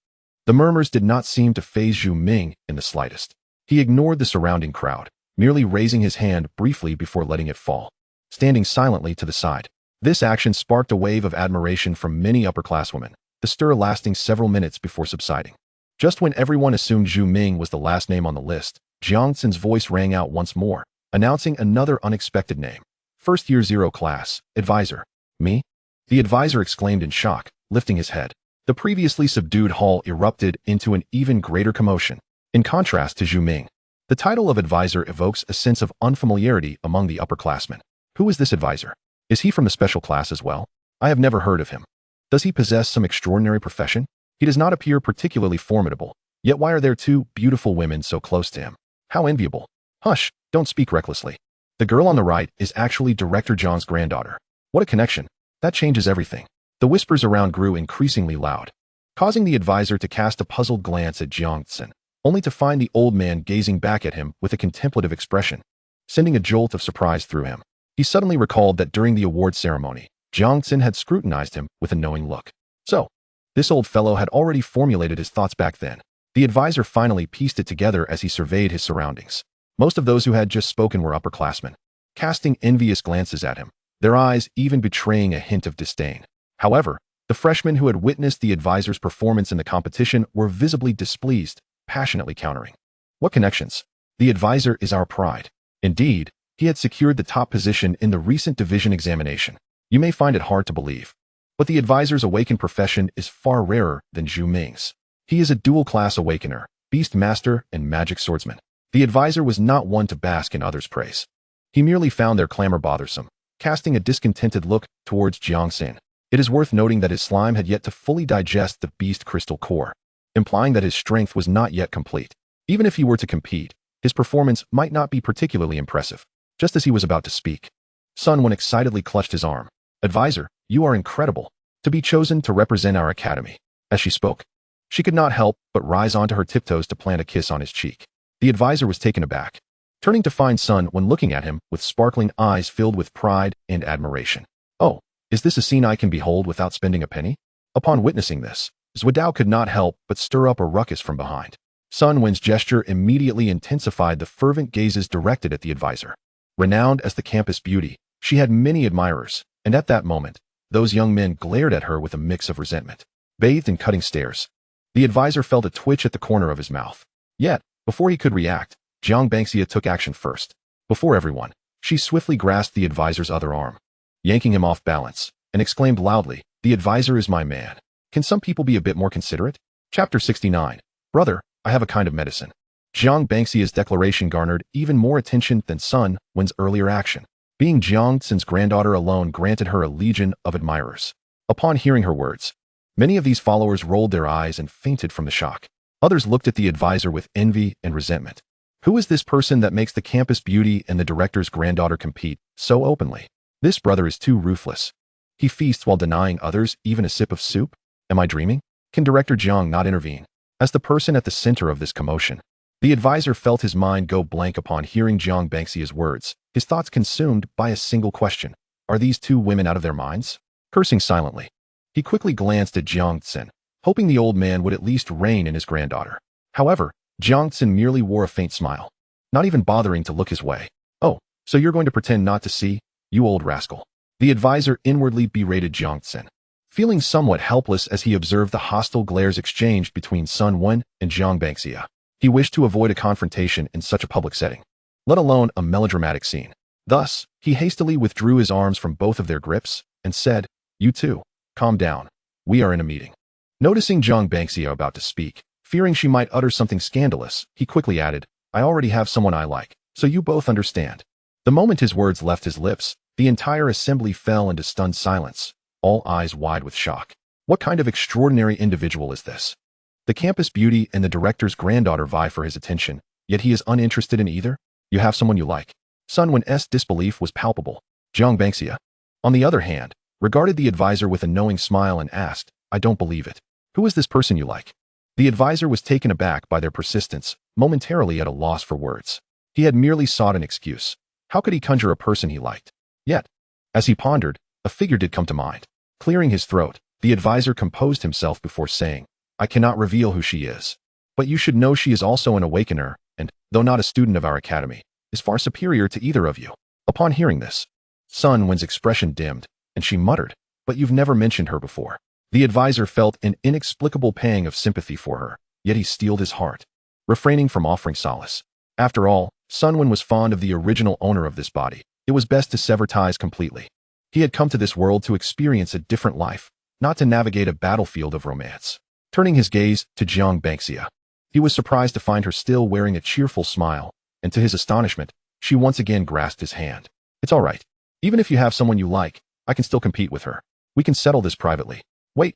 The murmurs did not seem to faze Zhu Ming in the slightest. He ignored the surrounding crowd, merely raising his hand briefly before letting it fall, standing silently to the side. This action sparked a wave of admiration from many upperclasswomen, the stir lasting several minutes before subsiding. Just when everyone assumed Zhu Ming was the last name on the list, Jiang Tsin's voice rang out once more, announcing another unexpected name. First year 0 class, advisor. Me? The advisor exclaimed in shock, lifting his head. The previously subdued hall erupted into an even greater commotion. In contrast to Zhu Ming, the title of advisor evokes a sense of unfamiliarity among the upperclassmen. Who is this advisor? Is he from the special class as well? I have never heard of him. Does he possess some extraordinary profession? He does not appear particularly formidable, yet why are there two beautiful women so close to him? How enviable. Hush, don't speak recklessly. The girl on the right is actually Director Zhang's granddaughter. What a connection. That changes everything. The whispers around grew increasingly loud, causing the advisor to cast a puzzled glance at Jiang Tsin, only to find the old man gazing back at him with a contemplative expression, sending a jolt of surprise through him. He suddenly recalled that during the award ceremony, Jiang Tsin had scrutinized him with a knowing look. So, this old fellow had already formulated his thoughts back then. The advisor finally pieced it together as he surveyed his surroundings. Most of those who had just spoken were upperclassmen, casting envious glances at him, their eyes even betraying a hint of disdain. However, the freshmen who had witnessed the advisor's performance in the competition were visibly displeased, passionately countering. What connections? The advisor is our pride. Indeed, he had secured the top position in the recent division examination. You may find it hard to believe, but the advisor's awakened profession is far rarer than Zhu Ming's. He is a dual-class awakener, beast master, and magic swordsman. The advisor was not one to bask in others' praise. He merely found their clamor bothersome, casting a discontented look towards Jiang Tsin. It is worth noting that his slime had yet to fully digest the beast crystal core, implying that his strength was not yet complete. Even if he were to compete, his performance might not be particularly impressive. Just as he was about to speak, Sun Wen excitedly clutched his arm. Advisor, you are incredible. To be chosen to represent our academy. As she spoke, she could not help but rise onto her tiptoes to plant a kiss on his cheek. The advisor was taken aback, turning to find Sun Wen looking at him with sparkling eyes filled with pride and admiration. Oh, is this a scene I can behold without spending a penny? Upon witnessing this, Zhuodao could not help but stir up a ruckus from behind. Sun Wen's gesture immediately intensified the fervent gazes directed at the advisor. Renowned as the campus beauty, she had many admirers, and at that moment, those young men glared at her with a mix of resentment. Bathed in cutting stares, the advisor felt a twitch at the corner of his mouth. Yet, before he could react, Jiang Bangxia took action first. Before everyone, she swiftly grasped the advisor's other arm, yanking him off balance, and exclaimed loudly, "The advisor is my man. Can some people be a bit more considerate?" Chapter 69. Brother, I have a kind of medicine. Jiang Bangxia's declaration garnered even more attention than Sun Wen's earlier action. Being Jiang Tsin's granddaughter alone granted her a legion of admirers. Upon hearing her words, many of these followers rolled their eyes and fainted from the shock. Others looked at the advisor with envy and resentment. Who is this person that makes the campus beauty and the director's granddaughter compete so openly? This brother is too ruthless. He feasts while denying others even a sip of soup? Am I dreaming? Can Director Jiang not intervene? As the person at the center of this commotion, the advisor felt his mind go blank upon hearing Jiang Bangxia's words, his thoughts consumed by a single question. Are these two women out of their minds? Cursing silently, he quickly glanced at Jiang Tsin, hoping the old man would at least rein in his granddaughter. However, Jiang Tsin merely wore a faint smile, not even bothering to look his way. Oh, so you're going to pretend not to see, you old rascal. The advisor inwardly berated Jiang Tsin, feeling somewhat helpless as he observed the hostile glares exchanged between Sun Wen and Jiang Bangxia. He wished to avoid a confrontation in such a public setting, let alone a melodramatic scene. Thus, he hastily withdrew his arms from both of their grips and said, "You two, calm down. We are in a meeting." Noticing Jiang Bangxia about to speak, fearing she might utter something scandalous, he quickly added, "I already have someone I like, so you both understand." The moment his words left his lips, the entire assembly fell into stunned silence, all eyes wide with shock. What kind of extraordinary individual is this? The campus beauty and the director's granddaughter vie for his attention, yet he is uninterested in either? You have someone you like. Sun Wen's disbelief was palpable. Jiang Bangxia, on the other hand, regarded the advisor with a knowing smile and asked, I don't believe it. Who is this person you like? The advisor was taken aback by their persistence, momentarily at a loss for words. He had merely sought an excuse. How could he conjure a person he liked? Yet, as he pondered, a figure did come to mind. Clearing his throat, the advisor composed himself before saying, I cannot reveal who she is. But you should know she is also an awakener, and, though not a student of our academy, is far superior to either of you. Upon hearing this, Sun Wen's expression dimmed, and she muttered, but you've never mentioned her before. The advisor felt an inexplicable pang of sympathy for her, yet he steeled his heart, refraining from offering solace. After all, Sun Wen was fond of the original owner of this body. It was best to sever ties completely. He had come to this world to experience a different life, not to navigate a battlefield of romance. Turning his gaze to Jiang Bangxia, he was surprised to find her still wearing a cheerful smile, and to his astonishment, she once again grasped his hand. It's all right. Even if you have someone you like, I can still compete with her. We can settle this privately. Wait.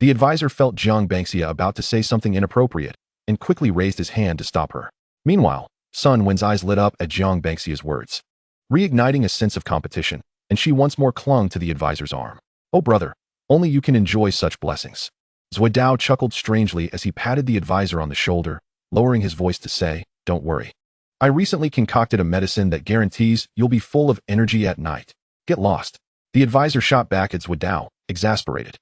The advisor felt Jiang Bangxia about to say something inappropriate, and quickly raised his hand to stop her. Meanwhile, Sun Wen's eyes lit up at Jiang Bangxia's words, reigniting a sense of competition, and she once more clung to the advisor's arm. Oh brother, only you can enjoy such blessings. Zuidao chuckled strangely as he patted the advisor on the shoulder, lowering his voice to say, don't worry. I recently concocted a medicine that guarantees you'll be full of energy at night. Get lost. The advisor shot back at Zuidao, exasperated.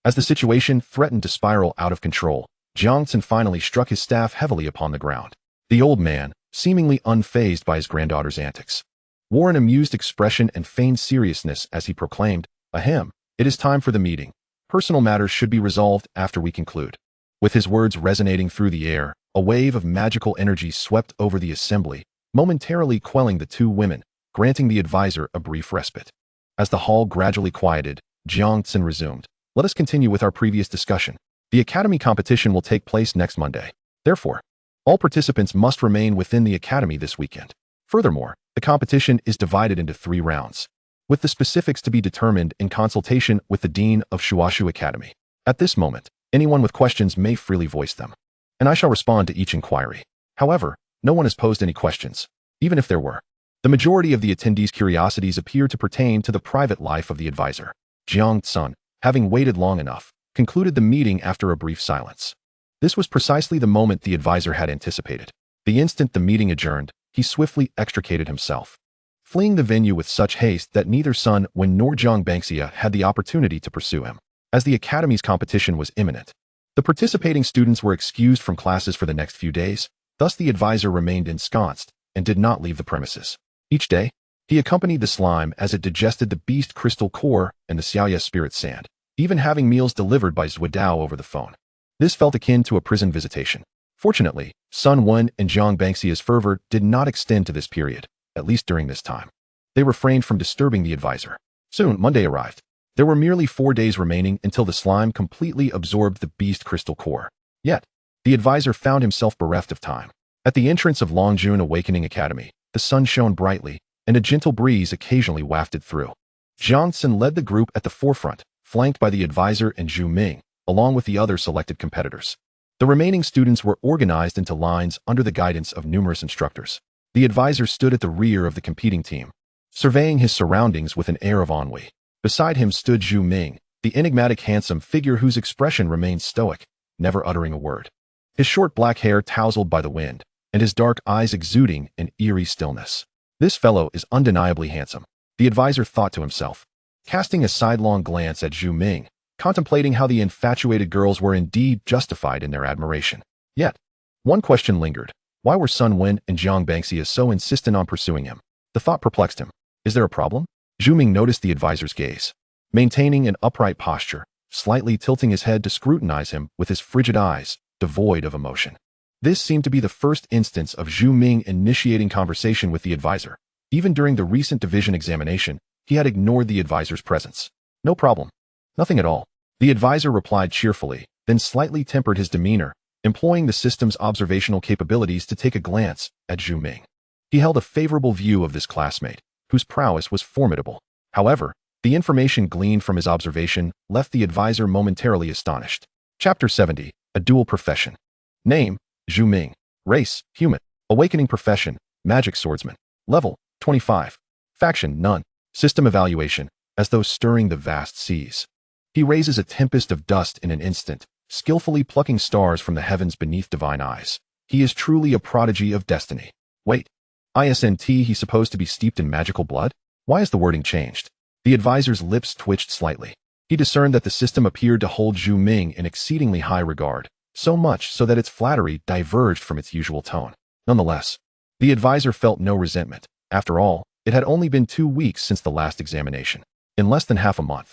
As the situation threatened to spiral out of control, Jiangxin finally struck his staff heavily upon the ground. The old man, seemingly unfazed by his granddaughter's antics, wore an amused expression and feigned seriousness as he proclaimed, Ahem, it is time for the meeting. Personal matters should be resolved after we conclude. With his words resonating through the air, a wave of magical energy swept over the assembly, momentarily quelling the two women, granting the advisor a brief respite. As the hall gradually quieted, Jiangxin resumed, let us continue with our previous discussion. The academy competition will take place next Monday. Therefore, all participants must remain within the academy this weekend. Furthermore, the competition is divided into 3 rounds, with the specifics to be determined in consultation with the Dean of Shuashu Academy. At this moment, anyone with questions may freely voice them, and I shall respond to each inquiry. However, no one has posed any questions, even if there were. The majority of the attendees' curiosities appear to pertain to the private life of the advisor. Jiangxin, having waited long enough, concluded the meeting after a brief silence. This was precisely the moment the advisor had anticipated. The instant the meeting adjourned, he swiftly extricated himself, fleeing the venue with such haste that neither Sun Wen nor Jiang Bangxia had the opportunity to pursue him. As the academy's competition was imminent, the participating students were excused from classes for the next few days, thus the advisor remained ensconced and did not leave the premises. Each day, he accompanied the slime as it digested the beast crystal core and the Xiaoya spirit sand, even having meals delivered by Zuidao over the phone. This felt akin to a prison visitation. Fortunately, Sun Wen and Jiang Bangxia's fervor did not extend to this period, at least during this time. They refrained from disturbing the advisor. Soon, Monday arrived. There were merely 4 days remaining until the slime completely absorbed the beast crystal core. Yet, the advisor found himself bereft of time. At the entrance of Longjun Awakening Academy, the sun shone brightly, and a gentle breeze occasionally wafted through. Jiangxin led the group at the forefront, flanked by the advisor and Zhu Ming, along with the other selected competitors. The remaining students were organized into lines under the guidance of numerous instructors. The advisor stood at the rear of the competing team, surveying his surroundings with an air of ennui. Beside him stood Zhu Ming, the enigmatic handsome figure whose expression remained stoic, never uttering a word. His short black hair tousled by the wind, and his dark eyes exuding an eerie stillness. This fellow is undeniably handsome, the advisor thought to himself, casting a sidelong glance at Zhu Ming, contemplating how the infatuated girls were indeed justified in their admiration. Yet, one question lingered. Why were Sun Wen and Jiang Bangxia so insistent on pursuing him? The thought perplexed him. Is there a problem? Zhu Ming noticed the advisor's gaze, maintaining an upright posture, slightly tilting his head to scrutinize him with his frigid eyes, devoid of emotion. This seemed to be the first instance of Zhu Ming initiating conversation with the advisor. Even during the recent division examination, he had ignored the advisor's presence. No problem. Nothing at all. The advisor replied cheerfully, then slightly tempered his demeanor, employing the system's observational capabilities to take a glance at Zhu Ming. He held a favorable view of this classmate, whose prowess was formidable. However, the information gleaned from his observation left the advisor momentarily astonished. Chapter 70, A Dual Profession. Name, Zhu Ming. Race, human. Awakening profession, magic swordsman. Level, 25. Faction, none. System evaluation, as though stirring the vast seas. He raises a tempest of dust in an instant, skillfully plucking stars from the heavens beneath divine eyes. He is truly a prodigy of destiny. Wait. Isn't he supposed to be steeped in magical blood? Why is the wording changed? The advisor's lips twitched slightly. He discerned that the system appeared to hold Zhu Ming in exceedingly high regard, so much so that its flattery diverged from its usual tone. Nonetheless, the advisor felt no resentment. After all, it had only been 2 weeks since the last examination. In less than half a month,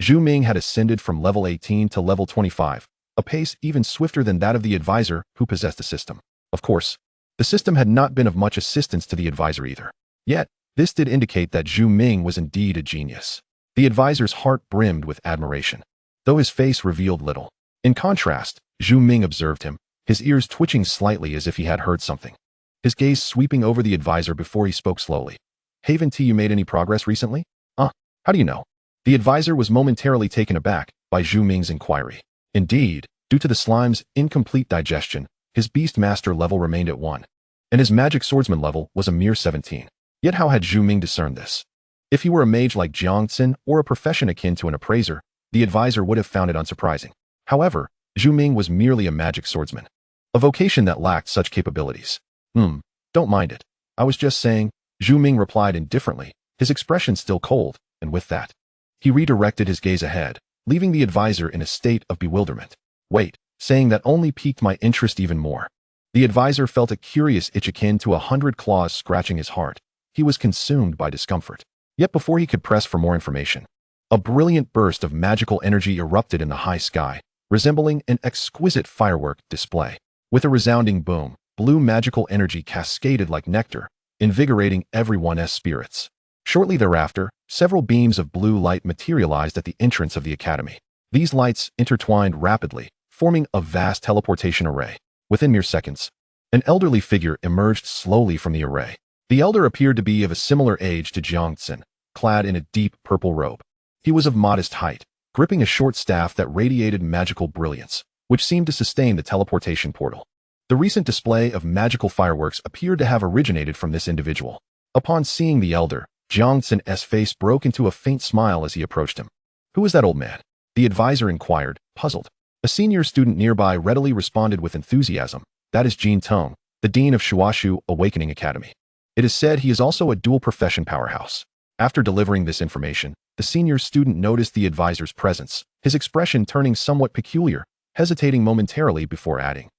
Zhu Ming had ascended from level 18 to level 25, a pace even swifter than that of the advisor who possessed the system. Of course, the system had not been of much assistance to the advisor either. Yet, this did indicate that Zhu Ming was indeed a genius. The advisor's heart brimmed with admiration, though his face revealed little. In contrast, Zhu Ming observed him, his ears twitching slightly as if he had heard something. His gaze sweeping over the advisor before he spoke slowly. Haven't you made any progress recently? How do you know? The advisor was momentarily taken aback by Zhu Ming's inquiry. Indeed, due to the slime's incomplete digestion, his beast master level remained at 1, and his magic swordsman level was a mere 17. Yet how had Zhu Ming discerned this? If he were a mage like Jiangxin or a profession akin to an appraiser, the advisor would have found it unsurprising. However, Zhu Ming was merely a magic swordsman, a vocation that lacked such capabilities. Don't mind it. I was just saying, Zhu Ming replied indifferently, his expression still cold, and with that, he redirected his gaze ahead, leaving the advisor in a state of bewilderment. Wait, saying that only piqued my interest even more. The advisor felt a curious itch akin to 100 claws scratching his heart. He was consumed by discomfort. Yet before he could press for more information, a brilliant burst of magical energy erupted in the high sky, resembling an exquisite firework display. With a resounding boom, blue magical energy cascaded like nectar, invigorating everyone's spirits. Shortly thereafter, several beams of blue light materialized at the entrance of the academy. These lights intertwined rapidly, forming a vast teleportation array. Within mere seconds, an elderly figure emerged slowly from the array. The elder appeared to be of a similar age to Jiangxin, clad in a deep purple robe. He was of modest height, gripping a short staff that radiated magical brilliance, which seemed to sustain the teleportation portal. The recent display of magical fireworks appeared to have originated from this individual. Upon seeing the elder, Jiangxin's face broke into a faint smile as he approached him. Who is that old man? The advisor inquired, puzzled. A senior student nearby readily responded with enthusiasm. That is Jin Tong, the dean of Shuashu Awakening Academy. It is said he is also a dual profession powerhouse. After delivering this information, the senior student noticed the advisor's presence, his expression turning somewhat peculiar, hesitating momentarily before adding,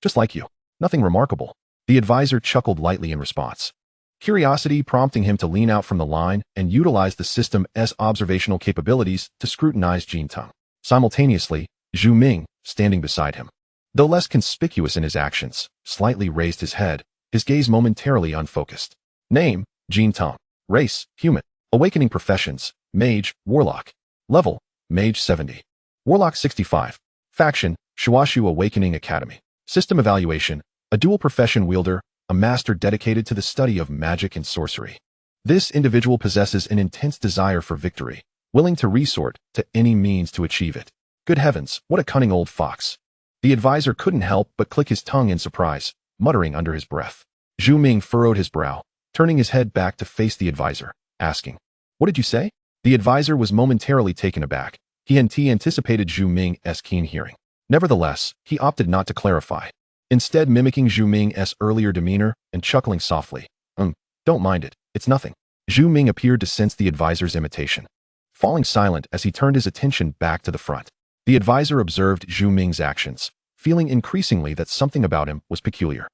just like you. Nothing remarkable. The advisor chuckled lightly in response, curiosity prompting him to lean out from the line and utilize the system's observational capabilities to scrutinize Jin Tong. Simultaneously, Zhu Ming, standing beside him, though less conspicuous in his actions, slightly raised his head, his gaze momentarily unfocused. Name, Jin Tong. Race, human. Awakening professions, mage, warlock. Level, mage 70. Warlock 65. Faction, Shuashu Awakening Academy. System evaluation, a dual profession wielder, a master dedicated to the study of magic and sorcery. This individual possesses an intense desire for victory, willing to resort to any means to achieve it. Good heavens, what a cunning old fox. The advisor couldn't help but click his tongue in surprise, muttering under his breath. Zhu Ming furrowed his brow, turning his head back to face the advisor, asking, "What did you say?" The advisor was momentarily taken aback. He anticipated Zhu Ming's keen hearing. Nevertheless, he opted not to clarify, instead mimicking Zhu Ming's earlier demeanor and chuckling softly. Don't mind it, it's nothing." Zhu Ming appeared to sense the advisor's imitation, falling silent as he turned his attention back to the front. The advisor observed Zhu Ming's actions, feeling increasingly that something about him was peculiar.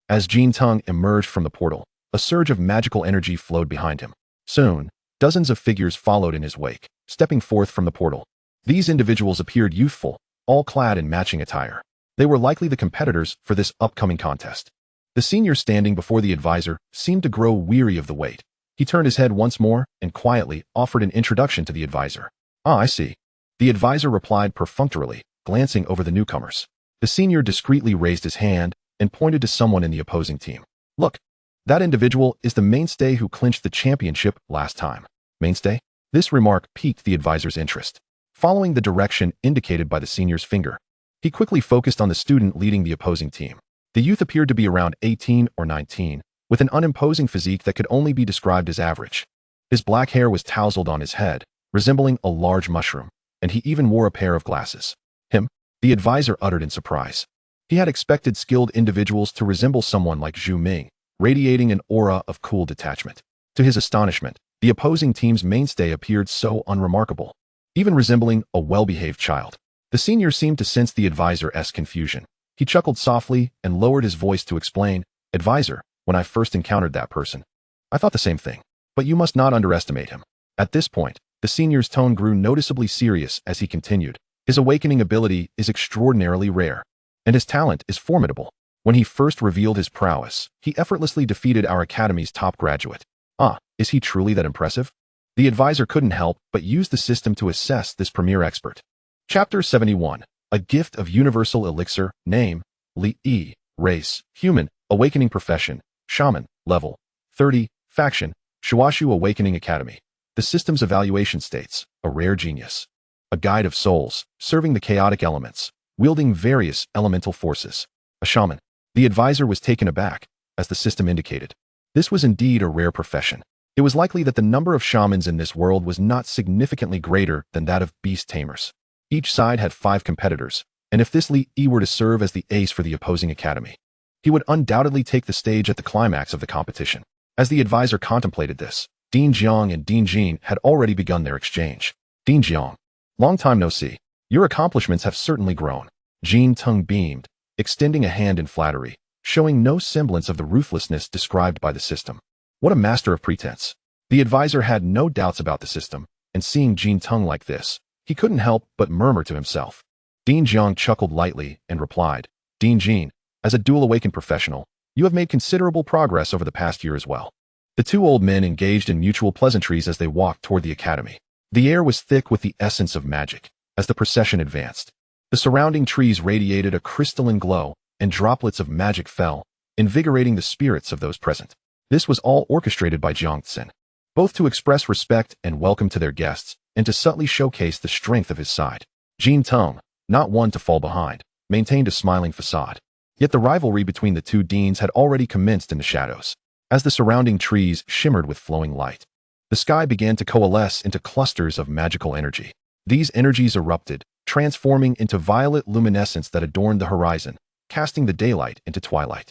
As Jin Tong emerged from the portal, a surge of magical energy flowed behind him. Soon, dozens of figures followed in his wake, stepping forth from the portal. These individuals appeared youthful, all clad in matching attire. They were likely the competitors for this upcoming contest. The senior standing before the advisor seemed to grow weary of the wait. He turned his head once more and quietly offered an introduction to the advisor. I see. The advisor replied perfunctorily, glancing over the newcomers. The senior discreetly raised his hand and pointed to someone in the opposing team. Look, that individual is the mainstay who clinched the championship last time. Mainstay? This remark piqued the advisor's interest. Following the direction indicated by the senior's finger, he quickly focused on the student leading the opposing team. The youth appeared to be around 18 or 19, with an unimposing physique that could only be described as average. His black hair was tousled on his head, resembling a large mushroom, and he even wore a pair of glasses. Him? The advisor uttered in surprise. He had expected skilled individuals to resemble someone like Zhu Ming, radiating an aura of cool detachment. To his astonishment, the opposing team's mainstay appeared so unremarkable, even resembling a well-behaved child. The senior seemed to sense the advisor's confusion. He chuckled softly and lowered his voice to explain, "Advisor, when I first encountered that person, I thought the same thing. But you must not underestimate him." At this point, the senior's tone grew noticeably serious as he continued. "His awakening ability is extraordinarily rare, and his talent is formidable. When he first revealed his prowess, he effortlessly defeated our academy's top graduate. Ah, is he truly that impressive?" The advisor couldn't help but use the system to assess this premier expert. Chapter 71. A Gift of Universal Elixir. Name: Li. Race: Human. Awakening profession: Shaman. Level: 30. Faction: Shuashu Awakening Academy. The system's evaluation states: a rare genius. A guide of souls, serving the chaotic elements, wielding various elemental forces. A shaman. The advisor was taken aback, as the system indicated. This was indeed a rare profession. It was likely that the number of shamans in this world was not significantly greater than that of beast tamers. Each side had 5 competitors, and if this Li were to serve as the ace for the opposing academy, he would undoubtedly take the stage at the climax of the competition. As the advisor contemplated this, Dean Jiang and Dean Jin had already begun their exchange. Dean Jiang: "Long time no see. Your accomplishments have certainly grown." Jin Tung beamed, extending a hand in flattery, showing no semblance of the ruthlessness described by the system. What a master of pretense. The advisor had no doubts about the system, and seeing Jin Tung like this, he couldn't help but murmur to himself. Dean Jiang chuckled lightly and replied, "Dean Jin, as a dual-awakened professional, you have made considerable progress over the past year as well." The two old men engaged in mutual pleasantries as they walked toward the academy. The air was thick with the essence of magic. As the procession advanced, the surrounding trees radiated a crystalline glow, and droplets of magic fell, invigorating the spirits of those present. This was all orchestrated by Jiang Tsin, both to express respect and welcome to their guests, and to subtly showcase the strength of his side. Jin Tung, not one to fall behind, maintained a smiling facade. Yet the rivalry between the two deans had already commenced in the shadows. As the surrounding trees shimmered with flowing light, the sky began to coalesce into clusters of magical energy. These energies erupted, transforming into violet luminescence that adorned the horizon, casting the daylight into twilight.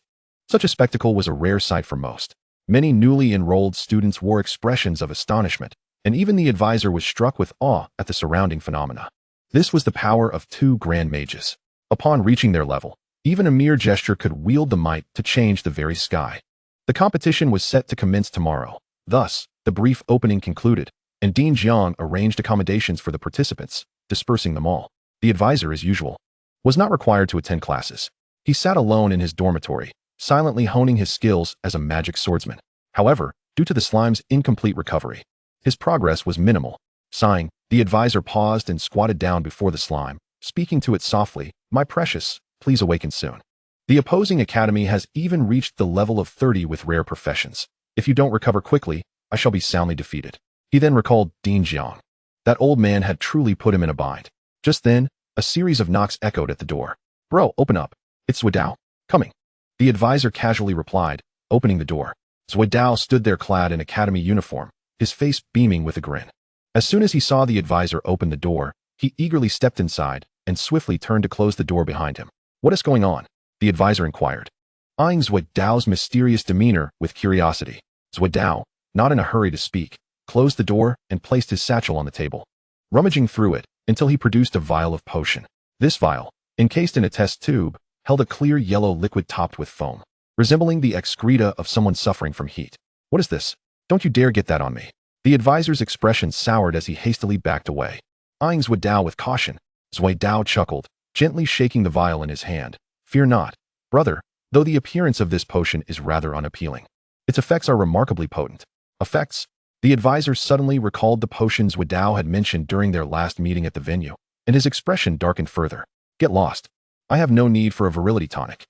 Such a spectacle was a rare sight for most. Many newly enrolled students wore expressions of astonishment, and even the advisor was struck with awe at the surrounding phenomena. This was the power of 2 grand mages. Upon reaching their level, even a mere gesture could wield the might to change the very sky. The competition was set to commence tomorrow. Thus, the brief opening concluded, and Dean Jiang arranged accommodations for the participants, dispersing them all. The advisor, as usual, was not required to attend classes. He sat alone in his dormitory, silently honing his skills as a magic swordsman. However, due to the slime's incomplete recovery, his progress was minimal. Sighing, the advisor paused and squatted down before the slime, speaking to it softly, "My precious, please awaken soon. The opposing academy has even reached the level of 30 with rare professions. If you don't recover quickly, I shall be soundly defeated." He then recalled Dean Jiang. That old man had truly put him in a bind. Just then, a series of knocks echoed at the door. "Bro, open up. It's Zhuidao. Coming." The advisor casually replied, opening the door. Zhuidao stood there clad in academy uniform, his face beaming with a grin. As soon as he saw the advisor open the door, he eagerly stepped inside and swiftly turned to close the door behind him. "What is going on?" the advisor inquired, eyeing Zhuidao's mysterious demeanor with curiosity. Zhuidao, not in a hurry to speak, closed the door and placed his satchel on the table, rummaging through it until he produced a vial of potion. This vial, encased in a test tube, held a clear yellow liquid topped with foam, resembling the excreta of someone suffering from heat. "What is this? Don't you dare get that on me." The advisor's expression soured as he hastily backed away, eyeing Zhuidao with caution. Zhuidao chuckled, gently shaking the vial in his hand. "Fear not, brother, though the appearance of this potion is rather unappealing. Its effects are remarkably potent." Effects? The advisor suddenly recalled the potions Zhuidao had mentioned during their last meeting at the venue, and his expression darkened further. "Get lost. I have no need for a virility tonic."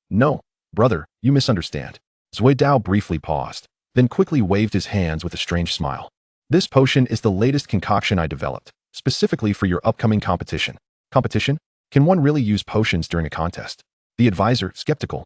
No, brother, you misunderstand." Zhuidao briefly paused, then quickly waved his hands with a strange smile. "This potion is the latest concoction I developed, specifically for your upcoming competition." "Competition? Can one really use potions during a contest?" The advisor, skeptical,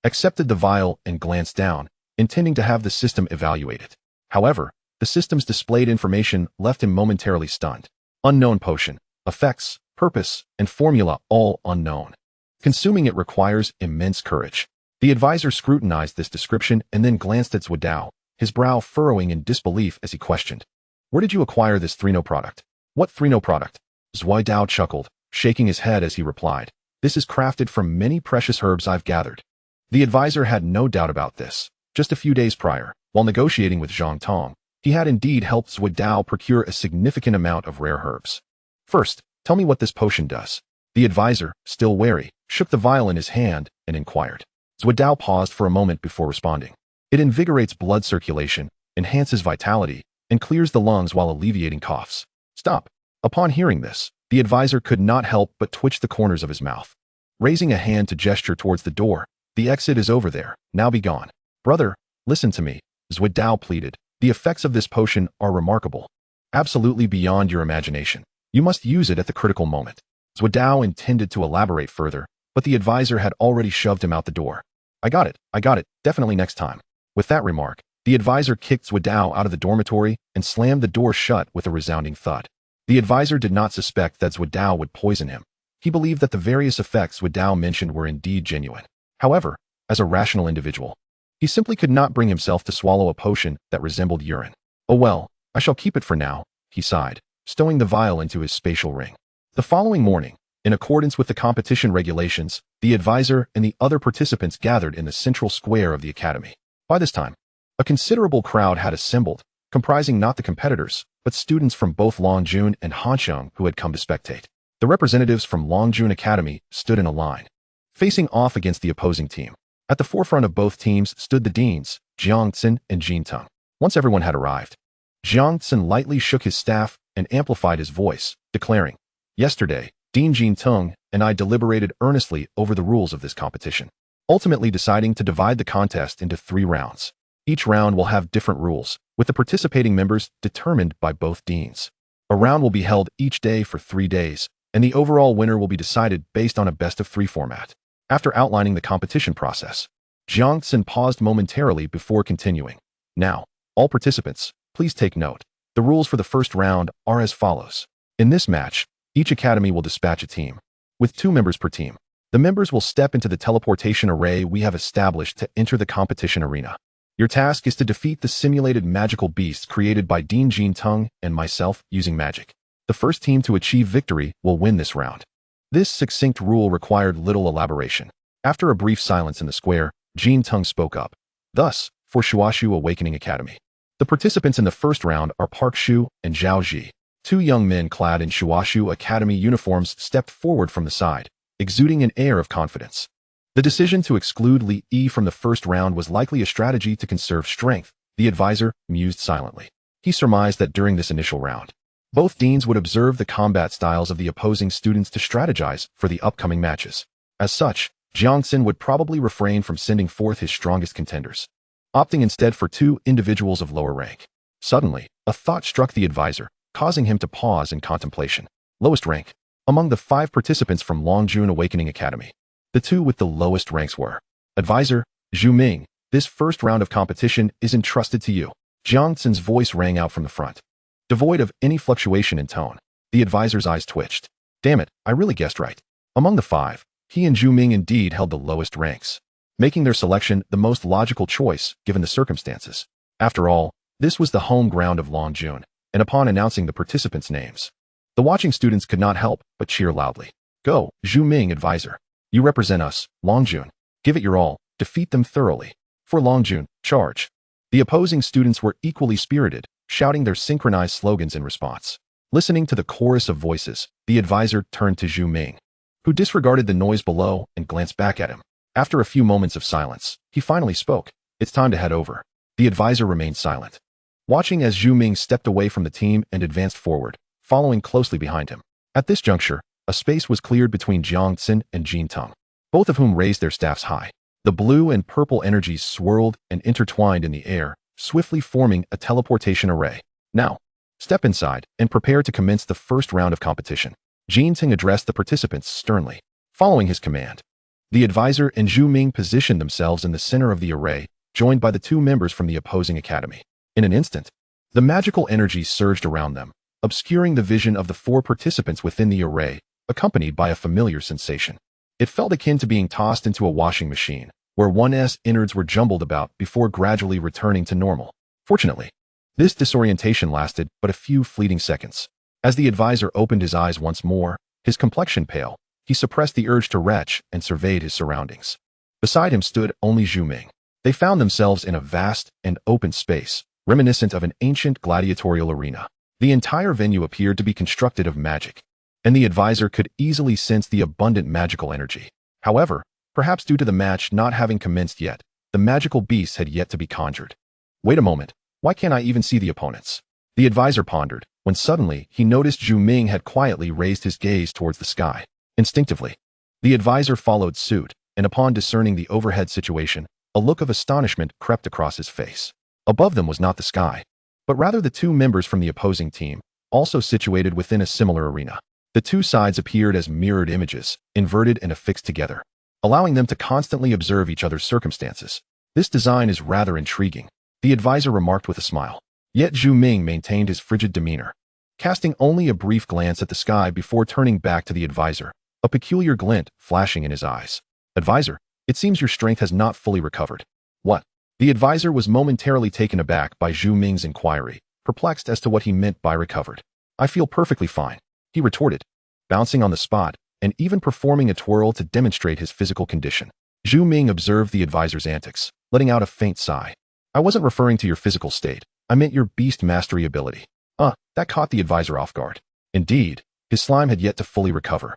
accepted the vial and glanced down, intending to have the system evaluated. However, the system's displayed information left him momentarily stunned. Unknown potion, effects, purpose, and formula all unknown. Consuming it requires immense courage. The advisor scrutinized this description and then glanced at Zhuodao, his brow furrowing in disbelief as he questioned, "Where did you acquire this 3-no product?" "What 3-no product?" Zhuodao chuckled, shaking his head as he replied, "This is crafted from many precious herbs I've gathered." The advisor had no doubt about this. Just a few days prior, while negotiating with Zhang Tong, he had indeed helped Zhuodao procure a significant amount of rare herbs. "First, tell me what this potion does." The advisor, still wary, shook the vial in his hand and inquired. Zhuodao paused for a moment before responding. "It invigorates blood circulation, enhances vitality, and clears the lungs while alleviating coughs." "Stop." Upon hearing this, the advisor could not help but twitch the corners of his mouth. Raising a hand to gesture towards the door, "The exit is over there, now be gone." "Brother, listen to me," Zhuodao pleaded. "The effects of this potion are remarkable. Absolutely beyond your imagination. You must use it at the critical moment." Zhuodao intended to elaborate further, but the advisor had already shoved him out the door. I got it, definitely next time." With that remark, the advisor kicked Zhuodao out of the dormitory and slammed the door shut with a resounding thud. The advisor did not suspect that Zhuodao would poison him. He believed that the various effects Zhuodao mentioned were indeed genuine. However, as a rational individual, he simply could not bring himself to swallow a potion that resembled urine. "Oh well, I shall keep it for now," he sighed, stowing the vial into his spatial ring. The following morning, in accordance with the competition regulations, the advisor and the other participants gathered in the central square of the academy. By this time, a considerable crowd had assembled, comprising not the competitors, but students from both Longjun and Hansheng who had come to spectate. The representatives from Longjun Academy stood in a line, facing off against the opposing team. At the forefront of both teams stood the deans, Jiangxin and Jinteng. Once everyone had arrived, Jiangxin lightly shook his staff and amplified his voice, declaring, "Yesterday, Dean Jinteng and I deliberated earnestly over the rules of this competition, ultimately deciding to divide the contest into 3 rounds. Each round will have different rules, with the participating members determined by both deans. A round will be held each day for 3 days, and the overall winner will be decided based on a best-of-3 format." After outlining the competition process, Jiangxin paused momentarily before continuing. "Now, all participants, please take note. The rules for the first round are as follows. In this match, each academy will dispatch a team, with 2 members per team. The members will step into the teleportation array we have established to enter the competition arena. Your task is to defeat the simulated magical beasts created by Dean Jinteng and myself using magic. The first team to achieve victory will win this round." This succinct rule required little elaboration. After a brief silence in the square, Jinteng spoke up. "Thus, for Shuashu Awakening Academy, the participants in the first round are Park Shu and Zhao Ji." 2 young men clad in Shuashu Academy uniforms stepped forward from the side, exuding an air of confidence. The decision to exclude Li Yi from the first round was likely a strategy to conserve strength, the advisor mused silently. He surmised that during this initial round, both deans would observe the combat styles of the opposing students to strategize for the upcoming matches. As such, Jiangxin would probably refrain from sending forth his strongest contenders, opting instead for 2 individuals of lower rank. Suddenly, a thought struck the advisor, causing him to pause in contemplation. Lowest rank. Among the 5 participants from Longjun Awakening Academy, the 2 with the lowest ranks were: "Advisor, Zhu Ming, this first round of competition is entrusted to you." Jiangxin's voice rang out from the front, devoid of any fluctuation in tone. The advisor's eyes twitched. Damn it, I really guessed right. Among the 5, he and Zhu Ming indeed held the lowest ranks, making their selection the most logical choice given the circumstances. After all, this was the home ground of Longjun, and upon announcing the participants' names, the watching students could not help but cheer loudly. "Go, Zhu Ming, advisor. You represent us, Longjun. Give it your all, defeat them thoroughly. For Longjun, charge." The opposing students were equally spirited, shouting their synchronized slogans in response. Listening to the chorus of voices, the advisor turned to Zhu Ming, who disregarded the noise below and glanced back at him. After a few moments of silence, he finally spoke. "It's time to head over." The advisor remained silent, watching as Zhu Ming stepped away from the team and advanced forward, following closely behind him. At this juncture, a space was cleared between Jiangxin and Jinteng, both of whom raised their staffs high. The blue and purple energies swirled and intertwined in the air, swiftly forming a teleportation array. "Now, step inside and prepare to commence the first round of competition." Jinteng addressed the participants sternly. Following his command, The advisor and Zhu Ming positioned themselves in the center of the array, joined by the two members from the opposing academy. In an instant, the magical energy surged around them, obscuring the vision of the four participants within the array, accompanied by a familiar sensation. It felt akin to being tossed into a washing machine, where one's innards were jumbled about before gradually returning to normal. Fortunately, this disorientation lasted but a few fleeting seconds. As the advisor opened his eyes once more, his complexion pale, he suppressed the urge to retch and surveyed his surroundings. Beside him stood only Zhu Ming. They found themselves in a vast and open space, reminiscent of an ancient gladiatorial arena. The entire venue appeared to be constructed of magic, and the advisor could easily sense the abundant magical energy. However, perhaps due to the match not having commenced yet, the magical beasts had yet to be conjured. Wait a moment, why can't I even see the opponents? The advisor pondered, when suddenly he noticed Zhu Ming had quietly raised his gaze towards the sky. Instinctively, the advisor followed suit, and upon discerning the overhead situation, a look of astonishment crept across his face. Above them was not the sky, but rather the two members from the opposing team, also situated within a similar arena. The two sides appeared as mirrored images, inverted and affixed together, allowing them to constantly observe each other's circumstances. This design is rather intriguing, the advisor remarked with a smile. Yet Zhu Ming maintained his frigid demeanor, casting only a brief glance at the sky before turning back to the advisor, a peculiar glint flashing in his eyes. Advisor, it seems your strength has not fully recovered. What? The advisor was momentarily taken aback by Zhu Ming's inquiry, perplexed as to what he meant by recovered. I feel perfectly fine, he retorted, bouncing on the spot and even performing a twirl to demonstrate his physical condition. Zhu Ming observed the advisor's antics, letting out a faint sigh. I wasn't referring to your physical state. I meant your beast mastery ability. That caught the advisor off guard. Indeed, his slime had yet to fully recover,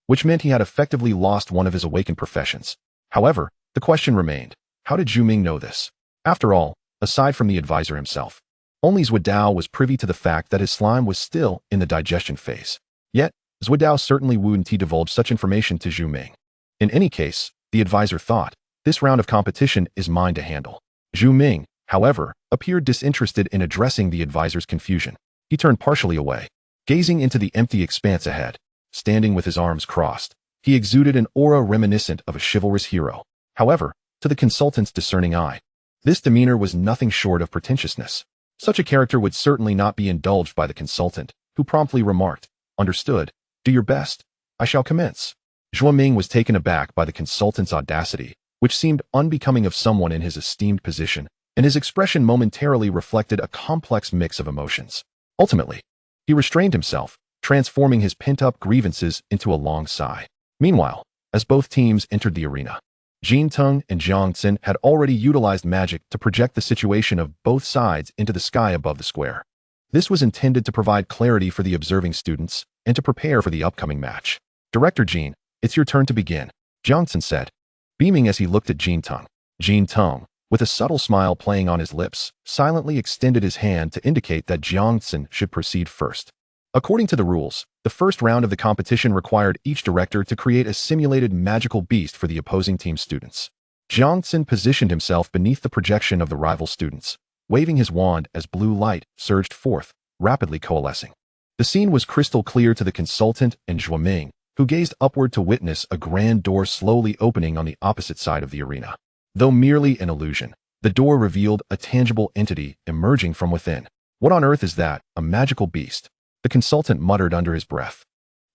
which meant he had effectively lost one of his awakened professions. However, the question remained, how did Zhu Ming know this? After all, aside from the advisor himself, only Zhuodao was privy to the fact that his slime was still in the digestion phase. Yet, Zhuodao certainly wouldn't divulge such information to Zhu Ming. In any case, the advisor thought, this round of competition is mine to handle. Zhu Ming, however, appeared disinterested in addressing the advisor's confusion. He turned partially away, gazing into the empty expanse ahead. Standing with his arms crossed, he exuded an aura reminiscent of a chivalrous hero. However, to the consultant's discerning eye, this demeanor was nothing short of pretentiousness. Such a character would certainly not be indulged by the consultant, who promptly remarked, Understood. Do your best. I shall commence. Zhu Ming was taken aback by the consultant's audacity, which seemed unbecoming of someone in his esteemed position, and his expression momentarily reflected a complex mix of emotions. Ultimately, he restrained himself, transforming his pent-up grievances into a long sigh. Meanwhile, as both teams entered the arena, Jin Teng and Jiang Xin had already utilized magic to project the situation of both sides into the sky above the square. This was intended to provide clarity for the observing students and to prepare for the upcoming match. Director Jin, it's your turn to begin, Jiang Xin said, beaming as he looked at Jin Teng. Jin Teng, with a subtle smile playing on his lips, silently extended his hand to indicate that Jiang Xin should proceed first. According to the rules, the first round of the competition required each director to create a simulated magical beast for the opposing team students. Jiang Xin positioned himself beneath the projection of the rival students, waving his wand as blue light surged forth, rapidly coalescing. The scene was crystal clear to the consultant and Zhu Ming, who gazed upward to witness a grand door slowly opening on the opposite side of the arena. Though merely an illusion, the door revealed a tangible entity emerging from within. What on earth is that? A magical beast? The consultant muttered under his breath,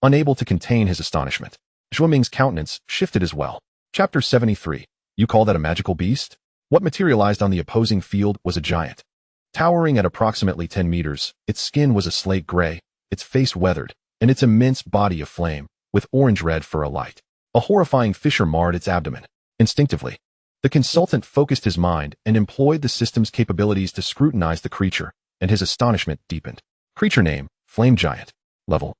unable to contain his astonishment. Zhu Ming's countenance shifted as well. Chapter 73. You call that a magical beast? What materialized on the opposing field was a giant. Towering at approximately 10 meters, its skin was a slate gray, its face weathered, and its immense body of flame, with orange-red fur alight. A horrifying fissure marred its abdomen. Instinctively, the consultant focused his mind and employed the system's capabilities to scrutinize the creature, and his astonishment deepened. Creature name, Flame Giant. Level.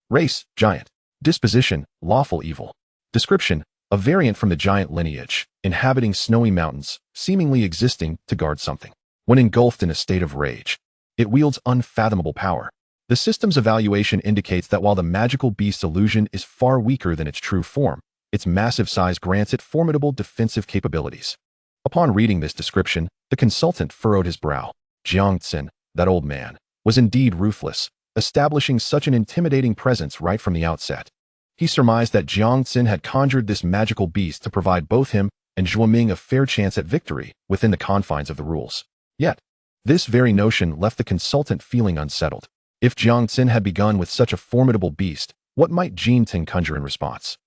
Race, Giant. Disposition, Lawful Evil. Description, a variant from the giant lineage, inhabiting snowy mountains, seemingly existing to guard something. When engulfed in a state of rage, it wields unfathomable power. The system's evaluation indicates that while the magical beast's illusion is far weaker than its true form, its massive size grants it formidable defensive capabilities. Upon reading this description, the consultant furrowed his brow. Jiang Xin, that old man, was indeed ruthless, establishing such an intimidating presence right from the outset. He surmised that Jiang Xin had conjured this magical beast to provide both him and Zhuoming a fair chance at victory within the confines of the rules. Yet, this very notion left the consultant feeling unsettled. If Jiang Xin had begun with such a formidable beast, what might Jin Ting conjure in response?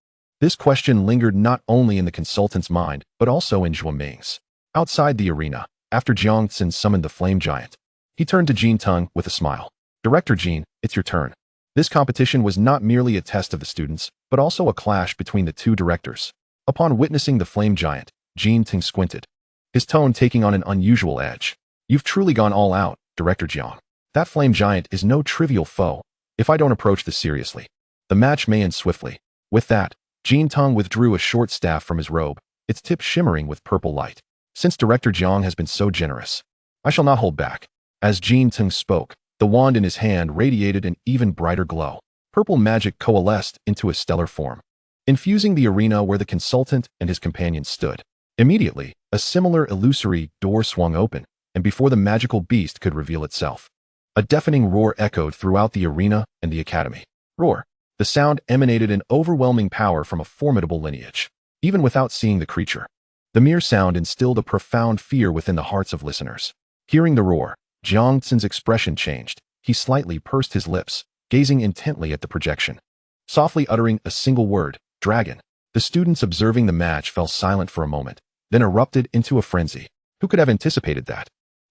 This question lingered not only in the consultant's mind, but also in Zhuoming's. Outside the arena, after Jiang Xin summoned the flame giant, he turned to Jin Ting with a smile. Director Jin, it's your turn. This competition was not merely a test of the students, but also a clash between the two directors. Upon witnessing the flame giant, Jin Ting squinted, his tone taking on an unusual edge. You've truly gone all out, Director Jiang. That flame giant is no trivial foe, if I don't approach this seriously. The match may end swiftly. With that, Jin Ting withdrew a short staff from his robe, its tip shimmering with purple light. Since Director Jiang has been so generous, I shall not hold back. As Jin Ting spoke, the wand in his hand radiated an even brighter glow. Purple magic coalesced into a stellar form, infusing the arena where the consultant and his companions stood. Immediately, a similar illusory door swung open, and before the magical beast could reveal itself, a deafening roar echoed throughout the arena and the academy. Roar. The sound emanated an overwhelming power from a formidable lineage. Even without seeing the creature, the mere sound instilled a profound fear within the hearts of listeners. Hearing the roar, Jiang Xin's expression changed. He slightly pursed his lips, gazing intently at the projection. Softly uttering a single word, dragon, the students observing the match fell silent for a moment, then erupted into a frenzy. Who could have anticipated that?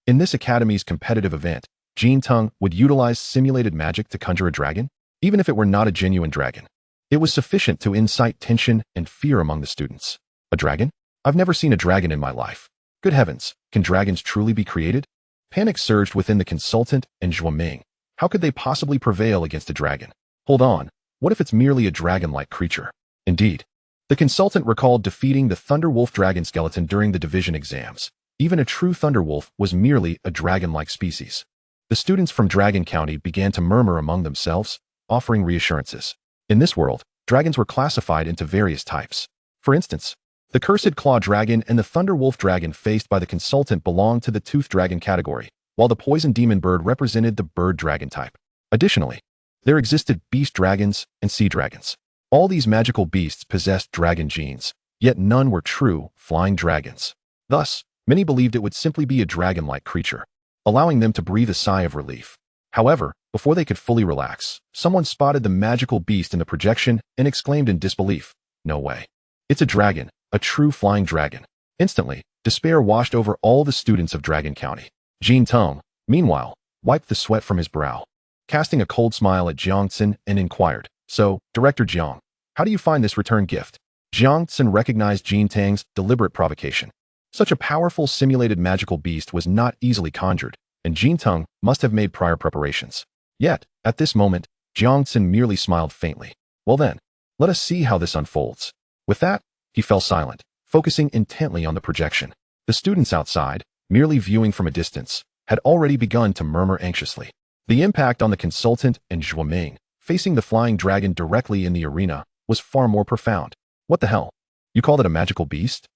In this academy's competitive event, Jin Ting would utilize simulated magic to conjure a dragon? Even if it were not a genuine dragon, it was sufficient to incite tension and fear among the students. A dragon? I've never seen a dragon in my life. Good heavens, can dragons truly be created? Panic surged within the consultant and Zhuoming. How could they possibly prevail against a dragon? Hold on, what if it's merely a dragon-like creature? Indeed. The consultant recalled defeating the Thunderwolf dragon skeleton during the division exams. Even a true Thunderwolf was merely a dragon-like species. The students from Dragon County began to murmur among themselves, offering reassurances. In this world, dragons were classified into various types. For instance, the Cursed Claw Dragon and the Thunderwolf Dragon faced by the consultant belonged to the Toothed Dragon category, while the Poison Demon Bird represented the Bird Dragon type. Additionally, there existed Beast Dragons and Sea Dragons. All these magical beasts possessed dragon genes, yet none were true flying dragons. Thus, many believed it would simply be a dragon-like creature, allowing them to breathe a sigh of relief. However, before they could fully relax, someone spotted the magical beast in the projection and exclaimed in disbelief, "No way. It's a dragon, a true flying dragon." Instantly, despair washed over all the students of Dragon County. Jin Ting, meanwhile, wiped the sweat from his brow, casting a cold smile at Jiang Xin and inquired, "So, Director Jiang, how do you find this return gift?" Jiang Xin recognized Jin Ting's deliberate provocation. Such a powerful simulated magical beast was not easily conjured, and Jin Ting must have made prior preparations. Yet, at this moment, Jiang Xin merely smiled faintly. Well then, let us see how this unfolds. With that, he fell silent, focusing intently on the projection. The students outside, merely viewing from a distance, had already begun to murmur anxiously. The impact on the consultant and Zhuoming, facing the flying dragon directly in the arena, was far more profound. What the hell? You call it a magical beast?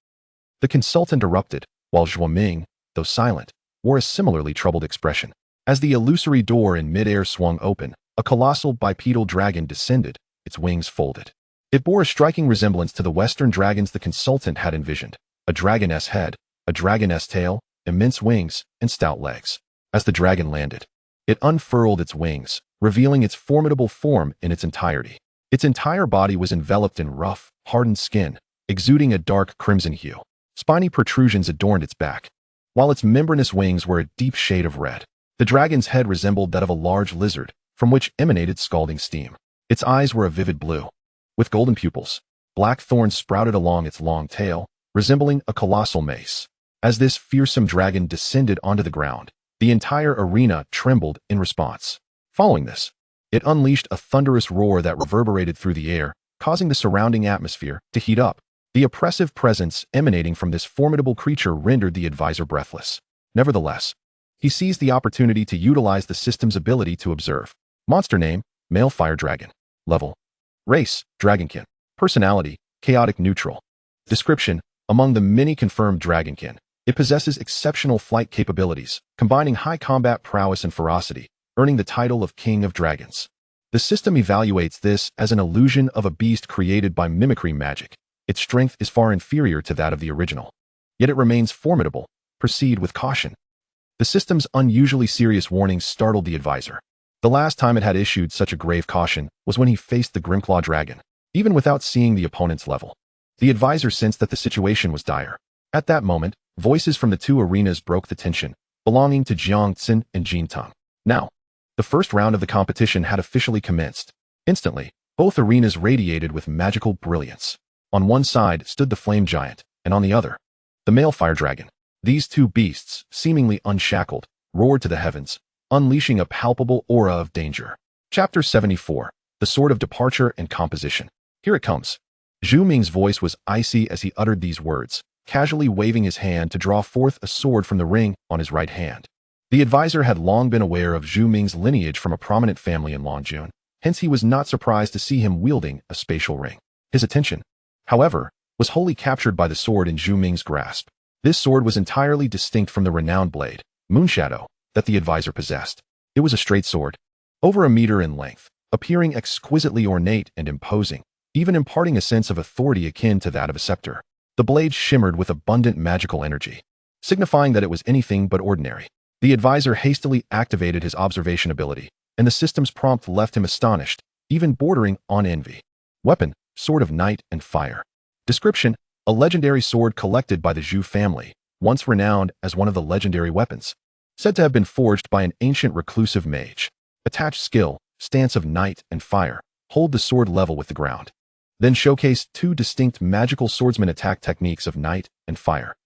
The consultant erupted, while Zhuoming, though silent, wore a similarly troubled expression. As the illusory door in midair swung open, a colossal bipedal dragon descended, its wings folded. It bore a striking resemblance to the Western dragons the consultant had envisioned, a dragoness head, a dragoness tail, immense wings, and stout legs. As the dragon landed, it unfurled its wings, revealing its formidable form in its entirety. Its entire body was enveloped in rough, hardened skin, exuding a dark crimson hue. Spiny protrusions adorned its back, while its membranous wings were a deep shade of red. The dragon's head resembled that of a large lizard, from which emanated scalding steam. Its eyes were a vivid blue, with golden pupils. Black thorns sprouted along its long tail, resembling a colossal mace. As this fearsome dragon descended onto the ground, the entire arena trembled in response. Following this, it unleashed a thunderous roar that reverberated through the air, causing the surrounding atmosphere to heat up. The oppressive presence emanating from this formidable creature rendered the advisor breathless. Nevertheless, he seized the opportunity to utilize the system's ability to observe. Monster name, male fire dragon. Level. Race, dragonkin. Personality, chaotic neutral. Description, among the many confirmed dragonkin, it possesses exceptional flight capabilities, combining high combat prowess and ferocity, earning the title of King of Dragons. The system evaluates this as an illusion of a beast created by mimicry magic. Its strength is far inferior to that of the original. Yet it remains formidable. Proceed with caution. The system's unusually serious warnings startled the advisor. The last time it had issued such a grave caution was when he faced the Grimclaw dragon. Even without seeing the opponent's level, the advisor sensed that the situation was dire. At that moment, voices from the two arenas broke the tension, belonging to Jiang Tsin and Jin Tang. Now, the first round of the competition had officially commenced. Instantly, both arenas radiated with magical brilliance. On one side stood the flame giant, and on the other, the male fire dragon. These two beasts, seemingly unshackled, roared to the heavens, unleashing a palpable aura of danger. Chapter 74. The Sword of Departure and Composition. Here it comes. Zhu Ming's voice was icy as he uttered these words, casually waving his hand to draw forth a sword from the ring on his right hand. The advisor had long been aware of Zhu Ming's lineage from a prominent family in Longjun, hence he was not surprised to see him wielding a spatial ring. His attention, however, was wholly captured by the sword in Zhu Ming's grasp. This sword was entirely distinct from the renowned blade, Moonshadow, that the advisor possessed. It was a straight sword, over a meter in length, appearing exquisitely ornate and imposing, even imparting a sense of authority akin to that of a scepter. The blade shimmered with abundant magical energy, signifying that it was anything but ordinary. The advisor hastily activated his observation ability, and the system's prompt left him astonished, even bordering on envy. Weapon, Sword of Night and Fire. Description, a legendary sword collected by the Zhu family, once renowned as one of the legendary weapons. Said to have been forged by an ancient reclusive mage. Attached skill, Stance of Night and Fire. Hold the sword level with the ground. Then showcase two distinct magical swordsman attack techniques of night and fire.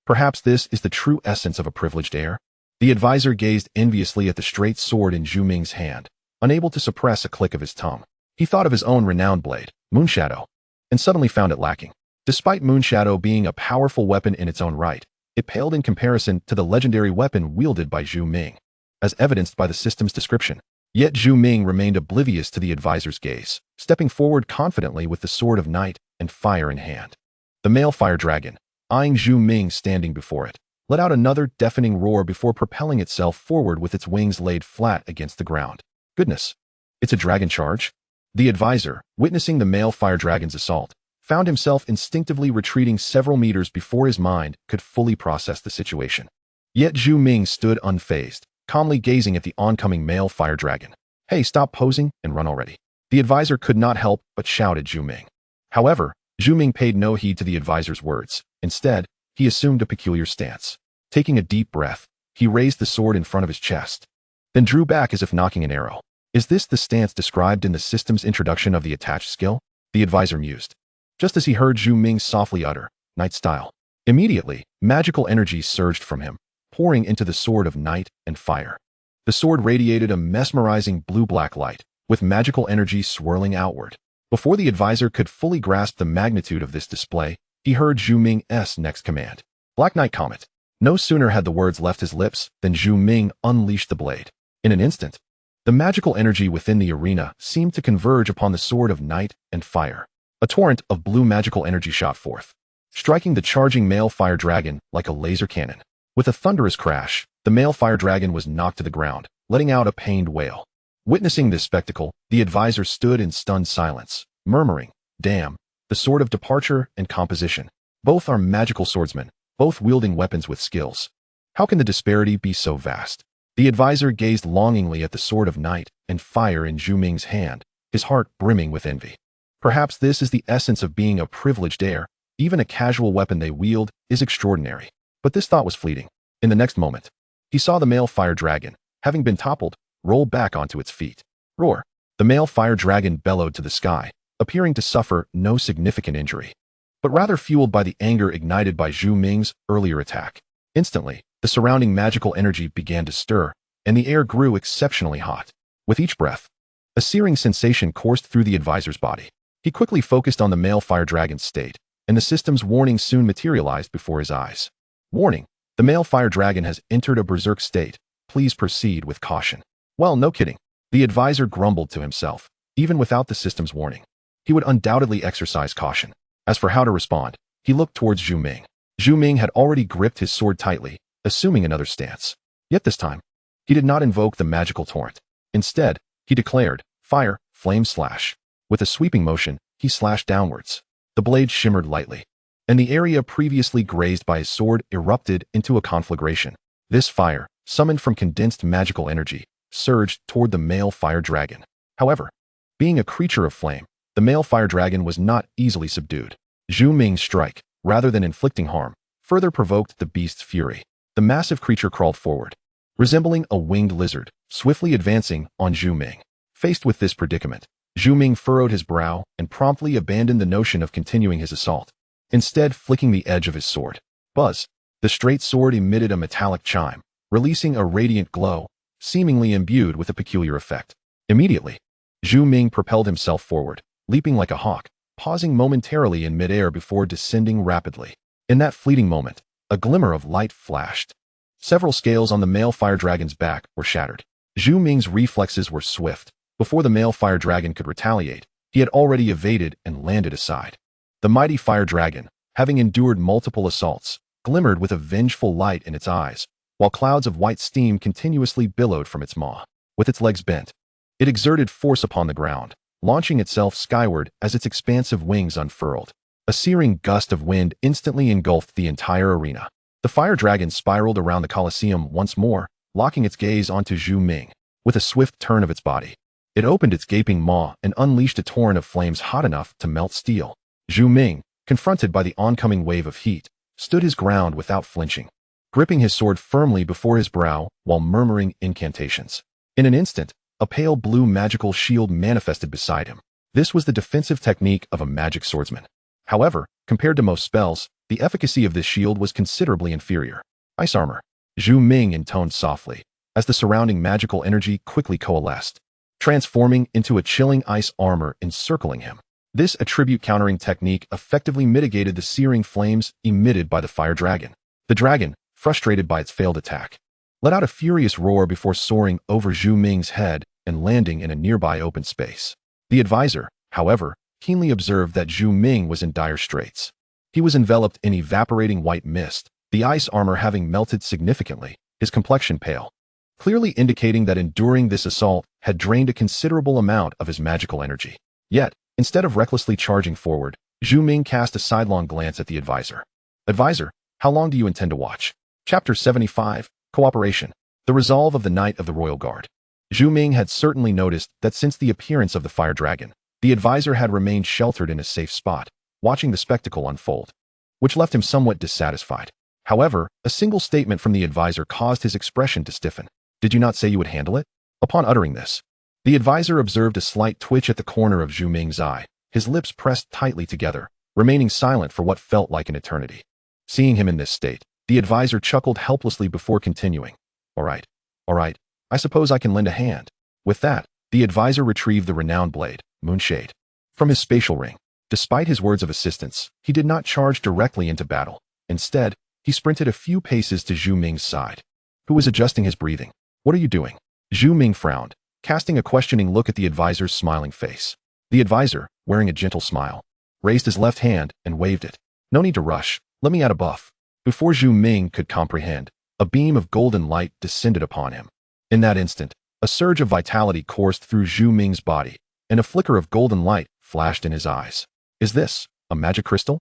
Perhaps this is the true essence of a privileged heir? The advisor gazed enviously at the straight sword in Zhu Ming's hand, unable to suppress a click of his tongue. He thought of his own renowned blade, Moonshadow, and suddenly found it lacking. Despite Moonshadow being a powerful weapon in its own right, it paled in comparison to the legendary weapon wielded by Zhu Ming, as evidenced by the system's description. Yet Zhu Ming remained oblivious to the advisor's gaze, stepping forward confidently with the sword of night and fire in hand. The male fire dragon, eyeing Zhu Ming standing before it, let out another deafening roar before propelling itself forward with its wings laid flat against the ground. Goodness! It's a dragon charge? The advisor, witnessing the male fire dragon's assault, found himself instinctively retreating several meters before his mind could fully process the situation. Yet Zhu Ming stood unfazed, calmly gazing at the oncoming male fire dragon. Hey, stop posing and run already. The advisor could not help but shout at Zhu Ming. However, Zhu Ming paid no heed to the advisor's words. Instead, he assumed a peculiar stance. Taking a deep breath, he raised the sword in front of his chest, then drew back as if knocking an arrow. Is this the stance described in the system's introduction of the attached skill? The advisor mused, just as he heard Zhu Ming softly utter, night style. Immediately, magical energy surged from him, pouring into the sword of night and fire. The sword radiated a mesmerizing blue-black light, with magical energy swirling outward. Before the advisor could fully grasp the magnitude of this display, he heard Zhu Ming's next command. Black Knight Comet. No sooner had the words left his lips than Zhu Ming unleashed the blade. In an instant, the magical energy within the arena seemed to converge upon the sword of night and fire. A torrent of blue magical energy shot forth, striking the charging male fire dragon like a laser cannon. With a thunderous crash, the male fire dragon was knocked to the ground, letting out a pained wail. Witnessing this spectacle, the advisor stood in stunned silence, murmuring, "Damn, the Sword of Departure and Composition. Both are magical swordsmen, both wielding weapons with skills. How can the disparity be so vast?" The advisor gazed longingly at the sword of night and fire in Zhu Ming's hand, his heart brimming with envy. Perhaps this is the essence of being a privileged heir. Even a casual weapon they wield is extraordinary. But this thought was fleeting. In the next moment, he saw the male fire dragon, having been toppled, roll back onto its feet. Roar! The male fire dragon bellowed to the sky, appearing to suffer no significant injury, but rather fueled by the anger ignited by Zhu Ming's earlier attack. Instantly, the surrounding magical energy began to stir, and the air grew exceptionally hot. With each breath, a searing sensation coursed through the advisor's body. He quickly focused on the male fire dragon's state, and the system's warning soon materialized before his eyes. Warning: the male fire dragon has entered a berserk state. Please proceed with caution. Well, no kidding. The advisor grumbled to himself. Even without the system's warning, he would undoubtedly exercise caution. As for how to respond, he looked towards Zhu Ming. Zhu Ming had already gripped his sword tightly, assuming another stance. Yet this time, he did not invoke the magical torrent. Instead, he declared, Fire, flame slash. With a sweeping motion, he slashed downwards. The blade shimmered lightly, and the area previously grazed by his sword erupted into a conflagration. This fire, summoned from condensed magical energy, surged toward the male fire dragon. However, being a creature of flame, the male fire dragon was not easily subdued. Zhu Ming's strike, rather than inflicting harm, further provoked the beast's fury. The massive creature crawled forward, resembling a winged lizard, swiftly advancing on Zhu Ming. Faced with this predicament, Zhu Ming furrowed his brow and promptly abandoned the notion of continuing his assault, instead flicking the edge of his sword. Buzz! The straight sword emitted a metallic chime, releasing a radiant glow, seemingly imbued with a peculiar effect. Immediately, Zhu Ming propelled himself forward, leaping like a hawk, pausing momentarily in midair before descending rapidly. In that fleeting moment, a glimmer of light flashed. Several scales on the male fire dragon's back were shattered. Zhu Ming's reflexes were swift. Before the male fire dragon could retaliate, he had already evaded and landed aside. The mighty fire dragon, having endured multiple assaults, glimmered with a vengeful light in its eyes, while clouds of white steam continuously billowed from its maw. With its legs bent, it exerted force upon the ground, launching itself skyward as its expansive wings unfurled. A searing gust of wind instantly engulfed the entire arena. The fire dragon spiraled around the Colosseum once more, locking its gaze onto Zhu Ming. With a swift turn of its body, it opened its gaping maw and unleashed a torrent of flames hot enough to melt steel. Zhu Ming, confronted by the oncoming wave of heat, stood his ground without flinching, gripping his sword firmly before his brow while murmuring incantations. In an instant, a pale blue magical shield manifested beside him. This was the defensive technique of a magic swordsman. However, compared to most spells, the efficacy of this shield was considerably inferior. Ice armor, Zhu Ming intoned softly, as the surrounding magical energy quickly coalesced, transforming into a chilling ice armor encircling him. This attribute-countering technique effectively mitigated the searing flames emitted by the fire dragon. The dragon, frustrated by its failed attack, let out a furious roar before soaring over Zhu Ming's head and landing in a nearby open space. The advisor, however, keenly observed that Zhu Ming was in dire straits. He was enveloped in evaporating white mist, the ice armor having melted significantly, his complexion pale, clearly indicating that enduring this assault had drained a considerable amount of his magical energy. Yet, instead of recklessly charging forward, Zhu Ming cast a sidelong glance at the advisor. Advisor, how long do you intend to watch? Chapter 75, Cooperation. The resolve of the Knight of the Royal Guard. Zhu Ming had certainly noticed that since the appearance of the fire dragon, the advisor had remained sheltered in a safe spot, watching the spectacle unfold, which left him somewhat dissatisfied. However, a single statement from the advisor caused his expression to stiffen. Did you not say you would handle it? Upon uttering this, the advisor observed a slight twitch at the corner of Zhu Ming's eye, his lips pressed tightly together, remaining silent for what felt like an eternity. Seeing him in this state, the advisor chuckled helplessly before continuing. All right, I suppose I can lend a hand. With that, the advisor retrieved the renowned blade, Moonshade, from his spatial ring. Despite his words of assistance, he did not charge directly into battle. Instead, he sprinted a few paces to Zhu Ming's side, who was adjusting his breathing. What are you doing? Zhu Ming frowned, casting a questioning look at the advisor's smiling face. The advisor, wearing a gentle smile, raised his left hand and waved it. No need to rush. Let me add a buff. Before Zhu Ming could comprehend, a beam of golden light descended upon him. In that instant, a surge of vitality coursed through Zhu Ming's body, and a flicker of golden light flashed in his eyes. Is this a magic crystal?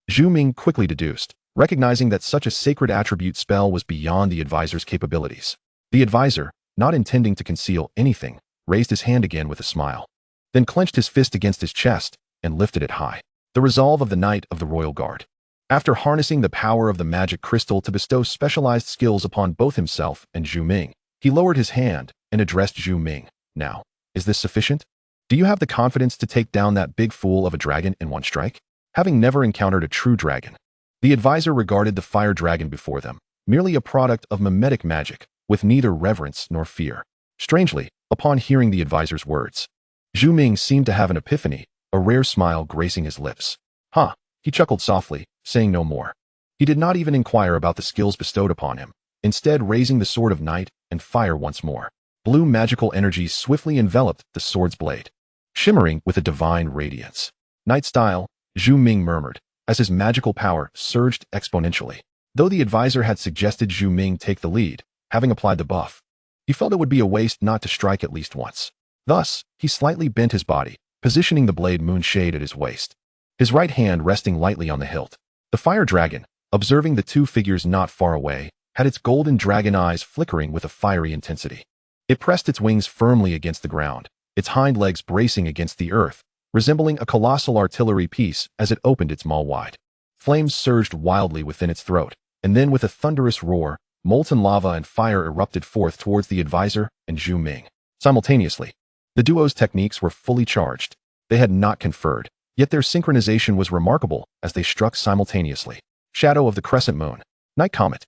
Zhu Ming quickly deduced, recognizing that such a sacred attribute spell was beyond the advisor's capabilities. The advisor, not intending to conceal anything, raised his hand again with a smile, then clenched his fist against his chest and lifted it high. The resolve of the Knight of the Royal Guard. After harnessing the power of the magic crystal to bestow specialized skills upon both himself and Zhu Ming, he lowered his hand and addressed Zhu Ming. Now, is this sufficient? Do you have the confidence to take down that big fool of a dragon in one strike? Having never encountered a true dragon, the advisor regarded the fire dragon before them, merely a product of mimetic magic, with neither reverence nor fear. Strangely, upon hearing the advisor's words, Zhu Ming seemed to have an epiphany, a rare smile gracing his lips. Huh, he chuckled softly, saying no more. He did not even inquire about the skills bestowed upon him, instead raising the sword of night and fire once more. Blue magical energies swiftly enveloped the sword's blade, shimmering with a divine radiance. Night style, Zhu Ming murmured, as his magical power surged exponentially. Though the advisor had suggested Zhu Ming take the lead, having applied the buff, he felt it would be a waste not to strike at least once. Thus, he slightly bent his body, positioning the blade moonshade at his waist, his right hand resting lightly on the hilt. The fire dragon, observing the two figures not far away, had its golden dragon eyes flickering with a fiery intensity. It pressed its wings firmly against the ground, its hind legs bracing against the earth, resembling a colossal artillery piece as it opened its maw wide. Flames surged wildly within its throat, and then with a thunderous roar, molten lava and fire erupted forth towards the advisor and Zhu Ming. Simultaneously, the duo's techniques were fully charged. They had not conferred, yet their synchronization was remarkable as they struck simultaneously. Shadow of the Crescent Moon. Night Comet.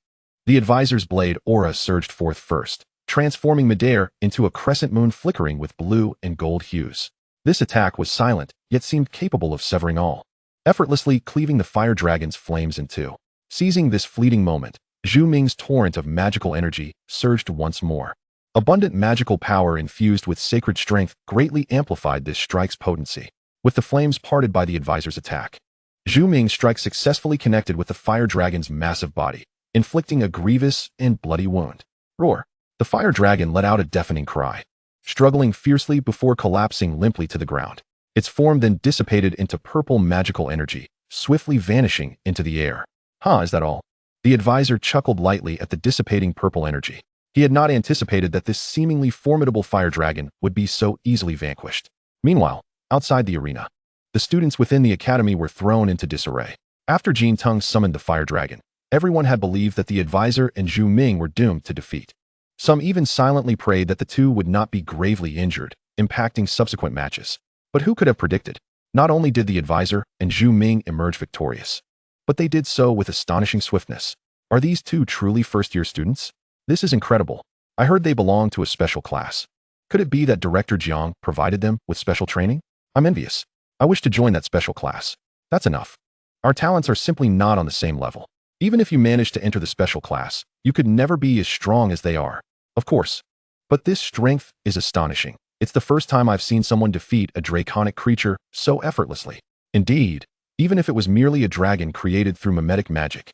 The advisor's blade aura surged forth first, transforming midair into a crescent moon flickering with blue and gold hues. This attack was silent, yet seemed capable of severing all, effortlessly cleaving the fire dragon's flames in two. Seizing this fleeting moment, Zhu Ming's torrent of magical energy surged once more. Abundant magical power infused with sacred strength greatly amplified this strike's potency. With the flames parted by the advisor's attack, Zhu Ming's strike successfully connected with the fire dragon's massive body, inflicting a grievous and bloody wound. Roar! The fire dragon let out a deafening cry, struggling fiercely before collapsing limply to the ground. Its form then dissipated into purple magical energy, swiftly vanishing into the air. Is that all? The advisor chuckled lightly at the dissipating purple energy. He had not anticipated that this seemingly formidable fire dragon would be so easily vanquished. Meanwhile, outside the arena, the students within the academy were thrown into disarray. After Jin Teng summoned the fire dragon, everyone had believed that the advisor and Zhu Ming were doomed to defeat. Some even silently prayed that the two would not be gravely injured, impacting subsequent matches. But who could have predicted? Not only did the advisor and Zhu Ming emerge victorious, but they did so with astonishing swiftness. Are these two truly first-year students? This is incredible. I heard they belong to a special class. Could it be that Director Jiang provided them with special training? I'm envious. I wish to join that special class. That's enough. Our talents are simply not on the same level. Even if you manage to enter the special class, you could never be as strong as they are. Of course. But this strength is astonishing. It's the first time I've seen someone defeat a draconic creature so effortlessly. Indeed, even if it was merely a dragon created through mimetic magic,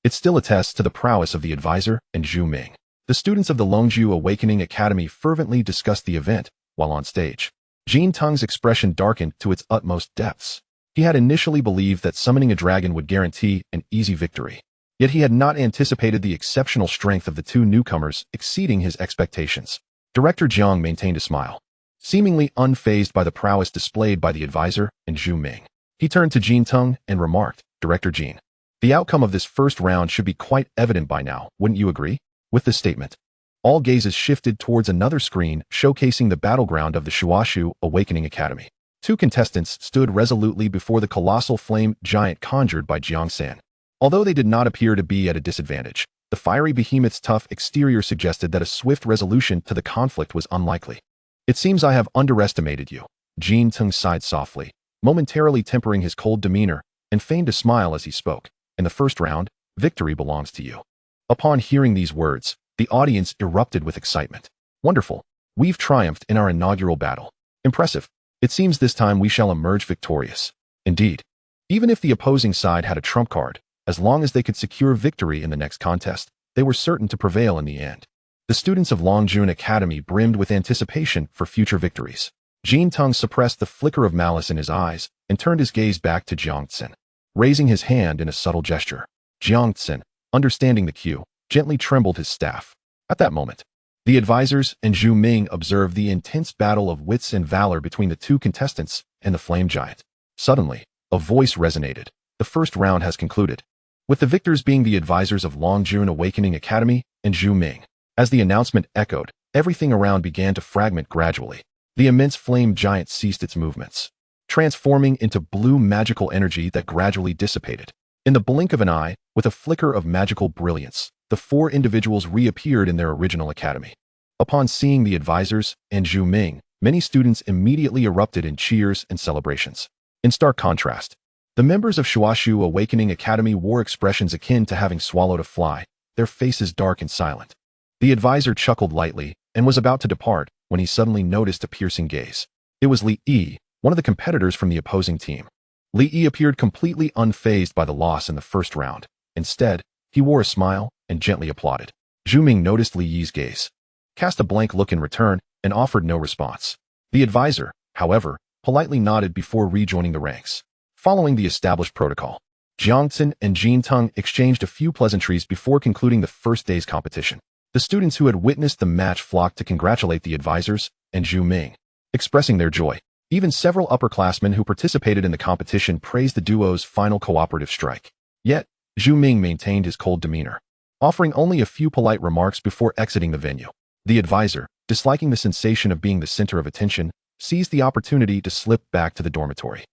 it still attests to the prowess of the advisor and Zhu Ming. The students of the Longzhou Awakening Academy fervently discussed the event while on stage. Jin Teng's expression darkened to its utmost depths. He had initially believed that summoning a dragon would guarantee an easy victory. Yet he had not anticipated the exceptional strength of the two newcomers exceeding his expectations. Director Jiang maintained a smile, seemingly unfazed by the prowess displayed by the advisor and Zhu Ming. He turned to Jin Teng and remarked, "Director Jin, the outcome of this first round should be quite evident by now, wouldn't you agree?" With this statement, all gazes shifted towards another screen showcasing the battleground of the Shuashu Awakening Academy. Two contestants stood resolutely before the colossal flame giant conjured by Jiang San. Although they did not appear to be at a disadvantage, the fiery behemoth's tough exterior suggested that a swift resolution to the conflict was unlikely. "It seems I have underestimated you." Jin Teng sighed softly, momentarily tempering his cold demeanor, and feigned a smile as he spoke. "In the first round, victory belongs to you." Upon hearing these words, the audience erupted with excitement. "Wonderful! We've triumphed in our inaugural battle. Impressive! It seems this time we shall emerge victorious." Indeed, even if the opposing side had a trump card, as long as they could secure victory in the next contest, they were certain to prevail in the end. The students of Longzhou Academy brimmed with anticipation for future victories. Jin Teng suppressed the flicker of malice in his eyes and turned his gaze back to Jiang Tsen, raising his hand in a subtle gesture. Jiang Tsen, understanding the cue, gently trembled his staff. At that moment, the advisors and Zhu Ming observed the intense battle of wits and valor between the two contestants and the flame giant. Suddenly, a voice resonated. "The first round has concluded," with the victors being the advisors of Longzhou Awakening Academy and Zhu Ming. As the announcement echoed, everything around began to fragment gradually. The immense flame giant ceased its movements, transforming into blue magical energy that gradually dissipated. In the blink of an eye, with a flicker of magical brilliance, the four individuals reappeared in their original academy. Upon seeing the advisors and Zhu Ming, many students immediately erupted in cheers and celebrations. In stark contrast, the members of Shuashu Awakening Academy wore expressions akin to having swallowed a fly, their faces dark and silent. The advisor chuckled lightly and was about to depart when he suddenly noticed a piercing gaze. It was Li Yi, one of the competitors from the opposing team. Li Yi appeared completely unfazed by the loss in the first round. Instead, he wore a smile and gently applauded. Zhu Ming noticed Li Yi's gaze, cast a blank look in return, and offered no response. The advisor, however, politely nodded before rejoining the ranks. Following the established protocol, Jiangxin and Jin Tung exchanged a few pleasantries before concluding the first day's competition. The students who had witnessed the match flocked to congratulate the advisors and Zhu Ming, expressing their joy. Even several upperclassmen who participated in the competition praised the duo's final cooperative strike. Yet, Zhu Ming maintained his cold demeanor, offering only a few polite remarks before exiting the venue. The advisor, disliking the sensation of being the center of attention, seized the opportunity to slip back to the dormitory.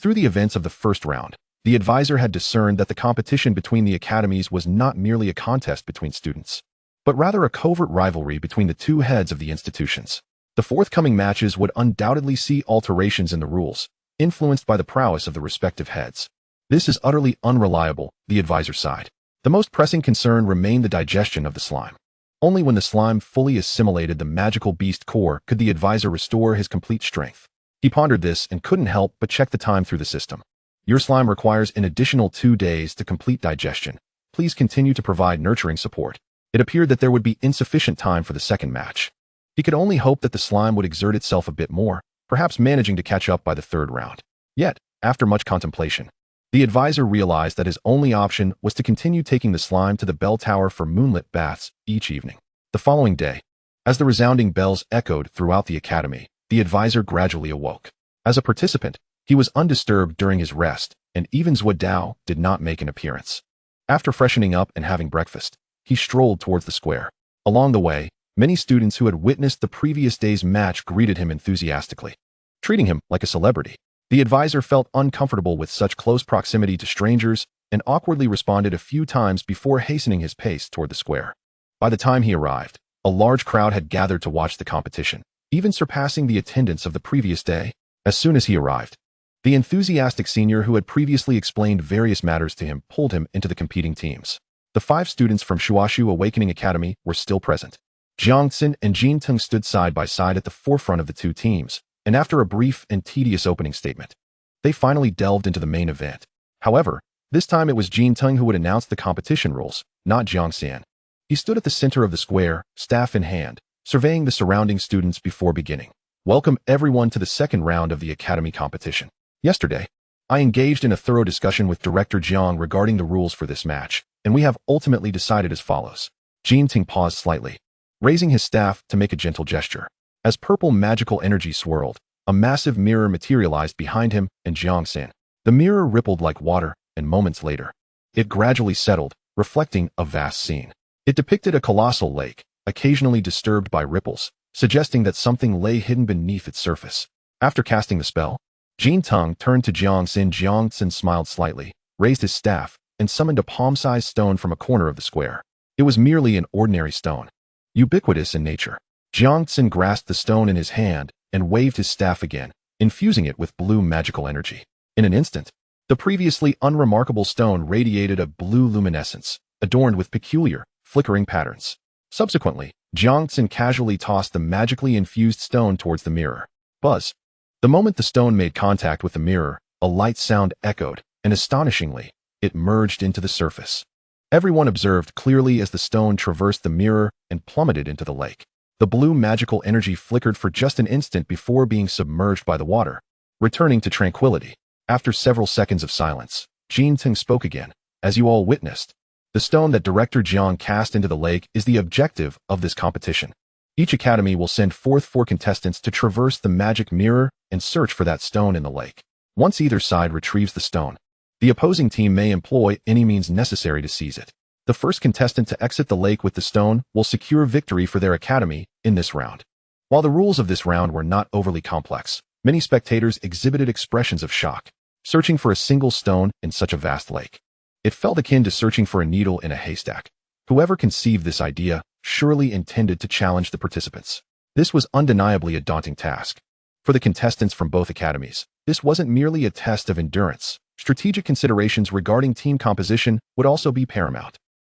Through the events of the first round, the advisor had discerned that the competition between the academies was not merely a contest between students, but rather a covert rivalry between the two heads of the institutions. The forthcoming matches would undoubtedly see alterations in the rules, influenced by the prowess of the respective heads. This is utterly unreliable, the advisor sighed. The most pressing concern remained the digestion of the slime. Only when the slime fully assimilated the magical beast core could the advisor restore his complete strength. He pondered this and couldn't help but check the time through the system. Your slime requires an additional 2 days to complete digestion. Please continue to provide nurturing support. It appeared that there would be insufficient time for the second match. He could only hope that the slime would exert itself a bit more, perhaps managing to catch up by the third round. Yet, after much contemplation, the advisor realized that his only option was to continue taking the slime to the bell tower for moonlit baths each evening. The following day, as the resounding bells echoed throughout the academy, the advisor gradually awoke. As a participant, he was undisturbed during his rest, and even Zhuo Dao did not make an appearance. After freshening up and having breakfast, he strolled towards the square. Along the way, many students who had witnessed the previous day's match greeted him enthusiastically, treating him like a celebrity. The advisor felt uncomfortable with such close proximity to strangers and awkwardly responded a few times before hastening his pace toward the square. By the time he arrived, a large crowd had gathered to watch the competition, even surpassing the attendance of the previous day. As soon as he arrived, the enthusiastic senior who had previously explained various matters to him pulled him into the competing teams. The 5 students from Shuashu Awakening Academy were still present. Jiangxin and Jin Tung stood side by side at the forefront of the 2 teams, and after a brief and tedious opening statement, they finally delved into the main event. However, this time it was Jin Tung who would announce the competition rules, not Jiangxian. He stood at the center of the square, staff in hand, surveying the surrounding students before beginning. Welcome everyone to the second round of the academy competition. Yesterday, I engaged in a thorough discussion with Director Jiang regarding the rules for this match, and we have ultimately decided as follows. Jin Tung paused slightly, raising his staff to make a gentle gesture. As purple magical energy swirled, a massive mirror materialized behind him and Jiangxin. The mirror rippled like water, and moments later, it gradually settled, reflecting a vast scene. It depicted a colossal lake, occasionally disturbed by ripples, suggesting that something lay hidden beneath its surface. After casting the spell, Jin Tung turned to Jiangxin. Jiangxin smiled slightly, raised his staff, and summoned a palm-sized stone from a corner of the square. It was merely an ordinary stone, ubiquitous in nature. Jiangxin grasped the stone in his hand and waved his staff again, infusing it with blue magical energy. In an instant, the previously unremarkable stone radiated a blue luminescence, adorned with peculiar, flickering patterns. Subsequently, Jiangxin casually tossed the magically infused stone towards the mirror. Buzz. The moment the stone made contact with the mirror, a light sound echoed, and astonishingly, it merged into the surface. Everyone observed clearly as the stone traversed the mirror and plummeted into the lake. The blue magical energy flickered for just an instant before being submerged by the water, returning to tranquility. After several seconds of silence, Jin Tung spoke again. As you all witnessed, the stone that Director Jiang cast into the lake is the objective of this competition. Each academy will send forth 4 contestants to traverse the magic mirror and search for that stone in the lake. Once either side retrieves the stone, the opposing team may employ any means necessary to seize it. The first contestant to exit the lake with the stone will secure victory for their academy in this round. While the rules of this round were not overly complex, many spectators exhibited expressions of shock, searching for a single stone in such a vast lake. It felt akin to searching for a needle in a haystack. Whoever conceived this idea surely intended to challenge the participants. This was undeniably a daunting task. For the contestants from both academies, this wasn't merely a test of endurance. Strategic considerations regarding team composition would also be paramount.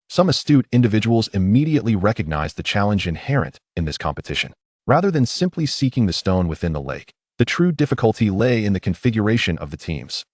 Some astute individuals immediately recognized the challenge inherent in this competition. Rather than simply seeking the stone within the lake, the true difficulty lay in the configuration of the teams.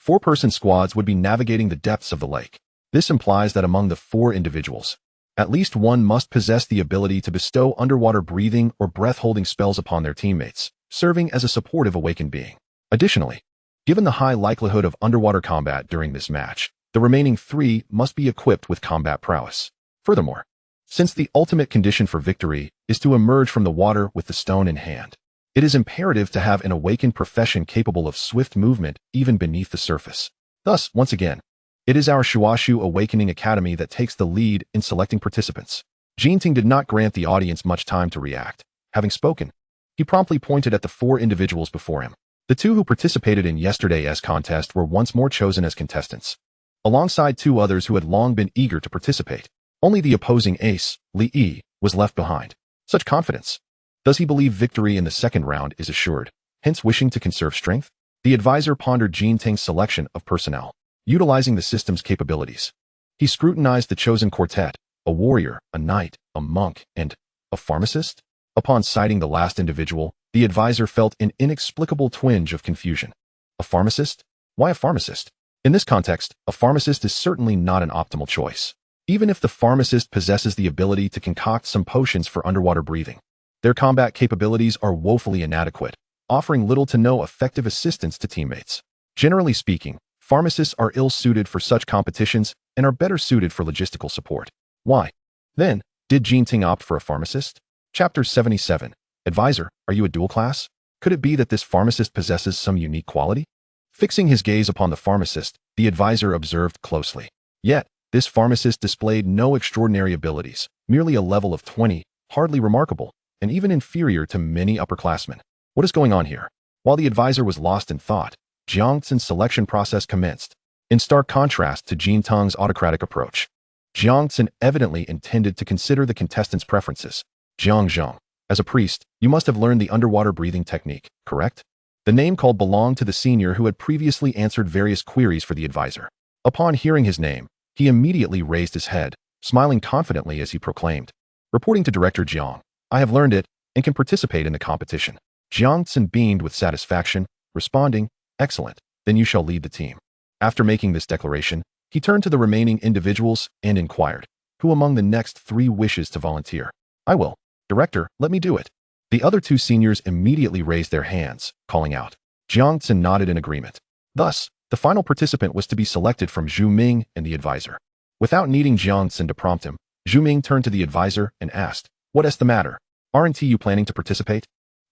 4-person squads would be navigating the depths of the lake. This implies that among the 4 individuals, at least one must possess the ability to bestow underwater breathing or breath-holding spells upon their teammates. serving as a supportive awakened being. Additionally, given the high likelihood of underwater combat during this match, the remaining 3 must be equipped with combat prowess. Furthermore, since the ultimate condition for victory is to emerge from the water with the stone in hand, it is imperative to have an awakened profession capable of swift movement even beneath the surface. Thus, once again, it is our Shuashu Awakening Academy that takes the lead in selecting participants. Jinting did not grant the audience much time to react. Having spoken, he promptly pointed at the 4 individuals before him. The 2 who participated in yesterday's contest were once more chosen as contestants, alongside 2 others who had long been eager to participate. Only the opposing ace, Li Yi, was left behind. Such confidence. Does he believe victory in the second round is assured, hence wishing to conserve strength? The advisor pondered Jinting's selection of personnel, utilizing the system's capabilities. He scrutinized the chosen quartet, a warrior, a knight, a monk, and a pharmacist. Upon sighting the last individual, the advisor felt an inexplicable twinge of confusion. A pharmacist? Why a pharmacist? In this context, a pharmacist is certainly not an optimal choice, even if the pharmacist possesses the ability to concoct some potions for underwater breathing. Their combat capabilities are woefully inadequate, offering little to no effective assistance to teammates. Generally speaking, pharmacists are ill-suited for such competitions and are better suited for logistical support. Why, then, did Jinting opt for a pharmacist? Chapter 77. Advisor, are you a dual class? Could it be that this pharmacist possesses some unique quality? Fixing his gaze upon the pharmacist, the advisor observed closely. Yet, this pharmacist displayed no extraordinary abilities, merely a level of 20, hardly remarkable, and even inferior to many upperclassmen. What is going on here? While the advisor was lost in thought, Jiangtsen's selection process commenced. In stark contrast to Jinting's autocratic approach, Jiangtsen evidently intended to consider the contestants' preferences. Zhang, as a priest, you must have learned the underwater breathing technique, correct? The name called belonged to the senior who had previously answered various queries for the advisor. Upon hearing his name, he immediately raised his head, smiling confidently as he proclaimed, reporting to Director Jiang, I have learned it and can participate in the competition. Jiangtsen beamed with satisfaction, responding, excellent, then you shall lead the team. After making this declaration, he turned to the remaining individuals and inquired, who among the next 3 wishes to volunteer? I will. Director, let me do it. The other 2 seniors immediately raised their hands, calling out. Jiangtsen nodded in agreement. Thus, the final participant was to be selected from Zhu Ming and the advisor. Without needing Jiangtsen to prompt him, Zhu Ming turned to the advisor and asked, what is the matter? Aren't you planning to participate?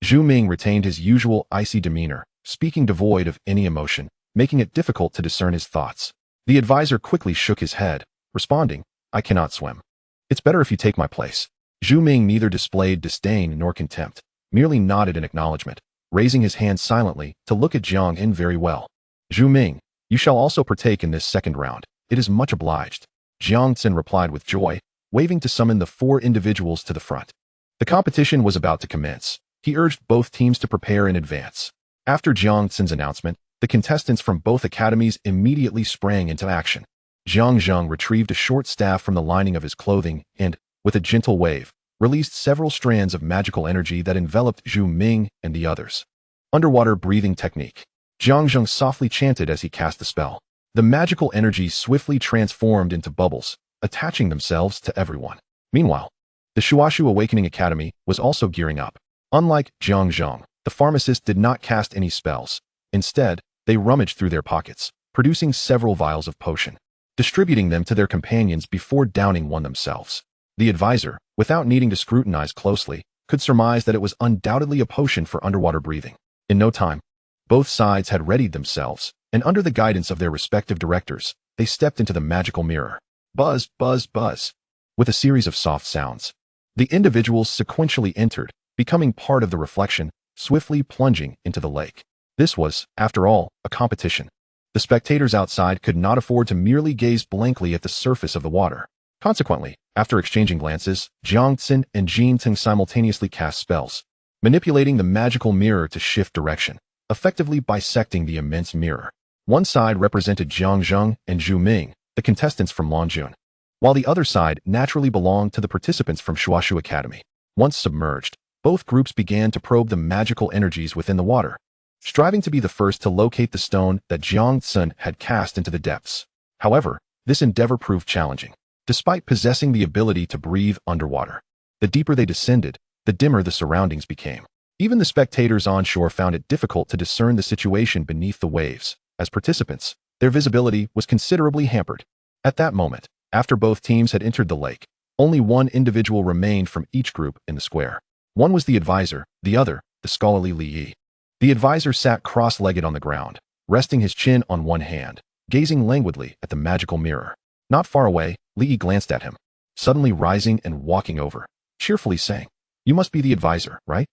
Zhu Ming retained his usual icy demeanor, speaking devoid of any emotion, making it difficult to discern his thoughts. The advisor quickly shook his head, responding, I cannot swim. It's better if you take my place. Zhu Ming neither displayed disdain nor contempt, merely nodded in acknowledgement, raising his hand silently to look at Jiang in very well. Zhu Ming, you shall also partake in this second round. It is much obliged. Jiangtsen replied with joy, waving to summon the 4 individuals to the front. The competition was about to commence. He urged both teams to prepare in advance. After Jiangtsen's announcement, the contestants from both academies immediately sprang into action. Zhang retrieved a short staff from the lining of his clothing and, with a gentle wave, released several strands of magical energy that enveloped Zhu Ming and the others. Underwater breathing technique. Zhang softly chanted as he cast the spell. The magical energy swiftly transformed into bubbles, attaching themselves to everyone. Meanwhile, the Shuashu Awakening Academy was also gearing up. Unlike Zhang, the pharmacist did not cast any spells. Instead, they rummaged through their pockets, producing several vials of potion, distributing them to their companions before downing one themselves. The advisor, without needing to scrutinize closely, could surmise that it was undoubtedly a potion for underwater breathing. In no time, both sides had readied themselves, and under the guidance of their respective directors, they stepped into the magical mirror. Buzz, buzz, buzz. With a series of soft sounds, the individuals sequentially entered, becoming part of the reflection, swiftly plunging into the lake. This was, after all, a competition. The spectators outside could not afford to merely gaze blankly at the surface of the water. Consequently, after exchanging glances, Jiangtsen and Jinting simultaneously cast spells, manipulating the magical mirror to shift direction, effectively bisecting the immense mirror. One side represented Zhang and Zhu Ming, the contestants from Longjun, while the other side naturally belonged to the participants from Shuashu Academy. Once submerged, both groups began to probe the magical energies within the water, striving to be the first to locate the stone that Jiangtsen had cast into the depths. However, this endeavor proved challenging. Despite possessing the ability to breathe underwater, the deeper they descended, the dimmer the surroundings became. Even the spectators onshore found it difficult to discern the situation beneath the waves. As participants, their visibility was considerably hampered. At that moment, after both teams had entered the lake, only one individual remained from each group in the square. One was the advisor, the other, the scholarly Li Yi. The advisor sat cross-legged on the ground, resting his chin on one hand, gazing languidly at the magical mirror. Not far away, Li Yi glanced at him, suddenly rising and walking over, cheerfully saying, "You must be the advisor, right?"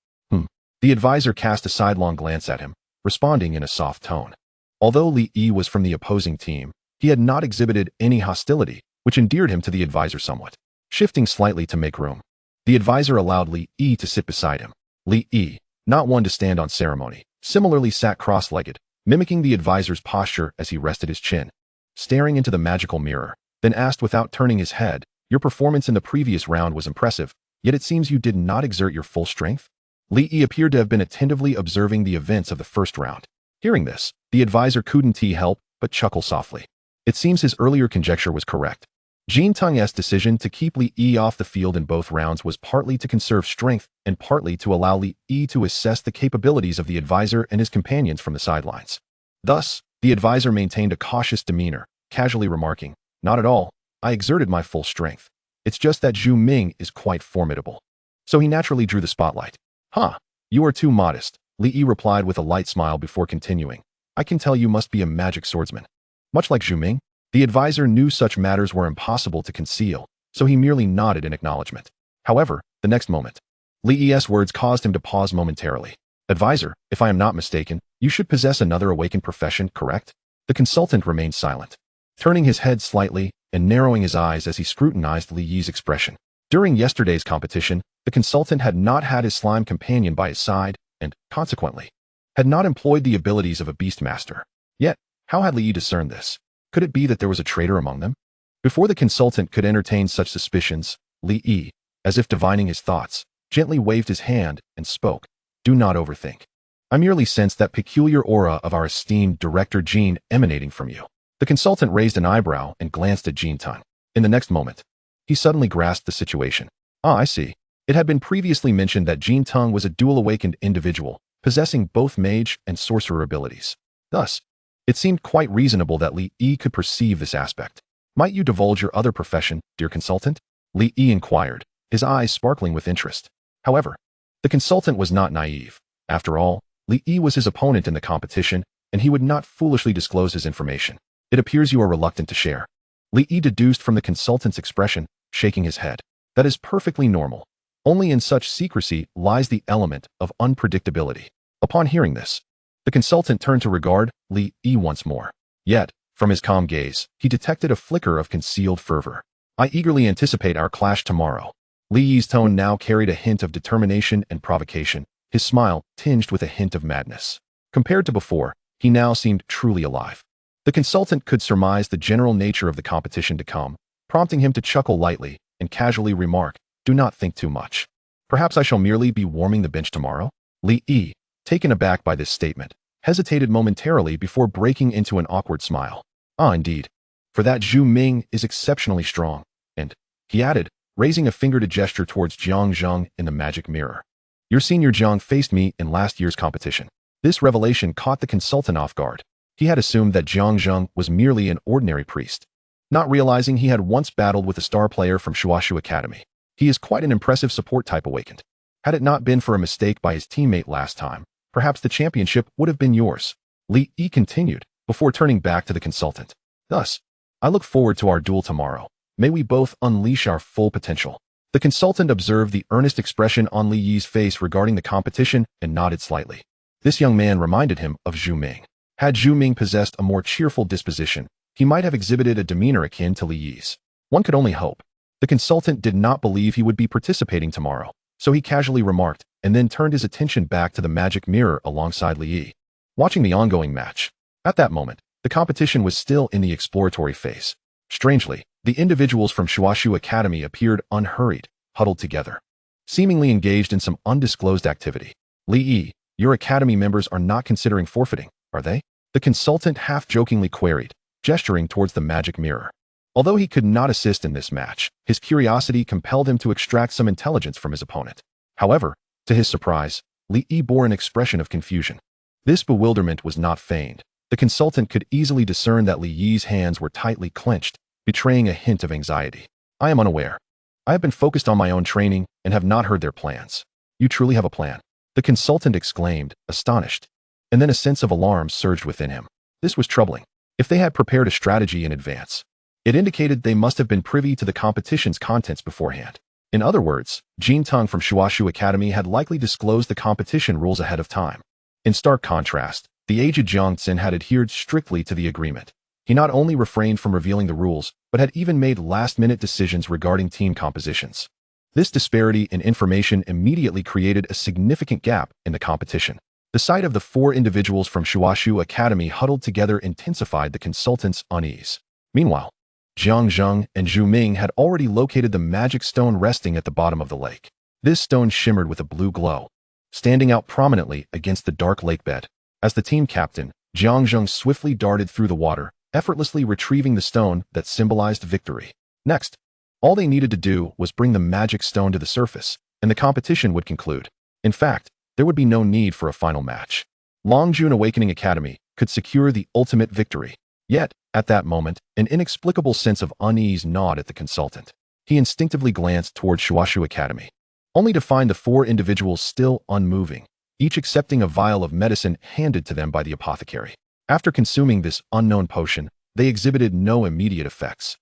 The advisor cast a sidelong glance at him, responding in a soft tone. Although Li Yi was from the opposing team, he had not exhibited any hostility, which endeared him to the advisor somewhat. Shifting slightly to make room, the advisor allowed Li Yi to sit beside him. Li Yi, not one to stand on ceremony, similarly sat cross-legged, mimicking the advisor's posture as he rested his chin. Staring into the magical mirror, then asked without turning his head, "Your performance in the previous round was impressive, yet it seems you did not exert your full strength?" Li Yi appeared to have been attentively observing the events of the first round. Hearing this, the advisor couldn't help but chuckle softly. It seems his earlier conjecture was correct. Jin Tung's decision to keep Li Yi off the field in both rounds was partly to conserve strength and partly to allow Li Yi to assess the capabilities of the advisor and his companions from the sidelines. Thus, the advisor maintained a cautious demeanor, casually remarking, "Not at all, I exerted my full strength. It's just that Zhu Ming is quite formidable." So he naturally drew the spotlight. "Huh, you are too modest," Li Yi replied with a light smile before continuing. "I can tell you must be a magic swordsman." Much like Zhu Ming, the advisor knew such matters were impossible to conceal, so he merely nodded in acknowledgement. However, the next moment, Li Yi's words caused him to pause momentarily. "Advisor, if I am not mistaken, you should possess another awakened profession, correct?" The consultant remained silent, turning his head slightly and narrowing his eyes as he scrutinized Li Yi's expression. During yesterday's competition, the consultant had not had his slime companion by his side and, consequently, had not employed the abilities of a beastmaster. Yet, how had Li Yi discerned this? Could it be that there was a traitor among them? Before the consultant could entertain such suspicions, Li Yi, as if divining his thoughts, gently waved his hand and spoke. "Do not overthink. I merely sense that peculiar aura of our esteemed director Jin emanating from you." The consultant raised an eyebrow and glanced at Jin Tung. In the next moment, he suddenly grasped the situation. "Ah, I see. It had been previously mentioned that Jin Tung was a dual-awakened individual, possessing both mage and sorcerer abilities. Thus, it seemed quite reasonable that Li Yi could perceive this aspect. Might you divulge your other profession, dear consultant?" Li Yi inquired, his eyes sparkling with interest. However, the consultant was not naive. After all, Li Yi was his opponent in the competition, and he would not foolishly disclose his information. "It appears you are reluctant to share." Li Yi deduced from the consultant's expression, shaking his head. "That is perfectly normal. Only in such secrecy lies the element of unpredictability." Upon hearing this, the consultant turned to regard Li Yi once more. Yet, from his calm gaze, he detected a flicker of concealed fervor. "I eagerly anticipate our clash tomorrow." Li Yi's tone now carried a hint of determination and provocation, his smile tinged with a hint of madness. Compared to before, he now seemed truly alive. The consultant could surmise the general nature of the competition to come, prompting him to chuckle lightly and casually remark, "Do not think too much. Perhaps I shall merely be warming the bench tomorrow?" Li Yi, taken aback by this statement, hesitated momentarily before breaking into an awkward smile. "Ah, indeed. For that Zhu Ming is exceptionally strong." And, he added, raising a finger to gesture towards Jiang Zheng in the magic mirror. "Your senior Jiang faced me in last year's competition." This revelation caught the consultant off guard. He had assumed that Jiang Zheng was merely an ordinary priest, not realizing he had once battled with a star player from Shuashu Academy. He is quite an impressive support type awakened. Had it not been for a mistake by his teammate last time, perhaps the championship would have been yours. Li Yi continued, before turning back to the consultant. "Thus, I look forward to our duel tomorrow. May we both unleash our full potential." The consultant observed the earnest expression on Li Yi's face regarding the competition and nodded slightly. This young man reminded him of Zhu Ming. Had Zhu Ming possessed a more cheerful disposition, he might have exhibited a demeanor akin to Li Yi's. One could only hope. The consultant did not believe he would be participating tomorrow, so he casually remarked, and then turned his attention back to the magic mirror alongside Li Yi, watching the ongoing match. At that moment, the competition was still in the exploratory phase. Strangely, the individuals from Shuashu Academy appeared unhurried, huddled together, seemingly engaged in some undisclosed activity. "Li Yi, your academy members are not considering forfeiting, are they?" The consultant half-jokingly queried, gesturing towards the magic mirror. Although he could not assist in this match, his curiosity compelled him to extract some intelligence from his opponent. However, to his surprise, Li Yi bore an expression of confusion. This bewilderment was not feigned. The consultant could easily discern that Li Yi's hands were tightly clenched, betraying a hint of anxiety. I am unaware. I have been focused on my own training and have not heard their plans. You truly have a plan? The consultant exclaimed, astonished. And then a sense of alarm surged within him. This was troubling. If they had prepared a strategy in advance, it indicated they must have been privy to the competition's contents beforehand. In other words, Jin Teng from Shuashu Academy had likely disclosed the competition rules ahead of time. In stark contrast, the aged Jiang Xin had adhered strictly to the agreement. He not only refrained from revealing the rules, but had even made last-minute decisions regarding team compositions. This disparity in information immediately created a significant gap in the competition. The sight of the 4 individuals from Shuashu Academy huddled together intensified the consultant's unease. Meanwhile, Jiang Zheng and Zhu Ming had already located the magic stone resting at the bottom of the lake. This stone shimmered with a blue glow, standing out prominently against the dark lake bed. As the team captain, Jiang Zheng swiftly darted through the water, effortlessly retrieving the stone that symbolized victory. Next, all they needed to do was bring the magic stone to the surface, and the competition would conclude. In fact, there would be no need for a final match. Longjun Awakening Academy could secure the ultimate victory. Yet, at that moment, an inexplicable sense of unease gnawed at the consultant. He instinctively glanced toward Shuashu Academy, only to find the 4 individuals still unmoving, each accepting a vial of medicine handed to them by the apothecary. After consuming this unknown potion, they exhibited no immediate effects.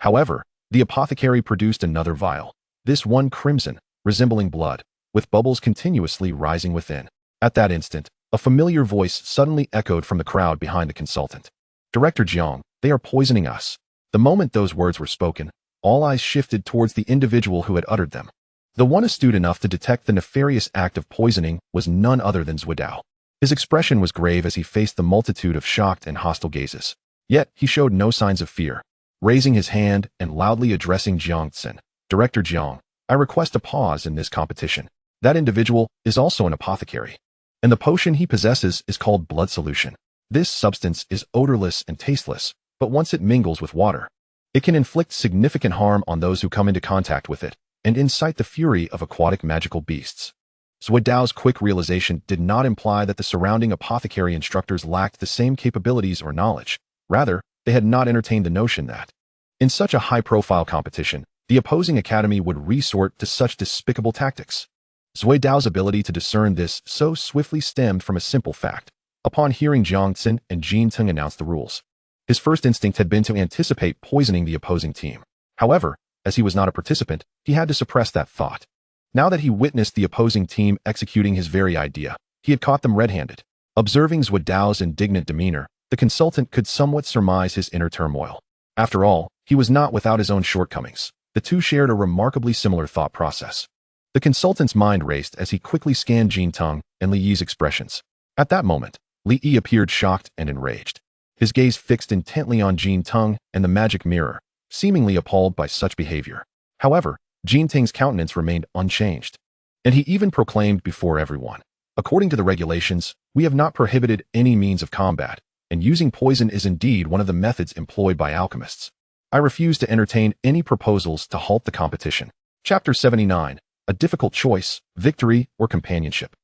However, the apothecary produced another vial, this one crimson, resembling blood, with bubbles continuously rising within. At that instant, a familiar voice suddenly echoed from the crowd behind the consultant. Director Jiang, they are poisoning us. The moment those words were spoken, all eyes shifted towards the individual who had uttered them. The one astute enough to detect the nefarious act of poisoning was none other than Zhuo Dao. His expression was grave as he faced the multitude of shocked and hostile gazes. Yet, he showed no signs of fear. Raising his hand and loudly addressing Jiang Xin, Director Jiang, I request a pause in this competition. That individual is also an apothecary, and the potion he possesses is called blood solution. This substance is odorless and tasteless, but once it mingles with water, it can inflict significant harm on those who come into contact with it, and incite the fury of aquatic magical beasts. Zhuo Dao's quick realization did not imply that the surrounding apothecary instructors lacked the same capabilities or knowledge. Rather, they had not entertained the notion that, in such a high-profile competition, the opposing academy would resort to such despicable tactics. Zhuo Dao's ability to discern this so swiftly stemmed from a simple fact. Upon hearing Jiang Xin and Jin Teng announce the rules, his first instinct had been to anticipate poisoning the opposing team. However, as he was not a participant, he had to suppress that thought. Now that he witnessed the opposing team executing his very idea, he had caught them red-handed. Observing Zhuo Dao's indignant demeanor, the consultant could somewhat surmise his inner turmoil. After all, he was not without his own shortcomings. The two shared a remarkably similar thought process. The consultant's mind raced as he quickly scanned Jin Teng and Li Yi's expressions. At that moment, Li Yi appeared shocked and enraged. His gaze fixed intently on Jin Teng and the magic mirror, seemingly appalled by such behavior. However, Jin Teng's countenance remained unchanged, and he even proclaimed before everyone, according to the regulations, we have not prohibited any means of combat, and using poison is indeed one of the methods employed by alchemists. I refuse to entertain any proposals to halt the competition. Chapter 79. A difficult choice, victory or companionship.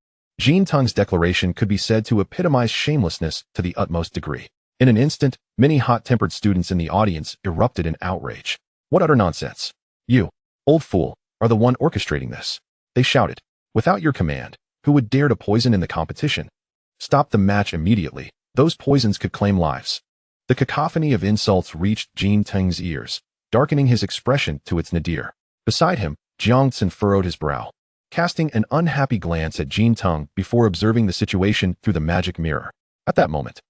Jin Teng's declaration could be said to epitomize shamelessness to the utmost degree. In an instant, many hot-tempered students in the audience erupted in outrage. What utter nonsense! You, old fool, are the one orchestrating this. They shouted. Without your command, who would dare to poison in the competition? Stop the match immediately. Those poisons could claim lives. The cacophony of insults reached Jin Teng's ears, darkening his expression to its nadir. Beside him, Jiang Xin furrowed his brow, casting an unhappy glance at Jin Teng before observing the situation through the magic mirror. At that moment,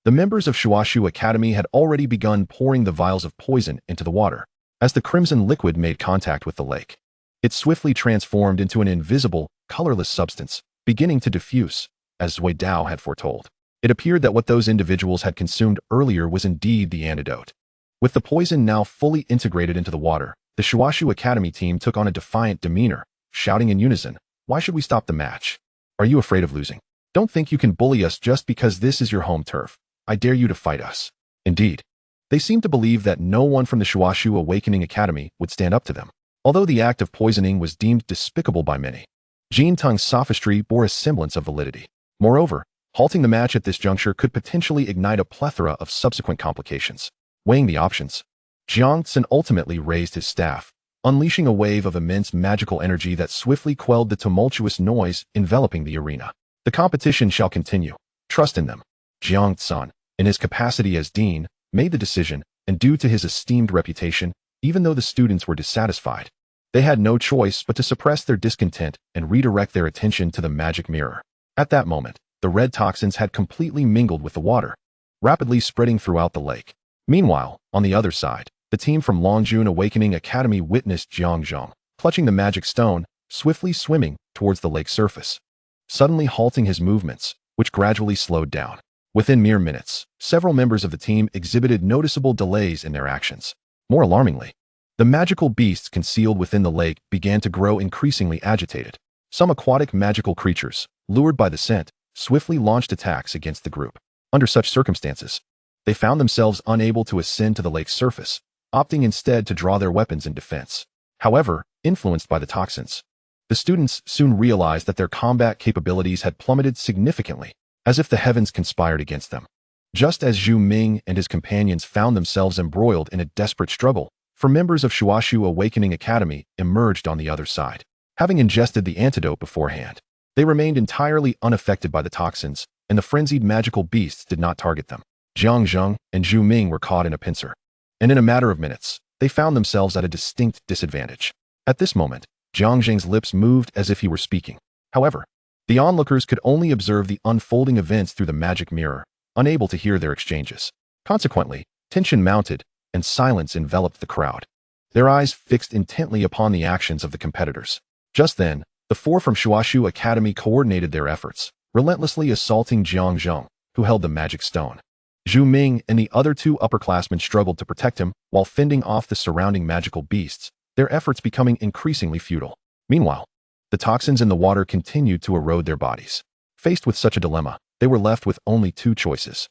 the members of Shuashu Academy had already begun pouring the vials of poison into the water. As the crimson liquid made contact with the lake, it swiftly transformed into an invisible, colorless substance, beginning to diffuse, as Zhuo Dao had foretold. It appeared that what those individuals had consumed earlier was indeed the antidote. With the poison now fully integrated into the water, the Shuashu Academy team took on a defiant demeanor, shouting in unison, "Why should we stop the match? Are you afraid of losing? Don't think you can bully us just because this is your home turf. I dare you to fight us." Indeed, they seemed to believe that no one from the Shuashu Awakening Academy would stand up to them. Although the act of poisoning was deemed despicable by many, Jin Tung's sophistry bore a semblance of validity. Moreover, halting the match at this juncture could potentially ignite a plethora of subsequent complications. Weighing the options, Jiang Tsun ultimately raised his staff, unleashing a wave of immense magical energy that swiftly quelled the tumultuous noise enveloping the arena. The competition shall continue. Trust in them. Jiang Tsun, in his capacity as dean, made the decision, and due to his esteemed reputation, even though the students were dissatisfied, they had no choice but to suppress their discontent and redirect their attention to the magic mirror. At that moment, the red toxins had completely mingled with the water, rapidly spreading throughout the lake. Meanwhile, on the other side, the team from Longjun Awakening Academy witnessed Jiang Zheng, clutching the magic stone, swiftly swimming towards the lake's surface, suddenly halting his movements, which gradually slowed down. Within mere minutes, several members of the team exhibited noticeable delays in their actions. More alarmingly, the magical beasts concealed within the lake began to grow increasingly agitated. Some aquatic magical creatures, lured by the scent, swiftly launched attacks against the group. Under such circumstances, they found themselves unable to ascend to the lake's surface, opting instead to draw their weapons in defense. However, influenced by the toxins, the students soon realized that their combat capabilities had plummeted significantly, as if the heavens conspired against them. Just as Zhu Ming and his companions found themselves embroiled in a desperate struggle, four members of Shuashu Awakening Academy emerged on the other side. Having ingested the antidote beforehand, they remained entirely unaffected by the toxins, and the frenzied magical beasts did not target them. Jiang Zheng and Zhu Ming were caught in a pincer, and in a matter of minutes, they found themselves at a distinct disadvantage. At this moment, Jiang Zheng's lips moved as if he were speaking. However, the onlookers could only observe the unfolding events through the magic mirror, unable to hear their exchanges. Consequently, tension mounted, and silence enveloped the crowd, their eyes fixed intently upon the actions of the competitors. Just then, the four from Shuashu Academy coordinated their efforts, relentlessly assaulting Jiang Zheng, who held the magic stone. Zhu Ming and the other two upperclassmen struggled to protect him while fending off the surrounding magical beasts, their efforts becoming increasingly futile. Meanwhile, the toxins in the water continued to erode their bodies. Faced with such a dilemma, they were left with only two choices.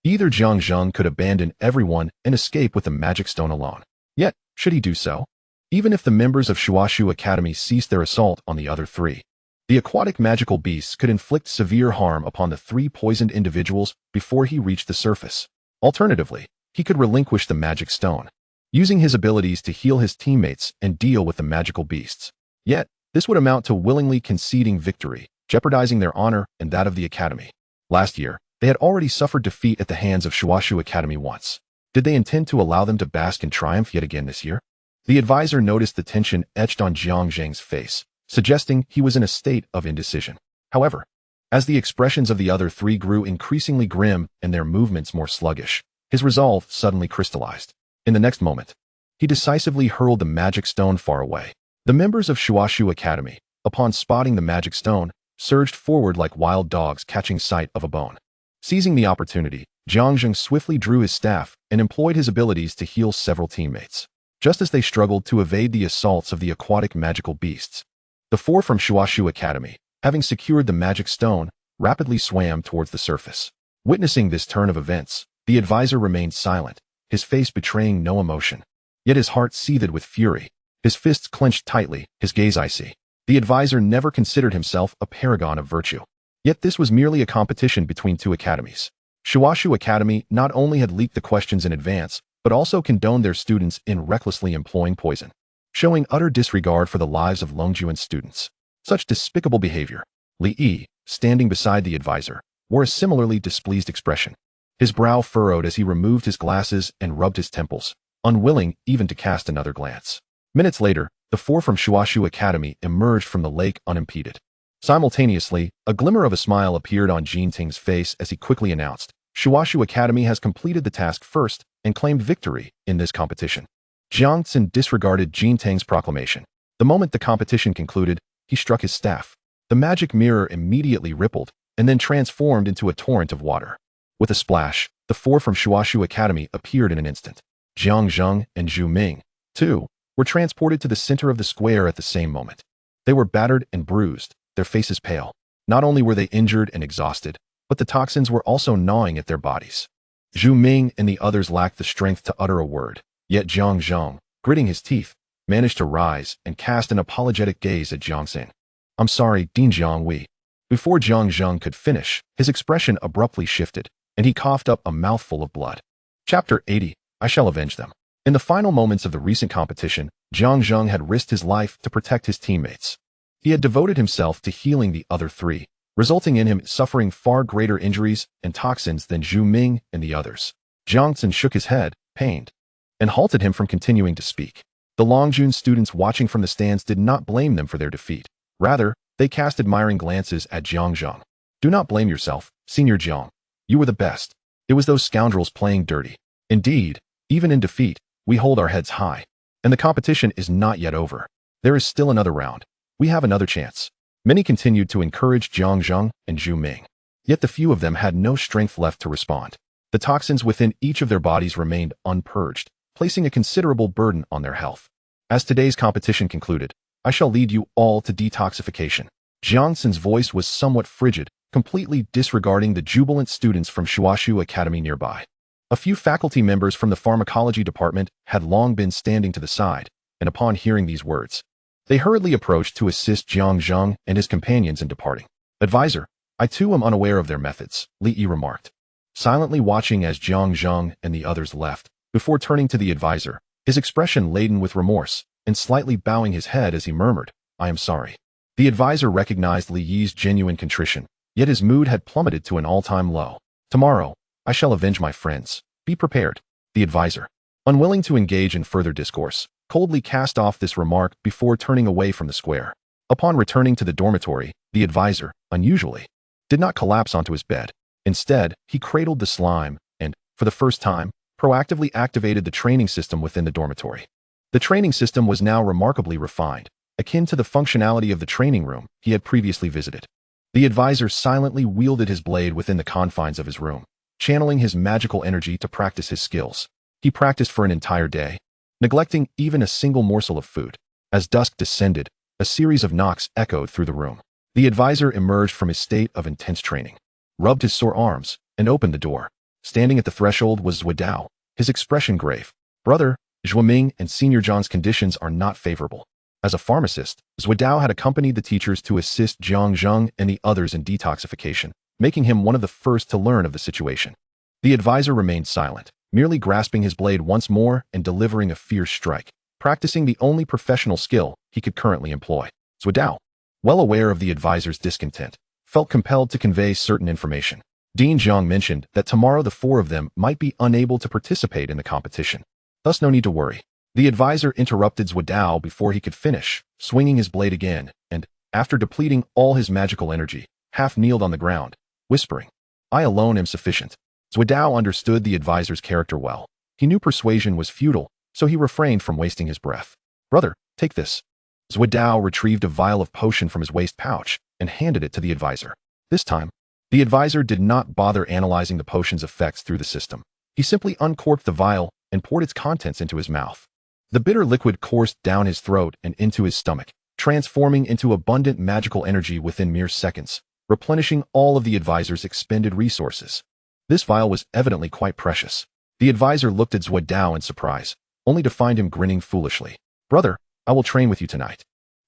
Either Jiang Zheng could abandon everyone and escape with the magic stone alone. Yet, should he do so? Even if the members of Shuashu Academy ceased their assault on the other three, the aquatic magical beasts could inflict severe harm upon the three poisoned individuals before he reached the surface. Alternatively, he could relinquish the magic stone, using his abilities to heal his teammates and deal with the magical beasts. Yet, this would amount to willingly conceding victory, jeopardizing their honor and that of the academy. Last year, they had already suffered defeat at the hands of Shuashu Academy once. Did they intend to allow them to bask in triumph yet again this year? The advisor noticed the tension etched on Jiang Zheng's face, suggesting he was in a state of indecision. However, as the expressions of the other three grew increasingly grim and their movements more sluggish, his resolve suddenly crystallized. In the next moment, he decisively hurled the magic stone far away. The members of Shuashu Academy, upon spotting the magic stone, surged forward like wild dogs catching sight of a bone. Seizing the opportunity, Jiang Zheng swiftly drew his staff and employed his abilities to heal several teammates. Just as they struggled to evade the assaults of the aquatic magical beasts, the four from Shuashu Academy, having secured the magic stone, rapidly swam towards the surface. Witnessing this turn of events, the advisor remained silent, his face betraying no emotion. Yet his heart seethed with fury, his fists clenched tightly, his gaze icy. The advisor never considered himself a paragon of virtue. Yet this was merely a competition between two academies. Shuashu Academy not only had leaked the questions in advance, but also condoned their students in recklessly employing poison, showing utter disregard for the lives of Longjuan students. Such despicable behavior. Li Yi, standing beside the advisor, wore a similarly displeased expression. His brow furrowed as he removed his glasses and rubbed his temples, unwilling even to cast another glance. Minutes later, the four from Shuashu Academy emerged from the lake unimpeded. Simultaneously, a glimmer of a smile appeared on Jin Ting's face as he quickly announced, Shuashu Academy has completed the task first and claimed victory in this competition. Jiang Tsun disregarded Jin Ting's proclamation. The moment the competition concluded, he struck his staff. The magic mirror immediately rippled and then transformed into a torrent of water. With a splash, the four from Shuashu Academy appeared in an instant. Jiang Zheng and Zhu Ming, too, were transported to the center of the square at the same moment. They were battered and bruised, their faces pale. Not only were they injured and exhausted, but the toxins were also gnawing at their bodies. Zhu Ming and the others lacked the strength to utter a word, yet Jiang Zheng, gritting his teeth, managed to rise and cast an apologetic gaze at Jiang Xin. I'm sorry, Dean Jiangwei. Before Jiang Zheng could finish, his expression abruptly shifted, and he coughed up a mouthful of blood. Chapter 80. I shall avenge them. In the final moments of the recent competition, Jiang Zheng had risked his life to protect his teammates. He had devoted himself to healing the other three, resulting in him suffering far greater injuries and toxins than Zhu Ming and the others. Jiang Zhen shook his head, pained, and halted him from continuing to speak. The Longjun students watching from the stands did not blame them for their defeat. Rather, they cast admiring glances at Jiang Zheng. Do not blame yourself, Senior Jiang. You were the best. It was those scoundrels playing dirty. Indeed, even in defeat, we hold our heads high. And the competition is not yet over. There is still another round. We have another chance. Many continued to encourage Jiang Zheng and Zhu Ming. Yet the few of them had no strength left to respond. The toxins within each of their bodies remained unpurged, placing a considerable burden on their health. As today's competition concluded, I shall lead you all to detoxification. Jiang Zhen's voice was somewhat frigid, completely disregarding the jubilant students from Shuashu Academy nearby. A few faculty members from the pharmacology department had long been standing to the side, and upon hearing these words, they hurriedly approached to assist Jiang Zheng and his companions in departing. Advisor, I too am unaware of their methods, Li Yi remarked. Silently watching as Jiang Zheng and the others left, before turning to the advisor, his expression laden with remorse, and slightly bowing his head as he murmured, I am sorry. The advisor recognized Li Yi's genuine contrition, yet his mood had plummeted to an all-time low. Tomorrow, I shall avenge my friends. Be prepared. The advisor, unwilling to engage in further discourse, coldly cast off this remark before turning away from the square. Upon returning to the dormitory, the advisor, unusually, did not collapse onto his bed. Instead, he cradled the slime and, for the first time, proactively activated the training system within the dormitory. The training system was now remarkably refined, akin to the functionality of the training room he had previously visited. The advisor silently wielded his blade within the confines of his room, channeling his magical energy to practice his skills. He practiced for an entire day, neglecting even a single morsel of food. As dusk descended, a series of knocks echoed through the room. The advisor emerged from his state of intense training, rubbed his sore arms, and opened the door. Standing at the threshold was Zuidao, his expression grave. Brother, Zhu Ming and Senior John's conditions are not favorable. As a pharmacist, Zuidao had accompanied the teachers to assist Jiang Zheng and the others in detoxification, making him one of the first to learn of the situation. The advisor remained silent, merely grasping his blade once more and delivering a fierce strike, practicing the only professional skill he could currently employ. Zuidao, well aware of the advisor's discontent, felt compelled to convey certain information. Dean Jiang mentioned that tomorrow the four of them might be unable to participate in the competition. Thus no need to worry. The advisor interrupted Zuidao before he could finish, swinging his blade again, and, after depleting all his magical energy, half-kneeled on the ground, whispering, I alone am sufficient. Zuidao understood the advisor's character well. He knew persuasion was futile, so he refrained from wasting his breath. Brother, take this. Zuidao retrieved a vial of potion from his waist pouch and handed it to the advisor. This time, the advisor did not bother analyzing the potion's effects through the system. He simply uncorked the vial and poured its contents into his mouth. The bitter liquid coursed down his throat and into his stomach, transforming into abundant magical energy within mere seconds, replenishing all of the advisor's expended resources. This vial was evidently quite precious. The advisor looked at Zuidao in surprise, only to find him grinning foolishly. Brother, I will train with you tonight.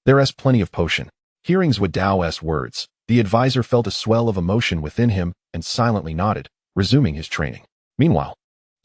There is plenty of potion. Hearing Zuidao's words, the advisor felt a swell of emotion within him and silently nodded, resuming his training. Meanwhile,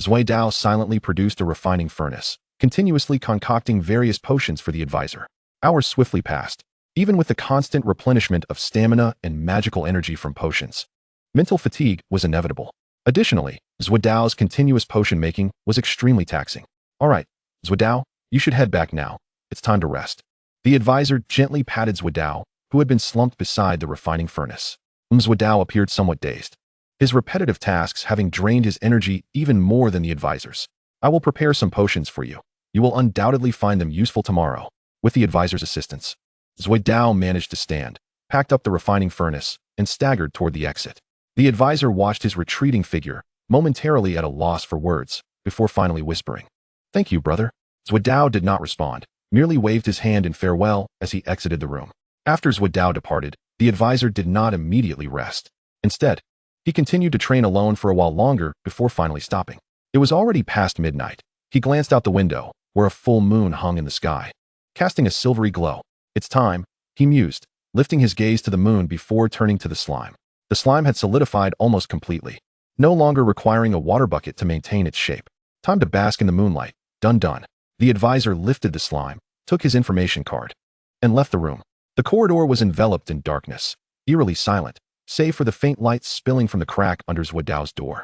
Zuidao silently produced a refining furnace, continuously concocting various potions for the advisor. Hours swiftly passed, even with the constant replenishment of stamina and magical energy from potions. Mental fatigue was inevitable. Additionally, Zuidao's continuous potion making was extremely taxing. All right, Zuidao, you should head back now. It's time to rest. The advisor gently patted Zuidao, who had been slumped beside the refining furnace. Zuidao appeared somewhat dazed, his repetitive tasks having drained his energy even more than the advisor's. I will prepare some potions for you. You will undoubtedly find them useful tomorrow. With the advisor's assistance, Zuidao managed to stand, packed up the refining furnace, and staggered toward the exit. The advisor watched his retreating figure, momentarily at a loss for words, before finally whispering, Thank you, brother. Zuidao did not respond, merely waved his hand in farewell as he exited the room. After Zuidao departed, the advisor did not immediately rest. Instead, he continued to train alone for a while longer before finally stopping. It was already past midnight. He glanced out the window, where a full moon hung in the sky, casting a silvery glow. It's time, he mused, lifting his gaze to the moon before turning to the slime. The slime had solidified almost completely, no longer requiring a water bucket to maintain its shape. Time to bask in the moonlight. Done. The advisor lifted the slime, took his information card, and left the room. The corridor was enveloped in darkness, eerily silent, save for the faint light spilling from the crack under Zhudao's door,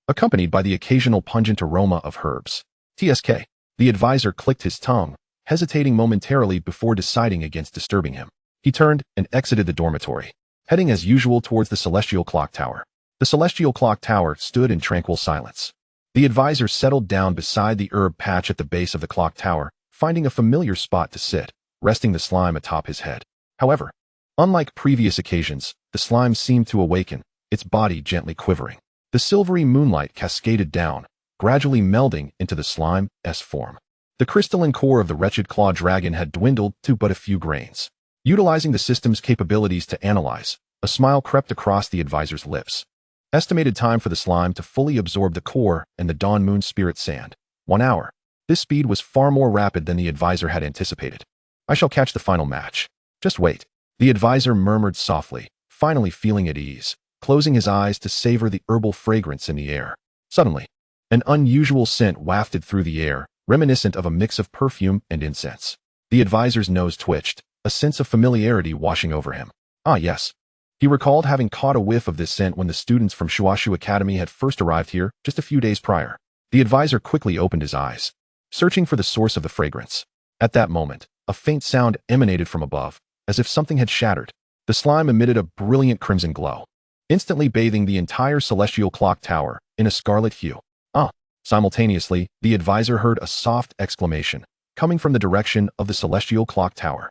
accompanied by the occasional pungent aroma of herbs. TSK. The advisor clicked his tongue, hesitating momentarily before deciding against disturbing him. He turned and exited the dormitory, heading as usual towards the Celestial Clock Tower. The Celestial Clock Tower stood in tranquil silence. The advisor settled down beside the herb patch at the base of the clock tower, finding a familiar spot to sit, resting the slime atop his head. However, unlike previous occasions, the slime seemed to awaken, its body gently quivering. The silvery moonlight cascaded down, gradually melding into the slime's form. The crystalline core of the wretched claw dragon had dwindled to but a few grains. Utilizing the system's capabilities to analyze, a smile crept across the advisor's lips. Estimated time for the slime to fully absorb the core and the Dawn Moon Spirit Sand. 1 hour. This speed was far more rapid than the advisor had anticipated. I shall catch the final match. Just wait. The advisor murmured softly, finally feeling at ease, closing his eyes to savor the herbal fragrance in the air. Suddenly, an unusual scent wafted through the air, reminiscent of a mix of perfume and incense. The advisor's nose twitched, a sense of familiarity washing over him. Ah, yes. He recalled having caught a whiff of this scent when the students from Shuashu Academy had first arrived here just a few days prior. The advisor quickly opened his eyes, searching for the source of the fragrance. At that moment, a faint sound emanated from above, as if something had shattered. The slime emitted a brilliant crimson glow, instantly bathing the entire Celestial Clock Tower in a scarlet hue. Ah! Simultaneously, the advisor heard a soft exclamation, coming from the direction of the Celestial Clock Tower.